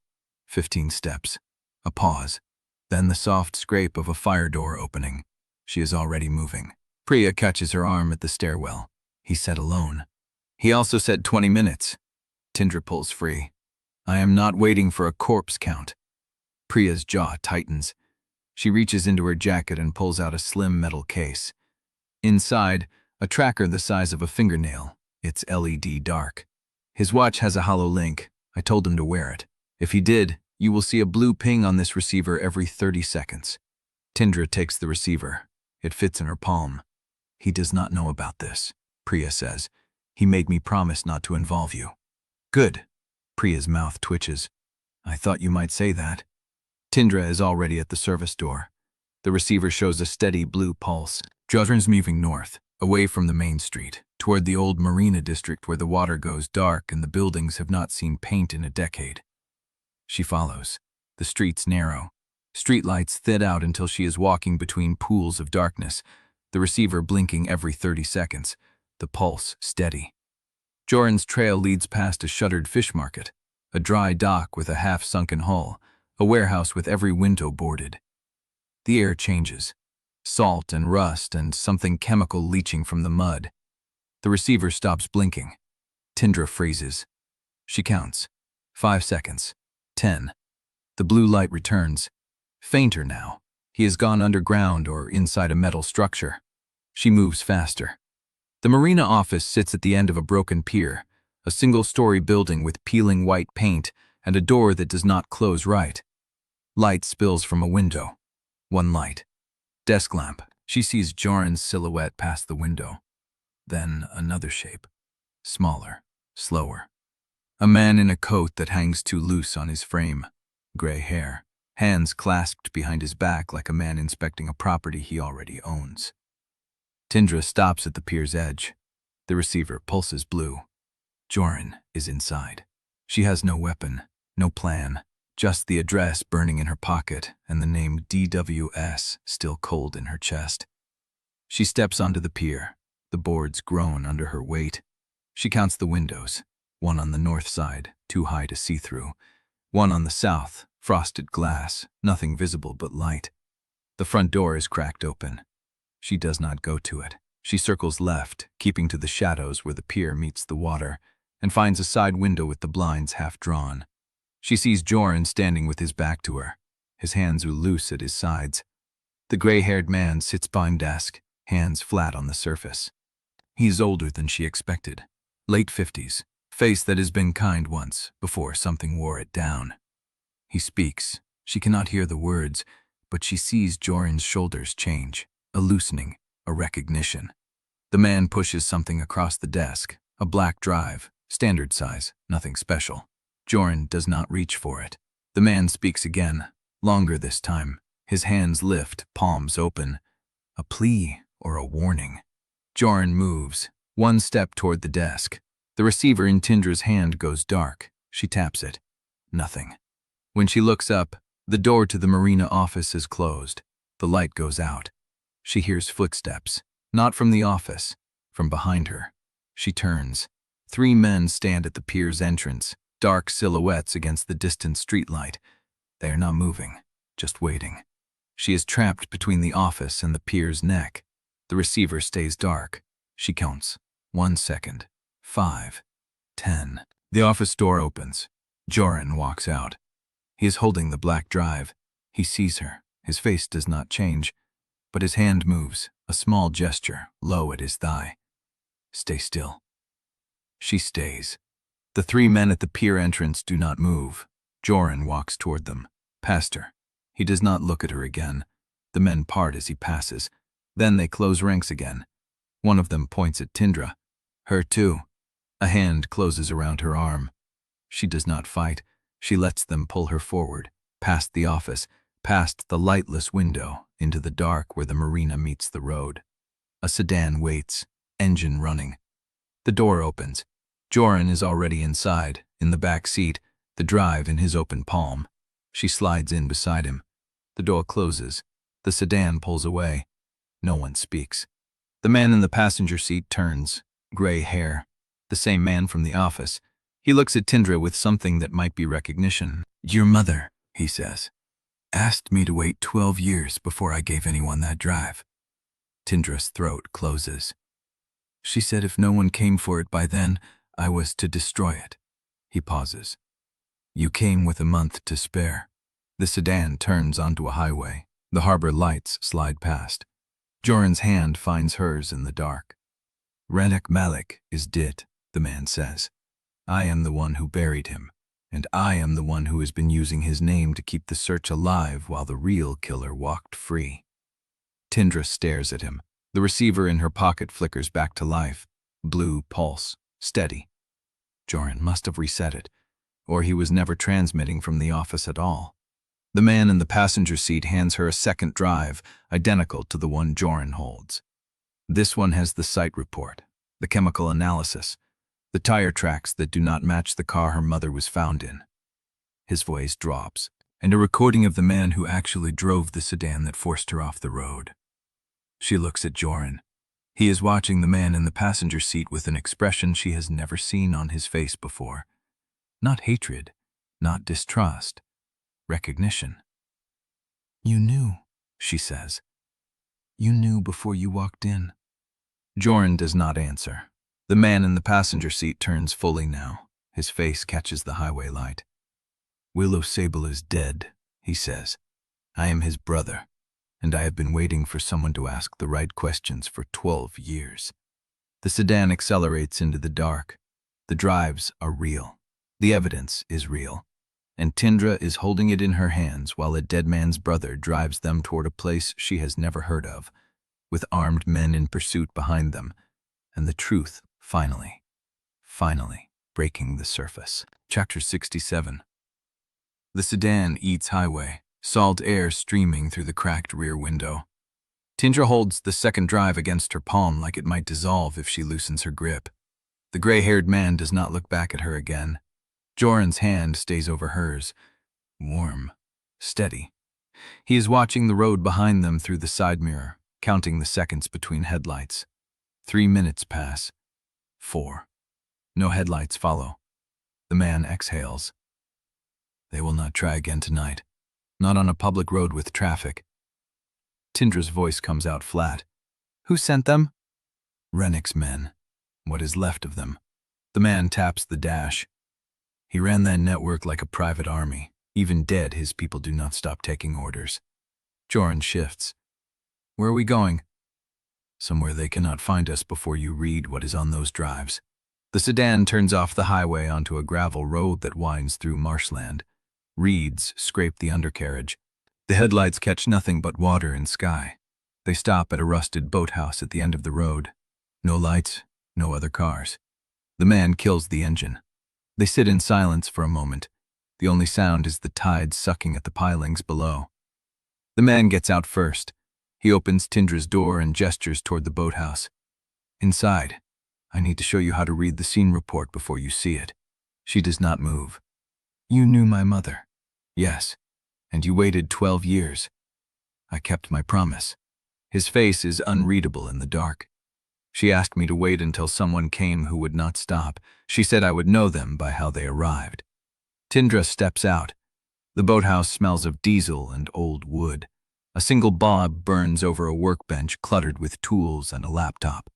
15 steps. A pause. Then the soft scrape of a fire door opening. She is already moving. Priya catches her arm at the stairwell. He said alone. He also said 20 minutes. Tindra pulls free. I am not waiting for a corpse count. Priya's jaw tightens. She reaches into her jacket and pulls out a slim metal case. Inside, a tracker the size of a fingernail. It's LED dark. His watch has a hollow link. I told him to wear it. If he did, you will see a blue ping on this receiver every 30 seconds. Tindra takes the receiver. It fits in her palm. He does not know about this, Priya says. He made me promise not to involve you. Good. Priya's mouth twitches. I thought you might say that. Tindra is already at the service door. The receiver shows a steady blue pulse. Jorin's moving north, away from the main street, toward the old marina district where the water goes dark and the buildings have not seen paint in a decade. She follows. The streets narrow. Streetlights thin out until she is walking between pools of darkness, the receiver blinking every 30 seconds, the pulse steady. Jorin's trail leads past a shuttered fish market, a dry dock with a half-sunken hull, a warehouse with every window boarded. The air changes. Salt and rust and something chemical leaching from the mud. The receiver stops blinking. Tindra freezes. She counts. 5 seconds. 10. The blue light returns. Fainter now. He has gone underground or inside a metal structure. She moves faster. The marina office sits at the end of a broken pier, a single-story building with peeling white paint and a door that does not close right. Light spills from a window. One light. Desk lamp. She sees Jorin's silhouette past the window. Then another shape. Smaller. Slower. A man in a coat that hangs too loose on his frame. Gray hair. Hands clasped behind his back like a man inspecting a property he already owns. Tindra stops at the pier's edge. The receiver pulses blue. Jorin is inside. She has no weapon, no plan, just the address burning in her pocket and the name DWS still cold in her chest. She steps onto the pier. The boards groan under her weight. She counts the windows. One on the north side, too high to see through. One on the south, frosted glass, nothing visible but light. The front door is cracked open. She does not go to it. She circles left, keeping to the shadows where the pier meets the water, and finds a side window with the blinds half drawn. She sees Jorin standing with his back to her. His hands are loose at his sides. The gray-haired man sits behind desk, hands flat on the surface. He's older than she expected. Late 50s. Face that has been kind once, before something wore it down. He speaks. She cannot hear the words, but she sees Jorin's shoulders change. A loosening, a recognition. The man pushes something across the desk, a black drive, standard size, nothing special. Jorin does not reach for it. The man speaks again, longer this time. His hands lift, palms open. A plea or a warning. Jorin moves, one step toward the desk. The receiver in Tindra's hand goes dark. She taps it. Nothing. When she looks up, the door to the marina office is closed. The light goes out. She hears footsteps, not from the office, from behind her. She turns. 3 men stand at the pier's entrance, dark silhouettes against the distant streetlight. They are not moving, just waiting. She is trapped between the office and the pier's neck. The receiver stays dark. She counts. 1 second. 5. 10. The office door opens. Jorin walks out. He is holding the black drive. He sees her. His face does not change. But his hand moves, a small gesture, low at his thigh. Stay still. She stays. The 3 men at the pier entrance do not move. Jorin walks toward them, past her. He does not look at her again. The men part as he passes. Then they close ranks again. One of them points at Tindra. Her too. A hand closes around her arm. She does not fight. She lets them pull her forward, past the office, past the lightless window, into the dark where the marina meets the road. A sedan waits, engine running. The door opens. Jorin is already inside, in the back seat, the drive in his open palm. She slides in beside him. The door closes. The sedan pulls away. No one speaks. The man in the passenger seat turns. Gray hair. The same man from the office. He looks at Tindra with something that might be recognition. "Your mother," he says, "asked me to wait 12 years before I gave anyone that drive." Tindra's throat closes. "She said if no one came for it by then, I was to destroy it." He pauses. "You came with a month to spare." The sedan turns onto a highway. The harbor lights slide past. Jorin's hand finds hers in the dark. "Romance Malek is dead," the man says. "I am the one who buried him, and I am the one who has been using his name to keep the search alive while the real killer walked free." Tindra stares at him. The receiver in her pocket flickers back to life. Blue pulse, steady. Jorin must have reset it, or he was never transmitting from the office at all. The man in the passenger seat hands her a second drive, identical to the one Jorin holds. This one has the site report, the chemical analysis, the tire tracks that do not match the car her mother was found in. His voice drops, and a recording of the man who actually drove the sedan that forced her off the road. She looks at Jorin. He is watching the man in the passenger seat with an expression she has never seen on his face before. Not hatred, not distrust, recognition. "You knew," she says. "You knew before you walked in." Jorin does not answer. The man in the passenger seat turns fully now. His face catches the highway light. "Willow Sable is dead," he says. "I am his brother, and I have been waiting for someone to ask the right questions for 12 years. The sedan accelerates into the dark. The drives are real. The evidence is real. And Tindra is holding it in her hands while a dead man's brother drives them toward a place she has never heard of, with armed men in pursuit behind them, and the truth finally breaking the surface. Chapter 67. The sedan eats highway, salt air streaming through the cracked rear window. Tindra holds the second drive against her palm like it might dissolve if she loosens her grip. The gray-haired man does not look back at her again. Jorin's hand stays over hers, warm, steady. He is watching the road behind them through the side mirror, counting the seconds between headlights. 3 minutes pass. 4. No headlights follow. The man exhales. They will not try again tonight. Not on a public road with traffic. Tindra's voice comes out flat. "Who sent them?" "Rennick's men. What is left of them." The man taps the dash. "He ran that network like a private army. Even dead, his people do not stop taking orders." Jorin shifts. "Where are we going?" "Somewhere they cannot find us before you read what is on those drives." The sedan turns off the highway onto a gravel road that winds through marshland. Reeds scrape the undercarriage. The headlights catch nothing but water and sky. They stop at a rusted boathouse at the end of the road. No lights, no other cars. The man kills the engine. They sit in silence for a moment. The only sound is the tide sucking at the pilings below. The man gets out first. He opens Tindra's door and gestures toward the boathouse. "Inside. I need to show you how to read the scene report before you see it." She does not move. "You knew my mother." "Yes. And you waited 12 years. I kept my promise." His face is unreadable in the dark. "She asked me to wait until someone came who would not stop. She said I would know them by how they arrived." Tindra steps out. The boathouse smells of diesel and old wood. A single bob burns over a workbench cluttered with tools and a laptop.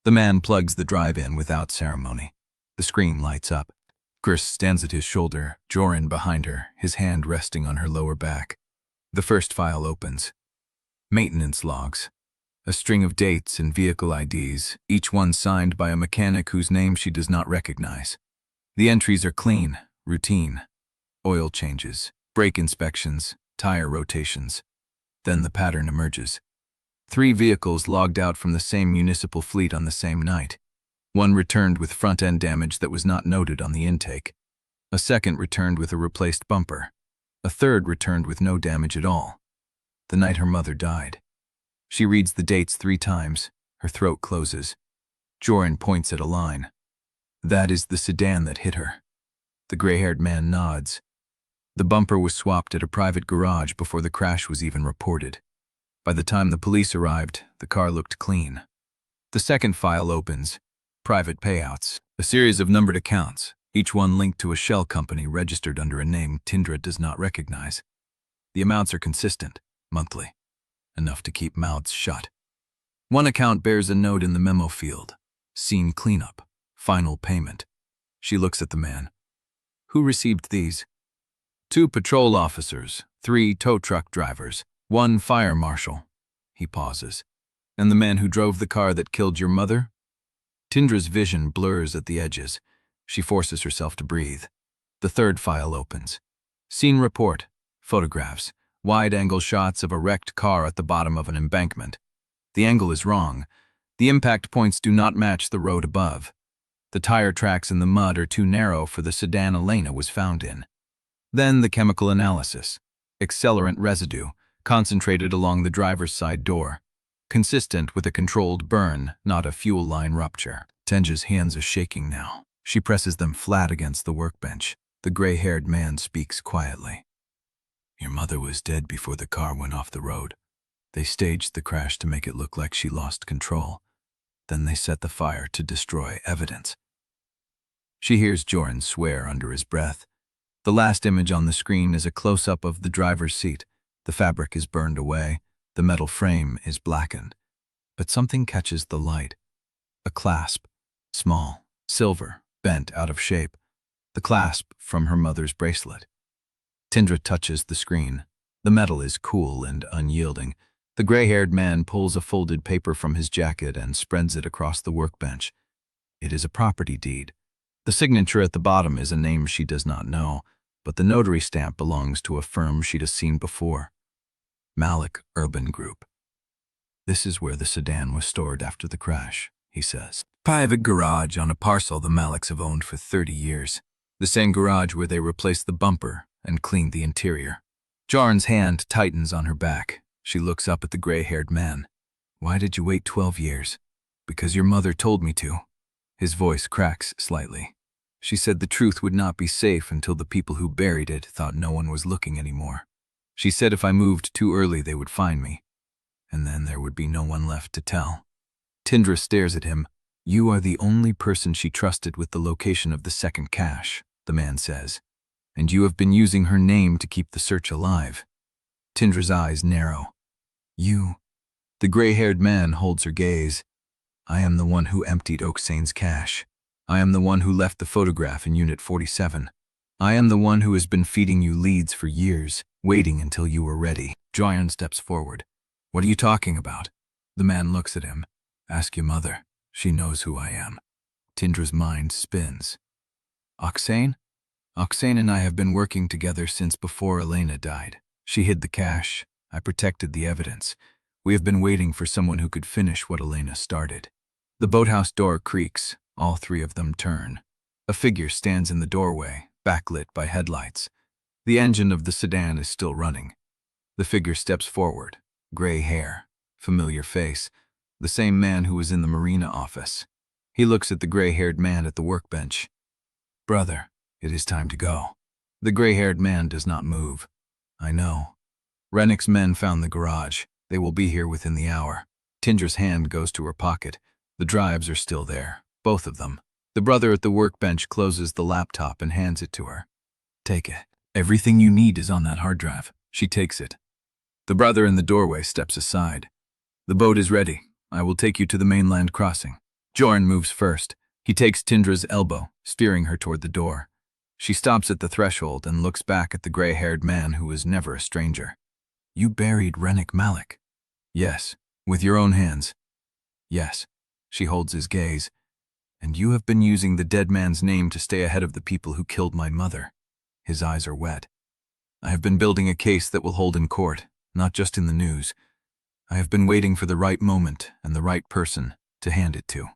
The man plugs the drive in without ceremony. The screen lights up. Chris stands at his shoulder, Jorin behind her, his hand resting on her lower back. The first file opens. Maintenance logs. A string of dates and vehicle IDs, each one signed by a mechanic whose name she does not recognize. The entries are clean, routine. Oil changes, brake inspections, tire rotations. Then the pattern emerges. 3 vehicles logged out from the same municipal fleet on the same night. One returned with front-end damage that was not noted on the intake. A second returned with a replaced bumper. A third returned with no damage at all. The night her mother died. She reads the dates 3 times. Her throat closes. Jorin points at a line. "That is the sedan that hit her." The gray-haired man nods. The bumper was swapped at a private garage before the crash was even reported. By the time the police arrived, the car looked clean. The second file opens. Private payouts. A series of numbered accounts, each one linked to a shell company registered under a name Tindra does not recognize. The amounts are consistent, monthly, enough to keep mouths shut. One account bears a note in the memo field, scene cleanup, final payment. She looks at the man. Who received these? 2 patrol officers, 3 tow truck drivers, 1 fire marshal. He pauses. And the man who drove the car that killed your mother? Tindra's vision blurs at the edges. She forces herself to breathe. The third file opens. Scene report, photographs, wide-angle shots of a wrecked car at the bottom of an embankment. The angle is wrong. The impact points do not match the road above. The tire tracks in the mud are too narrow for the sedan Elena was found in. Then the chemical analysis. Accelerant residue, concentrated along the driver's side door. Consistent with a controlled burn, not a fuel line rupture. Tindra's hands are shaking now. She presses them flat against the workbench. The gray-haired man speaks quietly. Your mother was dead before the car went off the road. They staged the crash to make it look like she lost control. Then they set the fire to destroy evidence. She hears Jorin swear under his breath. The last image on the screen is a close-up of the driver's seat. The fabric is burned away. The metal frame is blackened. But something catches the light. A clasp, small, silver, bent out of shape. The clasp from her mother's bracelet. Tindra touches the screen. The metal is cool and unyielding. The gray-haired man pulls a folded paper from his jacket and spreads it across the workbench. It is a property deed. The signature at the bottom is a name she does not know, but the notary stamp belongs to a firm she'd has seen before. Malek Urban Group. This is where the sedan was stored after the crash, he says. Private garage on a parcel the Maleks have owned for 30 years. The same garage where they replaced the bumper and cleaned the interior. Jorin's hand tightens on her back. She looks up at the gray-haired man. Why did you wait 12 years? Because your mother told me to. His voice cracks slightly. She said the truth would not be safe until the people who buried it thought no one was looking anymore. She said if I moved too early they would find me. And then there would be no one left to tell. Tindra stares at him. You are the only person she trusted with the location of the second cache, the man says. And you have been using her name to keep the search alive. Tindra's eyes narrow. You. The gray-haired man holds her gaze. I am the one who emptied Oaksane's cache. I am the one who left the photograph in Unit 47. I am the one who has been feeding you leads for years, waiting until you were ready. Jorin steps forward. What are you talking about? The man looks at him. Ask your mother. She knows who I am. Tindra's mind spins. Oksane? Oksane and I have been working together since before Elena died. She hid the cache. I protected the evidence. We have been waiting for someone who could finish what Elena started. The boathouse door creaks. All 3 of them turn. A figure stands in the doorway, backlit by headlights. The engine of the sedan is still running. The figure steps forward. Gray hair, familiar face. The same man who was in the marina office. He looks at the gray-haired man at the workbench. Brother, it is time to go. The gray-haired man does not move. I know. Rennick's men found the garage. They will be here within the hour. Tindra's hand goes to her pocket. The drives are still there, both of them. The brother at the workbench closes the laptop and hands it to her. Take it. Everything you need is on that hard drive. She takes it. The brother in the doorway steps aside. The boat is ready. I will take you to the mainland crossing. Jorin moves first. He takes Tindra's elbow, steering her toward the door. She stops at the threshold and looks back at the gray-haired man who was never a stranger. You buried Rennick Malek. Yes. With your own hands. Yes. She holds his gaze. And you have been using the dead man's name to stay ahead of the people who killed my mother. His eyes are wet. I have been building a case that will hold in court, not just in the news. I have been waiting for the right moment and the right person to hand it to.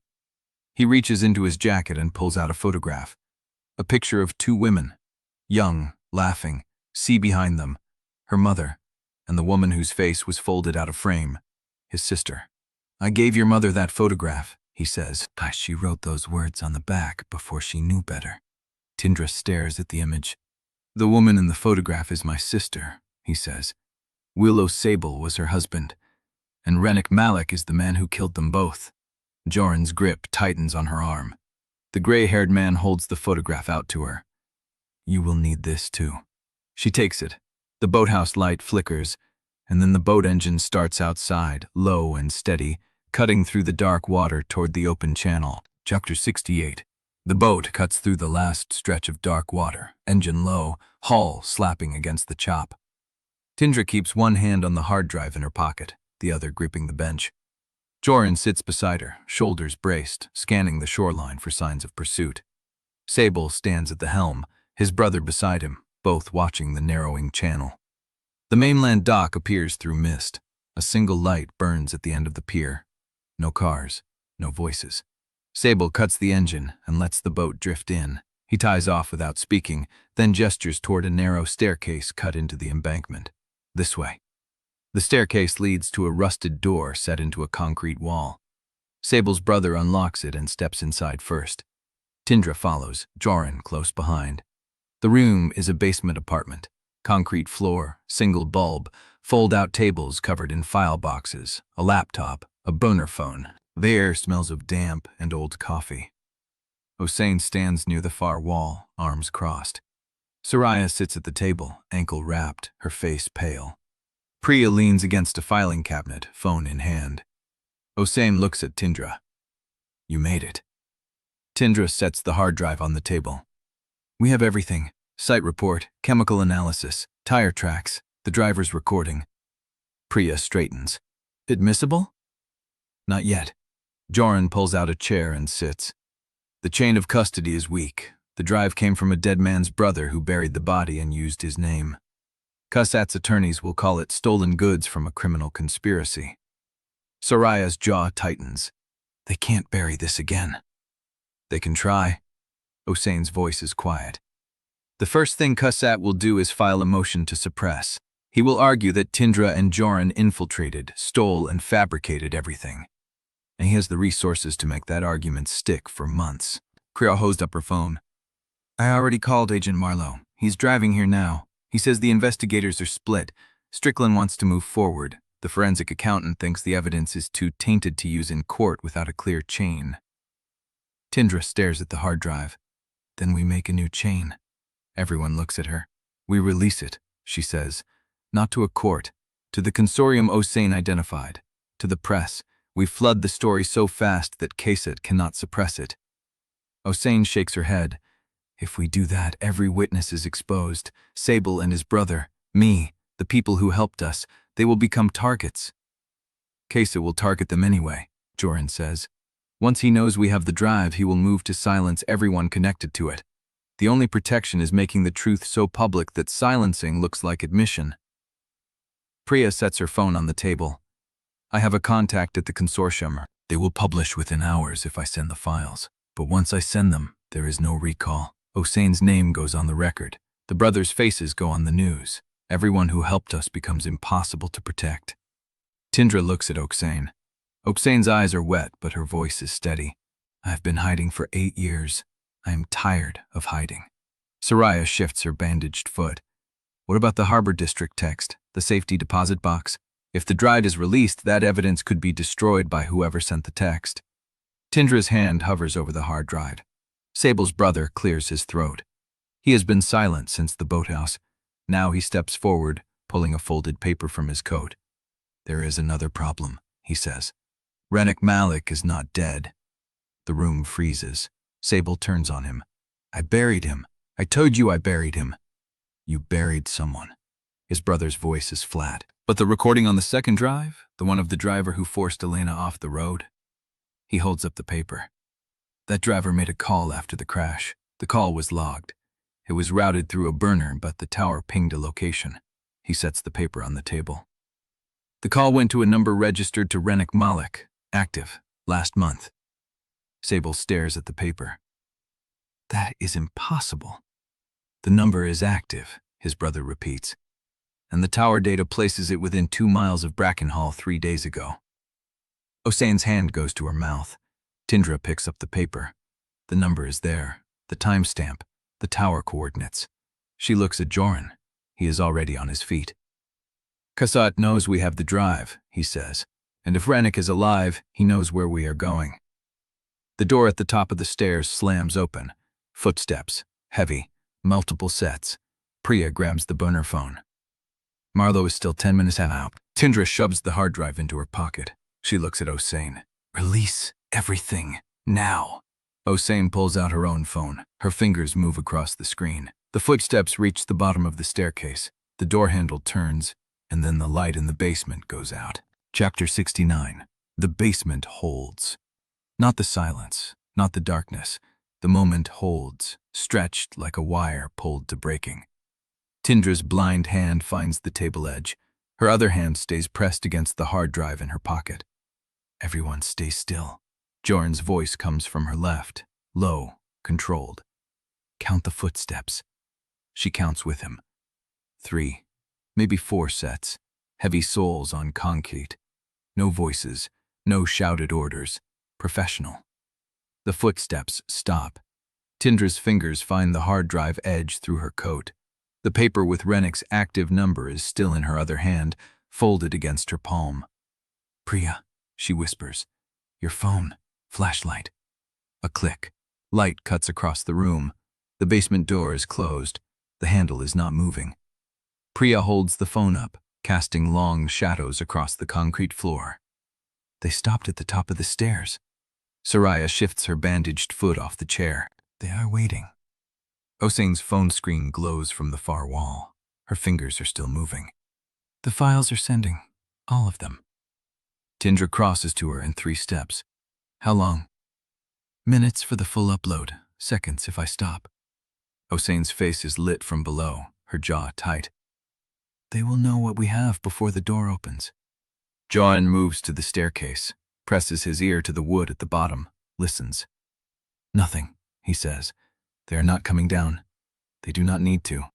He reaches into his jacket and pulls out a photograph. A picture of 2 women, young, laughing, see behind them, her mother, and the woman whose face was folded out of frame, his sister. I gave your mother that photograph, he says. She wrote those words on the back before she knew better. Tindra stares at the image. The woman in the photograph is my sister, he says. Willow Sable was her husband, and Rennick Malek is the man who killed them both. Jorin's grip tightens on her arm. The gray-haired man holds the photograph out to her. You will need this too. She takes it. The boathouse light flickers, and then the boat engine starts outside, low and steady, cutting through the dark water toward the open channel. Chapter 68. The boat cuts through the last stretch of dark water, engine low, hull slapping against the chop. Tindra keeps one hand on the hard drive in her pocket, the other gripping the bench. Jorin sits beside her, shoulders braced, scanning the shoreline for signs of pursuit. Sable stands at the helm, his brother beside him, both watching the narrowing channel. The mainland dock appears through mist. A single light burns at the end of the pier. No cars, no voices. Sable cuts the engine and lets the boat drift in. He ties off without speaking, then gestures toward a narrow staircase cut into the embankment. This way. The staircase leads to a rusted door set into a concrete wall. Sable's brother unlocks it and steps inside first. Tindra follows, Jorin close behind. The room is a basement apartment. Concrete floor, single bulb, fold-out tables covered in file boxes, a laptop, a burner phone. The air smells of damp and old coffee. Hossein stands near the far wall, arms crossed. Soraya sits at the table, ankle wrapped, her face pale. Priya leans against a filing cabinet, phone in hand. Hossein looks at Tindra. You made it. Tindra sets the hard drive on the table. We have everything. Site report, chemical analysis, tire tracks, the driver's recording. Priya straightens. Admissible? Not yet. Jorin pulls out a chair and sits. The chain of custody is weak. The drive came from a dead man's brother who buried the body and used his name. Cussat's attorneys will call it stolen goods from a criminal conspiracy. Soraya's jaw tightens. They can't bury this again. They can try. Hossein's voice is quiet. The first thing Cussat will do is file a motion to suppress. He will argue that Tindra and Jorin infiltrated, stole, and fabricated everything. And he has the resources to make that argument stick for months. Kriya hosed up her phone. I already called Agent Marlowe. He's driving here now. He says the investigators are split. Strickland wants to move forward. The forensic accountant thinks the evidence is too tainted to use in court without a clear chain. Tindra stares at the hard drive. Then we make a new chain. Everyone looks at her. We release it, she says. Not to a court. To the consortium Hossein identified. To the press. We flood the story so fast that Cussat cannot suppress it. Hossein shakes her head. If we do that, every witness is exposed. Sable and his brother, me, the people who helped us, they will become targets. Cussat will target them anyway, Jorin says. Once he knows we have the drive, he will move to silence everyone connected to it. The only protection is making the truth so public that silencing looks like admission. Priya sets her phone on the table. I have a contact at the consortium. They will publish within hours if I send the files. But once I send them, there is no recall. Hossein's name goes on the record. The brothers' faces go on the news. Everyone who helped us becomes impossible to protect. Tindra looks at Hossein. Hossein's eyes are wet, but her voice is steady. I've been hiding for 8 years. I am tired of hiding. Soraya shifts her bandaged foot. What about the Harbor District text, the safety deposit box? If the drive is released, that evidence could be destroyed by whoever sent the text. Tindra's hand hovers over the hard drive. Sable's brother clears his throat. He has been silent since the boathouse. Now he steps forward, pulling a folded paper from his coat. There is another problem, he says. Malek is not dead. The room freezes. Sable turns on him. I buried him. I told you I buried him. You buried someone. His brother's voice is flat. But the recording on the second drive, the one of the driver who forced Elena off the road? He holds up the paper. That driver made a call after the crash. The call was logged. It was routed through a burner, but the tower pinged a location. He sets the paper on the table. The call went to a number registered to Malek, active, last month. Sable stares at the paper. That is impossible. The number is active, his brother repeats. And the tower data places it within 2 miles of Brackenhall 3 days ago. Hossein's hand goes to her mouth. Tindra picks up the paper. The number is there, the timestamp, the tower coordinates. She looks at Jorin. He is already on his feet. Cussat knows we have the drive, he says. And if Rennick is alive, he knows where we are going. The door at the top of the stairs slams open. Footsteps, heavy, multiple sets. Priya grabs the burner phone. Marlowe is still 10 minutes out. Tindra shoves the hard drive into her pocket. She looks at Hossein. Release everything, now. Hossein pulls out her own phone. Her fingers move across the screen. The footsteps reach the bottom of the staircase. The door handle turns, and then the light in the basement goes out. Chapter 69. The basement holds. Not the silence, not the darkness. The moment holds, stretched like a wire pulled to breaking. Tindra's blind hand finds the table edge. Her other hand stays pressed against the hard drive in her pocket. Everyone stay still. Jorin's voice comes from her left, low, controlled. Count the footsteps. She counts with him. 3, maybe 4 sets, heavy soles on concrete. No voices, no shouted orders, professional. The footsteps stop. Tindra's fingers find the hard drive edge through her coat. The paper with Rennick's active number is still in her other hand, folded against her palm. Priya, she whispers. Your phone, flashlight. A click. Light cuts across the room. The basement door is closed. The handle is not moving. Priya holds the phone up, casting long shadows across the concrete floor. They stopped at the top of the stairs. Soraya shifts her bandaged foot off the chair. They are waiting. Hossein's phone screen glows from the far wall. Her fingers are still moving. The files are sending. All of them. Tindra crosses to her in 3 steps. How long? Minutes for the full upload. Seconds if I stop. Hossein's face is lit from below, her jaw tight. They will know what we have before the door opens. Jorin moves to the staircase, presses his ear to the wood at the bottom, listens. Nothing, he says. They are not coming down. They do not need to.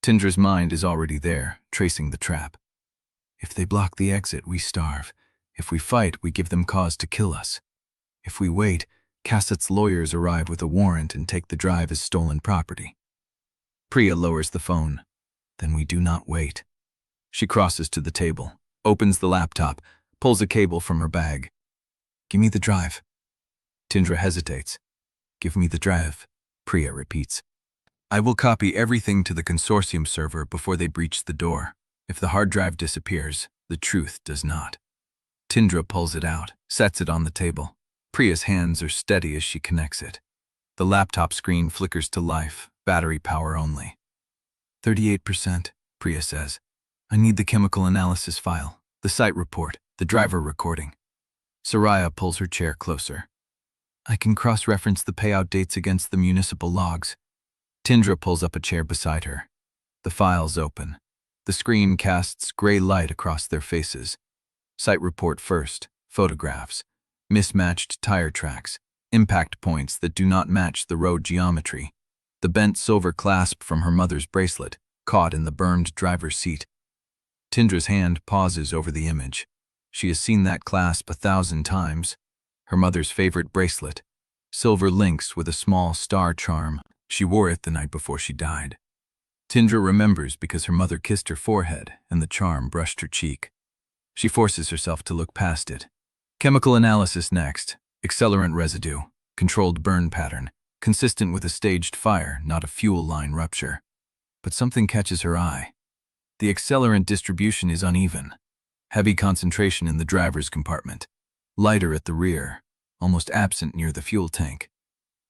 Tindra's mind is already there, tracing the trap. If they block the exit, we starve. If we fight, we give them cause to kill us. If we wait, Cassett's lawyers arrive with a warrant and take the drive as stolen property. Priya lowers the phone. Then we do not wait. She crosses to the table, opens the laptop, pulls a cable from her bag. Give me the drive. Tindra hesitates. Give me the drive, Priya repeats. I will copy everything to the consortium server before they breach the door. If the hard drive disappears, the truth does not. Tindra pulls it out, sets it on the table. Priya's hands are steady as she connects it. The laptop screen flickers to life, battery power only. 38%, Priya says. I need the chemical analysis file, the site report, the driver recording. Soraya pulls her chair closer. I can cross-reference the payout dates against the municipal logs. Tindra pulls up a chair beside her. The files open. The screen casts gray light across their faces. Site report first, photographs. Mismatched tire tracks, impact points that do not match the road geometry. The bent silver clasp from her mother's bracelet, caught in the burned driver's seat. Tindra's hand pauses over the image. She has seen that clasp 1,000 times. Her mother's favorite bracelet, silver links with a small star charm. She wore it the night before she died. Tindra remembers because her mother kissed her forehead and the charm brushed her cheek. She forces herself to look past it. Chemical analysis next. Accelerant residue, controlled burn pattern, consistent with a staged fire, not a fuel line rupture. But something catches her eye. The accelerant distribution is uneven. Heavy concentration in the driver's compartment. Lighter at the rear, almost absent near the fuel tank.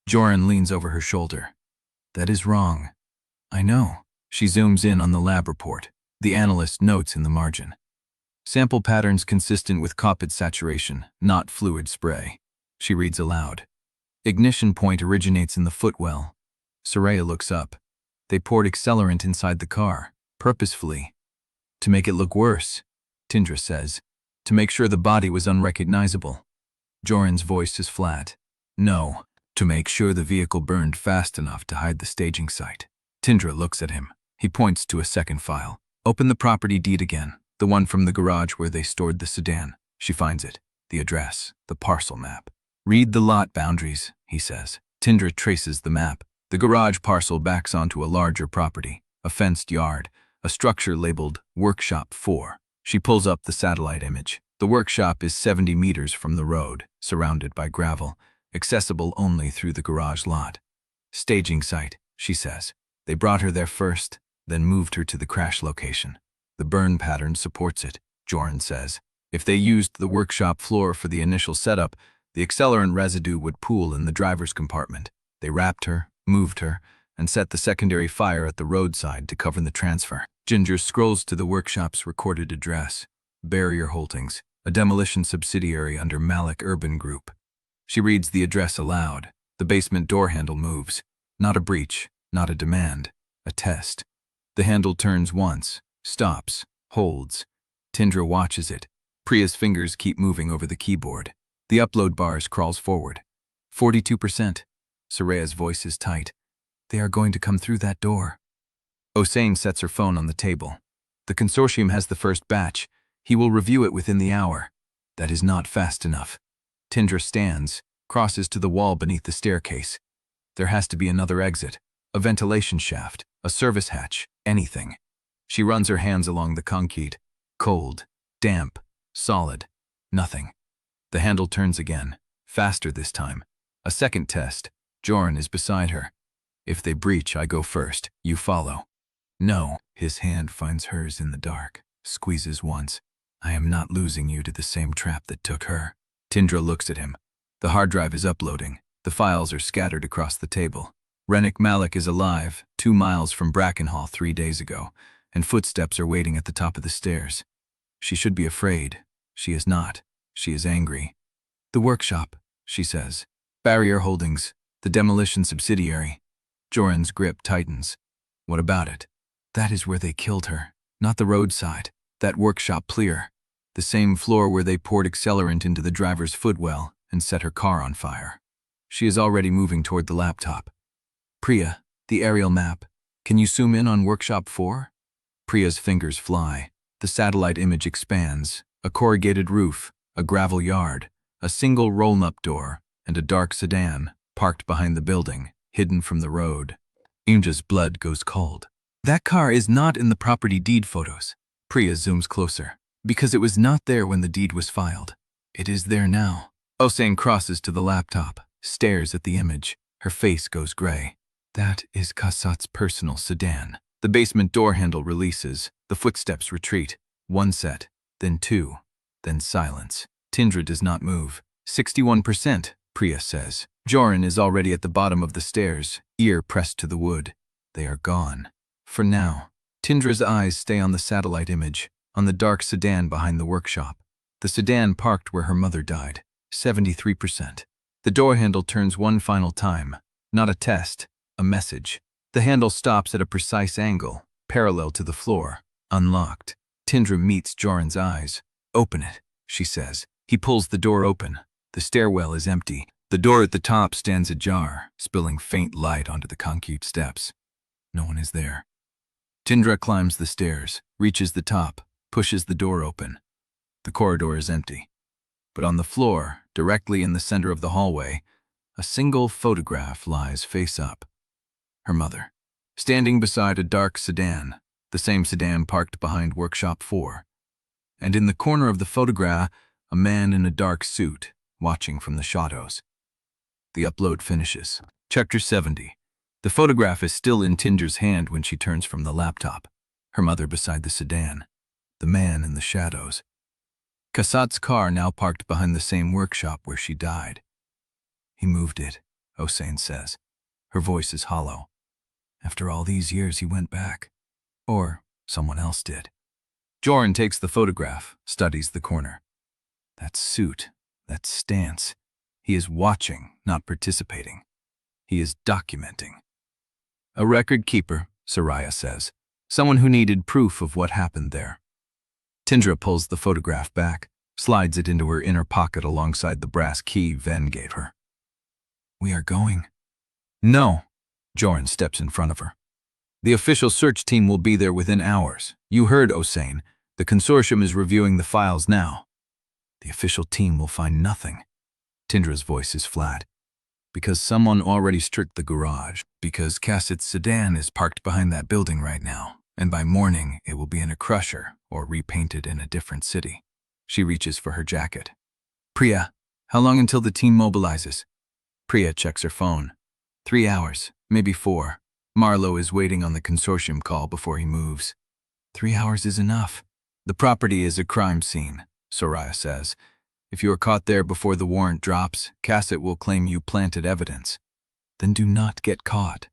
Jorin leans over her shoulder. That is wrong. I know. She zooms in on the lab report. The analyst notes in the margin. Sample patterns consistent with coppet saturation, not fluid spray. She reads aloud. Ignition point originates in the footwell. Soraya looks up. They poured accelerant inside the car, purposefully. To make it look worse, Tindra says. To make sure the body was unrecognizable. Jorin's voice is flat. No, to make sure the vehicle burned fast enough to hide the staging site. Tindra looks at him. He points to a second file. Open the property deed again, the one from the garage where they stored the sedan. She finds it, the address, the parcel map. Read the lot boundaries, he says. Tindra traces the map. The garage parcel backs onto a larger property, a fenced yard, a structure labeled Workshop 4. She pulls up the satellite image. The workshop is 70 meters from the road, surrounded by gravel. accessible only through the garage lot. Staging site, she says. They brought her there first, then moved her to the crash location. The burn pattern supports it, Jorin says. If they used the workshop floor for the initial setup, the accelerant residue would pool in the driver's compartment. They wrapped her, moved her, and set the secondary fire at the roadside to cover the transfer. Ginger scrolls to the workshop's recorded address. Barrier Holdings, a demolition subsidiary under Malek Urban Group. She reads the address aloud. The basement door handle moves. Not a breach, not a demand, a test. The handle turns once, stops, holds. Tindra watches it. Priya's fingers keep moving over the keyboard. The upload bars crawls forward. 42%. Soraya's voice is tight. They are going to come through that door. Hossein sets her phone on the table. The consortium has the first batch. He will review it within the hour. That is not fast enough. Tindra stands, crosses to the wall beneath the staircase. There has to be another exit, a ventilation shaft, a service hatch, anything. She runs her hands along the concrete. Cold, damp, solid, nothing. The handle turns again, faster this time. A second test. Jorin is beside her. If they breach, I go first. You follow. No. His hand finds hers in the dark, squeezes once. I am not losing you to the same trap that took her. Tindra looks at him. The hard drive is uploading. The files are scattered across the table. Jorin Malek is alive, 2 miles from Brackenhall 3 days ago, and footsteps are waiting at the top of the stairs. She should be afraid. She is not. She is angry. The workshop, she says. Barrier Holdings, the demolition subsidiary. Jorin's grip tightens. What about it? That is where they killed her, not the roadside. That workshop clear. The same floor where they poured accelerant into the driver's footwell and set her car on fire. She is already moving toward the laptop. Priya, the aerial map. Can you zoom in on Workshop 4? Priya's fingers fly. The satellite image expands. A corrugated roof, a gravel yard, a single roll-up door, and a dark sedan, parked behind the building, hidden from the road. Imja's blood goes cold. That car is not in the property deed photos. Priya zooms closer. Because it was not there when the deed was filed. It is there now. Hossein crosses to the laptop, stares at the image. Her face goes gray. That is Kasat's personal sedan. The basement door handle releases. The footsteps retreat. 1 set, then 2, then silence. Tindra does not move. 61%, Priya says. Jorin is already at the bottom of the stairs, ear pressed to the wood. They are gone. For now. Tindra's eyes stay on the satellite image, on the dark sedan behind the workshop. The sedan parked where her mother died. 73%. The door handle turns one final time. Not a test, a message. The handle stops at a precise angle, parallel to the floor, unlocked. Tindra meets Jorin's eyes. Open it, she says. He pulls the door open. The stairwell is empty. The door at the top stands ajar, spilling faint light onto the concrete steps. No one is there. Tindra climbs the stairs, reaches the top, pushes the door open. The corridor is empty. But on the floor, directly in the center of the hallway, a single photograph lies face up. Her mother, standing beside a dark sedan, the same sedan parked behind Workshop 4. And in the corner of the photograph, a man in a dark suit, watching from the shadows. The upload finishes. Chapter 70. The photograph is still in Tindra's hand when she turns from the laptop. Her mother beside the sedan. The man in the shadows. Kasat's car now parked behind the same workshop where she died. He moved it, Hossein says. Her voice is hollow. After all these years, he went back. Or someone else did. Jorin takes the photograph, studies the corner. That suit, that stance. He is watching, not participating. He is documenting. A record keeper, Soraya says. Someone who needed proof of what happened there. Tindra pulls the photograph back, slides it into her inner pocket alongside the brass key Ven gave her. We are going. No. Jorin steps in front of her. The official search team will be there within hours. You heard, Hossein. The consortium is reviewing the files now. The official team will find nothing. Tindra's voice is flat. Because someone already stripped the garage. Because Kasat's sedan is parked behind that building right now. And by morning, it will be in a crusher or repainted in a different city. She reaches for her jacket. Priya, how long until the team mobilizes? Priya checks her phone. 3 hours, maybe 4. Marlowe is waiting on the consortium call before he moves. 3 hours is enough. The property is a crime scene, Soraya says. If you are caught there before the warrant drops, Cassett will claim you planted evidence. Then do not get caught.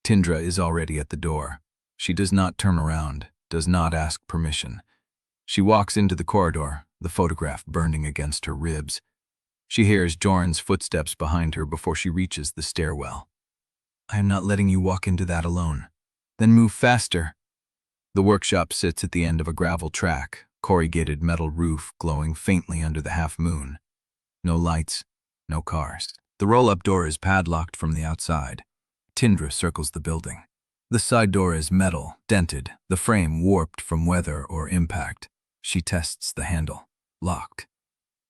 Tindra is already at the door. She does not turn around, does not ask permission. She walks into the corridor, the photograph burning against her ribs. She hears Jorin's footsteps behind her before she reaches the stairwell. I am not letting you walk into that alone. Then move faster. The workshop sits at the end of a gravel track, corrugated metal roof glowing faintly under the half-moon. No lights, no cars. The roll-up door is padlocked from the outside. Tindra circles the building. The side door is metal, dented, the frame warped from weather or impact. She tests the handle. Locked.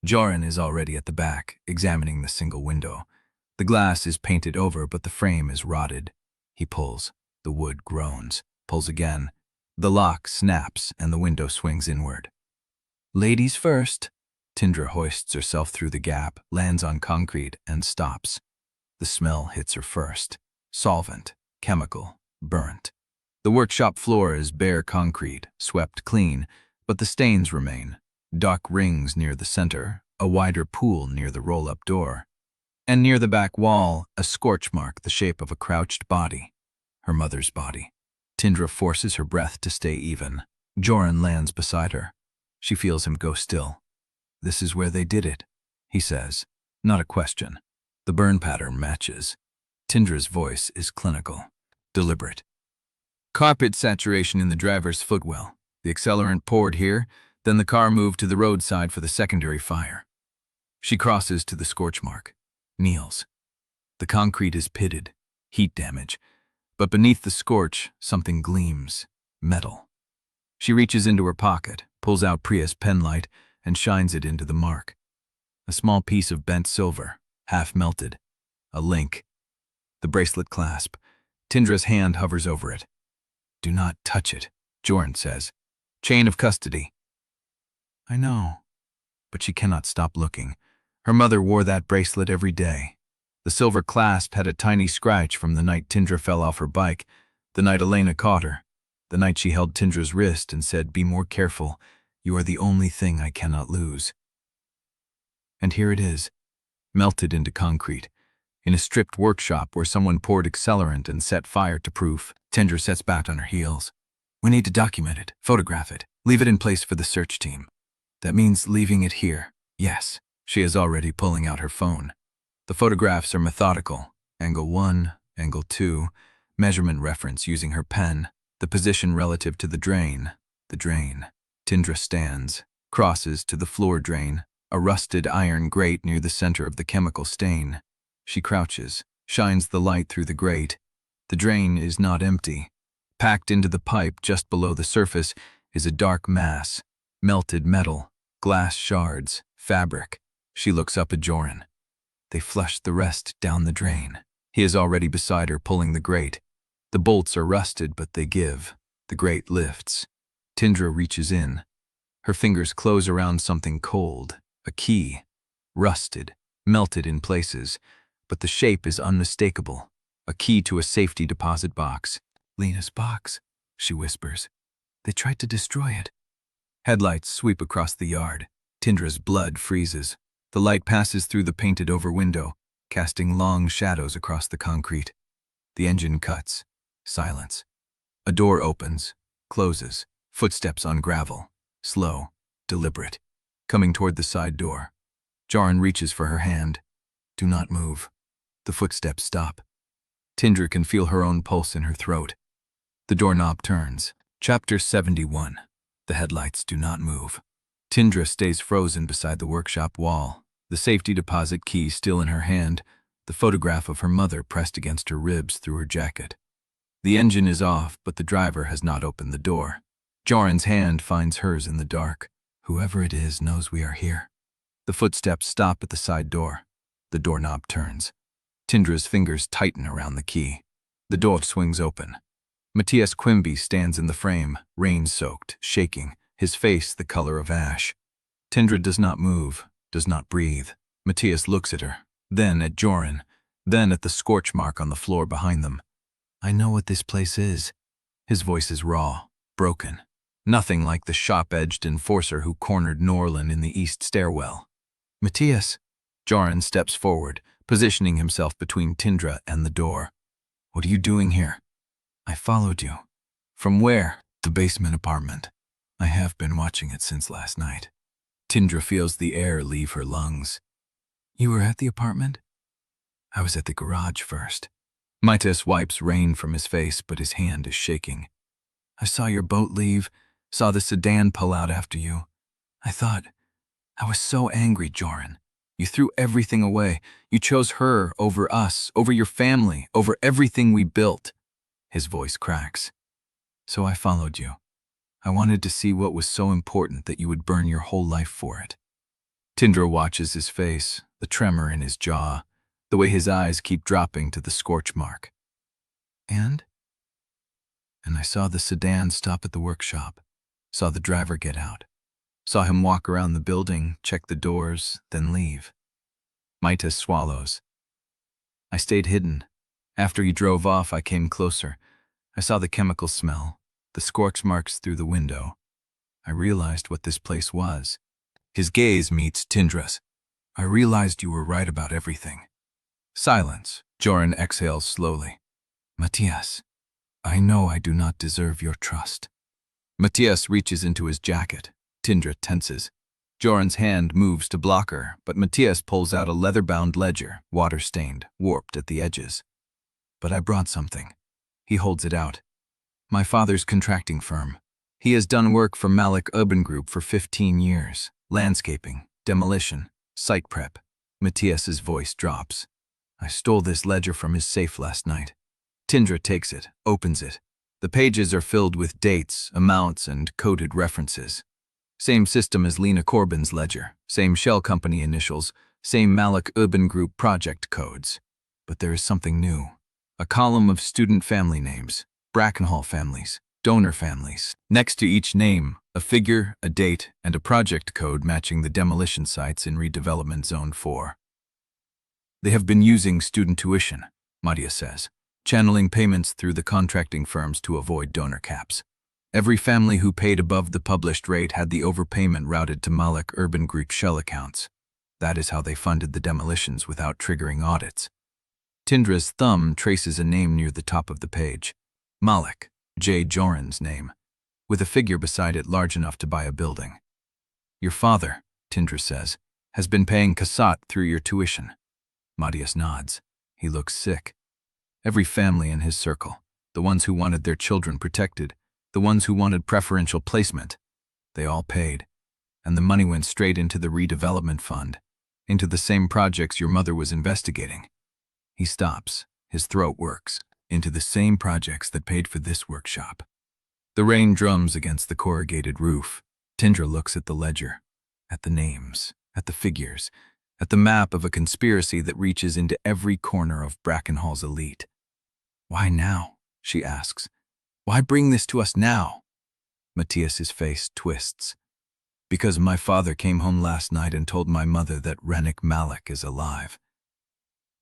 Jorin is already at the back, examining the single window. The glass is painted over, but the frame is rotted. He pulls. The wood groans. Pulls again. The lock snaps, and the window swings inward. Ladies first. Tindra hoists herself through the gap, lands on concrete, and stops. The smell hits her first. Solvent, chemical, burnt. The workshop floor is bare concrete, swept clean, but the stains remain. Dark rings near the center, a wider pool near the roll-up door. And near the back wall, a scorch mark the shape of a crouched body. Her mother's body. Tindra forces her breath to stay even. Jorin lands beside her. She feels him go still. This is where they did it, he says. Not a question. The burn pattern matches. Tindra's voice is clinical, deliberate. Carpet saturation in the driver's footwell. The accelerant poured here, then the car moved to the roadside for the secondary fire. She crosses to the scorch mark. Kneels. The concrete is pitted. Heat damage. But beneath the scorch, something gleams. Metal. She reaches into her pocket, pulls out Priya's penlight, and shines it into the mark. A small piece of bent silver, half melted. A link. The bracelet clasp. Tindra's hand hovers over it. Do not touch it, Jorin says. Chain of custody. I know. But she cannot stop looking. Her mother wore that bracelet every day. The silver clasp had a tiny scratch from the night Tindra fell off her bike, the night Elena caught her, the night she held Tindra's wrist and said, "Be more careful. You are the only thing I cannot lose." And here it is, melted into concrete, in a stripped workshop where someone poured accelerant and set fire to proof. Tindra sets back on her heels. We need to document it, photograph it, leave it in place for the search team. That means leaving it here. Yes, she is already pulling out her phone. The photographs are methodical. Angle 1, angle 2, measurement reference using her pen, the position relative to the drain. The drain. Tindra stands, crosses to the floor drain, a rusted iron grate near the center of the chemical stain. She crouches, shines the light through the grate. The drain is not empty. Packed into the pipe just below the surface is a dark mass, melted metal, glass shards, fabric. She looks up at Jorin. They flush the rest down the drain. He is already beside her, pulling the grate. The bolts are rusted, but they give. The grate lifts. Tindra reaches in. Her fingers close around something cold, a key. Rusted, melted in places, but the shape is unmistakable. A key to a safety deposit box. Lena's box, she whispers. They tried to destroy it. Headlights sweep across the yard. Tindra's blood freezes. The light passes through the painted-over window, casting long shadows across the concrete. The engine cuts. Silence. A door opens, closes, footsteps on gravel. Slow, deliberate, coming toward the side door. Jorin reaches for her hand. Do not move. The footsteps stop. Tindra can feel her own pulse in her throat. The doorknob turns. Chapter 71. The headlights do not move. Tindra stays frozen beside the workshop wall, the safety deposit key still in her hand, the photograph of her mother pressed against her ribs through her jacket. The engine is off, but the driver has not opened the door. Jorin's hand finds hers in the dark. Whoever it is knows we are here. The footsteps stop at the side door. The doorknob turns. Tindra's fingers tighten around the key. The door swings open. Matias Quimby stands in the frame, rain-soaked, shaking, his face the color of ash. Tindra does not move, does not breathe. Matias looks at her, then at Jorin. Then at the scorch mark on the floor behind them. "I know what this place is." His voice is raw, broken. Nothing like the sharp-edged enforcer who cornered Nelan in the east stairwell. "Matias." Jorin steps forward, positioning himself between Tindra and the door. "What are you doing here?" "I followed you." "From where?" "The basement apartment. I have been watching it since last night." Tindra feels the air leave her lungs. "You were at the apartment?" "I was at the garage first." Matias wipes rain from his face, but his hand is shaking. "I saw your boat leave, saw the sedan pull out after you. I was so angry, Jorin. You threw everything away. You chose her over us, over your family, over everything we built." His voice cracks. "So I followed you. I wanted to see what was so important that you would burn your whole life for it." Tindra watches his face, the tremor in his jaw, the way his eyes keep dropping to the scorch mark. And I saw the sedan stop at the workshop, saw the driver get out, saw him walk around the building, check the doors, then leave." Matias swallows. "I stayed hidden. After he drove off, I came closer. I saw the chemical smell, the scorch marks through the window. I realized what this place was." His gaze meets Tindra's. "I realized you were right about everything." Silence. Jorin exhales slowly. "Matias, I know I do not deserve your trust." Matias reaches into his jacket. Tindra tenses. Jorin's hand moves to block her, but Matias pulls out a leather-bound ledger, water-stained, warped at the edges. "But I brought something." He holds it out. "My father's contracting firm. He has done work for Malek Urban Group for 15 years. Landscaping, demolition, site prep." Matias's voice drops. "I stole this ledger from his safe last night." Tindra takes it, opens it. The pages are filled with dates, amounts, and coded references. Same system as Lena Corbin's ledger, same shell company initials, same Malek Urban Group project codes. But there is something new. A column of student family names, Brackenhall families, donor families. Next to each name, a figure, a date, and a project code matching the demolition sites in Redevelopment Zone 4. "They have been using student tuition," Matias says, "channeling payments through the contracting firms to avoid donor caps. Every family who paid above the published rate had the overpayment routed to Malek Urban Group shell accounts. That is how they funded the demolitions without triggering audits." Tindra's thumb traces a name near the top of the page. Malek, J. Jorin's name, with a figure beside it large enough to buy a building. "Your father," Tindra says, "has been paying Kasat through your tuition." Matias nods. He looks sick. Every family in his circle, the ones who wanted their children protected, the ones who wanted preferential placement, they all paid. And the money went straight into the redevelopment fund, into the same projects your mother was investigating. He stops. His throat works. "Into the same projects that paid for this workshop." The rain drums against the corrugated roof. Tindra looks at the ledger, at the names, at the figures, at the map of a conspiracy that reaches into every corner of Brackenhall's elite. "Why now?" she asks. "Why bring this to us now?" Matias's face twists. "Because my father came home last night and told my mother that Renik Malek is alive.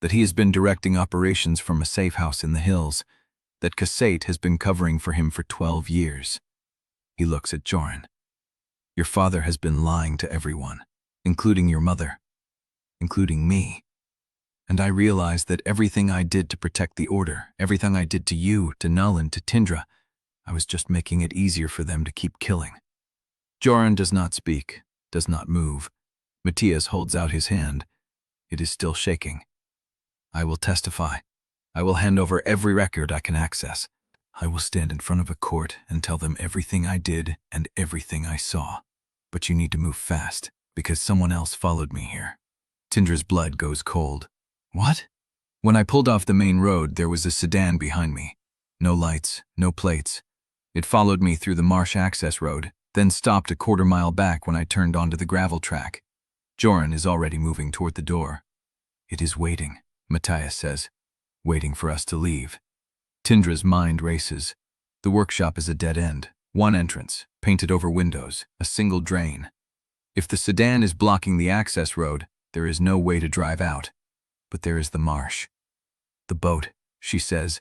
That he has been directing operations from a safe house in the hills, that Kasat has been covering for him for 12 years. He looks at Jorin. "Your father has been lying to everyone, including your mother, including me. And I realized that everything I did to protect the order, everything I did to you, to Nelan, to Tindra, I was just making it easier for them to keep killing." Jorin does not speak, does not move. Matias holds out his hand. It is still shaking. "I will testify. I will hand over every record I can access. I will stand in front of a court and tell them everything I did and everything I saw. But you need to move fast, because someone else followed me here." Tindra's blood goes cold. "What?" "When I pulled off the main road, there was a sedan behind me. No lights, no plates. It followed me through the marsh access road, then stopped a quarter-mile back when I turned onto the gravel track." Jorin is already moving toward the door. "It is waiting," Matias says, "waiting for us to leave." Tindra's mind races. The workshop is a dead end. One entrance, painted over windows, a single drain. If the sedan is blocking the access road, there is no way to drive out. But there is the marsh. The boat, she says.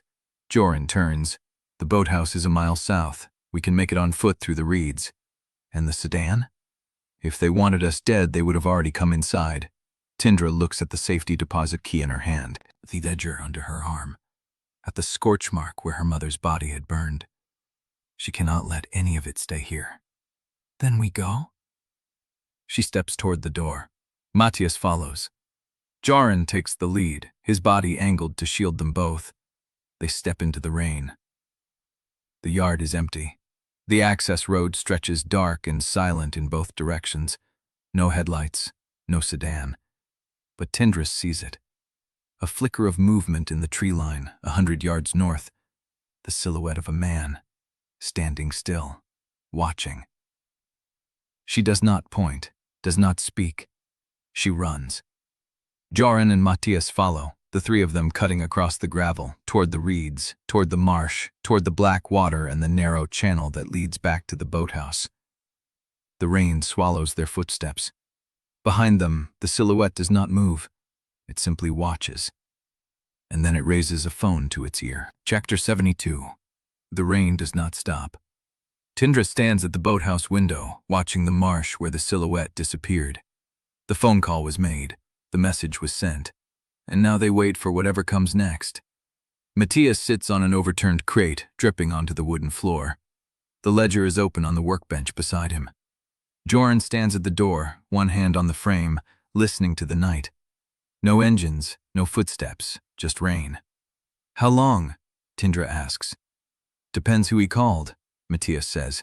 Jorin turns. The boathouse is a mile south. We can make it on foot through the reeds. And the sedan? If they wanted us dead, they would have already come inside. Tindra looks at the safety deposit key in her hand, the ledger under her arm, at the scorch mark where her mother's body had burned. She cannot let any of it stay here. Then we go? She steps toward the door. Matias follows. Jorin takes the lead, his body angled to shield them both. They step into the rain. The yard is empty. The access road stretches dark and silent in both directions. No headlights, no sedan. But Tindra sees it. A flicker of movement in the tree line, 100 yards north. The silhouette of a man, standing still, watching. She does not point, does not speak. She runs. Jorin and Matias follow, the three of them cutting across the gravel, toward the reeds, toward the marsh, toward the black water and the narrow channel that leads back to the boathouse. The rain swallows their footsteps. Behind them, the silhouette does not move. It simply watches. And then it raises a phone to its ear. Chapter 72. The rain does not stop. Tindra stands at the boathouse window, watching the marsh where the silhouette disappeared. The phone call was made. The message was sent. And now they wait for whatever comes next. Matias sits on an overturned crate, dripping onto the wooden floor. The ledger is open on the workbench beside him. Jorin stands at the door, one hand on the frame, listening to the night. No engines, no footsteps, just rain. How long? Tindra asks. Depends who he called, Matias says.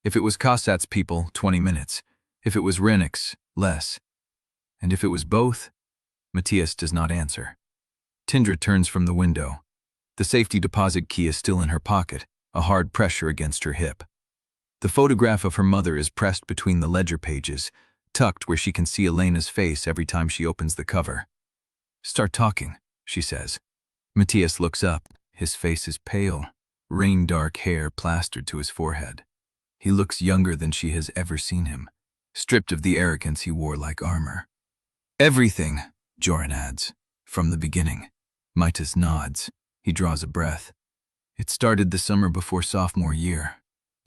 If it was Cossat's people, 20 minutes. If it was Rennick's, less. And if it was both? Matias does not answer. Tindra turns from the window. The safety deposit key is still in her pocket, a hard pressure against her hip. The photograph of her mother is pressed between the ledger pages, tucked where she can see Elena's face every time she opens the cover. Start talking, she says. Matias looks up. His face is pale, rain-dark hair plastered to his forehead. He looks younger than she has ever seen him, stripped of the arrogance he wore like armor. Everything, Jorin adds, from the beginning. Matias nods. He draws a breath. It started the summer before sophomore year.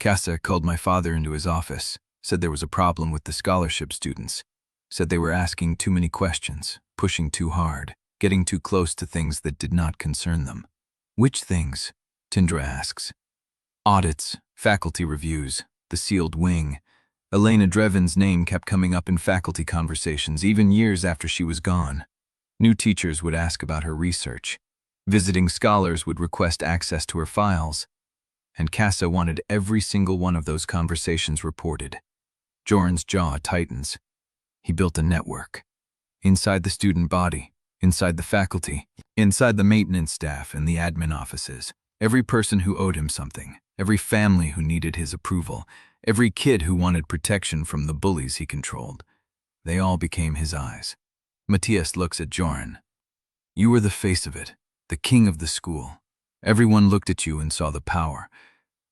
Casa called my father into his office, said there was a problem with the scholarship students, said they were asking too many questions, pushing too hard, getting too close to things that did not concern them. Which things? Tindra asks. Audits, faculty reviews, the sealed wing. Tindra Drevyn's name kept coming up in faculty conversations even years after she was gone. New teachers would ask about her research. Visiting scholars would request access to her files. And Casa wanted every single one of those conversations reported. Jorin's jaw tightens. He built a network. Inside the student body, inside the faculty, inside the maintenance staff and the admin offices. Every person who owed him something, every family who needed his approval, every kid who wanted protection from the bullies he controlled. They all became his eyes. Matias looks at Jorin. You were the face of it, the king of the school. Everyone looked at you and saw the power,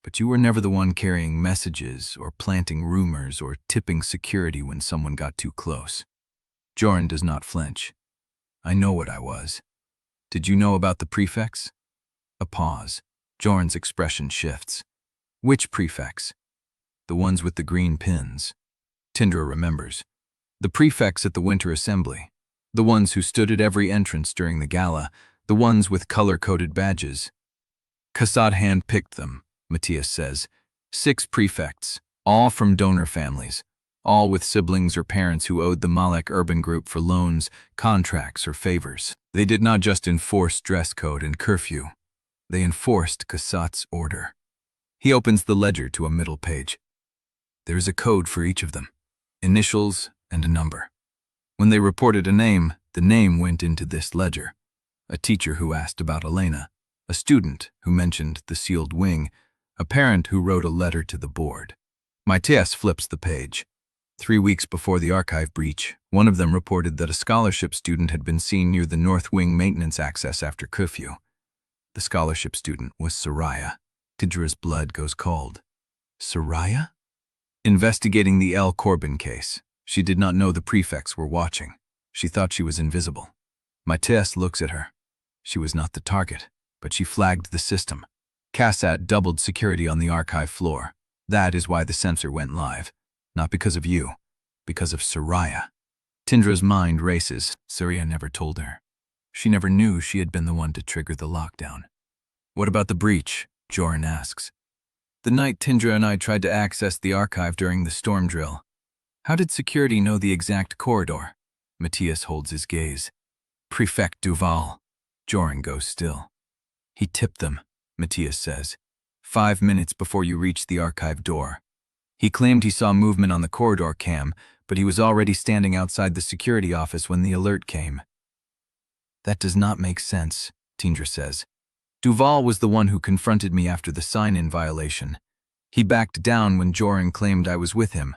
but you were never the one carrying messages or planting rumors or tipping security when someone got too close. Jorin does not flinch. I know what I was. Did you know about the prefects? A pause. Jorin's expression shifts. Which prefects? The ones with the green pins. Tindra remembers. The prefects at the winter assembly. The ones who stood at every entrance during the gala. The ones with color-coded badges. Kassad hand-picked them, Matias says. 6 prefects, all from donor families, all with siblings or parents who owed the Malek urban group for loans, contracts, or favors. They did not just enforce dress code and curfew. They enforced Kassad's order. He opens the ledger to a middle page. There is a code for each of them, initials and a number. When they reported a name, the name went into this ledger. A teacher who asked about Elena, a student who mentioned the sealed wing, a parent who wrote a letter to the board. Matias flips the page. 3 weeks before the archive breach, one of them reported that a scholarship student had been seen near the North Wing maintenance access after curfew. The scholarship student was Soraya. Tindra's blood goes cold. Soraya? Investigating the L. Corbin case. She did not know the prefects were watching. She thought she was invisible. Matias looks at her. She was not the target, but she flagged the system. Cassat doubled security on the archive floor. That is why the sensor went live. Not because of you, because of Soraya. Tindra's mind races. Soraya never told her. She never knew she had been the one to trigger the lockdown. What about the breach? Jorin asks. The night Tindra and I tried to access the archive during the storm drill. How did security know the exact corridor? Matias holds his gaze. Prefect Duval. Jorin goes still. He tipped them, Matias says. 5 minutes before you reached the archive door. He claimed he saw movement on the corridor cam, but he was already standing outside the security office when the alert came. That does not make sense, Tindra says. Duval was the one who confronted me after the sign-in violation. He backed down when Jorin claimed I was with him.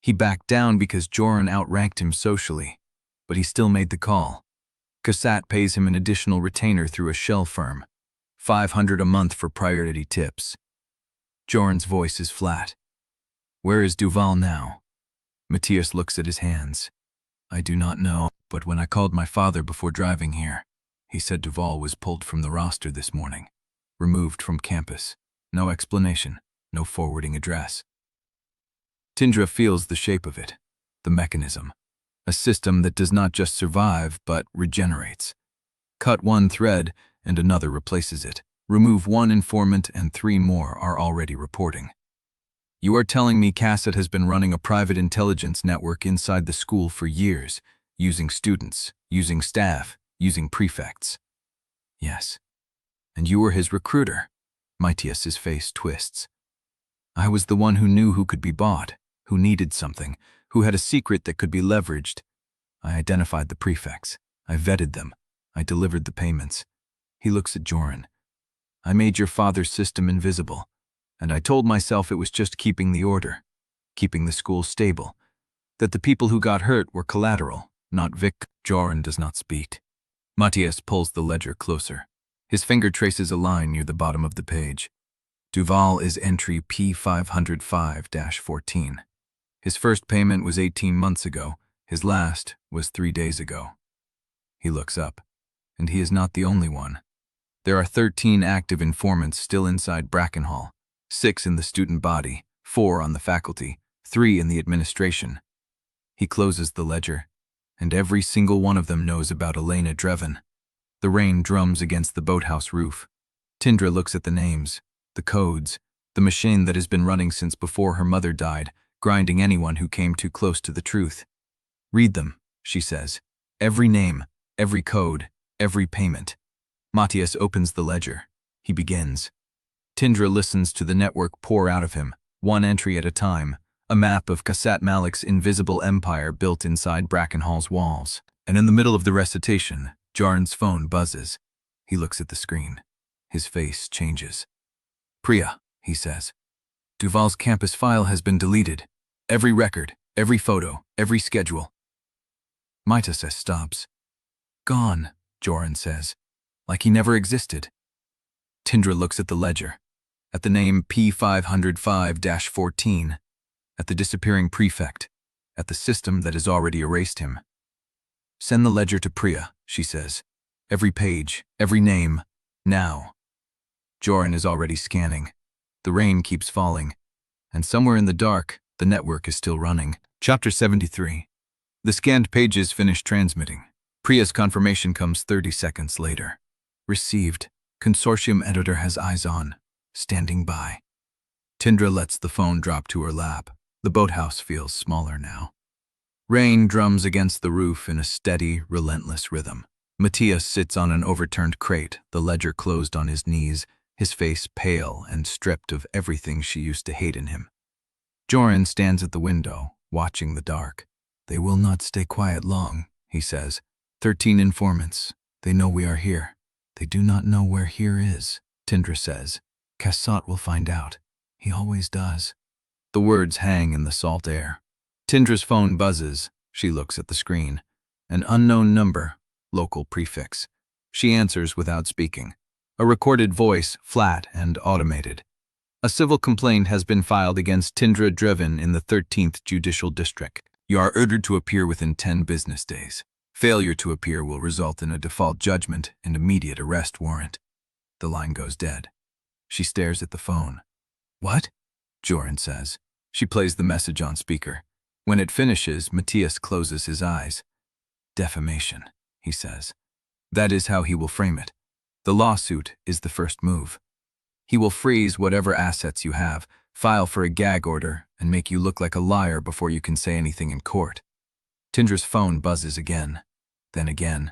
He backed down because Jorin outranked him socially, but he still made the call. Cassat pays him an additional retainer through a shell firm, $500 a month for priority tips. Jorin's voice is flat. Where is Duval now? Matias looks at his hands. I do not know, but when I called my father before driving here, he said Duval was pulled from the roster this morning, removed from campus. No explanation, no forwarding address. Tindra feels the shape of it, the mechanism, a system that does not just survive but regenerates. Cut one thread and another replaces it. Remove one informant and 3 more are already reporting. You are telling me Cassat has been running a private intelligence network inside the school for years, using students, using staff, using prefects. Yes. And you were his recruiter. Matias's face twists. I was the one who knew who could be bought, who needed something, who had a secret that could be leveraged. I identified the prefects. I vetted them. I delivered the payments. He looks at Jorin. I made your father's system invisible, and I told myself it was just keeping the order, keeping the school stable, that the people who got hurt were collateral, not Vic. Jorin does not speak. Matias pulls the ledger closer. His finger traces a line near the bottom of the page. Duval is entry P505-14. His first payment was 18 months ago. His last was 3 days ago. He looks up, and he is not the only one. There are 13 active informants still inside Brackenhall, 6 in the student body, 4 on the faculty, 3 in the administration. He closes the ledger, and every single one of them knows about Tindra Drevyn. The rain drums against the boathouse roof. Tindra looks at the names, the codes, the machine that has been running since before her mother died, grinding anyone who came too close to the truth. Read them, she says. Every name, every code, every payment. Matias opens the ledger. He begins. Tindra listens to the network pour out of him, one entry at a time, a map of Jorin Malek's invisible empire built inside Brackenhall's walls. And in the middle of the recitation, Jorin's phone buzzes. He looks at the screen. His face changes. Priya, he says. Duval's campus file has been deleted. Every record, every photo, every schedule. Matias stops. Gone, Jorin says, like he never existed. Tindra looks at the ledger, at the name P505-14, at the disappearing prefect, at the system that has already erased him. Send the ledger to Priya, she says. Every page, every name, now. Jorin is already scanning. The rain keeps falling, and somewhere in the dark, the network is still running. Chapter 73. The scanned pages finish transmitting. Priya's confirmation comes 30 seconds later. Received. Consortium editor has eyes on. Standing by. Tindra lets the phone drop to her lap. The boathouse feels smaller now. Rain drums against the roof in a steady, relentless rhythm. Matias sits on an overturned crate, the ledger closed on his knees, his face pale and stripped of everything she used to hate in him. Jorin stands at the window, watching the dark. They will not stay quiet long, he says. 13 informants. They know we are here. They do not know where here is, Tindra says. Cassat will find out. He always does. The words hang in the salt air. Tindra's phone buzzes. She looks at the screen. An unknown number, local prefix. She answers without speaking. A recorded voice, flat and automated. A civil complaint has been filed against Tindra Drevyn in the 13th Judicial District. You are ordered to appear within 10 business days. Failure to appear will result in a default judgment and immediate arrest warrant. The line goes dead. She stares at the phone. What? Jorin says. She plays the message on speaker. When it finishes, Matias closes his eyes. Defamation, he says. That is how he will frame it. The lawsuit is the first move. He will freeze whatever assets you have, file for a gag order, and make you look like a liar before you can say anything in court. Tindra's phone buzzes again, then again.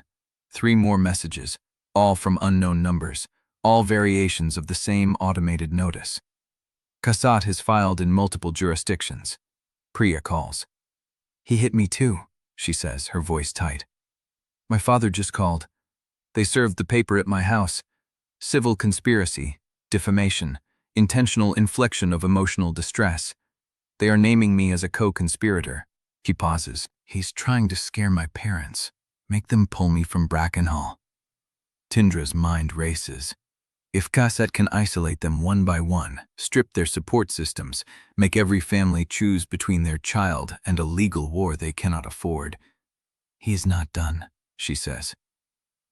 3 more messages, all from unknown numbers, all variations of the same automated notice. Kassat has filed in multiple jurisdictions. Priya calls. He hit me too, she says, her voice tight. My father just called. They served the paper at my house. Civil conspiracy, defamation, intentional infliction of emotional distress. They are naming me as a co-conspirator. He pauses. He's trying to scare my parents. Make them pull me from Brackenhall. Tindra's mind races. If Kassat can isolate them one by one, strip their support systems, make every family choose between their child and a legal war they cannot afford. He is not done, she says.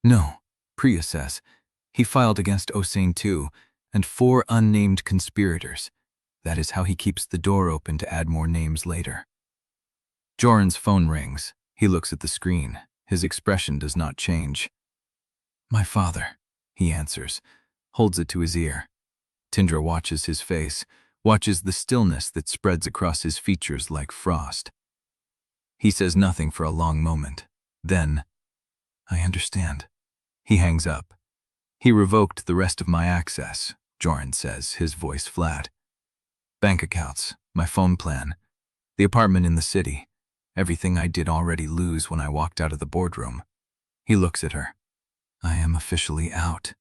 No, Priya says. He filed against Hossein too, and 4 unnamed conspirators. That is how he keeps the door open to add more names later. Jorin's phone rings. He looks at the screen. His expression does not change. My father, he answers, holds it to his ear. Tindra watches his face, watches the stillness that spreads across his features like frost. He says nothing for a long moment. Then, I understand. He hangs up. He revoked the rest of my access, Jorin says, his voice flat. Bank accounts, my phone plan, the apartment in the city, everything I did already lose when I walked out of the boardroom. He looks at her. I am officially out.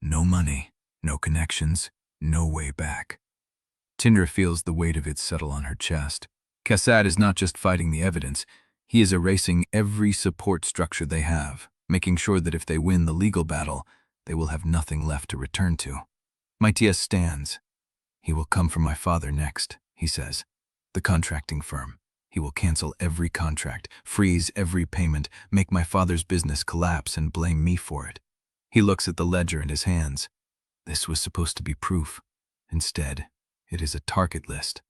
No money, no connections, no way back. Tindra feels the weight of it settle on her chest. Kassat is not just fighting the evidence, he is erasing every support structure they have, making sure that if they win the legal battle, they will have nothing left to return to. Matias stands. He will come for my father next, he says. The contracting firm. He will cancel every contract, freeze every payment, make my father's business collapse and blame me for it. He looks at the ledger in his hands. This was supposed to be proof. Instead, it is a target list.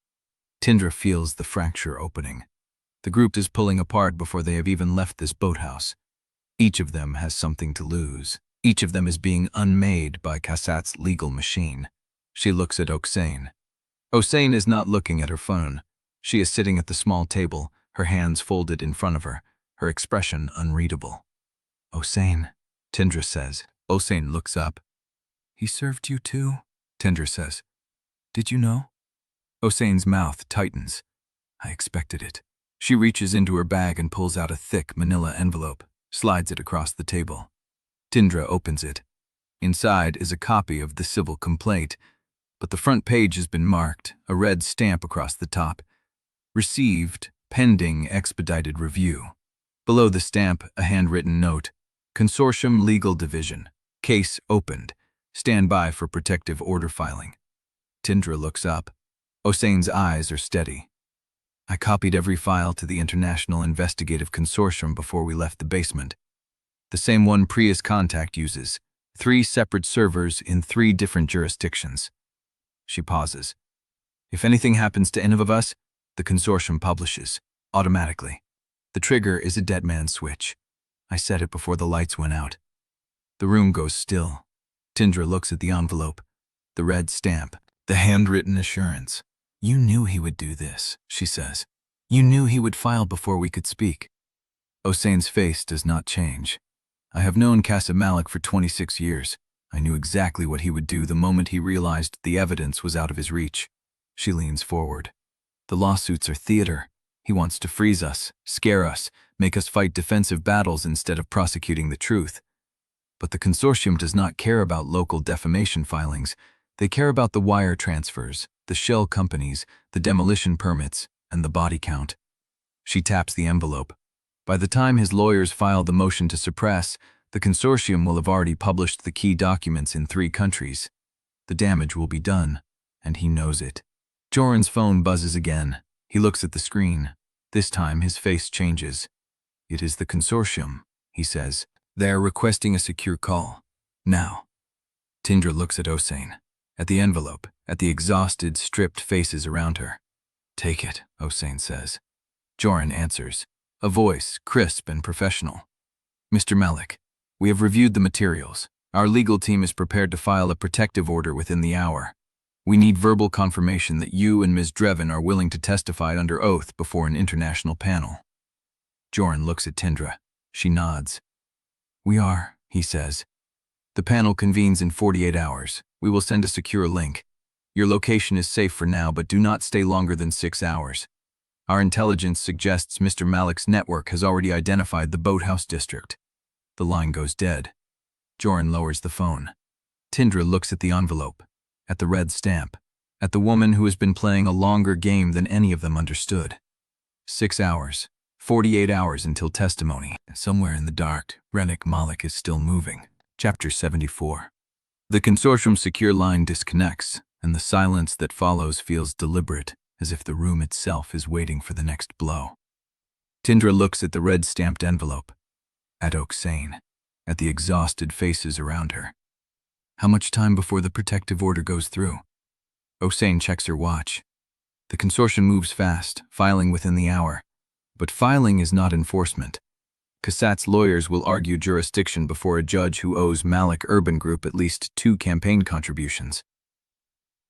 Tindra feels the fracture opening. The group is pulling apart before they have even left this boathouse. Each of them has something to lose. Each of them is being unmade by Kassat's legal machine. She looks at Hossein. Hossein is not looking at her phone. She is sitting at the small table, her hands folded in front of her, her expression unreadable. Hossein, Tindra says. Hossein looks up. He served you too, Tindra says. Did you know? Hossein's mouth tightens. I expected it. She reaches into her bag and pulls out a thick manila envelope, slides it across the table. Tindra opens it. Inside is a copy of the civil complaint, but the front page has been marked, a red stamp across the top. Received, pending expedited review. Below the stamp, a handwritten note. Consortium Legal Division. Case opened. Stand by for protective order filing. Tindra looks up. Hossein's eyes are steady. I copied every file to the International Investigative Consortium before we left the basement. The same one Priya's contact uses. 3 separate servers in 3 different jurisdictions. She pauses. If anything happens to any of us, the consortium publishes, automatically. The trigger is a dead man's switch. I set it before the lights went out. The room goes still. Tindra looks at the envelope, the red stamp, the handwritten assurance. You knew he would do this, she says. You knew he would file before we could speak. Hossein's face does not change. I have known Malek for 26 years. I knew exactly what he would do the moment he realized the evidence was out of his reach. She leans forward. The lawsuits are theater. He wants to freeze us, scare us, make us fight defensive battles instead of prosecuting the truth. But the consortium does not care about local defamation filings. They care about the wire transfers, the shell companies, the demolition permits, and the body count. She taps the envelope. By the time his lawyers file the motion to suppress, the consortium will have already published the key documents in 3 countries. The damage will be done, and he knows it. Jorin's phone buzzes again. He looks at the screen. This time his face changes. "It is the consortium," he says. "They are requesting a secure call. Now." Tindra looks at Osain, at the envelope, at the exhausted, stripped faces around her. "Take it," Osain says. Jorin answers, a voice crisp and professional. "Mr. Malek, we have reviewed the materials. Our legal team is prepared to file a protective order within the hour. We need verbal confirmation that you and Ms. Drevyn are willing to testify under oath before an international panel." Jorin looks at Tindra. She nods. "We are," he says. "The panel convenes in 48 hours. We will send a secure link. Your location is safe for now, but do not stay longer than 6 hours. Our intelligence suggests Mr. Malek's network has already identified the boathouse district." The line goes dead. Jorin lowers the phone. Tindra looks at the envelope, at the red stamp, at the woman who has been playing a longer game than any of them understood. 6 hours, 48 hours until testimony. Somewhere in the dark, Jorin Malek is still moving. Chapter 74. The consortium secure line disconnects, and the silence that follows feels deliberate, as if the room itself is waiting for the next blow. Tindra looks at the red-stamped envelope, at Osain, at the exhausted faces around her. How much time before the protective order goes through? Osain checks her watch. The consortium moves fast, filing within the hour. But filing is not enforcement. Cassatt's lawyers will argue jurisdiction before a judge who owes Malek Urban Group at least 2 campaign contributions.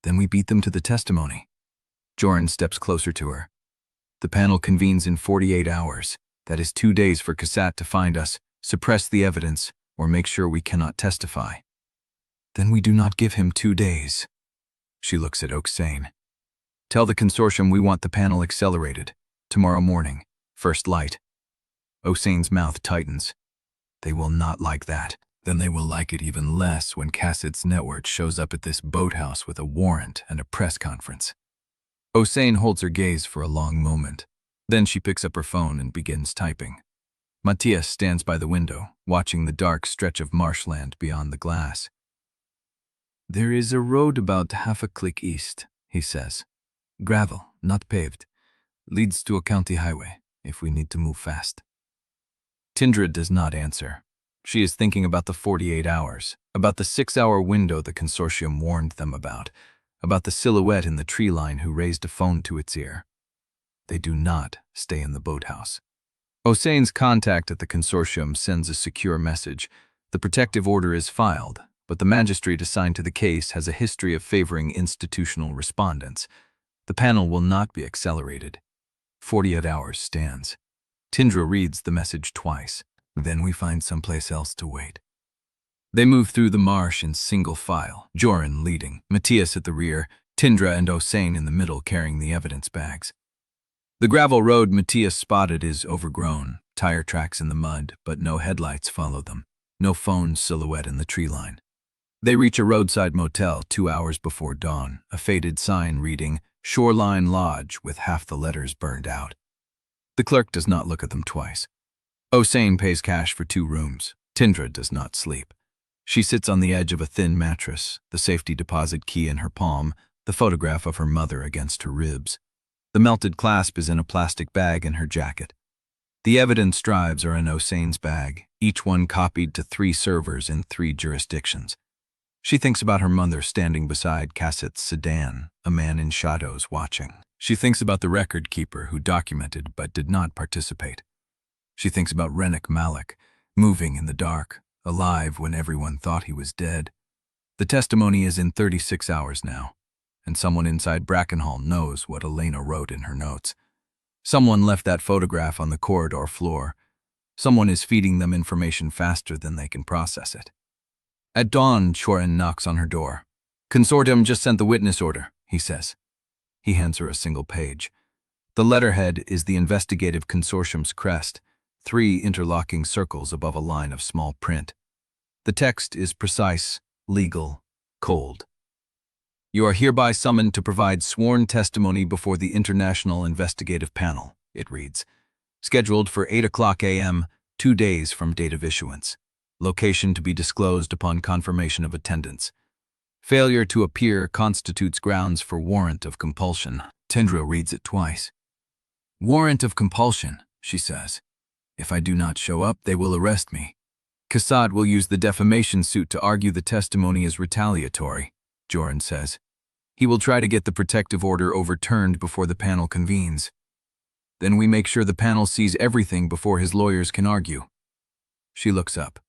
Then we beat them to the testimony. Jorin steps closer to her. The panel convenes in 48 hours. That is 2 days for Cassatt to find us, suppress the evidence, or make sure we cannot testify. Then we do not give him 2 days. She looks at Osain. Tell the consortium we want the panel accelerated. Tomorrow morning, first light. Osain's mouth tightens. They will not like that. Then they will like it even less when Cassatt's network shows up at this boathouse with a warrant and a press conference. Osain holds her gaze for a long moment. Then she picks up her phone and begins typing. Matias stands by the window, watching the dark stretch of marshland beyond the glass. "There is a road about half a click east," he says. "Gravel, not paved. Leads to a county highway, if we need to move fast." Tindra does not answer. She is thinking about the 48 hours, about the 6-hour window the consortium warned them about the silhouette in the tree line who raised a phone to its ear. They do not stay in the boathouse. Osain's contact at the consortium sends a secure message. The protective order is filed, but the magistrate assigned to the case has a history of favoring institutional respondents. The panel will not be accelerated. 48 hours stands. Tindra reads the message twice. Then we find someplace else to wait. They move through the marsh in single file, Jorin leading, Matias at the rear, Tindra and Osain in the middle carrying the evidence bags. The gravel road Matias spotted is overgrown, tire tracks in the mud, but no headlights follow them, no phone silhouette in the tree line. They reach a roadside motel 2 hours before dawn, a faded sign reading, Shoreline Lodge, with half the letters burned out. The clerk does not look at them twice. Osain pays cash for 2 rooms. Tindra does not sleep. She sits on the edge of a thin mattress, the safety deposit key in her palm, the photograph of her mother against her ribs. The melted clasp is in a plastic bag in her jacket. The evidence drives are in Osain's bag, each one copied to 3 servers in 3 jurisdictions. She thinks about her mother standing beside Cassatt's sedan, a man in shadows watching. She thinks about the record keeper who documented but did not participate. She thinks about Jorin Malek, moving in the dark, alive when everyone thought he was dead. The testimony is in 36 hours now, and someone inside Brackenhall knows what Elena wrote in her notes. Someone left that photograph on the corridor floor. Someone is feeding them information faster than they can process it. At dawn, Jorin knocks on her door. "Consortium just sent the witness order," he says. He hands her a single page. The letterhead is the investigative consortium's crest, 3 interlocking circles above a line of small print. The text is precise, legal, cold. "You are hereby summoned to provide sworn testimony before the International Investigative Panel," it reads. "Scheduled for 8:00 a.m., 2 days from date of issuance. Location to be disclosed upon confirmation of attendance. Failure to appear constitutes grounds for warrant of compulsion." Tindra reads it twice. "Warrant of compulsion," she says. If I do not show up, they will arrest me. Kassad will use the defamation suit to argue the testimony is retaliatory, Jorin says. He will try to get the protective order overturned before the panel convenes. Then we make sure the panel sees everything before his lawyers can argue. She looks up.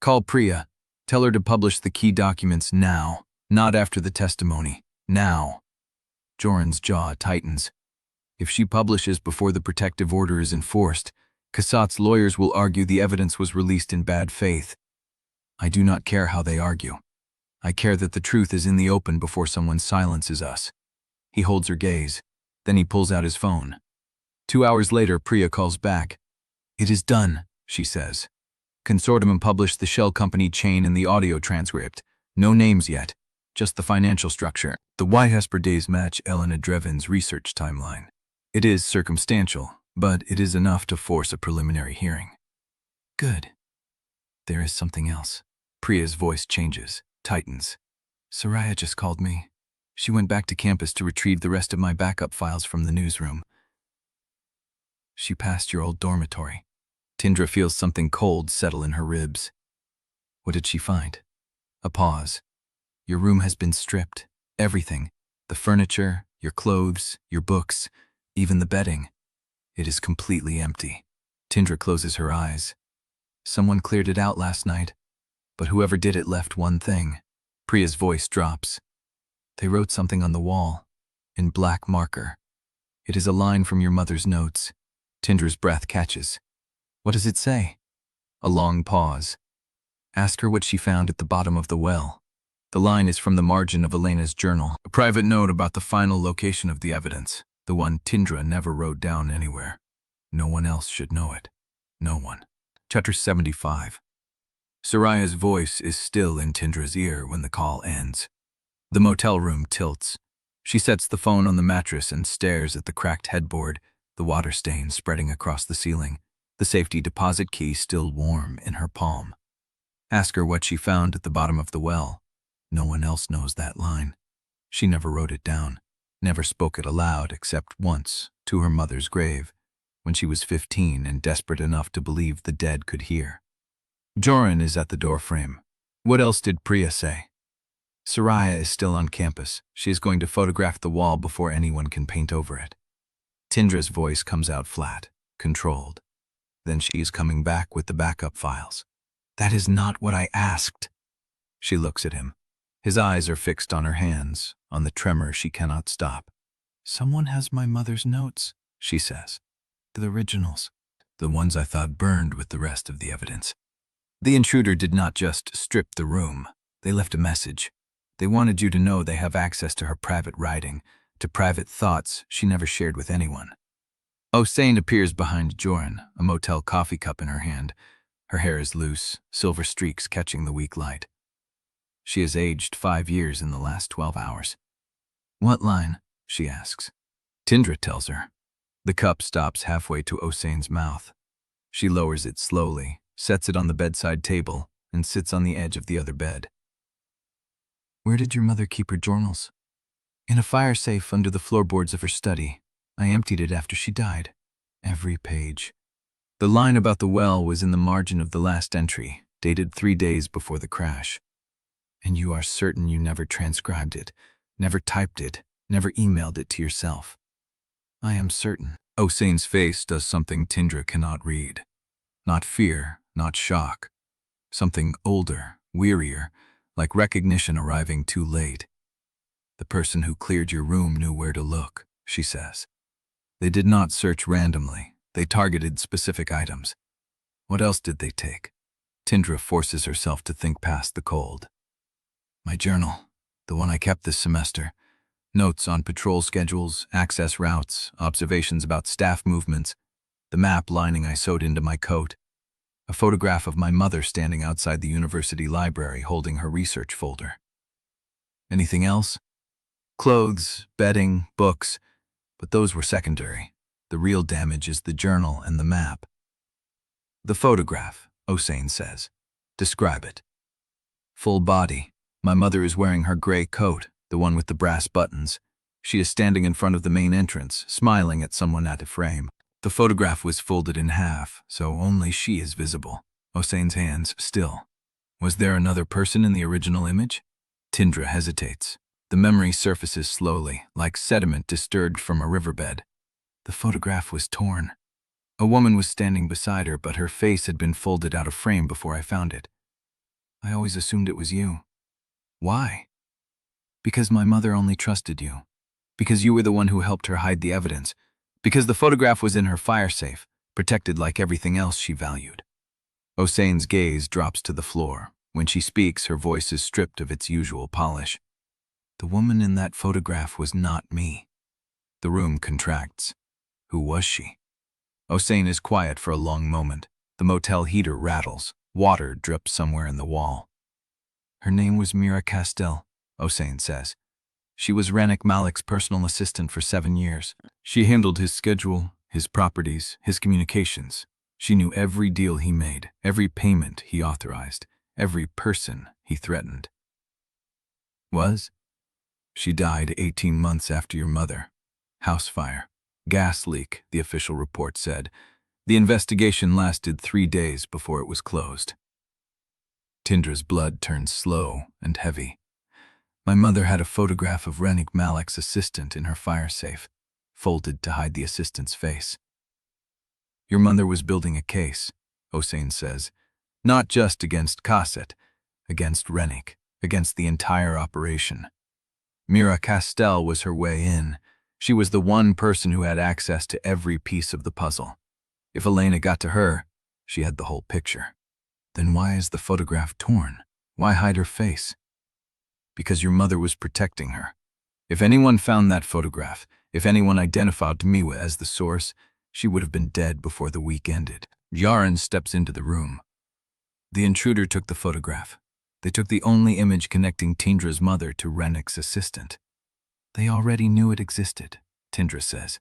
Call Priya. Tell her to publish the key documents now, not after the testimony. Now. Jorin's jaw tightens. If she publishes before the protective order is enforced, Kassad's lawyers will argue the evidence was released in bad faith. I do not care how they argue. I care that the truth is in the open before someone silences us. He holds her gaze. Then he pulls out his phone. 2 hours later, Priya calls back. It is done, she says. Consortium published the shell company chain and the audio transcript. No names yet, just the financial structure. The YHES days match Tindra Drevyn's research timeline. It is circumstantial, but it is enough to force a preliminary hearing. Good. There is something else. Priya's voice changes, tightens. Soraya just called me. She went back to campus to retrieve the rest of my backup files from the newsroom. She passed your old dormitory. Tindra feels something cold settle in her ribs. What did she find? A pause. Your room has been stripped. Everything. The furniture, your clothes, your books, even the bedding. It is completely empty. Tindra closes her eyes. Someone cleared it out last night, but whoever did it left one thing. Priya's voice drops. They wrote something on the wall, in black marker. It is a line from your mother's notes. Tindra's breath catches. What does it say? A long pause. Ask her what she found at the bottom of the well. The line is from the margin of Elena's journal, a private note about the final location of the evidence, the one Tindra never wrote down anywhere. No one else should know it. No one. Chapter 75. Soraya's voice is still in Tindra's ear when the call ends. The motel room tilts. She sets the phone on the mattress and stares at the cracked headboard, the water stain spreading across the ceiling, the safety deposit key still warm in her palm. Ask her what she found at the bottom of the well. No one else knows that line. She never wrote it down, never spoke it aloud except once, to her mother's grave, when she was 15 and desperate enough to believe the dead could hear. Jorin is at the doorframe. What else did Priya say? Soraya is still on campus. She is going to photograph the wall before anyone can paint over it. Tindra's voice comes out flat, controlled. Then she is coming back with the backup files. That is not what I asked. She looks at him. His eyes are fixed on her hands, on the tremor she cannot stop. Someone has my mother's notes, she says. The originals. The ones I thought burned with the rest of the evidence. The intruder did not just strip the room. They left a message. They wanted you to know they have access to her private writing, to private thoughts she never shared with anyone. Hossein appears behind Jorin, a motel coffee cup in her hand. Her hair is loose, silver streaks catching the weak light. She has aged 5 years in the last 12 hours. What line? She asks. Tindra tells her. The cup stops halfway to Hossein's mouth. She lowers it slowly, sets it on the bedside table, and sits on the edge of the other bed. Where did your mother keep her journals? In a fire safe under the floorboards of her study. I emptied it after she died. Every page. The line about the well was in the margin of the last entry, dated 3 days before the crash. And you are certain you never transcribed it, never typed it, never emailed it to yourself? I am certain. Hossein's face does something Tindra cannot read. Not fear, not shock. Something older, wearier, like recognition arriving too late. The person who cleared your room knew where to look, she says. They did not search randomly. They targeted specific items. What else did they take? Tindra forces herself to think past the cold. My journal, the one I kept this semester. Notes on patrol schedules, access routes, observations about staff movements, the map lining I sewed into my coat, a photograph of my mother standing outside the university library holding her research folder. Anything else? Clothes, bedding, books, but those were secondary. The real damage is the journal and the map. The photograph, Hossein says. Describe it. Full body. My mother is wearing her gray coat, the one with the brass buttons. She is standing in front of the main entrance, smiling at someone at a frame. The photograph was folded in half, so only she is visible. Hossein's hands still. Was there another person in the original image? Tindra hesitates. The memory surfaces slowly, like sediment disturbed from a riverbed. The photograph was torn. A woman was standing beside her, but her face had been folded out of frame before I found it. I always assumed it was you. Why? Because my mother only trusted you. Because you were the one who helped her hide the evidence. Because the photograph was in her fire safe, protected like everything else she valued. Hossein's gaze drops to the floor. When she speaks, her voice is stripped of its usual polish. The woman in that photograph was not me. The room contracts. Who was she? Hossein is quiet for a long moment. The motel heater rattles. Water drips somewhere in the wall. Her name was Mira Castell, Hossein says. She was Rannick Malek's personal assistant for 7 years. She handled his schedule, his properties, his communications. She knew every deal he made, every payment he authorized, every person he threatened. She died 18 months after your mother. House fire. Gas leak, the official report said. The investigation lasted 3 days before it was closed. Tindra's blood turned slow and heavy. My mother had a photograph of Rannick Malek's assistant in her fire safe, folded to hide the assistant's face. Your mother was building a case, Hossein says, not just against Cosset, against Rannick, against the entire operation. Mira Castell was her way in. She was the one person who had access to every piece of the puzzle. If Elena got to her, she had the whole picture. Then why is the photograph torn? Why hide her face? Because your mother was protecting her. If anyone found that photograph, if anyone identified Miwa as the source, she would have been dead before the week ended. Jorin steps into the room. The intruder took the photograph. They took the only image connecting Tindra's mother to Rannick's assistant. They already knew it existed, Tindra says.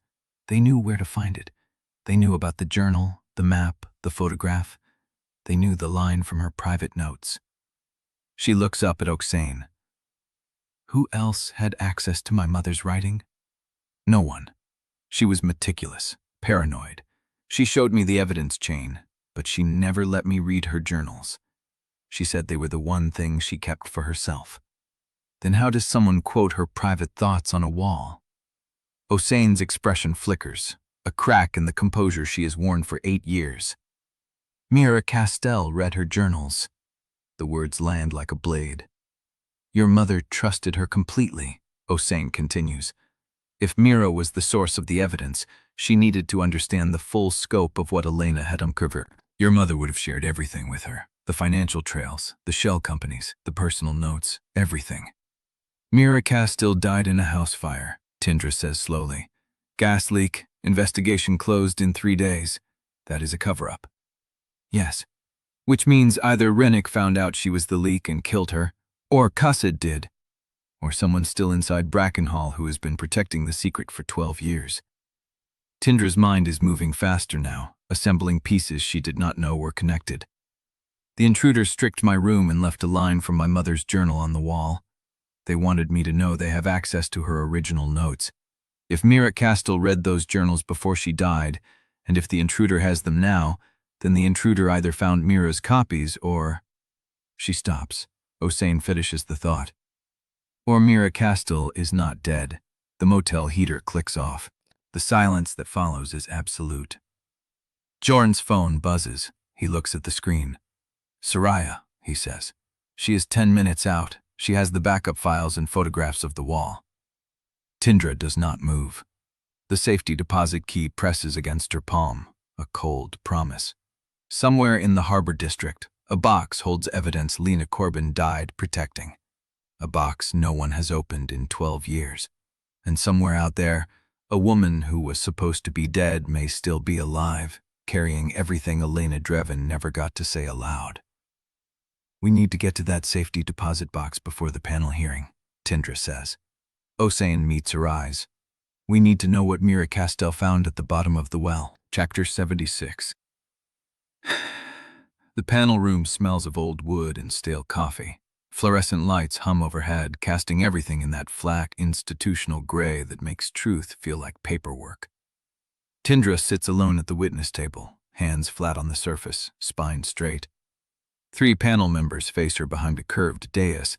They knew where to find it. They knew about the journal, the map, the photograph. They knew the line from her private notes. She looks up at Hossein. Who else had access to my mother's writing? No one. She was meticulous, paranoid. She showed me the evidence chain, but she never let me read her journals. She said they were the one thing she kept for herself. Then how does someone quote her private thoughts on a wall? Hossein's expression flickers, a crack in the composure she has worn for 8 years. Mira Castell read her journals. The words land like a blade. Your mother trusted her completely, Hossein continues. If Mira was the source of the evidence, she needed to understand the full scope of what Elena had uncovered. Your mother would have shared everything with her. The financial trails, the shell companies, the personal notes, everything. Mira Castell died in a house fire, Tindra says slowly. Gas leak, investigation closed in 3 days. That is a cover-up. Yes. Which means either Rannick found out she was the leak and killed her, or Cosset did, or someone still inside Brackenhall who has been protecting the secret for 12 years. Tindra's mind is moving faster now, assembling pieces she did not know were connected. The intruders stripped my room and left a line from my mother's journal on the wall. They wanted me to know they have access to her original notes. If Mira Castell read those journals before she died, and if the intruder has them now, then the intruder either found Mira's copies or... She stops. Hossein finishes the thought. Or Mira Castell is not dead. The motel heater clicks off. The silence that follows is absolute. Jorin's phone buzzes. He looks at the screen. Soraya, he says. She is 10 minutes out. She has the backup files and photographs of the wall. Tindra does not move. The safety deposit key presses against her palm, a cold promise. Somewhere in the harbor district, a box holds evidence Lena Corbin died protecting. A box no one has opened in 12 years. And somewhere out there, a woman who was supposed to be dead may still be alive, carrying everything Elena Drevyn never got to say aloud. We need to get to that safety deposit box before the panel hearing, Tindra says. Hossein meets her eyes. We need to know what Mira Castell found at the bottom of the well. Chapter 76. The panel room smells of old wood and stale coffee. Fluorescent lights hum overhead, casting everything in that flat, institutional gray that makes truth feel like paperwork. Tindra sits alone at the witness table, hands flat on the surface, spine straight. 3 panel members face her behind a curved dais,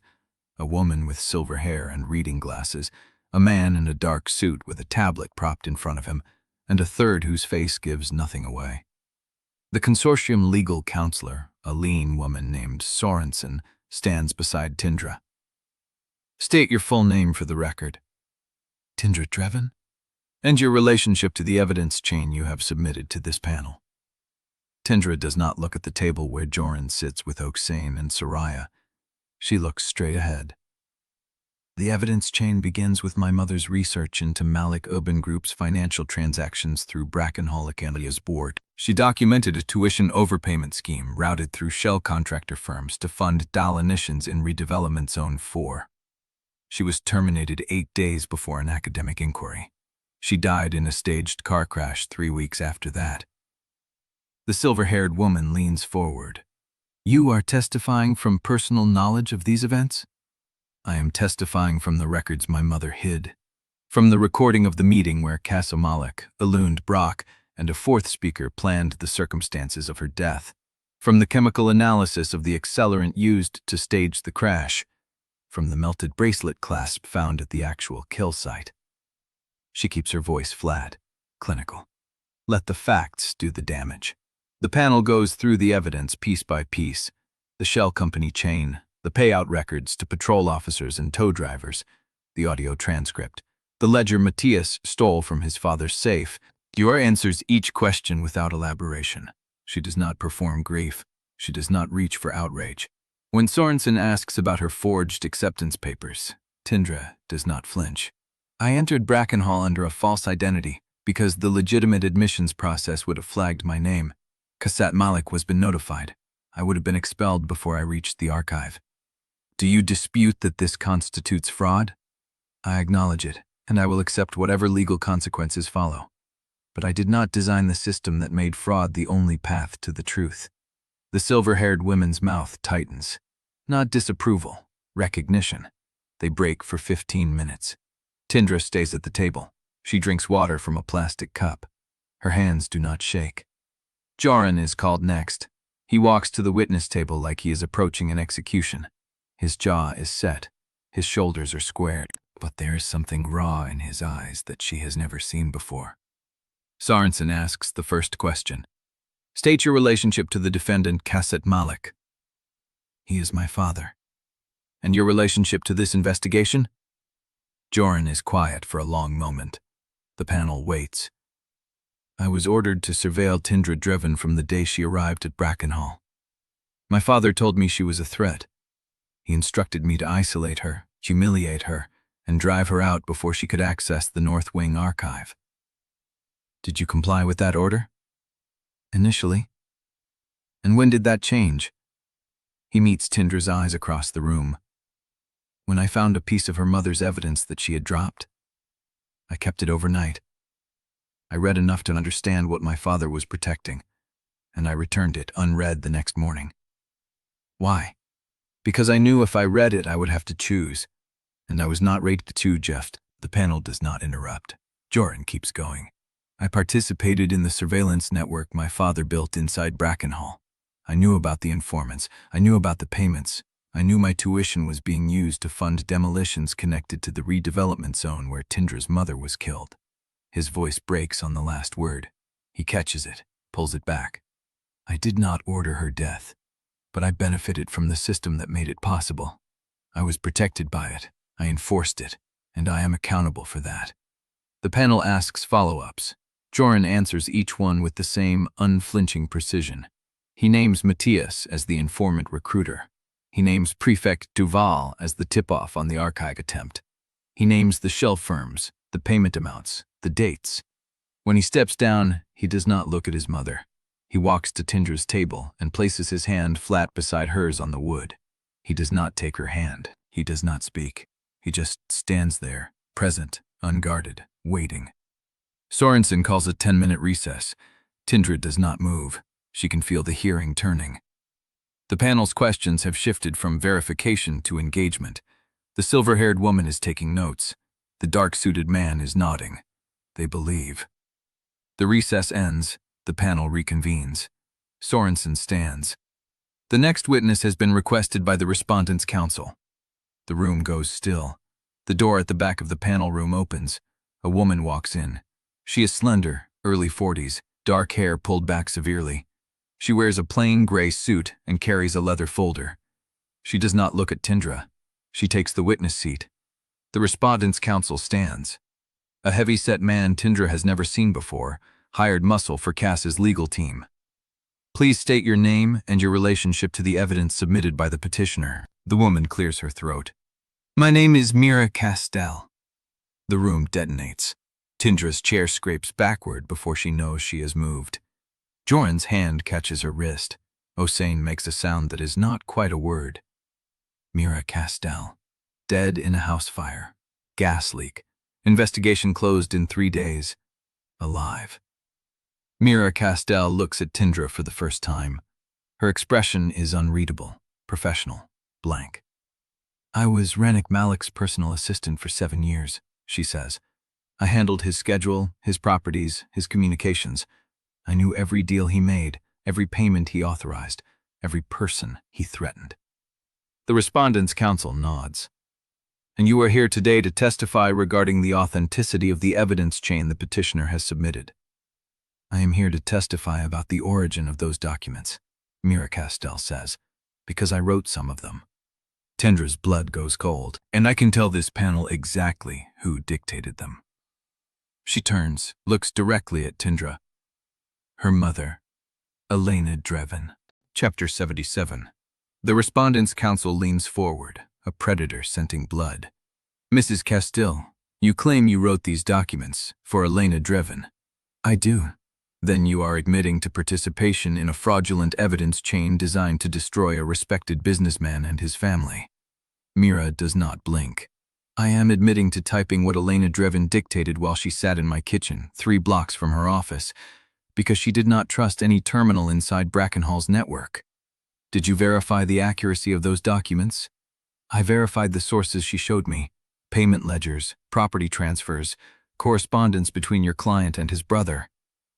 a woman with silver hair and reading glasses, a man in a dark suit with a tablet propped in front of him, and a third whose face gives nothing away. The consortium legal counselor, a lean woman named Sorensen, stands beside Tindra. State your full name for the record. Tindra Drevyn? And your relationship to the evidence chain you have submitted to this panel. Tindra does not look at the table where Jorin sits with Oksane and Soraya. She looks straight ahead. The evidence chain begins with my mother's research into Malek Urban Group's financial transactions through Brackenhall Academy's board. She documented a tuition overpayment scheme routed through shell contractor firms to fund Dalinitions in Redevelopment Zone 4. She was terminated 8 days before an academic inquiry. She died in a staged car crash 3 weeks after that. The silver-haired woman leans forward. You are testifying from personal knowledge of these events? I am testifying from the records my mother hid. From the recording of the meeting where Malek, Alund Brock, and a 4th speaker planned the circumstances of her death. From the chemical analysis of the accelerant used to stage the crash. From the melted bracelet clasp found at the actual kill site. She keeps her voice flat, clinical. Let the facts do the damage. The panel goes through the evidence piece by piece. The shell company chain, the payout records to patrol officers and tow drivers, the audio transcript, the ledger Matias stole from his father's safe. Dior answers each question without elaboration. She does not perform grief. She does not reach for outrage. When Sorensen asks about her forged acceptance papers, Tindra does not flinch. I entered Brackenhall under a false identity because the legitimate admissions process would have flagged my name. Malek was been notified. I would have been expelled before I reached the archive. Do you dispute that this constitutes fraud? I acknowledge it, and I will accept whatever legal consequences follow. But I did not design the system that made fraud the only path to the truth. The silver-haired woman's mouth tightens. Not disapproval, recognition. They break for 15 minutes. Tindra stays at the table. She drinks water from a plastic cup. Her hands do not shake. Jorin is called next. He walks to the witness table like he is approaching an execution. His jaw is set. His shoulders are squared, but there is something raw in his eyes that she has never seen before. Sorensen asks the first question. State your relationship to the defendant, Malek. He is my father. And your relationship to this investigation? Jorin is quiet for a long moment. The panel waits. I was ordered to surveil Tindra Drevyn from the day she arrived at Brackenhall. My father told me she was a threat. He instructed me to isolate her, humiliate her, and drive her out before she could access the North Wing archive. Did you comply with that order? Initially. And when did that change? He meets Tindra's eyes across the room. When I found a piece of her mother's evidence that she had dropped, I kept it overnight. I read enough to understand what my father was protecting, and I returned it unread the next morning. Why? Because I knew if I read it I would have to choose, and I was not rated to just. The panel does not interrupt. Jorin keeps going. I participated in the surveillance network my father built inside Brackenhall. I knew about the informants. I knew about the payments. I knew my tuition was being used to fund demolitions connected to the redevelopment zone where Tindra's mother was killed. His voice breaks on the last word. He catches it, pulls it back. I did not order her death, but I benefited from the system that made it possible. I was protected by it. I enforced it, and I am accountable for that. The panel asks follow-ups. Jorin answers each one with the same unflinching precision. He names Matias as the informant recruiter. He names Prefect Duval as the tip-off on the archive attempt. He names the shell firms, the payment amounts, the dates. When he steps down, he does not look at his mother. He walks to Tindra's table and places his hand flat beside hers on the wood. He does not take her hand. He does not speak. He just stands there, present, unguarded, waiting. Sorensen calls a 10-minute recess. Tindra does not move. She can feel the hearing turning. The panel's questions have shifted from verification to engagement. The silver-haired woman is taking notes. The dark-suited man is nodding. They believe. The recess ends. The panel reconvenes. Sorensen stands. The next witness has been requested by the respondent's counsel. The room goes still. The door at the back of the panel room opens. A woman walks in. She is slender, early 40s, dark hair pulled back severely. She wears a plain gray suit and carries a leather folder. She does not look at Tindra. She takes the witness seat. The respondent's counsel stands. A heavy-set man Tindra has never seen before, hired muscle for Cass's legal team. Please state your name and your relationship to the evidence submitted by the petitioner. The woman clears her throat. My name is Mira Castell. The room detonates. Tindra's chair scrapes backward before she knows she has moved. Jorin's hand catches her wrist. Osane makes a sound that is not quite a word. Mira Castell. Dead in a house fire. Gas leak. Investigation closed in 3 days. Alive. Mira Castell looks at Tindra for the first time. Her expression is unreadable, professional, blank. I was Romance Malek's personal assistant for 7 years, she says. I handled his schedule, his properties, his communications. I knew every deal he made, every payment he authorized, every person he threatened. The respondent's counsel nods. And you are here today to testify regarding the authenticity of the evidence chain the petitioner has submitted. I am here to testify about the origin of those documents, Mira Castell says, because I wrote some of them. Tindra's blood goes cold, and I can tell this panel exactly who dictated them. She turns, looks directly at Tindra. Her mother, Tindra Drevyn. Chapter 77. The respondent's counsel leans forward, a predator scenting blood. Mrs. Castell, you claim you wrote these documents for Tindra Drevyn. I do. Then you are admitting to participation in a fraudulent evidence chain designed to destroy a respected businessman and his family. Mira does not blink. I am admitting to typing what Tindra Drevyn dictated while she sat in my kitchen, 3 blocks from her office, because she did not trust any terminal inside Brackenhall's network. Did you verify the accuracy of those documents? I verified the sources she showed me: payment ledgers, property transfers, correspondence between your client and his brother,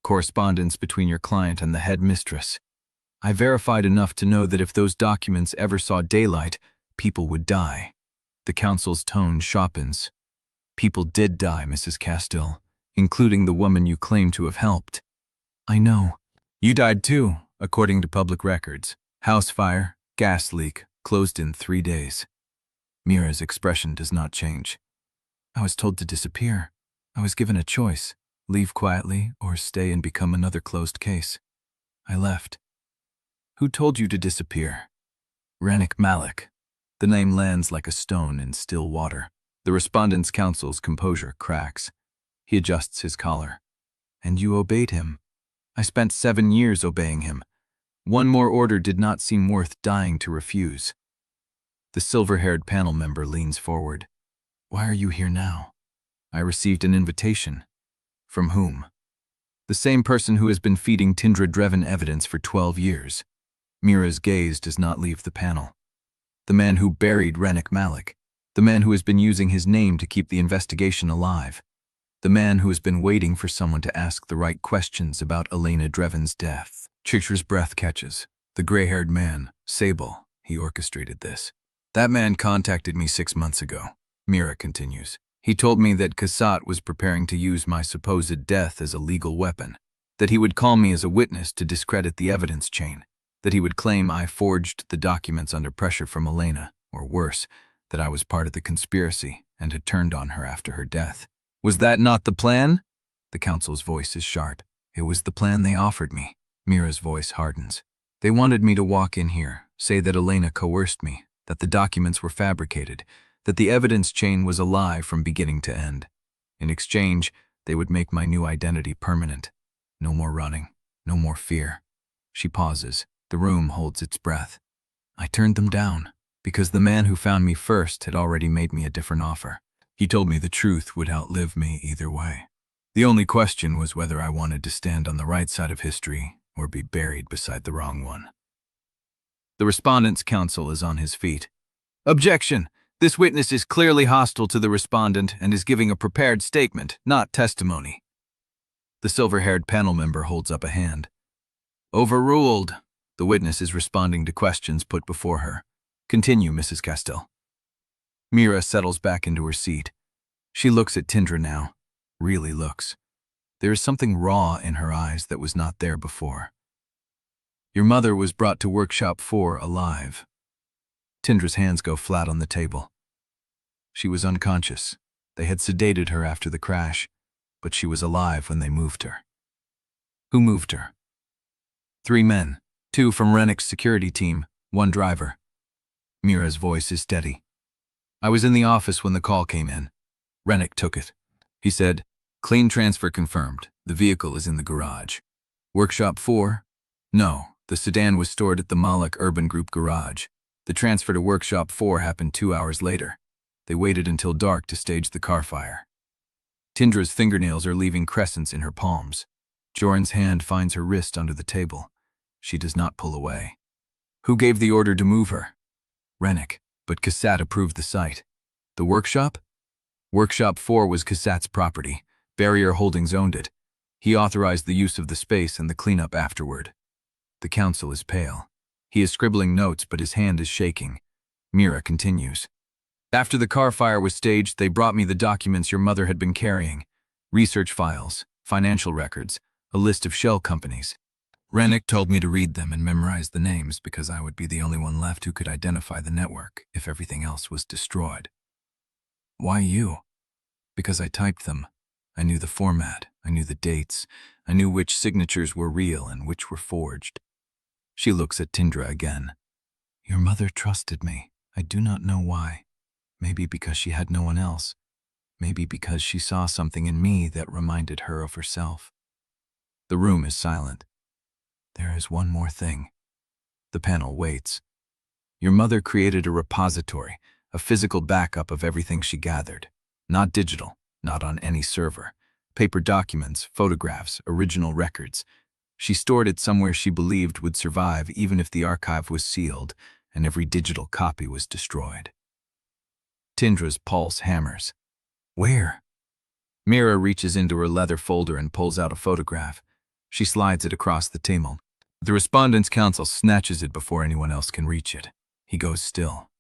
correspondence between your client and the head mistress. I verified enough to know that if those documents ever saw daylight, people would die. The counsel's tone sharpens. People did die, Mrs. Castell, including the woman you claim to have helped. I know. You died too, according to public records. House fire, gas leak, closed in 3 days. Mira's expression does not change. I was told to disappear. I was given a choice: leave quietly or stay and become another closed case. I left. Who told you to disappear? Romance Malek. The name lands like a stone in still water. The respondent's counsel's composure cracks. He adjusts his collar. And you obeyed him. I spent 7 years obeying him. One more order did not seem worth dying to refuse. The silver-haired panel member leans forward. Why are you here now? I received an invitation. From whom? The same person who has been feeding Tindra Drevyn evidence for 12 years. Mira's gaze does not leave the panel. The man who buried Romance Malek. The man who has been using his name to keep the investigation alive. The man who has been waiting for someone to ask the right questions about Tindra Drevyn's death. Chitra's breath catches. The gray-haired man, Sable, he orchestrated this. That man contacted me 6 months ago, Mira continues. He told me that Kassat was preparing to use my supposed death as a legal weapon, that he would call me as a witness to discredit the evidence chain, that he would claim I forged the documents under pressure from Elena, or worse, that I was part of the conspiracy and had turned on her after her death. Was that not the plan? The counsel's voice is sharp. It was the plan they offered me. Mira's voice hardens. They wanted me to walk in here, say that Elena coerced me, that the documents were fabricated, that the evidence chain was a lie from beginning to end. In exchange, they would make my new identity permanent. No more running, no more fear. She pauses. The room holds its breath. I turned them down, because the man who found me first had already made me a different offer. He told me the truth would outlive me either way. The only question was whether I wanted to stand on the right side of history or be buried beside the wrong one. The respondent's counsel is on his feet. Objection! This witness is clearly hostile to the respondent and is giving a prepared statement, not testimony. The silver-haired panel member holds up a hand. Overruled. The witness is responding to questions put before her. Continue, Mrs. Castell. Mira settles back into her seat. She looks at Tindra now. Really looks. There is something raw in her eyes that was not there before. Your mother was brought to Workshop 4 alive. Tindra's hands go flat on the table. She was unconscious. They had sedated her after the crash, but she was alive when they moved her. Who moved her? 3 men, 2 from Rennick's security team, 1 driver. Mira's voice is steady. I was in the office when the call came in. Rennick took it. He said, clean transfer confirmed. The vehicle is in the garage. Workshop 4? No, the sedan was stored at the Malek Urban Group garage. The transfer to Workshop 4 happened 2 hours later. They waited until dark to stage the car fire. Tindra's fingernails are leaving crescents in her palms. Jorin's hand finds her wrist under the table. She does not pull away. Who gave the order to move her? Rennick, but Cassatt approved the site. The workshop? Workshop 4 was Cassatt's property. Barrier Holdings owned it. He authorized the use of the space and the cleanup afterward. The counsel is pale. He is scribbling notes, but his hand is shaking. Mira continues. After the car fire was staged, they brought me the documents your mother had been carrying. Research files, financial records, a list of shell companies. Rennick told me to read them and memorize the names because I would be the only one left who could identify the network if everything else was destroyed. Why you? Because I typed them. I knew the format, I knew the dates, I knew which signatures were real and which were forged. She looks at Tindra again. Your mother trusted me. I do not know why. Maybe because she had no one else. Maybe because she saw something in me that reminded her of herself. The room is silent. There is one more thing. The panel waits. Your mother created a repository, a physical backup of everything she gathered. Not digital, not on any server. Paper documents, photographs, original records. She stored it somewhere she believed would survive even if the archive was sealed and every digital copy was destroyed. Tindra's pulse hammers. Where? Mira reaches into her leather folder and pulls out a photograph. She slides it across the table. The respondent's counsel snatches it before anyone else can reach it. He goes still.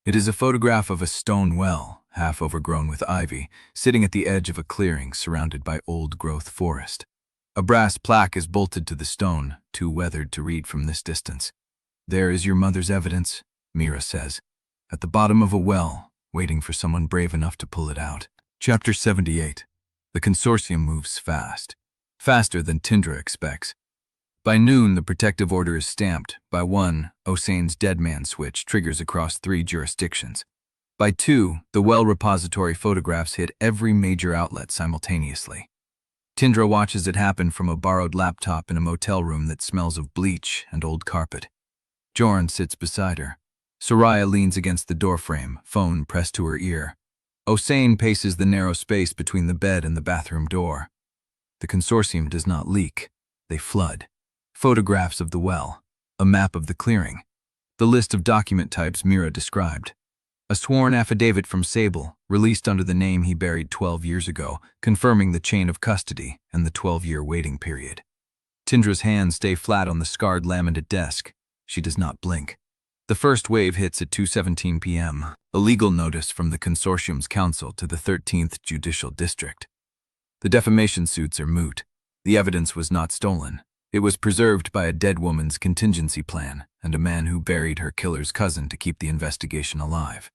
It is a photograph of a stone well, half overgrown with ivy, sitting at the edge of a clearing surrounded by old-growth forest. A brass plaque is bolted to the stone, too weathered to read from this distance. There is your mother's evidence, Mira says, at the bottom of a well, waiting for someone brave enough to pull it out. Chapter 78. The consortium moves fast. Faster than Tindra expects. By noon, the protective order is stamped. By 1, Osane's dead man switch triggers across 3 jurisdictions. By 2, the well repository photographs hit every major outlet simultaneously. Tindra watches it happen from a borrowed laptop in a motel room that smells of bleach and old carpet. Jorin sits beside her. Soraya leans against the doorframe, phone pressed to her ear. Osane paces the narrow space between the bed and the bathroom door. The consortium does not leak. They flood. Photographs of the well. A map of the clearing. The list of document types Mira described. A sworn affidavit from Sable, released under the name he buried 12 years ago, confirming the chain of custody and the 12-year waiting period. Tindra's hands stay flat on the scarred laminate desk. She does not blink. The first wave hits at 2:17 p.m., a legal notice from the consortium's counsel to the 13th Judicial District. The defamation suits are moot. The evidence was not stolen. It was preserved by a dead woman's contingency plan and a man who buried her killer's cousin to keep the investigation alive.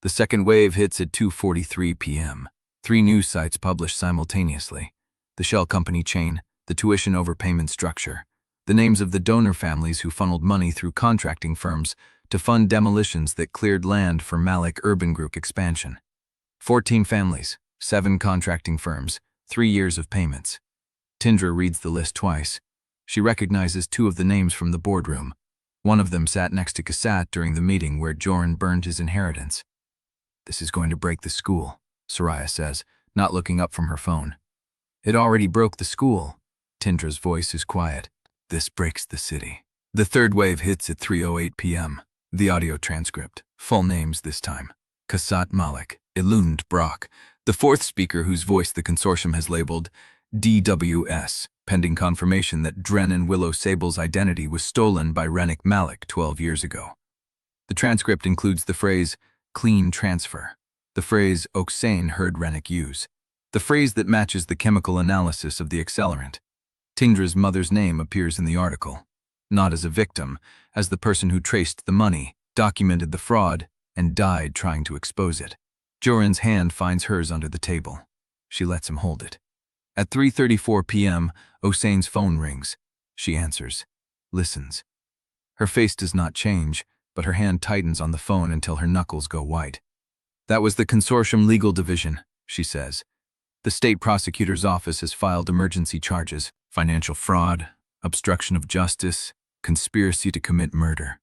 The second wave hits at 2:43 p.m. 3 news sites published simultaneously. The shell company chain, the tuition overpayment structure, the names of the donor families who funneled money through contracting firms to fund demolitions that cleared land for Malek Urban Group expansion. 14 families, 7 contracting firms, 3 years of payments. Tindra reads the list twice. She recognizes 2 of the names from the boardroom. One of them sat next to Cassatt during the meeting where Jorin burned his inheritance. This is going to break the school, Soraya says, not looking up from her phone. It already broke the school. Tindra's voice is quiet. This breaks the city. The third wave hits at 3:08 p.m. The audio transcript. Full names this time. Cassatt Malek, Elund Brock. The fourth speaker, whose voice the consortium has labeled DWS, pending confirmation that Dren and Willow Sable's identity was stolen by Romance Malek 12 years ago. The transcript includes the phrase, clean transfer, the phrase Oksane heard Rennick use, the phrase that matches the chemical analysis of the accelerant. Tindra's mother's name appears in the article, not as a victim, as the person who traced the money, documented the fraud, and died trying to expose it. Jorin's hand finds hers under the table. She lets him hold it. At 3:34 p.m., Oksane's phone rings. She answers, listens. Her face does not change, but her hand tightens on the phone until her knuckles go white. That was the Consortium Legal Division, she says. The state prosecutor's office has filed emergency charges, financial fraud, obstruction of justice, conspiracy to commit murder.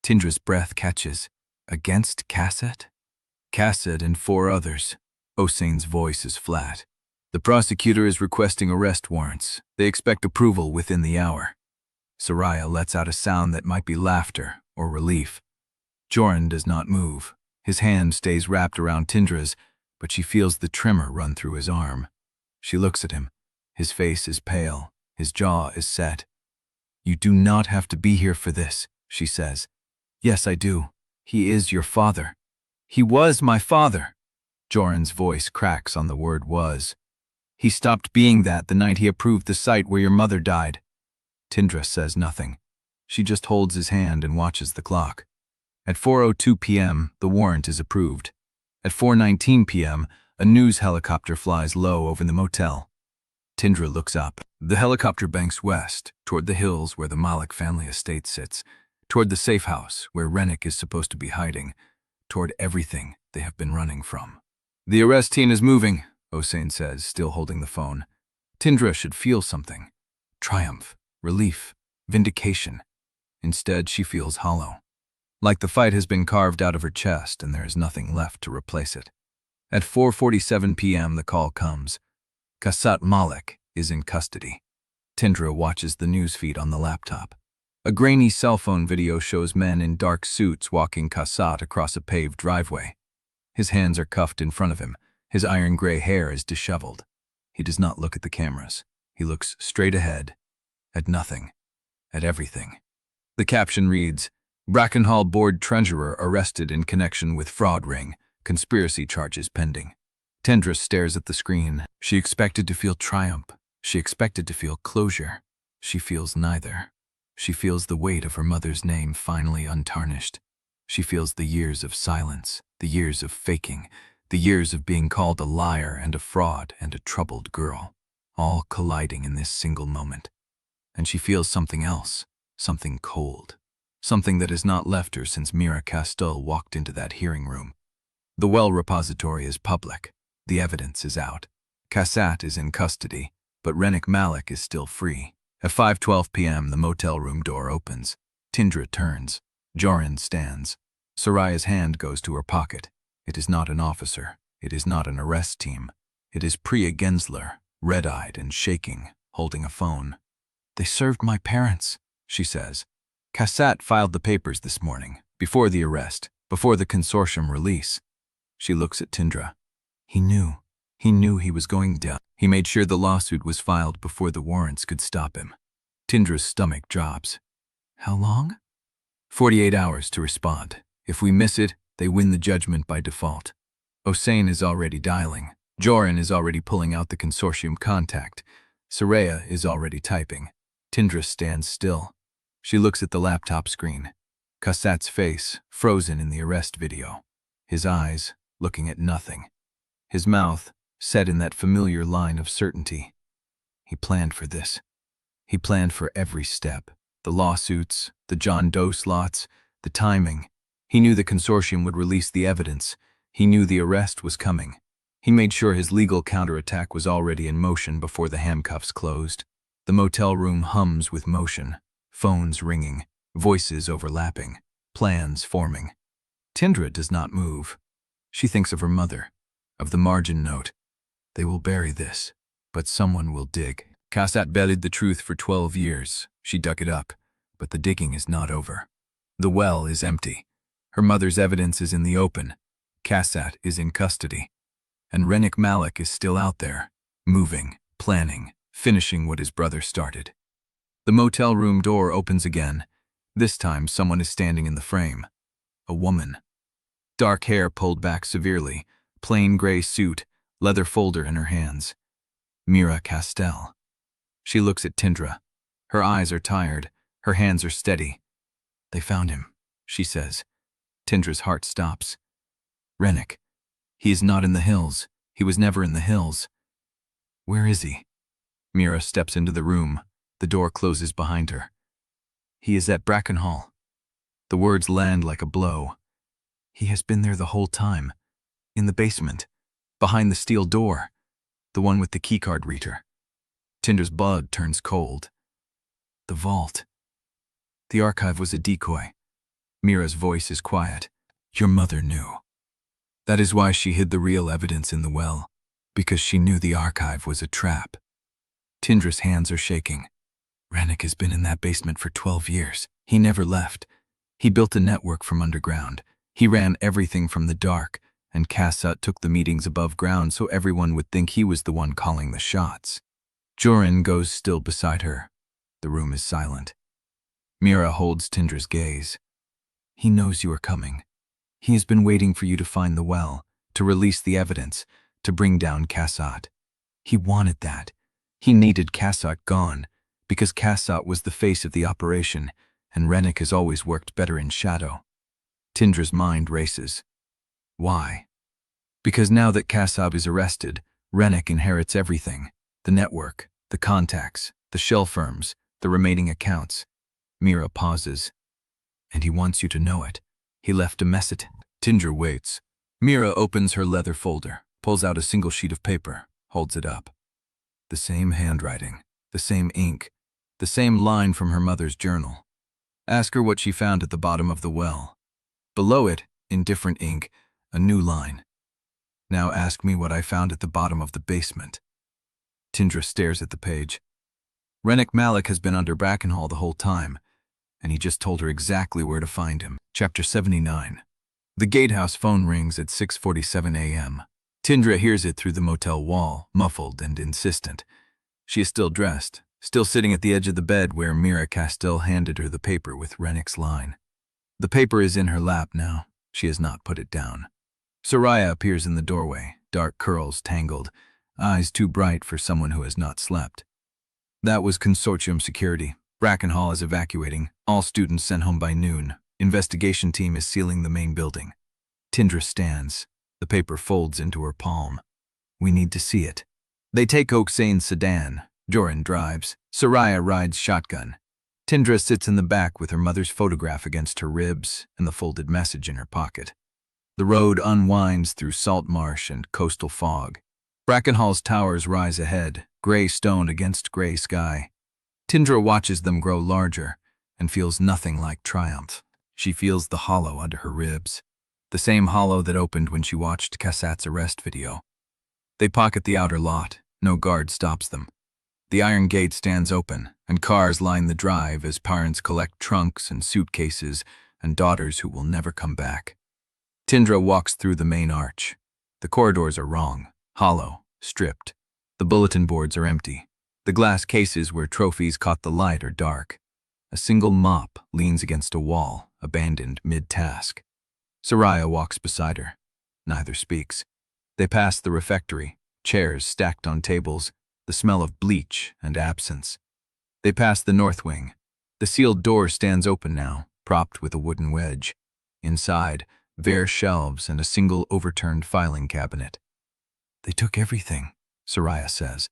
Tindra's breath catches. Against Cassette? Cassette and 4 others. Oksane's voice is flat. The prosecutor is requesting arrest warrants. They expect approval within the hour. Soraya lets out a sound that might be laughter or relief. Jorin does not move. His hand stays wrapped around Tindra's, but she feels the tremor run through his arm. She looks at him. His face is pale. His jaw is set. You do not have to be here for this, she says. Yes, I do. He is your father. He was my father. Jorin's voice cracks on the word was. He stopped being that the night he approved the site where your mother died. Tindra says nothing. She just holds his hand and watches the clock. At 4:02 p.m., the warrant is approved. At 4:19 p.m., a news helicopter flies low over the motel. Tindra looks up. The helicopter banks west, toward the hills where the Malek family estate sits, toward the safe house where Rennick is supposed to be hiding, toward everything they have been running from. The arrest team is moving, Oksane says, still holding the phone. Tindra should feel something. Triumph, relief, vindication. Instead, she feels hollow. Like the fight has been carved out of her chest and there is nothing left to replace it. At 4:47 p.m. the call comes. Cassette Malek is in custody. Tindra watches the newsfeed on the laptop. A grainy cell phone video shows men in dark suits walking Cassette across a paved driveway. His hands are cuffed in front of him. His iron-gray hair is disheveled. He does not look at the cameras. He looks straight ahead, at nothing, at everything. The caption reads, Brackenhall board treasurer arrested in connection with fraud ring, conspiracy charges pending. Tindra stares at the screen. She expected to feel triumph. She expected to feel closure. She feels neither. She feels the weight of her mother's name finally untarnished. She feels the years of silence, the years of faking, the years of being called a liar and a fraud and a troubled girl, all colliding in this single moment. And she feels something else, something cold, something that has not left her since Mira Castel walked into that hearing room. The well repository is public. The evidence is out. Cassette is in custody, but Romance Malek is still free. At 5:12 p.m., the motel room door opens. Tindra turns. Jorin stands. Soraya's hand goes to her pocket. It is not an officer. It is not an arrest team. It is Priya Gensler, red-eyed and shaking, holding a phone. They served my parents, she says. Cassette filed the papers this morning, before the arrest, before the consortium release. She looks at Tindra. He knew. He knew he was going down. He made sure the lawsuit was filed before the warrants could stop him. Tindra's stomach drops. How long? 48 hours to respond. If we miss it, they win the judgment by default. Oksane is already dialing. Jorin is already pulling out the consortium contact. Soraya is already typing. Tindra stands still. She looks at the laptop screen. Cassette's face, frozen in the arrest video. His eyes, looking at nothing. His mouth, set in that familiar line of certainty. He planned for this. He planned for every step. The lawsuits, the John Doe slots, the timing. He knew the consortium would release the evidence. He knew the arrest was coming. He made sure his legal counterattack was already in motion before the handcuffs closed. The motel room hums with motion. Phones ringing. Voices overlapping. Plans forming. Tindra does not move. She thinks of her mother, of the margin note. They will bury this, but someone will dig. Cassette buried the truth for 12 years. She dug it up, but the digging is not over. The well is empty. Her mother's evidence is in the open. Cassette is in custody. And Romance Malek is still out there, moving, planning, finishing what his brother started. The motel room door opens again. This time someone is standing in the frame. A woman. Dark hair pulled back severely, plain gray suit, leather folder in her hands. Mira Castell. She looks at Tindra. Her eyes are tired, her hands are steady. "They found him," she says. Tindra's heart stops. "Rennick. He is not in the hills. He was never in the hills." "Where is he?" Mira steps into the room. The door closes behind her. "He is at Brackenhall." The words land like a blow. "He has been there the whole time. In the basement. Behind the steel door. The one with the keycard reader." Tindra's blood turns cold. "The vault. The archive was a decoy." Mira's voice is quiet. "Your mother knew. That is why she hid the real evidence in the well, because she knew the archive was a trap." Tindra's hands are shaking. "Rennick has been in that basement for 12 years. He never left. He built a network from underground. He ran everything from the dark, and Cassat took the meetings above ground so everyone would think he was the one calling the shots." Jorin goes still beside her. The room is silent. Mira holds Tindra's gaze. "He knows you are coming. He has been waiting for you to find the well, to release the evidence, to bring down Cassat. He wanted that. He needed Cassat gone, because Cassat was the face of the operation, and Rennick has always worked better in shadow." Tindra's mind races. Why? Because now that Cassab is arrested, Rennick inherits everything. The network, the contacts, the shell firms, the remaining accounts. Mira pauses. "And he wants you to know it. He left a message." Tindra waits. Mira opens her leather folder, pulls out a single sheet of paper, holds it up. The same handwriting, the same ink, the same line from her mother's journal. Ask her what she found at the bottom of the well. Below it, in different ink, a new line. Now ask me what I found at the bottom of the basement. Tindra stares at the page. Rennick Malek has been under Brackenhall the whole time, and he just told her exactly where to find him. Chapter 79. The gatehouse phone rings at 6:47 a.m. Tindra hears it through the motel wall, muffled and insistent. She is still dressed, still sitting at the edge of the bed where Mira Castell handed her the paper with Rennick's line. The paper is in her lap now. She has not put it down. Soraya appears in the doorway, dark curls tangled, eyes too bright for someone who has not slept. That was consortium security. Brackenhall is evacuating. All students sent home by noon. Investigation team is sealing the main building. Tindra stands. The paper folds into her palm. We need to see it. They take Oaksane's sedan. Jorin drives. Soraya rides shotgun. Tindra sits in the back with her mother's photograph against her ribs and the folded message in her pocket. The road unwinds through salt marsh and coastal fog. Brackenhall's towers rise ahead, gray stone against gray sky. Tindra watches them grow larger and feels nothing like triumph. She feels the hollow under her ribs, the same hollow that opened when she watched Cassat's arrest video. They pocket the outer lot. No guard stops them. The iron gate stands open, and cars line the drive as parents collect trunks and suitcases and daughters who will never come back. Tindra walks through the main arch. The corridors are wrong, hollow, stripped. The bulletin boards are empty. The glass cases where trophies caught the light are dark. A single mop leans against a wall, abandoned mid-task. Soraya walks beside her. Neither speaks. They pass the refectory, chairs stacked on tables, the smell of bleach and absence. They pass the north wing. The sealed door stands open now, propped with a wooden wedge. Inside, bare shelves and a single overturned filing cabinet. They took everything, Soraya says.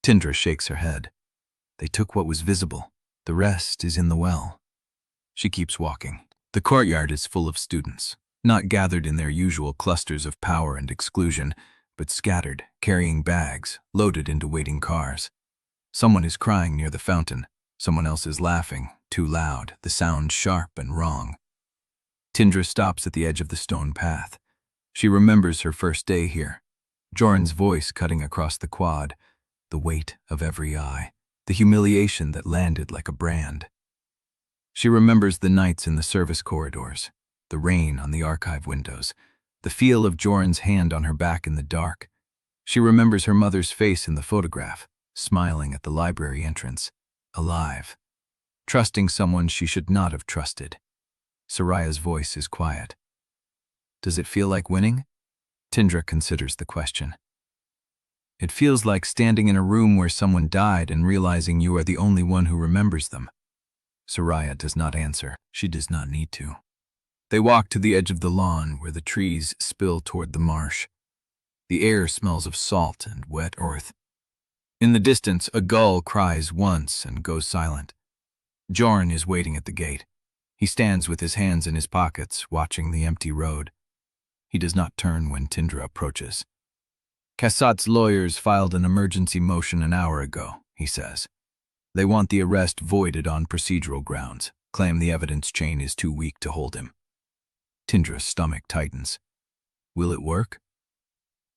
Tindra shakes her head. They took what was visible. The rest is in the well. She keeps walking. The courtyard is full of students, not gathered in their usual clusters of power and exclusion, but scattered, carrying bags, loaded into waiting cars. Someone is crying near the fountain. Someone else is laughing, too loud, the sound sharp and wrong. Tindra stops at the edge of the stone path. She remembers her first day here. Jorin's voice cutting across the quad, the weight of every eye, the humiliation that landed like a brand. She remembers the nights in the service corridors, the rain on the archive windows, the feel of Jorin's hand on her back in the dark. She remembers her mother's face in the photograph, smiling at the library entrance, alive, trusting someone she should not have trusted. Soraya's voice is quiet. Does it feel like winning? Tindra considers the question. It feels like standing in a room where someone died and realizing you are the only one who remembers them. Soraya does not answer. She does not need to. They walk to the edge of the lawn where the trees spill toward the marsh. The air smells of salt and wet earth. In the distance, a gull cries once and goes silent. Jorin is waiting at the gate. He stands with his hands in his pockets, watching the empty road. He does not turn when Tindra approaches. Kassat's lawyers filed an emergency motion an hour ago, he says. They want the arrest voided on procedural grounds, claim the evidence chain is too weak to hold him. Tindra's stomach tightens. Will it work?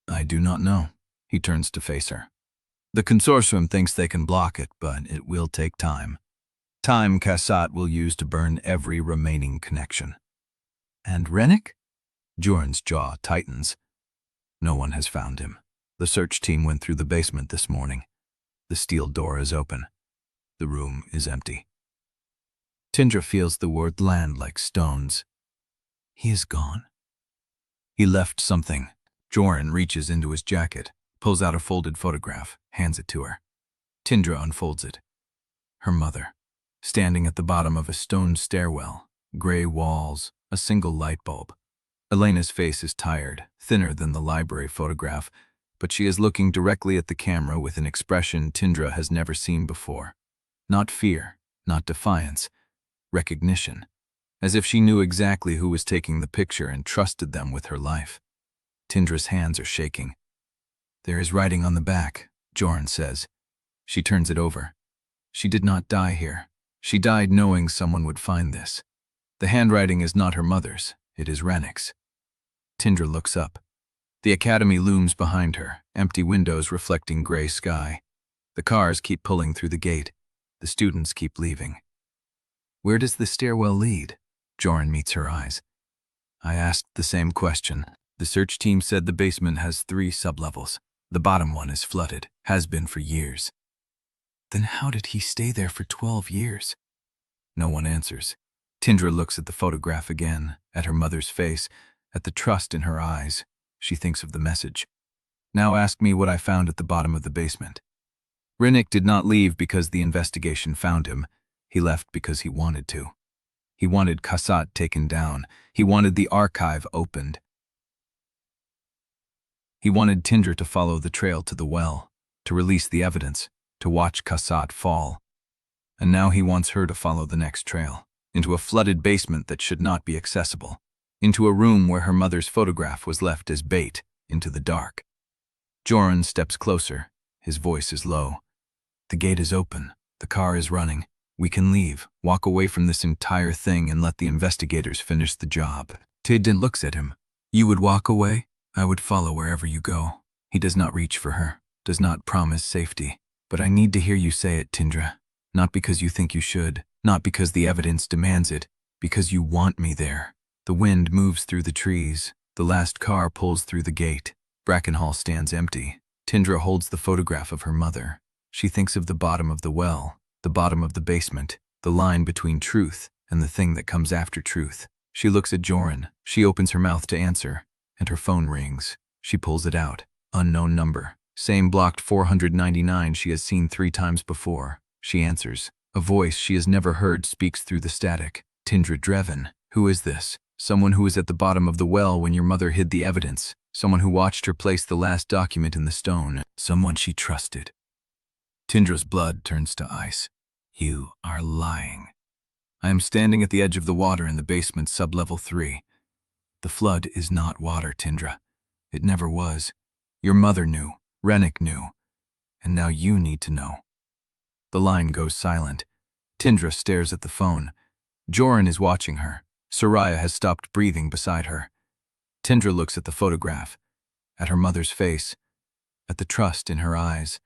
I do not know. He turns to face her. The consortium thinks they can block it, but it will take time. Time Kassat will use to burn every remaining connection. And Rennick? Jorin's jaw tightens. No one has found him. The search team went through the basement this morning. The steel door is open. The room is empty. Tindra feels the word land like stones. He is gone. He left something. Jorin reaches into his jacket, pulls out a folded photograph, hands it to her. Tindra unfolds it. Her mother, standing at the bottom of a stone stairwell, gray walls, a single light bulb. Elena's face is tired, thinner than the library photograph, but she is looking directly at the camera with an expression Tindra has never seen before. Not fear, not defiance, recognition, as if she knew exactly who was taking the picture and trusted them with her life. Tindra's hands are shaking. There is writing on the back, Jorin says. She turns it over. She did not die here. She died knowing someone would find this. The handwriting is not her mother's, it is Rennick's. Tindra looks up. The academy looms behind her, empty windows reflecting gray sky. The cars keep pulling through the gate. The students keep leaving. Where does the stairwell lead? Jorin meets her eyes. I asked the same question. The search team said the basement has 3 sublevels. The bottom one is flooded, has been for years. Then how did he stay there for 12 years? No one answers. Tindra looks at the photograph again, at her mother's face, at the trust in her eyes. She thinks of the message. Now ask me what I found at the bottom of the basement. Rennick did not leave because the investigation found him. He left because he wanted to. He wanted Kassat taken down. He wanted the archive opened. He wanted Tindra to follow the trail to the well, to release the evidence, to watch Kassat fall. And now he wants her to follow the next trail, into a flooded basement that should not be accessible, into a room where her mother's photograph was left as bait, into the dark. Jorin steps closer. His voice is low. The gate is open. The car is running. We can leave, walk away from this entire thing and let the investigators finish the job. Tidden looks at him. You would walk away? I would follow wherever you go. He does not reach for her, does not promise safety. But I need to hear you say it, Tindra. Not because you think you should, not because the evidence demands it, because you want me there. The wind moves through the trees. The last car pulls through the gate. Brackenhall stands empty. Tindra holds the photograph of her mother. She thinks of the bottom of the well, the bottom of the basement, the line between truth and the thing that comes after truth. She looks at Jorin. She opens her mouth to answer, and her phone rings. She pulls it out. Unknown number. Same blocked 499 she has seen 3 times before. She answers. A voice she has never heard speaks through the static. Tindra Drevyn. Who is this? Someone who was at the bottom of the well when your mother hid the evidence. Someone who watched her place the last document in the stone. Someone she trusted. Tindra's blood turns to ice. You are lying. I am standing at the edge of the water in the basement sublevel 3. The flood is not water, Tindra. It never was. Your mother knew. Rennick knew. And now you need to know. The line goes silent. Tindra stares at the phone. Jorin is watching her. Soraya has stopped breathing beside her. Tindra looks at the photograph, at her mother's face, at the trust in her eyes.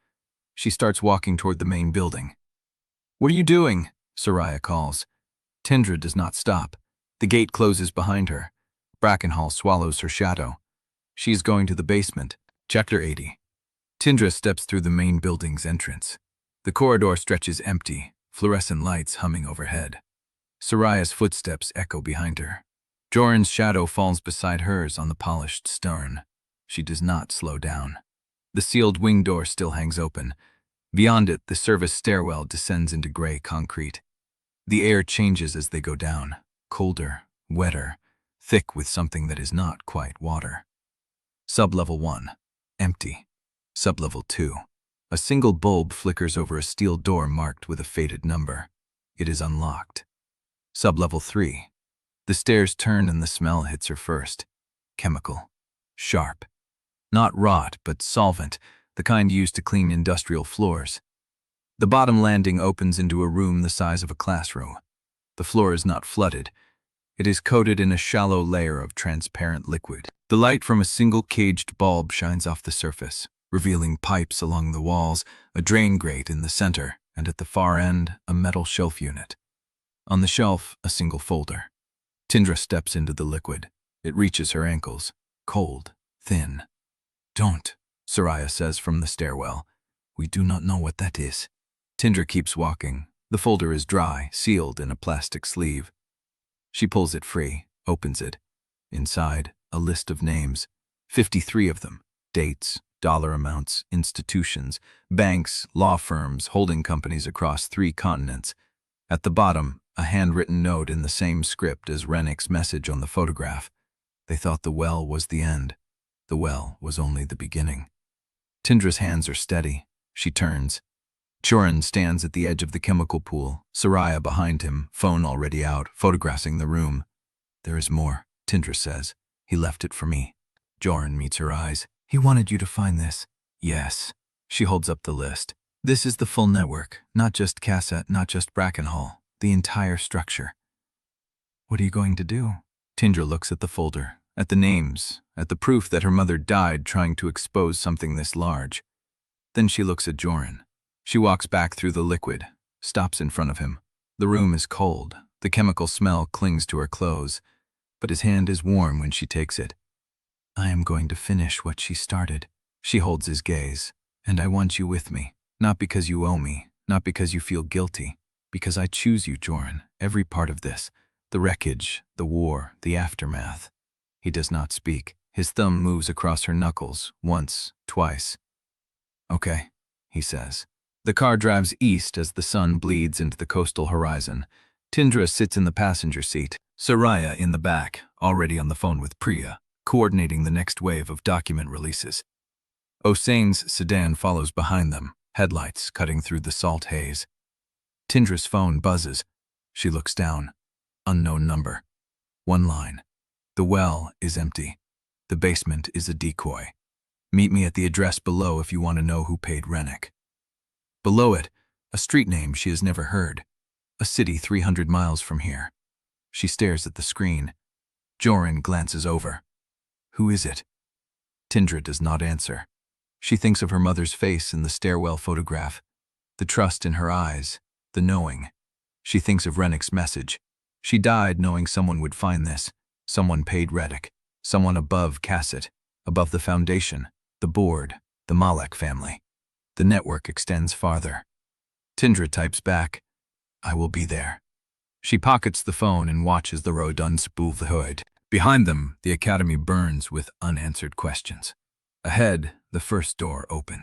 She starts walking toward the main building. What are you doing? Soraya calls. Tindra does not stop. The gate closes behind her. Brackenhall swallows her shadow. She is going to the basement. Chapter 80. Tindra steps through the main building's entrance. The corridor stretches empty, fluorescent lights humming overhead. Soraya's footsteps echo behind her. Jorin's shadow falls beside hers on the polished stone. She does not slow down. The sealed wing door still hangs open. Beyond it, the service stairwell descends into gray concrete. The air changes as they go down, colder, wetter, thick with something that is not quite water. Sublevel 1, empty. Sublevel 2, a single bulb flickers over a steel door marked with a faded number. It is unlocked. Sublevel 3, the stairs turn and the smell hits her first. Chemical. Sharp. Not rot, but solvent, the kind used to clean industrial floors. The bottom landing opens into a room the size of a classroom. The floor is not flooded. It is coated in a shallow layer of transparent liquid. The light from a single caged bulb shines off the surface, revealing pipes along the walls, a drain grate in the center, and at the far end, a metal shelf unit. On the shelf, a single folder. Tindra steps into the liquid. It reaches her ankles, cold, thin. "Don't," Soraya says from the stairwell. "We do not know what that is." Tindra keeps walking. The folder is dry, sealed in a plastic sleeve. She pulls it free, opens it. Inside, a list of names, 53 of them, dates, dollar amounts, institutions, banks, law firms, holding companies across 3 continents. At the bottom, a handwritten note in the same script as Rennick's message on the photograph. They thought the well was the end. The well was only the beginning. Tindra's hands are steady. She turns. Jorin stands at the edge of the chemical pool, Soraya behind him, phone already out, photographing the room. "There is more," Tindra says. "He left it for me." Jorin meets her eyes. "He wanted you to find this." "Yes." She holds up the list. "This is the full network, not just Casa, not just Brackenhall, the entire structure." "What are you going to do?" Tindra looks at the folder, at the names, at the proof that her mother died trying to expose something this large. Then she looks at Jorin. She walks back through the liquid, stops in front of him. The room is cold. The chemical smell clings to her clothes, but his hand is warm when she takes it. "I am going to finish what she started." She holds his gaze. "And I want you with me, not because you owe me, not because you feel guilty, because I choose you, Jorin, every part of this, the wreckage, the war, the aftermath." He does not speak. His thumb moves across her knuckles, once, twice. "Okay," he says. The car drives east as the sun bleeds into the coastal horizon. Tindra sits in the passenger seat, Soraya in the back, already on the phone with Priya, coordinating the next wave of document releases. Osane's sedan follows behind them, headlights cutting through the salt haze. Tindra's phone buzzes. She looks down. Unknown number. One line. "The well is empty. The basement is a decoy. Meet me at the address below if you want to know who paid Rennick." Below it, a street name she has never heard. A city 300 miles from here. She stares at the screen. Jorin glances over. "Who is it?" Tindra does not answer. She thinks of her mother's face in the stairwell photograph, the trust in her eyes, the knowing. She thinks of Rennick's message. She died knowing someone would find this. Someone paid Rennick. Someone above Cassett, above the foundation, the board, the Malek family. The network extends farther. Tindra types back, "I will be there." She pockets the phone and watches the road unspooled. Behind them, the academy burns with unanswered questions. Ahead, the first door opens.